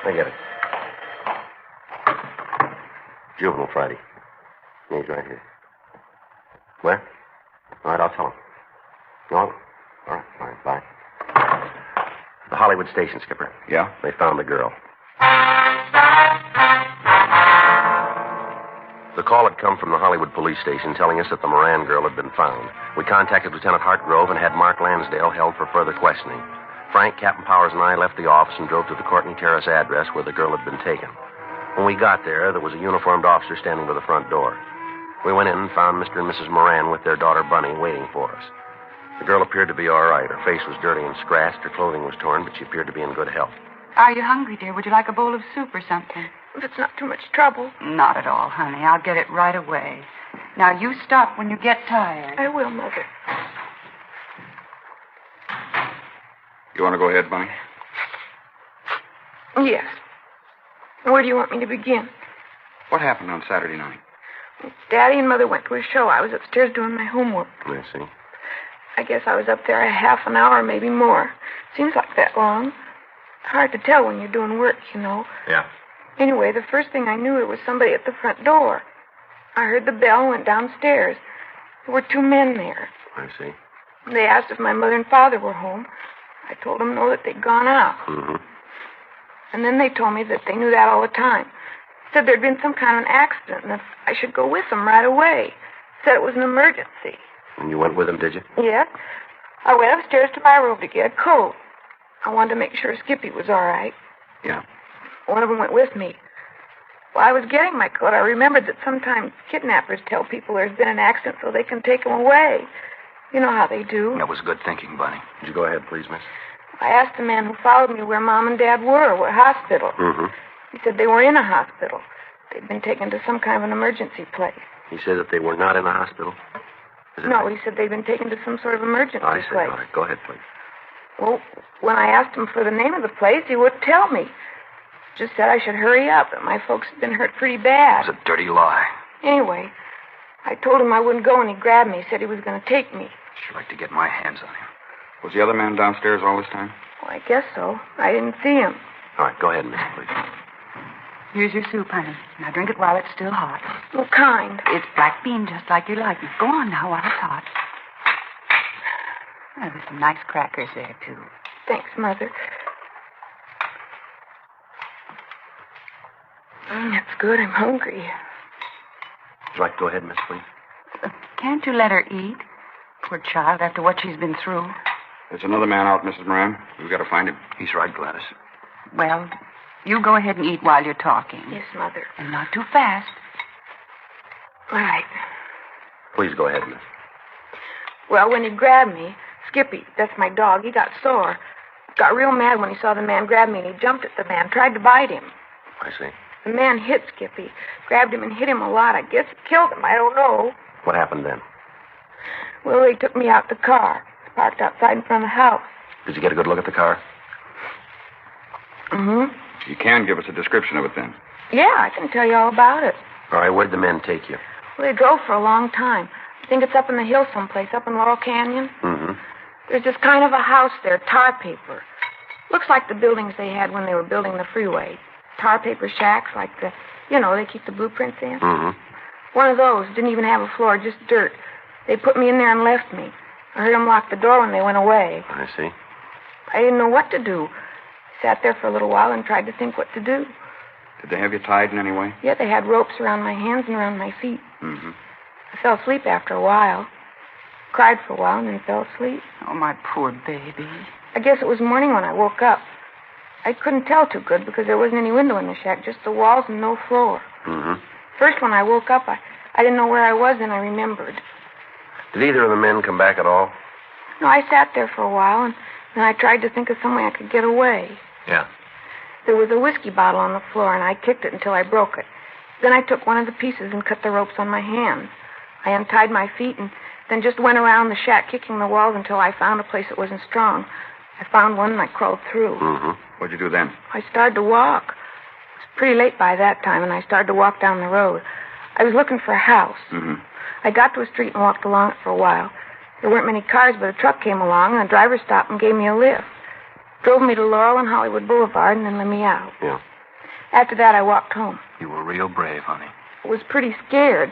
I get it. Juvenile Friday. He's right here. Where? All right, I'll tell him. No? All right, fine, bye. The Hollywood station, Skipper. Yeah? They found the girl. The call had come from the Hollywood police station telling us that the Moran girl had been found. We contacted Lieutenant Hartgrove and had Mark Lansdale held for further questioning. Frank, Captain Powers, and I left the office and drove to the Courtney Terrace address where the girl had been taken. When we got there was a uniformed officer standing by the front door. We went in and found Mr. and Mrs. Moran with their daughter Bunny waiting for us. The girl appeared to be all right. Her face was dirty and scratched. Her clothing was torn, but she appeared to be in good health. Are you hungry, dear? Would you like a bowl of soup or something? If it's not too much trouble. Not at all, honey. I'll get it right away. Now, you stop when you get tired. I will, Mother. You want to go ahead, Bunny? Yes. Where do you want me to begin? What happened on Saturday night? Daddy and Mother went to a show. I was upstairs doing my homework. I see. I guess I was up there a half an hour, maybe more. Seems like that long. Hard to tell when you're doing work, you know. Yeah. Anyway, the first thing I knew, there was somebody at the front door. I heard the bell and went downstairs. There were 2 men there. I see. They asked if my mother and father were home. I told them no, that they'd gone out. Mm-hmm. And then they told me that they knew that all the time. Said there'd been some kind of an accident and that I should go with them right away. Said it was an emergency. And you went with them, did you? Yeah. I went upstairs to my room to get a coat. I wanted to make sure Skippy was all right. Yeah. One of them went with me. While I was getting my coat, I remembered that sometimes kidnappers tell people there's been an accident so they can take them away. You know how they do. That was good thinking, Bunny. Would you go ahead, please, miss? I asked the man who followed me where Mom and Dad were, what hospital. Mm-hmm. He said they were in a hospital. They'd been taken to some kind of an emergency place. He said that they were not in a hospital? No, he said they'd been taken to some sort of emergency I see. place. All right, go ahead, please. Well, when I asked him for the name of the place, he wouldn't tell me. Just said I should hurry up, that my folks had been hurt pretty bad. It was a dirty lie. Anyway, I told him I wouldn't go, and he grabbed me. He said he was going to take me. Sure like to get my hands on him. Was the other man downstairs all this time? Well, I guess so. I didn't see him. All right, go ahead, miss, please. Here's your soup, honey. Now drink it while it's still hot. What kind? It's black bean, just like you like it. Go on now while it's hot. Oh, there's some nice crackers there, too. Thanks, Mother. That's good. I'm hungry. Would you like to go ahead, miss, please? Can't you let her eat? Poor child, after what she's been through. There's another man out, Mrs. Moran. We've got to find him. He's right, Gladys. Well, you go ahead and eat while you're talking. Yes, Mother. And not too fast. All right. Please go ahead, miss. Well, when he grabbed me, Skippy, that's my dog, he got sore. Got real mad when he saw the man grab me, and he jumped at the man, tried to bite him. I see. The man hit Skippy, grabbed him and hit him a lot. I guess it killed him. I don't know. What happened then? Well, they took me out the car. parked outside in front of the house. Did you get a good look at the car? Mm-hmm. You can give us a description of it then. Yeah, I can tell you all about it. All right, where'd the men take you? Well, they drove for a long time. I think it's up in the hills someplace, up in Laurel Canyon. Mm-hmm. There's this kind of a house there, tar paper. Looks like the buildings they had when they were building the freeway. Tar paper shacks, like the, they keep the blueprints in. Mm-hmm. One of those. Didn't even have a floor, just dirt. They put me in there and left me. I heard them lock the door when they went away. I see. I didn't know what to do. I sat there for a little while and tried to think what to do. Did they have you tied in any way? Yeah, they had ropes around my hands and around my feet. Mm-hmm. I fell asleep after a while. Cried for a while and then fell asleep. Oh, my poor baby. I guess it was morning when I woke up. I couldn't tell too good because there wasn't any window in the shack, just the walls and no floor. Mm-hmm. First, when I woke up, I didn't know where I was, and I remembered. Did either of the men come back at all? No, I sat there for a while, and then I tried to think of some way I could get away. Yeah. There was a whiskey bottle on the floor, and I kicked it until I broke it. Then I took one of the pieces and cut the ropes on my hands. I untied my feet and then just went around the shack kicking the walls until I found a place that wasn't strong. I found one and I crawled through. Mm-hmm. What'd you do then? I started to walk. It was pretty late by that time, and I started to walk down the road. I was looking for a house. Mm-hmm. I got to a street and walked along it for a while. There weren't many cars, but a truck came along, and the driver stopped and gave me a lift. Drove me to Laurel and Hollywood Boulevard and then let me out. Yeah. After that, I walked home. You were real brave, honey. I was pretty scared.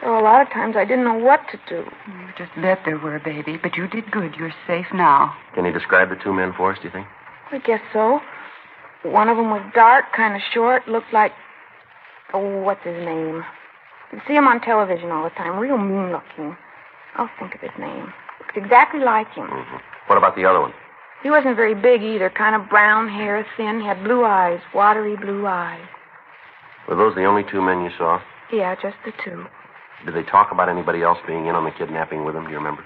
There were a lot of times I didn't know what to do. You just bet there were, baby, but you did good. You're safe now. Can you describe the two men for us, do you think? I guess so. One of them was dark, kind of short, looked like... Oh, what's his name? You see him on television all the time, real mean-looking. I'll think of his name. Looked exactly like him. Mm-hmm. What about the other one? He wasn't very big either, kind of brown hair, thin, had blue eyes, watery blue eyes. Were those the only two men you saw? Yeah, just the two. Did they talk about anybody else being in on the kidnapping with them, do you remember?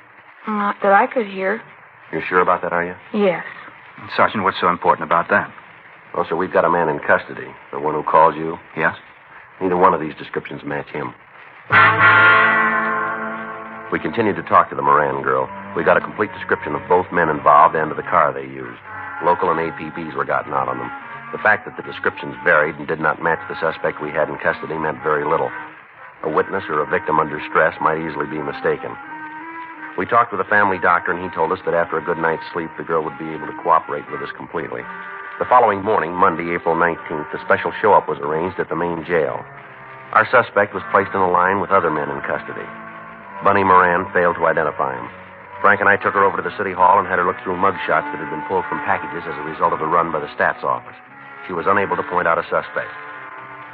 Not that I could hear. You're sure about that, are you? Yes. Sergeant, what's so important about that? Well, sir, we've got a man in custody. The one who called you. Yes? Neither one of these descriptions match him. We continued to talk to the Moran girl. We got a complete description of both men involved and of the car they used. Local and APBs were gotten out on them. The fact that the descriptions varied and did not match the suspect we had in custody meant very little. A witness or a victim under stress might easily be mistaken. We talked with a family doctor, and he told us that after a good night's sleep, the girl would be able to cooperate with us completely. The following morning, Monday, April 19th, a special show-up was arranged at the main jail. Our suspect was placed in a line with other men in custody. Bunny Moran failed to identify him. Frank and I took her over to the city hall and had her look through mugshots that had been pulled from packages as a result of the run by the stats office. She was unable to point out a suspect.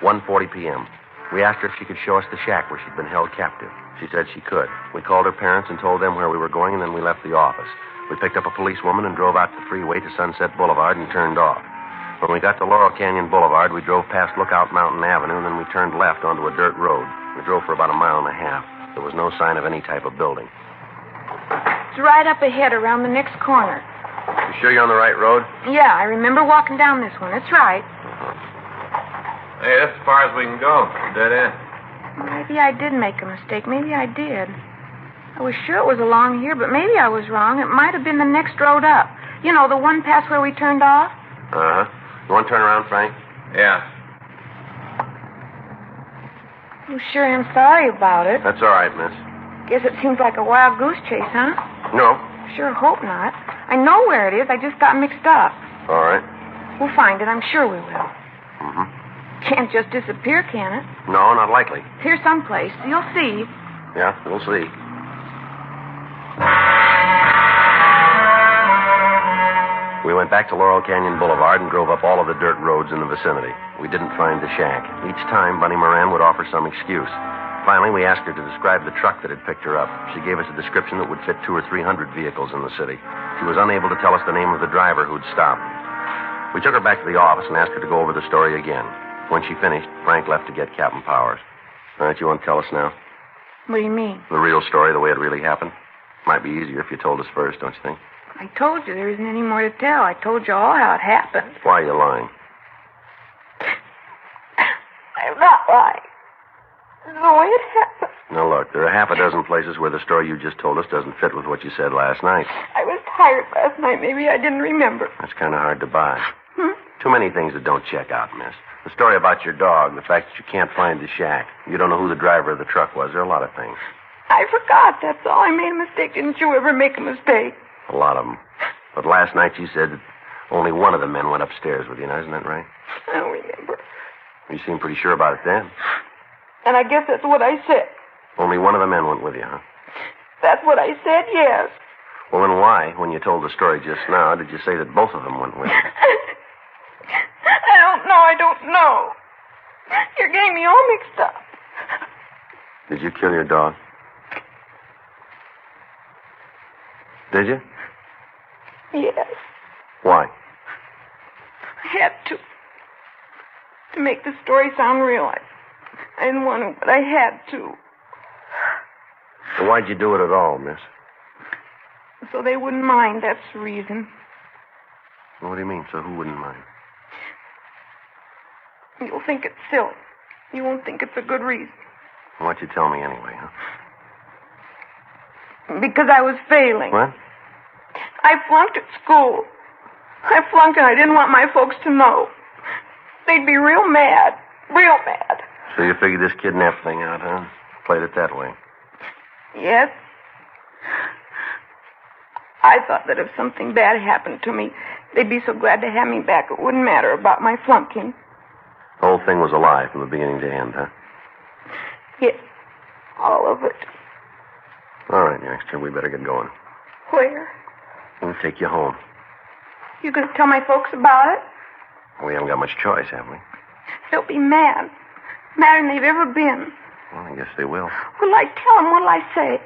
1:40 p.m. We asked her if she could show us the shack where she'd been held captive. She said she could. We called her parents and told them where we were going, and then we left the office. We picked up a policewoman and drove out the freeway to Sunset Boulevard and turned off. When we got to Laurel Canyon Boulevard, we drove past Lookout Mountain Avenue, and then we turned left onto a dirt road. We drove for about a mile and a half. There was no sign of any type of building. It's right up ahead around the next corner. You sure you're on the right road? Yeah, I remember walking down this one. That's right. Hey, that's as far as we can go. Dead end. Maybe I did make a mistake. Maybe I did. I was sure it was along here, but maybe I was wrong. It might have been the next road up. You know, the one past where we turned off? Uh-huh. You want to turn around, Frank? Yeah. Oh, sure am sorry about it. That's all right, miss. Guess it seems like a wild goose chase, huh? No. Sure hope not. I know where it is. I just got mixed up. All right. We'll find it. I'm sure we will. Mm-hmm. Can't just disappear, can it? No, not likely. It's here someplace. You'll see. Yeah, we'll see. We went back to Laurel Canyon Boulevard and drove up all of the dirt roads in the vicinity. We didn't find the shack. Each time, Bunny Moran would offer some excuse. Finally, we asked her to describe the truck that had picked her up. She gave us a description that would fit 200 or 300 vehicles in the city. She was unable to tell us the name of the driver who'd stopped. We took her back to the office and asked her to go over the story again. When she finished, Frank left to get Captain Powers. All right, you want to tell us now? What do you mean? The real story, the way it really happened? Might be easier if you told us first, don't you think? I told you there isn't any more to tell. I told you all how it happened. Why are you lying? I'm not lying. This is the way it happened. Now, look, there are half a dozen places where the story you just told us doesn't fit with what you said last night. I was tired last night. Maybe I didn't remember. That's kind of hard to buy. Too many things that don't check out, miss. The story about your dog, the fact that you can't find the shack, you don't know who the driver of the truck was. There are a lot of things. I forgot, that's all. I made a mistake. Didn't you ever make a mistake? A lot of them. But last night you said that only one of the men went upstairs with you now, isn't that right? I don't remember. You seemed pretty sure about it then. And I guess that's what I said. Only one of the men went with you, huh? That's what I said, yes. Well, then why, when you told the story just now, did you say that both of them went with you? I don't know. You're getting me all mixed up. Did you kill your dog? Did you? Yes. Why? I had to. To make the story sound real. I didn't want to, but I had to. So why'd you do it at all, miss? So they wouldn't mind, that's the reason. What do you mean, so who wouldn't mind? You'll think it's silly. You won't think it's a good reason. Why'd you tell me anyway, huh? Because I was failing. What? I flunked at school. I flunked and I didn't want my folks to know. They'd be real mad. Real mad. So you figured this kidnap thing out, huh? Played it that way. Yes. I thought that if something bad happened to me, they'd be so glad to have me back it wouldn't matter about my flunking. The whole thing was a lie from the beginning to end, huh? Yes. All of it. All right, youngster, we better get going. Where? We'll take you home. You gonna tell my folks about it? We haven't got much choice, have we? They'll be mad. Madder than they've ever been. Well, I guess they will. What'll I tell them? What'll I say?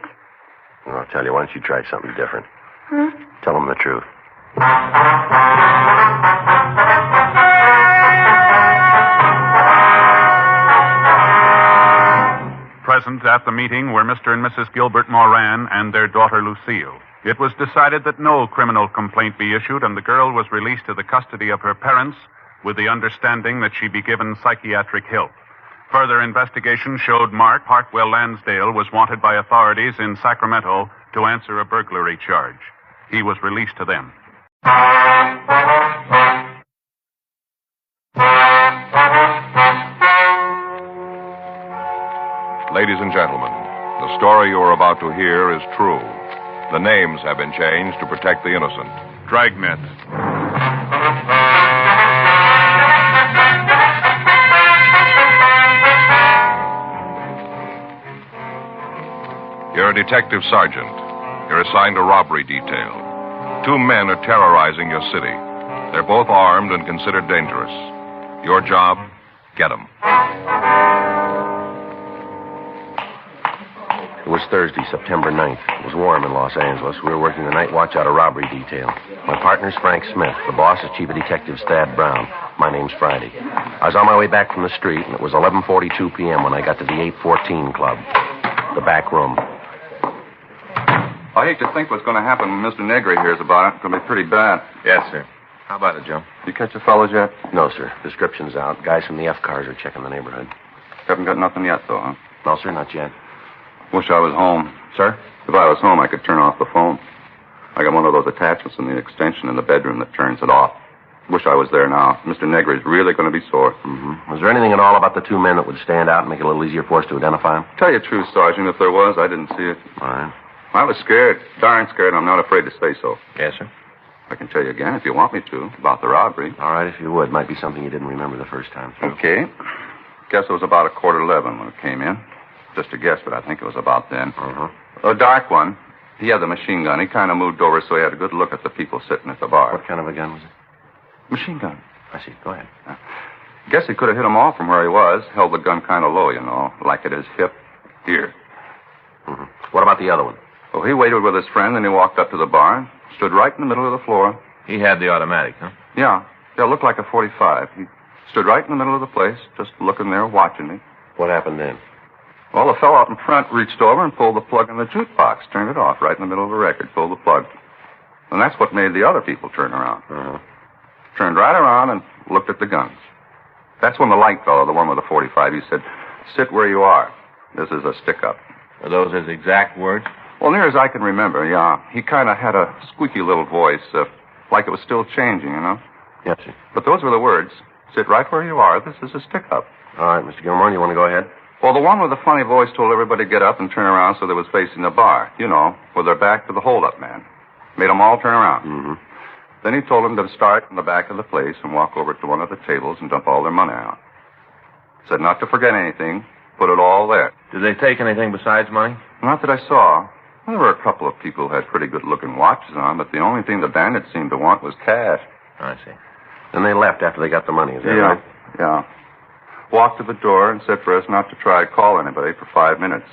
Well, I'll tell you, why don't you try something different? Tell them the truth. Present at the meeting were Mr. and Mrs. Gilbert Moran and their daughter Lucille. It was decided that no criminal complaint be issued, and the girl was released to the custody of her parents with the understanding that she be given psychiatric help. Further investigation showed Mark Hartwell Lansdale was wanted by authorities in Sacramento to answer a burglary charge. He was released to them. Ladies and gentlemen, the story you are about to hear is true. The names have been changed to protect the innocent. Dragnet. You're a detective sergeant. You're assigned a robbery detail. 2 men are terrorizing your city. They're both armed and considered dangerous. Your job, get them. It was Thursday, September 9th. It was warm in Los Angeles. We were working the night watch out of robbery detail. My partner's Frank Smith. The boss is Chief of Detectives Thad Brown. My name's Friday. I was on my way back from the street, and it was 11:42 p.m. when I got to the 814 Club, the back room. I hate to think what's going to happen when Mr. Negri hears about it. It's going to be pretty bad. Yes, sir. How about it, Joe? You catch the fellows yet? No, sir. Description's out. Guys from the F cars are checking the neighborhood. Haven't got nothing yet, though, huh? No, sir, not yet. Wish I was home. Sir? If I was home, I could turn off the phone. I got one of those attachments in the extension in the bedroom that turns it off. Wish I was there now. Mr. Negri's really going to be sore. Was there anything at all about the 2 men that would stand out and make it a little easier for us to identify them? Tell you the truth, Sergeant, if there was, I didn't see it. All right. I was scared, darn scared, and I'm not afraid to say so. Yes, sir. I can tell you again, if you want me to, about the robbery. All right, if you would. Might be something you didn't remember the first time through. Okay. Guess it was about 11:15 when it came in. Just a guess, but I think it was about then. A dark one. He had the machine gun. He kind of moved over so he had a good look at the people sitting at the bar. What kind of a gun was it? Machine gun. I see. Go ahead. Guess he could have hit him off from where he was. Held the gun kind of low, you know, like at his hip. Here. What about the other one? Well, he waited with his friend, and he walked up to the bar and stood right in the middle of the floor. He had the automatic, huh? Yeah. It looked like a .45. He stood right in the middle of the place, just looking there, watching me. What happened then? Well, the fellow out in front reached over and pulled the plug in the jukebox, turned it off right in the middle of a record, pulled the plug. And that's what made the other people turn around. Turned right around and looked at the guns. That's when the light fellow, the one with the .45, he said, "Sit where you are. This is a stick-up." Are those his exact words? Well, near as I can remember, yeah. He kind of had a squeaky little voice, like it was still changing, you know? Yes, sir. But those were the words. Sit right where you are. This is a stick-up. All right, Mr. Gilmore, you want to go ahead? Well, the one with the funny voice told everybody to get up and turn around so they was facing the bar. You know, with their back to the hold-up man. Made them all turn around. Mm-hmm. Then he told them to start in the back of the place and walk over to one of the tables and dump all their money out. Said not to forget anything. Put it all there. Did they take anything besides money? Not that I saw. There were a couple of people who had pretty good-looking watches on, but the only thing the bandits seemed to want was cash. I see. Then they left after they got the money, is that right? Yeah. Walked to the door and said for us not to try to call anybody for 5 minutes.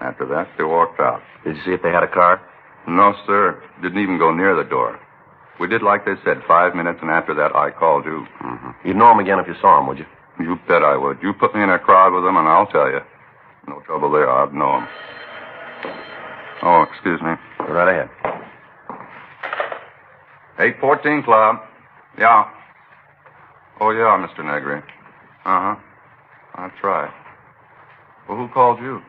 After that, they walked out. Did you see if they had a car? No, sir. Didn't even go near the door. We did like they said, 5 minutes, and after that, I called you. Mm-hmm. You'd know them again if you saw them, would you? You bet I would. You put me in a crowd with them, and I'll tell you. No trouble there. I'd know them. Oh, excuse me. Go right ahead. 814 Club. Yeah. Oh, yeah, Mr. Negri. Uh-huh. That's right. Well, who called you?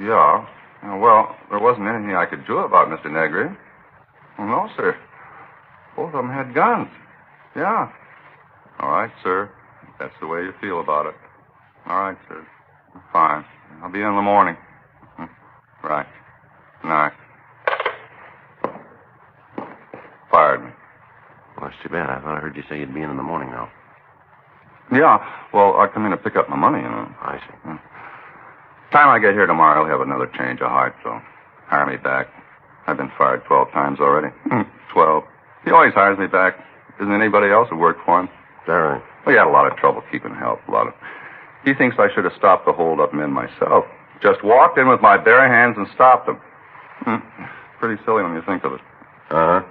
Yeah. Well, there wasn't anything I could do about Mr. Negri. Well, no, sir. Both of them had guns. Yeah. All right, sir. If that's the way you feel about it. All right, sir. Fine. I'll be in the morning. Right. Night. Fired me. Well, that's too bad. I thought I heard you say you'd be in the morning now. Yeah. Well, I come in to pick up my money, you know. I see. Time I get here tomorrow, I'll have another change of heart, so hire me back. I've been fired 12 times already. 12. He always hires me back. Isn't anybody else who worked for him? Is that right? Well, he had a lot of trouble keeping help. He thinks I should have stopped the hold-up men myself. Just walked in with my bare hands and stopped them. Pretty silly when you think of it. Uh-huh.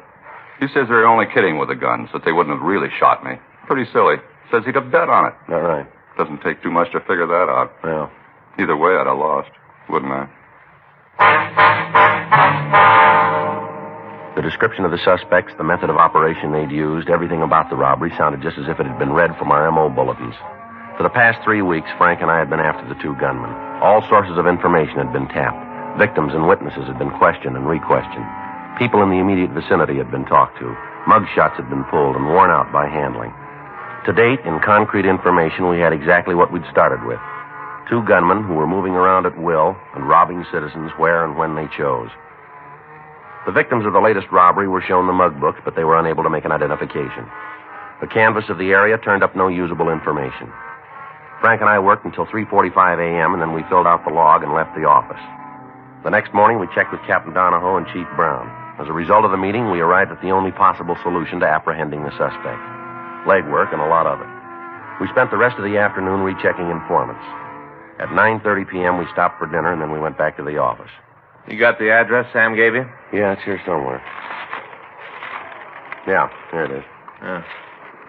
He says they're only kidding with the guns, that they wouldn't have really shot me. Pretty silly. Says he'd have bet on it. All right. Doesn't take too much to figure that out. Well. Either way, I'd have lost, wouldn't I? The description of the suspects, the method of operation they'd used, everything about the robbery sounded just as if it had been read from our M.O. bulletins. For the past 3 weeks, Frank and I had been after the two gunmen. All sources of information had been tapped. Victims and witnesses had been questioned and re-questioned. People in the immediate vicinity had been talked to. Mugshots had been pulled and worn out by handling. To date, in concrete information, we had exactly what we'd started with. Two gunmen who were moving around at will and robbing citizens where and when they chose. The victims of the latest robbery were shown the mug books, but they were unable to make an identification. The canvass of the area turned up no usable information. Frank and I worked until 3:45 a.m., and then we filled out the log and left the office. The next morning, we checked with Captain Donahoe and Chief Brown. As a result of the meeting, we arrived at the only possible solution to apprehending the suspect. Legwork and a lot of it. We spent the rest of the afternoon rechecking informants. At 9:30 p.m., we stopped for dinner, and then we went back to the office. You got the address Sam gave you? Yeah, it's here somewhere. Yeah, here it is. Yeah.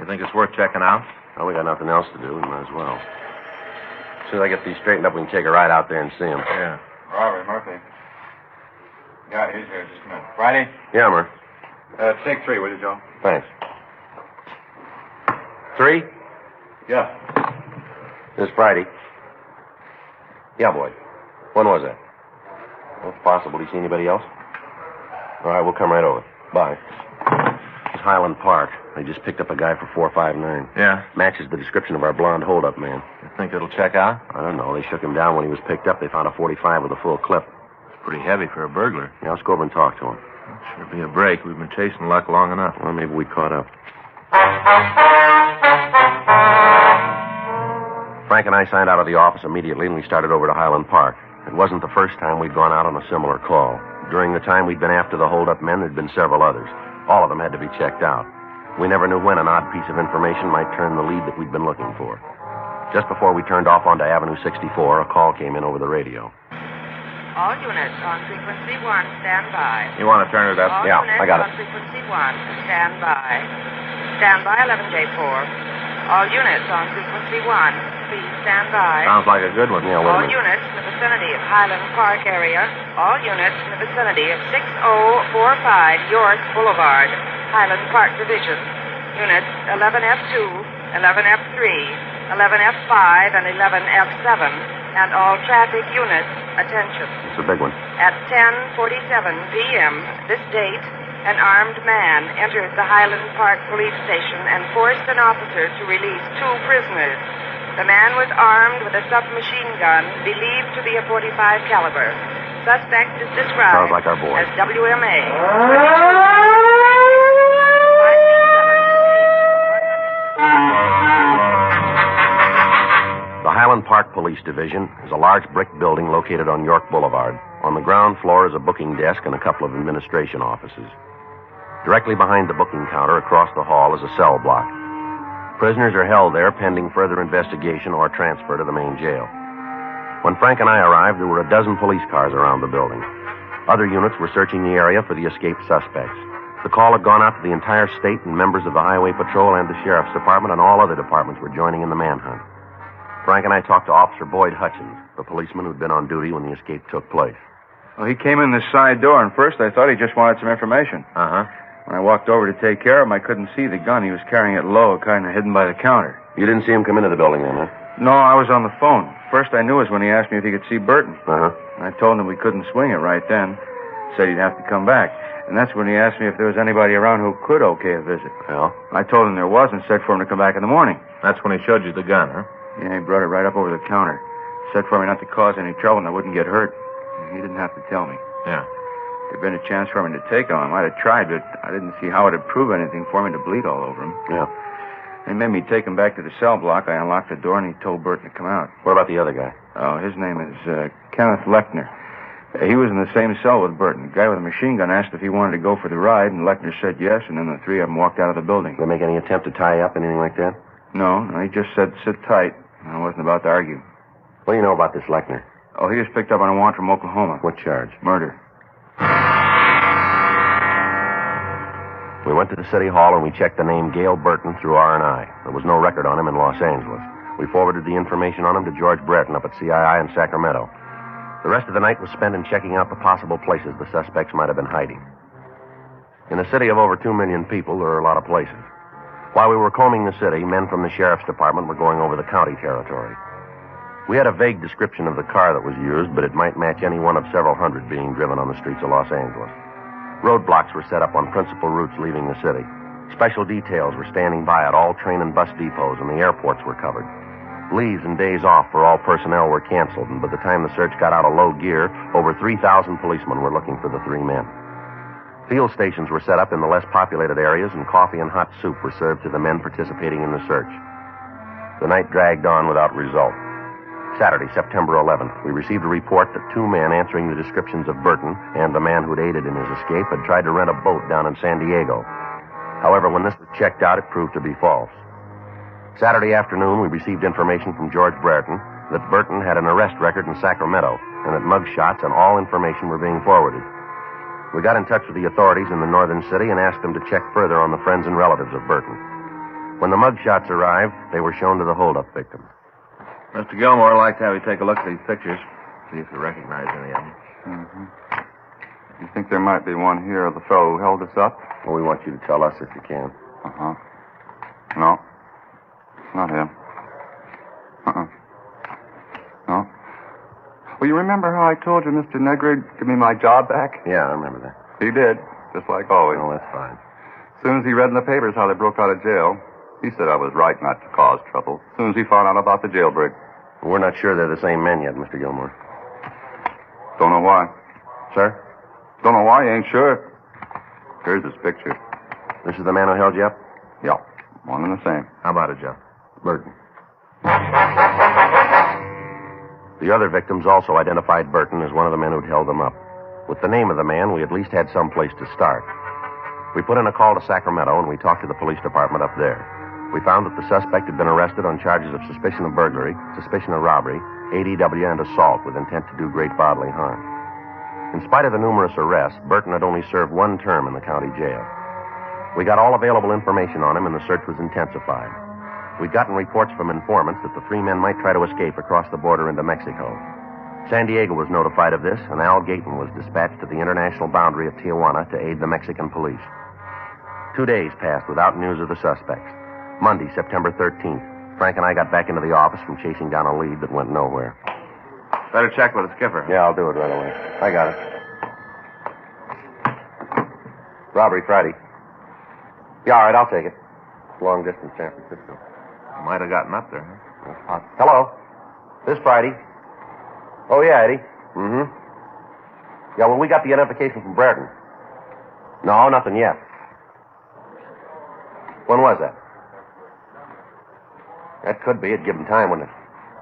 You think it's worth checking out? Well, we got nothing else to do. We might as well. As soon as I get these straightened up, we can take a ride out there and see him. Yeah. Robert Murphy. Yeah, he's here. Just a minute. Friday? Yeah, Murph. Take 3, will you, Joe? Thanks. 3? Yeah. This Friday. Yeah, boy. When was that? Well, it's possible. Do you see anybody else? All right, we'll come right over. Bye. It's Highland Park. They just picked up a guy for 459. Yeah? Matches the description of our blonde hold-up man. You think it'll check out? I don't know. They shook him down when he was picked up. They found a 45 with a full clip. It's pretty heavy for a burglar. Yeah, let's go over and talk to him. Sure be a break. We've been chasing luck long enough. Well, maybe we caught up. Frank and I signed out of the office immediately, and we started over to Highland Park. It wasn't the first time we'd gone out on a similar call. During the time we'd been after the hold-up men, there'd been several others. All of them had to be checked out. We never knew when an odd piece of information might turn the lead that we'd been looking for. Just before we turned off onto Avenue 64, a call came in over the radio. All units on frequency 1, stand by. You want to turn it up? All Yeah, units I got it. on frequency 1, stand by. Stand by 11J4. All units on frequency 1, please stand by. Sounds like a good one. Yeah, All wait a minute. units in the vicinity of Highland Park area. All units in the vicinity of 6045 York Boulevard, Highland Park Division. Units 11F2, 11F3, 11F5, and 11F7. And all traffic units, attention. It's a big one. At 10:47 p.m. this date, an armed man entered the Highland Park police station and forced an officer to release 2 prisoners. The man was armed with a submachine gun believed to be a .45 caliber. Suspect is described Sounds like our boy. as WMA. The Highland Park Police Division is a large brick building located on York Boulevard. On the ground floor is a booking desk and a couple of administration offices. Directly behind the booking counter across the hall is a cell block. Prisoners are held there pending further investigation or transfer to the main jail. When Frank and I arrived, there were a dozen police cars around the building. Other units were searching the area for the escaped suspects. The call had gone out to the entire state, and members of the Highway Patrol and the Sheriff's Department and all other departments were joining in the manhunt. Frank and I talked to Officer Boyd Hutchins, the policeman who'd been on duty when the escape took place. Well, he came in the side door, and first I thought he just wanted some information. Uh-huh. When I walked over to take care of him, I couldn't see the gun. He was carrying it low, kind of hidden by the counter. You didn't see him come into the building then, huh? No, I was on the phone. First I knew was when he asked me if he could see Burton. Uh-huh. I told him we couldn't swing it right then. Said he'd have to come back. And that's when he asked me if there was anybody around who could okay a visit. Well? I told him there was and said for him to come back in the morning. That's when he showed you the gun, huh? Yeah, he brought it right up over the counter. Said for me not to cause any trouble and I wouldn't get hurt. He didn't have to tell me. Yeah. If there'd been a chance for me to take him, I might have tried, but I didn't see how it'd prove anything for me to bleed all over him. Yeah. They made me take him back to the cell block. I unlocked the door, and he told Burton to come out. What about the other guy? Oh, his name is Kenneth Lechner. He was in the same cell with Burton. The guy with the machine gun asked if he wanted to go for the ride, and Lechner said yes, and then the 3 of them walked out of the building. Did they make any attempt to tie you up, anything like that? No, he just said sit tight. I wasn't about to argue. What do you know about this Lechner? Oh, he was picked up on a warrant from Oklahoma. What charge? Murder. We went to the city hall and we checked the name Gail Burton through R&I. There was no record on him in Los Angeles. We forwarded the information on him to George Brereton up at CII in Sacramento. The rest of the night was spent in checking out the possible places the suspects might have been hiding. In a city of over 2 million people, there are a lot of places. While we were combing the city, men from the Sheriff's Department were going over the county territory. We had a vague description of the car that was used, but it might match any one of several hundred being driven on the streets of Los Angeles. Roadblocks were set up on principal routes leaving the city. Special details were standing by at all train and bus depots, and the airports were covered. Leaves and days off for all personnel were canceled, and by the time the search got out of low gear, over 3,000 policemen were looking for the 3 men. Field stations were set up in the less populated areas, and coffee and hot soup were served to the men participating in the search. The night dragged on without result. Saturday, September 11th, we received a report that 2 men answering the descriptions of Burton and the man who'd aided in his escape had tried to rent a boat down in San Diego. However, when this was checked out, it proved to be false. Saturday afternoon, we received information from George Brereton that Burton had an arrest record in Sacramento and that mug shots and all information were being forwarded. We got in touch with the authorities in the northern city and asked them to check further on the friends and relatives of Burton. When the mug shots arrived, they were shown to the holdup victim. Mr. Gilmore would like to have you take a look at these pictures, see if you recognize any of them. Mm-hmm. You think there might be one here of the fellow who held us up? Well, we want you to tell us if you can. Uh-huh. No. It's not him. Uh-uh. No. Well, you remember how I told you Mr. Negri would give me my job back? Yeah, I remember that. He did, just like always. Oh, that's fine. As soon as he read in the papers how they broke out of jail, he said I was right not to cause trouble. As soon as he found out about the jailbreak. We're not sure they're the same men yet, Mr. Gilmore. Don't know why. Sir? Don't know why, you ain't sure. Here's his picture. This is the man who held you up? Yeah, one and the same. How about it, Joe? Burton. The other victims also identified Burton as one of the men who'd held them up. With the name of the man, we at least had some place to start. We put in a call to Sacramento, and we talked to the police department up there. We found that the suspect had been arrested on charges of suspicion of burglary, suspicion of robbery, ADW, and assault with intent to do great bodily harm. In spite of the numerous arrests, Burton had only served 1 term in the county jail. We got all available information on him, and the search was intensified. We'd gotten reports from informants that the 3 men might try to escape across the border into Mexico. San Diego was notified of this, and Al Gayton was dispatched to the international boundary of Tijuana to aid the Mexican police. 2 days passed without news of the suspects. Monday, September 13th, Frank and I got back into the office from chasing down a lead that went nowhere. Better check with the skipper. Yeah, I'll do it right away. I got it. Robbery Friday. Yeah, all right, I'll take it. Long distance, San Francisco. Might have gotten up there, huh? Hello. This Friday. Oh, yeah, Eddie. Mm-hmm. Yeah, well, we got the identification from Brereton. No, nothing yet. When was that? That could be. It'd give him time, wouldn't it?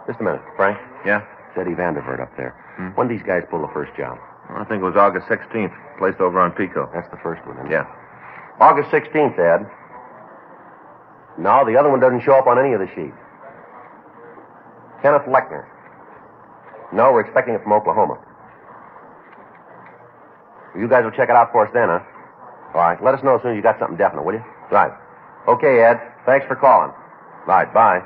Just a minute, Frank. Yeah? It's Eddie Vandervert up there. When did these guys pull the first job? I think it was August 16th. Place over on Pico. That's the first one, isn't it? Yeah. August 16th, Ed. No, the other one doesn't show up on any of the sheets. Kenneth Lechner. No, we're expecting it from Oklahoma. You guys will check it out for us then, huh? All right. Let us know as soon as you got something definite, will you? Right. Okay, Ed. Thanks for calling. Right. Bye.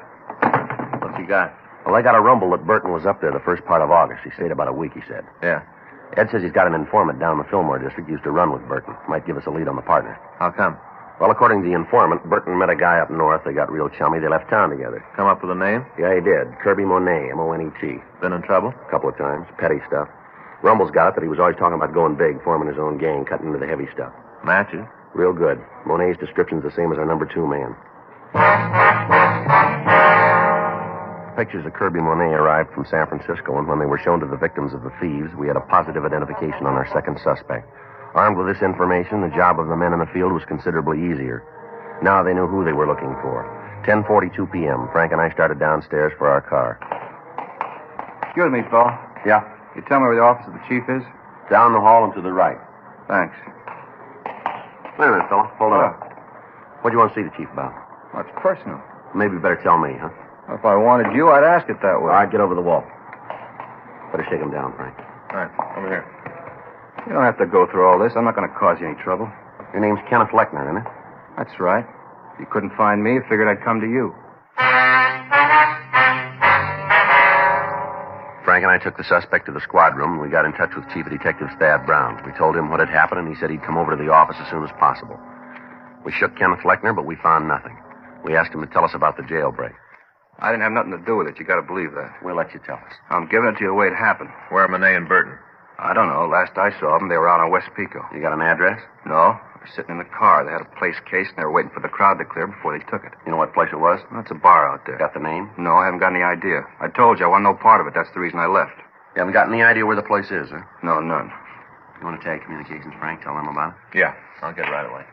What's he got? Well, I got a rumble that Burton was up there the first part of August. He stayed about a week, he said. Yeah. Ed says he's got an informant down in the Fillmore district used to run with Burton. Might give us a lead on the partner. How come? Well, according to the informant, Burton met a guy up north. They got real chummy. They left town together. Come up with a name? Yeah, he did. Kirby Monet, M-O-N-E-T. Been in trouble? A couple of times. Petty stuff. Rumble's got it that he was always talking about going big, forming his own gang, cutting into the heavy stuff. Matches? Real good. Monet's description's the same as our number 2 man. Pictures of Kirby Monet arrived from San Francisco, and when they were shown to the victims of the thieves, we had a positive identification on our second suspect. Armed with this information, the job of the men in the field was considerably easier. Now they knew who they were looking for. 10:42 p.m., Frank and I started downstairs for our car. Excuse me, Phil. Yeah? You tell me where the office of the chief is? Down the hall and to the right. Thanks. Wait a minute, fella. Hold on. What do you want to see the chief about? Well, it's personal. Maybe you better tell me, huh? If I wanted you, I'd ask it that way. All right, get over the wall. Better shake him down, Frank. All right, over here. You don't have to go through all this. I'm not going to cause you any trouble. Your name's Kenneth Lechner, isn't it? That's right. If you couldn't find me, I figured I'd come to you. Frank and I took the suspect to the squad room, and we got in touch with Chief Detective Thad Brown. We told him what had happened, and he said he'd come over to the office as soon as possible. We shook Kenneth Lechner, but we found nothing. We asked him to tell us about the jailbreak. I didn't have nothing to do with it. You got to believe that. We'll let you tell us. I'm giving it to you the way it happened. Where are Monet and Burton? I don't know. Last I saw them, they were out on West Pico. You got an address? No. They were sitting in the car. They had a place cased, and they were waiting for the crowd to clear before they took it. You know what place it was? That's a bar out there. Got the name? No, I haven't got any idea. I told you I want no part of it. That's the reason I left. You haven't got any idea where the place is, huh? No, none. You want to tag communications, Frank? Tell them about it? Yeah, I'll get right away.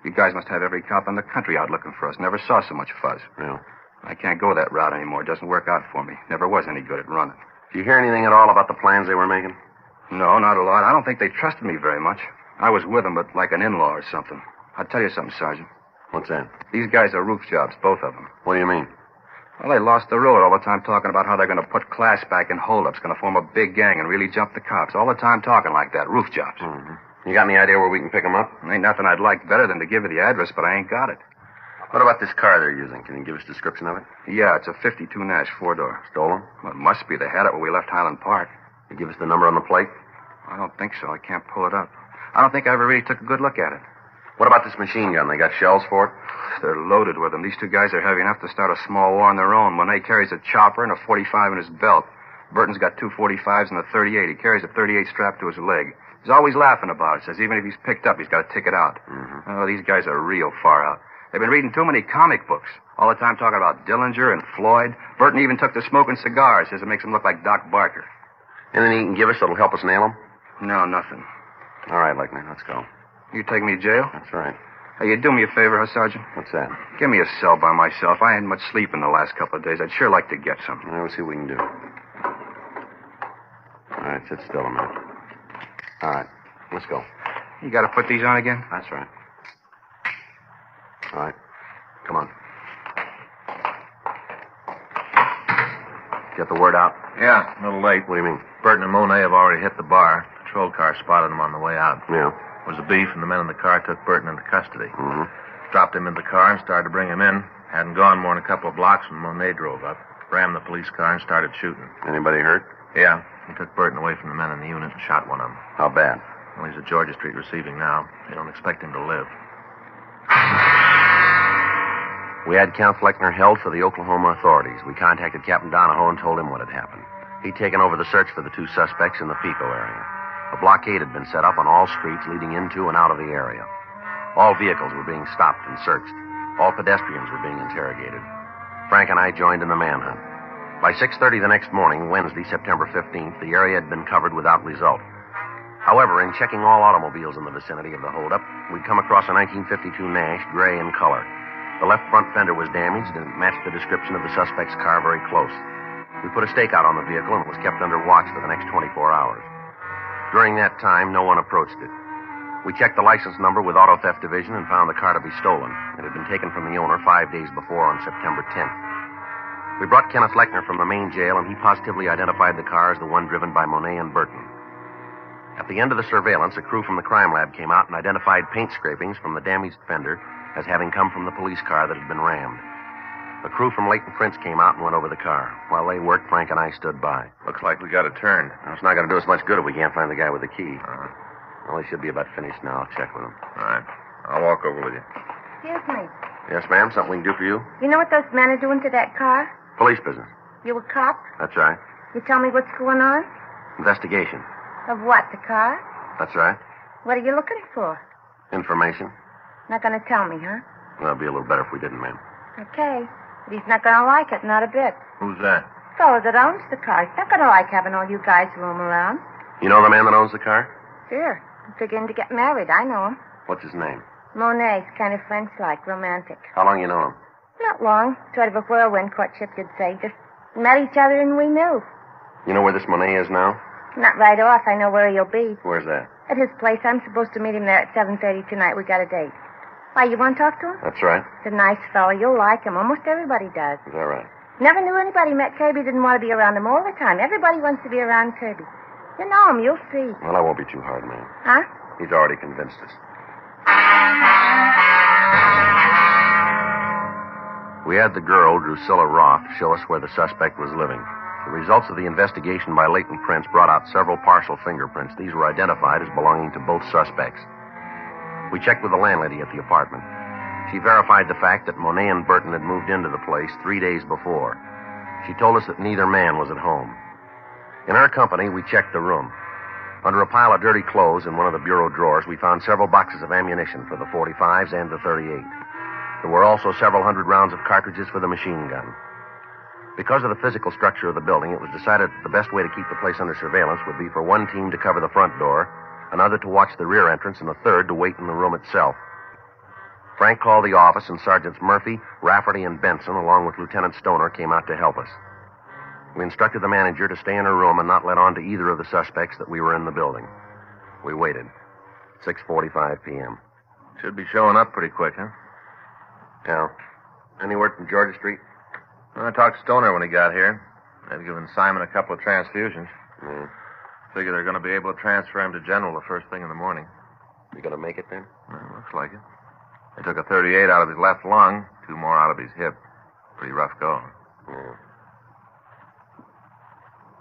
You guys must have every cop in the country out looking for us. Never saw so much fuzz. Yeah. I can't go that route anymore. It doesn't work out for me. Never was any good at running. Did you hear anything at all about the plans they were making? No, not a lot. I don't think they trusted me very much. I was with them, but like an in-law or something. I'll tell you something, Sergeant. What's that? These guys are roof jobs, both of them. What do you mean? Well, they lost the road all the time talking about how they're going to put class back in holdups, going to form a big gang and really jump the cops. All the time talking like that. Roof jobs. Mm-hmm. You got any idea where we can pick them up? Ain't nothing I'd like better than to give you the address, but I ain't got it. What about this car they're using? Can you give us a description of it? Yeah, it's a 52 Nash 4-door. Stolen? Well, it must be. They had it when we left Highland Park. You give us the number on the plate? I don't think so. I can't pull it up. I don't think I ever really took a good look at it. What about this machine gun? They got shells for it? They're loaded with them. These two guys are heavy enough to start a small war on their own. Monet carries a chopper and a 45 in his belt. Burton's got 2 45s and a 38. He carries a 38 strapped to his leg. He's always laughing about it. Says even if he's picked up, he's got to ticket out. Mm-hmm. Oh, these guys are real far out. They've been reading too many comic books. All the time talking about Dillinger and Floyd. Burton even took to smoking cigars. Says it makes him look like Doc Barker. Anything you can give us that'll help us nail him? No, nothing. All right, Lechner, let's go. You take me to jail? That's right. Hey, you do me a favor, huh, Sergeant? What's that? Give me a cell by myself. I hadn't much sleep in the last couple of days. I'd sure like to get some. We'll see what we can do. All right, sit still a minute. All right, let's go. You got to put these on again? That's right. All right, come on. Get the word out? Yeah, a little late. What do you mean? Burton and Monet have already hit the bar. Patrol car spotted them on the way out. Yeah. It was a beef, and the men in the car took Burton into custody. Mm-hmm. Dropped him in the car and started to bring him in. Hadn't gone more than a couple of blocks when Monet drove up, rammed the police car, and started shooting. Anybody hurt? Yeah. He took Burton away from the men in the unit and shot one of them. How bad? Well, he's at Georgia Street receiving now. They don't expect him to live. We had Count Fleckner held for the Oklahoma authorities. We contacted Captain Donahoe and told him what had happened. He'd taken over the search for the two suspects in the Pico area. A blockade had been set up on all streets leading into and out of the area. All vehicles were being stopped and searched. All pedestrians were being interrogated. Frank and I joined in the manhunt. By 6:30 the next morning, Wednesday, September 15th, the area had been covered without result. However, in checking all automobiles in the vicinity of the holdup, we'd come across a 1952 Nash, gray in color. The left front fender was damaged and it matched the description of the suspect's car very close. We put a stakeout on the vehicle and it was kept under watch for the next 24 hours. During that time, no one approached it. We checked the license number with Auto Theft Division and found the car to be stolen. It had been taken from the owner 5 days before on September 10th. We brought Kenneth Fleckner from the main jail, and he positively identified the car as the one driven by Monet and Burton. At the end of the surveillance, a crew from the crime lab came out and identified paint scrapings from the damaged fender as having come from the police car that had been rammed. A crew from Leighton Prince came out and went over the car. While they worked, Frank and I stood by. Looks like we got it turned. It's not going to do us much good if we can't find the guy with the key. Well, he should be about finished now. I'll check with him. All right. I'll walk over with you. Excuse me. Yes, ma'am? Something we can do for you? You know what those men are doing to that car? Police business. You a cop? That's right. You tell me what's going on? Investigation. Of what, the car? That's right. What are you looking for? Information. Not going to tell me, huh? Well, it'd be a little better if we didn't, ma'am. Okay. But he's not going to like it, not a bit. Who's that? Fellow that owns the car. He's not going to like having all you guys roam around. You know the man that owns the car? Sure. I'm figuring to get married. I know him. What's his name? Monet's kind of French-like, romantic. How long you know him? Not long. Sort of a whirlwind courtship, you'd say. Just met each other and we knew. You know where this Monet is now? Not right off. I know where he'll be. Where's that? At his place. I'm supposed to meet him there at 7:30 tonight. We got a date. Why, you want to talk to him? That's right. He's a nice fellow. You'll like him. Almost everybody does. Is that right? Never knew anybody met Kirby didn't want to be around him all the time. Everybody wants to be around Kirby. You know him. You'll see. Well, I won't be too hard, ma'am. Huh? He's already convinced us. We had the girl, Drusilla Roth, show us where the suspect was living. The results of the investigation by Leighton Prince brought out several partial fingerprints. These were identified as belonging to both suspects. We checked with the landlady at the apartment. She verified the fact that Monet and Burton had moved into the place 3 days before. She told us that neither man was at home. In our company, we checked the room. Under a pile of dirty clothes in one of the bureau drawers, we found several boxes of ammunition for the .45s and the .38. There were also several hundred rounds of cartridges for the machine gun. Because of the physical structure of the building, it was decided that the best way to keep the place under surveillance would be for one team to cover the front door, another to watch the rear entrance, and a third to wait in the room itself. Frank called the office, and Sergeants Murphy, Rafferty, and Benson, along with Lieutenant Stoner, came out to help us. We instructed the manager to stay in her room and not let on to either of the suspects that we were in the building. We waited. 6:45 p.m. Should be showing up pretty quick, huh? Yeah. Any word from Georgia Street? Well, I talked to Stoner when he got here. They've given Simon a couple of transfusions. Figure they're going to be able to transfer him to General the first thing in the morning. You going to make it then? Well, looks like it. They took a .38 out of his left lung, 2 more out of his hip. Pretty rough go. Yeah.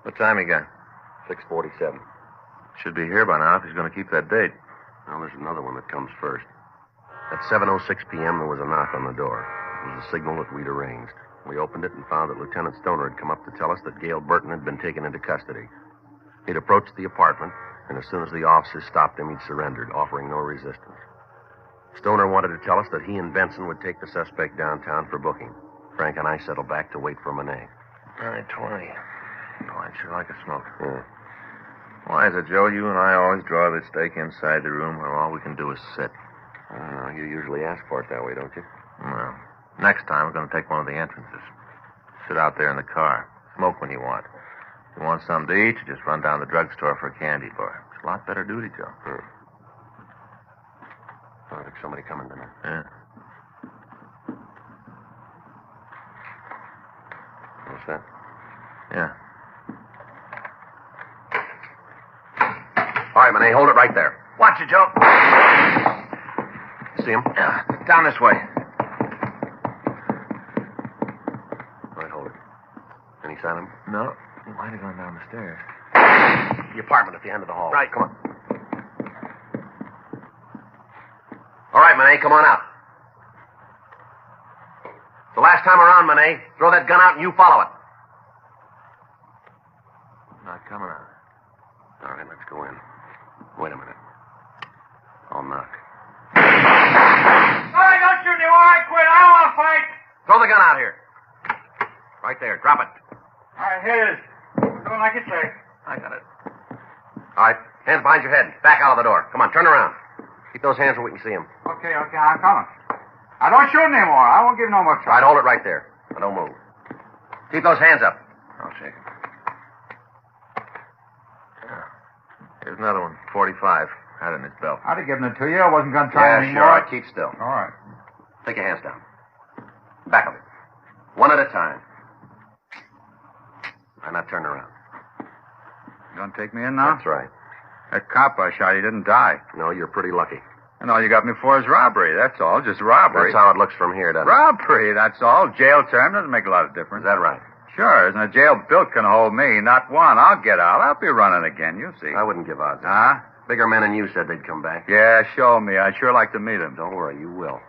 What time he got? 6:47. Should be here by now if he's going to keep that date. Well, there's another one that comes first. At 7:06 p.m., there was a knock on the door. It was a signal that we'd arranged. We opened it and found that Lieutenant Stoner had come up to tell us that Gail Burton had been taken into custody. He'd approached the apartment, and as soon as the officers stopped him, he'd surrendered, offering no resistance. Stoner wanted to tell us that he and Benson would take the suspect downtown for booking. Frank and I settled back to wait for Monet. 9:20. Boy, I'd sure like a smoke. Yeah. Why is it, Joe, you and I always draw the stake inside the room where all we can do is sit? I don't know. You usually ask for it that way, don't you? Well, next time we're going to take one of the entrances. Sit out there in the car. Smoke when you want. If you want something to eat, you just run down to the drugstore for a candy bar. It's a lot better duty, Joe. Sounds like somebody coming tonight. Yeah. What's that? Yeah. All right, Monet, hold it right there. Watch it, Joe. See him? Yeah, down this way. All right, hold it. Any sign of him? No. He might have gone down the stairs. The apartment at the end of the hall. Right. Come on. All right, Monet, come on out. The last time around, Monet. Throw that gun out and you follow it. Not coming out. All right, let's go in. Wait a minute. I'll knock. Hey, don't shoot anymore. I quit. I don't want to fight. Throw the gun out here. Right there. Drop it. All right, here it is. Doing like you say. I got it. All right. Hands behind your head. Back out of the door. Come on, turn around. Keep those hands where we can see them. Okay, I'm coming. I don't shoot anymore. I won't give no more trouble. All right, hold it right there. Now, don't move. Keep those hands up. I'll shake it. Here's another one. 45. Had it in his belt. I'd have given it to you. I wasn't going to try Yeah, anymore. sure. All right, keep still. All right. Take your hands down. Back of it. One at a time. All right, now turn around. You going to take me in now? That's right. That cop I shot, he didn't die. No, you're pretty lucky. And all you got me for is robbery. That's all. Just robbery. That's how it looks from here, doesn't it? Robbery, that's all. Jail term doesn't make a lot of difference. Is that right? Sure. Isn't a jail built can hold me? Not one. I'll get out. I'll be running again. You'll see. I wouldn't give out. Huh? Bigger men than you said they'd come back. Yeah, show me. I'd sure like to meet him. Don't worry, you will.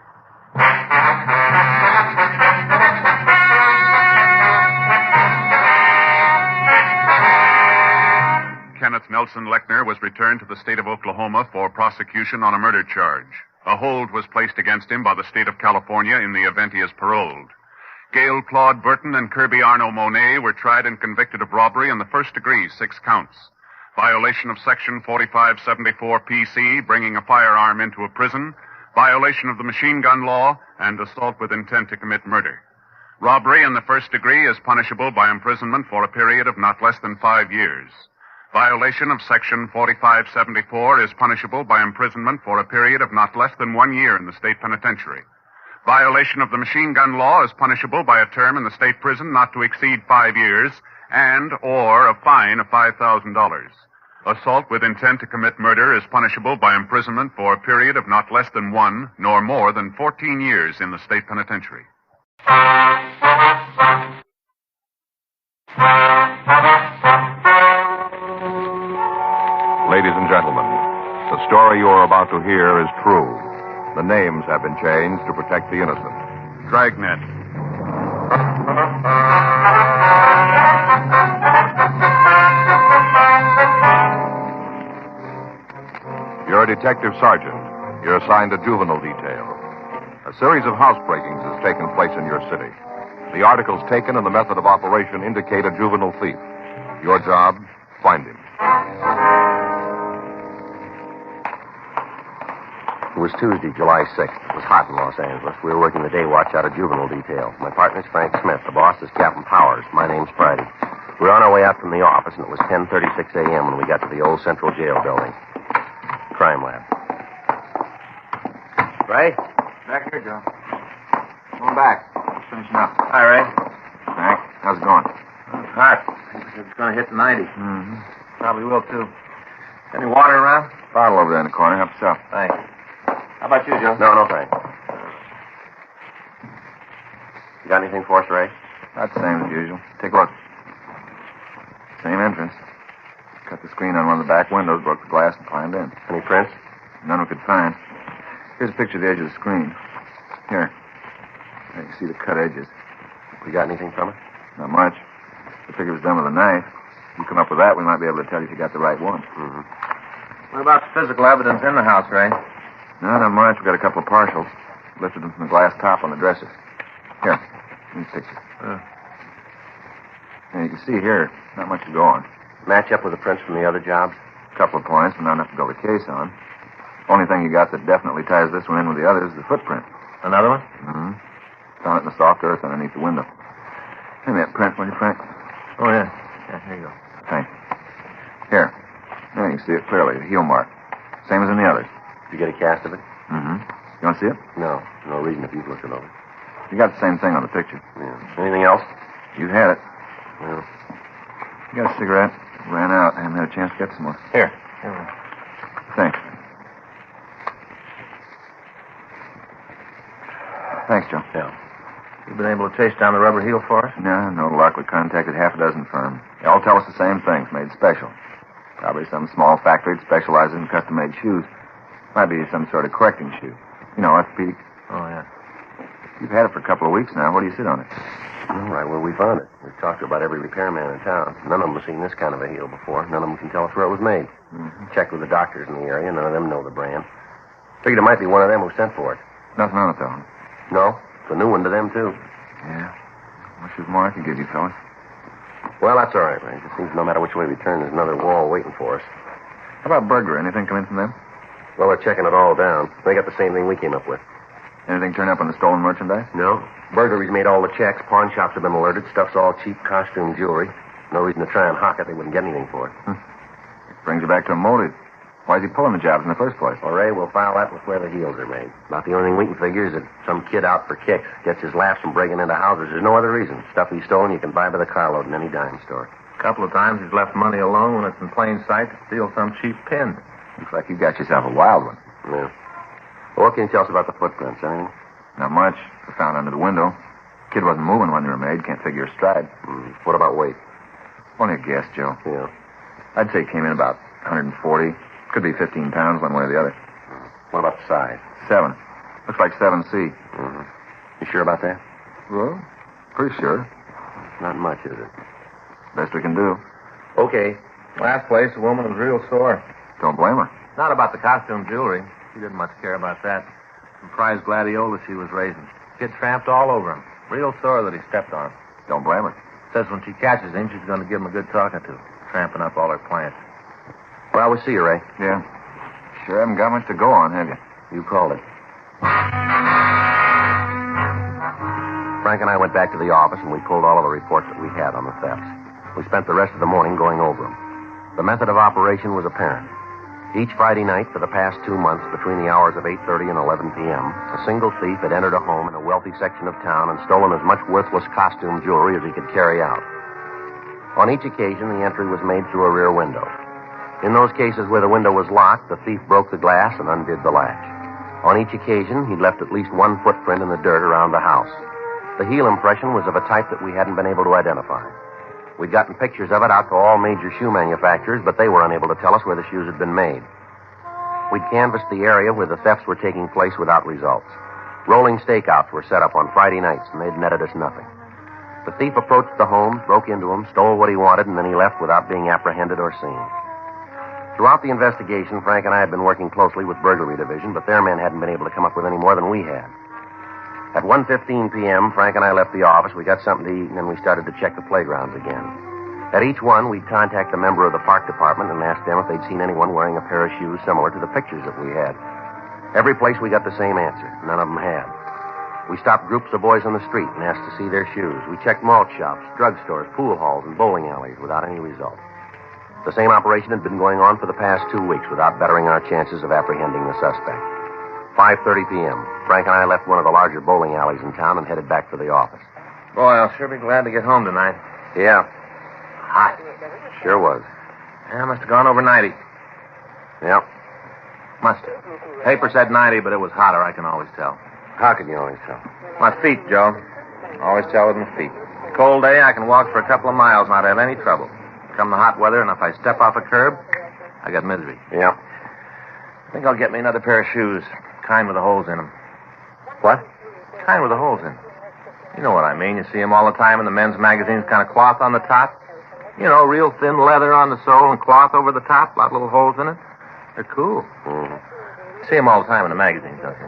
Kenneth Nelson Lechner was returned to the state of Oklahoma for prosecution on a murder charge. A hold was placed against him by the state of California in the event he is paroled. Gail Claude Burton and Kirby Arno Monet were tried and convicted of robbery in the first degree, 6 counts. Violation of Section 4574 PC, bringing a firearm into a prison, violation of the machine gun law, and assault with intent to commit murder. Robbery in the first degree is punishable by imprisonment for a period of not less than 5 years. Violation of Section 4574 is punishable by imprisonment for a period of not less than 1 year in the state penitentiary. Violation of the machine gun law is punishable by a term in the state prison not to exceed 5 years and or a fine of $5,000. Assault with intent to commit murder is punishable by imprisonment for a period of not less than 1 nor more than 14 years in the state penitentiary. Ladies and gentlemen, the story you are about to hear is true. The names have been changed to protect the innocent. Dragnet. You're a detective sergeant. You're assigned to juvenile detail. A series of housebreakings has taken place in your city. The articles taken and the method of operation indicate a juvenile thief. Your job, find him. It was Tuesday, July 6th. It was hot in Los Angeles. We were working the day watch out of juvenile detail. My partner's Frank Smith. The boss is Captain Powers. My name's Friday. We were on our way out from the office, and it was 10:36 a.m. when we got to the old Central Jail building. Crime lab. Ray? Back here, Joe. Going back. Finishing up. Hi, Ray. Frank, how's it going? Hot. It's going to hit 90. Mm-hmm. Probably will, too. Any water around? Bottle over there in the corner. Help yourself. Thanks. How about you, Joe? No, thanks. You got anything for us, Ray? About the same as usual. Take a look. Same entrance. Cut the screen on one of the back windows, broke the glass, and climbed in. Any prints? None we could find. Here's a picture of the edge of the screen. Here. There you can see the cut edges. We got anything from it? Not much. The figure was done with a knife. If you come up with that, we might be able to tell you if you got the right one. Mm-hmm. What about the physical evidence in the house, Ray? No, not much. We got a couple of partials. Lifted them from the glass top on the dresser. Here. Here's the picture. Yeah, you can see here, not much to go on. Match up with the prints from the other jobs? A couple of points, but not enough to build a case on. Only thing you got that definitely ties this one in with the others is the footprint. Another one? Mm-hmm. Found it in the soft earth underneath the window. Hand me that print, will you, Frank? Oh, yeah. Yeah, here you go. Thanks. Here. There you can see it clearly, the heel mark. Same as in the others. Did you get a cast of it? Mm-hmm. You want to see it? No. No reason if you've looked it over. You got the same thing on the picture. Yeah. Anything else? You had it. Well. You got a cigarette? Ran out. I haven't had a chance to get some more. Here. Thanks. Thanks, Joe. Yeah. You been able to chase down the rubber heel for us? No luck. We contacted half a dozen firms. They all tell us the same things, made special. Probably some small factory that specializes in custom-made shoes. Might be some sort of correcting shoe. You know, orthopedic. Oh, yeah. You've had it for a couple of weeks now. What do you sit on it? All right, well, we found it. We've talked to about every repairman in town. None of them have seen this kind of a heel before. None of them can tell us where it was made. Mm-hmm. Checked with the doctors in the area. None of them know the brand. Figured it might be one of them who sent for it. Nothing on it, though. No, it's a new one to them, too. Yeah. Wish there was more I could give you, fellas. Well, that's all right, Ray. It seems no matter which way we turn, there's another wall waiting for us. How about burglary? Anything come in from them? Well, they're checking it all down. They got the same thing we came up with. Anything turn up on the stolen merchandise? No. Burglaries made all the checks. Pawn shops have been alerted. Stuff's all cheap costume jewelry. No reason to try and hawk it. They wouldn't get anything for it. It brings you back to a motive. Why's he pulling the jobs in the first place? Well, Ray, we'll file that with where the heels are made. About the only thing we can figure is that some kid out for kicks gets his laughs from breaking into houses. There's no other reason. Stuff he's stolen you can buy by the carload in any dime store. A couple of times he's left money alone when it's in plain sight to steal some cheap pin. Looks like you got yourself a wild one. Yeah. Well, what can you tell us about the footprints? Anything? Not much. We found under the window. Kid wasn't moving when they were made. Can't figure his stride. What about weight? Only a guess, Joe. Yeah. I'd say it came in about 140. Could be 15 pounds one way or the other. What about the size? 7. Looks like 7C. Mm-hmm. You sure about that? Well, pretty sure. Not much, is it? Best we can do. Okay. Last place, the woman was real sore. Don't blame her. Not about the costume jewelry. She didn't much care about that. Some prize gladiolas she was raising. Kid tramped all over him. Real sore that he stepped on. Don't blame her. Says when she catches him, she's going to give him a good talking to. Tramping up all her plants. Well, we'll see you, Ray. Yeah. Sure haven't got much to go on, have you? You called it. Frank and I went back to the office and we pulled all of the reports that we had on the thefts. We spent the rest of the morning going over them. The method of operation was apparent. Each Friday night for the past 2 months, between the hours of 8:30 and 11 p.m., a single thief had entered a home in a wealthy section of town and stolen as much worthless costume jewelry as he could carry out. On each occasion, the entry was made through a rear window. In those cases where the window was locked, the thief broke the glass and undid the latch. On each occasion, he'd left at least one footprint in the dirt around the house. The heel impression was of a type that we hadn't been able to identify. We'd gotten pictures of it out to all major shoe manufacturers, but they were unable to tell us where the shoes had been made. We'd canvassed the area where the thefts were taking place without results. Rolling stakeouts were set up on Friday nights, and they'd netted us nothing. The thief approached the home, broke into them, stole what he wanted, and then he left without being apprehended or seen. Throughout the investigation, Frank and I had been working closely with Burglary Division, but their men hadn't been able to come up with any more than we had. At 1:15 p.m., Frank and I left the office. We got something to eat, and then we started to check the playgrounds again. At each one, we'd contact a member of the park department and ask them if they'd seen anyone wearing a pair of shoes similar to the pictures that we had. Every place we got the same answer. None of them had. We stopped groups of boys on the street and asked to see their shoes. We checked malt shops, drugstores, pool halls, and bowling alleys without any result. The same operation had been going on for the past 2 weeks without bettering our chances of apprehending the suspect. 5:30 p.m. Frank and I left one of the larger bowling alleys in town and headed back for the office. Boy, I'll sure be glad to get home tonight. Yeah. Hot. Sure was. Yeah, must have gone over 90. Yep. Must have. Paper said 90, but it was hotter, I can always tell. How can you always tell? My feet, Joe. Always tell with my feet. Cold day, I can walk for a couple of miles and not have any trouble. Come the hot weather, and if I step off a curb, I got misery. Yep. I think I'll get me another pair of shoes. Kind with the holes in them. What? Kind with the holes in. You know what I mean. You see them all the time in the men's magazines, kind of cloth on the top. You know, real thin leather on the sole and cloth over the top, a lot of little holes in it. They're cool. Mm-hmm. You see them all the time in the magazines, don't you?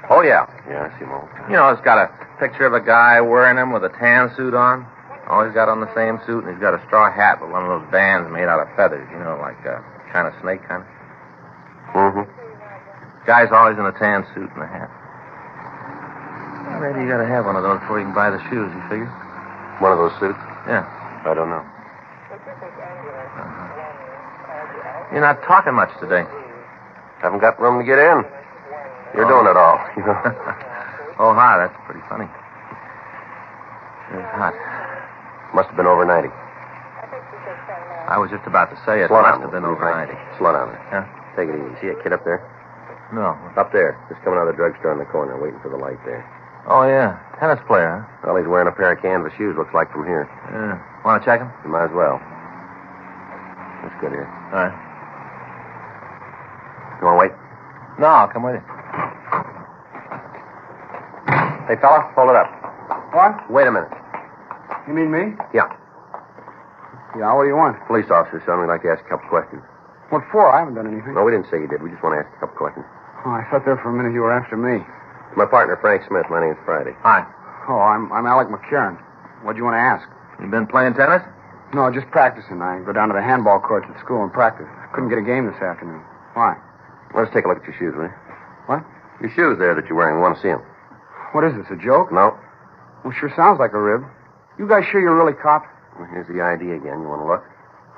Oh, yeah. Yeah, I see them all the time. You know, it's got a picture of a guy wearing them with a tan suit on. Always got on the same suit, and he's got a straw hat with one of those bands made out of feathers, you know, like a kind of snake kind of. Mm-hmm. Guy's always in a tan suit and a hat. Maybe you gotta have one of those before you can buy the shoes, you figure? One of those suits? Yeah. I don't know. You're not talking much today. Haven't got room to get in. You're doing it all, you know. Oh, hi, that's pretty funny. It's hot. Must have been over 90. I was just about to say it. Slow Must down. have been over 90. Slow down there. Yeah? Take it easy. See that kid up there? No. Up there. Just coming out of the drugstore in the corner, waiting for the light there. Oh, yeah. Tennis player, huh? Well, he's wearing a pair of canvas shoes, looks like, from here. Yeah. Want to check him? You might as well. That's good here. All right. You want to wait? No, I'll come with you. Hey, fella, hold it up. What? Wait a minute. You mean me? Yeah. Yeah, what do you want? Police officer, son. We'd like to ask a couple questions. What for? I haven't done anything. No, we didn't say you did. We just want to ask a couple questions. Oh, I thought there for a minute you were after me. My partner, Frank Smith. My name's Friday. Hi. Oh, I'm Alec McCarran. What'd you want to ask? You been playing tennis? No, just practicing. I go down to the handball courts at school and practice. Couldn't get a game this afternoon. Why? Let's take a look at your shoes, will you? What? Your shoes there that you're wearing. We want to see them. What is this, a joke? No. Well, sure sounds like a rib. You guys sure you're really cops? Well, here's the ID again. You want to look?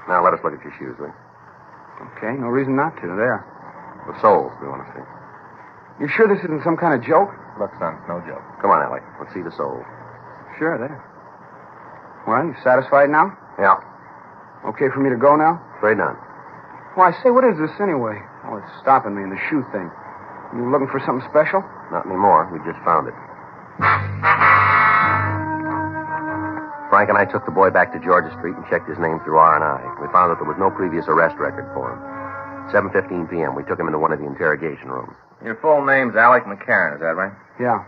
Now, let us look at your shoes, will you? Okay, no reason not to. There. The soles we want to see. You sure this isn't some kind of joke? Look, son, no joke. Come on, Alec. Let's see the soles. Sure, there. Well, you satisfied now? Yeah. Okay for me to go now? Straight on. Well, I say, what is this anyway? Oh, it's stopping me in the shoe thing. You looking for something special? Not anymore. We just found it. Frank and I took the boy back to Georgia Street and checked his name through R&I. We found that there was no previous arrest record for him. 7:15 p.m., we took him into one of the interrogation rooms. Your full name's Alec McCarran, is that right? Yeah.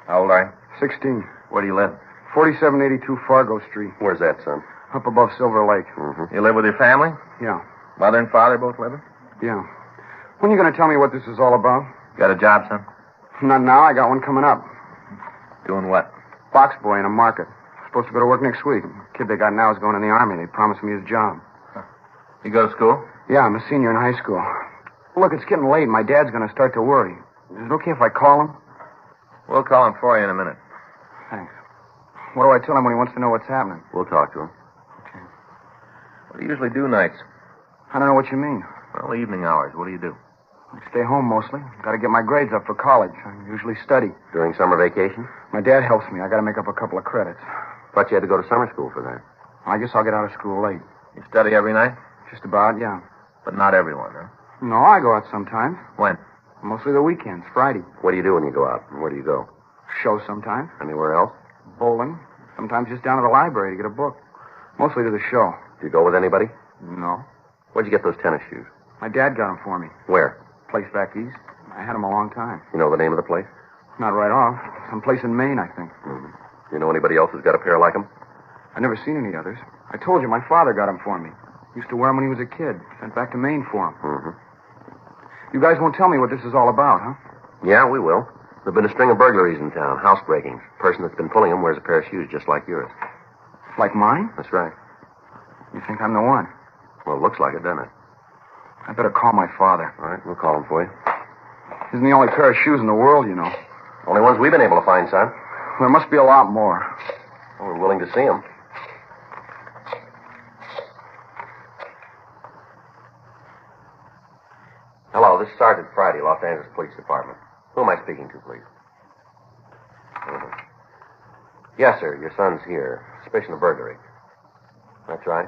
How old are you? 16. Where do you live? 4782 Fargo Street. Where's that, son? Up above Silver Lake. Mm-hmm. You live with your family? Yeah. Mother and father both living? Yeah. When are you going to tell me what this is all about? Got a job, son? Not now. I got one coming up. Doing what? Box boy in a market. Supposed to go to work next week. The kid they got now is going in the Army. They promised me his job. You go to school? Yeah, I'm a senior in high school. Look, it's getting late. My dad's going to start to worry. Is it okay if I call him? We'll call him for you in a minute. Thanks. What do I tell him when he wants to know what's happening? We'll talk to him. What do you usually do nights? I don't know what you mean. Well, evening hours. What do you do? I stay home mostly. Got to get my grades up for college. I usually study. During summer vacation? My dad helps me. I got to make up a couple of credits. Thought you had to go to summer school for that. I guess I'll get out of school late. You study every night? Just about, yeah. But not everyone, huh? No, I go out sometimes. When? Mostly the weekends, Friday. What do you do when you go out? And where do you go? Shows sometimes. Anywhere else? Bowling. Sometimes just down to the library to get a book. Mostly to the show. Do you go with anybody? No. Where'd you get those tennis shoes? My dad got them for me. Where? Place back east. I had them a long time. You know the name of the place? Not right off. Some place in Maine, I think. Mm-hmm. You know anybody else who's got a pair like them? I've never seen any others. I told you, my father got them for me. Used to wear them when he was a kid. Sent back to Maine for them. Mm-hmm. You guys won't tell me what this is all about, huh? Yeah, we will. There've been a string of burglaries in town, house breakings. The person that's been pulling them wears a pair of shoes just like yours. Like mine? That's right. You think I'm the one? Well, it looks like it, doesn't it? I better call my father. All right, we'll call him for you. Isn't the only pair of shoes in the world, you know. Only ones we've been able to find, son. There must be a lot more. Well, we're willing to see them. Hello, this is Sergeant Friday, Los Angeles Police Department. Who am I speaking to, please? Mm-hmm. Yes, sir. Your son's here. Suspicion of burglary. That's right.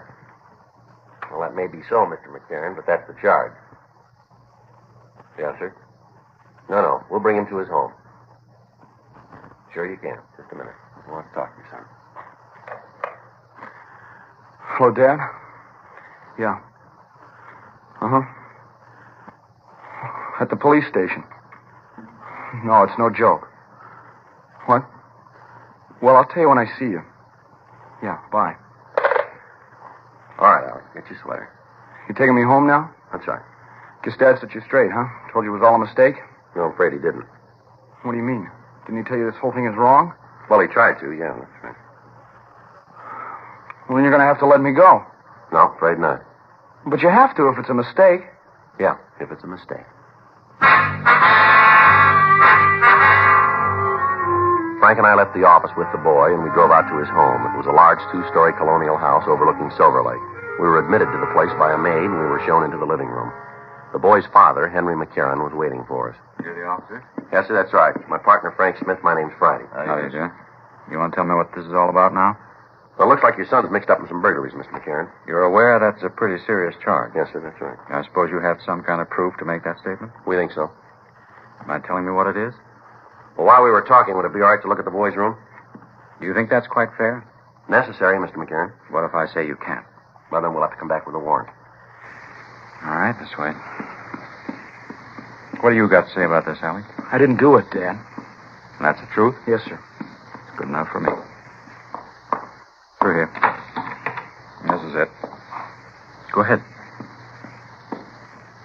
Well, that may be so, Mr. McCarran, but that's the charge. Yes, sir. No. We'll bring him to his home. Sure you can. Just a minute. I want to talk to you, son. Hello, Dad? Yeah. Uh-huh. At the police station. No, it's no joke. What? Well, I'll tell you when I see you. Yeah, bye. All right, Alec. Get your sweater. You taking me home now? That's right. Guess Dad set you straight, huh? Told you it was all a mistake? No, I'm afraid he didn't. What do you mean? Didn't he tell you this whole thing is wrong? Well, he tried to, yeah, that's right. Well, then you're going to have to let me go. No, afraid not. But you have to if it's a mistake. Yeah, if it's a mistake. Frank and I left the office with the boy, and we drove out to his home. It was a large two-story colonial house overlooking Silver Lake. We were admitted to the place by a maid, and we were shown into the living room. The boy's father, Henry McCarran, was waiting for us. You're the officer? Yes, sir, that's right. My partner, Frank Smith. My name's Friday. How do you do? You want to tell me what this is all about now? Well, it looks like your son's mixed up in some burglaries, Mr. McCarran. You're aware that's a pretty serious charge? Yes, sir, that's right. I suppose you have some kind of proof to make that statement? We think so. Mind telling me what it is? Well, while we were talking, would it be all right to look at the boy's room? Do you think that's quite fair? Necessary, Mr. McCarran. What if I say you can't? Well, then we'll have to come back with a warrant. All right, this way. What do you got to say about this, Alec? I didn't do it, Dad. That's the truth? Yes, sir. It's good enough for me. Through here. This is it. Go ahead.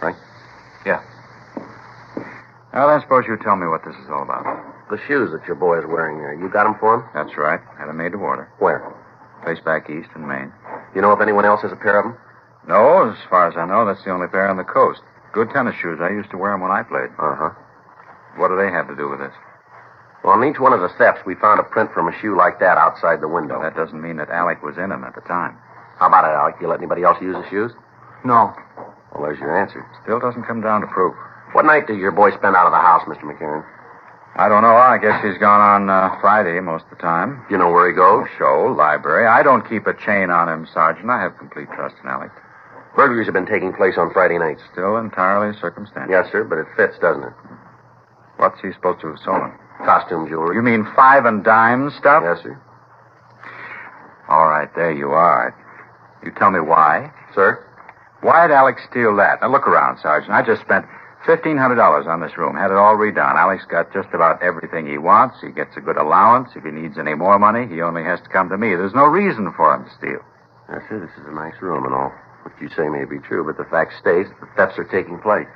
Frank? Yeah. Now then, suppose you tell me what this is all about. The shoes that your boy is wearing there, you got them for him? That's right. Had them made to order. Where? Place back east in Maine. You know if anyone else has a pair of them? No, as far as I know, that's the only pair on the coast. Good tennis shoes. I used to wear them when I played. Uh-huh. What do they have to do with this? Well, on each one of the thefts, we found a print from a shoe like that outside the window. Well, that doesn't mean that Alec was in them at the time. How about it, Alec? You let anybody else use the shoes? No. Well, there's your answer. Still doesn't come down to proof. What night did your boy spend out of the house, Mr. McCarran? I don't know. I guess he's gone on Friday most of the time. You know where he goes? Show, library. I don't keep a chain on him, Sergeant. I have complete trust in Alec. Burglaries have been taking place on Friday nights. Still entirely circumstantial. Yes, sir, but it fits, doesn't it? What's he supposed to have stolen? Costume jewelry. You mean 5 and dime stuff? Yes, sir. All right, there you are. You tell me why. Sir? Why'd Alex steal that? Now, look around, Sergeant. I just spent $1,500 on this room. Had it all redone. Alex got just about everything he wants. He gets a good allowance. If he needs any more money, he only has to come to me. There's no reason for him to steal. Yes, sir, this is a nice room and all. What you say may be true, but the fact stays that the thefts are taking place.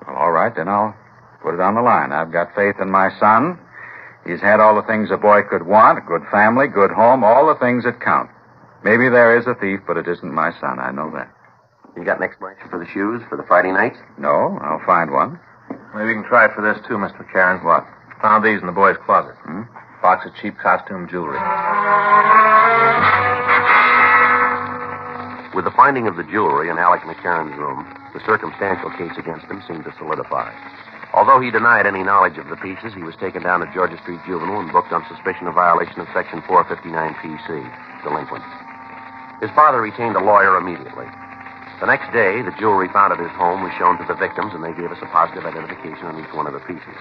Well, all right, then I'll put it on the line. I've got faith in my son. He's had all the things a boy could want, a good family, good home, all the things that count. Maybe there is a thief, but it isn't my son. I know that. You got an explanation for the shoes for the Friday nights? No, I'll find one. Maybe you can try for this, too, Mr. McCarran. What? Found these in the boy's closet. Box of cheap costume jewelry. With the finding of the jewelry in Alec McCarran's room, the circumstantial case against him seemed to solidify. Although he denied any knowledge of the pieces, he was taken down to Georgia Street Juvenile and booked on suspicion of violation of Section 459 PC, delinquent. His father retained a lawyer immediately. The next day, the jewelry found at his home was shown to the victims, and they gave us a positive identification on each one of the pieces.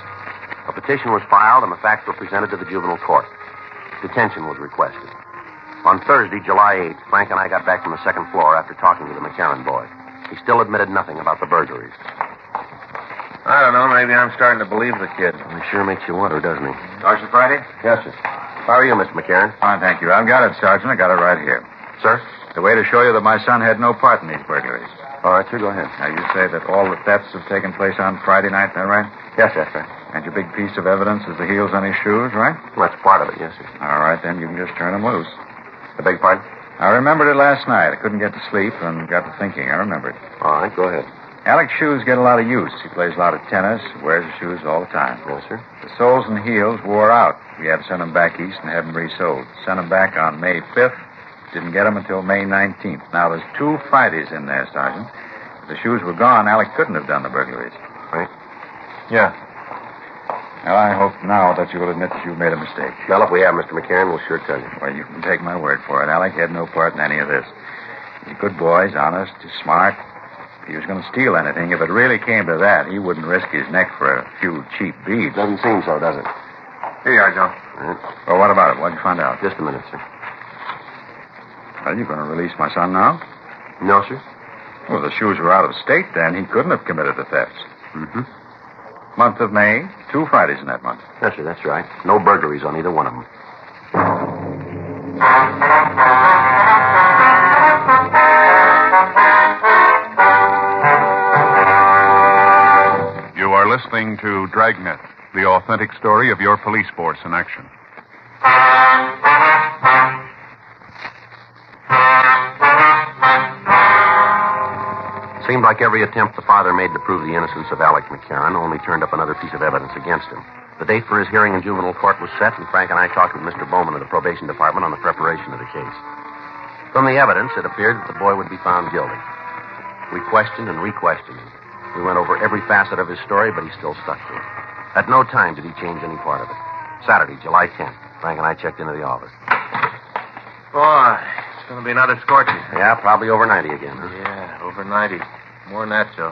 A petition was filed, and the facts were presented to the juvenile court. Detention was requested. On Thursday, July 8th, Frank and I got back from the second floor after talking to the McCarran boy. He still admitted nothing about the burglaries. I don't know. Maybe I'm starting to believe the kid. He sure makes you wonder, doesn't he? Sergeant Friday? Yes, sir. How are you, Mr. McCarran? Fine, thank you. I've got it, Sergeant. I got it right here. Sir? The way to show you that my son had no part in these burglaries. All right, sir, go ahead. Now, you say that all the thefts have taken place on Friday night, is that right? Yes, that's right. And your big piece of evidence is the heels on his shoes, right? Well, that's part of it, yes, sir. All right, then you can just turn them loose. I beg pardon? I remembered it last night. I couldn't get to sleep and got to thinking. I remembered. All right, go ahead. Alec's shoes get a lot of use. He plays a lot of tennis, wears the shoes all the time. Yes, sir. The soles and heels wore out. We had to send them back east and have them resold. Sent them back on May 5th. Didn't get them until May 19th. Now, there's 2 Fridays in there, Sergeant. If the shoes were gone, Alec couldn't have done the burglaries. Right? Yeah. Well, I hope now that you will admit that you've made a mistake. Well, if we have, Mr. McCarran, we'll sure tell you. Well, you can take my word for it. Alec had no part in any of this. He's a good boy. He's honest. He's smart. If he was going to steal anything, if it really came to that, he wouldn't risk his neck for a few cheap beads. Doesn't seem so, does it? Here you are, Joe. All right. Well, what about it? What'd you find out? Just a minute, sir. Well, you going to release my son now? No, sir. Well, if the shoes were out of state, then he couldn't have committed the thefts. Mm-hmm. Month of May, 2 Fridays in that month. Yes, sir, that's right. No burglaries on either one of them. You are listening to Dragnet, the authentic story of your police force in action. Seemed like every attempt the father made to prove the innocence of Alec McCarran only turned up another piece of evidence against him. The date for his hearing in juvenile court was set, and Frank and I talked with Mr. Bowman of the probation department on the preparation of the case. From the evidence, it appeared that the boy would be found guilty. We questioned and re-questioned him. We went over every facet of his story, but he still stuck to it. At no time did he change any part of it. Saturday, July 10th, Frank and I checked into the office. Boy, it's going to be another scorching. Yeah, probably over 90 again, huh? Yeah, over 90. More than that, Joe.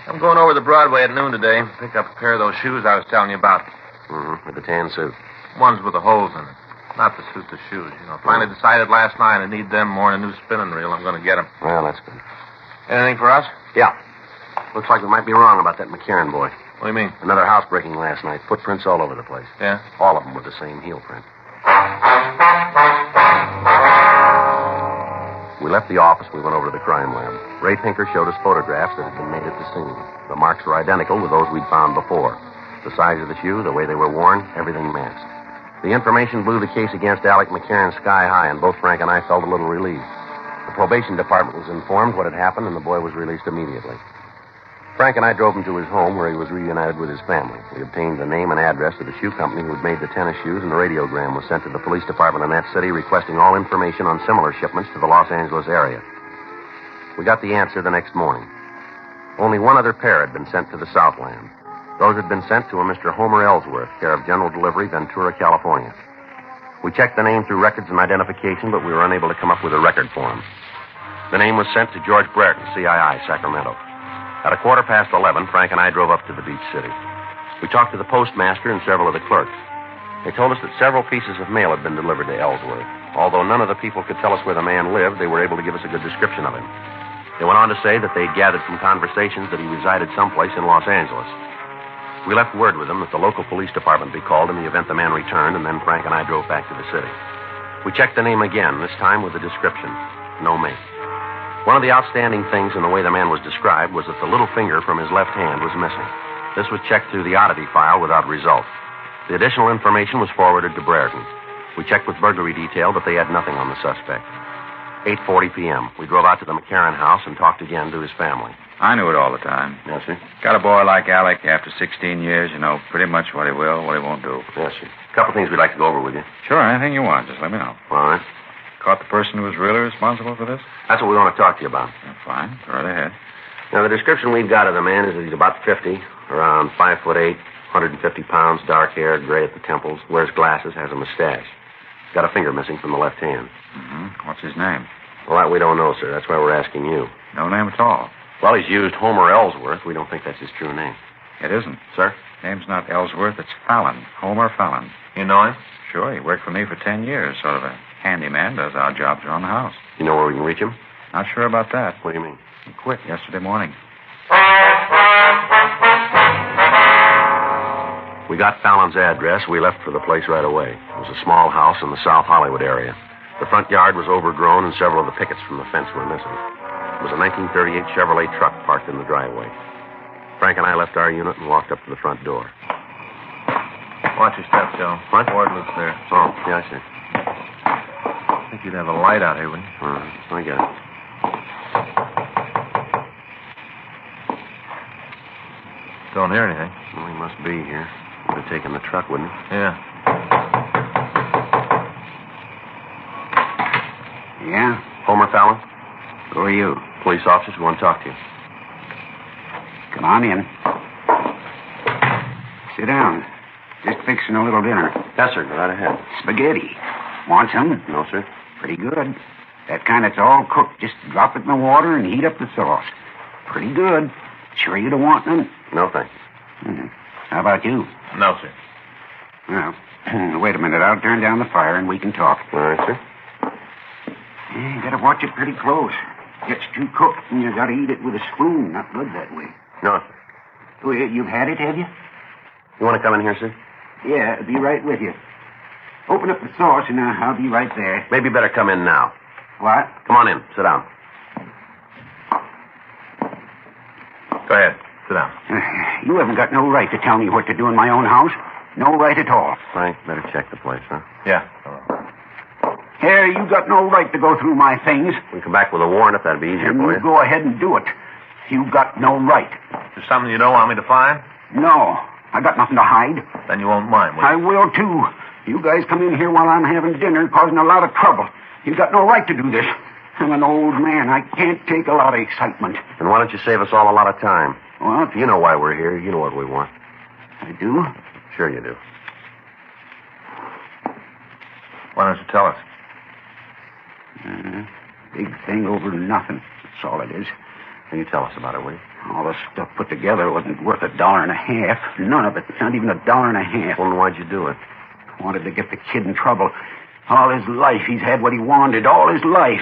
I'm going over to Broadway at noon today. Pick up a pair of those shoes I was telling you about. Mm-hmm, with the tan suit. Ones with the holes in it. Not the suit, the shoes. You know, finally decided last night I need them more than a new spinning reel. I'm going to get them. Well, that's good. Anything for us? Yeah. Looks like we might be wrong about that McCarran boy. What do you mean? Another housebreaking last night. Footprints all over the place. Yeah? All of them with the same heel print. We left the office. We went over to the crime lab. Ray Pinker showed us photographs that had been made at the scene. The marks were identical with those we'd found before. The size of the shoe, the way they were worn, everything matched. The information blew the case against Alec McCarran sky high, and both Frank and I felt a little relieved. The probation department was informed what had happened, and the boy was released immediately. Frank and I drove him to his home, where he was reunited with his family. We obtained the name and address of the shoe company who had made the tennis shoes, and a radiogram was sent to the police department in that city requesting all information on similar shipments to the Los Angeles area. We got the answer the next morning. Only one other pair had been sent to the Southland. Those had been sent to a Mr. Homer Ellsworth, care of General Delivery, Ventura, California. We checked the name through records and identification, but we were unable to come up with a record for him. The name was sent to George Brereton, CII, Sacramento. At 11:15, Frank and I drove up to the beach city. We talked to the postmaster and several of the clerks. They told us that several pieces of mail had been delivered to Ellsworth. Although none of the people could tell us where the man lived, they were able to give us a good description of him. They went on to say that they'd gathered from conversations that he resided someplace in Los Angeles. We left word with them that the local police department be called in the event the man returned, and then Frank and I drove back to the city. We checked the name again, this time with the description. No make. One of the outstanding things in the way the man was described was that the little finger from his left hand was missing. This was checked through the oddity file without result. The additional information was forwarded to Brereton. We checked with burglary detail, but they had nothing on the suspect. 8:40 p.m. We drove out to the McCarran house and talked again to his family. I knew it all the time. Yes, sir? Got a boy like Alec after 16 years, you know pretty much what he will, what he won't do. Yes, sir. A couple things we'd like to go over with you. Sure, anything you want. Just let me know. All right. Caught the person who was really responsible for this? That's what we want to talk to you about. Yeah, fine. Go right ahead. Now, the description we've got of the man is that he's about 50, around 5'8", 150 pounds, dark-haired, gray at the temples, wears glasses, has a mustache. Got a finger missing from the left hand. Mm-hmm. What's his name? Well, that we don't know, sir. That's why we're asking you. No name at all. Well, he's used Homer Ellsworth. We don't think that's his true name. It isn't. Sir? Name's not Ellsworth. It's Fallon. Homer Fallon. You know him? Sure. He worked for me for 10 years. Sort of a handyman. Does our jobs around the house. You know where we can reach him? Not sure about that. What do you mean? He quit yesterday morning. We got Fallon's address. We left for the place right away. It was a small house in the South Hollywood area. The front yard was overgrown, and several of the pickets from the fence were missing. It was a 1938 Chevrolet truck parked in the driveway. Frank and I left our unit and walked up to the front door. Watch your steps, Joe. What? Ward lives there. Oh, yeah, I see. I think you'd have a light out here, wouldn't you? All right, I get it. Don't hear anything. Well, he must be here. Would have taken the truck, wouldn't he? Yeah. Yeah? Homer Fallon? Who are you? Police officers. We want to talk to you. Come on in. Sit down. Just fixing a little dinner. Yes, sir. Go right ahead. Spaghetti. Want some? No, sir. Pretty good. That kind that's all cooked. Just drop it in the water and heat up the sauce. Pretty good. Sure you don't want none? No, thanks. How about you? No, sir. Well, wait a minute. I'll turn down the fire and we can talk. All right, sir. You gotta watch it pretty close. Gets too cooked and you gotta eat it with a spoon, not good that way. No, sir. Oh, you've had it, have you? You want to come in here, sir? Yeah, be right with you. Open up the sauce and I'll be right there. Maybe better come in now. What? Come on in. Sit down. Go ahead. Sit down. You haven't got no right to tell me what to do in my own house. No right at all. Frank, better check the place, huh? Yeah. Here, you got no right to go through my things. We come back with a warrant if that'd be easier for you. You go ahead and do it. You got no right. Is there something you don't want me to find? No. I got nothing to hide. Then you won't mind, will you? I will, too. You guys come in here while I'm having dinner, causing a lot of trouble. You got no right to do this. I'm an old man. I can't take a lot of excitement. And why don't you save us all a lot of time? What? You know why we're here. You know what we want. I do? Sure you do. Why don't you tell us? Big thing over nothing. That's all it is. Can you tell us about it, will you? All the stuff put together wasn't worth $1.50. None of it. Not even $1.50. Well, then why'd you do it? Wanted to get the kid in trouble. All his life, he's had what he wanted. All his life.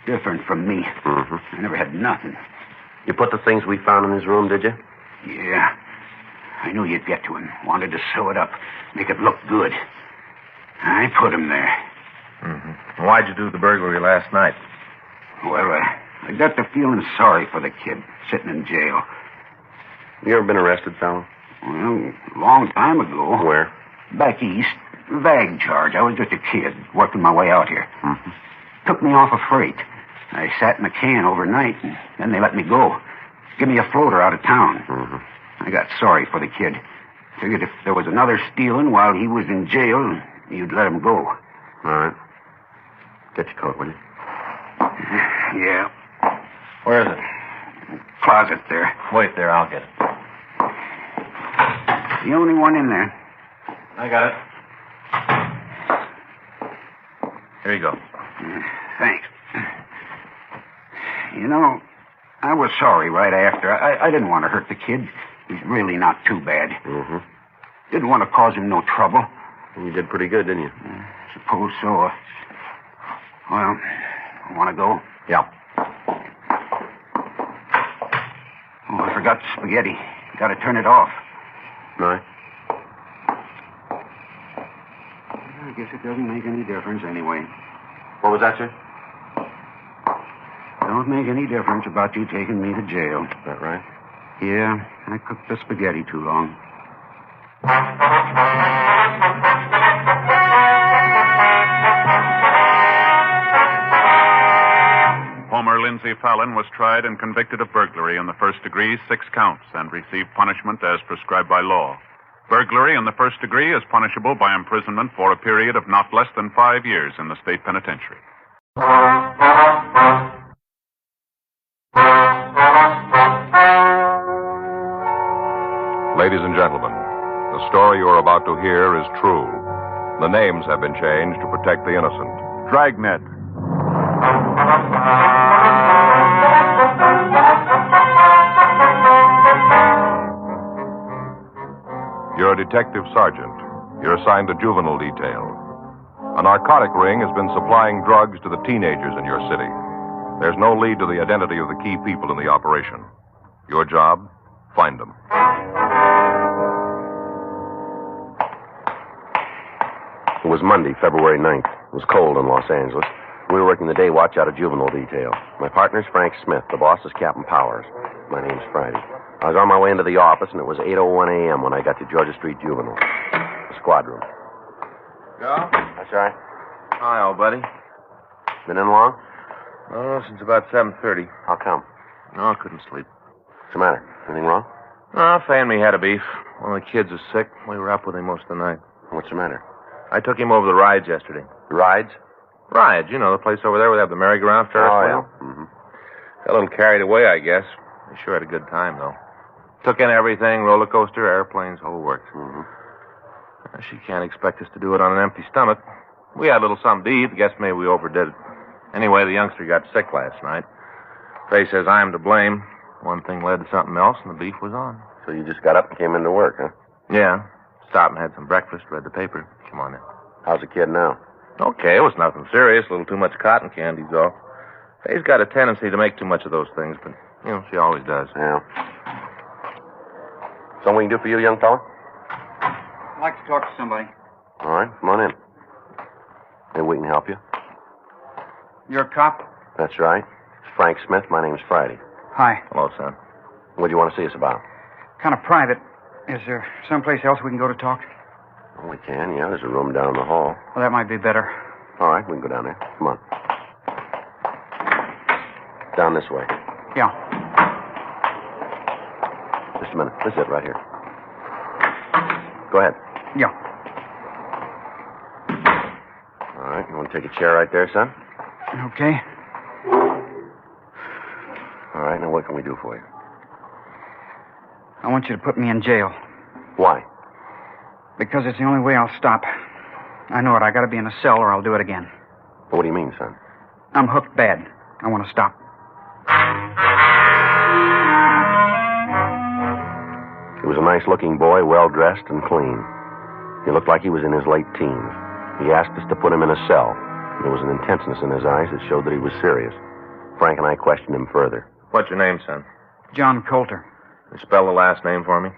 Different from me. Mm-hmm. I never had nothing. You put the things we found in his room, did you? Yeah. I knew you'd get to him. Wanted to sew it up, make it look good. I put him there. Mm-hmm. Why'd you do the burglary last night? Well, I got to feeling sorry for the kid sitting in jail. You ever been arrested, fella? Well, a long time ago. Where? Back east. Vag charge. I was just a kid, working my way out here. Mm-hmm. Took me off a freight. I sat in a can overnight, and then they let me go. Give me a floater out of town. Mm-hmm. I got sorry for the kid. Figured if there was another stealing while he was in jail, you'd let him go. All right. Get your coat, will you? Yeah. Where is it? Closet there. Wait there, I'll get it. The only one in there. I got it. Here you go. Thanks. You know, I was sorry right after. I didn't want to hurt the kid. He's really not too bad. Mm-hmm. Didn't want to cause him no trouble. You did pretty good, didn't you? Suppose so. Well, want to go? Yeah. Oh, I forgot the spaghetti. Got to turn it off. Right. I guess it doesn't make any difference anyway. What was that, sir? Don't make any difference about you taking me to jail. Is that right? Yeah, I cooked the spaghetti too long. Homer Lindsay Fallon was tried and convicted of burglary in the first degree, 6 counts, and received punishment as prescribed by law. Burglary in the first degree is punishable by imprisonment for a period of not less than 5 years in the state penitentiary. Ladies and gentlemen, the story you are about to hear is true. The names have been changed to protect the innocent. Dragnet. You're a detective sergeant. You're assigned to juvenile detail. A narcotic ring has been supplying drugs to the teenagers in your city. There's no lead to the identity of the key people in the operation. Your job, find them. It was Monday, February 9th. It was cold in Los Angeles. We were working the day watch out of juvenile detail. My partner's Frank Smith. The boss is Captain Powers. My name's Friday. I was on my way into the office, and it was 8:01 a.m. when I got to Georgia Street Juvenile. The squad room. Go? That's right. Hi, old buddy. Been in long? Oh, since about 7:30. How come? No, I couldn't sleep. What's the matter? Anything wrong? No, Fay and me had a beef. One of the kids was sick. We were up with him most of the night. What's the matter? I took him over the rides yesterday. The rides? Rides, you know, the place over there where they have the merry-go-round Ferris wheel. Yeah. Mm-hmm. Got a little carried away, I guess. We sure had a good time, though. Took in everything, roller coaster, airplanes, whole works. Mm-hmm. She can't expect us to do it on an empty stomach. We had a little something to eat. Guess maybe we overdid it. Anyway, the youngster got sick last night. Faye says I'm to blame. One thing led to something else, and the beef was on. So you just got up and came into work, huh? Yeah. Stopped and had some breakfast, read the paper. Come on in. How's the kid now? Okay, it was nothing serious. A little too much cotton candy's all. Faye's got a tendency to make too much of those things, but, you know, she always does. Yeah. Something we can do for you, young fella? I'd like to talk to somebody. All right, come on in. Maybe we can help you. You're a cop? That's right. It's Frank Smith. My name's Friday. Hi. Hello, son. What do you want to see us about? Kind of private. Is there someplace else we can go to talk? Oh, we can, yeah. There's a room down the hall. Well, that might be better. All right, we can go down there. Come on. Down this way. Yeah. Just a minute. This is it right here. Go ahead. Yeah. All right, you want to take a chair right there, son? Okay. All right, now what can we do for you? I want you to put me in jail. Why? Because it's the only way I'll stop. I know it. I gotta be in a cell or I'll do it again. What do you mean, son? I'm hooked bad. I want to stop. He was a nice-looking boy, well-dressed and clean. He looked like he was in his late teens. He asked us to put him in a cell. There was an intenseness in his eyes that showed that he was serious. Frank and I questioned him further. What's your name, son? John Coulter. You spell the last name for me?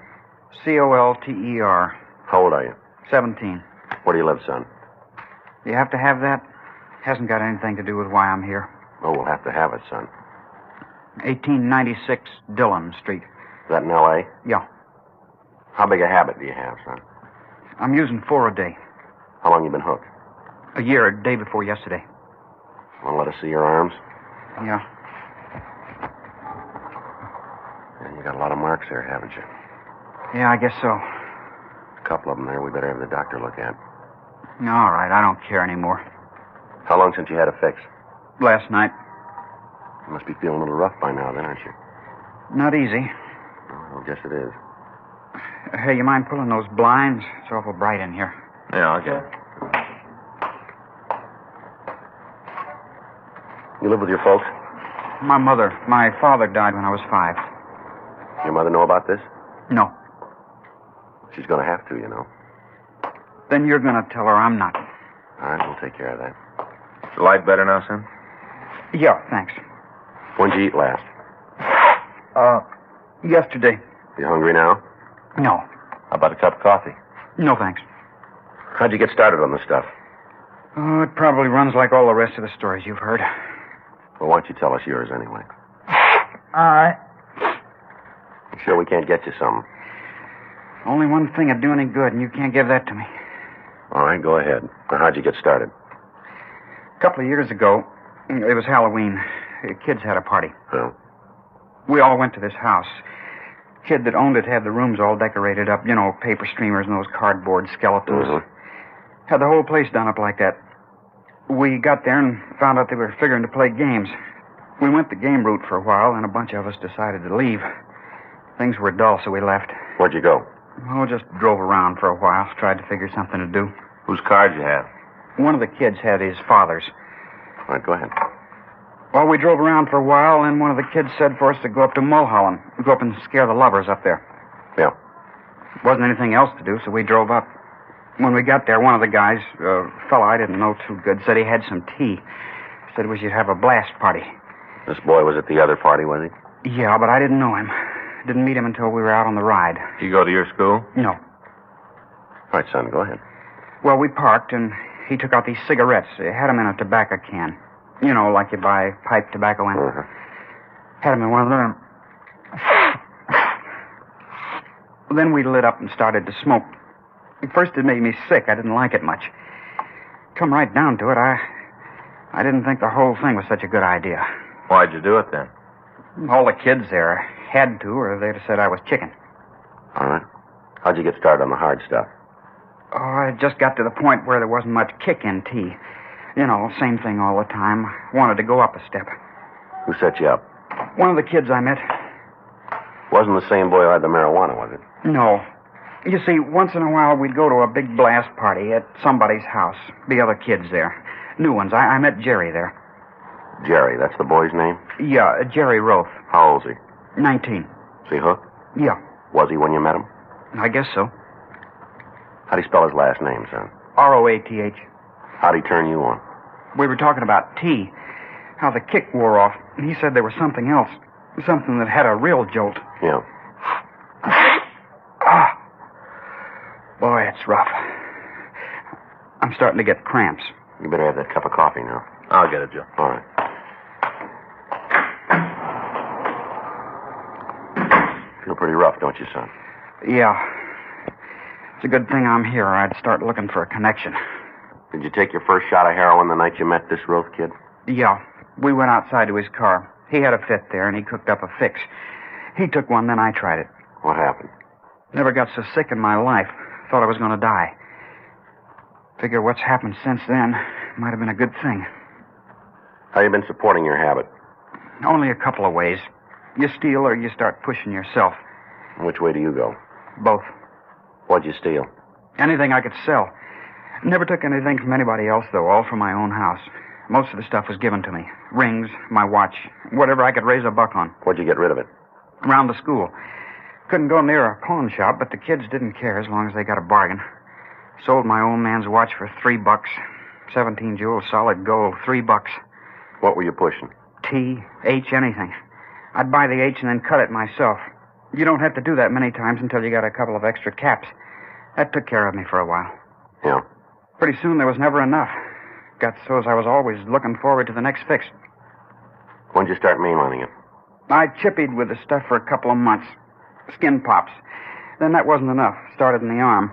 Colter. How old are you? 17. Where do you live, son? You have to have that? Hasn't got anything to do with why I'm here. Oh, we'll have to have it, son. 1896 Dillon Street. Is that in L.A.? Yeah. How big a habit do you have, son? I'm using 4 a day. How long you been hooked? A year, a day before yesterday. Want to let us see your arms? Yeah. Yeah, you got a lot of marks there, haven't you? Yeah, I guess so. A couple of them there we better have the doctor look at. All right, I don't care anymore. How long since you had a fix? Last night. You must be feeling a little rough by now, then, aren't you? Not easy. Well, I guess it is. Hey, you mind pulling those blinds? It's awful bright in here. Yeah, I'll get it. You live with your folks? My father died when I was 5. Your mother know about this? No. She's going to have to, you know. Then you're going to tell her I'm not. All right, we'll take care of that. Is the light better now, son? Yeah, thanks. When'd you eat last? Yesterday. You hungry now? No. How about a cup of coffee? No, thanks. How'd you get started on this stuff? Oh, it probably runs like all the rest of the stories you've heard. Well, why don't you tell us yours anyway? All right. You sure we can't get you some? Only one thing would do any good, and you can't give that to me. All right, go ahead. Now, how'd you get started? A couple of years ago, it was Halloween. The kids had a party. Oh. We all went to this house. Kid that owned it had the rooms all decorated up, you know, paper streamers and those cardboard skeletons. Mm-hmm. Had the whole place done up like that. We got there and found out they were figuring to play games. We went the game route for a while, and a bunch of us decided to leave. Things were dull, so we left. Where'd you go? Oh, just drove around for a while, tried to figure something to do. Whose card you have? One of the kids had his father's. All right, go ahead. Well, we drove around for a while, and one of the kids said for us to go up to Mulholland. Go up and scare the lovers up there. Yeah. Wasn't anything else to do, so we drove up. When we got there, one of the guys, a fella I didn't know too good, said he had some tea. Said we should have a blast party. This boy was at the other party, was he? Yeah, but I didn't know him. Didn't meet him until we were out on the ride. You go to your school? No. All right, son, go ahead. Well, we parked, and he took out these cigarettes. He had them in a tobacco can. You know, like you buy pipe tobacco in. Uh-huh. Had them in one of them. Then we lit up and started to smoke. At first, it made me sick. I didn't like it much. Come right down to it, I didn't think the whole thing was such a good idea. Why'd you do it then? All the kids there had to, or they'd have said I was chicken. All right. How'd you get started on the hard stuff? Oh, I just got to the point where there wasn't much kick in tea. You know, same thing all the time. Wanted to go up a step. Who set you up? One of the kids I met. Wasn't the same boy who had the marijuana, was it? No. You see, once in a while we'd go to a big blast party at somebody's house. Be other kids there. New ones. I met Jerry there. Jerry, that's the boy's name? Yeah, Jerry Roth. How old's he? 19. Is he hooked? Yeah. Was he when you met him? I guess so. How'd he spell his last name, son? Roath. How'd he turn you on? We were talking about tea. How the kick wore off. And he said there was something else. Something that had a real jolt. Yeah. Ah. Boy, it's rough. I'm starting to get cramps. You better have that cup of coffee now. I'll get it, Joe. All right. Feel pretty rough, don't you, son? Yeah. It's a good thing I'm here, or I'd start looking for a connection. Did you take your first shot of heroin the night you met this Roth kid? Yeah. We went outside to his car. He had a fit there, and he cooked up a fix. He took one, then I tried it. What happened? Never got so sick in my life. Thought I was going to die. Figure what's happened since then might have been a good thing. How you been supporting your habit? Only a couple of ways. You steal or you start pushing yourself. Which way do you go? Both. What'd you steal? Anything I could sell. Never took anything from anybody else, though, all from my own house. Most of the stuff was given to me. Rings, my watch, whatever I could raise a buck on. What'd you get rid of it? Around the school. Couldn't go near a pawn shop, but the kids didn't care as long as they got a bargain. Sold my old man's watch for $3. 17 jewels, solid gold, $3. What were you pushing? T, H, anything. I'd buy the H and then cut it myself. You don't have to do that many times until you got a couple of extra caps. That took care of me for a while. Yeah. Pretty soon there was never enough. Got so as I was always looking forward to the next fix. When'd you start mainlining it? I chippied with the stuff for a couple of months. Skin pops. Then that wasn't enough. Started in the arm.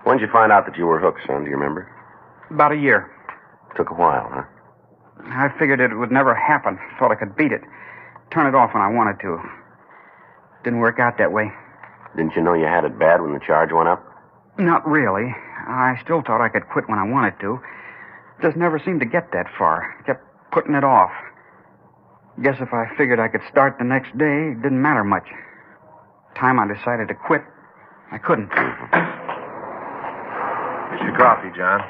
When'd you find out that you were hooked, son? Do you remember? About a year. Took a while, huh? I figured it would never happen. Thought I could beat it. Turn it off when I wanted to. Didn't work out that way. Didn't you know you had it bad when the charge went up? Not really. I still thought I could quit when I wanted to. Just never seemed to get that far. Kept putting it off. Guess if I figured I could start the next day, it didn't matter much. Time I decided to quit, I couldn't. Here's your coffee, John.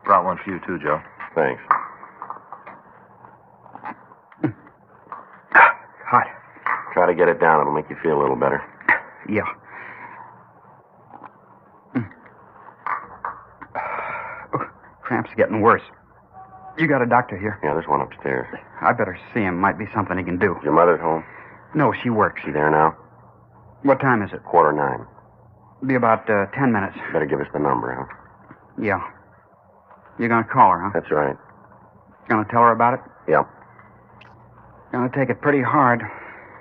Brought one for you, too, Joe. Thanks. Hot. Try to get it down. It'll make you feel a little better. Yeah. Cramp's getting worse. You got a doctor here? Yeah, there's one upstairs. I better see him. Might be something he can do. Is your mother at home? No, she works. She there now? What time is it? 9:15. Be about 10 minutes. Better give us the number, huh? Yeah. You're gonna call her, huh? That's right. Gonna tell her about it? Yeah. Gonna take it pretty hard.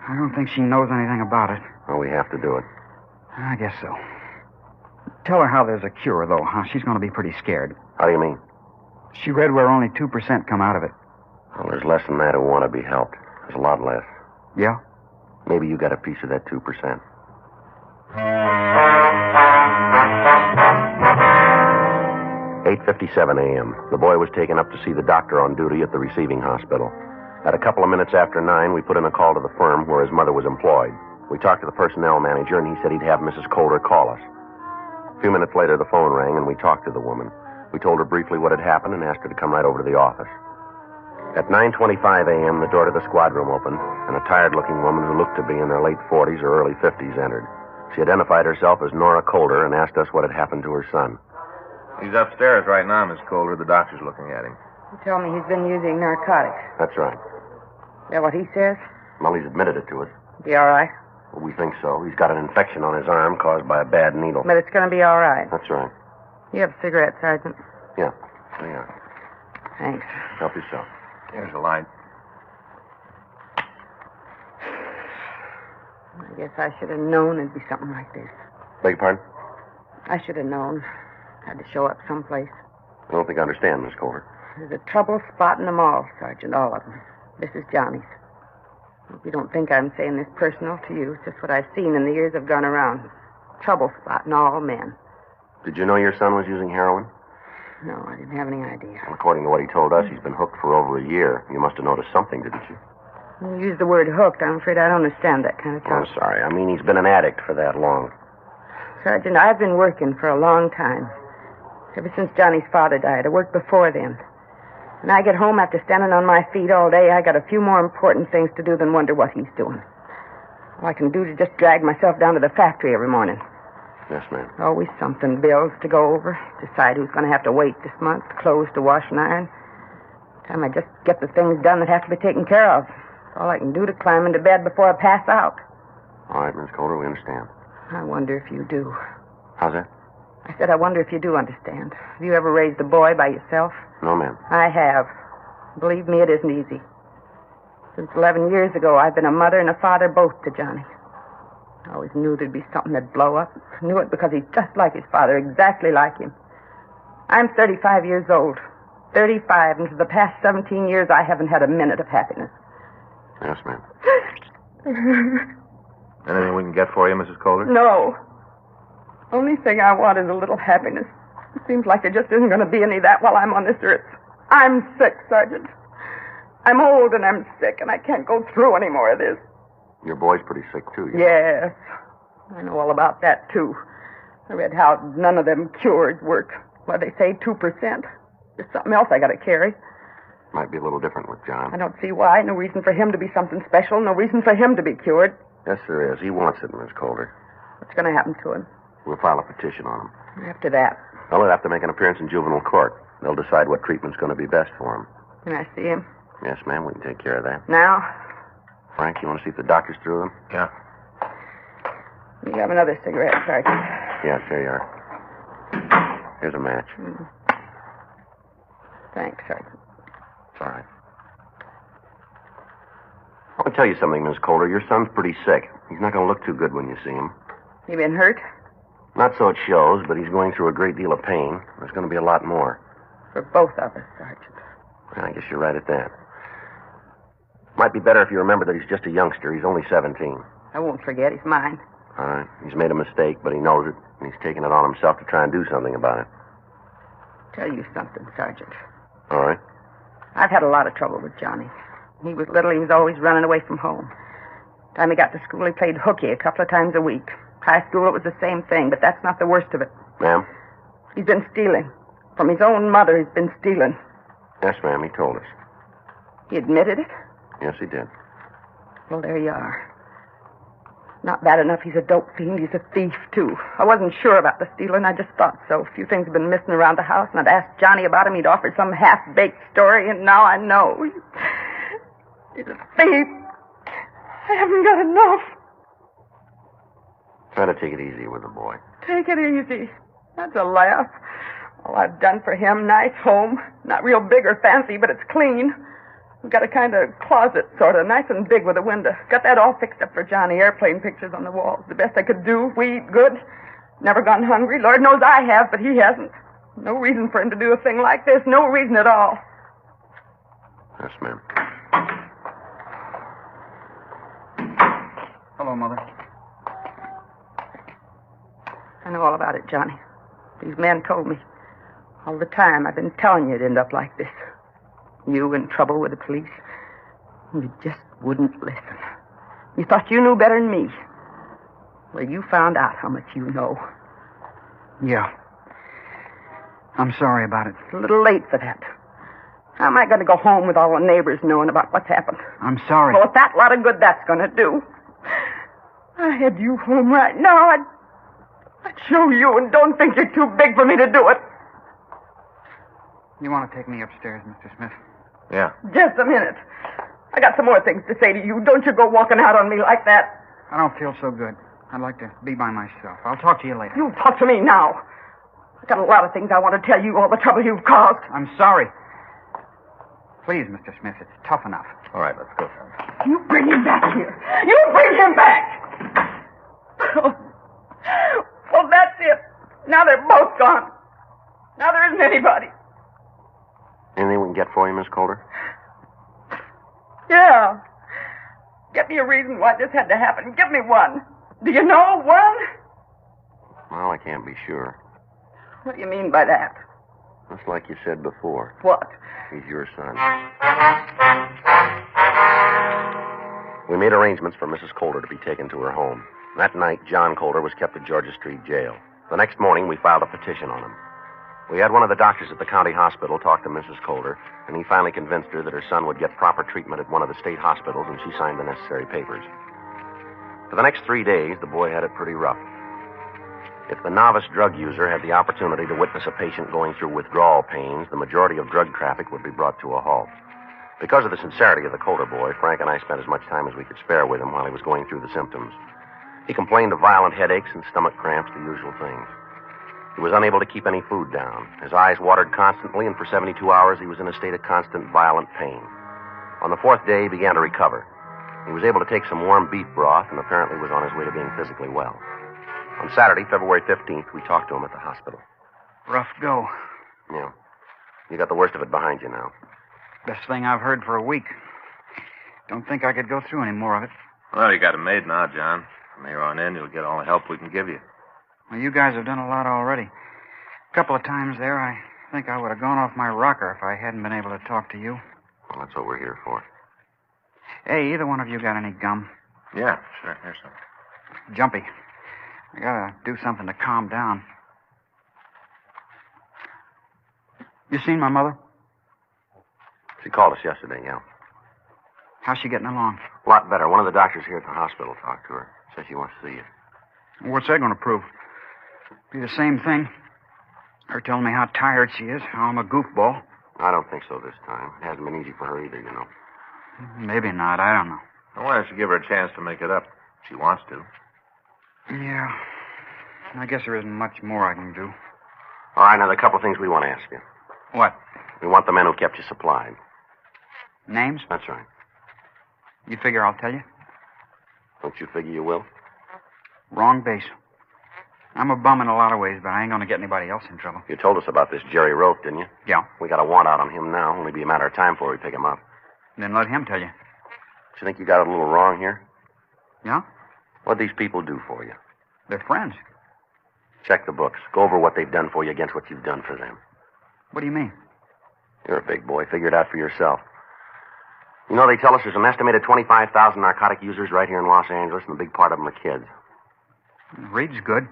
I don't think she knows anything about it. Well, we have to do it. I guess so. Tell her how there's a cure, though, huh? She's gonna be pretty scared. How do you mean? She read where only 2% come out of it. Well, there's less than that who want to be helped. There's a lot less. Yeah? Maybe you got a piece of that 2%. 8:57 a.m. The boy was taken up to see the doctor on duty at the receiving hospital. At a couple of minutes after 9, we put in a call to the firm where his mother was employed. We talked to the personnel manager, and he said he'd have Mrs. Coulter call us. A few minutes later, the phone rang, and we talked to the woman. We told her briefly what had happened and asked her to come right over to the office. At 9:25 a.m., the door to the squad room opened, and a tired-looking woman who looked to be in her late 40s or early 50s entered. She identified herself as Nora Coulter and asked us what had happened to her son. He's upstairs right now, Miss Coulter. The doctor's looking at him. You tell me he's been using narcotics. That's right. Is that what he says? Well, he's admitted it to us. Be all right? Well, we think so. He's got an infection on his arm caused by a bad needle. But it's going to be all right. That's right. You have a cigarette, Sergeant? Yeah. There you are. Thanks. Help yourself. Here's a light. I guess I should have known it'd be something like this. Beg your pardon? I should have known. Had to show up someplace. I don't think I understand, Miss Coulter. There's a trouble spot in them all, Sergeant, all of them. This is Johnny's. Hope you don't think I'm saying this personal to you. It's just what I've seen in the years I've gone around. Trouble spot in all men. Did you know your son was using heroin? No, I didn't have any idea. Well, according to what he told us, he's been hooked for over a year. You must have noticed something, didn't you? When you use the word hooked, I'm afraid I don't understand that kind of Oh, talk. I'm sorry. I mean, he's been an addict for that long. Sergeant, I've been working for a long time. Ever since Johnny's father died. I worked before then. When I get home after standing on my feet all day, I got a few more important things to do than wonder what he's doing. All I can do is just drag myself down to the factory every morning. Yes, ma'am. Always something, bills to go over. Decide who's going to have to wait this month, clothes to wash and iron. Time I just get the things done that have to be taken care of. It's all I can do to climb into bed before I pass out. All right, Miss Coulter, we understand. I wonder if you do. How's that? I said I wonder if you do understand. Have you ever raised a boy by yourself? No, ma'am. I have. Believe me, it isn't easy. Since 11 years ago, I've been a mother and a father both to Johnny. I always knew there'd be something that'd blow up. I knew it because he's just like his father, exactly like him. I'm 35 years old. 35, and for the past 17 years, I haven't had a minute of happiness. Yes, ma'am. Anything we can get for you, Mrs. Coulter? No. Only thing I want is a little happiness. It seems like there just isn't going to be any of that while I'm on this earth. I'm sick, Sergeant. I'm old and I'm sick, and I can't go through any more of this. Your boy's pretty sick, too. Yes. I know all about that, too. I read how none of them cures work. Well, they say 2%. There's something else I got to carry. Might be a little different with John. I don't see why. No reason for him to be something special. No reason for him to be cured. Yes, there is. He wants it, Miss Coulter. What's going to happen to him? We'll file a petition on him. After that, Well, he'll have to make an appearance in juvenile court. They'll decide what treatment's going to be best for him. can I see him? Yes, ma'am, we can take care of that. Now? Frank, you want to see if the doctor's through them? Yeah. You have another cigarette, Sergeant. Yeah, here you are. Here's a match. Thanks, Sergeant. It's all right. I'll tell you something, Miss Coulter. Your son's pretty sick. He's not going to look too good when you see him. You been hurt? Not so it shows, but he's going through a great deal of pain. There's going to be a lot more. For both of us, Sergeant. Well, I guess you're right at that. Might be better if you remember that he's just a youngster. He's only 17. I won't forget. He's mine. All right. He's made a mistake, but he knows it, and he's taken it on himself to try and do something about it. Tell you something, Sergeant. All right. I've had a lot of trouble with Johnny. When he was little, he was always running away from home. Time he got to school, he played hooky a couple of times a week. High school, it was the same thing, but that's not the worst of it. Ma'am? He's been stealing. From his own mother, he's been stealing. Yes, ma'am. He told us. He admitted it? Yes, he did. Well, there you are. Not bad enough he's a dope fiend, he's a thief, too. I wasn't sure about the stealing, I just thought so. A few things have been missing around the house, and I'd asked Johnny about him. He'd offered some half-baked story, and now I know. He's a thief. I haven't got enough. Try to take it easy with the boy. Take it easy. That's a laugh. All I've done for him, nice home. Not real big or fancy, but it's clean. We've got a kind of closet, sort of, nice and big with a window. Got that all fixed up for Johnny, airplane pictures on the walls. The best I could do. We eat good. Never gone hungry. Lord knows I have, but he hasn't. No reason for him to do a thing like this. No reason at all. Yes, ma'am. Hello, Mother. I know all about it, Johnny. These men told me. All the time I've been telling you it'd end up like this. You in trouble with the police. You just wouldn't listen. You thought you knew better than me. Well, you found out how much you know. Yeah. I'm sorry about it. It's a little late for that. How am I going to go home with all the neighbors knowing about what's happened? I'm sorry. Well, if that lot of good that's going to do. I had you home right now. I'd show you, and don't think you're too big for me to do it. You want to take me upstairs, Mr. Smith? Yeah. Just a minute. I got some more things to say to you. Don't you go walking out on me like that. I don't feel so good. I'd like to be by myself. I'll talk to you later. You talk to me now. I got a lot of things I want to tell you, all the trouble you've caused. I'm sorry. Please, Mr. Smith, it's tough enough. All right, let's go. You bring him back here. You bring him back. Well, that's it. Now they're both gone. Now there isn't anybody. Anything we can get for you, Miss Coulter? Yeah. Get me a reason why this had to happen. Give me one. Do you know one? Well, I can't be sure. What do you mean by that? Just like you said before. What? He's your son. We made arrangements for Mrs. Coulter to be taken to her home. That night, John Coulter was kept at Georgia Street Jail. The next morning, we filed a petition on him. We had one of the doctors at the county hospital talk to Mrs. Coulter, and he finally convinced her that her son would get proper treatment at one of the state hospitals, and she signed the necessary papers. For the next 3 days, the boy had it pretty rough. If the novice drug user had the opportunity to witness a patient going through withdrawal pains, the majority of drug traffic would be brought to a halt. Because of the sincerity of the Coulter boy, Frank and I spent as much time as we could spare with him while he was going through the symptoms. He complained of violent headaches and stomach cramps, the usual things. He was unable to keep any food down. His eyes watered constantly, and for 72 hours he was in a state of constant violent pain. On the 4th day, he began to recover. He was able to take some warm beef broth and apparently was on his way to being physically well. On Saturday, February 15th, we talked to him at the hospital. Rough go. Yeah. You got the worst of it behind you now. Best thing I've heard for a week. Don't think I could go through any more of it. Well, you got it made now, John. From here on in, you'll get all the help we can give you. Well, you guys have done a lot already. A couple of times there, I think I would have gone off my rocker if I hadn't been able to talk to you. Well, that's what we're here for. Hey, either one of you got any gum? Yeah, sure. Here's some. Jumpy. I gotta do something to calm down. You seen my mother? She called us yesterday, yeah. How's she getting along? A lot better. One of the doctors here at the hospital talked to her. Said she wants to see you. What's that going to prove? Be the same thing. Her telling me how tired she is, how I'm a goofball. I don't think so this time. It hasn't been easy for her either, you know. Maybe not. I don't know. Why don't you give her a chance to make it up? If she wants to. Yeah. I guess there isn't much more I can do. All right, now, there are a couple of things we want to ask you. What? We want the men who kept you supplied. Names? That's right. You figure I'll tell you? Don't you figure you will? Wrong base. I'm a bum in a lot of ways, but I ain't going to get anybody else in trouble. You told us about this Jerry Roth, didn't you? Yeah. We got a warrant out on him now. Only be a matter of time before we pick him up. Then let him tell you. Do you think you got it a little wrong here? Yeah? What'd these people do for you? They're friends. Check the books. Go over what they've done for you against what you've done for them. What do you mean? You're a big boy. Figure it out for yourself. You know, they tell us there's an estimated 25,000 narcotic users right here in Los Angeles, and a big part of them are kids. Reed's good.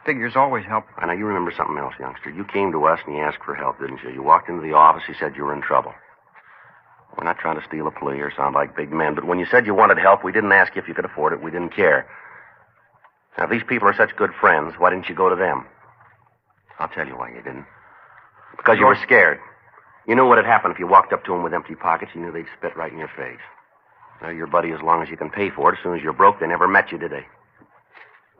Figures always help. I know you remember something else, youngster. You came to us and you asked for help, didn't you? You walked into the office, you said you were in trouble. We're not trying to steal a plea or sound like big men, but when you said you wanted help, we didn't ask you if you could afford it. We didn't care. Now, if these people are such good friends, why didn't you go to them? I'll tell you why you didn't. Because you were scared. You knew what had happened if you walked up to them with empty pockets. You knew they'd spit right in your face. They're your buddy as long as you can pay for it. As soon as you're broke, they never met you, did they?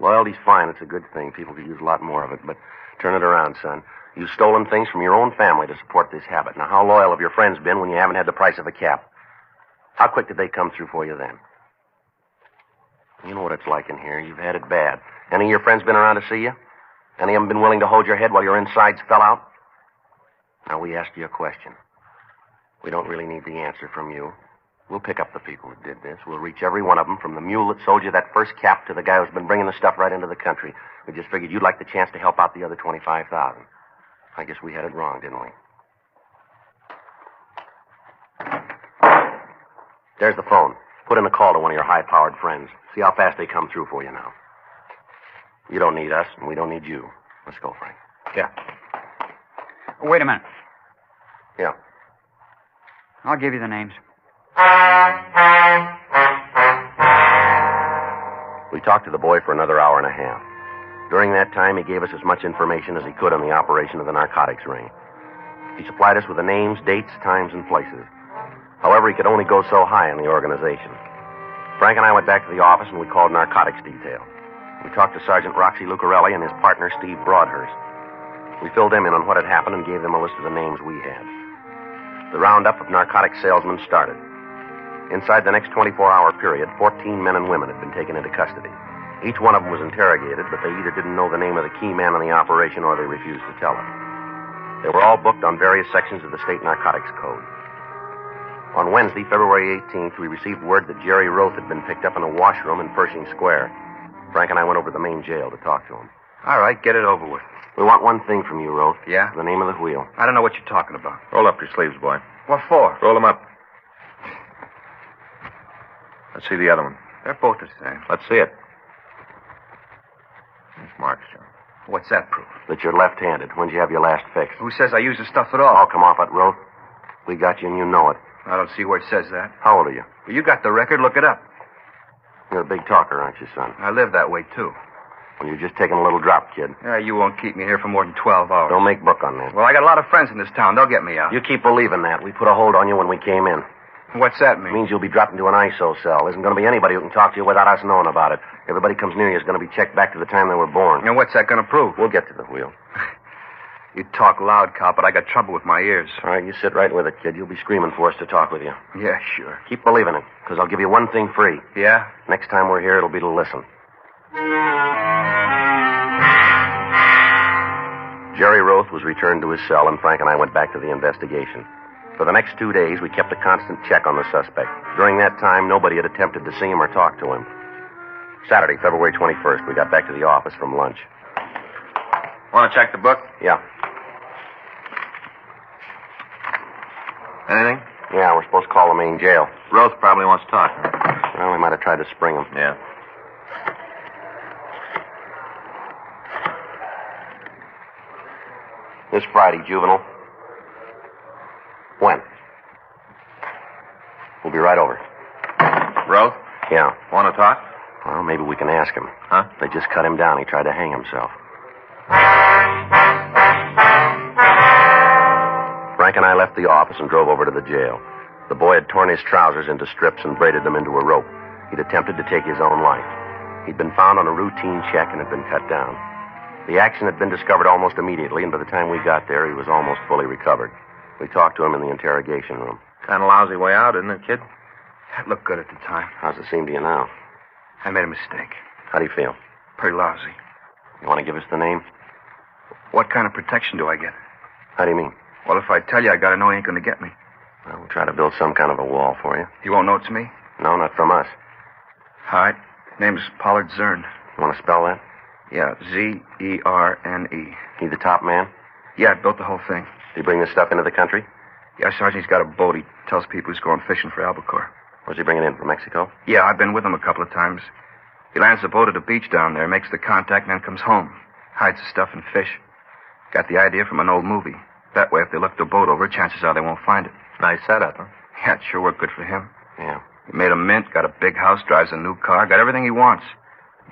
Loyalty's fine. It's a good thing. People could use a lot more of it. But turn it around, son. You've stolen things from your own family to support this habit. Now, how loyal have your friends been when you haven't had the price of a cap? How quick did they come through for you then? You know what it's like in here. You've had it bad. Any of your friends been around to see you? Any of them been willing to hold your head while your insides fell out? Now, we asked you a question. We don't really need the answer from you. We'll pick up the people who did this. We'll reach every one of them, from the mule that sold you that first cap to the guy who's been bringing the stuff right into the country. We just figured you'd like the chance to help out the other 25,000. I guess we had it wrong, didn't we? There's the phone. Put in a call to one of your high-powered friends. See how fast they come through for you now. You don't need us, and we don't need you. Let's go, Frank. Yeah. Wait a minute. Yeah. I'll give you the names. We talked to the boy for another hour and a half. During that time, he gave us as much information as he could on the operation of the narcotics ring. He supplied us with the names, dates, times, and places. However, he could only go so high in the organization. Frank and I went back to the office, and we called narcotics detail. We talked to Sergeant Roxy Lucarelli and his partner, Steve Broadhurst. We filled them in on what had happened and gave them a list of the names we had. The roundup of narcotics salesmen started. Inside the next 24-hour period, 14 men and women had been taken into custody. Each one of them was interrogated, but they either didn't know the name of the key man in the operation or they refused to tell it. They were all booked on various sections of the state narcotics code. On Wednesday, February 18th, we received word that Jerry Roth had been picked up in a washroom in Pershing Square. Frank and I went over to the main jail to talk to him. All right, get it over with. We want one thing from you, Roth. Yeah? The name of the wheel. I don't know what you're talking about. Roll up your sleeves, boy. What for? Roll them up. Let's see the other one. They're both the same. Let's see it. These marks, John. What's that proof? That you're left-handed. When'd you have your last fix? Who says I use the stuff at all? Oh, come off it, Roth. We got you and you know it. I don't see where it says that. How old are you? Well, you got the record. Look it up. You're a big talker, aren't you, son? I live that way, too. Well, you're just taking a little drop, kid. Yeah, you won't keep me here for more than 12 hours. Don't make book on that. Well, I got a lot of friends in this town. They'll get me out. You keep believing that. We put a hold on you when we came in. What's that mean? It means you'll be dropped into an ISO cell. Isn't going to be anybody who can talk to you without us knowing about it. Everybody comes near you is going to be checked back to the time they were born. And what's that going to prove? We'll get to the wheel. You talk loud, cop, but I got trouble with my ears. All right, you sit right with it, kid. You'll be screaming for us to talk with you. Yeah, sure. Keep believing it, because I'll give you one thing free. Yeah? Next time we're here, it'll be to listen. Jerry Roth was returned to his cell, and Frank and I went back to the investigation. For the next 2 days, we kept a constant check on the suspect. During that time, nobody had attempted to see him or talk to him. Saturday, February 21st, we got back to the office from lunch. Want to check the book? Yeah. Anything? Yeah, we're supposed to call the main jail. Roth probably wants to talk. Well, we might have tried to spring him. Yeah. This Friday, juvenile. When? We'll be right over. Roth? Yeah. Want to talk? Well, maybe we can ask him. Huh? They just cut him down. He tried to hang himself. Frank and I left the office and drove over to the jail. The boy had torn his trousers into strips and braided them into a rope. He'd attempted to take his own life. He'd been found on a routine check and had been cut down. The accident had been discovered almost immediately, and by the time we got there, he was almost fully recovered. We talked to him in the interrogation room. Kind of lousy way out, isn't it, kid? That looked good at the time. How's it seem to you now? I made a mistake. How do you feel? Pretty lousy. You want to give us the name? What kind of protection do I get? How do you mean? Well, if I tell you, I gotta know he ain't gonna get me. Well, we'll try to build some kind of a wall for you. You won't know it's me? No, not from us. All right. Name's Pollard Zern. You want to spell that? Yeah, Z-E-R-N-E. He the top man? Yeah, I built the whole thing. Did he bring this stuff into the country? Yeah, Sergeant, he's got a boat. He tells people he's going fishing for albacore. Was he bringing it in from Mexico? Yeah, I've been with him a couple of times. He lands the boat at a beach down there, makes the contact, and then comes home. Hides the stuff in fish. Got the idea from an old movie. That way, if they look the boat over, chances are they won't find it. Nice setup, huh? Yeah, it sure worked good for him. Yeah. He made a mint, got a big house, drives a new car, got everything he wants.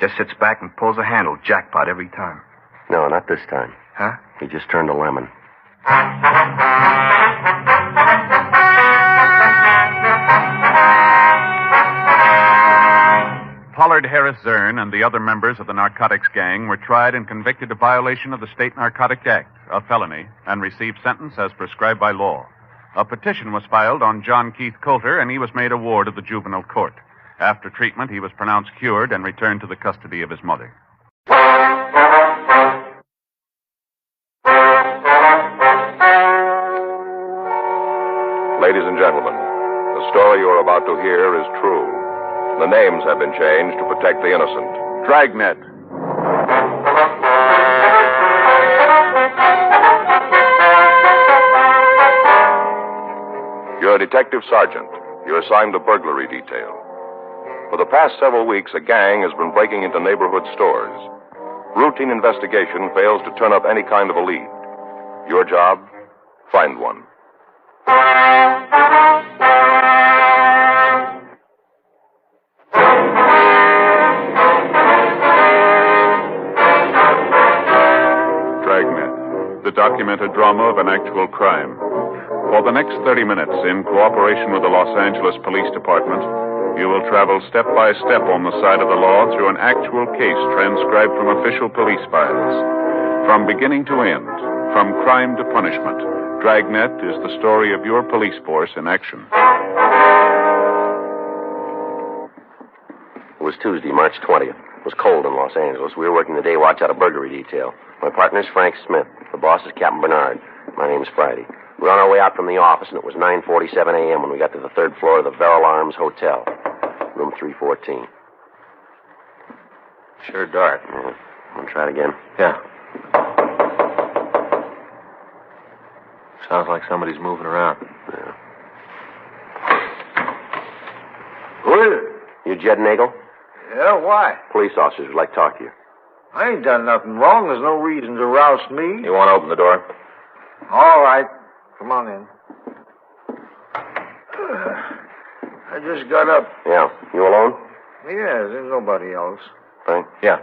Just sits back and pulls a handle. Jackpot every time. No, not this time. Huh? He just turned a lemon. Pollard Harris Zern and the other members of the narcotics gang were tried and convicted of violation of the State Narcotic Act, a felony, and received sentence as prescribed by law. A petition was filed on John Keith Coulter, and he was made a ward of the juvenile court. After treatment, he was pronounced cured and returned to the custody of his mother. Ladies and gentlemen, the story you are about to hear is true. The names have been changed to protect the innocent. Dragnet. You're a detective sergeant. You're assigned to burglary detail. For the past several weeks, a gang has been breaking into neighborhood stores. Routine investigation fails to turn up any kind of a lead. Your job? Find one. Dragnet, the documented drama of an actual crime. For the next 30 minutes, in cooperation with the Los Angeles Police Department, you will travel step by step on the side of the law through an actual case transcribed from official police files. From beginning to end, from crime to punishment, Dragnet is the story of your police force in action. It was Tuesday, March 20th. It was cold in Los Angeles. We were working the day watch out of burglary detail. My partner's Frank Smith. The boss is Captain Bernard. My name's Friday. We were on our way out from the office, and it was 9:47 a.m. when we got to the third floor of the Verrill Arms Hotel, room 314. Sure dark. Yeah. Want to try it again? Yeah. Sounds like somebody's moving around. Yeah. Who is it? You Jed Nagel? Yeah, why? Police officers would like to talk to you. I ain't done nothing wrong. There's no reason to roust me. You want to open the door? All right. Come on in. I just got up. Yeah. You alone? Yeah, there's nobody else. Frank? Yeah.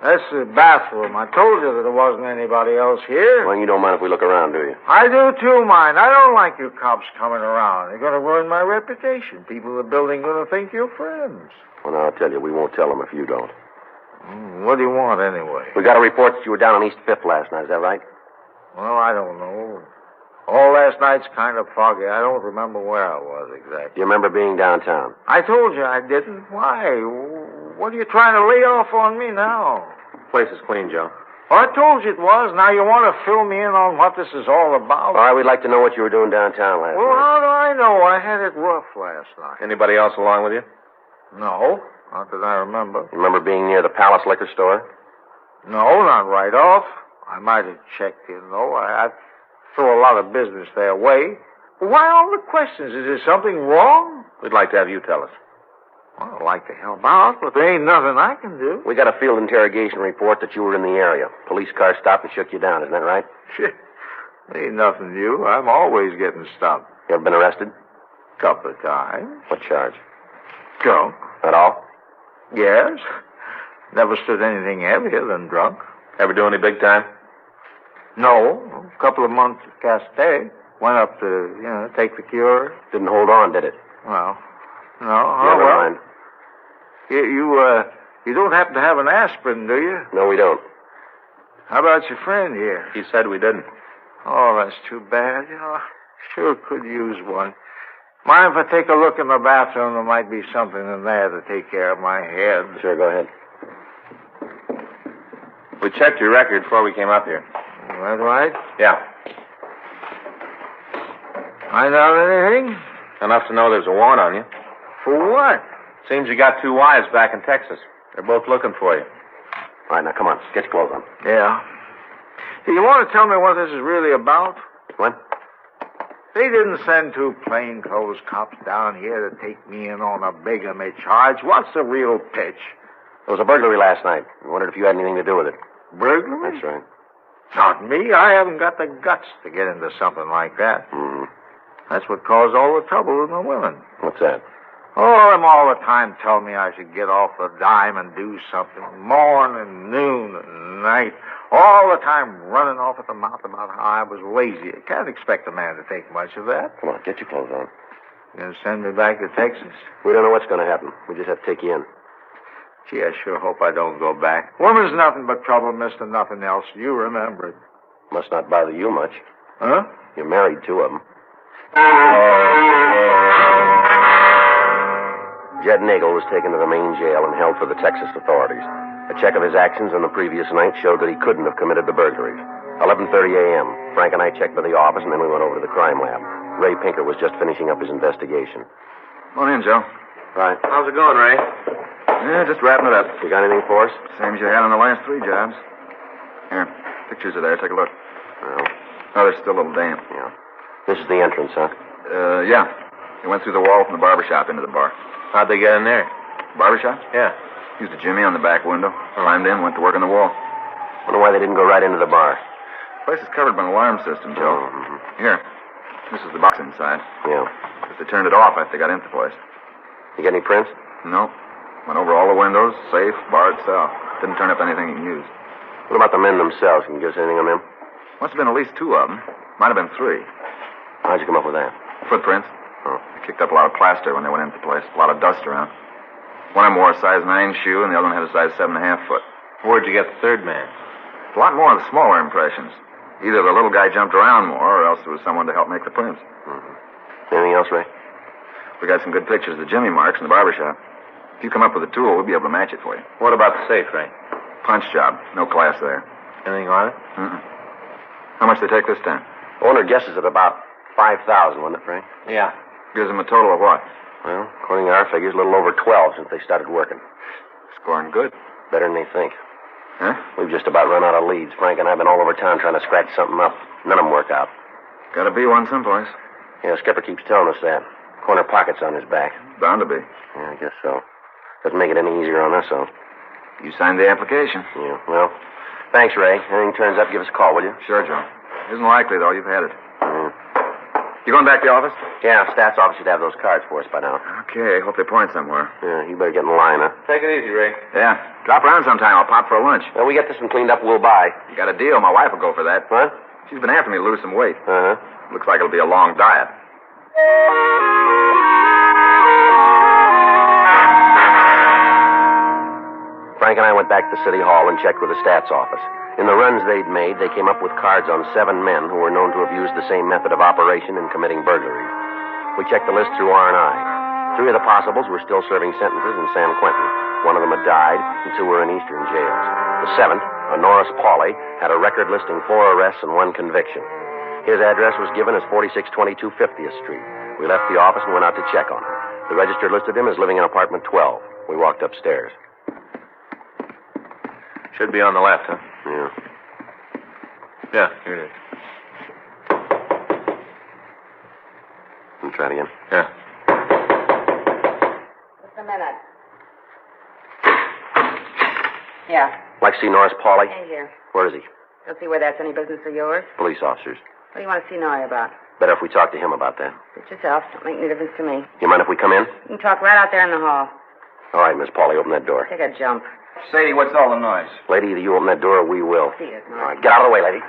That's the bathroom. I told you that there wasn't anybody else here. Well, you don't mind if we look around, do you? I do too, mind. I don't like you cops coming around. You're going to ruin my reputation. People in the building going to think you're friends. Well, now, I'll tell you, we won't tell them if you don't. What do you want, anyway? We got a report that you were down on East 5th last night. Is that right? Well, I don't know. All last night's kind of foggy. I don't remember where I was exactly. Do you remember being downtown? I told you I didn't. Why? What are you trying to lay off on me now? Place is clean, Joe. Well, I told you it was. Now you want to fill me in on what this is all about? All right, we'd like to know what you were doing downtown last Well, night. how do I know? I had it rough last night. Anybody else along with you? No, not that I remember. You remember being near the Palace Liquor Store? No, not right off. I might have checked in, though. I throw a lot of business their way. Why all the questions? Is there something wrong? We'd like to have you tell us. Well, I'd like to help out, but there ain't nothing I can do. We got a field interrogation report that you were in the area. Police car stopped and shook you down. Isn't that right? Shit. Ain't nothing new. I'm always getting stopped. You ever been arrested? Couple of times. What charge? Drunk. At all? Yes. Never stood anything heavier than drunk. Ever do any big time? No. A couple of months at Castell. Went up to, take the cure. Didn't hold on, did it? Well, no. Never mind. You don't happen to have an aspirin, do you? No, we don't. How about your friend here? He said we didn't. Oh, that's too bad. Sure could use one. Mind if I take a look in the bathroom? There might be something in there to take care of my head. Sure, go ahead. We checked your record before we came up here. Is that right? Yeah. Find out anything? Enough to know there's a warrant on you. For what? Seems you got two wives back in Texas. They're both looking for you. All right, now come on. Get your clothes on. Yeah. Do you want to tell me what this is really about? What? They didn't send two plainclothes cops down here to take me in on a bigamy charge. What's the real pitch? There was a burglary last night. I wondered if you had anything to do with it. Burglary? That's right. Not me. I haven't got the guts to get into something like that. Mm-hmm. That's what caused all the trouble with the women. What's that? Oh, them all the time tell me I should get off the dime and do something. Morning, noon, and night. All the time running off at the mouth about how I was lazy. You can't expect a man to take much of that. Come on, get your clothes on. You gonna send me back to Texas? We don't know what's going to happen. We just have to take you in. Gee, I sure hope I don't go back. Woman's nothing but trouble, mister, nothing else. You remember it. Must not bother you much. Huh? You're married, two of them. Jed Nagel was taken to the main jail and held for the Texas authorities. A check of his actions on the previous night showed that he couldn't have committed the burglaries. 11:30 a.m. Frank and I checked by the office, and then we went over to the crime lab. Ray Pinker was just finishing up his investigation. Come on in, Joe. Right. How's it going, Ray? Yeah, just wrapping it up. You got anything for us? Same as you had on the last three jobs. Here, pictures are there. Take a look. Well. Oh, they're still a little damp. Yeah. This is the entrance, huh? Yeah. They went through the wall from the barber shop into the bar. How'd they get in there? Barber shop? Yeah. Used a jimmy on the back window. Climbed in, went to work on the wall. Wonder why they didn't go right into the bar. The place is covered by an alarm system, Joe. Mm-hmm. Here. This is the box inside. Yeah. If they turned it off after they got into the place. You got any prints? No. Went over all the windows, safe, bar itself. Didn't turn up anything you can use. What about the men themselves? Can you give us anything on them? Must have been at least two of them. Might have been three. How'd you come up with that? Footprints. Oh. They kicked up a lot of plaster when they went into the place. A lot of dust around. One of them wore a size 9 shoe, and the other one had a size 7.5 foot. Where'd you get the third man? A lot more of the smaller impressions. Either the little guy jumped around more, or else there was someone to help make the prints. Mm-hmm. Anything else, Ray? We got some good pictures of the jimmy marks in the barber shop. If you come up with a tool, we'll be able to match it for you. What about the safe, Ray? Punch job. No class there. Anything on it? Mm-mm. How much they take this time? Owner guesses at about 5,000, wasn't it, Frank? Yeah. Gives them a total of what? Well, according to our figures, a little over 12 since they started working. Scoring good. Better than they think. Huh? We've just about run out of leads. Frank and I have been all over town trying to scratch something up. None of them work out. Gotta be one someplace. Yeah, Skipper keeps telling us that. Corner pocket's on his back. Bound to be. Yeah, I guess so. Doesn't make it any easier on us, though. You signed the application. Yeah, well, thanks, Ray. Anything turns up, give us a call, will you? Sure, Joe. Isn't likely, though. You've had it. Yeah. You going back to the office? Yeah, Stats office should have those cards for us by now. Okay, hope they point somewhere. Yeah, you better get in line, huh? Take it easy, Ray. Yeah. Drop around sometime. I'll pop for a lunch. Well, we get this one cleaned up, we'll buy. You got a deal. My wife will go for that. What? She's been after me to lose some weight. Uh-huh. Looks like it'll be a long diet. Frank and I went back to City Hall and checked with the Stats office. In the runs they'd made, they came up with cards on 7 men who were known to have used the same method of operation in committing burglaries. We checked the list through R&I. 3 of the possibles were still serving sentences in San Quentin. 1 of them had died, and 2 were in eastern jails. The 7th, a Norris Pauley, had a record listing 4 arrests and 1 conviction. His address was given as 4622 50th Street. We left the office and went out to check on him. The register listed him as living in apartment 12. We walked upstairs. Should be on the left, huh? Yeah. Yeah, here it is. Let me try it again. Yeah. Just a minute. Yeah. Like to see Norris Pauley? In here. Where is he? You'll see where that's any business of yours. Police officers. What do you want to see Norrie about? Better if we talk to him about that. Suit yourself. Don't make any difference to me. You mind if we come in? You can talk right out there in the hall. All right, Miss Pauley, open that door. Take a jump. Sadie, what's all the noise? Lady, either you open that door or we will. See it, All right, get out of the way, lady.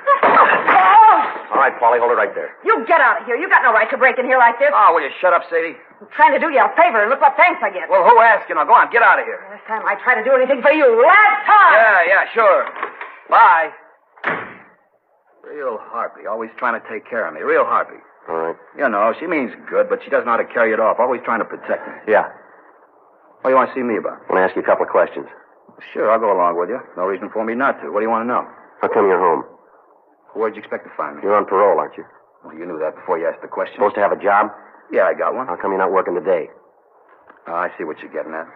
All right, Paulie, hold it right there. You get out of here. You got no right to break in here like this. Oh, will you shut up, Sadie? I'm trying to do you a favor, and look what thanks I get. Well, who asked you? Now, go on, get out of here. Last time I tried to do anything for you. Last time! Yeah, sure. Bye. Real harpy, always trying to take care of me. Real harpy. All right. You know, she means good, but she doesn't know how to carry it off. Always trying to protect me. Yeah. What do you want to see me about? I want to ask you a couple of questions. Sure, I'll go along with you. No reason for me not to. What do you want to know? How come you're home? Where'd you expect to find me? You're on parole, aren't you? Well, you knew that before you asked the question. Supposed to have a job? Yeah, I got one. How come you're not working today? Oh, I see what you're getting at.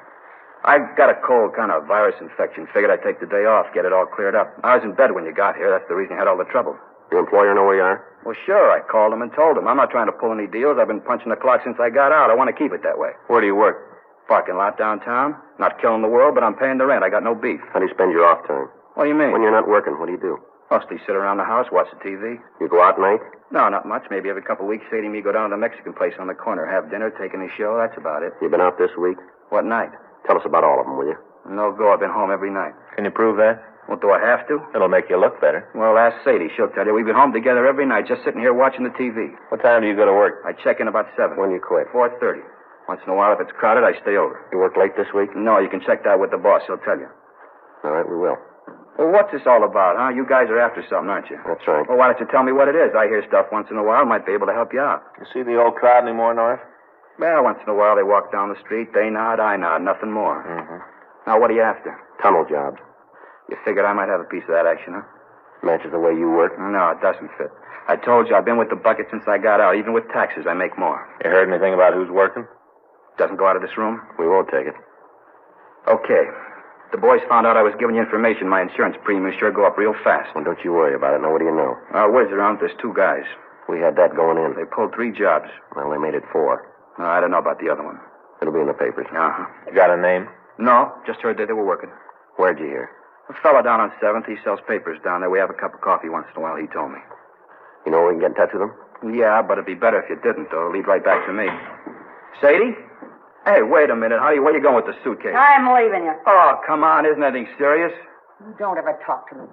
I got a cold kind of virus infection. Figured I'd take the day off, get it all cleared up. I was in bed when you got here. That's the reason you had all the trouble. Your employer know where you are? Well, sure. I called him and told him. I'm not trying to pull any deals. I've been punching the clock since I got out. I want to keep it that way. Where do you work? Parking lot downtown. Not killing the world, but I'm paying the rent. I got no beef. How do you spend your off time? What do you mean? When you're not working, what do you do? Mostly sit around the house, watch the TV. You go out at night? No, not much. Maybe every couple of weeks, Sadie and me go down to the Mexican place on the corner, have dinner, take in a show. That's about it. You been out this week? What night? Tell us about all of them, will you? No go. I've been home every night. Can you prove that? Well, do I have to? It'll make you look better. Well, ask Sadie. She'll tell you. We've been home together every night, just sitting here watching the TV. What time do you go to work? I check in about 7. When you quit? 4:30. Once in a while, if it's crowded, I stay over. You work late this week? No, you can check that with the boss. He'll tell you. All right, we will. Well, what's this all about, huh? You guys are after something, aren't you? That's right. Well, why don't you tell me what it is? I hear stuff once in a while. Might be able to help you out. You see the old crowd anymore, North? Well, once in a while, they walk down the street. They nod, I nod. Nothing more. Mm-hmm. Now, what are you after? Tunnel jobs. You figured I might have a piece of that action, huh? Matches the way you work? No, it doesn't fit. I told you I've been with the bucket since I got out. Even with taxes, I make more. You heard anything about who's working? Doesn't go out of this room? We won't take it. Okay. The boys found out I was giving you information. My insurance premiums sure go up real fast. Well, don't you worry about it. Now, what do you know? Word's around there's 2 guys. We had that going in. They pulled 3 jobs. Well, they made it 4. No, I don't know about the other one. It'll be in the papers. Uh-huh. You got a name? No, just heard that they were working. Where'd you hear? A fella down on 7th. He sells papers down there. We have a cup of coffee once in a while, he told me. You know where we can get in touch with them? Yeah, but it'd be better if you didn't, though. It'll lead right back to me. Sadie? Hey, wait a minute. Where you going with the suitcase? I'm leaving you. Oh, come on. Isn't anything serious? You don't ever talk to me.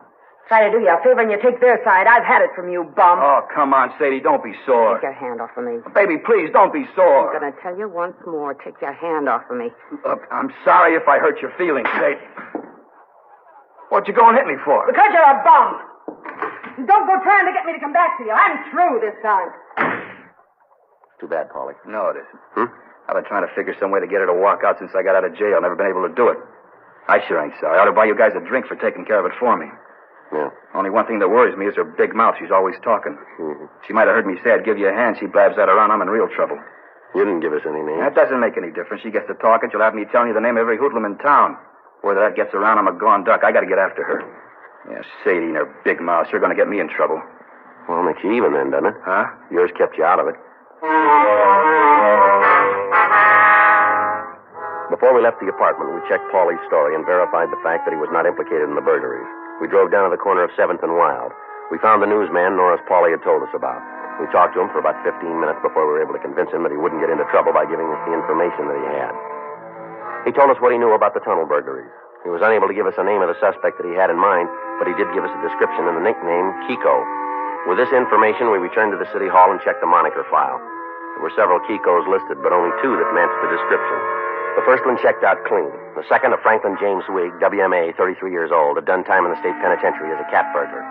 Try to do you a favor and you take their side. I've had it from you, bum. Oh, come on, Sadie. Don't be sore. Take your hand off of me. Baby, please, don't be sore. I'm going to tell you once more. Take your hand off of me. Look, I'm sorry if I hurt your feelings, Sadie. What'd you go and hit me for? Because you're a bum. Don't go trying to get me to come back to you. I'm through this time. Too bad, Paulie. No, it isn't. I've been trying to figure some way to get her to walk out since I got out of jail. Never been able to do it. I sure ain't sorry. I ought to buy you guys a drink for taking care of it for me. Yeah. Only one thing that worries me is her big mouth. She's always talking. Mm-hmm. She might have heard me say I'd give you a hand. She blabs that around. I'm in real trouble. You didn't give us any names. That doesn't make any difference. She gets to talking. She'll have me telling you the name of every hoodlum in town. Whether that gets around, I'm a gone duck. I got to get after her. Yeah, Sadie and her big mouth. Sure going to get me in trouble. Well, makes you even then, doesn't it? Huh? Yours kept you out of it. Before we left the apartment, we checked Paulie's story and verified the fact that he was not implicated in the burglaries. We drove down to the corner of 7th and Wild. We found the newsman Norris Paulie had told us about. We talked to him for about 15 minutes before we were able to convince him that he wouldn't get into trouble by giving us the information that he had. He told us what he knew about the tunnel burglaries. He was unable to give us a name of the suspect that he had in mind, but he did give us a description and the nickname Kiko. With this information, we returned to the city hall and checked the moniker file. There were several Kikos listed, but only 2 that matched the description. The first one checked out clean. The second, a Franklin James Wigg, WMA, 33 years old, had done time in the state penitentiary as a cat burglar.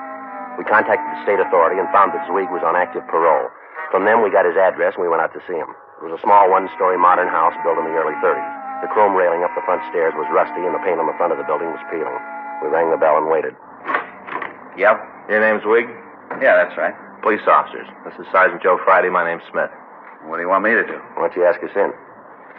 We contacted the state authority and found that Zwig was on active parole. From them, we got his address and we went out to see him. It was a small 1-story modern house built in the early 30s. The chrome railing up the front stairs was rusty and the paint on the front of the building was peeling. We rang the bell and waited. Yep. Your name's Wigg? Yeah, that's right. Police officers. This is Sergeant Joe Friday. My name's Smith. What do you want me to do? Why don't you ask us in?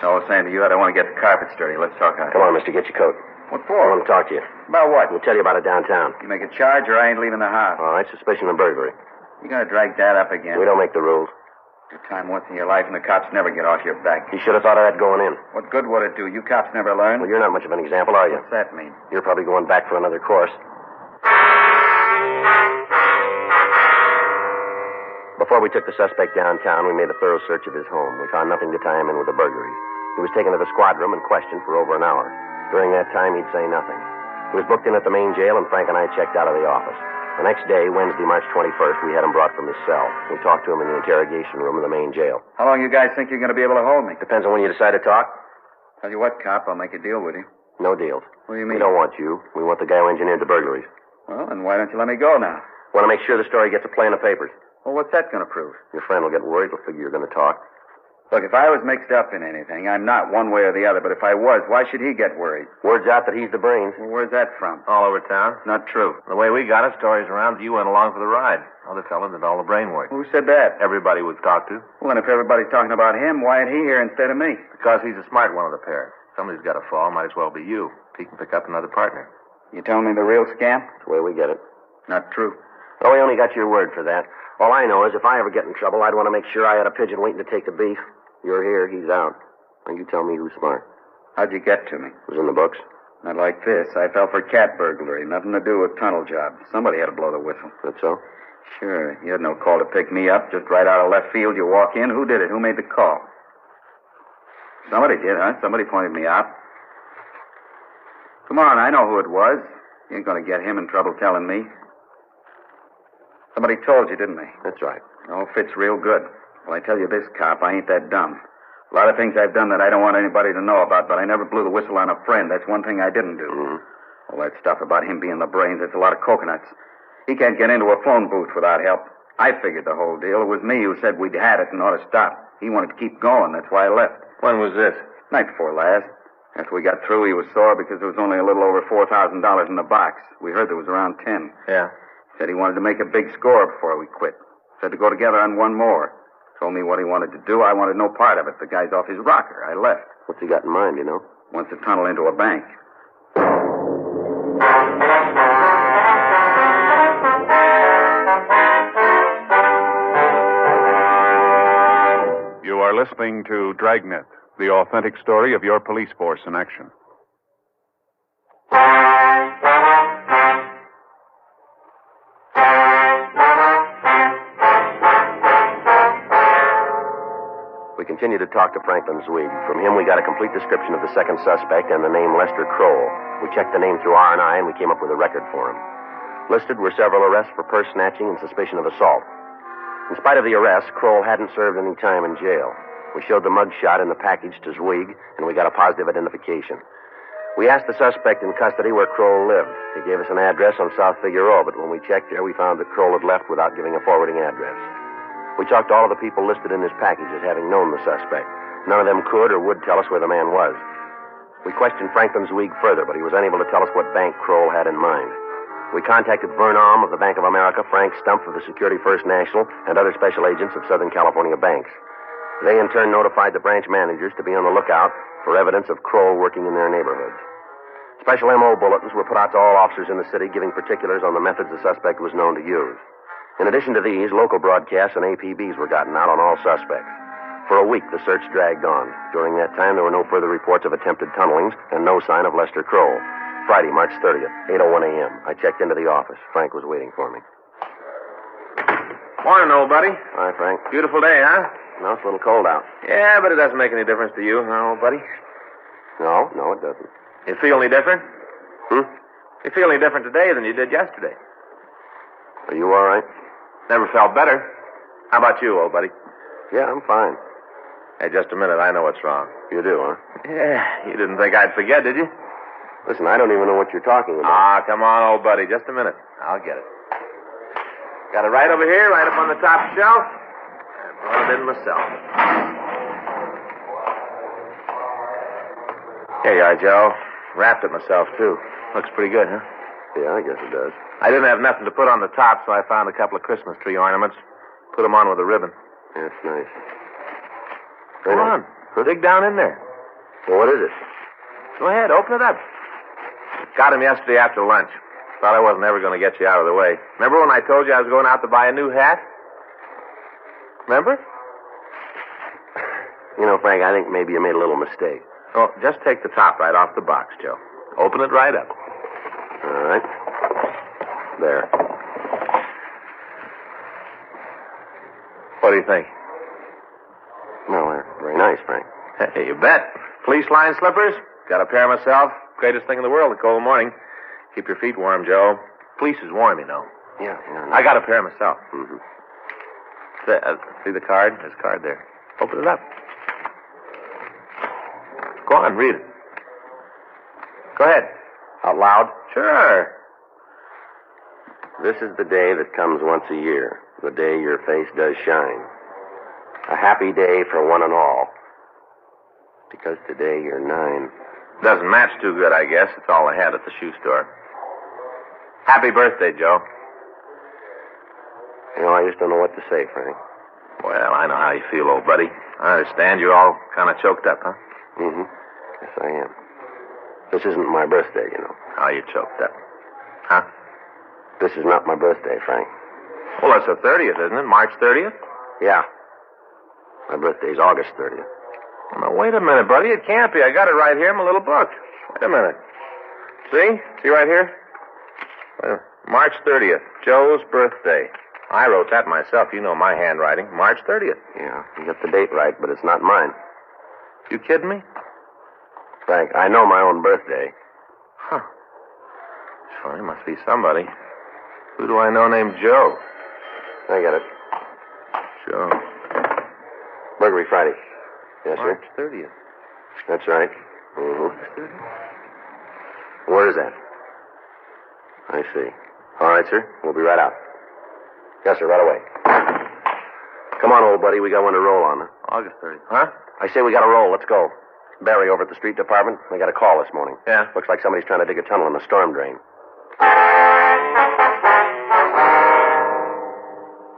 So I was saying to you, I don't want to get the carpets dirty. Let's talk on it. Come on, mister, get your coat. What I for? want to talk to you. About what? We'll tell you about it downtown. You make a charge or I ain't leaving the house. All right, suspicion of burglary. You're going to drag that up again. We don't make the rules. Your time once in your life and the cops never get off your back. You should have thought of that going in. What good would it do? You cops never learn. Well, you're not much of an example, are you? What's that mean? You're probably going back for another course. Before we took the suspect downtown, we made a thorough search of his home. We found nothing to tie him in with the burglary. He was taken to the squad room and questioned for over an hour. During that time, he'd say nothing. He was booked in at the main jail, and Frank and I checked out of the office. The next day, Wednesday, March 21st, we had him brought from his cell. We talked to him in the interrogation room of the main jail. How long you guys think you're going to be able to hold me? Depends on when you decide to talk. Tell you what, cop, I'll make a deal with you. No deals. What do you We mean? don't want you. We want the guy who engineered the burglaries. Well, then why don't you let me go now? Want to make sure the story gets a play in the papers. Well, what's that going to prove? Your friend will get worried. He'll figure you're going to talk. Look, if I was mixed up in anything, I'm not one way or the other, but if I was, why should he get worried? Word's out that he's the brains. Well, where's that from? All over town. Not true. The way we got it, stories around that you went along for the ride. Other fellow did all the brain work. Who said that? Everybody we've talked to. Well, then if everybody's talking about him, why ain't he here instead of me? Because he's a smart one of the pair. Somebody's got to fall. Might as well be you. He can pick up another partner. You telling me the real scam? That's the way we get it. Not true. Oh, we only got your word for that. All I know is if I ever get in trouble, I'd want to make sure I had a pigeon waiting to take the beef. You're here, he's out. Now you tell me who's smart. How'd you get to me? It was in the books. Not like this. I fell for cat burglary. Nothing to do with tunnel job. Somebody had to blow the whistle. That's so? Sure. You had no call to pick me up. Just right out of left field, you walk in. Who did it? Who made the call? Somebody did, huh? Somebody pointed me out. Come on, I know who it was. You ain't going to get him in trouble telling me. Somebody told you, didn't they? That's right. It all fits real good. Well, I tell you this, cop, I ain't that dumb. A lot of things I've done that I don't want anybody to know about, but I never blew the whistle on a friend. That's one thing I didn't do. Mm-hmm. All that stuff about him being the brains, that's a lot of coconuts. He can't get into a phone booth without help. I figured the whole deal. It was me who said we'd had it and ought to stop. He wanted to keep going. That's why I left. When was this? Night before last. After we got through, he was sore because there was only a little over $4,000 in the box. We heard there was around 10. Yeah. Said he wanted to make a big score before we quit. Said to go together on one more. Told me what he wanted to do. I wanted no part of it. The guy's off his rocker. I left. What's he got in mind, you know? Wants to tunnel into a bank. You are listening to Dragnet, the authentic story of your police force in action. We continued to talk to Franklin Zweig. From him, we got a complete description of the second suspect and the name Lester Kroll. We checked the name through R&I, and we came up with a record for him. Listed were several arrests for purse snatching and suspicion of assault. In spite of the arrest, Kroll hadn't served any time in jail. We showed the mug shot in the package to Zweig, and we got a positive identification. We asked the suspect in custody where Kroll lived. He gave us an address on South Figueroa, but when we checked there, we found that Kroll had left without giving a forwarding address. We talked to all of the people listed in his package as having known the suspect. None of them could or would tell us where the man was. We questioned Franklin Zweig further, but he was unable to tell us what bank Kroll had in mind. We contacted Vern Alm of the Bank of America, Frank Stump of the Security First National, and other special agents of Southern California banks. They, in turn, notified the branch managers to be on the lookout for evidence of Kroll working in their neighborhoods. Special M.O. bulletins were put out to all officers in the city, giving particulars on the methods the suspect was known to use. In addition to these, local broadcasts and APBs were gotten out on all suspects. For a week, the search dragged on. During that time, there were no further reports of attempted tunnelings and no sign of Lester Kroll. Friday, March 30th, 8:01 a.m. I checked into the office. Frank was waiting for me. Morning, old buddy. Hi, Frank. Beautiful day, huh? No, it's a little cold out. Yeah, but it doesn't make any difference to you, huh, old buddy? No, it doesn't. You feel any different? You feel any different today than you did yesterday? Are you all right? Never felt better. How about you, old buddy? Yeah, I'm fine. Hey, just a minute. I know what's wrong. You do, huh? Yeah. You didn't think I'd forget, did you? Listen, I don't even know what you're talking about. Ah, come on, old buddy. Just a minute. I'll get it. Got it right over here, right up on the top shelf. I brought it in myself. Here you are, Joe. Wrapped it myself, too. Looks pretty good, huh? Yeah, I guess it does. I didn't have nothing to put on the top, so I found a couple of Christmas tree ornaments. Put them on with a ribbon. That's nice. Come on. Dig down in there. Well, what is it? Go ahead, open it up. Got him yesterday after lunch. Thought I wasn't ever going to get you out of the way. Remember when I told you I was going out to buy a new hat? Remember? You know, Frank, I think maybe you made a little mistake. Oh, just take the top right off the box, Joe. Open it right up. All right. There. What do you think? Well, they're very nice, Frank. Hey, you bet. Fleece line slippers. Got a pair myself. Greatest thing in the world, a cold morning. Keep your feet warm, Joe. Fleece is warm, you know. Yeah. I got a pair myself. Mm-hmm. See the card? There's a card there. Open it up. Go on, read it. Go ahead. Out loud? Sure. This is the day that comes once a year, the day your face does shine. A happy day for one and all. Because today you're 9. Doesn't match too good, I guess. It's all I had at the shoe store. Happy birthday, Joe. You know, I just don't know what to say, Frank. Well, I know how you feel, old buddy. I understand you're all kind of choked up, huh? Mm-hmm. Yes, I am. This isn't my birthday, you know. How you choked up? Huh? This is not my birthday, Frank. Well, that's the 30th, isn't it? March 30th? Yeah. My birthday's August 30th. Well, now, wait a minute, buddy. It can't be. I got it right here in my little book. Wait a minute. See right here? March 30th, Joe's birthday. I wrote that myself. You know my handwriting. March 30th. Yeah, you got the date right, but it's not mine. You kidding me? Frank, I know my own birthday. Huh. Sure, it must be somebody. Who do I know named Joe? I got it. Joe. Burglary Friday. Yes, March sir? 30th. That's right. Mm-hmm. Where is that? I see. All right, sir. We'll be right out. Yes, sir, right away. Come on, old buddy. We got one to roll on. August 30th. Huh? I say we got to roll. Let's go. Barry over at the street department. They got a call this morning. Yeah? Looks like somebody's trying to dig a tunnel in the storm drain.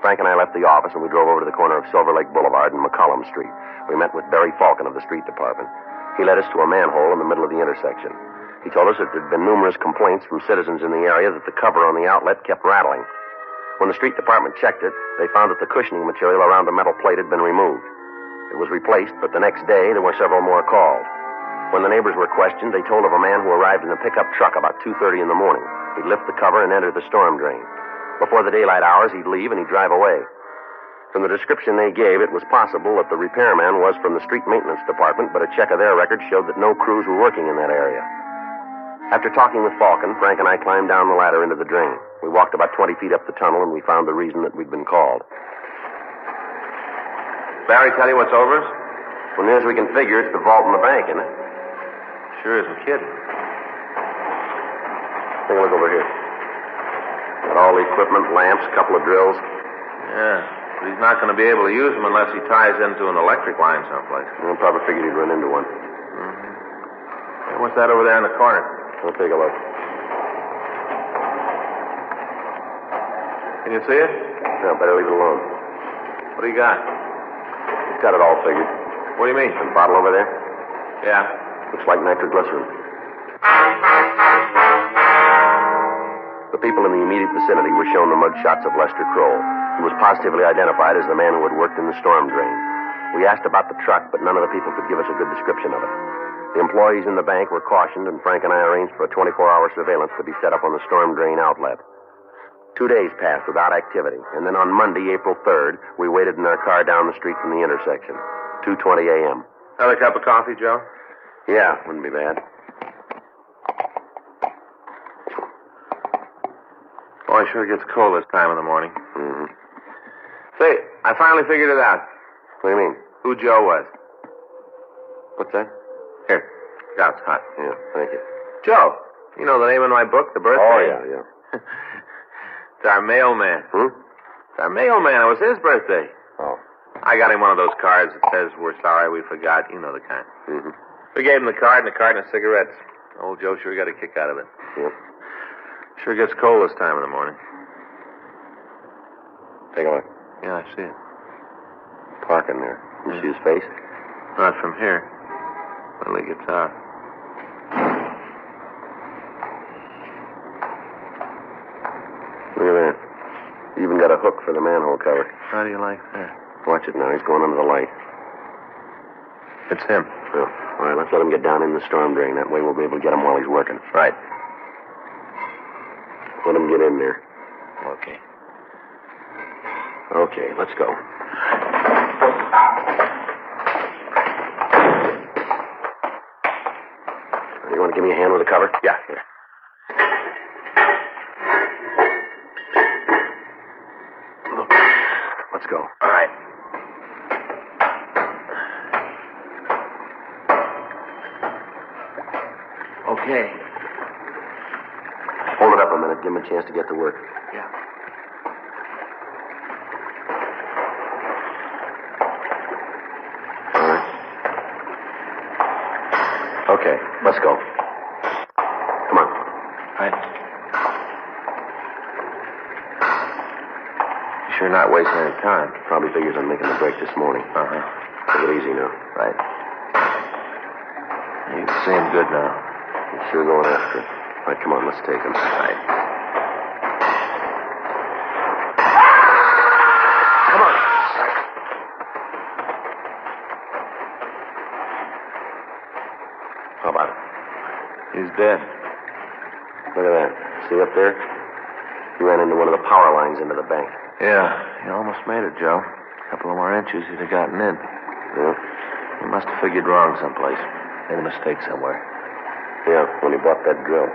Frank and I left the office, and we drove over to the corner of Silver Lake Boulevard and McCollum Street. We met with Barry Falcon of the street department. He led us to a manhole in the middle of the intersection. He told us that there had been numerous complaints from citizens in the area that the cover on the outlet kept rattling. When the street department checked it, they found that the cushioning material around the metal plate had been removed. It was replaced, but the next day there were several more called. When the neighbors were questioned, they told of a man who arrived in a pickup truck about 2:30 in the morning. He'd lift the cover and enter the storm drain. Before the daylight hours, he'd leave and he'd drive away. From the description they gave, it was possible that the repairman was from the street maintenance department, but a check of their records showed that no crews were working in that area. After talking with Falcon, Frank and I climbed down the ladder into the drain. We walked about 20 feet up the tunnel, and we found the reason that we'd been called. Barry tell you what's over us? Well, near as we can figure, it's the vault in the bank, isn't it? Sure isn't kidding. Take a look over here. Got all the equipment, lamps, a couple of drills. Yeah, but he's not going to be able to use them unless he ties into an electric line someplace. I probably figured he'd run into one. Mm-hmm. Hey, what's that over there in the corner? We'll take a look. Can you see it? No, better leave it alone. What do you got? He's got it all figured. What do you mean? The bottle over there? Yeah. Looks like nitroglycerin. The people in the immediate vicinity were shown the mug shots of Lester Kroll. He was positively identified as the man who had worked in the storm drain. We asked about the truck, but none of the people could give us a good description of it. The employees in the bank were cautioned, and Frank and I arranged for a 24-hour surveillance to be set up on the storm drain outlet. 2 days passed without activity, and then on Monday, April 3rd, we waited in our car down the street from the intersection. 2:20 a.m. Another cup of coffee, Joe? Yeah, wouldn't be bad. Oh, it sure gets cold this time of the morning. Mm-hmm. Say, I finally figured it out. What do you mean? Who Joe was. What's that? Here. God, it's hot. Yeah, thank you. Joe. You know the name of my book, The Birthday? Oh, yeah. It's our mailman. It's our mailman. It was his birthday. Oh. I got him one of those cards that says, "We're sorry we forgot." You know the kind. Mm-hmm. We gave him the card and a carton of cigarettes. Old Joe sure got a kick out of it. Yeah. Sure gets cold this time of the morning. Take a look. Yeah, I see it. Parking there. You see his face? Not from here. When he gets out. Look at that. Even got a hook for the manhole cover. How do you like that? Watch it now. He's going under the light. It's him. Oh. All right, let's let him get down in the storm drain. That way we'll be able to get him while he's working. Right. Let him get in there. Okay. Okay, let's go. You want to give me a hand with the cover? Yeah, here. Okay. Hold it up a minute. Give him a chance to get to work. Yeah. All right. Okay, let's go. Come on. Right. You sure not wasting any time? Probably figures on making the break this morning. Uh-huh. Take it easy now. Right. You seem good now. I'm sure going after it. All right, come on, let's take him. Right. Come on. How about it? He's dead. Look at that. See up there? He ran into one of the power lines into the bank. Yeah, he almost made it, Joe. A couple of more inches, he'd have gotten in. Yeah? He must have figured wrong someplace. Made a mistake somewhere. Yeah, when he bought that drill.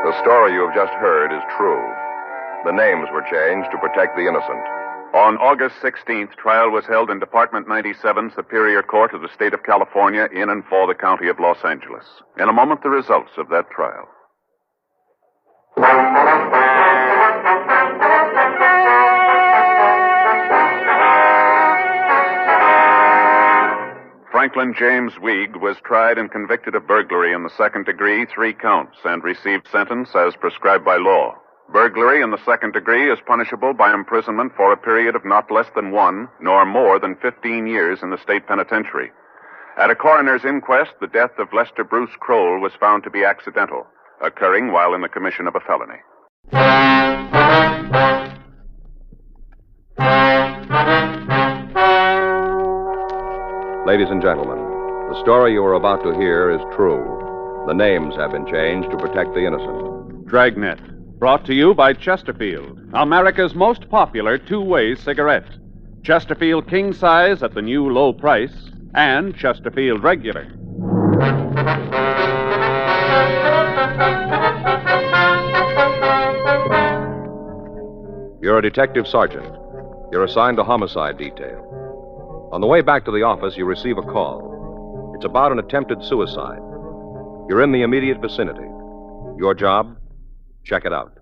The story you have just heard is true. The names were changed to protect the innocent. On August 16th, trial was held in Department 97, Superior Court of the State of California, in and for the County of Los Angeles. In a moment, the results of that trial. Franklin James Weig was tried and convicted of burglary in the second degree, 3 counts, and received sentence as prescribed by law. Burglary in the second degree is punishable by imprisonment for a period of not less than 1, nor more than 15 years in the state penitentiary. At a coroner's inquest, the death of Lester Bruce Kroll was found to be accidental, occurring while in the commission of a felony. Ladies and gentlemen, the story you are about to hear is true. The names have been changed to protect the innocent. Dragnet, brought to you by Chesterfield, America's most popular two-way cigarette. Chesterfield King Size at the new low price, and Chesterfield Regular. You're a detective sergeant. You're assigned to homicide detail. On the way back to the office, you receive a call. It's about an attempted suicide. You're in the immediate vicinity. Your job? Check it out.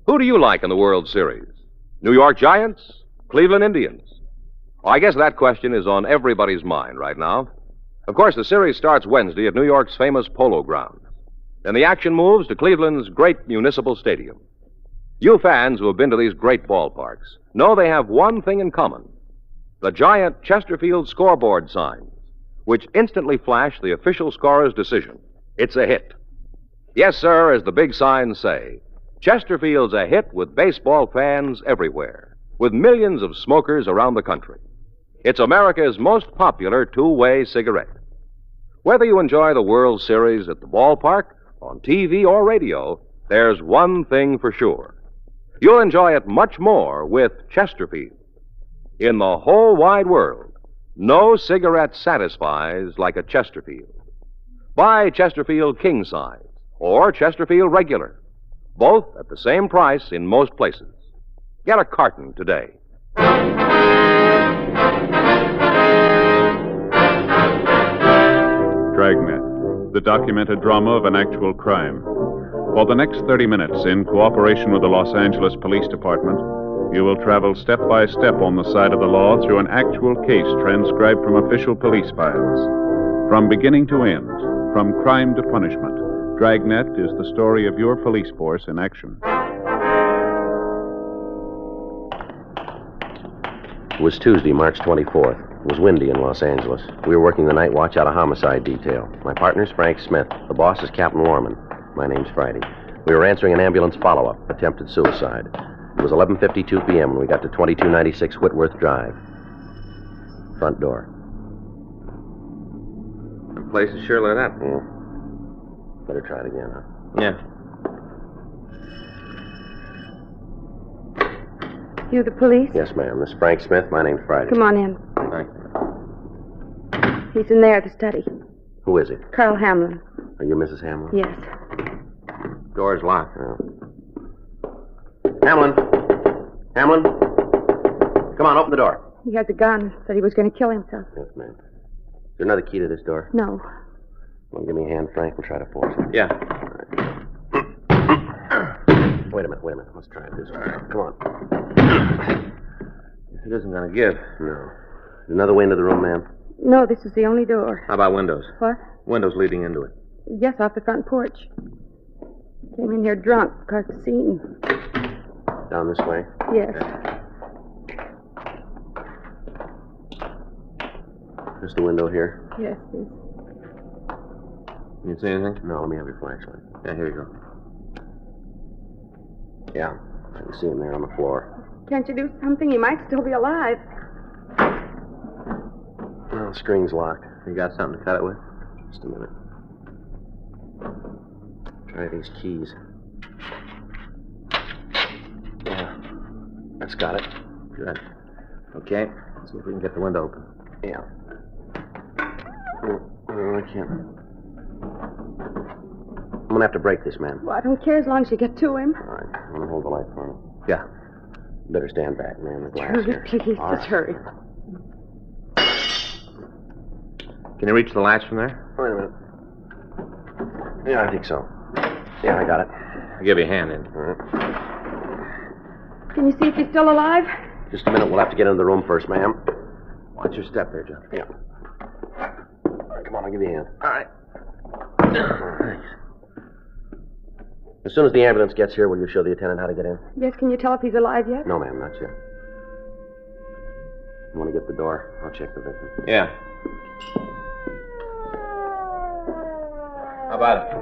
Who do you like in the World Series? New York Giants? Cleveland Indians? Well, I guess that question is on everybody's mind right now. Of course, the series starts Wednesday at New York's famous Polo Grounds. Then the action moves to Cleveland's great municipal stadium. You fans who have been to these great ballparks know they have one thing in common: the giant Chesterfield scoreboard signs, which instantly flash the official scorer's decision. It's a hit. Yes, sir, as the big signs say, Chesterfield's a hit with baseball fans everywhere, with millions of smokers around the country. It's America's most popular two-way cigarette. Whether you enjoy the World Series at the ballpark, on TV, or radio, there's one thing for sure. You'll enjoy it much more with Chesterfield. In the whole wide world, no cigarette satisfies like a Chesterfield. Buy Chesterfield King Size or Chesterfield Regular, both at the same price in most places. Get a carton today. Dragnet, the documented drama of an actual crime. For the next 30 minutes, in cooperation with the Los Angeles Police Department, you will travel step by step on the side of the law through an actual case transcribed from official police files. From beginning to end, from crime to punishment, Dragnet is the story of your police force in action. It was Tuesday, March 24th. It was windy in Los Angeles. We were working the night watch out of homicide detail. My partner's Frank Smith. The boss is Captain Warman. My name's Friday. We were answering an ambulance follow-up, attempted suicide. It was 11:52 p.m. when we got to 2296 Whitworth Drive. Front door. The place is sure lit up. Yeah. Better try it again, huh? Yeah. You the police? Yes, ma'am. This is Frank Smith. My name's Friday. Come on in. Thank you. He's in there at the study. Who is he? Carl Hamlin. Are you Mrs. Hamlin? Yes. Door's locked. Hamlin. Hamlin? Come on, open the door. He has a gun. Said he was going to kill himself. Yes, ma'am. Is there another key to this door? No. Well, give me a hand, Frank. We'll try to force it. Yeah. Wait a minute. Let's try it this way. Come on. It isn't going to give. No. Another way into the room, ma'am? No, this is the only door. How about windows? What? Windows leading into it. Yes, off the front porch. Came in here drunk, caused a scene. Down this way? Yes. Just the window here? Yes, yes. You see anything? No, let me have your flashlight. Yeah, here you go. Yeah, I can see him there on the floor. Can't you do something? He might still be alive. Well, the screen's locked. You got something to cut it with? Just a minute. Try these keys. Yeah, that's got it. Good. Okay, let's see if we can get the window open. Yeah. I can't. I'm gonna have to break this, man. Well, I don't care as long as you get to him. All right, I'm gonna hold the light for him. Yeah. Better stand back, man. The glass Hurry, here. please. All Just right. hurry. Can you reach the latch from there? Wait a minute. Yeah, I think so. Yeah, I got it. I'll give you a hand in. All right. Can you see if he's still alive? Just a minute. We'll have to get into the room first, ma'am. Watch your step there, John. Yeah. All right, come on, I'll give you a hand. All right. Thanks. As soon as the ambulance gets here, will you show the attendant how to get in? Yes, can you tell if he's alive yet? No, ma'am, not yet. You want to get the door? I'll check the victim. Yeah. How about it?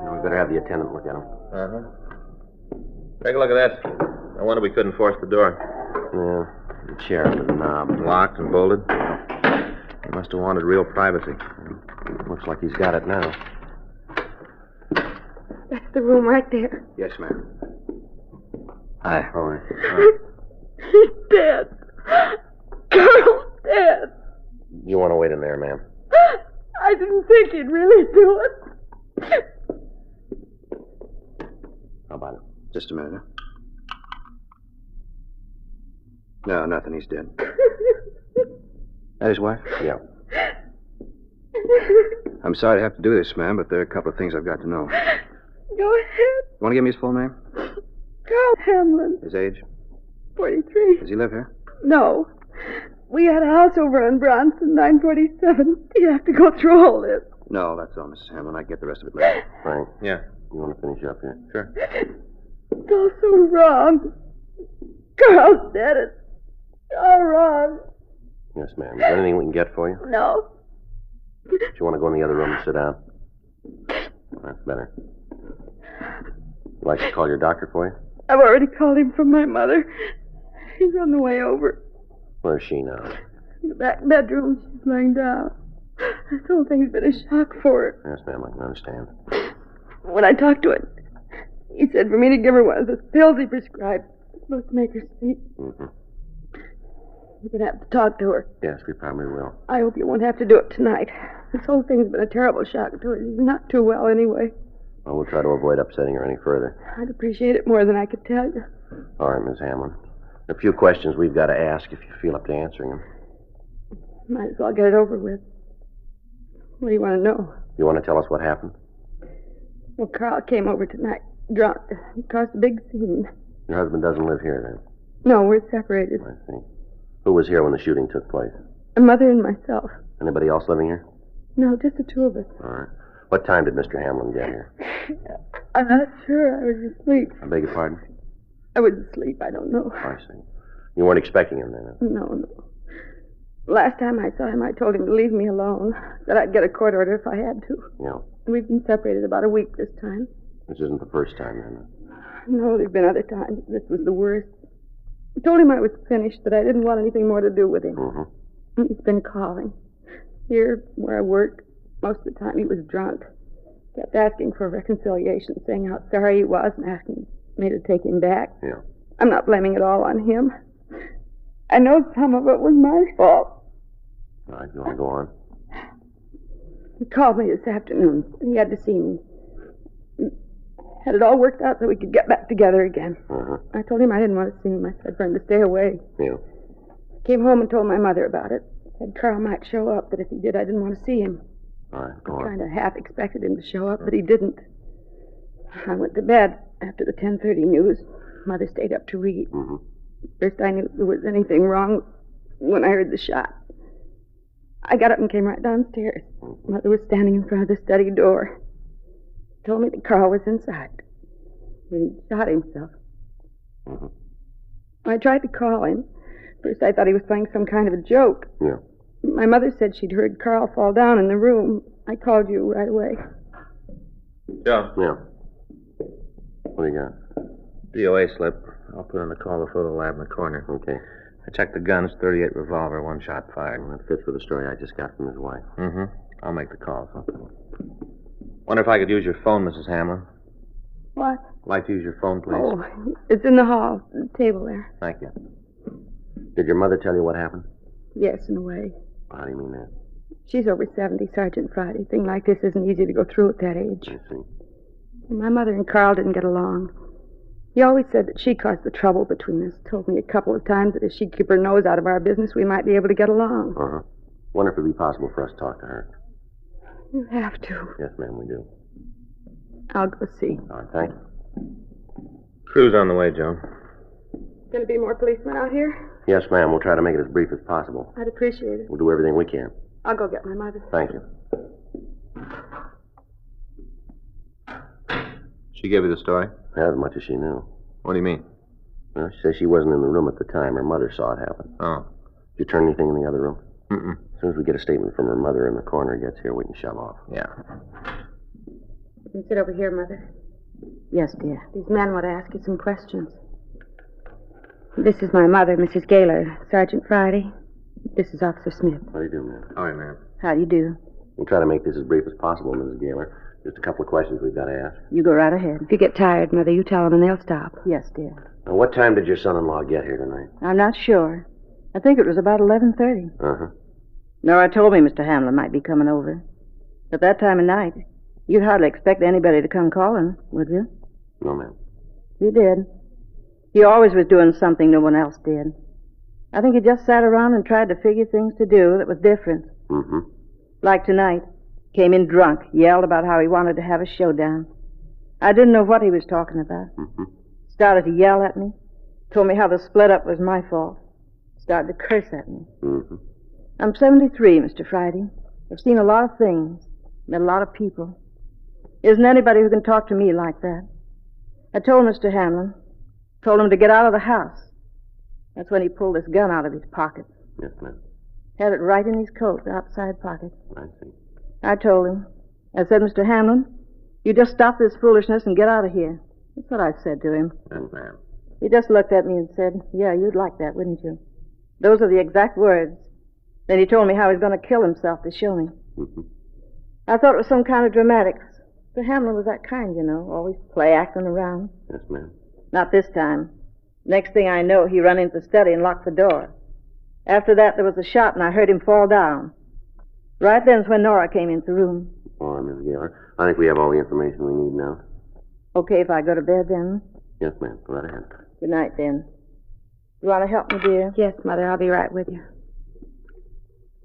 No, we better have the attendant look at him. Uh-huh. Take a look at that. I wonder we couldn't force the door. Yeah, the chair and the knob. Locked and bolted. He must have wanted real privacy. Looks like he's got it now. That's the room right there. Yes, ma'am. Hi. All right. He's dead. Carl's dead. You want to wait in there, ma'am? I didn't think he'd really do it. How about it? Just a minute, huh? No, nothing. He's dead. That his wife? Yeah. I'm sorry to have to do this, ma'am, but there are a couple of things I've got to know. Go ahead. Want to give me his full name? Carl Hamlin, His age? 43. Does he live here? No. We had a house over on Bronson, 947. You have to go through all this. No, that's all, Mrs. Hamlin. I get the rest of it later. Frank, Yeah. you want to finish up here? Sure. It's all so wrong. Carl's dead. It's all wrong. Yes, ma'am. Is there anything we can get for you? No. Do you want to go in the other room and sit down? That's better. You'd like to call your doctor for you? I've already called him from my mother. He's on the way over. Where's she now? In the back bedroom, she's lying down. This whole thing's been a shock for her. Yes, ma'am. I can understand. When I talked to him, he said for me to give her one of the pills he prescribed. It's supposed to make her sleep. Mm-hmm. We're going to have to talk to her. Yes, we probably will. I hope you won't have to do it tonight. This whole thing's been a terrible shock to her. She's not too well anyway. Well, we'll try to avoid upsetting her any further. I'd appreciate it more than I could tell you. All right, Miss Hamlin. A few questions we've got to ask if you feel up to answering them. Might as well get it over with. What do you want to know? You want to tell us what happened? Well, Carl came over tonight, drunk. He caused a big scene. Your husband doesn't live here, then? No, we're separated. I see. Who was here when the shooting took place? A mother and myself. Anybody else living here? No, just the two of us. All right. What time did Mr. Hamlin get here? I'm not sure. I was asleep. I beg your pardon? I was asleep. I don't know. I see. You weren't expecting him then? No. Last time I saw him, I told him to leave me alone, that I'd get a court order if I had to. Yeah. We've been separated about a week this time. This isn't the first time, then? No, there've been other times. This was the worst. I told him I was finished, that I didn't want anything more to do with him. Mm-hmm. He's been calling. Here, where I worked, most of the time he was drunk. Kept asking for reconciliation, saying how sorry he was and asking me to take him back. Yeah. I'm not blaming it all on him. I know some of it was my fault. All right, you want to go on? He called me this afternoon. He had to see me. Had it all worked out so we could get back together again. Uh-huh. I told him I didn't want to see him. I said for him to stay away. Yeah. Came home and told my mother about it. Said Carl might show up, but if he did, I didn't want to see him. All right, go I on. kind of half expected him to show up, but he didn't. I went to bed after the 10:30 news. Mother stayed up to read. Mm-hmm. First I knew there was anything wrong when I heard the shot. I got up and came right downstairs. Mother was standing in front of the study door. Told me that Carl was inside. He shot himself. Mm-hmm. I tried to call him. First I thought he was playing some kind of a joke. Yeah. My mother said she'd heard Carl fall down in the room. I called you right away. Joe. Yeah. What do you got? DOA slip. I'll put in the call to the photo lab in the corner. Okay. I checked the guns, 38 revolver, one shot fired. That fits with the story I just got from his wife. Mm-hmm. I'll make the calls. Wonder if I could use your phone, Mrs. Hamlin. What? Like to use your phone, please? Oh, it's in the hall, the table there. Thank you. Did your mother tell you what happened? Yes, in a way. How do you mean that? She's over 70, Sergeant Friday. Thing like this isn't easy to go through at that age. I see. My mother and Carl didn't get along. He always said that she caused the trouble between us. Told me a couple of times that if she'd keep her nose out of our business, we might be able to get along. Uh-huh. Wonder if it'd be possible for us to talk to her. You have to. Yes, ma'am, we do. I'll go see. All right, thank you. Crew's on the way, Joe. Going to be more policemen out here? Yes, ma'am, we'll try to make it as brief as possible. I'd appreciate it. We'll do everything we can. I'll go get my mother. Thank you. She gave you the story? As much as she knew. What do you mean? Well, she says she wasn't in the room at the time. Her mother saw it happen. Oh. Did you turn anything in the other room? Mm-mm. As soon as we get a statement from her mother and the coroner gets here, we can shove off. Yeah. You can sit over here, Mother. Yes, dear. These men want to ask you some questions. This is my mother, Mrs. Gaylor. Sergeant Friday. This is Officer Smith. How do you do, ma'am? All right, ma'am. How do you do? We'll try to make this as brief as possible, Mrs. Gaylor. Just a couple of questions we've got to ask. You go right ahead. If you get tired, Mother, you tell them and they'll stop. Yes, dear. Now, what time did your son-in-law get here tonight? I'm not sure. I think it was about 11:30. Uh-huh. Nora told me Mr. Hamlin might be coming over. At that time of night, you'd hardly expect anybody to come calling, would you? No, ma'am. You did. He always was doing something no one else did. I think he just sat around and tried to figure things to do that was different. Mm-hmm. Like tonight. Came in drunk, yelled about how he wanted to have a showdown. I didn't know what he was talking about. Mm-hmm. Started to yell at me. Told me how the split up was my fault. Started to curse at me. Mm-hmm. I'm 73, Mr. Friday. I've seen a lot of things. Met a lot of people. Isn't anybody who can talk to me like that. I told Mr. Hamlin. Told him to get out of the house. That's when he pulled this gun out of his pocket. Yes, ma'am. Had it right in his coat, the outside pocket. I see. I told him. I said, Mr. Hamlin, you just stop this foolishness and get out of here. That's what I said to him. Yes, ma'am. He just looked at me and said, yeah, you'd like that, wouldn't you? Those are the exact words. Then he told me how he was going to kill himself to show me. Mm-hmm. I thought it was some kind of dramatics. Mr. Hamlin was that kind, you know, always play-acting around. Yes, ma'am. Not this time. Next thing I know, he run into the study and locked the door. After that, there was a shot, and I heard him fall down. Right then's when Nora came into the room. All right, Miss Gaylor. I think we have all the information we need now. Okay, if I go to bed then? Yes, ma'am. Go right ahead. Good night, then. You want to help me, dear? Yes, Mother, I'll be right with you.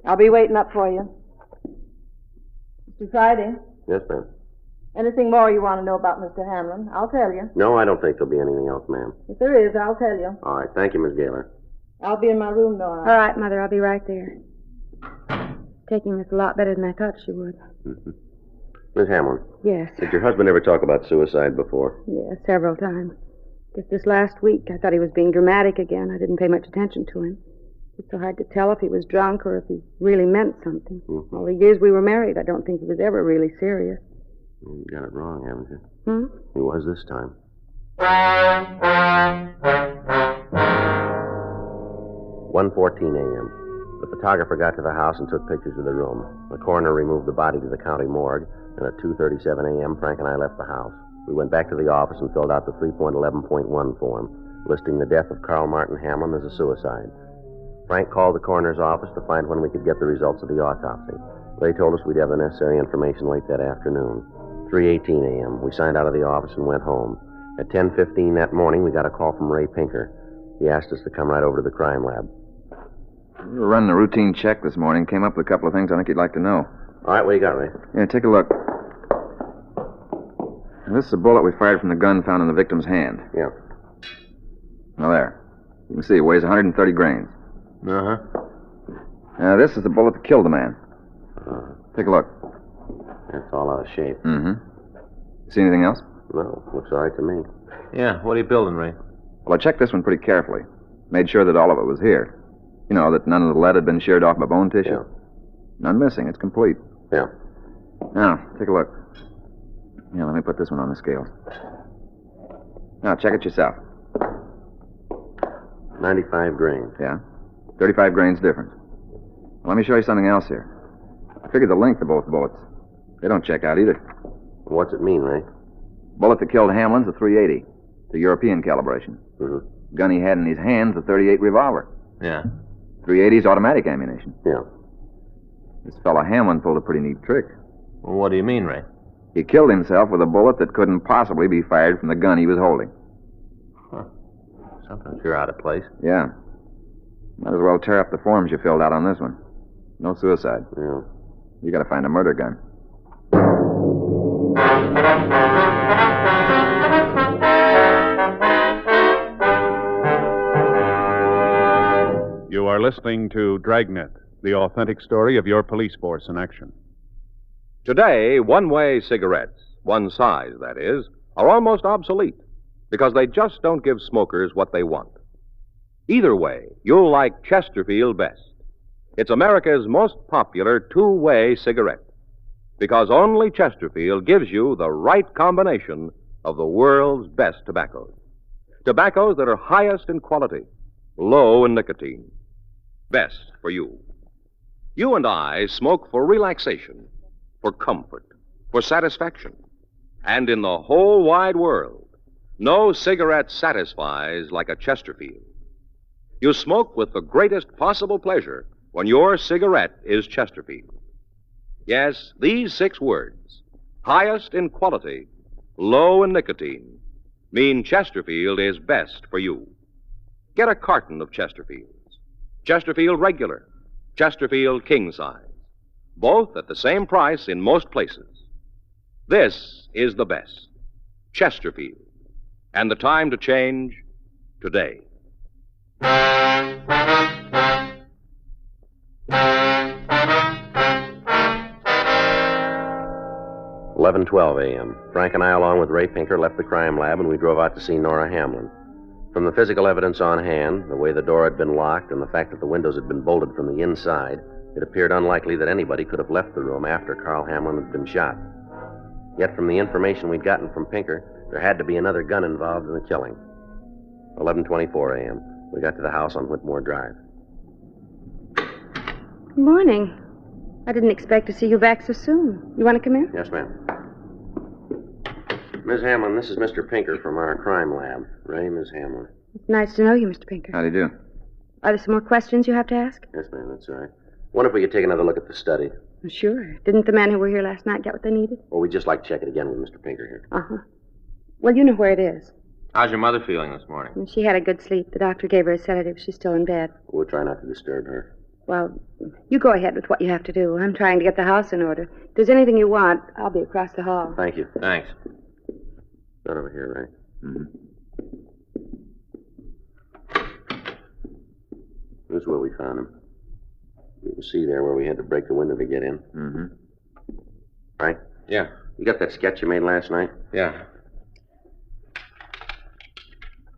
I'll be waiting up for you. Mr. Friday, Yes, ma'am. anything more you want to know about Mr. Hamlin, I'll tell you. No, I don't think there'll be anything else, ma'am. If there is, I'll tell you. All right. Thank you, Miss Gaylor. I'll be in my room, Nora. All right, Mother, I'll be right there. Taking this a lot better than I thought she would. Mm-hmm. Miss Hamlin, Yes. did your husband ever talk about suicide before? Yeah, several times. Just this last week, I thought he was being dramatic again. I didn't pay much attention to him. It's so hard to tell if he was drunk or if he really meant something. Mm-hmm. All the years we were married, I don't think he was ever really serious. You got it wrong, haven't you? Hmm? He was this time. 1:14 a.m. The photographer got to the house and took pictures of the room. The coroner removed the body to the county morgue, and at 2:37 a.m., Frank and I left the house. We went back to the office and filled out the 3.11.1 form, listing the death of Carl Martin Hamlin as a suicide. Frank called the coroner's office to find when we could get the results of the autopsy. They told us we'd have the necessary information late that afternoon. 3:18 a.m. We signed out of the office and went home. At 10:15 that morning, we got a call from Ray Pinker. He asked us to come right over to the crime lab. We were running a routine check this morning. Came up with a couple of things I think you'd like to know. All right, what do you got, Ray? Yeah, take a look. Now, this is a bullet we fired from the gun found in the victim's hand. Yeah. Now, there. You can see it weighs 130 grains. Uh-huh. Now, this is the bullet that killed the man. Take a look. That's all out of shape. Mm-hmm. See anything else? No, looks all right to me. Yeah, what are you building, Ray? Well, I checked this one pretty carefully. Made sure that all of it was here. You know, that none of the lead had been sheared off my bone tissue. Yeah. None missing. It's complete. Yeah. Now, take a look. Yeah, let me put this one on the scale. Now, check it yourself. 95 grains. Yeah? 35 grains difference. Well, let me show you something else here. I figured the length of both bullets. They don't check out either. What's it mean, Ray? Bullet that killed Hamlin's a .380. It's a European calibration. Mm-hmm. Gun he had in his hands a .38 revolver. Yeah. .380's automatic ammunition. Yeah. This fella Hamlin pulled a pretty neat trick. Well, what do you mean, Ray? He killed himself with a bullet that couldn't possibly be fired from the gun he was holding. Huh. Something's sure out of place. Yeah. Might as well tear up the forms you filled out on this one. No suicide. Yeah. You gotta find a murder gun. You are listening to Dragnet, the authentic story of your police force in action. Today, one-way cigarettes, one size, that is, are almost obsolete because they just don't give smokers what they want. Either way, you'll like Chesterfield best. It's America's most popular two-way cigarette because only Chesterfield gives you the right combination of the world's best tobaccos. Tobaccos that are highest in quality, low in nicotine. Best for you. You and I smoke for relaxation, for comfort, for satisfaction. And in the whole wide world, no cigarette satisfies like a Chesterfield. You smoke with the greatest possible pleasure when your cigarette is Chesterfield. Yes, these 6 words, highest in quality, low in nicotine, mean Chesterfield is best for you. Get a carton of Chesterfields. Chesterfield Regular, Chesterfield King Size. Both at the same price in most places. This is the best. Chesterfield. And the time to change, today. 11:12 a.m. Frank and I, along with Ray Pinker, left the crime lab, and we drove out to see Nora Hamlin. From the physical evidence on hand, the way the door had been locked, and the fact that the windows had been bolted from the inside, it appeared unlikely that anybody could have left the room after Carl Hamlin had been shot. Yet from the information we'd gotten from Pinker, there had to be another gun involved in the killing. 11:24 a.m. We got to the house on Whitmore Drive. Good morning. I didn't expect to see you back so soon. You want to come in? Yes, ma'am. Miss Hamlin, this is Mr. Pinker from our crime lab. Ray, Miss Hamlin. It's nice to know you, Mr. Pinker. How do you do? Are there some more questions you have to ask? Yes, ma'am, that's all right. Wonder if we could take another look at the study. Sure. Didn't the men who were here last night get what they needed? Well, we'd just like to check it again with Mr. Pinker here. Uh-huh. Well, you know where it is. How's your mother feeling this morning? And she had a good sleep. The doctor gave her a sedative. She's still in bed. We'll try not to disturb her. Well, you go ahead with what you have to do. I'm trying to get the house in order. If there's anything you want, I'll be across the hall. Thank you. Thanks. Right over here, Ray. Mm-hmm. This is where we found him. You can see there where we had to break the window to get in. Mm-hmm. Right? Yeah. You got that sketch you made last night? Yeah.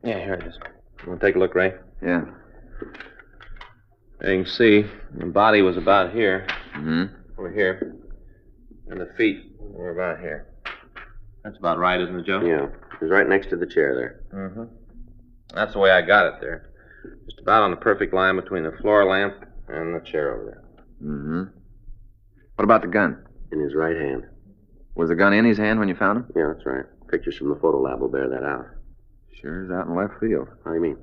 Yeah, here it is. You want to take a look, Ray? Yeah. There you can see the body was about here. Mm-hmm. Over here. And the feet were about here. That's about right, isn't it, Joe? Yeah. It was right next to the chair there. Mm-hmm. That's the way I got it there. Just about on the perfect line between the floor lamp and the chair over there. Mm-hmm. What about the gun? In his right hand. Was the gun in his hand when you found him? Yeah, that's right. Pictures from the photo lab will bear that out. Sure is out in left field. How do you mean?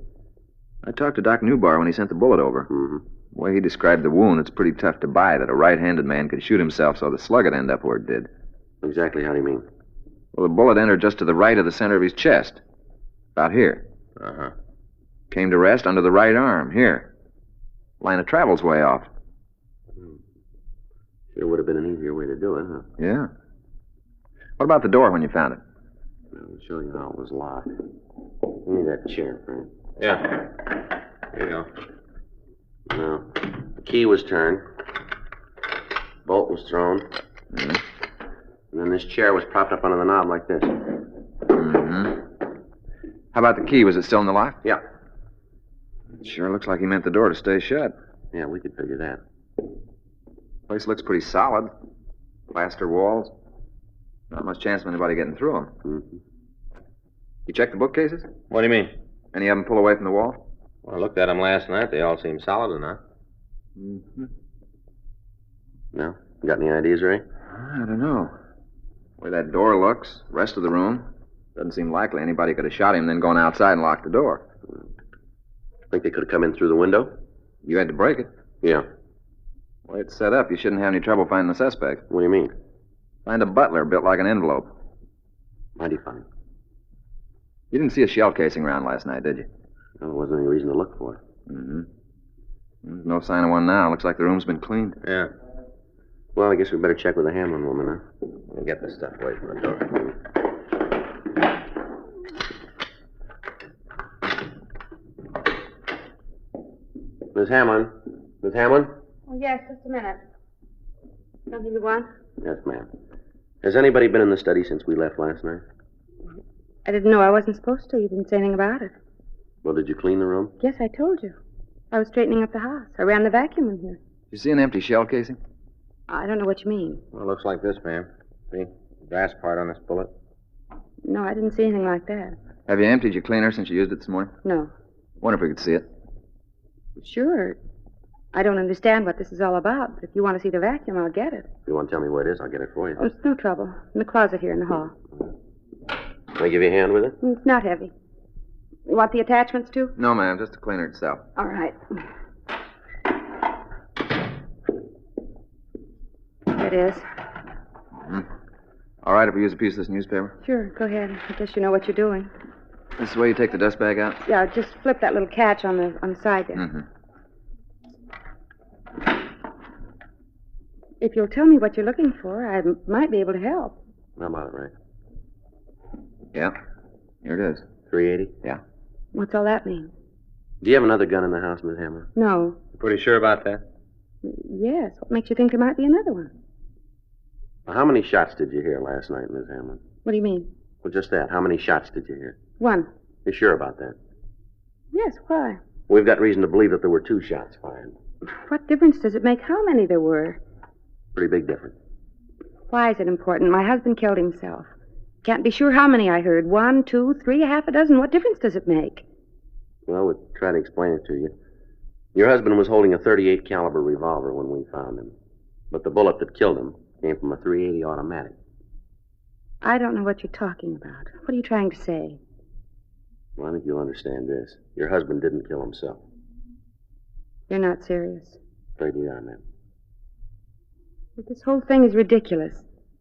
I talked to Doc Newbar when he sent the bullet over. Mm-hmm. The way he described the wound, it's pretty tough to buy that a right-handed man could shoot himself so the slug would end up where it did. Exactly how do you mean? Well, the bullet entered just to the right of the center of his chest. About here. Uh-huh. Came to rest under the right arm, here. Line of travel's way off. Sure would have been an easier way to do it, huh? Yeah. What about the door when you found it? I'll show you how it was locked. Give me that chair, Frank. Yeah. Here you go. No. The key was turned. Bolt was thrown. Mm-hmm. And then this chair was propped up under the knob like this. Mm-hmm. How about the key? Was it still in the lock? Yeah. Sure looks like he meant the door to stay shut. Yeah, we could figure that. Place looks pretty solid. Plaster walls. Not much chance of anybody getting through them. Mm-hmm. You checked the bookcases? What do you mean? Any of them pull away from the wall? Well, I looked at them last night. They all seem solid enough. Mm-hmm. No? Got any ideas, Ray? I don't know. The way that door looks, rest of the room, doesn't seem likely anybody could have shot him, then gone outside and locked the door. Think they could have come in through the window? You had to break it. Yeah. The way it's set up, you shouldn't have any trouble finding the suspect. What do you mean? Find a butler built like an envelope. Mighty fine. You didn't see a shell casing around last night, did you? Well, there wasn't any reason to look for it. Mm-hmm. There's no sign of one now. Looks like the room's been cleaned. Yeah. Well, I guess we better check with the Hamlin woman, huh? We'll get this stuff away from the door. Miss Hamlin? Miss Hamlin? Oh, yes, just a minute. Something you want? Yes, ma'am. Has anybody been in the study since we left last night? I didn't know I wasn't supposed to. You didn't say anything about it. Well, did you clean the room? Yes, I told you. I was straightening up the house. I ran the vacuum in here. Did you see an empty shell casing? I don't know what you mean. Well, it looks like this, ma'am. See? The brass part on this bullet. No, I didn't see anything like that. Have you emptied your cleaner since you used it this morning? No. Wonder if we could see it. Sure. I don't understand what this is all about, but if you want to see the vacuum, I'll get it. If you want to tell me where it is, I'll get it for you. Oh, it's no trouble. In the closet here in the hall. Can I give you a hand with it? It's not heavy. You want the attachments, too? No, ma'am. Just the cleaner itself. All right. There it is. Mm-hmm. All right if we use a piece of this newspaper? Sure, go ahead. I guess you know what you're doing. This is the way you take the dust bag out? Yeah, just flip that little catch on the side there. Mm-hmm. If you'll tell me what you're looking for, I might be able to help. How about it, Ray? Yeah. Here it is. 380? Yeah. What's all that mean? Do you have another gun in the house, Miss Hamlin? No. Pretty sure about that? Yes. What makes you think there might be another one? Well, how many shots did you hear last night, Miss Hamlin? What do you mean? Well, just that. How many shots did you hear? One. You sure about that? Yes, why? We've got reason to believe that there were 2 shots fired. What difference does it make how many there were? Pretty big difference. Why is it important? My husband killed himself. Can't be sure how many I heard. 1, 2, 3, half a dozen. What difference does it make? Well, we'll try to explain it to you. Your husband was holding a .38 caliber revolver when we found him. But the bullet that killed him came from a .380 automatic. I don't know what you're talking about. What are you trying to say? Well, I think you'll understand this. Your husband didn't kill himself. You're not serious. Afraid you are, ma'am. But this whole thing is ridiculous.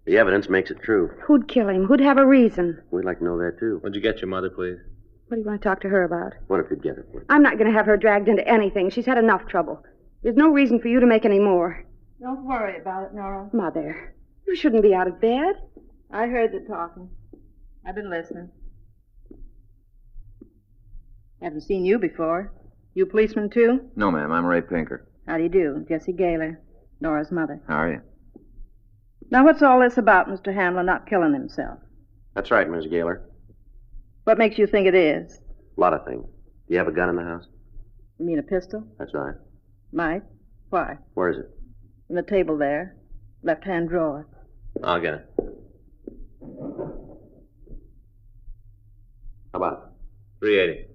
The evidence makes it true. Who'd kill him? Who'd have a reason? We'd like to know that, too. Would you get your mother, please? What do you want to talk to her about? What if you'd get her, please? I'm not going to have her dragged into anything. She's had enough trouble. There's no reason for you to make any more. Don't worry about it, Nora. Mother, you shouldn't be out of bed. I heard the talking. I've been listening. Haven't seen you before. You a policeman, too? No, ma'am. I'm Ray Pinker. How do you do? Jessie Gaylor, Nora's mother. How are you? Now, what's all this about Mr. Hamlin not killing himself? That's right, Miss Gaylor. What makes you think it is? A lot of things. Do you have a gun in the house? You mean a pistol? That's right. Might. Why? Where is it? On the table there. Left-hand drawer. I'll get it. How about it? 380.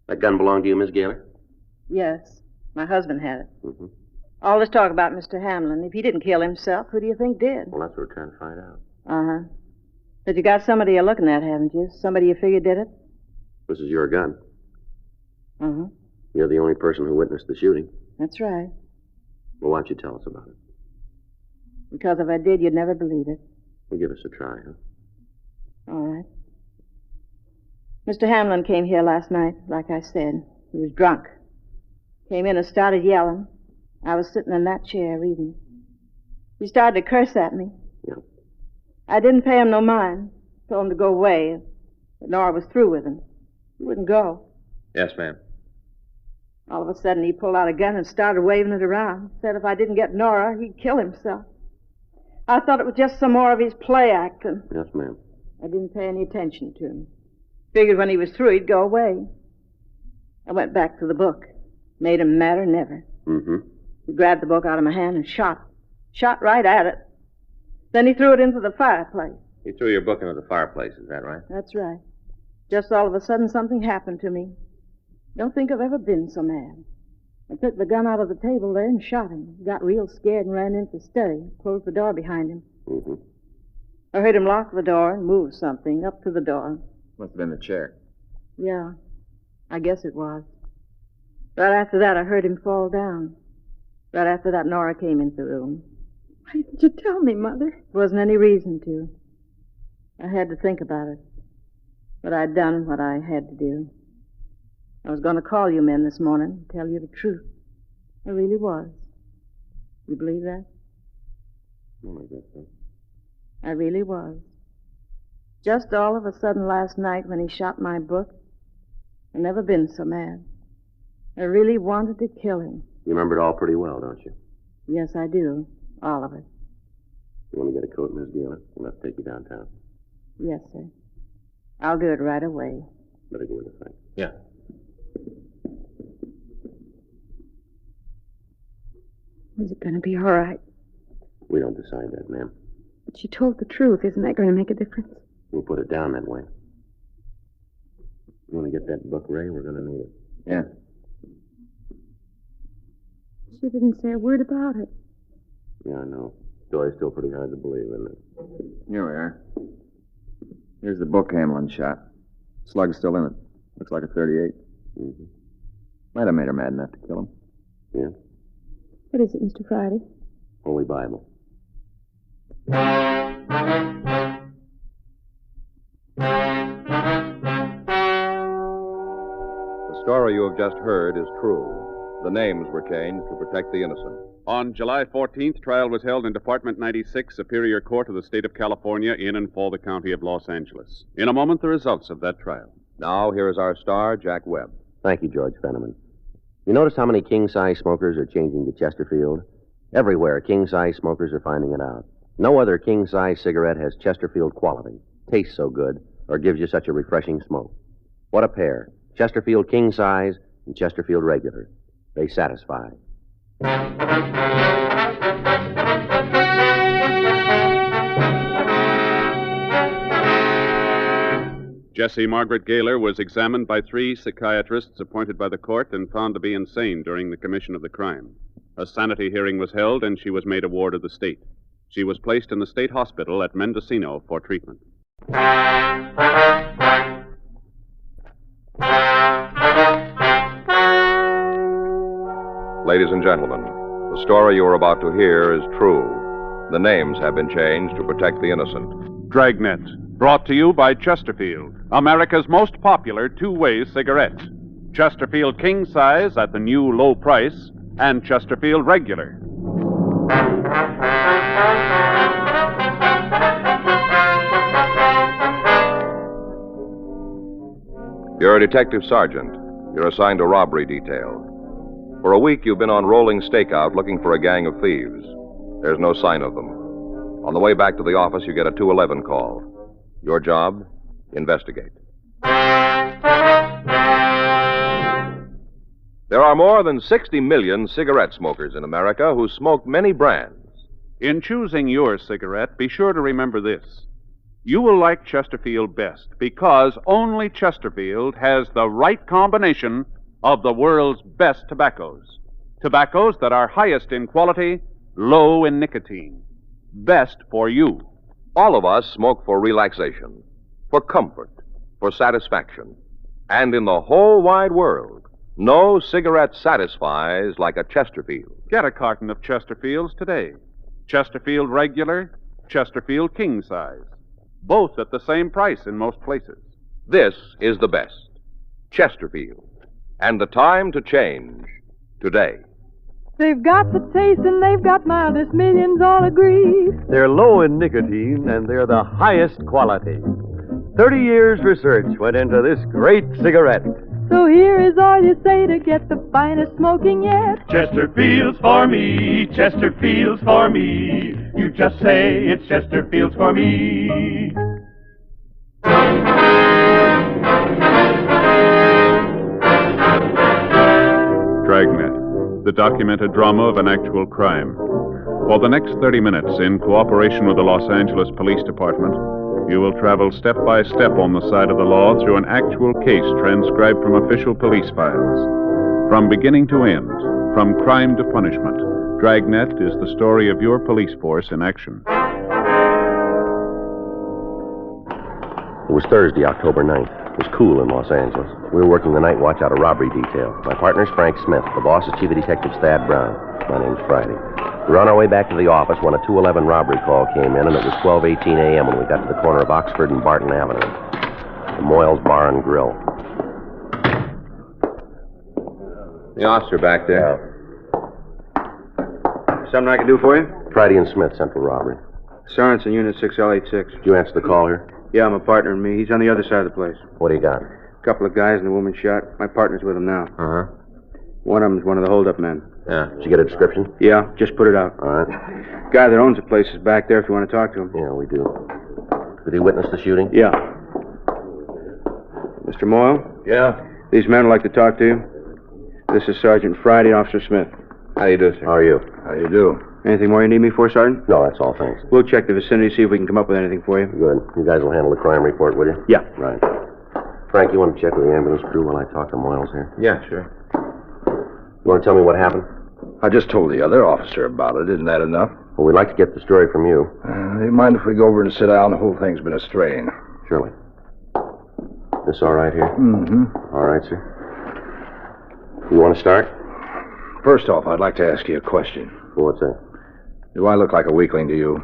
That gun belonged to you, Miss Gaylor? Yes. My husband had it. Mm-hmm. All this talk about Mr. Hamlin. If he didn't kill himself, who do you think did? Well, that's what we're trying to find out. Uh-huh. But you got somebody you're looking at, haven't you? Somebody you figure did it? This is your gun. Uh-huh. You're the only person who witnessed the shooting. That's right. Well, why don't you tell us about it? Because if I did, you'd never believe it. Well, give us a try, huh? All right. Mr. Hamlin came here last night, like I said. He was drunk. Came in and started yelling. I was sitting in that chair reading. He started to curse at me. Yeah. I didn't pay him no mind. Told him to go away. But Nora was through with him. He wouldn't go. Yes, ma'am. All of a sudden, he pulled out a gun and started waving it around. Said if I didn't get Nora, he'd kill himself. I thought it was just some more of his play acting. Yes, ma'am. I didn't pay any attention to him. Figured when he was through, he'd go away. I went back to the book. Made him madder than ever. Mm-hmm. He grabbed the book out of my hand and shot. Shot right at it. Then he threw it into the fireplace. You threw your book into the fireplace, is that right? That's right. Just all of a sudden, something happened to me. Don't think I've ever been so mad. I took the gun out of the table there and shot him. Got real scared and ran into the study. Closed the door behind him. Mm-hmm. I heard him lock the door and move something up to the door. Must have been the chair. Yeah, I guess it was. Right after that, I heard him fall down. Right after that, Nora came into the room. Why didn't you tell me, Mother? Wasn't any reason to. I had to think about it. But I'd done what I had to do. I was going to call you men this morning and tell you the truth. I really was. You believe that? Oh, I guess so. I really was. Just all of a sudden last night when he shot my book, I've never been so mad. I really wanted to kill him. You remember it all pretty well, don't you? Yes, I do. All of it. You want to get a coat, Miss Galen? We'll have to take you downtown. Yes, sir. I'll do it right away. Better go with it, Frank. Yeah. Is it going to be all right? We don't decide that, ma'am. But she told the truth. Isn't that going to make a difference? We'll put it down that way. You want to get that book, Ray? We're going to need it. Yeah. She didn't say a word about it. Yeah, I know. Story's still pretty hard to believe, isn't it? Here we are. Here's the book Hamlin shot. Slug's still in it. Looks like a 38. Mm-hmm. Might have made her mad enough to kill him. Yeah? What is it, Mr. Friday? Holy Bible. The story you have just heard is true. The names were changed to protect the innocent. On July 14th, trial was held in Department 96, Superior Court of the State of California, in and for the County of Los Angeles. In a moment, the results of that trial. Now, here is our star, Jack Webb. Thank you, George Fenneman. You notice how many king-size smokers are changing to Chesterfield? Everywhere, king-size smokers are finding it out. No other king-size cigarette has Chesterfield quality, tastes so good, or gives you such a refreshing smoke. What a pair. Chesterfield king-size and Chesterfield regular. They satisfy. Jessie Margaret Gaylor was examined by 3 psychiatrists appointed by the court and found to be insane during the commission of the crime. A sanity hearing was held, and she was made a ward of the state. She was placed in the state hospital at Mendocino for treatment. Ladies and gentlemen, the story you are about to hear is true. The names have been changed to protect the innocent. Dragnet, brought to you by Chesterfield, America's most popular two-way cigarette. Chesterfield King Size at the new low price, and Chesterfield Regular. You're a detective sergeant. You're assigned to robbery detail. For a week, you've been on rolling stakeout looking for a gang of thieves. There's no sign of them. On the way back to the office, you get a 211 call. Your job? Investigate. There are more than 60 million cigarette smokers in America who smoke many brands. In choosing your cigarette, be sure to remember this. You will like Chesterfield best because only Chesterfield has the right combination of the world's best tobaccos. Tobaccos that are highest in quality, low in nicotine. Best for you. All of us smoke for relaxation, for comfort, for satisfaction. And in the whole wide world, no cigarette satisfies like a Chesterfield. Get a carton of Chesterfields today. Chesterfield Regular, Chesterfield King Size. both at the same price in most places. This is the best. Chesterfield. And the time to change. Today. They've got the taste and they've got mildness, millions all agree. They're low in nicotine and they're the highest quality. 30 years research went into this great cigarette. So here is all you say to get the finest smoking yet. Chesterfield's for me, Chesterfield's for me. You just say it's Chesterfield's for me. Dragnet, the documented drama of an actual crime. For the next 30 minutes, in cooperation with the Los Angeles Police Department, you will travel step by step on the side of the law through an actual case transcribed from official police files. From beginning to end, from crime to punishment, Dragnet is the story of your police force in action. It was Thursday, October 9th. It was cool in Los Angeles. We were working the night watch out of robbery detail. My partner's Frank Smith. The boss is Chief of Detectives Thad Brown. My name's Friday. We were on our way back to the office when a 211 robbery call came in, and it was 12:18 a.m. when we got to the corner of Oxford and Barton Avenue. The Moyles Bar and Grill. The officer back there. Something I can do for you? Friday and Smith, Central Robbery. Sorensen, Unit 6L86. Did you answer the call here? Yeah, my partner and me. He's on the other side of the place. What do you got? A couple of guys and a woman shot. My partner's with him now. Uh-huh. One of them's one of the hold-up men. Yeah. Did you get a description? Yeah, just put it out. All right. Guy that owns the place is back there if you want to talk to him. Yeah, we do. Did he witness the shooting? Yeah. Mr. Moyle? Yeah? These men would like to talk to you. This is Sergeant Friday, Officer Smith. How do you do, sir? How are you? How do you do? Anything more you need me for, Sergeant? No, that's all, thanks. We'll check the vicinity, see if we can come up with anything for you. Good. You guys will handle the crime report, will you? Yeah. Right. Frank, you want to check with the ambulance crew while I talk to Moyles here? Yeah, sure. You want to tell me what happened? I just told the other officer about it. Isn't that enough? Well, we'd like to get the story from you. Do you mind if we go over and sit down? The whole thing's been a strain. Surely. This all right here? Mm-hmm. All right, sir. You want to start? First off, I'd like to ask you a question. Well, what's that? Do I look like a weakling to you?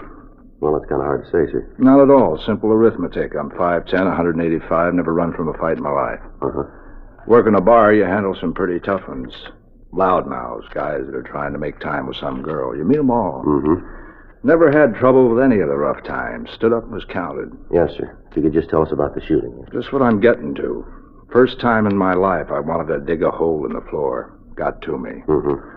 Well, that's kind of hard to say, sir. Not at all. Simple arithmetic. I'm 5'10", 185, never run from a fight in my life. Uh-huh. Working a bar, you handle some pretty tough ones. Loudmouths, guys that are trying to make time with some girl. You meet them all. Mm-hmm. Never had trouble with any of the rough times. Stood up and was counted. Yes, sir. If you could just tell us about the shooting. Just what I'm getting to. First time in my life I wanted to dig a hole in the floor. Got to me. Mm-hmm.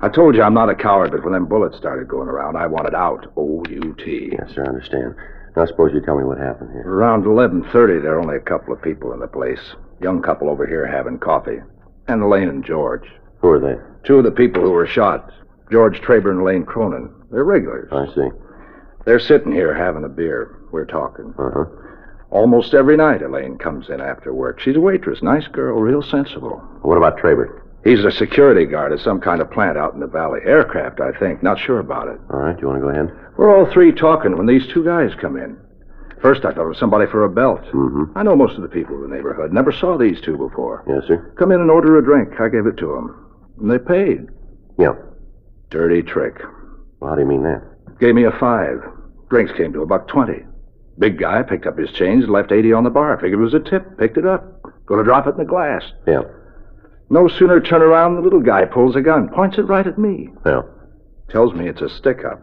I told you I'm not a coward, but when them bullets started going around, I wanted out. O-U-T. Yes, sir, I understand. Now, suppose you tell me what happened here. Around 11:30, there were only a couple of people in the place. Young couple over here having coffee. And Elaine and George. Who are they? Two of the people who were shot. George Traber and Elaine Cronin. They're regulars. I see. They're sitting here having a beer. We're talking. Uh-huh. Almost every night, Elaine comes in after work. She's a waitress. Nice girl, real sensible. What about Traber? He's a security guard at some kind of plant out in the valley. Aircraft, I think. Not sure about it. All right, you want to go ahead? We're all three talking when these two guys come in. First, I thought it was somebody for a belt. Mm-hmm. I know most of the people in the neighborhood. Never saw these two before. Yes, sir. Come in and order a drink. I gave it to them. And they paid. Yeah. Dirty trick. Well, how do you mean that? Gave me a 5. Drinks came to $1.20. Big guy picked up his change, left 80 on the bar. Figured it was a tip. Picked it up. Gonna drop it in the glass. Yeah. No sooner turn around, the little guy pulls a gun, points it right at me. Yeah. Tells me it's a stick-up.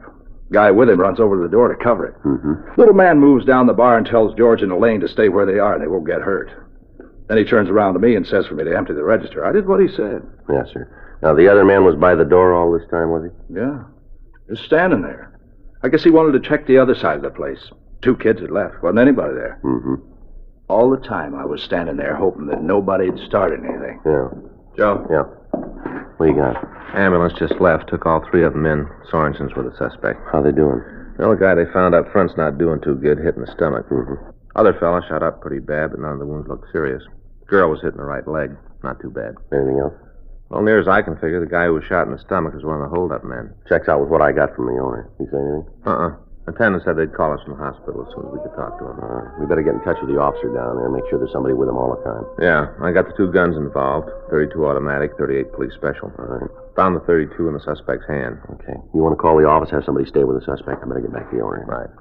Guy with him runs over to the door to cover it. Mm-hmm. Little man moves down the bar and tells George and Elaine to stay where they are and they won't get hurt. Then he turns around to me and says for me to empty the register. I did what he said. Yes, sir. Now, the other man was by the door all this time, was he? Yeah. Just standing there. I guess he wanted to check the other side of the place. 2 kids had left. Wasn't anybody there. Mm-hmm. All the time I was standing there hoping that nobody'd start anything. Yeah. Joe? Yeah. What do you got? Ambulance just left. Took all 3 of them in. Sorensen's with the suspect. How they doing? The other guy they found up front's not doing too good, hit in the stomach. Mm-hmm. Other fella shot up pretty bad, but none of the wounds looked serious. Girl was hit in the right leg. Not too bad. Anything else? Well, near as I can figure, the guy who was shot in the stomach is one of the hold-up men. Checks out with what I got from the owner. You say anything? Attendant said they'd call us from the hospital as soon as we could talk to him. We better get in touch with the officer down there and make sure there's somebody with him all the time. Yeah, I got the 2 guns involved. 32 automatic, 38 police special. All right. Found the 32 in the suspect's hand. Okay. You want to call the office, have somebody stay with the suspect? I better get back to the owner. Right.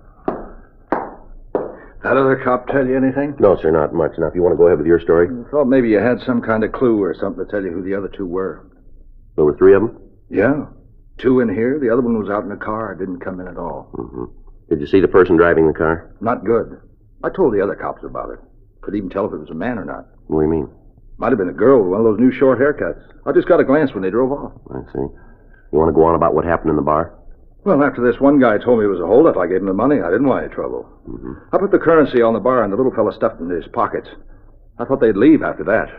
That other cop tell you anything? No, sir, not much. Now, if you want to go ahead with your story. Thought maybe you had some kind of clue or something to tell you who the other two were. There were 3 of them? Yeah. 2 in here. The other one was out in the car. Didn't come in at all. Mm-hmm. Did you see the person driving the car? Not good. I told the other cops about it. Could even tell if it was a man or not. What do you mean? Might have been a girl with one of those new short haircuts. I just got a glance when they drove off. I see. You want to go on about what happened in the bar? Well, after this one guy told me it was a holdup, I gave him the money. I didn't want any trouble. Mm-hmm. I put the currency on the bar, and the little fella stuffed it in his pockets. I thought they'd leave after that.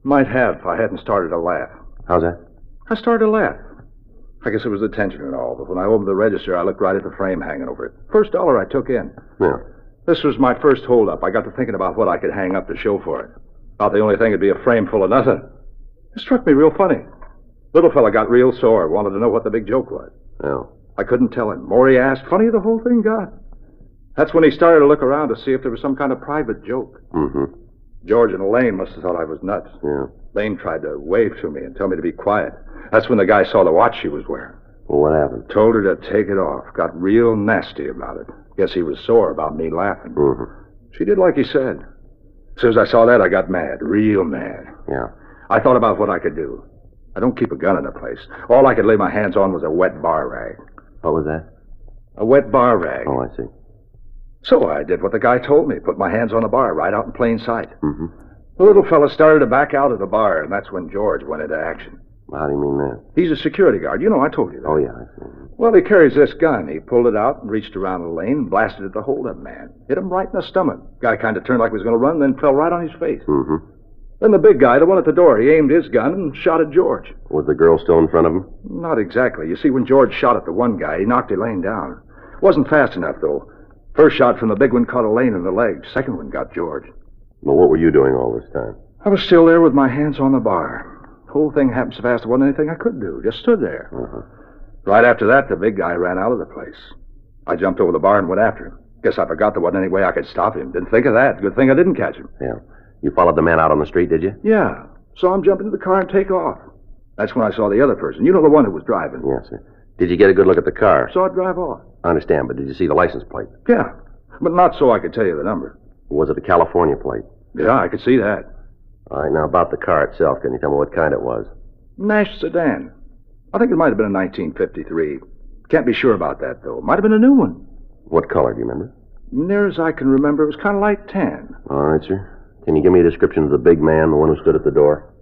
Might have if I hadn't started to laugh. How's that? I started to laugh. I guess it was the tension and all, but when I opened the register, I looked right at the frame hanging over it. First dollar I took in. Yeah. This was my first holdup. I got to thinking about what I could hang up to show for it. Thought the only thing would be a frame full of nothing. It struck me real funny. Little fella got real sore, wanted to know what the big joke was. Oh. I couldn't tell him. More he asked, funnier the whole thing got. That's when he started to look around to see if there was some kind of private joke. Mm-hmm. George and Elaine must have thought I was nuts. Yeah. Elaine tried to wave to me and tell me to be quiet. That's when the guy saw the watch she was wearing. Well, what happened? Told her to take it off. Got real nasty about it. Guess he was sore about me laughing. Mm-hmm. She did like he said. As soon as I saw that, I got mad. Real mad. Yeah. I thought about what I could do. I don't keep a gun in the place. All I could lay my hands on was a wet bar rag. What was that? A wet bar rag. Oh, I see. So I did what the guy told me. Put my hands on the bar right out in plain sight. Mm-hmm. The little fella started to back out of the bar, and that's when George went into action. How do you mean that? He's a security guard. You know, I told you that. Oh, yeah, I see. Well, he carries this gun. He pulled it out and reached around the lane and blasted at the hold-up man. Hit him right in the stomach. Guy kind of turned like he was going to run, then fell right on his face. Mm-hmm. Then the big guy, the one at the door, he aimed his gun and shot at George. Was the girl still in front of him? Not exactly. You see, when George shot at the one guy, he knocked Elaine down. Wasn't fast enough, though. First shot from the big one caught Elaine in the leg. Second one got George. Well, what were you doing all this time? I was still there with my hands on the bar. The whole thing happened so fast there wasn't anything I could do. Just stood there. Uh-huh. Right after that, the big guy ran out of the place. I jumped over the bar and went after him. Guess I forgot there wasn't any way I could stop him. Didn't think of that. Good thing I didn't catch him. Yeah. You followed the man out on the street, did you? Yeah. Saw him jump into the car and take off. That's when I saw the other person. You know, the one who was driving. Yes, sir. Did you get a good look at the car? Saw it drive off. I understand, but did you see the license plate? Yeah. But not so I could tell you the number. Was it a California plate? Yeah, I could see that. All right, now about the car itself, can you tell me what kind it was? Nash sedan. I think it might have been a 1953. Can't be sure about that, though. Might have been a new one. What color, do you remember? Near as I can remember, it was kind of light tan. All right, sir. Can you give me a description of the big man, the one who stood at the door?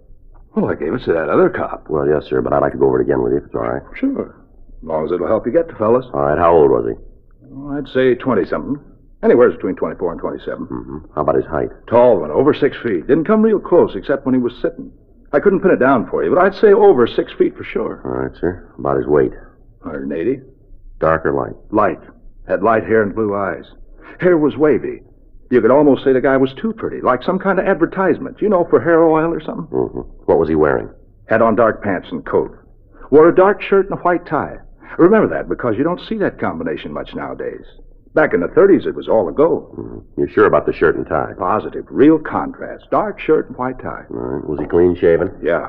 Well, I gave it to that other cop. Well, yes, sir, but I'd like to go over it again with you, if it's all right. Sure. As long as it'll help you get the fellas. All right, how old was he? Oh, I'd say 20-something. Anywhere between 24 and 27. Mm-hmm. How about his height? Tall one, over 6 feet. Didn't come real close, except when he was sitting. I couldn't pin it down for you, but I'd say over 6 feet for sure. All right, sir. About his weight? 180. Dark or light? Light. Had light hair and blue eyes. Hair was wavy. You could almost say the guy was too pretty, like some kind of advertisement, you know, for hair oil or something. Mm-hmm. What was he wearing? Had on dark pants and coat. Wore a dark shirt and a white tie. Remember that, because you don't see that combination much nowadays. Back in the 30s, it was all a go. Mm-hmm. You're sure about the shirt and tie? Positive. Real contrast. Dark shirt and white tie. All right. Was he clean shaven? Yeah.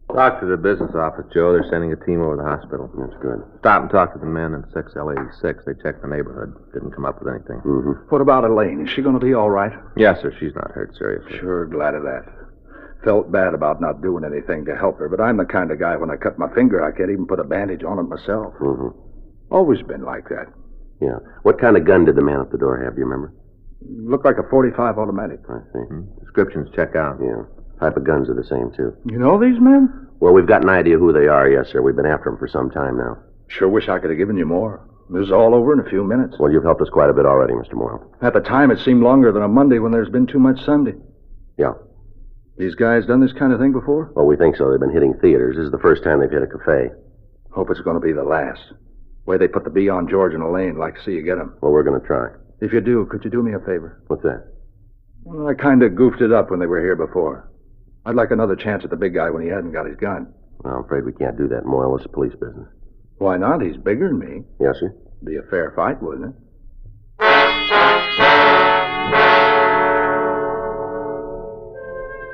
Talk to the business office, Joe. They're sending a team over to the hospital. That's good. Stop and talk to the men in 6L86. They checked the neighborhood. Didn't come up with anything. Mm-hmm. What about Elaine? Is she going to be all right? Yes, sir. She's not hurt seriously. Sure, glad of that. Felt bad about not doing anything to help her, but I'm the kind of guy when I cut my finger, I can't even put a bandage on it myself. Mm-hmm. Always been like that. Yeah. What kind of gun did the man at the door have, do you remember? Looked like a .45 automatic. I see. Mm-hmm. Descriptions check out. Yeah. Type of guns are the same, too. You know these men? Well, we've got an idea who they are, yes, sir. We've been after them for some time now. Sure wish I could have given you more. This is all over in a few minutes. Well, you've helped us quite a bit already, Mr. Morrow. At the time, it seemed longer than a Monday when there's been too much Sunday. Yeah. These guys done this kind of thing before? Well, we think so. They've been hitting theaters. This is the first time they've hit a cafe. Hope it's going to be the last. Way they put the B on George and Elaine, like to see you get them. Well, we're going to try. If you do, could you do me a favor? What's that? Well, I kind of goofed it up when they were here before. I'd like another chance at the big guy when he hadn't got his gun. Well, I'm afraid we can't do that, Morrow. It's a police business. Why not? He's bigger than me. Yes, sir. Be a fair fight, wouldn't it?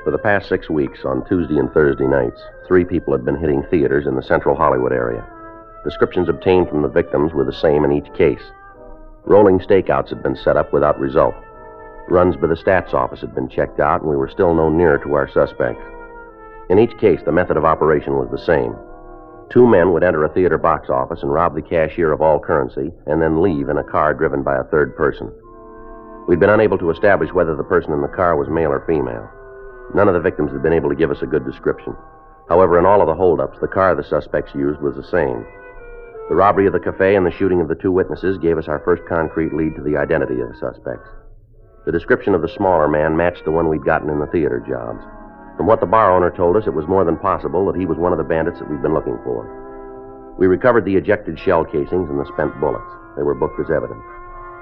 For the past 6 weeks, on Tuesday and Thursday nights, 3 people had been hitting theaters in the central Hollywood area. Descriptions obtained from the victims were the same in each case. Rolling stakeouts had been set up without result. Runs by the stats office had been checked out, and we were still no nearer to our suspects. In each case, the method of operation was the same. Two men would enter a theater box office and rob the cashier of all currency, and then leave in a car driven by a third person. We'd been unable to establish whether the person in the car was male or female. None of the victims had been able to give us a good description. However, in all of the holdups, the car the suspects used was the same. The robbery of the cafe and the shooting of the two witnesses gave us our first concrete lead to the identity of the suspects. The description of the smaller man matched the one we'd gotten in the theater jobs. From what the bar owner told us, it was more than possible that he was one of the bandits that we'd been looking for. We recovered the ejected shell casings and the spent bullets. They were booked as evidence.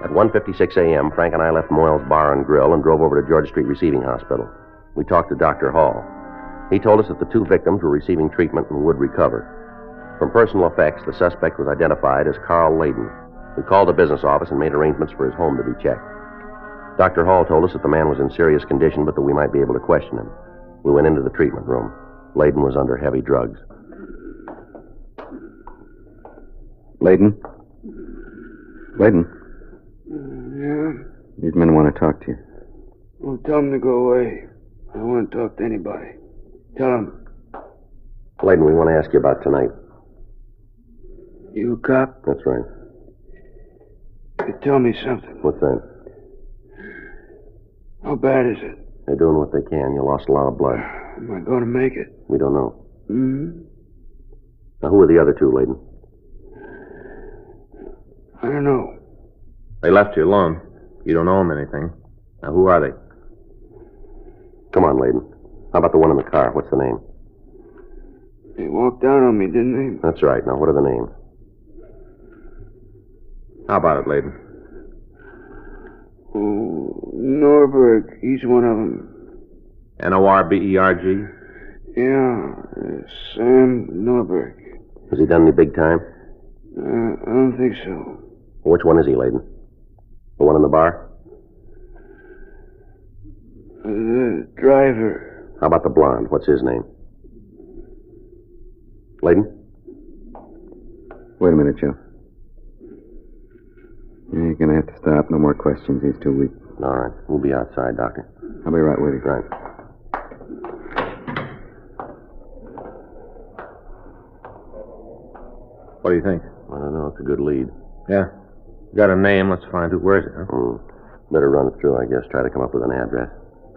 At 1:56 a.m., Frank and I left Moyle's Bar and Grill and drove over to Georgia Street Receiving Hospital. We talked to Dr. Hall. He told us that the two victims were receiving treatment and would recover. From personal effects, the suspect was identified as Carl Layden. We called the business office and made arrangements for his home to be checked. Dr. Hall told us that the man was in serious condition, but that we might be able to question him. We went into the treatment room. Layden was under heavy drugs. Layden? Layden? Yeah? These men want to talk to you. Well, tell them to go away. I don't want to talk to anybody. Tell them. Layden, we want to ask you about tonight. You a cop? That's right. You tell me something. What's that? How bad is it? They're doing what they can. You lost a lot of blood. Am I going to make it? We don't know. Hmm? Now, who are the other two, Layden? I don't know. They left you alone. You don't owe them anything. Now, who are they? Come on, Layden. How about the one in the car? What's the name? They walked out on me, didn't That's right. Now, what are the names? How about it, Layden? they? Oh, Norberg. He's one of them. Norberg? Yeah, Sam Norberg. Has he done any big time? I don't think so. Which one is he, Layden? The one in the bar? The driver. How about the blonde? What's his name? Layden? Wait a minute, Joe. You're going to have to stop. No more questions. He's too weak. All right. We'll be outside, Doctor. I'll be right with you. Right. What do you think? I don't know. It's a good lead. Yeah. Got a name. Let's find who wears it, huh? Better run it through, I guess. Try to come up with an address.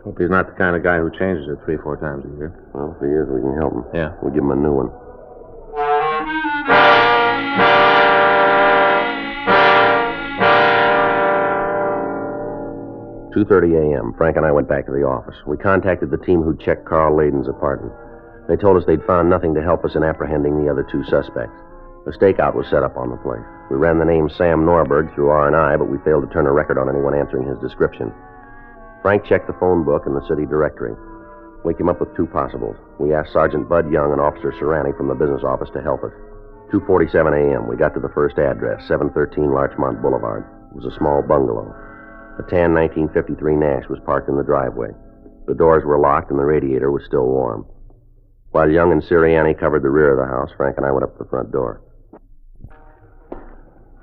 Hope he's not the kind of guy who changes it 3 or 4 times a year. Well, if he is, we can help him. Yeah. We'll give him a new one. "2:30 a.m. Frank and I went back to the office. We contacted the team who checked Carl Layden's apartment. They told us they'd found nothing to help us in apprehending the other two suspects. A stakeout was set up on the place. We ran the name Sam Norberg through R&I, but we failed to turn a record on anyone answering his description. Frank checked the phone book and the city directory. We came up with 2 possibles. We asked Sergeant Bud Young and Officer Serrani from the business office to help us. 2:47 a.m. We got to the first address, 713 Larchmont Boulevard. It was a small bungalow. A tan 1953 Nash was parked in the driveway. The doors were locked and the radiator was still warm. While Young and Sirianni covered the rear of the house, Frank and I went up to the front door.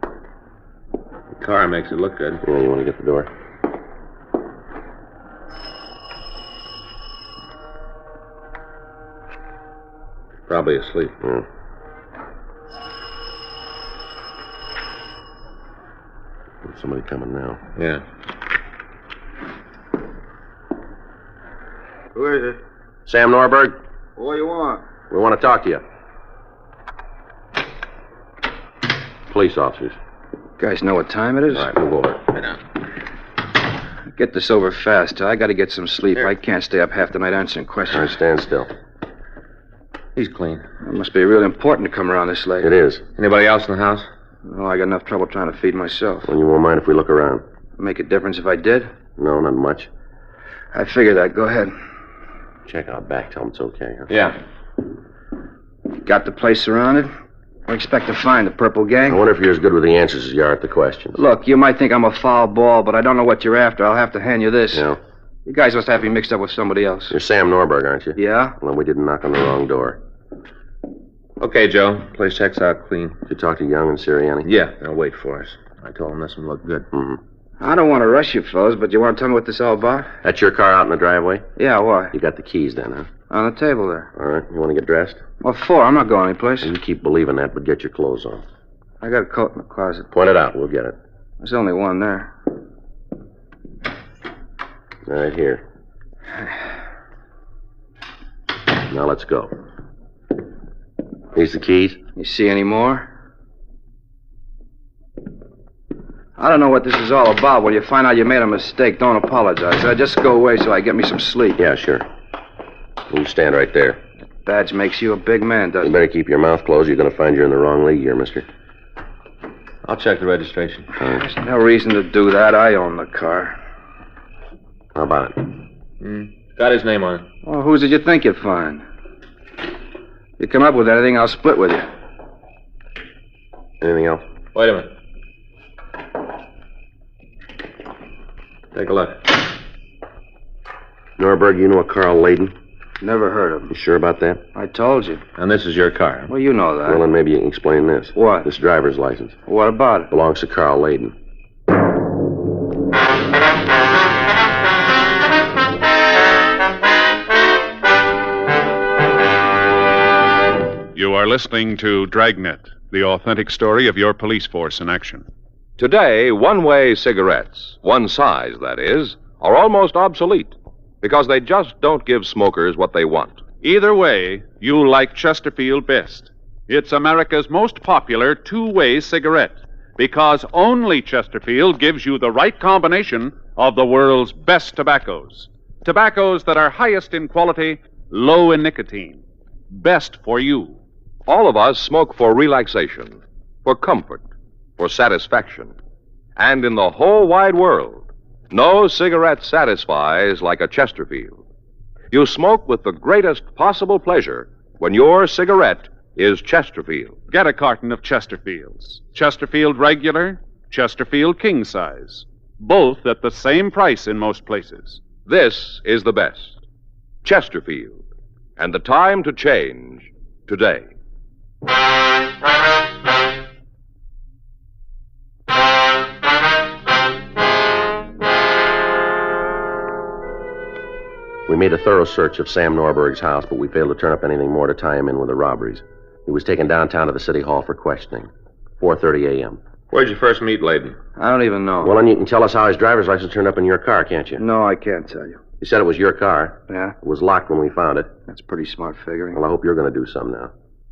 The car makes it look good. Yeah, you want to get the door? Probably asleep. Yeah. There's somebody coming now. Yeah. Who is it? Sam Norberg, What do you want? we want to talk to you. Police officers. Guys know what time it is? All right, move over. Sit down. Get this over fast. I got to get some sleep. I can't stay up half the night answering All right, questions. stand still. He's clean. It must be real important to come around this late. It is. Anybody else in the house? Well, I got enough trouble trying to feed myself. Well, you won't mind if we look around? Make a difference if I did? No, not much. I figured that. Go ahead. Check out back. Tell them it's okay. Huh? Yeah. Got the place surrounded? What do you expect to find? The Purple Gang? I wonder if you're as good with the answers as you are at the questions. Look, you might think I'm a foul ball, but I don't know what you're after. I'll have to hand you this. Yeah. You guys must have me mixed up with somebody else. You're Sam Norberg, aren't you? Yeah? Well, we didn't knock on the wrong door. Okay, Joe. Place checks out clean. Did you talk to Young and Sirianni? Yeah, they'll wait for us. I told him this one looked good. I don't want to rush you, fellas, but you want to tell me what this is all about? That's your car out in the driveway? Yeah, why? You got the keys then, huh? On the table there. All right. You want to get dressed? What for? I'm not going anyplace. You keep believing that, but get your clothes on. I got a coat in the closet. Point it out. We'll get it. There's only one there. Right here. Now let's go. Here's the keys. You see any more? I don't know what this is all about. When you find out you made a mistake, don't apologize. Just go away so I get me some sleep. Yeah, sure. You stand right there. That badge makes you a big man, doesn't it? You better keep your mouth closed. You're going to find you're in the wrong league here, mister. I'll check the registration. There's no reason to do that. I own the car. How about it? Got his name on it. Well, whose did you think you'd find? If you come up with anything, I'll split with you. Anything else? Wait a minute. Take a look. Norberg, you know a Carl Layden? Never heard of him. You sure about that? I told you. And this is your car. Well, you know that. Well, then maybe you can explain this. What? This driver's license. What about it? Belongs to Carl Layden. You are listening to Dragnet, the authentic story of your police force in action. Today, one-way cigarettes, one size, that is, are almost obsolete because they just don't give smokers what they want. Either way, you like Chesterfield best. It's America's most popular two-way cigarette because only Chesterfield gives you the right combination of the world's best tobaccos. Tobaccos that are highest in quality, low in nicotine. Best for you. All of us smoke for relaxation, for comfort, for satisfaction. And in the whole wide world, no cigarette satisfies like a Chesterfield. You smoke with the greatest possible pleasure when your cigarette is Chesterfield. Get a carton of Chesterfields. Chesterfield regular, Chesterfield king size. Both at the same price in most places. This is the best. Chesterfield. And the time to change today. We made a thorough search of Sam Norberg's house, but we failed to turn up anything more to tie him in with the robberies. He was taken downtown to the city hall for questioning. 4:30 a.m. Where'd you first meet Layden? I don't even know. Well, then you can tell us how his driver's license turned up in your car, can't you? No, I can't tell you. You said it was your car. Yeah? It was locked when we found it. That's pretty smart figuring. Well, I hope you're going to do some now.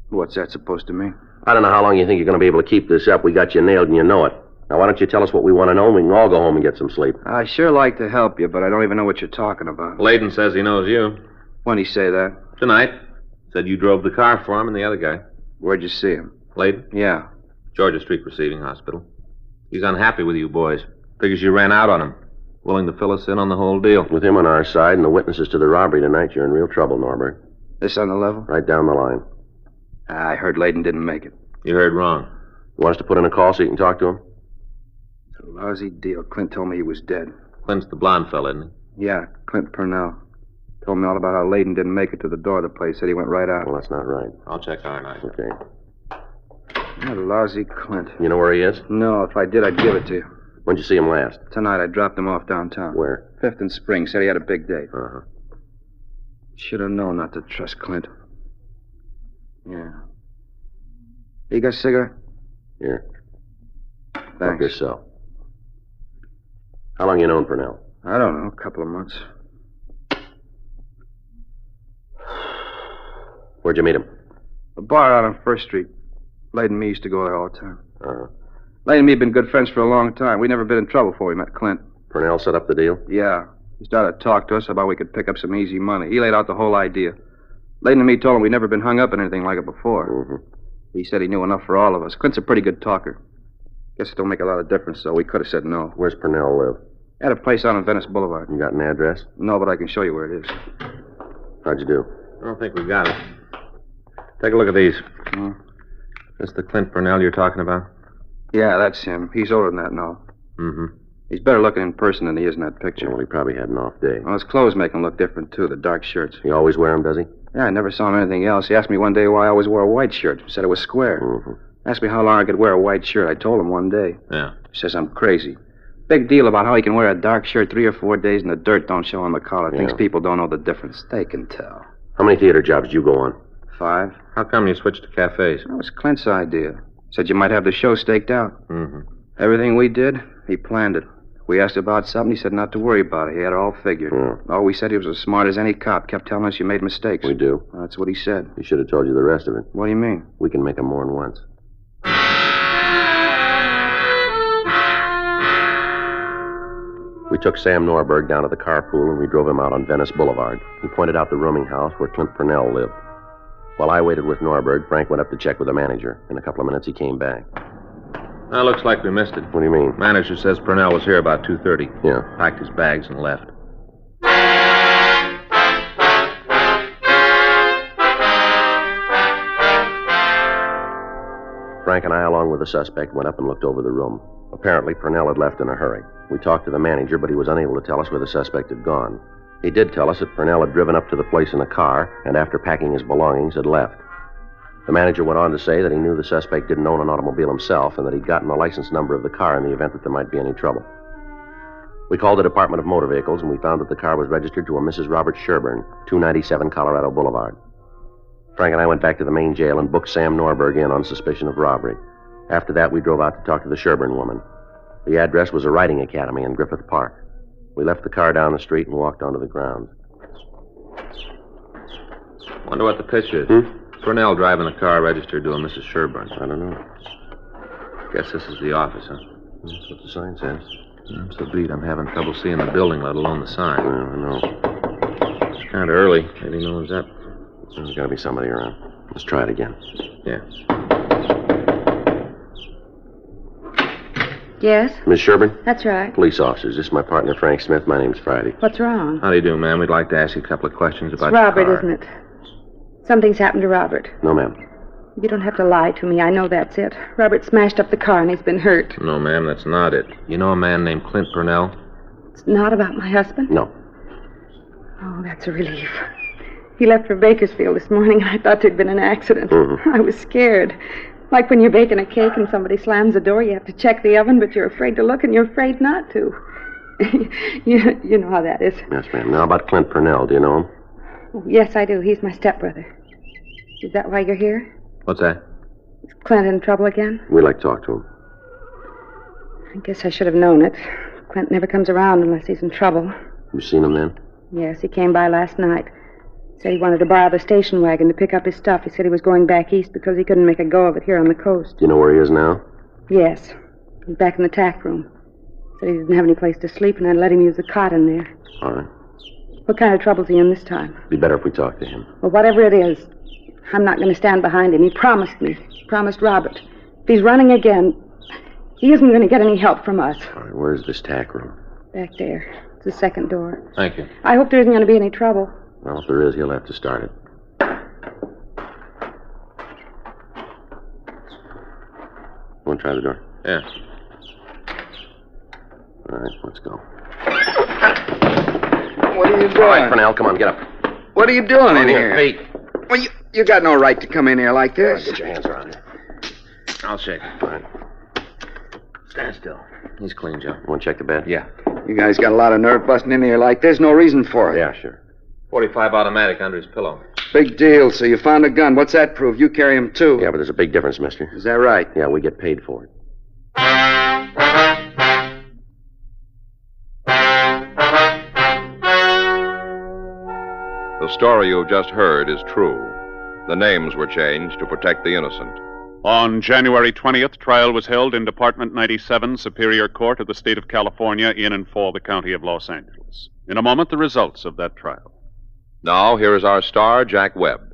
What's that supposed to mean? I don't know how long you think you're going to be able to keep this up. We got you nailed and you know it. Now, why don't you tell us what we want to know and we can all go home and get some sleep. I sure like to help you, but I don't even know what you're talking about. Layden says he knows you. When'd he say that? Tonight. Said you drove the car for him and the other guy. Where'd you see him? Layden? Yeah. Georgia Street Receiving Hospital. He's unhappy with you boys. Figures you ran out on him. Willing to fill us in on the whole deal. With him on our side and the witnesses to the robbery tonight, you're in real trouble, Norbert. This on the level? Right down the line. I heard Layden didn't make it. You heard wrong. You want us to put in a call so you can talk to him? It's a lousy deal. Clint told me he was dead. Clint's the blonde fella, isn't he? Yeah, Clint Purnell. Told me all about how Layden didn't make it to the door of the place. Said he went right out. Well, that's not right. I'll check our night. Okay. That lousy Clint. You know where he is? No, if I did, I'd give it to you. When'd you see him last? Tonight, I dropped him off downtown. Where? 5th and Spring. Said he had a big date. Uh-huh. Should have known not to trust Clint. Yeah. You got a cigarette? Here. Thanks. Help yourself. How long you known Purnell? I don't know. A couple of months. Where'd you meet him? A bar out on 1st Street. Layden and me used to go there all the time. Uh-huh. Layden and me had been good friends for a long time. We'd never been in trouble before we met Clint. Purnell set up the deal? Yeah. He started to talk to us about we could pick up some easy money. He laid out the whole idea. Layden and me told him we'd never been hung up in anything like it before. Mm-hmm. He said he knew enough for all of us. Clint's a pretty good talker. Guess it don't make a lot of difference, so we could have said no. Where's Purnell live? At a place out on Venice Boulevard. You got an address? No, but I can show you where it is. How'd you do? I don't think we got it. Take a look at these. This the Clint Purnell you're talking about? Yeah, that's him. He's older than that now. Mm-hmm. He's better looking in person than he is in that picture. Well, he probably had an off day. Well, his clothes make him look different, too, the dark shirts. He always wear them, does he? Yeah, I never saw him anything else. He asked me one day why I always wore a white shirt. Said it was square. Mm-hmm. Asked me how long I could wear a white shirt. I told him one day. Yeah. He says I'm crazy. Big deal about how he can wear a dark shirt 3 or 4 days and the dirt don't show on the collar. Yeah. Thinks people don't know the difference. They can tell. How many theater jobs did you go on? 5. How come you switched to cafes? That was Clint's idea. Said you might have the show staked out. Mm-hmm. Everything we did, he planned it. We asked about something, he said not to worry about it. He had it all figured. Yeah. Oh, we said he was as smart as any cop. Kept telling us you made mistakes. We do. Well, that's what he said. He should have told you the rest of it. What do you mean? We can make them more than once. We took Sam Norberg down to the carpool and we drove him out on Venice Boulevard. He pointed out the rooming house where Clint Purnell lived. While I waited with Norberg, Frank went up to check with the manager. In a couple of minutes, he came back. Well, looks like we missed it. What do you mean? Manager says Purnell was here about 2:30. Yeah. Packed his bags and left. Frank and I, along with the suspect, went up and looked over the room. Apparently, Purnell had left in a hurry. We talked to the manager, but he was unable to tell us where the suspect had gone. He did tell us that Purnell had driven up to the place in a car and, after packing his belongings, had left. The manager went on to say that he knew the suspect didn't own an automobile himself and that he'd gotten the license number of the car in the event that there might be any trouble. We called the Department of Motor Vehicles, and we found that the car was registered to a Mrs. Robert Sherburne, 297 Colorado Boulevard. Frank and I went back to the main jail and booked Sam Norberg in on suspicion of robbery. After that, we drove out to talk to the Sherburne woman. The address was a riding academy in Griffith Park. We left the car down the street and walked onto the grounds. Wonder what the pitch is. Purnell driving a car registered to a Mrs. Sherburne. I don't know. Guess this is the office, huh? That's what the sign says. I'm so beat I'm having trouble seeing the building, let alone the sign. I know. It's kind of early. Maybe no one's up. There's got to be somebody around. Let's try it again. Yeah. Yes? Miss Sherburne? That's right. Police officers. This is my partner, Frank Smith. My name's Friday. What's wrong? How do you do, ma'am? We'd like to ask you a couple of questions about It's Robert, your car. isn't it? Something's happened to Robert. No, ma'am. You don't have to lie to me. I know that's it. Robert smashed up the car and he's been hurt. No, ma'am, that's not it. You know a man named Clint Purnell? It's not about my husband? No. Oh, that's a relief. He left for Bakersfield this morning and I thought there'd been an accident. I was scared. Like when you're baking a cake and somebody slams the door, you have to check the oven, but you're afraid to look and you're afraid not to. you know how that is. Yes, ma'am. Now about Clint Purnell. Do you know him? Oh, yes, I do. He's my stepbrother. Is that why you're here? What's that? Is Clint in trouble again? We'd like to talk to him. I guess I should have known it. Clint never comes around unless he's in trouble. You seen him then? Yes, he came by last night. Said he wanted to borrow the station wagon to pick up his stuff. He said he was going back east because he couldn't make a go of it here on the coast. Do you know where he is now? Yes. He's back in the tack room. Said he didn't have any place to sleep, and I'd let him use the cot in there. All right. What kind of trouble's he in this time? Be better if we talk to him. Well, whatever it is, I'm not going to stand behind him. He promised me. He promised Robert. If he's running again, he isn't going to get any help from us. All right, where's this tack room? Back there. It's the second door. Thank you. I hope there isn't going to be any trouble. Well, if there is, he'll have to start it. Want to try the door? Yeah. All right, let's go. What are you doing? All right, Purnell, come on, get up. What are you doing in your here? feet. Well, you got no right to come in here like this. Get your hands around here. I'll shake it. All right. Stand still. He's clean, Joe. Want to check the bed? Yeah. You guys got a lot of nerve busting in here like this. No reason for it. Yeah, sure. 45 automatic under his pillow. Big deal. So you found a gun. What's that prove? You carry him, too. Yeah, but there's a big difference, mister. Is that right? Yeah, we get paid for it. The story you've just heard is true. The names were changed to protect the innocent. On January 20th, trial was held in Department 97, Superior Court of the State of California, in and for the County of Los Angeles. In a moment, the results of that trial. Now, here is our star, Jack Webb.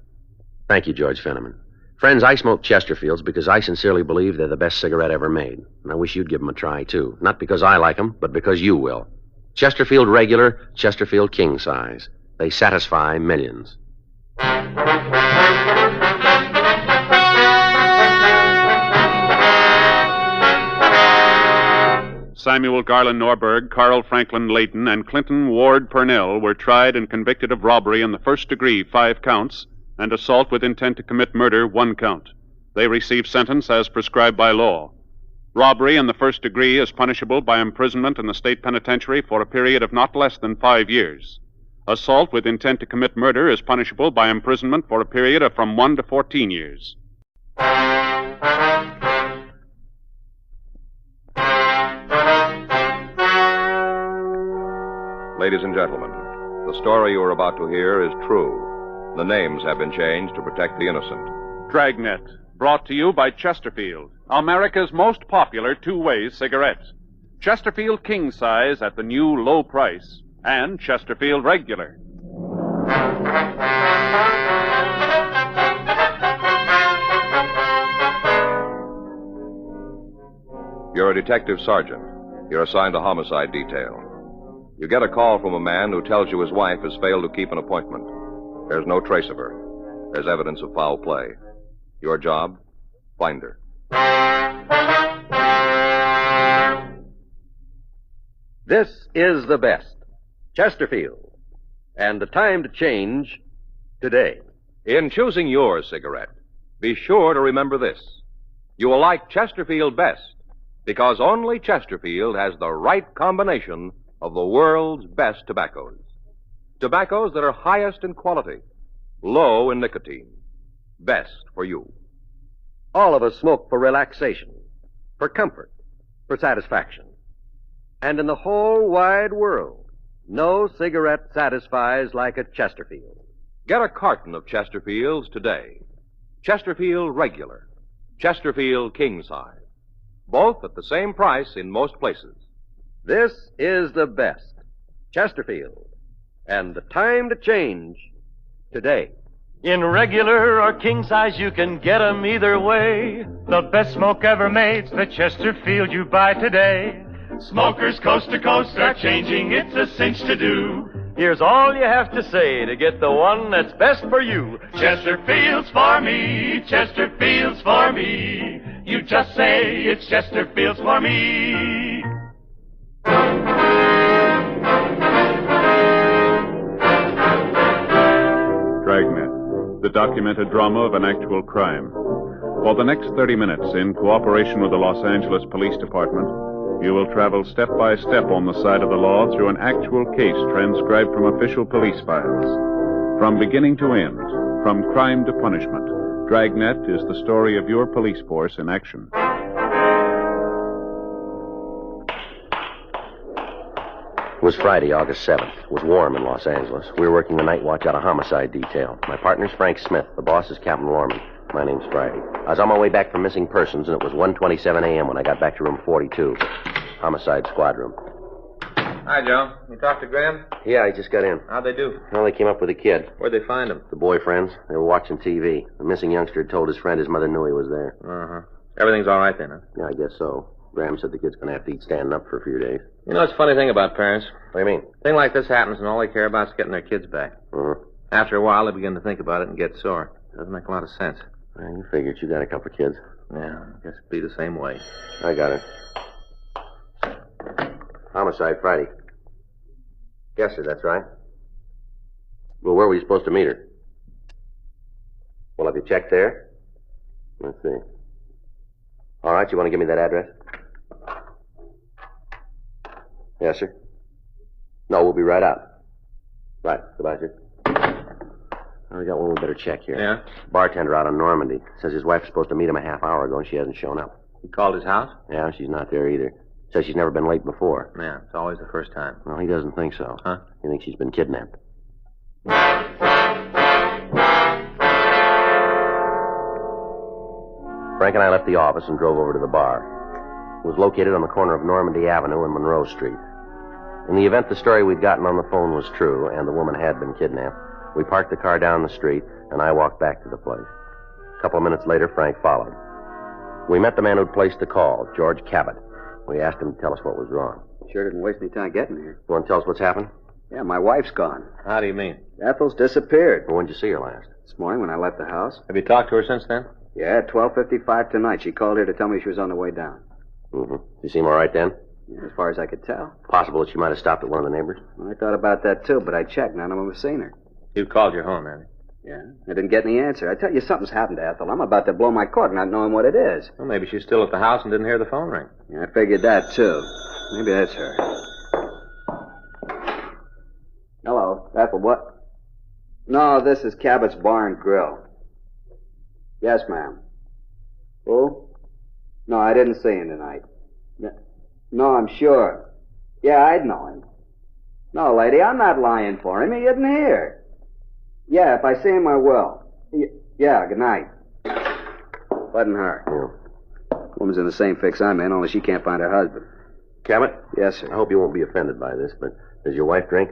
Thank you, George Fenneman. Friends, I smoke Chesterfields because I sincerely believe they're the best cigarette ever made. And I wish you'd give them a try, too. Not because I like them, but because you will. Chesterfield Regular, Chesterfield King Size. They satisfy millions. Samuel Garland Norberg, Carl Franklin Layton, and Clinton Ward Purnell were tried and convicted of robbery in the first degree, 5 counts, and assault with intent to commit murder, 1 count. They receive sentence as prescribed by law. Robbery in the first degree is punishable by imprisonment in the state penitentiary for a period of not less than 5 years. Assault with intent to commit murder is punishable by imprisonment for a period of from 1 to 14 years. Ladies and gentlemen, the story you are about to hear is true. The names have been changed to protect the innocent. Dragnet, brought to you by Chesterfield, America's most popular two-way cigarette. Chesterfield King Size at the new low price, and Chesterfield Regular. You're a detective sergeant. You're assigned to homicide detail. You get a call from a man who tells you his wife has failed to keep an appointment. There's no trace of her. There's evidence of foul play. Your job? Find her. This is the best. Chesterfield. And the time to change today. In choosing your cigarette, be sure to remember this. You will like Chesterfield best because only Chesterfield has the right combination of the world's best tobaccos. Tobaccos that are highest in quality, low in nicotine. Best for you. All of us smoke for relaxation, for comfort, for satisfaction. And in the whole wide world, no cigarette satisfies like a Chesterfield. Get a carton of Chesterfields today. Chesterfield Regular, Chesterfield King Size. Both at the same price in most places. This is the best. Chesterfield. And the time to change today. In regular or king size, you can get 'em either way. The best smoke ever made's the Chesterfield you buy today. Smokers coast to coast are changing, it's a cinch to do. Here's all you have to say to get the one that's best for you. Chesterfield's for me, Chesterfield's for me. You just say it's Chesterfield's for me. Dragnet, the documented drama of an actual crime. For the next 30 minutes, in cooperation with the Los Angeles Police Department, you will travel step by step on the side of the law through an actual case transcribed from official police files. From beginning to end, from crime to punishment, Dragnet is the story of your police force in action. It was Friday, August 7th. It was warm in Los Angeles. We were working the night watch out of homicide detail. My partner's Frank Smith. The boss is Captain Lorman. My name's Friday. I was on my way back from missing persons, and it was 1:27 a.m. when I got back to room 42. Homicide squad room. Hi, Joe. You talked to Graham? Yeah, I just got in. How'd they do? Well, they came up with a kid. Where'd they find him? The boyfriends. They were watching TV. The missing youngster had told his friend his mother knew he was there. Uh-huh. Everything's all right then, huh? Yeah, I guess so. Graham said the kid's going to have to eat standing up for a few days. You know, it's a funny thing about parents. What do you mean? A thing like this happens and all they care about is getting their kids back. Uh-huh. After a while, they begin to think about it and get sore. Doesn't make a lot of sense. Well, you figured you got a couple of kids. Yeah, I guess it'd be the same way. I got it. Homicide Friday. Yes, sir, that's right. Well, where were you supposed to meet her? Well, have you checked there? Let's see. All right, you want to give me that address? Yes, sir. No, we'll be right out. Right. Goodbye, sir. We got one we better check here. Yeah? Bartender out on Normandy. Says his wife's supposed to meet him a half hour ago and she hasn't shown up. He called his house? Yeah, she's not there either. Says she's never been late before. Yeah, it's always the first time. Well, he doesn't think so. Huh? He thinks she's been kidnapped. Frank and I left the office and drove over to the bar. It was located on the corner of Normandy Avenue and Monroe Street. In the event the story we'd gotten on the phone was true and the woman had been kidnapped, we parked the car down the street and I walked back to the place. A couple of minutes later, Frank followed. We met the man who'd placed the call, George Cabot. We asked him to tell us what was wrong. Sure didn't waste any time getting here. You want to tell us what's happened? Yeah, my wife's gone. How do you mean? Ethel's disappeared. Well, when'd you see her last? This morning when I left the house. Have you talked to her since then? Yeah, at 12:55 tonight. She called here to tell me she was on the way down. Mm-hmm. You seem all right then? Yeah, as far as I could tell. Possible that she might have stopped at one of the neighbors? Well, I thought about that too, but I checked. None of them have seen her. You called your home, Andy. Yeah? I didn't get any answer. I tell you, something's happened to Ethel. I'm about to blow my cork not knowing what it is. Well, maybe she's still at the house and didn't hear the phone ring. Yeah, I figured that, too. Maybe that's her. Hello, Ethel, what? No, this is Cabot's Bar and Grill. Yes, ma'am. Who? No, I didn't see him tonight. No, I'm sure. Yeah, I'd know him. No, lady, I'm not lying for him. He isn't here. Yeah, if I see him, I will. Yeah, good night. Wasn't her. Yeah. Woman's in the same fix I'm in, only she can't find her husband. Cabot? Yes, sir. I hope you won't be offended by this, but does your wife drink?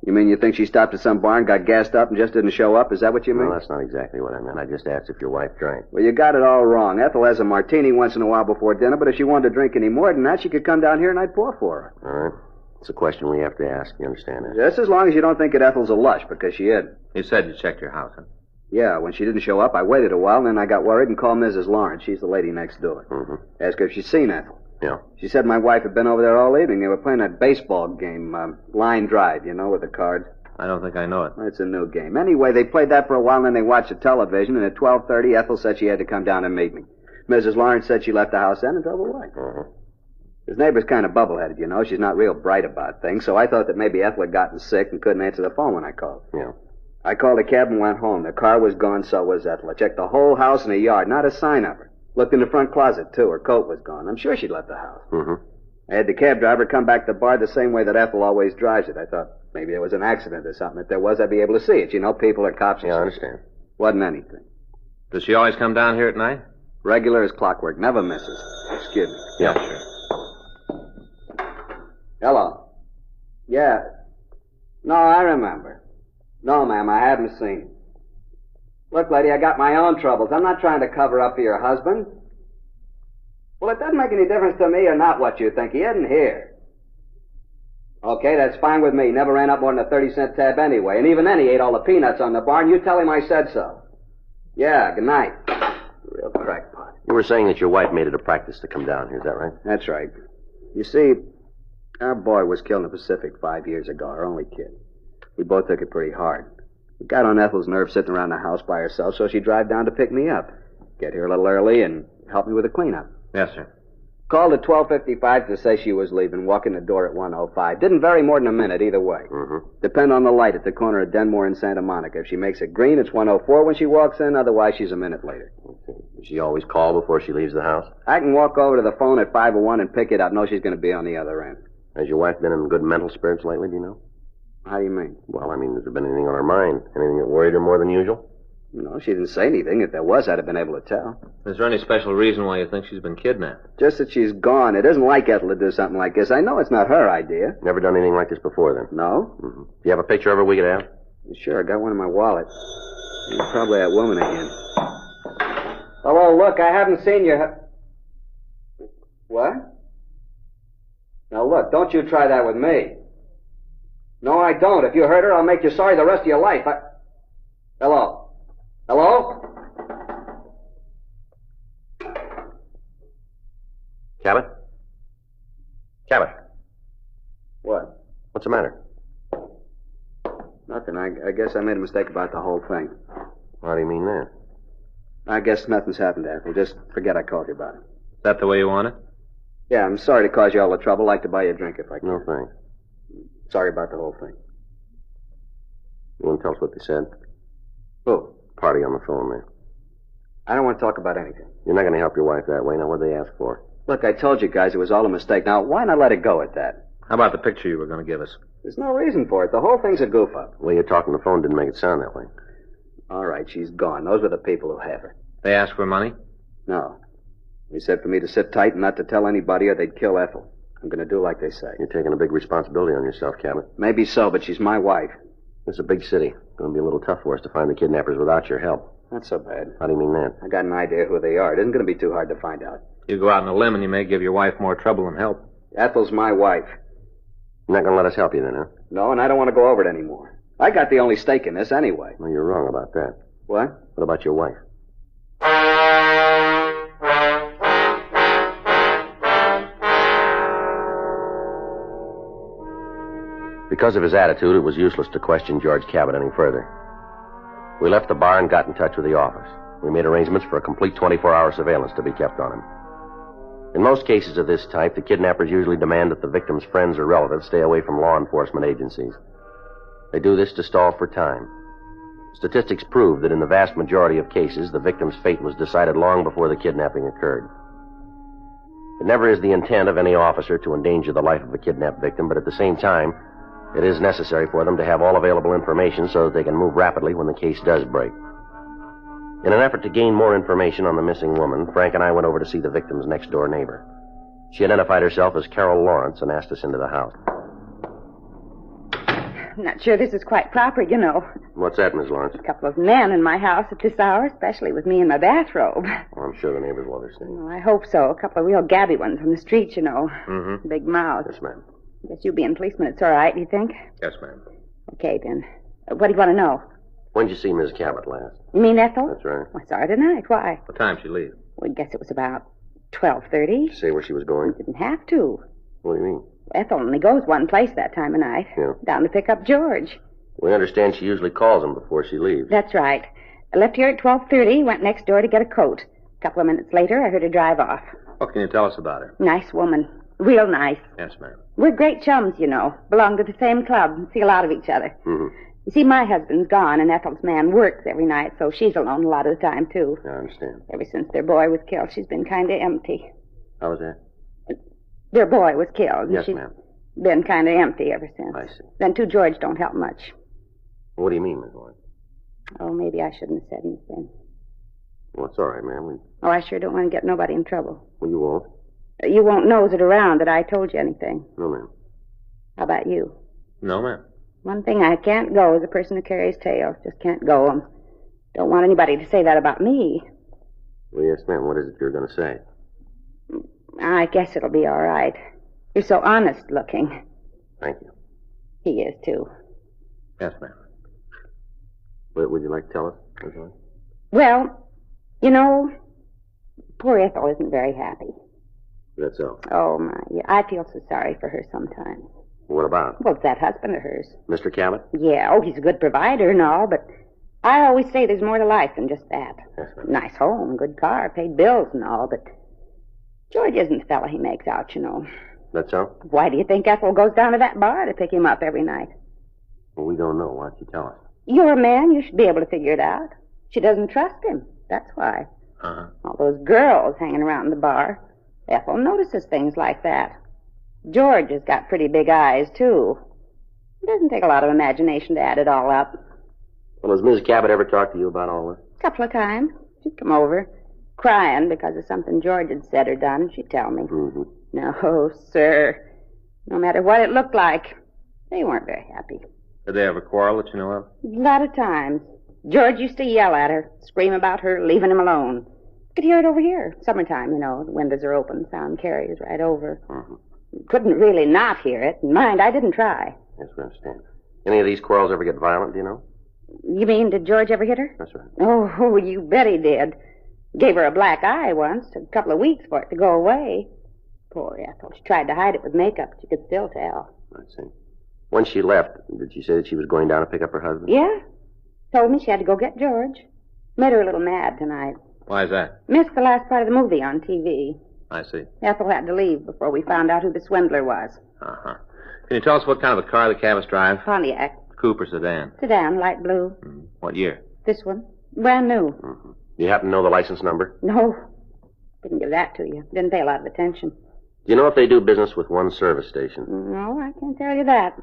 You mean you think she stopped at some bar and got gassed up and just didn't show up? Is that what you mean? No, that's not exactly what I meant. I just asked if your wife drank. Well, you got it all wrong. Ethel has a martini once in a while before dinner, but if she wanted to drink any more than that, she could come down here and I'd pour for her. All right. It's a question we have to ask. You understand that? Just as long as you don't think that Ethel's a lush, because she isn't. You said you checked your house, huh? Yeah, when she didn't show up, I waited a while, and then I got worried and called Mrs. Lawrence. She's the lady next door. Mm-hmm. Asked her if she'd seen Ethel. Yeah. She said my wife had been over there all evening. They were playing that baseball game, line drive, you know, with the cards. I don't think I know it. It's a new game. Anyway, they played that for a while, and then they watched the television, and at 12:30, Ethel said she had to come down and meet me. Mrs. Lawrence said she left the house then and drove away. Uh-huh. His neighbor's kind of bubbleheaded, you know. She's not real bright about things, so I thought that maybe Ethel had gotten sick and couldn't answer the phone when I called. Yeah. I called a cab and went home. The car was gone, so was Ethel. I checked the whole house and the yard, not a sign of her. Looked in the front closet, too. Her coat was gone. I'm sure she'd left the house. Mm-hmm. I had the cab driver come back to the bar the same way that Ethel always drives it. I thought maybe there was an accident or something. If there was, I'd be able to see it. You know, people or cops. Yeah, I understand. Wasn't anything. Does she always come down here at night? Regular as clockwork. Never misses. Excuse me. Yeah, sure. Hello. Yeah. No, I remember. No, ma'am, I haven't seen him. Look, lady, I got my own troubles. I'm not trying to cover up for your husband. Well, it doesn't make any difference to me or not what you think. He isn't here. Okay, that's fine with me. Never ran up more than a 30-cent tab anyway. And even then, he ate all the peanuts on the bar, and you tell him I said so. Yeah, good night. Real crackpot. You were saying that your wife made it a practice to come down here, is that right? That's right. You see, our boy was killed in the Pacific 5 years ago, our only kid. We both took it pretty hard. It got on Ethel's nerves sitting around the house by herself, so she'd drive down to pick me up. Get here a little early and help me with the cleanup. Yes, sir. Called at 12:55 to say she was leaving, walk in the door at 1:05. Didn't vary more than a minute either way. Mm-hmm. Depend on the light at the corner of Denmore and Santa Monica. If she makes it green, it's 1:04 when she walks in. Otherwise, she's a minute later. Okay. Does she always call before she leaves the house? I can walk over to the phone at 5:01 and pick it up. Know she's going to be on the other end. Has your wife been in good mental spirits lately, do you know? How do you mean? Well, I mean, has there been anything on her mind? Anything that worried her more than usual? No, she didn't say anything. If there was, I'd have been able to tell. Is there any special reason why you think she's been kidnapped? Just that she's gone. It isn't like Ethel to do something like this. I know it's not her idea. Never done anything like this before, then? No. Mm-hmm. Do you have a picture of her we could have? Sure, I got one in my wallet. Probably that woman again. Hello, look, I haven't seen you. What? Now, look, don't you try that with me. No, I don't. If you hurt her, I'll make you sorry the rest of your life. Hello? Hello? Cabot? Cabot? What? What's the matter? Nothing. I guess I made a mistake about the whole thing. How do you mean that? I guess nothing's happened, Ethel. Just forget I called you about it. Is that the way you want it? Yeah, I'm sorry to cause you all the trouble. I'd like to buy you a drink if I can. No, thanks. Sorry about the whole thing. You want to tell us what they said? Who? Party on the phone there. I don't want to talk about anything. You're not going to help your wife that way. Now, what did they ask for? Look, I told you guys it was all a mistake. Now, why not let it go at that? How about the picture you were going to give us? There's no reason for it. The whole thing's a goof-up. The way you're talking on the phone didn't make it sound that way. All right, she's gone. Those were the people who have her. They asked for money? No. They said for me to sit tight and not to tell anybody or they'd kill Ethel. I'm going to do like they say. You're taking a big responsibility on yourself, Cabot. Maybe so, but she's my wife. It's a big city. It's going to be a little tough for us to find the kidnappers without your help. Not so bad. How do you mean that? I got an idea who they are. It isn't going to be too hard to find out. You go out on a limb and you may give your wife more trouble than help. Ethel's my wife. You're not going to let us help you then, huh? No, and I don't want to go over it anymore. I got the only stake in this anyway. Well, you're wrong about that. What? What about your wife? Because of his attitude, it was useless to question George Cabot any further. We left the bar and got in touch with the office. We made arrangements for a complete 24-hour surveillance to be kept on him. In most cases of this type, the kidnappers usually demand that the victim's friends or relatives stay away from law enforcement agencies. They do this to stall for time. Statistics prove that in the vast majority of cases, the victim's fate was decided long before the kidnapping occurred. It never is the intent of any officer to endanger the life of a kidnapped victim, but at the same time, it is necessary for them to have all available information so that they can move rapidly when the case does break. In an effort to gain more information on the missing woman, Frank and I went over to see the victim's next-door neighbor. She identified herself as Carol Lawrence and asked us into the house. I'm not sure this is quite proper, you know. What's that, Miss Lawrence? A couple of men in my house at this hour, especially with me in my bathrobe. Oh, I'm sure the neighbors will understand. Oh, I hope so. A couple of real gabby ones on the street, you know. Mm-hmm. Big mouths. Yes, ma'am. Guess you being a policeman, it's all right, you think? Yes, ma'am. Okay, then. What do you want to know? When did you see Miss Cabot last? You mean Ethel? That's right. I saw her tonight. Why? What time did she leave? Well, I guess it was about 12:30. Did you say where she was going? Didn't have to. What do you mean? Ethel only goes one place that time of night. Yeah. Down to pick up George. We understand she usually calls him before she leaves. That's right. I left here at 12:30, went next door to get a coat. A couple of minutes later, I heard her drive off. What can you tell us about her? Nice woman. Real nice. Yes, ma'am. We're great chums, you know. Belong to the same club and see a lot of each other. Mm-hmm. You see, my husband's gone, and Ethel's man works every night, so she's alone a lot of the time, too. I understand. Ever since their boy was killed, she's been kind of empty. How was that? Their boy was killed. Yes, she's ma'am. been kind of empty ever since. I see. Then, too, George don't help much. What do you mean, Miss Lawrence? Oh, maybe I shouldn't have said anything. Well, it's all right, ma'am. Oh, I sure don't want to get nobody in trouble. Well, you won't. You won't nose it around that I told you anything. No, ma'am. How about you? No, ma'am. One thing I can't go is a person who carries tails. Just can't go. Don't want anybody to say that about me. Well, yes, ma'am. What is it you're going to say? I guess it'll be all right. You're so honest looking. Thank you. He is, too. Yes, ma'am. What would you like to tell us, Miss Lawrence? Well, you know, poor Ethel isn't very happy. That's so. Oh, my. Yeah, I feel so sorry for her sometimes. What about? Well, it's that husband of hers. Mr. Cabot? Yeah, oh, he's a good provider and all, but I always say there's more to life than just that. Yes, ma'am. Nice home, good car, paid bills and all, but George isn't the fella he makes out, you know. That's so? Why do you think Ethel goes down to that bar to pick him up every night? Well, we don't know. Why don't you tell us? You're a man. You should be able to figure it out. She doesn't trust him. That's why. Uh-huh. All those girls hanging around the bar. Ethel notices things like that. George has got pretty big eyes, too. It doesn't take a lot of imagination to add it all up. Well, has Ms. Cabot ever talked to you about all this? A couple of times. She'd come over, crying because of something George had said or done, she'd tell me. Mm-hmm. No, sir. No matter what it looked like, they weren't very happy. Did they ever quarrel that you know of? A lot of times. George used to yell at her, scream about her, leaving him alone. Could hear it over here. Summertime, you know. The windows are open. Sound carries right over. Mm-hmm. Couldn't really not hear it. Mind, I didn't try. Yes, we understand. Any of these quarrels ever get violent, do you know? You mean, did George ever hit her? That's right. Oh, you bet he did. Gave her a black eye once. Took a couple of weeks for it to go away. Poor Ethel. She tried to hide it with makeup, but you could still tell. I see. When she left, did she say that she was going down to pick up her husband? Yeah. Told me she had to go get George. Made her a little mad tonight. Why is that? Missed the last part of the movie on TV. I see. Ethel had to leave before we found out who the swindler was. Uh-huh. Can you tell us what kind of a car the Cabots drive? Pontiac. Coupe or sedan? Sedan, light blue. What year? This one. Brand new. Mm-hmm. Do you happen to know the license number? No. Didn't give that to you. Didn't pay a lot of attention. Do you know if they do business with one service station? No, I can't tell you that.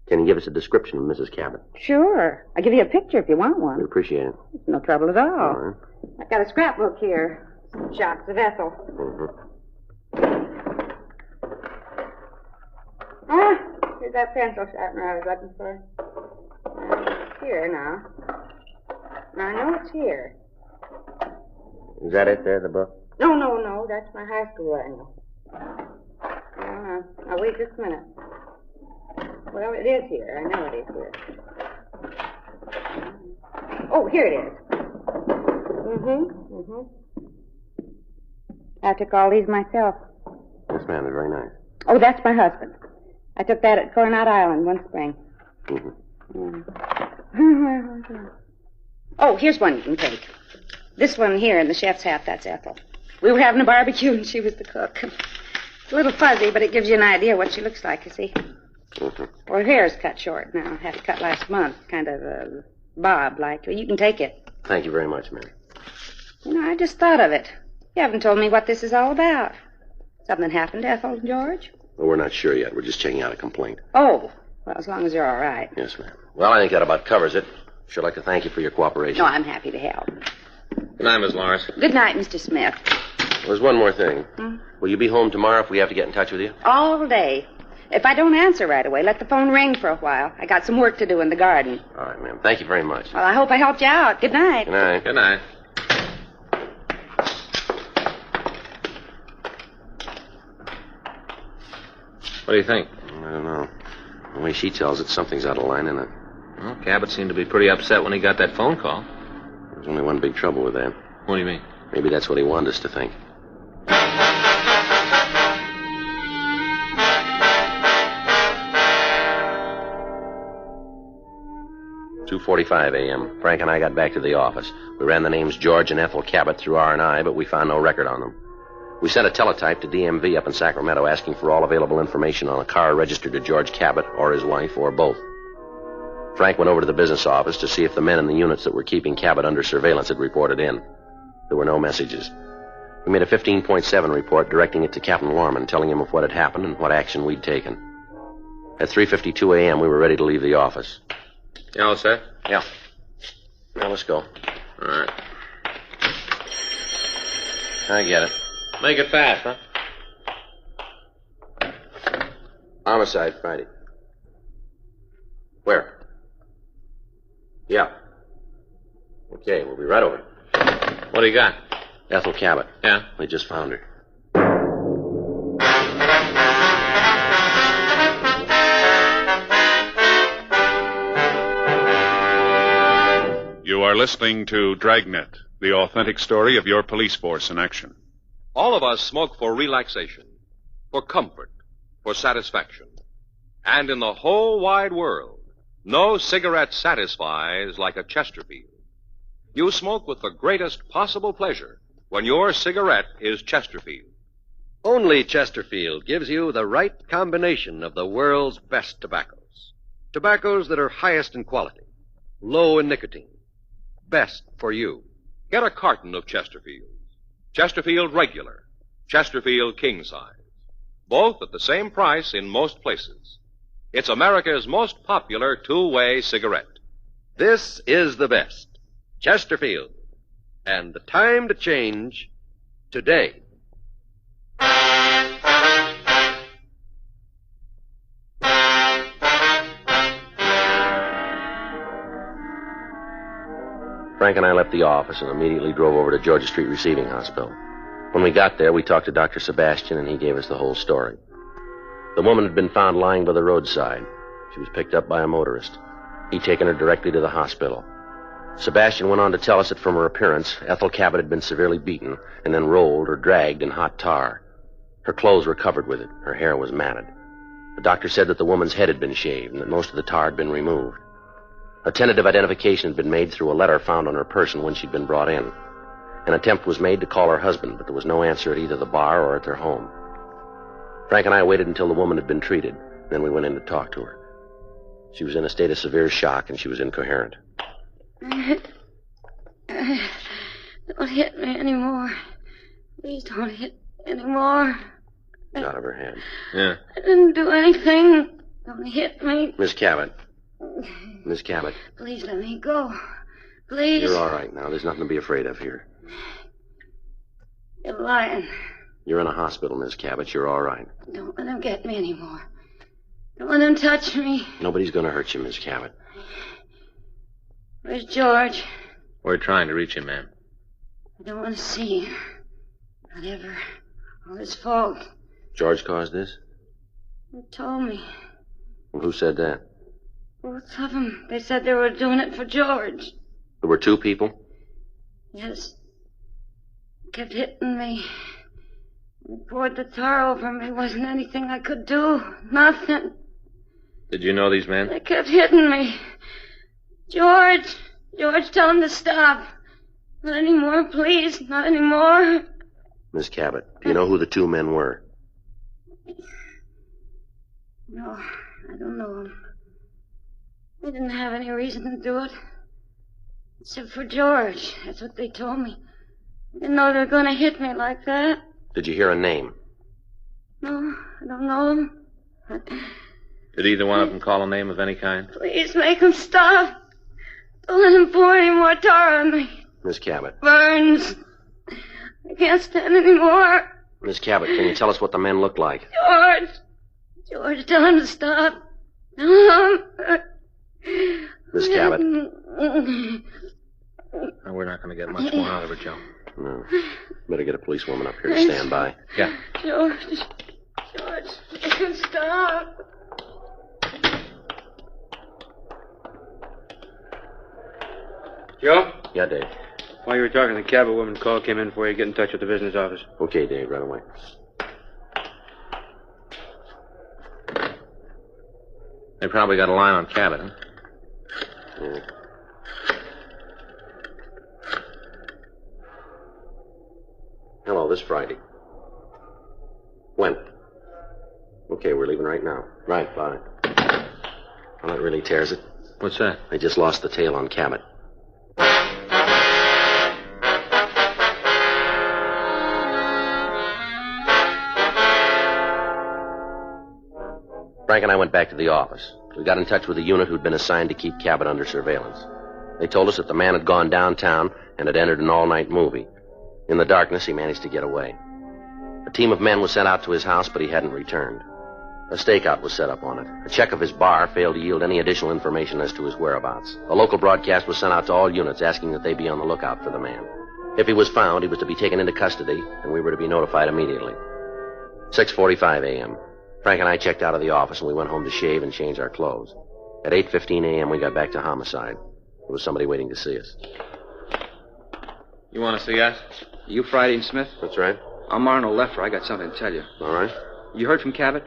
Can you give us a description of Mrs. Cabot? Sure. I'll give you a picture if you want one. We'd appreciate it. It's no trouble at all. All right. I've got a scrapbook here. Some shots of Ethel. Mm-hmm. Ah, here's that pencil sharpener I was looking for. It's here now. I know it's here. Is that it there, the book? No. That's my high school annual. Now, wait just a minute. Well, it is here. I know it is here. Oh, here it is. I took all these myself. Yes, ma'am. They're very nice. Oh, that's my husband. I took that at Coronado Island one spring. Mm-hmm. Oh, here's one you can take. This one here in the chef's hat, that's Ethel. We were having a barbecue, and she was the cook. It's a little fuzzy, but it gives you an idea what she looks like, you see. Mm-hmm. Well, her hair's cut short now. Had it cut last month. Kind of bob-like. Well, you can take it. Thank you very much, Mary. You know, I just thought of it. You haven't told me what this is all about. Something happened to Ethel and George? Well, we're not sure yet. We're just checking out a complaint. Oh, well, as long as you're all right. Yes, ma'am. Well, I think that about covers it. Sure like to thank you for your cooperation. No, I'm happy to help. Good night, Miss Lawrence. Good night, Mr. Smith. There's one more thing. Hmm? Will you be home tomorrow if we have to get in touch with you? All day. If I don't answer right away, let the phone ring for a while. I got some work to do in the garden. All right, ma'am. Thank you very much. Well, I hope I helped you out. Good night. Good night. Good night. What do you think? I don't know. The way she tells it, something's out of line, isn't it? Well, Cabot seemed to be pretty upset when he got that phone call. There's only one big trouble with that. What do you mean? Maybe that's what he wanted us to think. 2:45 a.m. Frank and I got back to the office. We ran the names George and Ethel Cabot through R&I, but we found no record on them. We sent a teletype to DMV up in Sacramento asking for all available information on a car registered to George Cabot or his wife or both. Frank went over to the business office to see if the men in the units that were keeping Cabot under surveillance had reported in. There were no messages. We made a 15.7 report directing it to Captain Lorman, telling him of what had happened and what action we'd taken. At 3:52 a.m., we were ready to leave the office. You all set? Yeah. Now let's go. All right. I get it. Make it fast, huh? Homicide, Friday. Where? Yeah. Okay, we'll be right over. What do you got? Ethel Cabot. Yeah? We just found her. You are listening to Dragnet, the authentic story of your police force in action. All of us smoke for relaxation, for comfort, for satisfaction. And in the whole wide world, no cigarette satisfies like a Chesterfield. You smoke with the greatest possible pleasure when your cigarette is Chesterfield. Only Chesterfield gives you the right combination of the world's best tobaccos. Tobaccos that are highest in quality, low in nicotine, best for you. Get a carton of Chesterfields. Chesterfield Regular, Chesterfield King Size. Both at the same price in most places. It's America's most popular two-way cigarette. This is the best. Chesterfield. And the time to change, today. Frank and I left the office and immediately drove over to Georgia Street Receiving Hospital. When we got there, we talked to Dr. Sebastian, and he gave us the whole story. The woman had been found lying by the roadside. She was picked up by a motorist. He'd taken her directly to the hospital. Sebastian went on to tell us that from her appearance, Ethel Cabot had been severely beaten and then rolled or dragged in hot tar. Her clothes were covered with it. Her hair was matted. The doctor said that the woman's head had been shaved and that most of the tar had been removed. A tentative identification had been made through a letter found on her person when she'd been brought in. An attempt was made to call her husband, but there was no answer at either the bar or at their home. Frank and I waited until the woman had been treated. Then we went in to talk to her. She was in a state of severe shock, and she was incoherent. Don't hit me anymore. Please don't hit me anymore. Out of her hand. Yeah. I didn't do anything. Don't hit me. Miss Cabot. Miss Cabot. Please let me go. Please. You're all right now. There's nothing to be afraid of here. You're lying. You're in a hospital, Miss Cabot. You're all right. Don't let them get me anymore. Don't let them touch me. Nobody's going to hurt you, Miss Cabot. Where's George? We're trying to reach him, ma'am. I don't want to see him. Not ever. All his fault. George caused this? They told me. Well, who said that? Both of them. They said they were doing it for George. There were two people? Yes. Kept hitting me. They poured the tar over me. Wasn't anything I could do. Nothing. Did you know these men? They kept hitting me. George! George, tell him to stop. Not anymore, please. Not anymore. Miss Cabot, do you know who the two men were? No, I don't know him. They didn't have any reason to do it. Except for George. That's what they told me. I didn't know they were going to hit me like that. Did you hear a name? No, I don't know him. Did either one of them call a name of any kind? Please make him stop. Don't let him pour any more tar on me. Miss Cabot. Burns. I can't stand anymore. Miss Cabot, can you tell us what the men looked like? George, tell him to stop. Tell him. Miss Cabot. No, we're not going to get much more out of her, Joe. No. Better get a policewoman up here to stand by. Yeah. George, make him stop. Joe? Yeah, Dave. While you were talking, the Cabot woman call came in for you to get in touch with the business office. Okay, Dave, right away. They probably got a line on Cabot, huh? Yeah. Hello, this Friday. When? Okay, we're leaving right now. Right, bye. Well, that really tears it. What's that? They just lost the tail on Cabot. Frank and I went back to the office. We got in touch with a unit who'd been assigned to keep Cabot under surveillance. They told us that the man had gone downtown and had entered an all-night movie. In the darkness, he managed to get away. A team of men was sent out to his house, but he hadn't returned. A stakeout was set up on it. A check of his bar failed to yield any additional information as to his whereabouts. A local broadcast was sent out to all units asking that they be on the lookout for the man. If he was found, he was to be taken into custody, and we were to be notified immediately. 6:45 a.m. Frank and I checked out of the office, and we went home to shave and change our clothes. At 8:15 a.m., we got back to homicide. There was somebody waiting to see us. You want to see us? You Friday and Smith? That's right. I'm Arnold Leffer. I got something to tell you. All right. You heard from Cabot?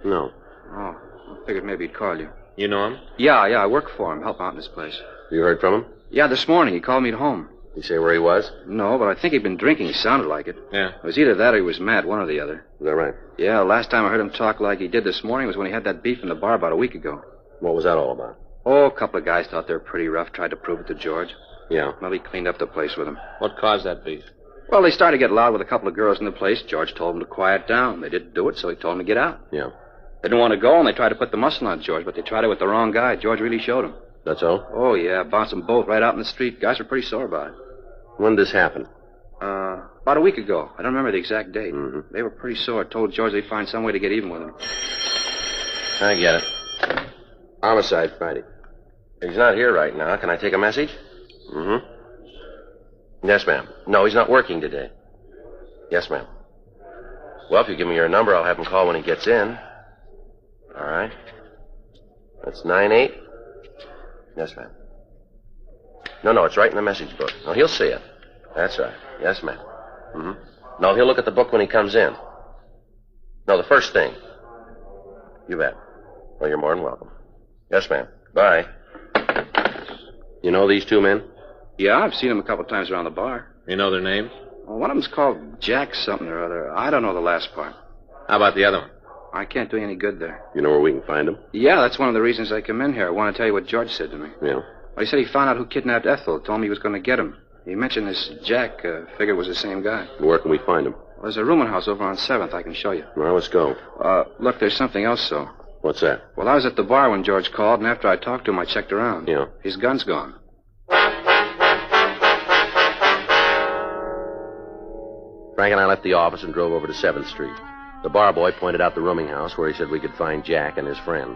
No. Oh, I figured maybe he'd call you. You know him? Yeah, I work for him. Help out in this place. You heard from him? Yeah, this morning. He called me at home. Did he say where he was? No, but I think he'd been drinking. He sounded like it. Yeah. It was either that or he was mad, one or the other. Is that right? Yeah, last time I heard him talk like he did this morning was when he had that beef in the bar about a week ago. What was that all about? Oh, a couple of guys thought they were pretty rough, tried to prove it to George. Yeah. Well, he cleaned up the place with them. What caused that beef? Well, they started to get loud with a couple of girls in the place. George told them to quiet down. They didn't do it, so he told them to get out. Yeah. They didn't want to go, and they tried to put the muscle on George, but they tried it with the wrong guy. George really showed them. That's all? Oh, yeah. Bounced them both right out in the street. Guys were pretty sore about it. When did this happen? About a week ago. I don't remember the exact date. Mm-hmm. They were pretty sore. Told George they'd find some way to get even with him. I get it. Homicide Friday. He's not here right now. Can I take a message? Mm-hmm. Yes, ma'am. No, he's not working today. Yes, ma'am. Well, if you give me your number, I'll have him call when he gets in. All right. That's 98? Yes, ma'am. No, it's right in the message book. No, he'll see it. That's right. Yes, ma'am. Mm-hmm. No, he'll look at the book when he comes in. No, the first thing. You bet. Well, you're more than welcome. Yes, ma'am. Bye. You know these two men? Yeah, I've seen them a couple of times around the bar. You know their names? Well, one of them's called Jack something or other. I don't know the last part. How about the other one? I can't do you any good there. You know where we can find them? Yeah, that's one of the reasons I come in here. I want to tell you what George said to me. Yeah. Well, he said he found out who kidnapped Ethel. Told me he was going to get him. He mentioned this Jack. Figured it was the same guy. Where can we find him? Well, there's a rooming house over on 7th. I can show you. Well, let's go. Look, there's something else, though. What's that? Well, I was at the bar when George called, and after I talked to him, I checked around. Yeah. His gun's gone. Frank and I left the office and drove over to 7th Street. The bar boy pointed out the rooming house where he said we could find Jack and his friend.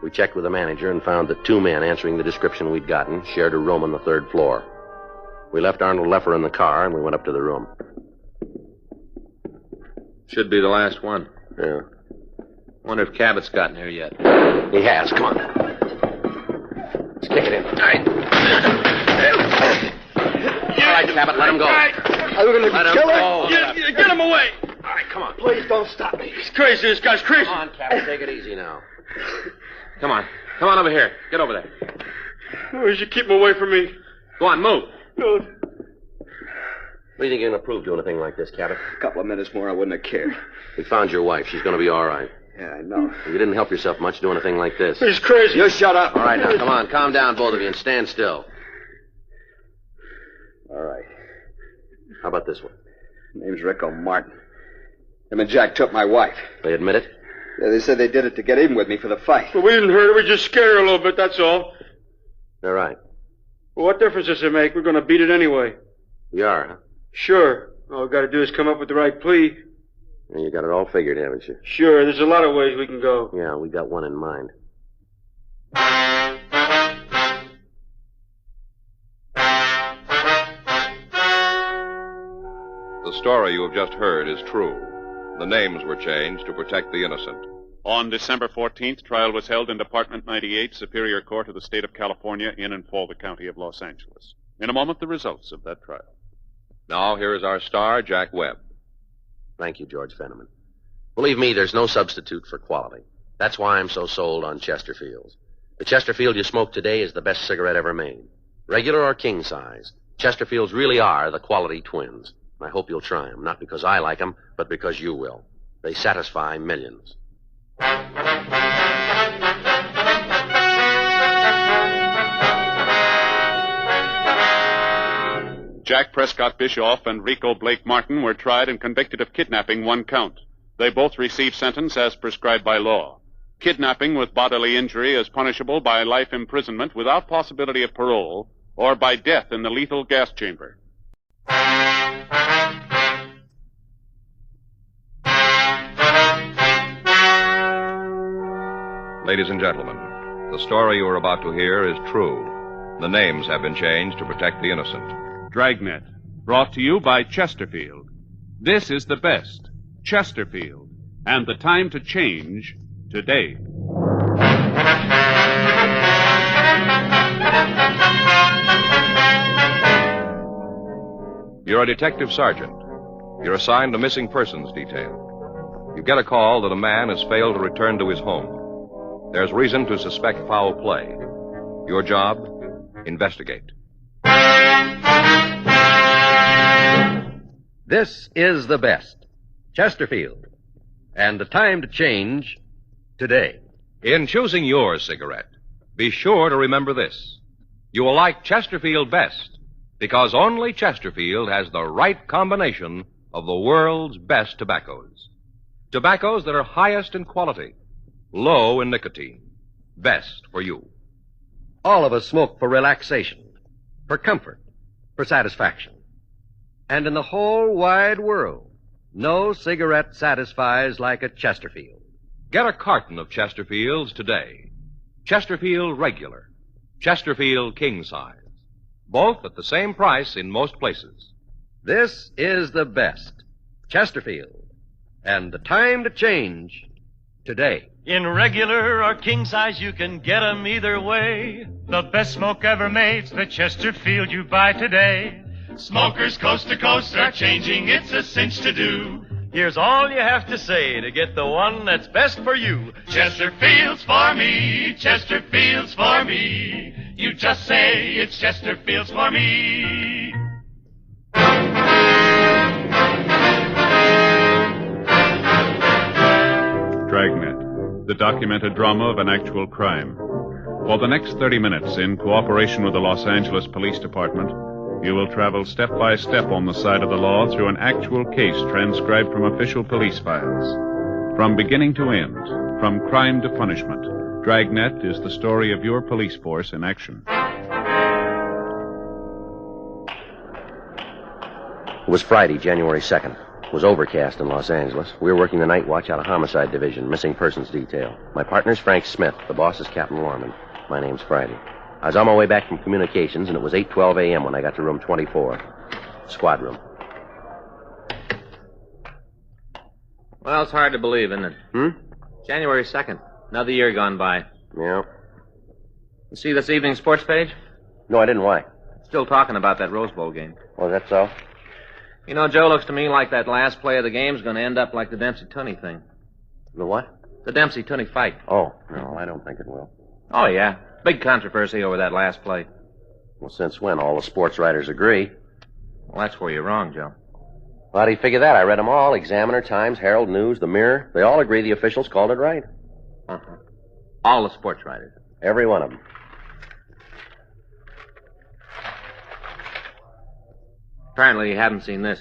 We checked with the manager and found that two men answering the description we'd gotten shared a room on the 3rd floor. We left Arnold Leffer in the car and we went up to the room. Should be the last one. Yeah. Wonder if Cabot's gotten here yet. He has. Come on. Let's kick it in. All right. All right, Cabot, let him go. I'm going to Let him kill go. him. Get him away. All right, come on. Please don't stop me. He's crazy. This guy's crazy. Come on, Cabot, take it easy now. Come on. Come on over here. Get over there. Oh, you should keep him away from me. Go on, move. Good. What do you think you're going to prove doing a thing like this, Cabot? A couple of minutes more, I wouldn't have cared. We found your wife. She's going to be all right. Yeah, I know. You didn't help yourself much doing a thing like this. He's crazy. You shut up. All right, now, come on. Calm down, both of you, and stand still. All right. How about this one? Name's Rico Martin. Him and Jack took my wife. They admit it? Yeah, they said they did it to get even with me for the fight. Well, we didn't hurt her. We just scared her a little bit, that's all. They're right. Well, what difference does it make? We're going to beat it anyway. You are, huh? Sure. All we've got to do is come up with the right plea. Yeah, you got it all figured, haven't you? Sure, there's a lot of ways we can go. Yeah, we got one in mind. The story you have just heard is true. The names were changed to protect the innocent. On December 14th, trial was held in Department 98, Superior Court of the State of California, in and for the County of Los Angeles. In a moment, the results of that trial. Now, here is our star, Jack Webb. Thank you, George Fenneman. Believe me, there's no substitute for quality. That's why I'm so sold on Chesterfields. The Chesterfield you smoke today is the best cigarette ever made. Regular or king size, Chesterfields really are the quality twins. I hope you'll try them, not because I like them, but because you will. They satisfy millions. Jack Prescott Bischoff and Rico Blake Martin were tried and convicted of kidnapping one count. They both received sentence as prescribed by law. Kidnapping with bodily injury is punishable by life imprisonment without possibility of parole or by death in the lethal gas chamber. Ladies and gentlemen, the story you are about to hear is true. The names have been changed to protect the innocent. Dragnet, brought to you by Chesterfield. This is the best, Chesterfield, and the time to change today. You're a detective sergeant. You're assigned a missing persons detail. You get a call that a man has failed to return to his home. There's reason to suspect foul play. Your job? Investigate. This is the best, Chesterfield, and the time to change today. In choosing your cigarette, be sure to remember this. You will like Chesterfield best because only Chesterfield has the right combination of the world's best tobaccos. Tobaccos that are highest in quality, low in nicotine, best for you. All of us smoke for relaxation, for comfort, for satisfaction. And in the whole wide world, no cigarette satisfies like a Chesterfield. Get a carton of Chesterfields today. Chesterfield Regular, Chesterfield King Size. Both at the same price in most places. This is the best, Chesterfield, and the time to change today. In regular or king size, you can get 'em either way. The best smoke ever made's the Chesterfield you buy today. Smokers coast to coast are changing, it's a cinch to do. Here's all you have to say to get the one that's best for you. Chesterfield's for me, Chesterfield's for me. You just say it's Chesterfield's for me. Dragnet, the documented drama of an actual crime. For the next 30 minutes, in cooperation with the Los Angeles Police Department, you will travel step by step on the side of the law through an actual case transcribed from official police files. From beginning to end, from crime to punishment, Dragnet is the story of your police force in action. It was Friday, January 2nd. It was overcast in Los Angeles. We were working the night watch out of Homicide Division, missing persons detail. My partner's Frank Smith. The boss is Captain Lorman. My name's Friday. I was on my way back from communications, and it was 8:12 a.m. when I got to room 24. Squad room. Well, it's hard to believe, isn't it? January 2nd. Another year gone by. Yeah. You see this evening's sports page? No, I didn't. Why? Still talking about that Rose Bowl game. Oh, that's so? You know, Joe, looks to me like that last play of the game's going to end up like the Dempsey-Tunney thing. The what? The Dempsey-Tunney fight. Oh, no, I don't think it will. Oh, yeah. Big controversy over that last play. Well, since when? All the sports writers agree. Well, that's where you're wrong, Joe. How do you figure that? I read them all. Examiner, Times, Herald, News, The Mirror. They all agree the officials called it right. Uh-huh. All the sports writers. Every one of them. Apparently you haven't seen this.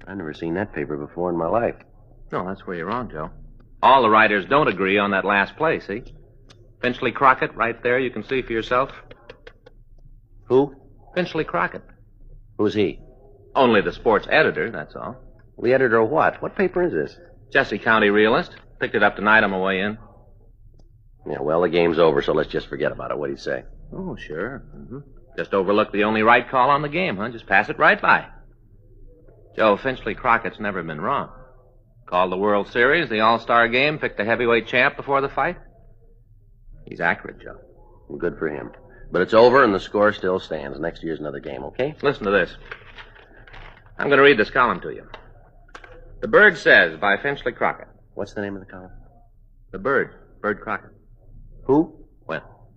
I've never seen that paper before in my life. No, that's where you're wrong, Joe. All the writers don't agree on that last play, see? Finchley Crockett, right there, you can see for yourself. Who? Finchley Crockett. Who's he? Only the sports editor, that's all. The editor of what? What paper is this? Jesse County Realist. Picked it up tonight on my way in. Yeah, well, the game's over, so let's just forget about it. What do you say? Oh, sure. Mm-hmm. Just overlook the only right call on the game, huh? Just pass it right by. Joe, Finchley Crockett's never been wrong. Called the World Series, the All-Star Game, picked the heavyweight champ before the fight. He's accurate, Joe. Good for him. But it's over, and the score still stands. Next year's another game, okay? Listen to this. I'm going to read this column to you. The Bird Says by Finchley Crockett. What's the name of the column? The Bird. Bird Crockett. Who? Well.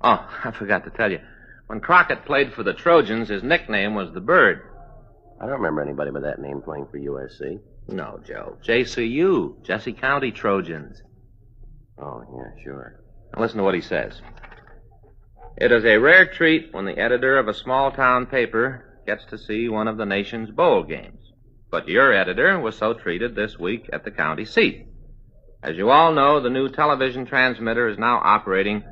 Oh, I forgot to tell you. When Crockett played for the Trojans, his nickname was the Bird. I don't remember anybody by that name playing for USC. No, Joe. JCU. Jesse County Trojans. Oh, yeah, sure. Now listen to what he says. It is a rare treat when the editor of a small-town paper gets to see one of the nation's bowl games. But your editor was so treated this week at the county seat. As you all know, the new television transmitter is now operating,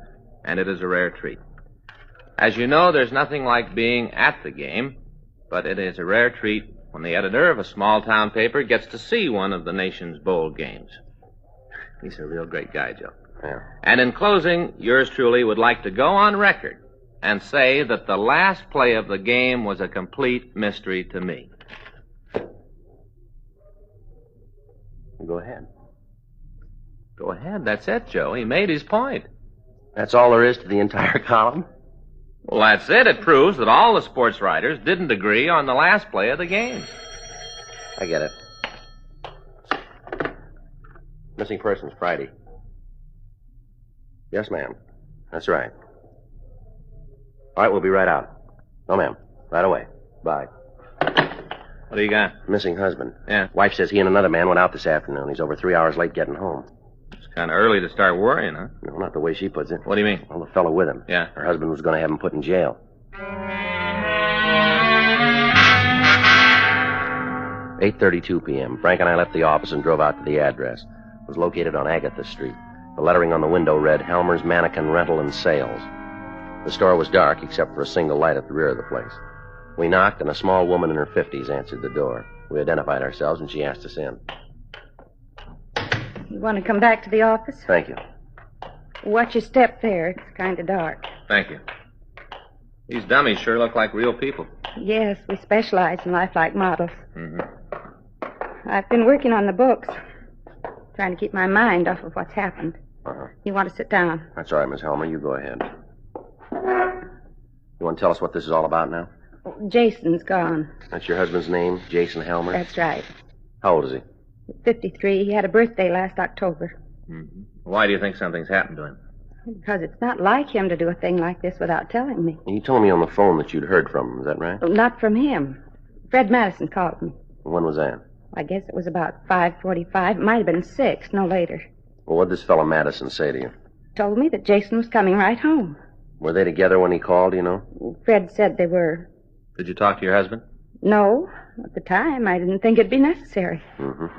and it is a rare treat. As you know, there's nothing like being at the game, but it is a rare treat when the editor of a small-town paper gets to see one of the nation's bowl games. He's a real great guy, Joe. Yeah. And in closing, yours truly would like to go on record and say that the last play of the game was a complete mystery to me. Go ahead. Go ahead. That's it, Joe. He made his point. That's all there is to the entire column? Well, that's it. It proves that all the sports writers didn't agree on the last play of the game. I get it. Missing persons, Friday. Yes, ma'am. That's right. All right, we'll be right out. No, ma'am. Right away. Bye. What do you got? Missing husband. Yeah. Wife says he and another man went out this afternoon. He's over 3 hours late getting home. It's kind of early to start worrying, huh? No, not the way she puts it. What do you mean? Well, the fellow with him. Yeah. Her husband was going to have him put in jail. 8:32 p.m. Frank and I left the office and drove out to the address. It was located on Agatha Street. The lettering on the window read, Helmer's Mannikin Rental and Sales. The store was dark except for a single light at the rear of the place. We knocked, and a small woman in her 50s answered the door. We identified ourselves, and she asked us in. You want to come back to the office? Thank you. Watch your step there. It's kind of dark. Thank you. These dummies sure look like real people. Yes, we specialize in lifelike models. Mm-hmm. I've been working on the books, trying to keep my mind off of what's happened. Uh-huh. You want to sit down? That's all right, Miss Helmer. You go ahead. You want to tell us what this is all about now? Jason's gone. That's your husband's name, Jason Helmer? That's right. How old is he? 53. He had a birthday last October. Mm-hmm. Why do you think something's happened to him? Because it's not like him to do a thing like this without telling me. You told me on the phone that you'd heard from him. Is that right? Not from him. Fred Madison called me. When was that? I guess it was about 5:45. It might have been 6, no later. Well, what did this fellow Madison say to you? Told me that Jason was coming right home. Were they together when he called, you know? Fred said they were. Did you talk to your husband? No. At the time, I didn't think it'd be necessary. Mm-hmm. Do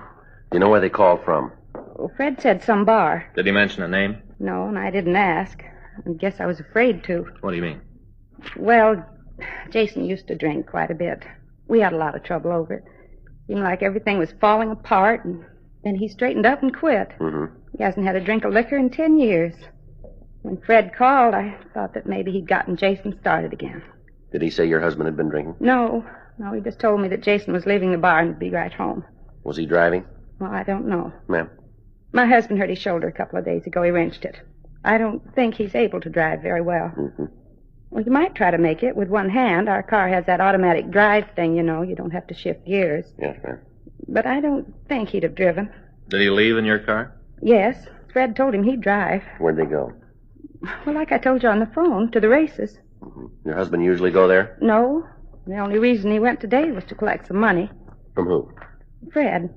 you know where they called from? Well, Fred said some bar. Did he mention a name? No, and I didn't ask. I guess I was afraid to. What do you mean? Well, Jason used to drink quite a bit. We had a lot of trouble over it. Seemed like everything was falling apart, and then he straightened up and quit. Mm-hmm. He hasn't had a drink of liquor in 10 years. When Fred called, I thought that maybe he'd gotten Jason started again. Did he say your husband had been drinking? No, he just told me that Jason was leaving the bar and would be right home. Was he driving? Well, I don't know. Ma'am? My husband hurt his shoulder a couple of days ago. He wrenched it. I don't think he's able to drive very well. Mm-hmm. Well, you might try to make it with one hand. Our car has that automatic drive thing, you know. You don't have to shift gears. Yes, ma'am. But I don't think he'd have driven. Did he leave in your car? Yes. Fred told him he'd drive. Where'd they go? Well, like I told you on the phone, to the races. Your husband usually go there? No. The only reason he went today was to collect some money. From who? Fred.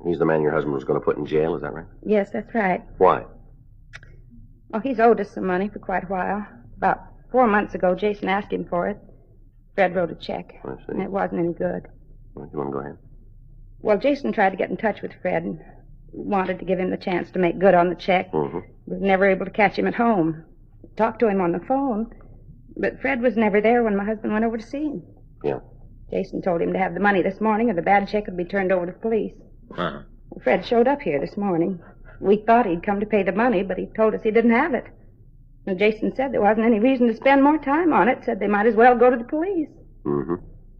He's the man your husband was going to put in jail, is that right? Yes, that's right. Why? Well, he's owed us some money for quite a while. About 4 months ago, Jason asked him for it. Fred wrote a check. I see. And it wasn't any good. Well, you want to go ahead? Well, Jason tried to get in touch with Fred and wanted to give him the chance to make good on the check. Mm-hmm. We were never able to catch him at home. Talked to him on the phone, but Fred was never there when my husband went over to see him. Yeah. Jason told him to have the money this morning or the bad check would be turned over to the police. Uh-huh. Fred showed up here this morning. We thought he'd come to pay the money, but he told us he didn't have it. And Jason said there wasn't any reason to spend more time on it, said they might as well go to the police. Mm-hmm.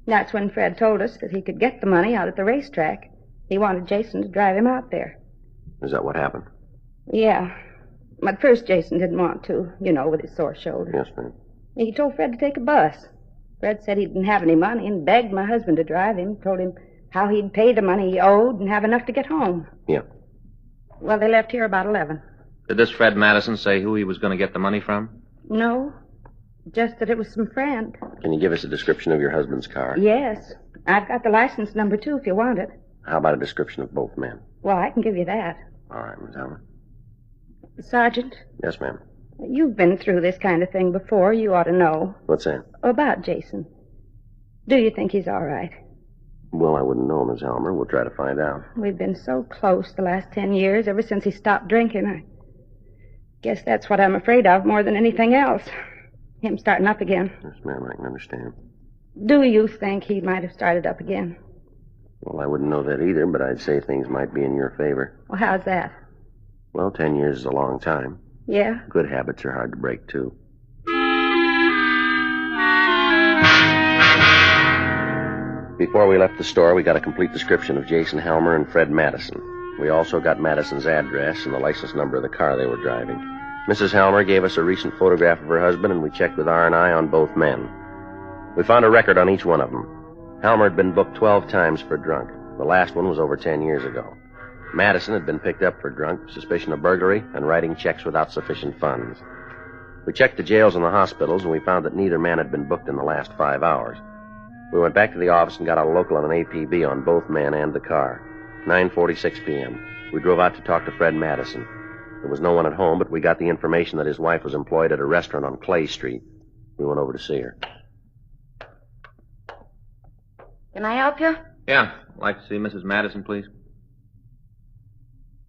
That's when Fred told us that he could get the money out at the racetrack. He wanted Jason to drive him out there. Is that what happened? Yeah. At first, Jason didn't want to, with his sore shoulder. Yes, ma'am. He told Fred to take a bus. Fred said he didn't have any money and begged my husband to drive him, told him how he'd pay the money he owed and have enough to get home. Yeah. Well, they left here about 11. Did this Fred Madison say who he was going to get the money from? No, just that it was some friend. Can you give us a description of your husband's car? Yes. I've got the license number, too, if you want it. How about a description of both men? Well, I can give you that. All right, Miss Allen. Sergeant, Yes, ma'am. you've been through this kind of thing before. You ought to know. What's that? About Jason. Do you think he's all right? Well, I wouldn't know, Miss Elmer. We'll try to find out. We've been so close the last 10 years, ever since he stopped drinking. I guess that's what I'm afraid of more than anything else. Him starting up again. Yes, ma'am, I can understand. Do you think he might have started up again? Well, I wouldn't know that either, but I'd say things might be in your favor. Well, how's that? Well, 10 years is a long time. Yeah? Good habits are hard to break, too. Before we left the store, we got a complete description of Jason Helmer and Fred Madison. We also got Madison's address and the license number of the car they were driving. Mrs. Helmer gave us a recent photograph of her husband, and we checked with R&I on both men. We found a record on each one of them. Helmer had been booked 12 times for drunk. The last one was over 10 years ago. Madison had been picked up for drunk, suspicion of burglary, and writing checks without sufficient funds. We checked the jails and the hospitals, and we found that neither man had been booked in the last 5 hours. We went back to the office and got out a local and an APB on both men and the car. 9:46 p.m. We drove out to talk to Fred Madison. There was no one at home, but we got the information that his wife was employed at a restaurant on Clay Street. We went over to see her. Can I help you? Yeah. I'd like to see Mrs. Madison, please.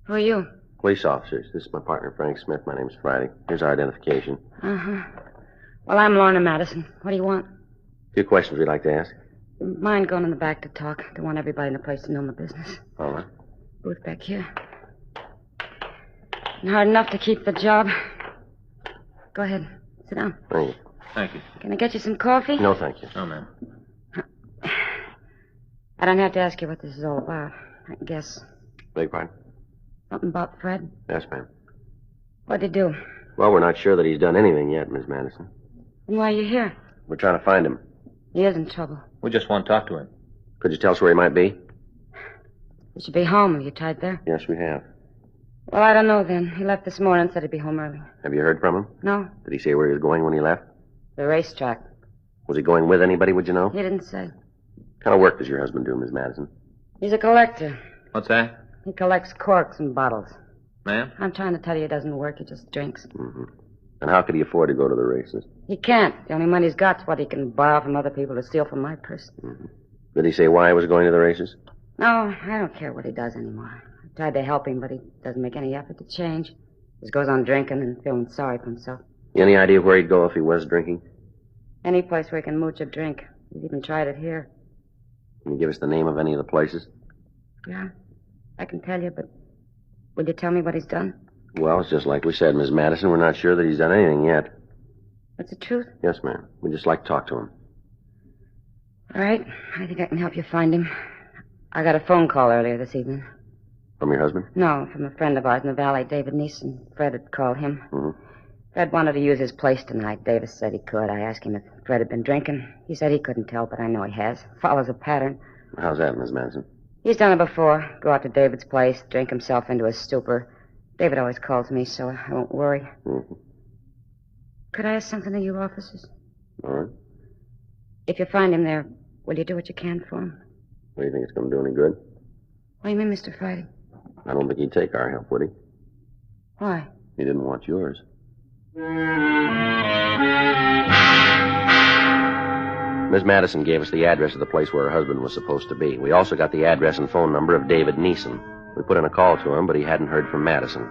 Who are you? Police officers. This is my partner, Frank Smith. My name's Friday. Here's our identification. Uh-huh. Well, I'm Lorna Madison. What do you want? A few questions we'd like to ask. Mind going in the back to talk. Don't want everybody in the place to know my business. All right. Booth back here. Hard enough to keep the job. Go ahead. Sit down. Thank you. Thank you. Can I get you some coffee? No, thank you. No, ma'am. I don't have to ask you what this is all about. I guess. Beg pardon? Something about Fred? Yes, ma'am. What'd he do? Well, we're not sure that he's done anything yet, Miss Madison. And why are you here? We're trying to find him. He is in trouble. We just want to talk to him. Could you tell us where he might be? He should be home. Are you tied there? Yes, we have. Well, I don't know then. He left this morning and said he'd be home early. Have you heard from him? No. Did he say where he was going when he left? The racetrack. Was he going with anybody, would you know? He didn't say. What kind of work does your husband do, Miss Madison? He's a collector. What's that? He collects corks and bottles. Ma'am? I'm trying to tell you he doesn't work. He just drinks. Mm-hmm. And how could he afford to go to the races? He can't. The only money he's got's what he can borrow from other people to steal from my purse. Mm-hmm. Did he say why he was going to the races? No, I don't care what he does anymore. I tried to help him, but he doesn't make any effort to change. Just goes on drinking and feeling sorry for himself. Any idea where he'd go if he was drinking? Any place where he can mooch a drink. He's even tried it here. Can you give us the name of any of the places? Yeah, I can tell you, but would you tell me what he's done? Well, it's just like we said, Miss Madison. We're not sure that he's done anything yet. That's the truth? Yes, ma'am. We'd just like to talk to him. All right. I think I can help you find him. I got a phone call earlier this evening. From your husband? No, from a friend of ours in the valley, David Neeson. Fred had called him. Mm-hmm. Fred wanted to use his place tonight. Davis said he could. I asked him if Fred had been drinking. He said he couldn't tell, but I know he has. Follows a pattern. How's that, Miss Madison? He's done it before. Go out to David's place, drink himself into a stupor. David always calls me, so I won't worry. Mm-hmm. Could I ask something of you officers? All right. If you find him there, will you do what you can for him? What do you think it's going to do any good? What do you mean, Mr. Friday? I don't think he'd take our help, would he? Why? He didn't want yours. Miss Madison gave us the address of the place where her husband was supposed to be. We also got the address and phone number of David Neeson. We put in a call to him, but he hadn't heard from Madison.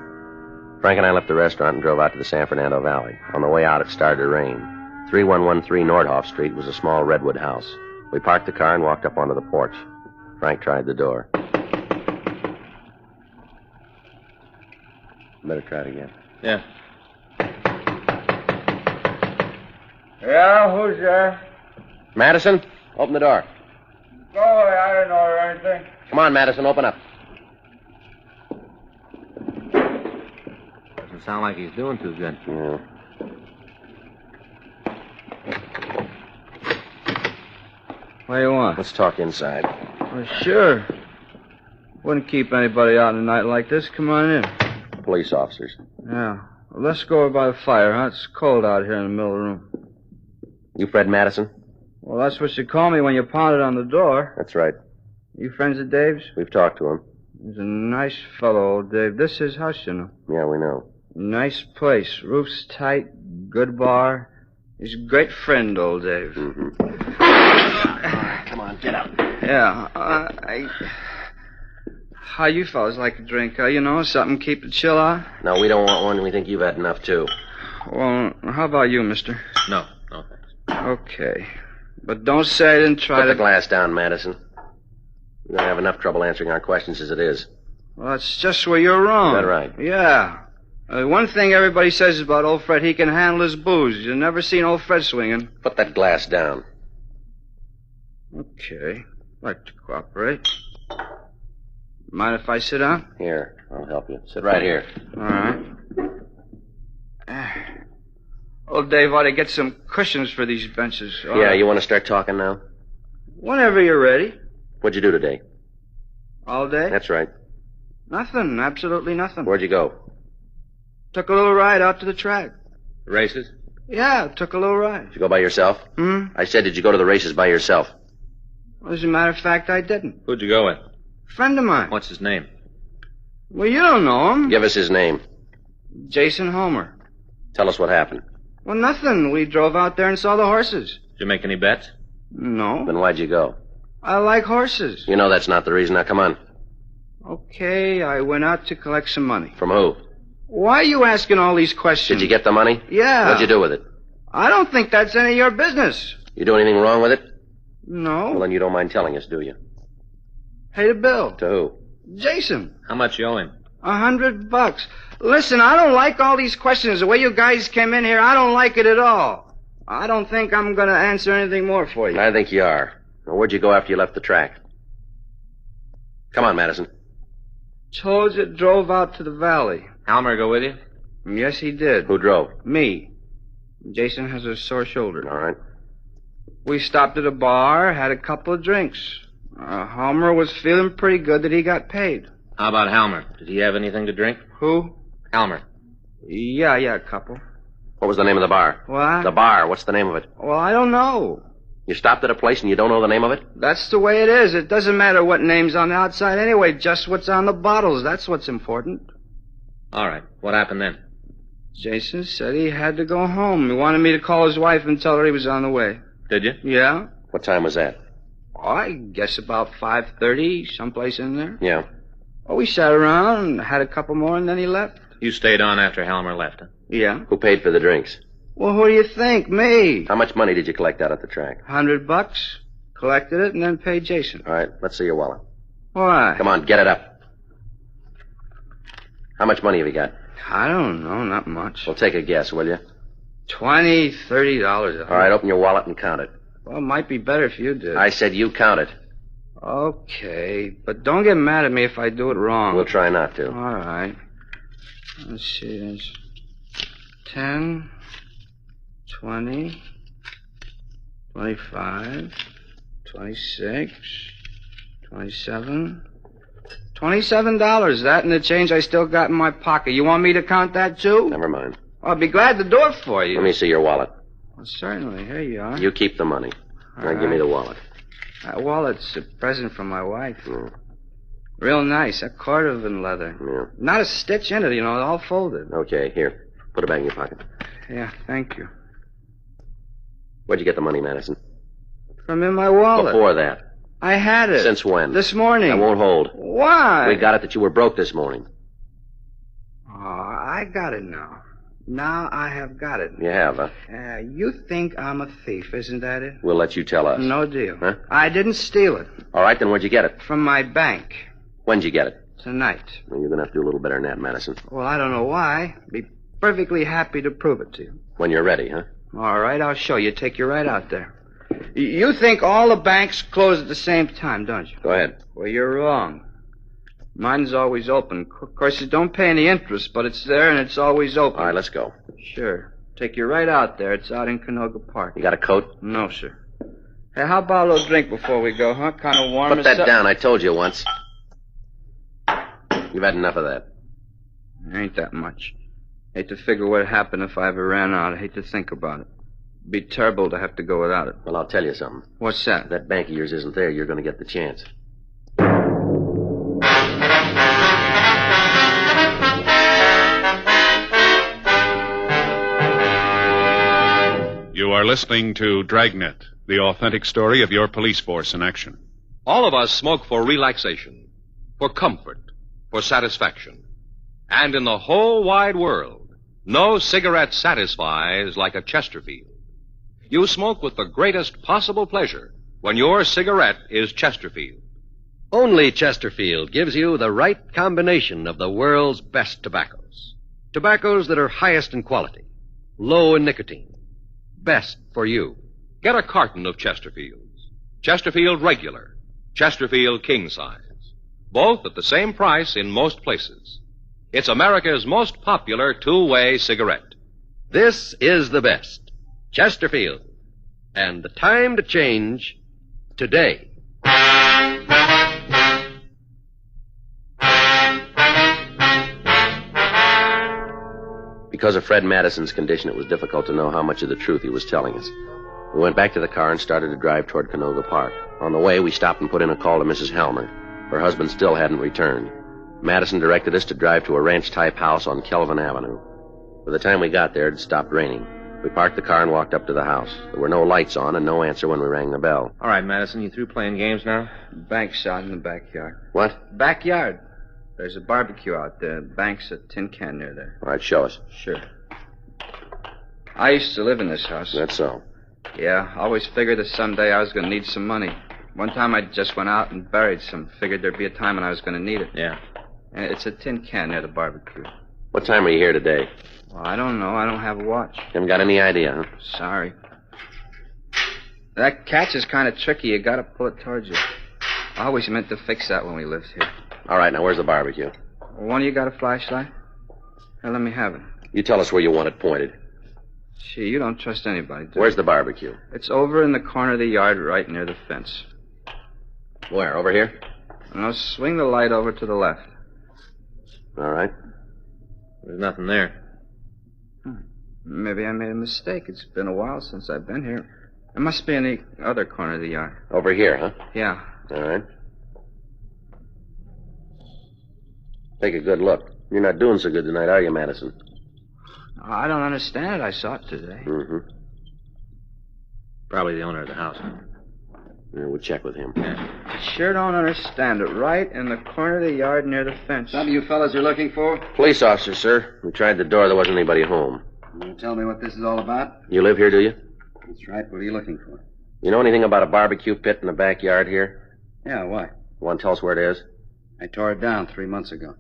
Frank and I left the restaurant and drove out to the San Fernando Valley. On the way out, it started to rain. 3113 Nordhoff Street was a small redwood house. We parked the car and walked up onto the porch. Frank tried the door. Better try it again. Yeah. Yeah, who's there? Madison, open the door. Go away, I didn't order anything. Come on, Madison, open up. Doesn't sound like he's doing too good. Yeah. What do you want? Let's talk inside. Well, sure. Wouldn't keep anybody out in a night like this. Come on in. Police officers. Yeah. Well, let's go over by the fire, huh? It's cold out here in the middle of the room. You Fred Madison? Well, that's what you called me when you pounded on the door. That's right. You friends of Dave's? We've talked to him. He's a nice fellow, old Dave. This is his house, you know. Yeah, we know. Nice place. Roof's tight. Good bar. He's a great friend, old Dave. Mm-hmm. Come on, get up. Yeah. How you fellas like a drink, huh? You know, something keep the chill out? No, we don't want one. We think you've had enough, too. Well, how about you, mister? No, thanks. Okay. But don't say I didn't try Put to... the glass down, Madison. You're going to have enough trouble answering our questions as it is. Well, that's just where you're wrong. Is that right? Yeah. One thing everybody says about old Fred, he can handle his booze. You've never seen old Fred swinging. Put that glass down. Okay. Like to cooperate. Mind if I sit down? Here, I'll help you. Sit right here. All right. Old Dave ought to get some cushions for these benches. Yeah, you want to start talking now? Whenever you're ready. What'd you do today? All day? That's right. Nothing. Absolutely nothing. Where'd you go? Took a little ride out to the track. Races? Yeah, took a little ride. Did you go by yourself? I said, did you go to the races by yourself? Well, as a matter of fact, I didn't. Who'd you go with? Friend of mine. What's his name? Well, you don't know him. Give us his name. Jason Homer. Tell us what happened. Well, nothing. We drove out there and saw the horses. Did you make any bets? No. Then why'd you go? I like horses. You know that's not the reason. Now, come on. Okay, I went out to collect some money. From who? Why are you asking all these questions? Did you get the money? Yeah. What'd you do with it? I don't think that's any of your business. You do anything wrong with it? No. Well, then you don't mind telling us, do you? Pay the bill. To who? Jason. How much you owe him? $100. Listen, I don't like all these questions. The way you guys came in here, I don't like it at all. I don't think I'm going to answer anything more for you. I think you are. Now, where'd you go after you left the track? Come on, Madison. Told you, drove out to the valley. Halmer go with you? Yes, he did. Who drove? Me. Jason has a sore shoulder. All right. We stopped at a bar, had a couple of drinks. Halmer was feeling pretty good that he got paid. How about Halmer? Did he have anything to drink? Who? Halmer. Yeah, a couple. What was the name of the bar? What? The bar. What's the name of it? Well, I don't know. You stopped at a place and you don't know the name of it? That's the way it is. It doesn't matter what name's on the outside anyway, just what's on the bottles. That's what's important. All right. What happened then? Jason said he had to go home. He wanted me to call his wife and tell her he was on the way. Did you? Yeah. What time was that? Oh, I guess about 5:30, someplace in there. Yeah. Oh, we sat around, had a couple more, and then he left. You stayed on after Halmer left, huh? Yeah. Who paid for the drinks? Well, who do you think? Me. How much money did you collect out at the track? $100. Collected it and then paid Jason. All right, let's see your wallet. Why? Come on, get it up. How much money have you got? I don't know, not much. Well, take a guess, will you? $20, $30. All right, open your wallet and count it. Well, it might be better if you did. I said you count it. Okay, but don't get mad at me if I do it wrong. We'll try not to. All right. Let's see, there's 10, 20, 25, 26, 27. $27. That and the change I still got in my pocket. You want me to count that, too? Never mind. I'll be glad to do it for you. Let me see your wallet. Well, certainly. Here you are. You keep the money. Now give me the wallet. That wallet's a present from my wife. Real nice. A Cordovan leather. Yeah. Not a stitch in it, all folded. Okay, here. Put it back in your pocket. Yeah, thank you. Where'd you get the money, Madison? From in my wallet. Before that. I had it. Since when? This morning. I won't hold. Why? We got it that you were broke this morning. Oh, I got it now. Now I have got it. You have, huh? You think I'm a thief, isn't that it? We'll let you tell us. No deal. Huh? I didn't steal it. All right, then where'd you get it? From my bank. When'd you get it? Tonight. Well, you're going to have to do a little better than that, Madison. Well, I don't know why. Be perfectly happy to prove it to you. When you're ready, huh? All right, I'll show you. Take you right out there. You think all the banks close at the same time, don't you? Go ahead. Well, you're wrong. Mine's always open. Of course, it don't pay any interest, but it's there and it's always open. All right, let's go. Sure. Take you right out there. It's out in Canoga Park. You got a coat? No, sir. Hey, how about a little drink before we go, huh? Kind of warm. Put that down. I told you once. You've had enough of that. Ain't that much. Hate to figure what'd happen if I ever ran out. I hate to think about it. It'd be terrible to have to go without it. Well, I'll tell you something. What's that? If that bank of yours isn't there, you're going to get the chance. You are listening to Dragnet, the authentic story of your police force in action. All of us smoke for relaxation, for comfort, for satisfaction. And in the whole wide world, no cigarette satisfies like a Chesterfield. You smoke with the greatest possible pleasure when your cigarette is Chesterfield. Only Chesterfield gives you the right combination of the world's best tobaccos. Tobaccos that are highest in quality, low in nicotine. Best for you. Get a carton of Chesterfields. Chesterfield Regular. Chesterfield King Size. Both at the same price in most places. It's America's most popular two-way cigarette. This is the best. Chesterfield. And the time to change, today. Because of Fred Madison's condition, it was difficult to know how much of the truth he was telling us. We went back to the car and started to drive toward Canoga Park. On the way, we stopped and put in a call to Mrs. Helmer. Her husband still hadn't returned. Madison directed us to drive to a ranch-type house on Kelvin Avenue. By the time we got there, it stopped raining. We parked the car and walked up to the house. There were no lights on and no answer when we rang the bell. All right, Madison, you through playing games now? Bank's out in the backyard. What? Backyard. There's a barbecue out there. Bank's a tin can near there. All right, show us. Sure. I used to live in this house. That's so. Yeah, always figured that someday I was going to need some money. One time I just went out and buried some. Figured there'd be a time when I was going to need it. Yeah. And it's a tin can near the barbecue. What time are you here today? Well, I don't know. I don't have a watch. Haven't got any idea, huh? Sorry. That catch is kind of tricky. You got to pull it towards you. I always meant to fix that when we lived here. All right, now where's the barbecue? One of you got a flashlight? Here, let me have it. You tell us where you want it pointed. Gee, you don't trust anybody, do you? Where's the barbecue? It's over in the corner of the yard right near the fence. Where, over here? No, swing the light over to the left. All right. There's nothing there. Maybe I made a mistake. It's been a while since I've been here. It must be in the other corner of the yard. Over here, huh? Yeah. All right. Take a good look. You're not doing so good tonight, are you, Madison? I don't understand it. I saw it today. Mm-hmm. Probably the owner of the house. Yeah, we'll check with him. Yeah. I sure don't understand it. Right in the corner of the yard near the fence. Something you fellas are looking for? Police officer, sir. We tried the door. There wasn't anybody home. Can you tell me what this is all about? You live here, do you? That's right. What are you looking for? You know anything about a barbecue pit in the backyard here? Yeah, why? You want to tell us where it is? I tore it down 3 months ago.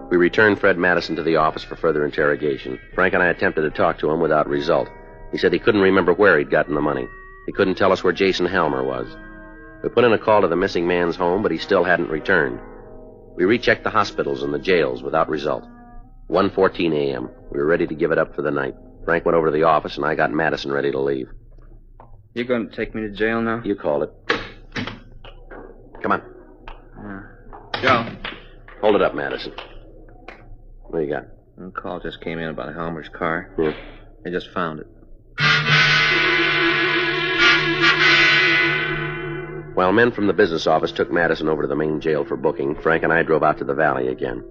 We returned Fred Madison to the office for further interrogation. Frank and I attempted to talk to him without result. He said he couldn't remember where he'd gotten the money. He couldn't tell us where Jason Helmer was. We put in a call to the missing man's home, but he still hadn't returned. We rechecked the hospitals and the jails without result. 1:14 a.m. We were ready to give it up for the night. Frank went over to the office, and I got Madison ready to leave. You going to take me to jail now? You called it. Come on. Joe. Hold it up, Madison. What do you got? A call just came in about Helmer's car. Yeah. They just found it. While men from the business office took Madison over to the main jail for booking, Frank and I drove out to the valley again.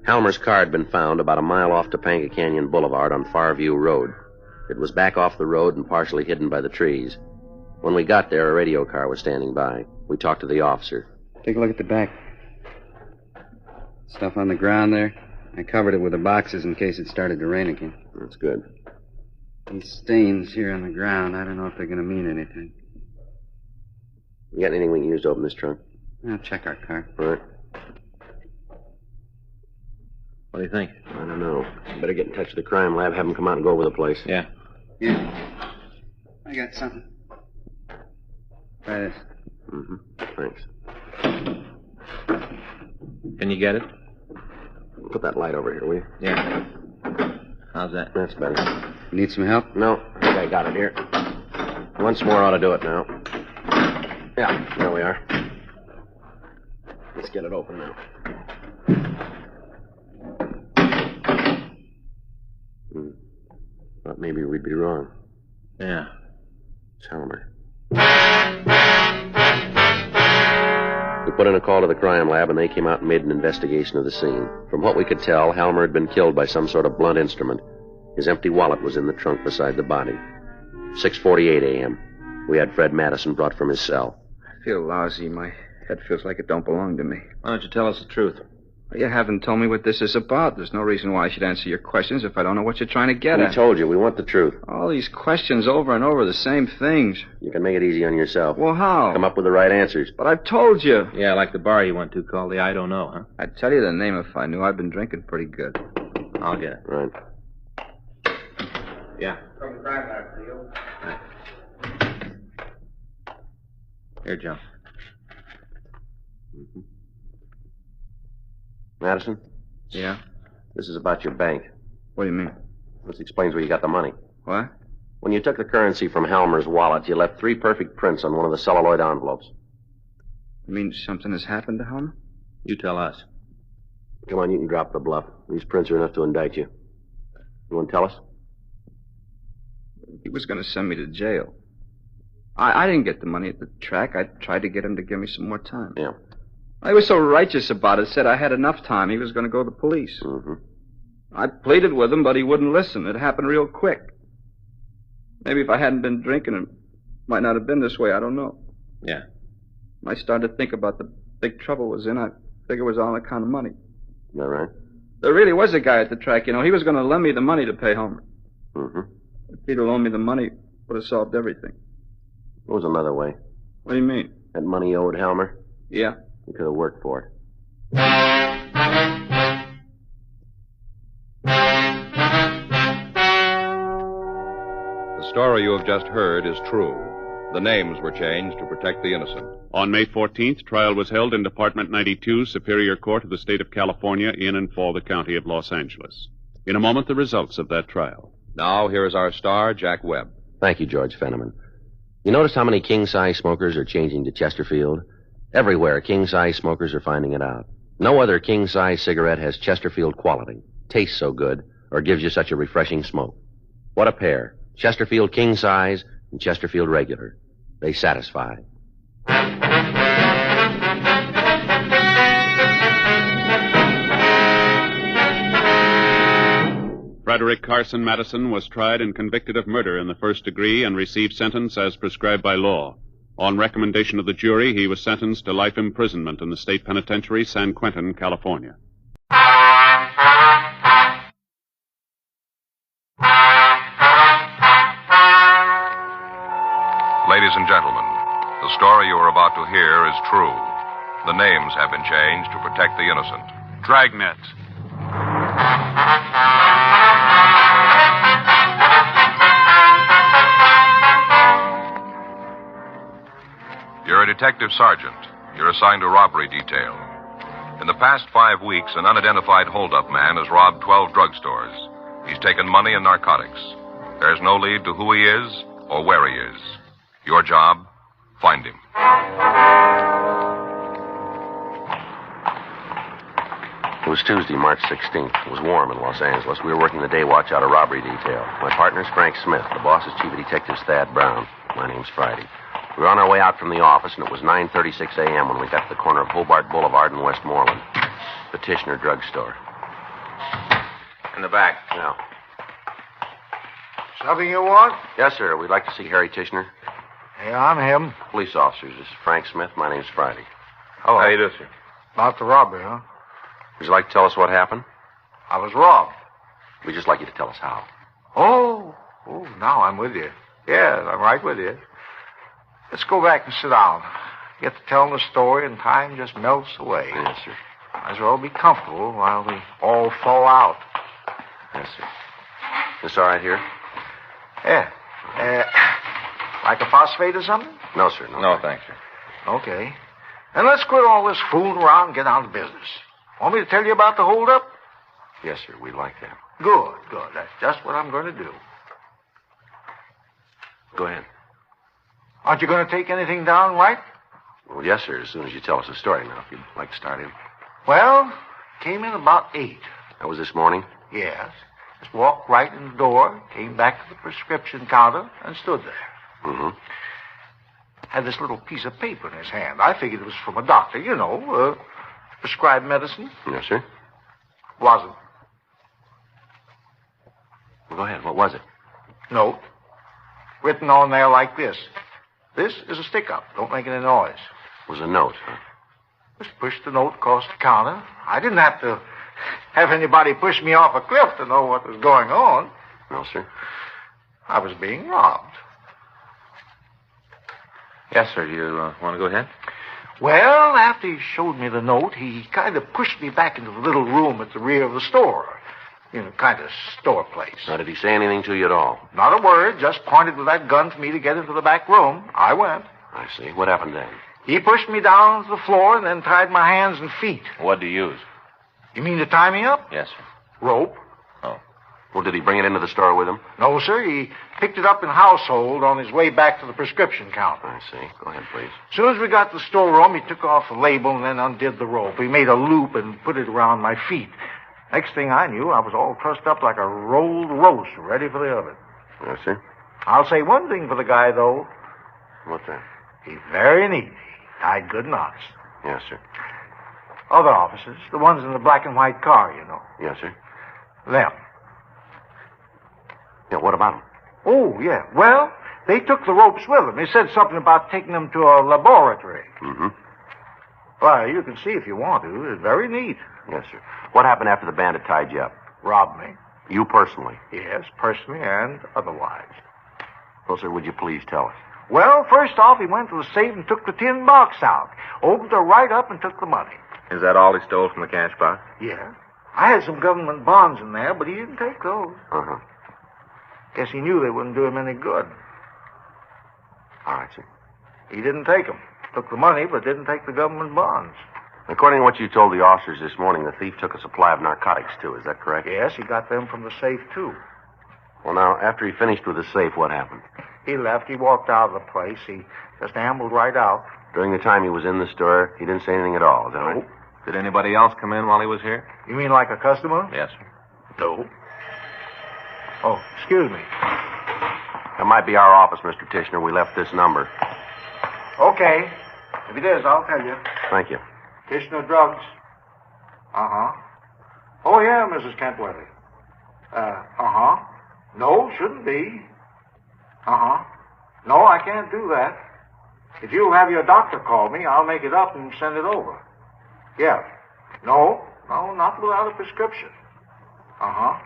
Helmer's car had been found about a mile off Topanga Canyon Boulevard on Farview Road. It was back off the road and partially hidden by the trees. When we got there, a radio car was standing by. We talked to the officer. Take a look at the back. Stuff on the ground there. I covered it with the boxes in case it started to rain again. That's good. These stains here on the ground, I don't know if they're going to mean anything. You got anything we can use to open this trunk? I'll check our car. All right. What do you think? I don't know. Better get in touch with the crime lab, have them come out and go over the place. Yeah. Yeah. I got something. Try this. Mm-hmm. Thanks. Can you get it? Put that light over here, will you? Yeah. How's that? That's better. You need some help? No, I think I got it here. Once more ought to do it now. Yeah, there we are. Let's get it open now. Thought maybe we'd be wrong. Yeah. It's Helmer. We put in a call to the crime lab, and they came out and made an investigation of the scene. From what we could tell, Helmer had been killed by some sort of blunt instrument. His empty wallet was in the trunk beside the body. 6:48 a.m. We had Fred Madison brought from his cell. I feel lousy. My head feels like it don't belong to me. Why don't you tell us the truth? You haven't told me what this is about. There's no reason why I should answer your questions if I don't know what you're trying to get We at. told you, we want the truth. All these questions over and over, the same things. You can make it easy on yourself. Well, how? Come up with the right answers. But I've told you. Yeah, like the bar you went to called the I Don't Know, huh? I'd tell you the name if I knew. I've been drinking pretty good. I'll get it. Right. Yeah. From the crime lab for you. Here, Joe. Mm-hmm. Madison? Yeah? This is about your bank. What do you mean? This explains where you got the money. What? When you took the currency from Helmer's wallet, you left 3 perfect prints on one of the celluloid envelopes. You mean something has happened to him? You tell us. Come on, you can drop the bluff. These prints are enough to indict you. You want to tell us? He was going to send me to jail. I didn't get the money at the track. I tried to get him to give me some more time. Yeah. I was so righteous about it, said I had enough time. He was going to go to the police. Mm-hmm. I pleaded with him, but he wouldn't listen. It happened real quick. Maybe if I hadn't been drinking, it might not have been this way. I don't know. Yeah. When I started to think about the big trouble was in, I figured it was all on account of money. Is that right? There really was a guy at the track, you know. He was going to lend me the money to pay Homer. Mm-hmm. If he'd have loaned me the money, it would have solved everything. What was another way? What do you mean? That money owed Helmer? Yeah. You could have worked for it. The story you have just heard is true. The names were changed to protect the innocent. On May 14th, trial was held in Department 92, Superior Court of the State of California, in and for the County of Los Angeles. In a moment, the results of that trial. Now, here is our star, Jack Webb. Thank you, George Fenneman. You notice how many king-size smokers are changing to Chesterfield? Everywhere, king-size smokers are finding it out. No other king-size cigarette has Chesterfield quality, tastes so good, or gives you such a refreshing smoke. What a pair. Chesterfield king-size and Chesterfield regular. They satisfy. Frederick Carson Madison was tried and convicted of murder in the first degree and received sentence as prescribed by law. On recommendation of the jury, he was sentenced to life imprisonment in the state penitentiary, San Quentin, California. Ladies and gentlemen, the story you are about to hear is true. The names have been changed to protect the innocent. Dragnet. You're a detective sergeant. You're assigned to robbery detail. In the past 5 weeks, an unidentified holdup man has robbed 12 drugstores. He's taken money and narcotics. There's no lead to who he is or where he is. Your job, find him. was Tuesday, March 16th. It was warm in Los Angeles. We were working the day watch out of robbery detail. My partner's Frank Smith. The boss is Chief of Detectives Thad Brown. My name's Friday. We were on our way out from the office, and it was 9:36 a.m. when we got to the corner of Hobart Boulevard and Westmoreland. Petitioner Drugstore. In the back. Yeah. Something you want? Yes, sir. We'd like to see Harry Tishner. Yeah, I'm him. Police officers. This is Frank Smith. My name's Friday. Hello. How you do, sir? About the robbery, huh? Would you like to tell us what happened? I was robbed. We'd just like you to tell us how. Oh, now I'm with you. Yes, I'm right with you. Let's go back and sit down. Get to telling the story, and time just melts away. Yes, sir. Might as well be comfortable while we all fall out. Yes, sir. This all right here? Yeah. Like a phosphate or something? No, sir. No, thanks, sir. Okay. And let's quit all this fooling around and get down to business. Want me to tell you about the holdup? Yes, sir. We'd like that. Good. That's just what I'm going to do. Go ahead. Aren't you going to take anything down, right? Well, yes, sir, as soon as you tell us the story. Now, if you'd like to start in. Well, came in about 8. That was this morning? Yes. Just walked right in the door, came back to the prescription counter, and stood there. Mm-hmm. Had this little piece of paper in his hand. I figured it was from a doctor, prescribed medicine. Yes, sir. Wasn't. Well, go ahead. What was it? Note. Written on there like this. This is a stick-up. Don't make any noise. It was a note, huh? Just pushed the note across the counter. I didn't have to have anybody push me off a cliff to know what was going on. No, sir. I was being robbed. Yes, sir. You want to go ahead? Well, after he showed me the note, he kind of pushed me back into the little room at the rear of the store. Kind of store place. Now, did he say anything to you at all? Not a word. Just pointed with that gun for me to get into the back room. I went. I see. What happened then? He pushed me down to the floor and then tied my hands and feet. What'd he use? You mean to tie me up? Yes, sir. Rope. Oh. Well, did he bring it into the store with him? No, sir. He picked it up in household on his way back to the prescription counter. I see. Go ahead, please. As soon as we got to the storeroom, he took off the label and then undid the rope. He made a loop and put it around my feet. Next thing I knew, I was all trussed up like a rolled roast, ready for the oven. Yes, sir. I'll say one thing for the guy, though. What's that? He's very neat. He tied good knots. Yes, sir. Other officers, the ones in the black and white car, Yes, sir. Them. Yeah, what about them? Oh, yeah. Well, they took the ropes with them. They said something about taking them to a laboratory. Mm-hmm. Well, you can see if you want to. It's very neat. Yes, sir. What happened after the bandit tied you up? Robbed me. You personally? Yes, personally and otherwise. Well, sir, would you please tell us? Well, first off, he went to the safe and took the tin box out. Opened her right up and took the money. Is that all he stole from the cash box? Yeah. I had some government bonds in there, but he didn't take those. Uh-huh. Guess he knew they wouldn't do him any good. All right, sir. He didn't take them. Took the money, but didn't take the government bonds. According to what you told the officers this morning, the thief took a supply of narcotics, too. Is that correct? Yes, he got them from the safe, too. Well, now, after he finished with the safe, what happened? He left. He walked out of the place. He just ambled right out. During the time he was in the store, he didn't say anything at all. Is that right? Did anybody else come in while he was here? You mean like a customer? Yes, sir. No. Oh, excuse me. That might be our office, Mr. Tishner. We left this number. Okay. If it is, I'll tell you. Thank you. Tishner Drugs. Uh-huh. Oh, yeah, Mrs. Kentworthy. Uh-huh. No, shouldn't be. Uh-huh. No, I can't do that. If you'll have your doctor call me, I'll make it up and send it over. Yeah. No, not without a prescription. Uh-huh.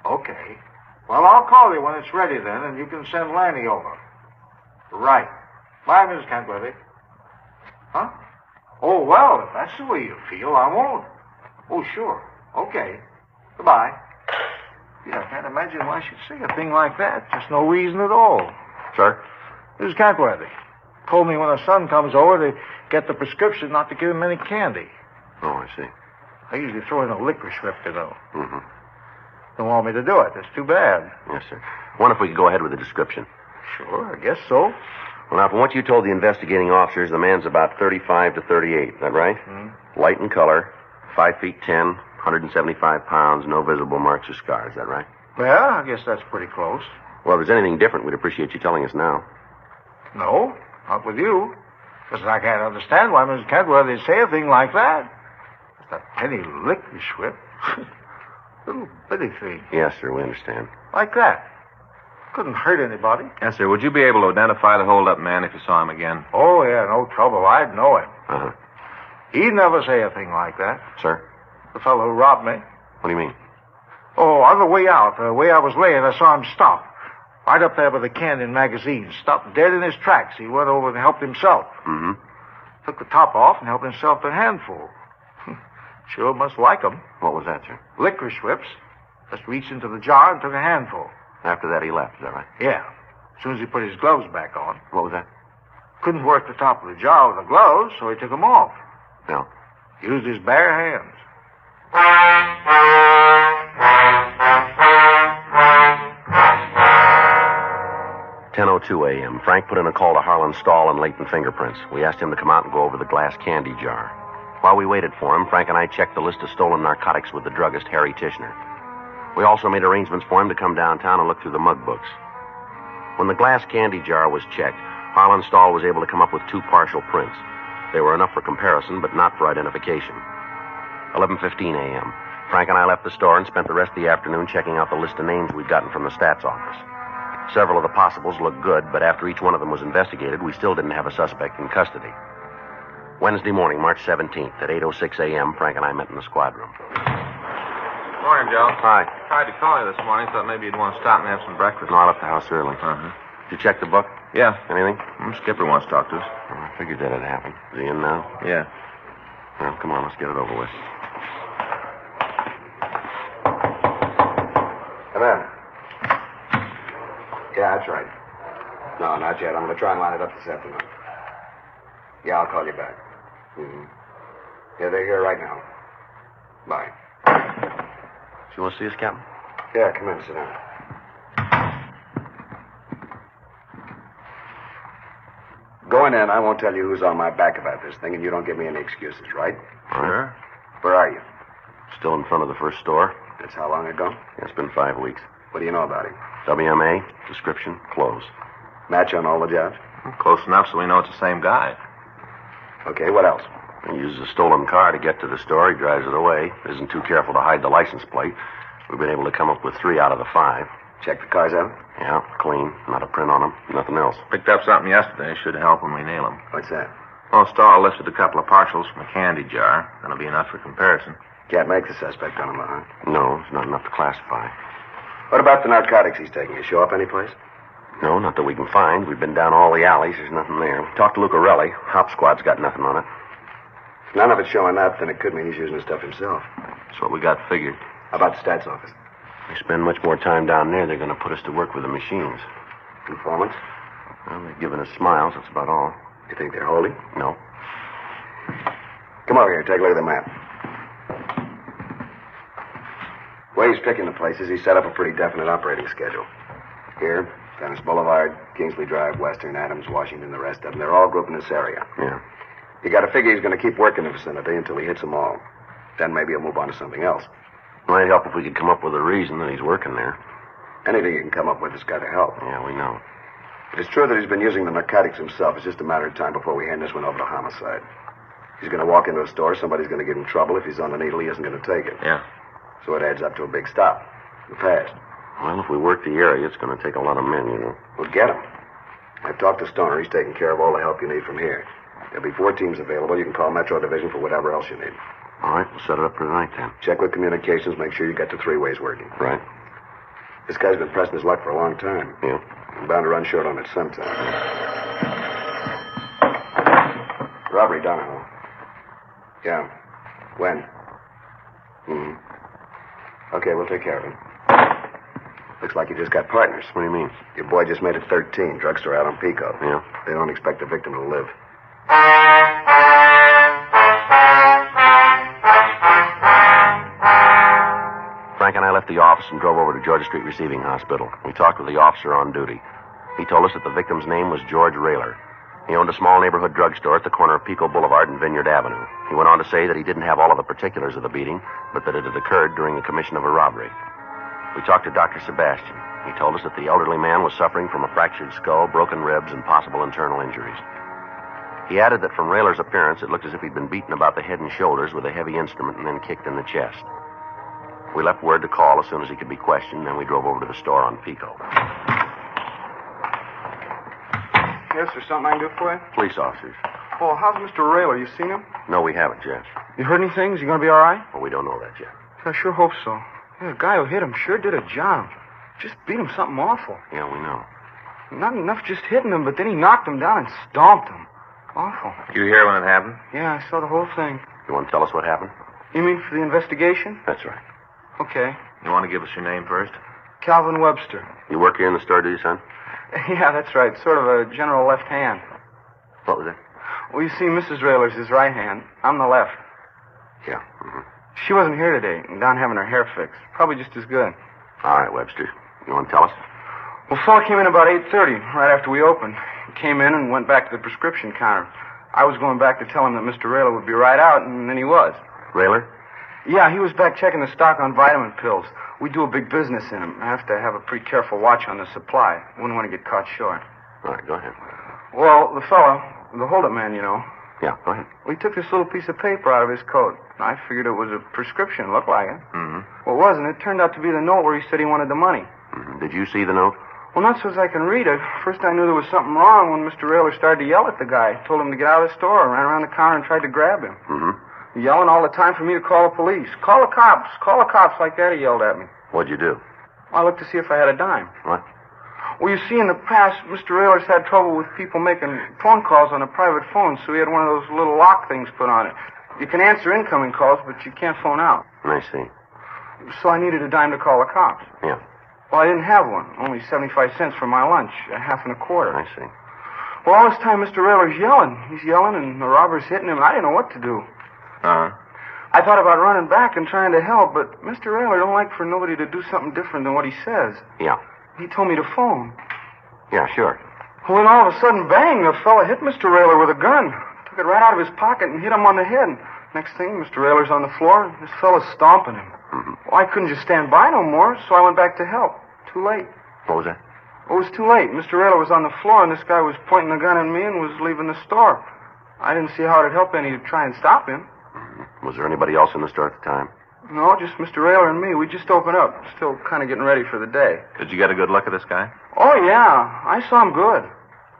Okay. Well, I'll call you when it's ready then, and you can send Lanny over. Right. Bye, Mrs. Kentworthy. Huh? Oh, well, if that's the way you feel, I won't. Oh, sure. Okay. Goodbye. Yeah, I can't imagine why she'd say a thing like that. Just no reason at all. Sir? Mrs. Kentworthy told me when her son comes over to get the prescription not to give him any candy. Oh, I see. I usually throw in a licorice whipped, Mm-hmm. Don't want me to do it. That's too bad. Yes, sir. I wonder if we could go ahead with the description. Sure, I guess so. Well, now, from what you told the investigating officers, the man's about 35 to 38. Is that right? Mm. Light in color, 5'10", 175 pounds, no visible marks or scars. Is that right? Well, I guess that's pretty close. Well, if there's anything different, we'd appreciate you telling us now. No, not with you. Because I can't understand why Mrs. Cantwell would say a thing like that. Just a penny licorice whip. Little bitty thing. Yes, sir, we understand. Like that. Couldn't hurt anybody. Yes, sir. Would you be able to identify the hold-up man if you saw him again? Oh, yeah, no trouble. I'd know him. Uh-huh. He'd never say a thing like that. Sir? The fellow who robbed me. What do you mean? Oh, on the way out, the way I was laying, I saw him stop. Right up there by the Canyon magazine. Stopped dead in his tracks. He went over and helped himself. Mm-hmm. Took the top off and helped himself to a handful. Sure must like 'em. What was that, sir? Licorice whips. Just reached into the jar and took a handful. After that, he left. Is that right? Yeah. As soon as he put his gloves back on. What was that? Couldn't work the top of the jar with the gloves, so he took them off. No. Used his bare hands. 10:02 a.m. Frank put in a call to Harlan Stahl and Leighton Fingerprints. We asked him to come out and go over the glass candy jar. While we waited for him, Frank and I checked the list of stolen narcotics with the druggist, Harry Tishner. We also made arrangements for him to come downtown and look through the mug books. When the glass candy jar was checked, Harlan Stahl was able to come up with 2 partial prints. They were enough for comparison, but not for identification. 11:15 a.m. Frank and I left the store and spent the rest of the afternoon checking out the list of names we'd gotten from the stats office. Several of the possibles looked good, but after each one of them was investigated, we still didn't have a suspect in custody. Wednesday morning, March 17th, at 8:06 a.m., Frank and I met in the squad room. Morning, Joe. Hi. Tried to call you this morning. Thought maybe you'd want to stop and have some breakfast. No, I left the house early. Uh-huh. Did you check the book? Yeah. Anything? Skipper wants to talk to us. Well, I figured that had happened. Is he in now? Yeah. Well, come on, let's get it over with. Come in. Yeah, that's right. No, not yet. I'm going to try and line it up this afternoon. Yeah, I'll call you back. Mm-hmm. Yeah, they're here right now. Bye. You want to see us, Captain? Yeah, come in, sit down. Going in, I won't tell you who's on my back about this thing, and you don't give me any excuses, right? Sure. Where are you? Still in front of the first store. That's how long ago? Yeah, it's been 5 weeks. What do you know about him? WMA, description, clothes. Match on all the jobs? Close enough so we know it's the same guy. Okay, what else? He uses a stolen car to get to the store. He drives it away. Isn't too careful to hide the license plate. We've been able to come up with 3 out of the 5. Check the cars out? Yeah, clean. Not a print on them. Nothing else. Picked up something yesterday. Should help when we nail him. What's that? Well, Stahl lifted a couple of partials from a candy jar. That'll be enough for comparison. Can't make the suspect on him, huh? No, it's not enough to classify. What about the narcotics he's taking? You show up anyplace? No, not that we can find. We've been down all the alleys. There's nothing there. We talked to Lucarelli. Hop Squad's got nothing on it. If none of it's showing up, then it could mean he's using the stuff himself. That's what we got figured. How about the stats office? If we spend much more time down there, they're going to put us to work with the machines. Informants? Well, they're giving us smiles. That's about all. You think they're holding? No. Come over here. Take a look at the map. The way he's picking the places, he set up a pretty definite operating schedule. Here, Venice Boulevard, Kingsley Drive, Western, Adams, Washington, the rest of them. They're all grouped in this area. Yeah. You got to figure he's going to keep working the vicinity until he hits them all. Then maybe he'll move on to something else. Might help if we could come up with a reason that he's working there. Anything you can come up with has got to help. Yeah, we know. If it's true that he's been using the narcotics himself, it's just a matter of time before we hand this one over to homicide. He's going to walk into a store, somebody's going to give him trouble. If he's on the needle, he isn't going to take it. Yeah. So it adds up to a big stop. In the past. Well, if we work the area, it's going to take a lot of men, you know. We'll get him. I've talked to Stoner. He's taking care of all the help you need from here. There'll be 4 teams available. You can call Metro Division for whatever else you need. All right, we'll set it up for tonight, then. Check with communications. Make sure you got the 3 ways working. Right. This guy's been pressing his luck for a long time. Yeah. I'm bound to run short on it sometime. Robbery, Donahoe. Yeah. When? Okay, we'll take care of him. Looks like you just got partners. What do you mean? Your boy just made it 13. Drugstore out on Pico. Yeah. They don't expect the victim to live. Frank and I left the office and drove over to Georgia Street Receiving Hospital. We talked with the officer on duty. He told us that the victim's name was George Rayler. He owned a small neighborhood drugstore at the corner of Pico Boulevard and Vineyard Avenue. He went on to say that he didn't have all of the particulars of the beating, but that it had occurred during the commission of a robbery. We talked to Dr. Sebastian. He told us that the elderly man was suffering from a fractured skull, broken ribs, and possible internal injuries. He added that from Rayler's appearance, it looked as if he'd been beaten about the head and shoulders with a heavy instrument and then kicked in the chest. We left word to call as soon as he could be questioned, then we drove over to the store on Pico. Yes, there's something I can do for you? Police officers. Oh, how's Mr. Rayler? You seen him? No, we haven't, Jeff. You heard anything? Is he going to be all right? Well, we don't know that yet. I sure hope so. Yeah, the guy who hit him sure did a job. Just beat him something awful. Yeah, we know. Not enough just hitting him, but then he knocked him down and stomped him. Awful. You hear when it happened? Yeah, I saw the whole thing. You want to tell us what happened? You mean for the investigation? That's right. Okay. You want to give us your name first? Calvin Webster. You work here in the store, do you, son? Yeah, that's right. Sort of a general left hand. What was it? Well, you see, Mrs. Rayler's his right hand. I'm the left. Yeah. Mm-hmm. She wasn't here today, and down having her hair fixed. Probably just as good. All right, Webster. You want to tell us? Well, fella came in about 8:30, right after we opened. He came in and went back to the prescription counter. I was going back to tell him that Mr. Rayler would be right out, and then he was. Rayler? Yeah, he was back checking the stock on vitamin pills. We do a big business in them. I have to have a pretty careful watch on the supply. Wouldn't want to get caught short. All right, go ahead. Well, the fellow, the holdup man, you know. Yeah, go ahead. Well, he took this little piece of paper out of his coat. I figured it was a prescription. Looked like it. Mm-hmm. Well, it wasn't. It turned out to be the note where he said he wanted the money. Mm-hmm. Did you see the note? Well, not so as I can read it. First, I knew there was something wrong when Mr. Rayler started to yell at the guy. Told him to get out of the store, ran around the counter and tried to grab him. Mm-hmm. Yelling all the time for me to call the police. Call the cops. Call the cops, like that he yelled at me. What'd you do? I looked to see if I had a dime. What? Well, you see, in the past, Mr. Rayler's had trouble with people making phone calls on a private phone, so he had one of those little lock things put on it. You can answer incoming calls, but you can't phone out. I see. So I needed a dime to call the cops. Yeah. Well, I didn't have one. Only 75 cents for my lunch, a half and a quarter. I see. Well, all this time, Mr. Rayler's yelling. He's yelling, and the robber's hitting him, and I didn't know what to do. Uh-huh. I thought about running back and trying to help, but Mr. Rayler don't like for nobody to do something different than what he says. Yeah. He told me to phone. Yeah, sure. Well, then all of a sudden, bang, the fella hit Mr. Rayler with a gun. Took it right out of his pocket and hit him on the head. Next thing, Mr. Rayler's on the floor, and this fella's stomping him. Mm-hmm. Well, I couldn't just stand by no more, so I went back to help. Too late. What was that? Well, it was too late. Mr. Rayler was on the floor, and this guy was pointing the gun at me and was leaving the store. I didn't see how it'd help any to try and stop him. Mm-hmm. Was there anybody else in the store at the time? No, just Mr. Rayler and me. We just opened up. Still kind of getting ready for the day. Did you get a good look at this guy? Oh, yeah. I saw him good.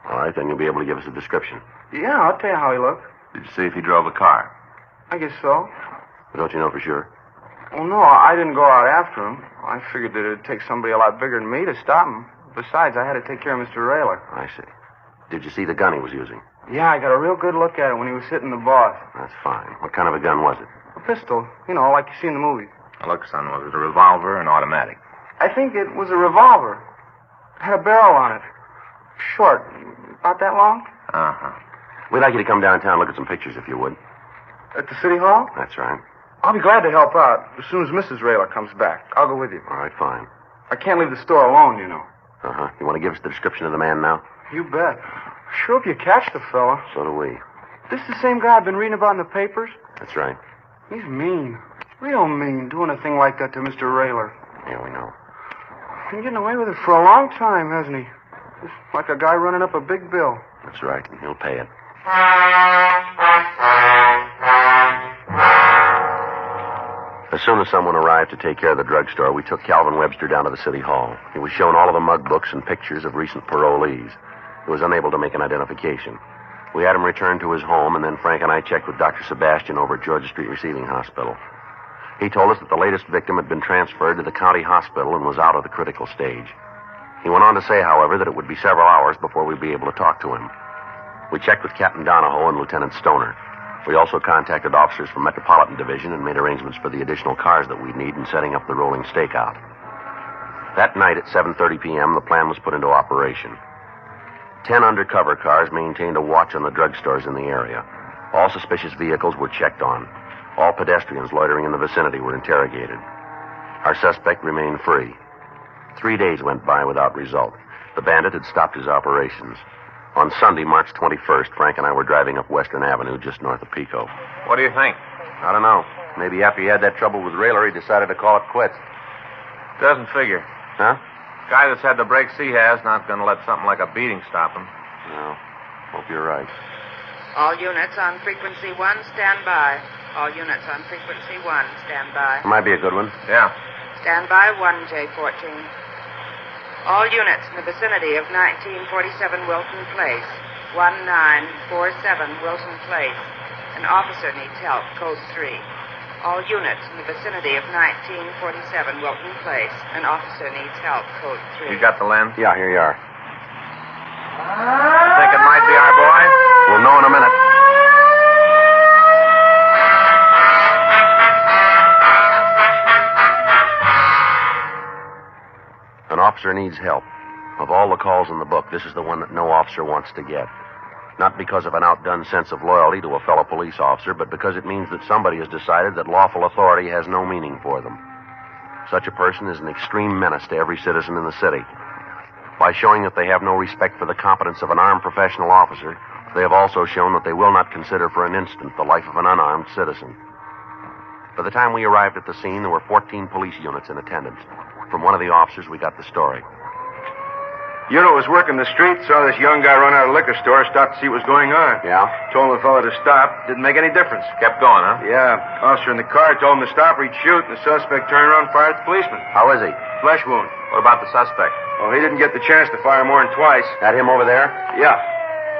All right, then you'll be able to give us a description. Yeah, I'll tell you how he looked. Did you see if he drove a car? I guess so. But don't you know for sure? Well, no, I didn't go out after him. I figured that it'd take somebody a lot bigger than me to stop him. Besides, I had to take care of Mr. Rayler. I see. Did you see the gun he was using? Yeah, I got a real good look at it when he was hitting the boss. That's fine. What kind of a gun was it? A pistol. You know, like you see in the movies. Now, look, son, was it a revolver or an automatic? I think it was a revolver. It had a barrel on it. Short. About that long? Uh-huh. We'd like you to come downtown and look at some pictures, if you would. At the city hall? That's right. I'll be glad to help out as soon as Mrs. Rayler comes back. I'll go with you. All right, fine. I can't leave the store alone, you know. Uh-huh. You want to give us the description of the man now? You bet. Sure hope you catch the fella. So do we. This the same guy I've been reading about in the papers? That's right. He's mean. Real mean, doing a thing like that to Mr. Rayler. Yeah, we know. Been getting away with it for a long time, hasn't he? Just like a guy running up a big bill. That's right, and he'll pay it. As soon as someone arrived to take care of the drugstore, we took Calvin Webster down to the city hall. He was shown all of the mug books and pictures of recent parolees. He was unable to make an identification. We had him returned to his home, and then Frank and I checked with Dr. Sebastian over at Georgia Street Receiving Hospital. He told us that the latest victim had been transferred to the county hospital and was out of the critical stage. He went on to say, however, that it would be several hours before we'd be able to talk to him. We checked with Captain Donahoe and Lieutenant Stoner. We also contacted officers from Metropolitan Division and made arrangements for the additional cars that we'd need in setting up the rolling stakeout. That night at 7:30 p.m., the plan was put into operation. 10 undercover cars maintained a watch on the drugstores in the area. All suspicious vehicles were checked on. All pedestrians loitering in the vicinity were interrogated. Our suspect remained free. 3 days went by without result. The bandit had stopped his operations. On Sunday, March 21st, Frank and I were driving up Western Avenue just north of Pico. What do you think? I don't know. Maybe after he had that trouble with Railer, he decided to call it quits. Doesn't figure. Huh? Guy that's had the breaks he has not going to let something like a beating stop him. No. Hope you're right. All units on frequency 1, stand by. All units on frequency 1, stand by. Might be a good one. Yeah. Stand by 1J14. All units in the vicinity of 1947 Wilton Place. 1947 Wilton Place. An officer needs help. Code 3. All units in the vicinity of 1947 Wilton Place. An officer needs help. Code 3. You got the lens? Yeah, here you are. Think it might be our boy? We'll know in a minute. An officer needs help. Of all the calls in the book, this is the one that no officer wants to get. Not because of an outdone sense of loyalty to a fellow police officer, but because it means that somebody has decided that lawful authority has no meaning for them. Such a person is an extreme menace to every citizen in the city. By showing that they have no respect for the competence of an armed professional officer, they have also shown that they will not consider for an instant the life of an unarmed citizen. By the time we arrived at the scene, there were 14 police units in attendance. From one of the officers, we got the story. Unit was working the street, saw this young guy run out of the liquor store, stopped to see what was going on. Yeah? Told the fellow to stop. Didn't make any difference. Kept going, huh? Yeah. Officer in the car told him to stop or he'd shoot, and the suspect turned around and fired at the policeman. How is he? Flesh wound. What about the suspect? Oh, he didn't get the chance to fire more than twice. That him over there? Yeah.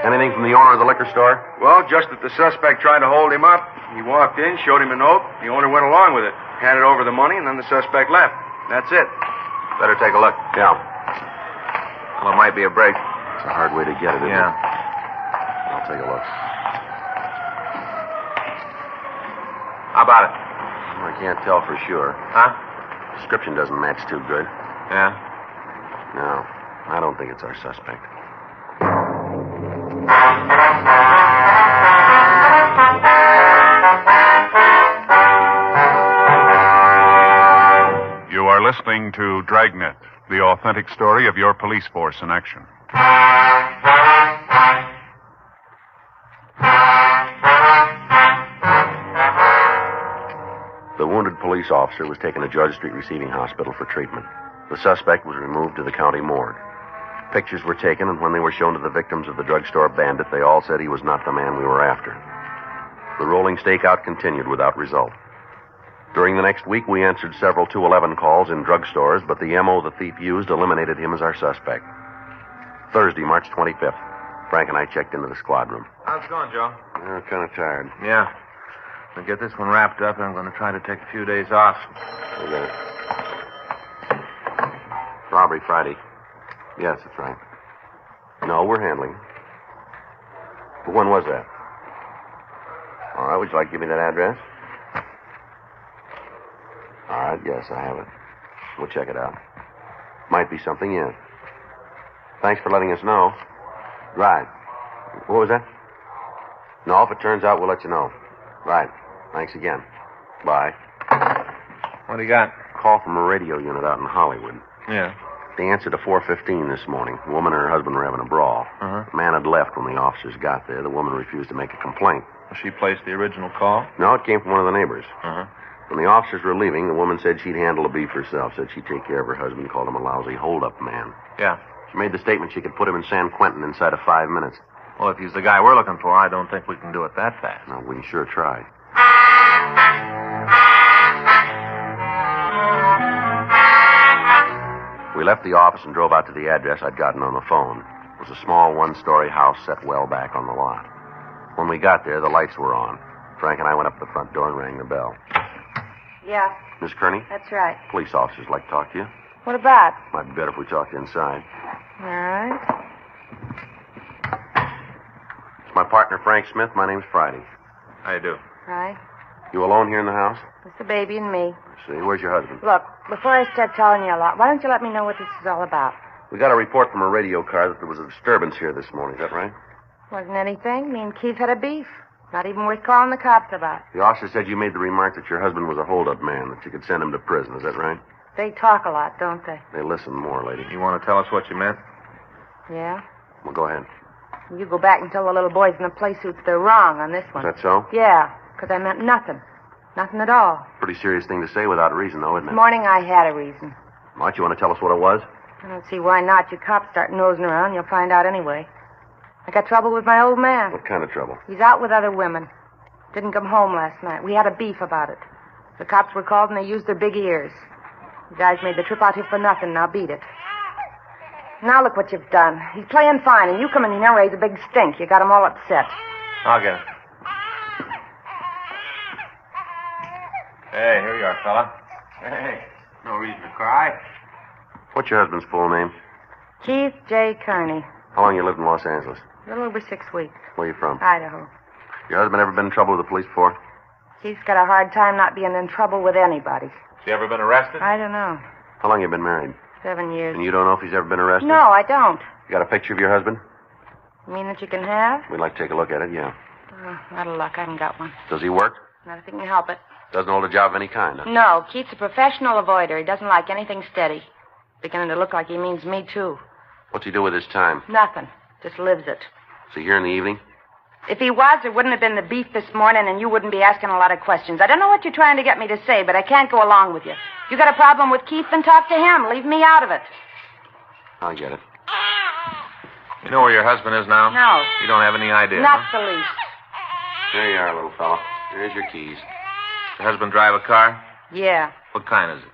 Anything from the owner of the liquor store? Well, just that the suspect tried to hold him up. He walked in, showed him a note. The owner went along with it. Handed over the money, and then the suspect left. That's it. Better take a look. Yeah. Well, it might be a break. It's a hard way to get it, isn't Yeah. it? I'll take a look. How about it? I can't tell for sure. Huh? Description doesn't match too good. Yeah? No, I don't think it's our suspect. You are listening to Dragnet, the authentic story of your police force in action. The wounded police officer was taken to Judge Street Receiving Hospital for treatment. The suspect was removed to the county morgue. Pictures were taken, and when they were shown to the victims of the drugstore Bandit, they all said he was not the man we were after. The rolling stakeout continued without result. During the next week, we answered several 211 calls in drugstores, but the M.O. the thief used eliminated him as our suspect. Thursday, March 25th, Frank and I checked into the squad room. How's it going, Joe? I'm kind of tired. Yeah. I'll get this one wrapped up, and I'm going to try to take a few days off. Okay. Robbery Friday. Yes, that's right. No, we're handling. But when was that? All right, would you like to give me that address? All right, yes, I have it. We'll check it out. Might be something in. Thanks for letting us know. Right. What was that? No, if it turns out, we'll let you know. Right. Thanks again. Bye. What do you got? Call from a radio unit out in Hollywood. Yeah. They answered to 415 this morning. The woman and her husband were having a brawl. Uh-huh. The man had left when the officers got there. The woman refused to make a complaint. She placed the original call? No, it came from one of the neighbors. Uh-huh. When the officers were leaving, the woman said she'd handle the beef herself, said she'd take care of her husband, called him a lousy hold-up man. Yeah. She made the statement she could put him in San Quentin inside of 5 minutes. Well, if he's the guy we're looking for, I don't think we can do it that fast. No, we can sure try. We left the office and drove out to the address I'd gotten on the phone. It was a small one-story house set well back on the lot. When we got there, the lights were on. Frank and I went up to the front door and rang the bell. Yeah, Miss Kearney? that's right. Police officers like to talk to you. What about? Might be better if we talked inside. All right. It's my partner, Frank Smith. My name's Friday. How you do? Right. You alone here in the house? It's the baby and me. See, where's your husband? Look, before I start telling you a lot, why don't you let me know what this is all about? We got a report from a radio car that there was a disturbance here this morning. Is that right? Wasn't anything. Me and Keith had a beef. Not even worth calling the cops about. The officer said you made the remark that your husband was a hold-up man, that you could send him to prison. Is that right? They talk a lot, don't they? They listen more, lady. You want to tell us what you meant? Yeah? Well, go ahead. You go back and tell the little boys in the play suits they're wrong on this one. Is that so? Yeah, because I meant nothing. Nothing at all. Pretty serious thing to say without reason, though, isn't This it? morning I had a reason. What, you want to tell us what it was? I don't see why not. You cops start nosing around, you'll find out anyway. I got trouble with my old man. What kind of trouble? He's out with other women. Didn't come home last night. We had a beef about it. The cops were called and they used their big ears. You guys made the trip out here for nothing. Now beat it. Now look what you've done. He's playing fine, and you come in here and raise a big stink. You got him all upset. I'll get it. Hey, here you are, fella. Hey, no reason to cry. What's your husband's full name? Keith J. Kearney. How long you lived in Los Angeles? A little over 6 weeks. Where you from? Idaho. Your husband ever been in trouble with the police before? Keith's got a hard time not being in trouble with anybody. Has he ever been arrested? I don't know. How long you been married? 7 years. And you don't know if he's ever been arrested? No, I don't. You got a picture of your husband? You mean that you can have? We'd like to take a look at it, yeah. Out of luck, I haven't got one. Does he work? Not if he can help it. Doesn't hold a job of any kind, huh? No, Keith's a professional avoider. He doesn't like anything steady. Beginning to look like he means me, too. What's he do with his time? Nothing. Just lives it. Is he here in the evening? If he was, there wouldn't have been the beef this morning, and you wouldn't be asking a lot of questions. I don't know what you're trying to get me to say, but I can't go along with you. You got a problem with Keith, then talk to him. Leave me out of it. I get it. You know where your husband is now? No. You don't have any idea, Not huh? the least. There you are, little fella. Here's your keys. Your husband drive a car? Yeah. What kind is it?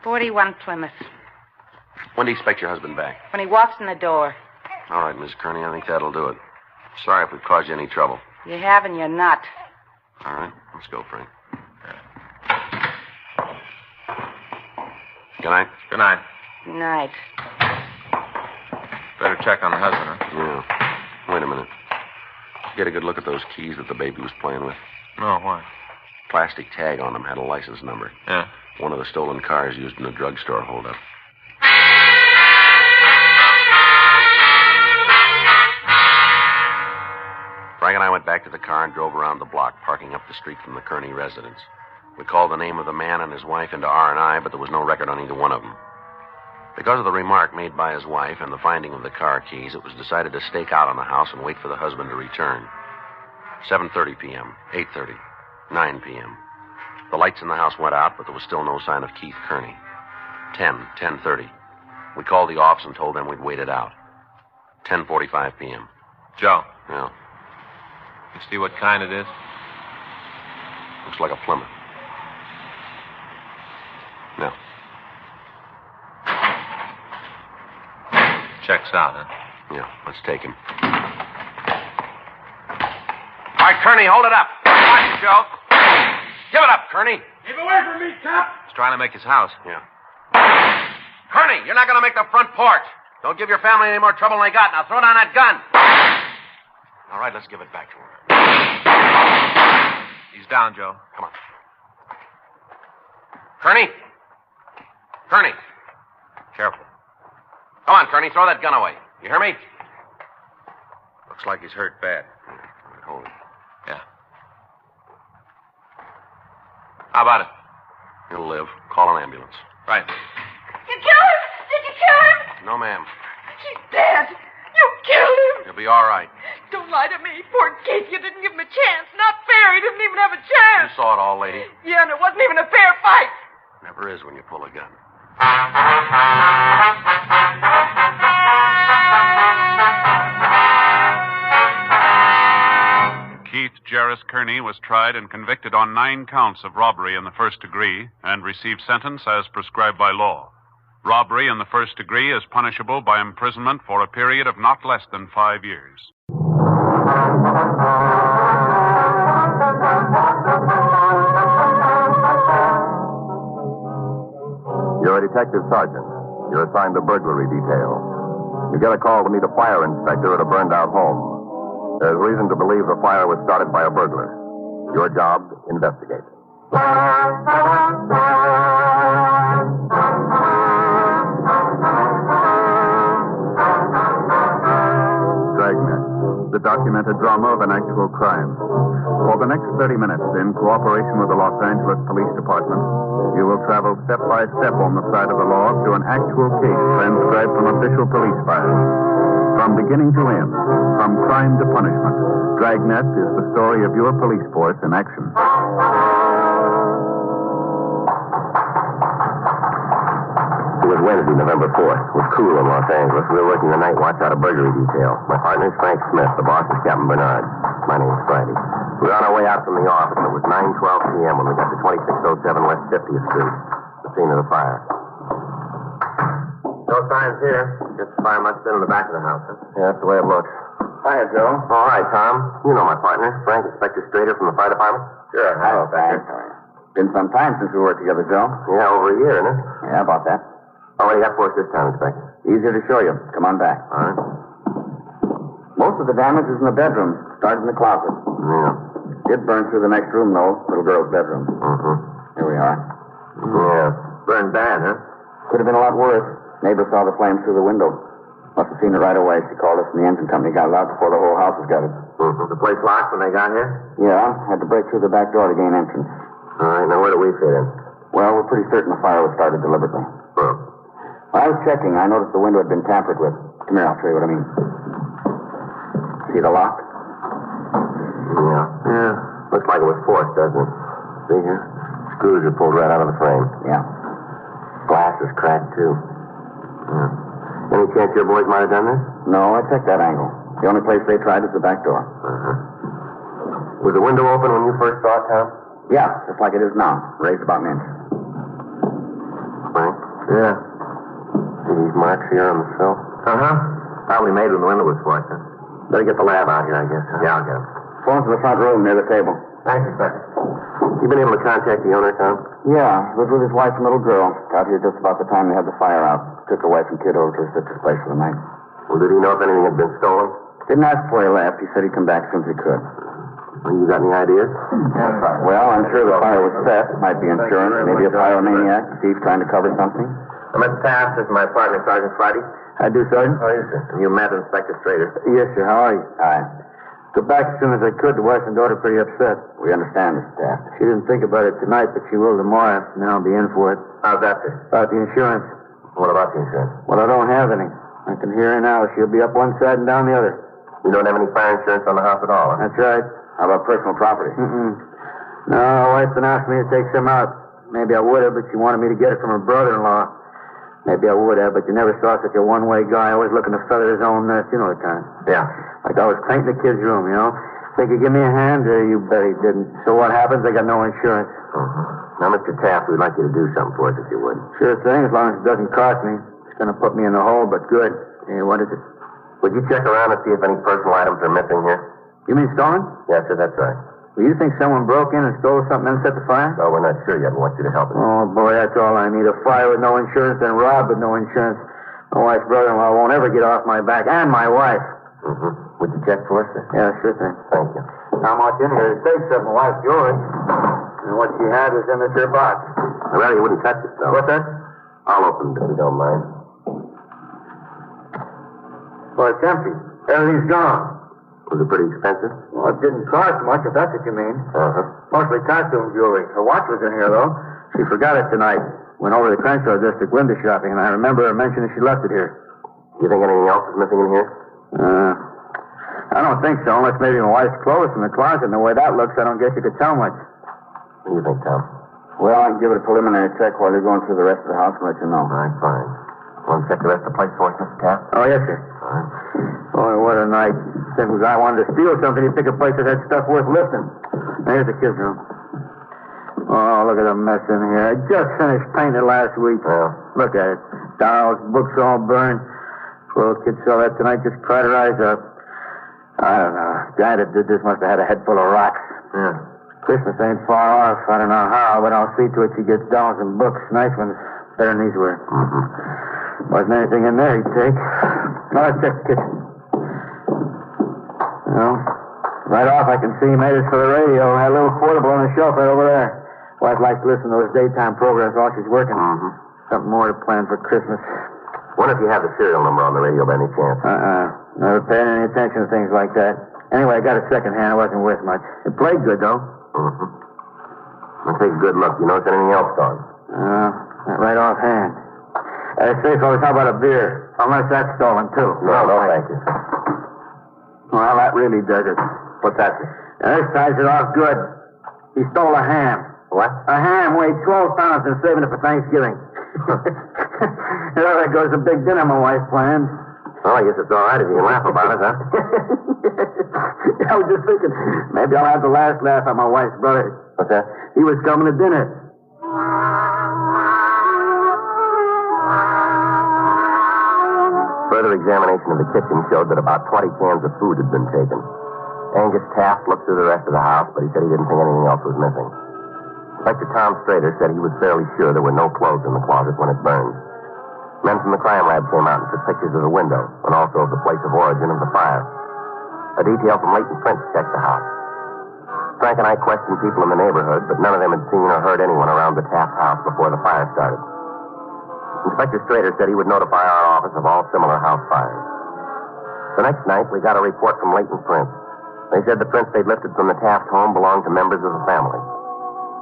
41 Plymouth. When do you expect your husband back? When he walks in the door. All right, Miss Kearney, I think that'll do it. Sorry if we've caused you any trouble. You have and you're not. All right, let's go, Frank. Good night. Good night. Good night. Better check on the husband, huh? Yeah. Wait a minute. Get a good look at those keys that the baby was playing with. No, why? Plastic tag on them had a license number. Yeah. One of the stolen cars used in a drugstore holdup. Frank and I went back to the car and drove around the block, parking up the street from the Kearney residence. We called the name of the man and his wife into R&I, but there was no record on either one of them. Because of the remark made by his wife and the finding of the car keys, it was decided to stake out on the house and wait for the husband to return. 7:30 p.m., 8:30, 9 p.m. The lights in the house went out, but there was still no sign of Keith Kearney. 10:30. We called the office and told them we'd wait it out. 10:45 p.m. Joe. Yeah. You see what kind it is? Looks like a Plymouth. No. Checks out, huh? Yeah, let's take him. All right, Kearney, hold it up. Watch, Joe. Give it up, Kearney. Keep away from me, cop. He's trying to make his house. Yeah. Kearney, you're not going to make the front porch. Don't give your family any more trouble than they got. Now throw down that gun. All right, let's give it back to him. He's down, Joe. Come on. Kearney. Kearney. Careful. Come on, Kearney, throw that gun away. You hear me? Looks like he's hurt bad. Hold it. Yeah. How about it? He'll live. Call an ambulance. Right. You killed him! Did you kill him? No, ma'am. He's dead. You killed him. He'll be all right. Don't lie to me. Poor Keith, you didn't give him a chance. Not fair. He didn't even have a chance. You saw it all, lady. Yeah, and it wasn't even a fair fight. Never is when you pull a gun. Keith Jarris Kearney was tried and convicted on 9 counts of robbery in the first degree and received sentence as prescribed by law. Robbery in the first degree is punishable by imprisonment for a period of not less than 5 years. You're a detective sergeant. You're assigned to burglary detail. You get a call to meet a fire inspector at a burned-out home. There's reason to believe the fire was started by a burglar. Your job, investigate. Dragnet, the documented drama of an actual crime. For the next 30 minutes, in cooperation with the Los Angeles Police Department, you will travel step by step on the side of the law through an actual case transcribed from official police files. From beginning to end, from crime to punishment, Dragnet is the story of your police force in action. It was Wednesday, November 4th. It was cool in Los Angeles. We were working the night watch out of burglary detail. My partner is Frank Smith. The boss is Captain Bernard. My name is Friday. We were on our way out from the office, and it was 9:12 p.m. when we got to 2607 West 50th Street, the scene of the fire. No signs here. Just the fire must have been in the back of the house, huh? Yeah, that's the way it looks. Hiya, Joe. All right, Tom. You know my partner, Frank Inspector Strader from the fire department? Sure. Hi, Frank. Been some time since we worked together, Joe. Yeah, over a year, isn't it? Yeah, about that. What do you got for us this time, Inspector? Easier to show you. Come on back. All right. Most of the damage is in the bedroom. Started in the closet. Yeah. Did burn through the next room, though. Little girl's bedroom. Mm-hmm. Here we are. Yeah. Burned bad, huh? Could have been a lot worse. Neighbor saw the flames through the window. Must have seen it right away. She called us, and the engine company got out before the whole house was gutted. Mm-hmm. The place locked when they got here? Yeah, had to break through the back door to gain entrance. All right, now where do we fit in? Well, we're pretty certain the fire was started deliberately. Oh. When I was checking, I noticed the window had been tampered with. Come here, I'll show you what I mean. See the lock? Yeah. Yeah. Looks like it was forced, doesn't it? See here? Screws are pulled right out of the frame. Yeah. Glass is cracked, too. Yeah. Any chance your boys might have done this? No, I checked that angle. The only place they tried is the back door. Uh-huh. Was the window open when you first saw it, Tom? Yeah, just like it is now. Raised about an inch. Frank? Yeah. See these marks here on the sill? Uh-huh. Probably made when the window was forced, huh? Better get the lab out here, I guess. Huh? Yeah, I'll get him. Phone's in the front room near the table. Thanks, Inspector. You been able to contact the owner, Tom? Yeah, lived with his wife and little girl. Got here just about the time they had the fire out. Took her wife and kid over to her sister's place for the night. Well, did he know if anything had been stolen? Didn't ask before he left. He said he'd come back as soon as he could. Well, you got any ideas? Well, I'm sure the fire was set. Might be insurance. Maybe a pyromaniac. Thief trying to cover something. I'm at the task. This is my partner, Sergeant Friday. I do, Sergeant. Oh, yes, sir. And you met Inspector Strader. Yes, sir. How are you? Hi. Got back as soon as I could. The wife and daughter pretty upset. We understand this, Staff. She didn't think about it tonight, but she will tomorrow, and then I'll be in for it. How's that, sir? About the insurance. What about the insurance? Well, I don't have any. I can hear her now. She'll be up one side and down the other. You don't have any fire insurance on the house at all, huh? That's right. How about personal property? No, the wife's been asking me to take some out. Maybe I would have, but she wanted me to get it from her brother-in-law. Maybe I would have, but you never saw such a one-way guy, always looking to feather his own nest. You know the kind. Yeah. Like I was painting the kid's room, you know. They could give me a hand, you bet he didn't. So what happens? I got no insurance. Now, Mr. Taft, we'd like you to do something for us if you would. Sure thing, as long as it doesn't cost me. It's going to put me in the hole, but good. Hey, what is it? Would you check around and see if any personal items are missing here? You mean stolen? Yes, sir, that's right. Well, you think someone broke in and stole something and set the fire? No, we're not sure yet. We want you to help us. Oh, boy, that's all I need. A fire with no insurance and rob with no insurance. My wife's brother-in-law won't ever get off my back, and my wife. Would you check for us, sir? Yeah, sure thing. Thank you. Tom walked in here to take something. My wife's jewelry. And what she had was in this here box. I'd rather you wouldn't touch it, though. What's that? I'll open it if you don't mind. Well, it's empty. Everything's gone. Was it pretty expensive? Well, it didn't cost much, if that's what you mean. Uh-huh. Mostly costume jewelry. Her watch was in here, though. She forgot it tonight. Went over to the Crenshaw district window shopping, and I remember her mentioning she left it here. You think anything else is missing in here? I don't think so, unless maybe my wife's clothes in the closet. And the way that looks, I don't guess you could tell much. What do you think, Tom? Well, I can give it a preliminary check while you're going through the rest of the house and let you know. All right, fine. Want to check the rest of the place for us, Mr. Taft? Oh, yes, sir. All right. Boy, what a night. If a guy wanted to steal something, he'd pick a place that had stuff worth lifting. Now, here's the kid's room. Oh, look at the mess in here. I just finished painting it last week. Well. Look at it. Dolls, books all burned. Poor little kid saw that tonight, just cried her eyes up. I don't know. The guy that did this must have had a head full of rocks. Yeah. Christmas ain't far off. I don't know how, but I'll see to it she gets dolls and books. Nice ones. Better than these were. Wasn't anything in there he'd take. Now, let's check the kitchen. Well, right off I can see he made it for the radio. Had a little portable on the shelf right over there. Wife likes to listen to those daytime programs while she's working. Something more to plan for Christmas. Wonder if you have the serial number on the radio by any chance? Never paid any attention to things like that. Anyway, I got a second hand. It wasn't worth much. It played good, though. Mm-hmm. I'll take a good look. You notice anything else, Don? Not right offhand. Say, fellas, how about a beer? Unless that's stolen, too. No, thank you. Well, that really does it. What's that? This ties it off good. He stole a ham. What? A ham weighed 12 pounds and saving it for Thanksgiving. There goes a big dinner my wife planned. Well, I guess it's all right if you can laugh about it, huh? I was just thinking, maybe I'll have the last laugh at my wife's brother. What's that? He was coming to dinner. Further examination of the kitchen showed that about 20 cans of food had been taken. Angus Taft looked through the rest of the house, but he said he didn't think anything else was missing. Inspector Tom Strader said he was fairly sure there were no clothes in the closet when it burned. Men from the crime lab came out and took pictures of the window and also of the place of origin of the fire. A detail from Leighton Prince checked the house. Frank and I questioned people in the neighborhood, but none of them had seen or heard anyone around the Taft house before the fire started. Inspector Strader said he would notify our office of all similar house fires. The next night, we got a report from Leighton Prince. They said the prints they'd lifted from the Taft home belonged to members of the family.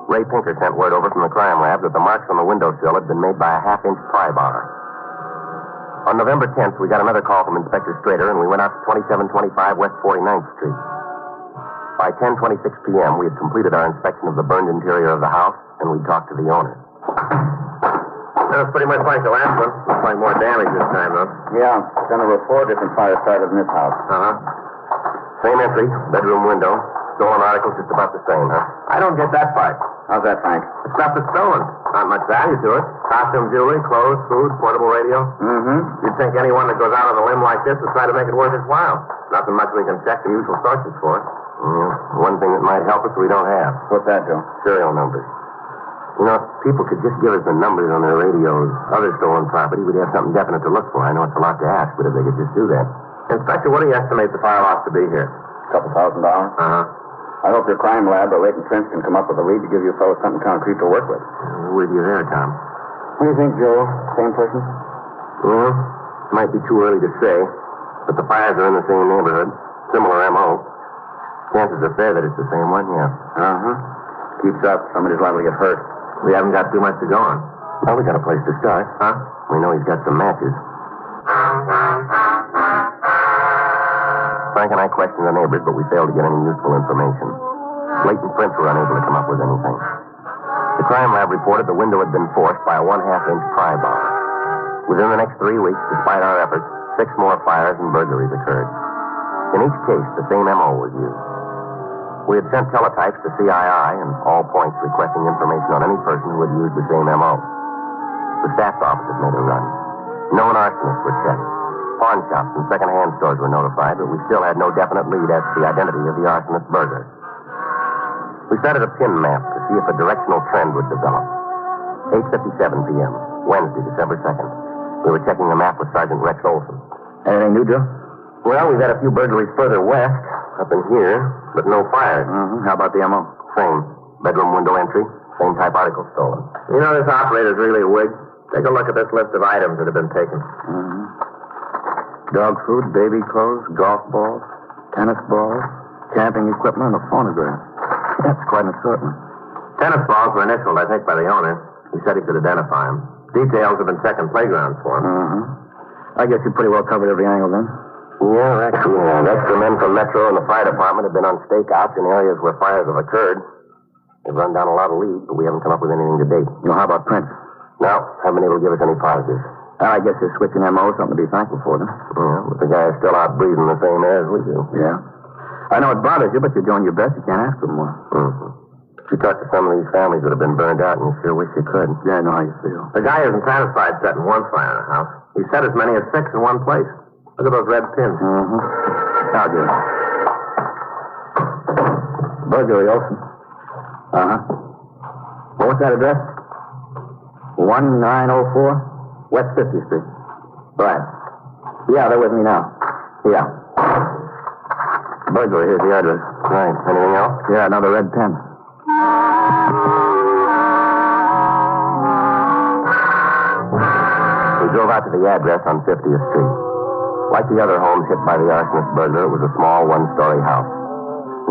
Ray Pinker sent word over from the crime lab that the marks on the windowsill had been made by a half-inch pry bar. On November 10th, we got another call from Inspector Strader, and we went out to 2725 West 49th Street. By 10:26 p.m., we had completed our inspection of the burned interior of the house, and we talked to the owner. That was pretty much like the last one. Looks like more damage this time, though. Yeah, done over 4 different fires started in this house. Uh-huh. Same entry, bedroom window. Stolen articles just about the same, huh? I don't get that part. How's that, Frank? The stuff is stolen. Not much value to it. Costume jewelry, clothes, food, portable radio. Mm-hmm. You'd think anyone that goes out on a limb like this would try to make it worth his while. Nothing much we can check the usual sources for. One thing that might help us we don't have. What's that, Joe? Serial numbers. You know, if people could just give us the numbers on their radios, other stolen property, we'd have something definite to look for. I know it's a lot to ask, but if they could just do that. Inspector, what do you estimate the fire loss to be here? $2,000. Uh-huh. I hope your crime lab or Leighton Prince can come up with a lead to give you fellows something concrete to work with. With you there, Tom. What do you think, Joe? Same person? Well, it might be too early to say, but the fires are in the same neighborhood. Similar M.O. Chances are fair that it's the same one, yeah. Uh-huh. Keeps up. Somebody's liable to get hurt. We haven't got too much to go on. Well, we got a place to start. Huh? We know he's got some matches. Frank and I questioned the neighbors, but we failed to get any useful information. Leighton Prince were unable to come up with anything. The crime lab reported the window had been forced by a 1/2-inch pry bar. Within the next 3 weeks, despite our efforts, 6 more fires and burglaries occurred. In each case, the same M.O. was used. We had sent teletypes to CII and all points requesting information on any person who had used the same M.O. The staff's office had made a run. Known arsonists were checked. Pawn shops and second-hand stores were notified, but we still had no definite lead as to the identity of the arsonist burglar. We started a pin map to see if a directional trend would develop. 8:57 p.m., Wednesday, December 2nd. We were checking the map with Sergeant Rex Olson. Anything new, Joe? Well, we've had a few burglaries further west, up in here, but no fires. Mm-hmm. How about the M.O.? Same. Bedroom window entry, same type article stolen. You know, this operator's really a wig. Take a look at this list of items that have been taken. Mm-hmm. Dog food, baby clothes, golf balls, tennis balls, camping equipment, and a phonograph. That's quite an assortment. Tennis balls were initialed, I think, by the owner. He said he could identify them. Details have been checking playgrounds for him. Mm-hmm. I guess you pretty well covered every angle then. Yeah, actually, extra men from Metro and the fire department have been on stakeouts in areas where fires have occurred. They've run down a lot of leads, but we haven't come up with anything to date. You know, how about Prince? No, haven't been able to give us any positives. I guess his switching M.O. is something to be thankful for, then. Yeah, but the guy is still out breathing the same air as we do. Yeah. I know it bothers you, but you're doing your best. You can't ask for more. Mm-hmm. You talked to some of these families that have been burned out, and you sure wish you could. Yeah, I know how you feel. The guy isn't satisfied setting one fire in a house. He set as many as 6 in one place. Look at those red pins. Mm-hmm. I'll do it. Burglary, Olson. Uh-huh. Well, what's that address? 1904 West 50th Street. Right. Yeah, they're with me now. Yeah. Burglary, here's the address. Right. Anything else? Yeah, another red pen. We drove out to the address on 50th Street. Like the other homes hit by the arsonist burglar, it was a small one-story house.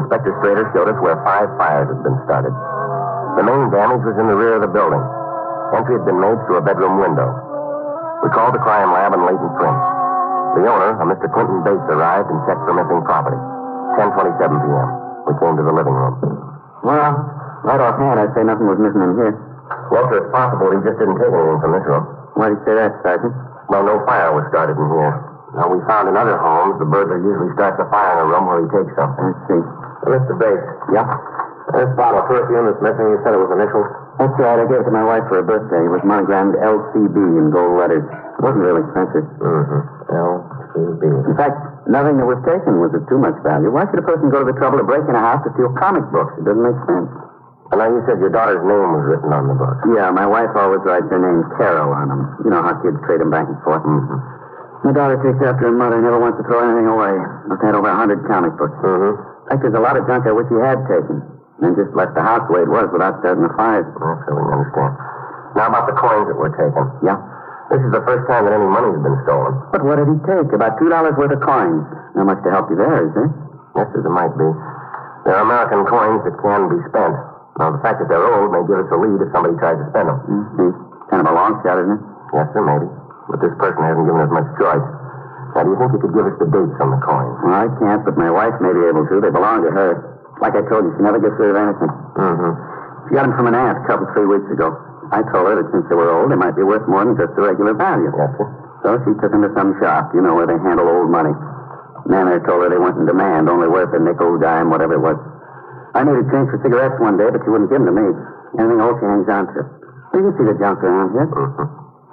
Inspector Strader showed us where 5 fires had been started. The main damage was in the rear of the building. Entry had been made through a bedroom window. We called the crime lab and latent prints. The owner, a Mr. Quentin Bates, arrived and checked for missing property. 10:27 p.m. We came to the living room. Well, right offhand, I'd say nothing was missing in here. Walter, it's possible he just didn't take anything from this room. Why do you say that, Sergeant? Well, no fire was started in here. Now, we found in other homes, the burglar usually starts a fire in a room where he takes something. I see. Mr. Bates. Yeah? This bottle of perfume that's missing, you said it was initials? That's right. I gave it to my wife for her birthday. It was monogrammed LCB in gold letters. It wasn't real expensive. Mm-hmm. LCB. In fact, nothing that was taken was of too much value. Why should a person go to the trouble of breaking a house to steal comic books? It doesn't make sense. I know you said your daughter's name was written on the book. Yeah, my wife always writes her name Carol on them. You know how kids trade them back and forth. Mm-hmm. My daughter takes after her mother, never wants to throw anything away. I've had over 100 comic books. Mm-hmm. In fact, there's a lot of junk I wish he had taken. And just left the house the way it was without starting the fires. That's so we can understand. Now about the coins that were taken. Yeah? This is the first time that any money's been stolen. But what did he take? About $2 worth of coins. Not much to help you there, is there? Yes, as it might be. They're American coins that can be spent. Now, the fact that they're old may give us a lead if somebody tries to spend them. Mm-hmm. Kind of a long shot, isn't it? Yes, sir, maybe. But this person hasn't given us much choice. Now, do you think you could give us the dates on the coins? Well, I can't, but my wife may be able to. They belong to her. Like I told you, she never gets rid of anything. Mm-hmm. She got them from an aunt a couple, 3 weeks ago. I told her that since they were old, they might be worth more than just the regular value. Yes, sir. So she took them to some shop, you know, where they handle old money. Man there told her they weren't in demand, only worth a nickel, dime, whatever it was. I needed change for cigarettes one day, but she wouldn't give them to me. Anything old she hangs on to. You can see the junk around here. Mm-hmm.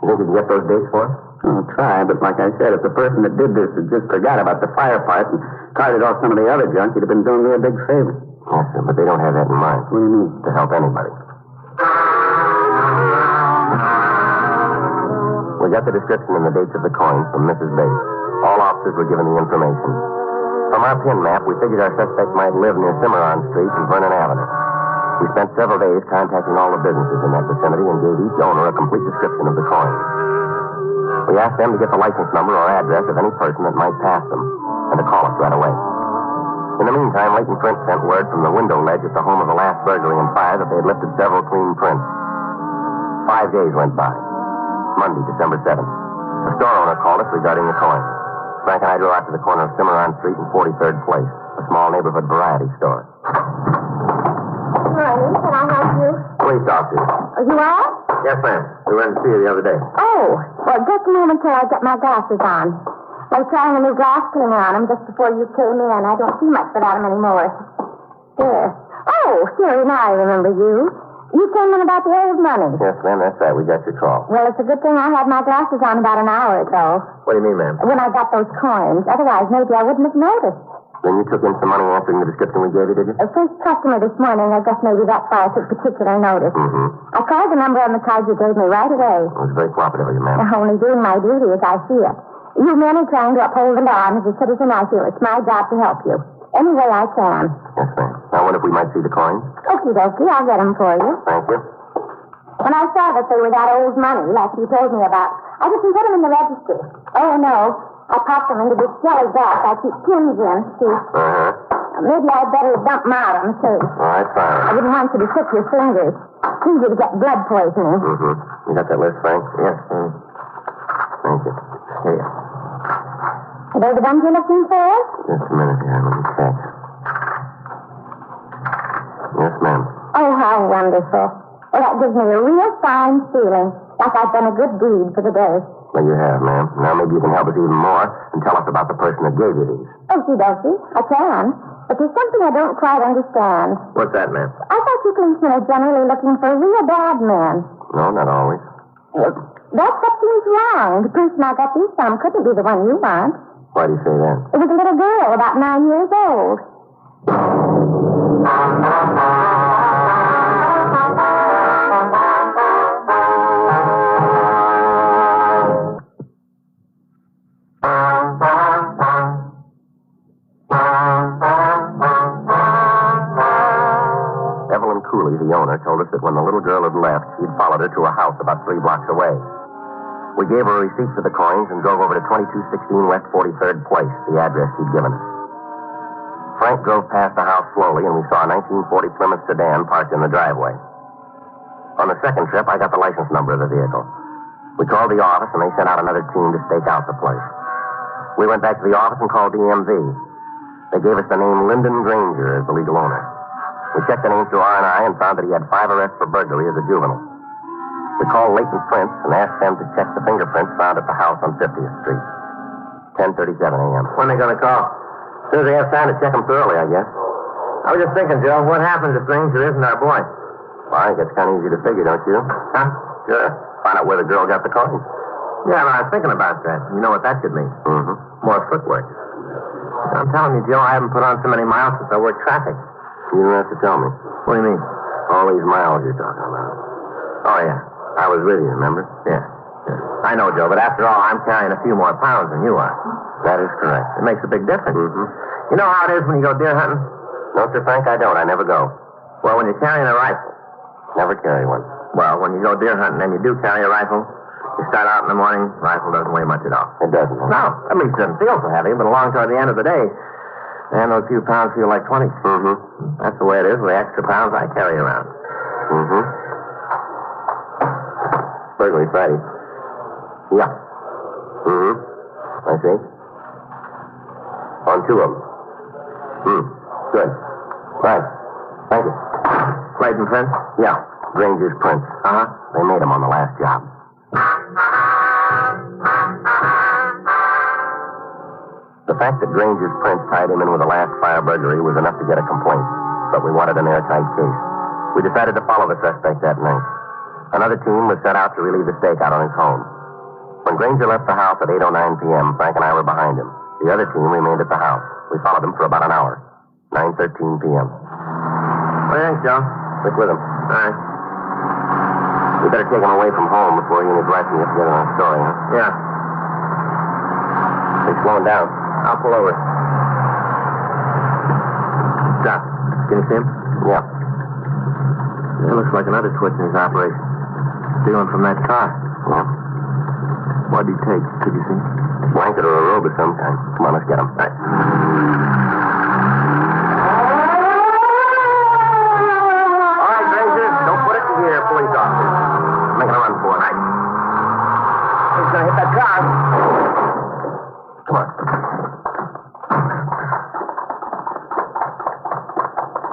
You think you can get those dates for us? I'll try, but like I said, if the person that did this had just forgot about the fire part and carted off some of the other junk, he'd have been doing me a big favor. Yes, sir, but they don't have that in mind. What do you mean? To help anybody. We got the description and the dates of the coins from Mrs. Bates. All officers were given the information. From our pin map, we figured our suspect might live near Cimarron Street and Vernon Avenue. We spent several days contacting all the businesses in that vicinity and gave each owner a complete description of the coins. We asked them to get the license number or address of any person that might pass them, and to call us right away. In the meantime, Leighton Prince sent word from the window ledge at the home of the last burglary and fire that they had lifted several clean prints. 5 days went by. Monday, December 7th. The store owner called us regarding the coins. Frank and I drove out to the corner of Cimarron Street and 43rd Place, a small neighborhood variety store. Morning. Can I help you? Police officer. You are? Yes, ma'am. We went to see you the other day. Oh, well, just a moment till I get my glasses on. I was trying a new glass cleaner on them just before you came in. I don't see much without them anymore. There. Oh, here, now I remember you. You came in about the old money. Yes, ma'am, that's right. We got your call. Well, it's a good thing I had my glasses on about an hour ago. What do you mean, ma'am? When I got those coins. Otherwise, maybe I wouldn't have noticed. Then you took in some money answering the description we gave you, did you? The first customer this morning, I guess maybe that's why I took particular notice. Mm-hmm. I called the number on the card you gave me right away. It was very cooperative of you, ma'am. I'm only doing my duty as I see it. You men are trying to uphold the law, and as a citizen, I feel it's my job to help you. Any way I can. Yes, ma'am. Now, when if we might see the coins? Okie dokie, I'll get them for you. Thank you. When I saw that they were that old money, like you told me about, I didn't put them in the registry. Oh, no. I popped them into this jelly box I keep pins in, see? Uh-huh. Maybe I'd better dump them out on the safe. All right, fine. I wouldn't want you to stick your fingers. It's easy to get blood poisoning. Mm-hmm. You got that list, Frank? Yes. Thank you. Here. Are they the ones you're looking for? Just a minute here. Let me check. Yes, ma'am. Oh, how wonderful. Well, that gives me a real fine feeling, like I've done a good deed for the day. Well, you have, ma'am. Now maybe you can help us even more and tell us about the person that gave you these. Okie dokie. I can. But there's something I don't quite understand. What's that, ma'am? I thought you policemen are generally looking for real bad men. No, not always. Well, that's what seems wrong. The person I got these from couldn't be the one you want. Why do you say that? It was a little girl, about 9 years old. The owner told us that when the little girl had left, he'd followed her to a house about 3 blocks away. We gave her a receipt for the coins and drove over to 2216 West 43rd Place, the address she'd given us. Frank drove past the house slowly, and we saw a 1940 Plymouth sedan parked in the driveway. On the second trip, I got the license number of the vehicle. We called the office, and they sent out another team to stake out the place. We went back to the office and called DMV. They gave us the name Lyndon Granger as the legal owner. We checked the name through R&I and found that he had 5 arrests for burglary as a juvenile. We called Leighton Prince and asked them to check the fingerprints found at the house on 50th Street. 10:37 a.m. When are they going to call? As soon as they have time to check them thoroughly, I guess. I was just thinking, Joe, what happens if Granger isn't our boy? Well, I think it's kind of easy to figure, don't you? Huh? Sure. Find out where the girl got the coins. Yeah, I was thinking about that. You know what that could mean? Mm-hmm. More footwork. I'm telling you, Joe, I haven't put on so many miles since I worked traffic. You don't have to tell me. What do you mean? All these miles you're talking about. Oh, yeah. I was with you, remember? Yeah. I know, Joe, but after all, I'm carrying a few more pounds than you are. That is correct. It makes a big difference. Mm-hmm. You know how it is when you go deer hunting? No, Sir Frank, I don't. I never go. Well, when you're carrying a rifle. Never carry one. Well, when you go deer hunting and you do carry a rifle, you start out in the morning, rifle doesn't weigh much at all. It doesn't. No, at least it doesn't feel so heavy, but along toward the end of the day, and those few pounds feel like 20. Mm-hmm. That's the way it is with the extra pounds I carry around. Mm-hmm. Burglary Friday. Yeah. Mm-hmm. I see. On 2 of them. Good. Right. Thank you. Clayton Prince? Yeah. Granger's prints. Uh-huh. They made them on the last job. The fact that Granger's prints tied him in with the last fire burglary was enough to get a complaint, but we wanted an airtight case. We decided to follow the suspect that night. Another team was sent out to relieve the stakeout on his home. When Granger left the house at 8:09 p.m., Frank and I were behind him. The other team remained at the house. We followed him for about an hour. 9:13 p.m. What do you think, Joe? Stick with him. All right. We better take him away from home before he and his wife can get together on a story, huh? Yeah. He's slowing down. I'll pull over. Stop. Can you see him? Yeah. It looks like another twitch in his operation. Stealing from that car. Yeah. What did he take? Could you see? A blanket or a robe of some kind. Come on, let's get him. All right. All right, Granger. Don't put it in gear, police officer. Making a run for it. He's going to hit that car. Come on.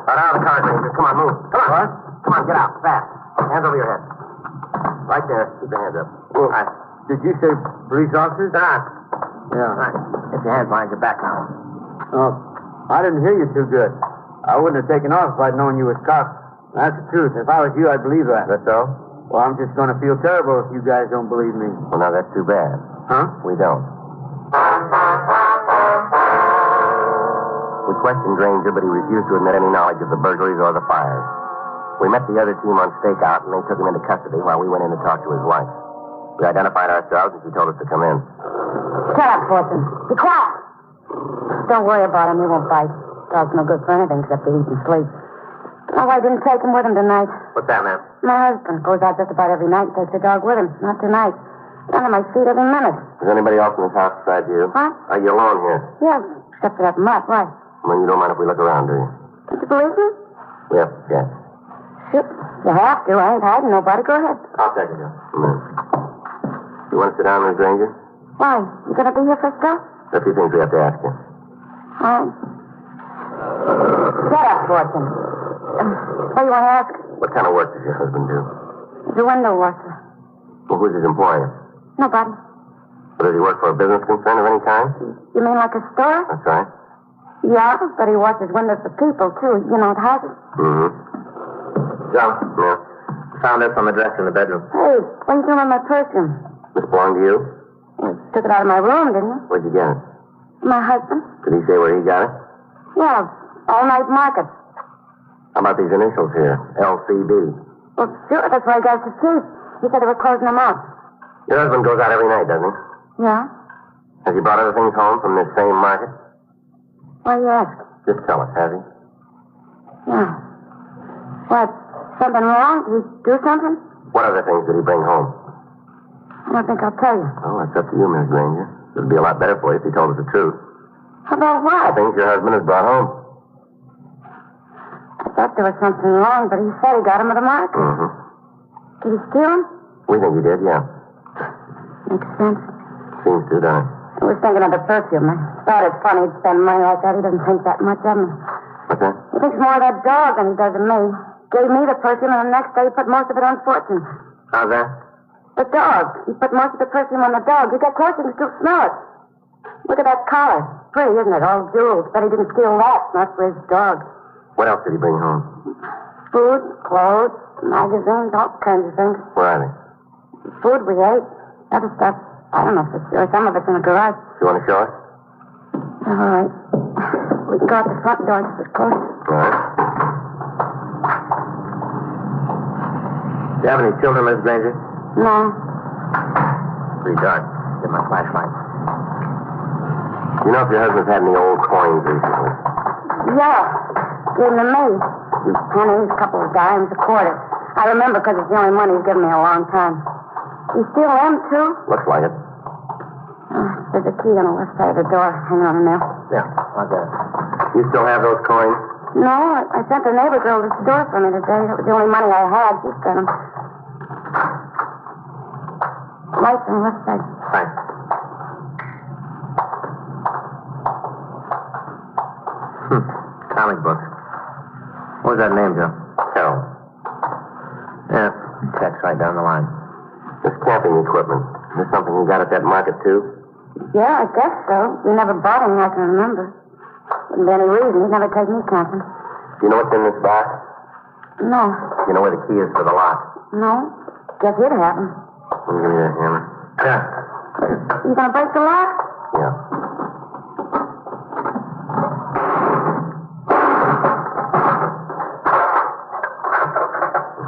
Out of the car, Granger. Come on, move. Come on. What? Come on, get out. Fast. Hands over your head. Right there. Keep your hands up. All right. Did you say police officers? Yeah. Yeah. All right. Get your hands behind your back now. Oh, I didn't hear you too good. I wouldn't have taken off if I'd known you was cops. That's the truth. If I was you, I'd believe that. That's so? Well, I'm just going to feel terrible if you guys don't believe me. Well, now, that's too bad. Huh? We don't. We questioned Granger, but he refused to admit any knowledge of the burglaries or the fires. We met the other team on stakeout, and they took him into custody while we went in to talk to his wife. We identified ourselves, and she told us to come in. Shut up, Fortune. Be quiet. Don't worry about him. He won't bite. Dog's no good for anything except to eat and sleep. Oh, I didn't take him with him tonight. What's that, ma'am? My husband goes out just about every night and takes the dog with him. Not tonight. He's under my feet every minute. Is anybody else in this house besides you? What? Are you alone here? Yeah, except for that mutt. Why? Well, you don't mind if we look around, do you? Did you believe me? Yes, yes. Shoot. You have to. I ain't hiding nobody. Go ahead. I'll take it, Joe. Come in. You want to sit down, Miss Granger? Why? You gonna be here for stuff? A few things we have to ask you. Oh. Shut up, Fortune. What do you want to ask? What kind of work does your husband do? He's a window washer. Well, who's his employer? Nobody. Well, does he work for a business concern of any kind? You mean like a store? That's right. Yeah, but he washes windows for people, too. You know, at houses. Mm-hmm. Joe? Yeah. Found this on the dresser in the bedroom. Hey, what are you doing with my perfume? This belong to you? You took it out of my room, didn't you? Where'd you get it? My husband? Did he say where he got it? Yeah, all-night market. How about these initials here? LCD. Well, sure, that's why I got the chief. He said they were closing them out. Your husband goes out every night, doesn't he? Yeah? Has he brought other things home from this same market? Why you ask? Just tell us, has he? Yeah. What? Something wrong? Did he do something? What other things did he bring home? I don't think I'll tell you. Oh, that's up to you, Miss Granger. It would be a lot better for you if you told us the truth. About I what? think your husband is brought home. I thought there was something wrong, but he said he got him at a market. Mm-hmm. Did he steal him? We think he did, yeah. Makes sense. Seems to, doesn't it? I was thinking of the perfume. I thought it's funny he'd spend money like that. He doesn't think that much of me. What's that? He thinks more of that dog than he does of me. Gave me the perfume, and the next day he put most of it on Fortune. How's that? The dog. He put most of the perfume on the dog. You get close, you can still smell it. Look at that collar. Pretty, isn't it? All jewels. Bet he didn't steal that. Not for his dog. What else did he bring home? Food, clothes, magazines, all kinds of things. Where are they? Food we ate. Other stuff, I don't know for sure. Some of it's in the garage. You want to show us? All right. We can go out the front door just as close. All right. Do you have any children, Miss Granger? No. Pretty dark. Get my flashlight. You know if your husband's had any old coins recently? Yeah. Gave them to me. Pennies, a couple of dimes, a quarter. I remember because it's the only money he's given me in a long time. You steal them, too? Looks like it. There's a key on the left side of the door hanging on a nail. Yeah, I'll get it. You still have those coins? No, I sent the neighbor girl to the store for me today. That was the only money I had. She spent them. Lights on the left side. Thanks. Comic books. What was that name, Joe? Carol. Yeah, check's right down the line. This camping equipment. Is this something you got at that market, too? Yeah, I guess so. We never bought any I can remember. Wouldn't be any reason. He'd never take me camping. Do you know what's in this box? No. You know where the key is for the lock? No. Guess he'd have him. Let me give you that hammer. Yeah. You gonna break the lock? Yeah.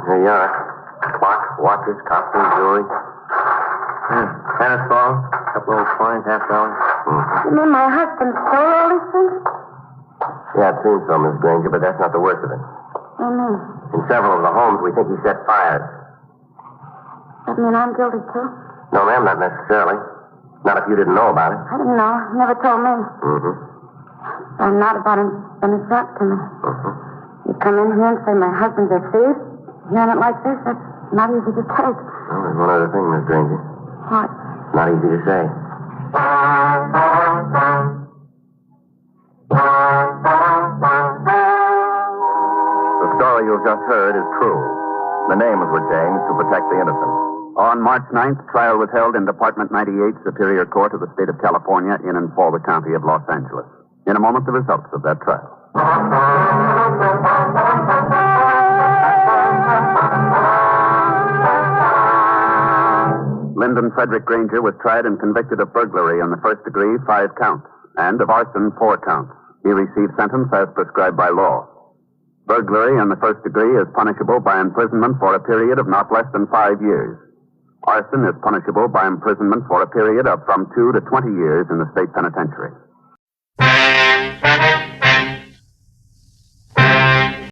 Here you are. Clocks, watches, costumes, jewelry. Tennis ball, a couple old coins, $50. You mean my husband stole all these things? Yeah, it seems so, Miss Granger, but that's not the worst of it. What do you mean? In several of the homes, we think he set fires. That mean I'm guilty, too? No, ma'am, not necessarily. Not if you didn't know about it. I didn't know. He never told me. Mm-hmm. I'm not about him when it's up to me. Mm-hmm. You come in here and say my husband's a thief. Hearing it like this, that's not easy to take. Well, there's one other thing, Miss Granger. What? Not easy to say. The story you've just heard is true. The names were changed to protect the innocent. On March 9th, trial was held in Department 98, Superior Court of the State of California in and for the County of Los Angeles. In a moment, the results of that trial. Lyndon Frederick Granger was tried and convicted of burglary on the first degree, 5 counts, and of arson, 4 counts. He received sentence as prescribed by law. Burglary on the first degree is punishable by imprisonment for a period of not less than 5 years. Arson is punishable by imprisonment for a period of from 2 to 20 years in the state penitentiary.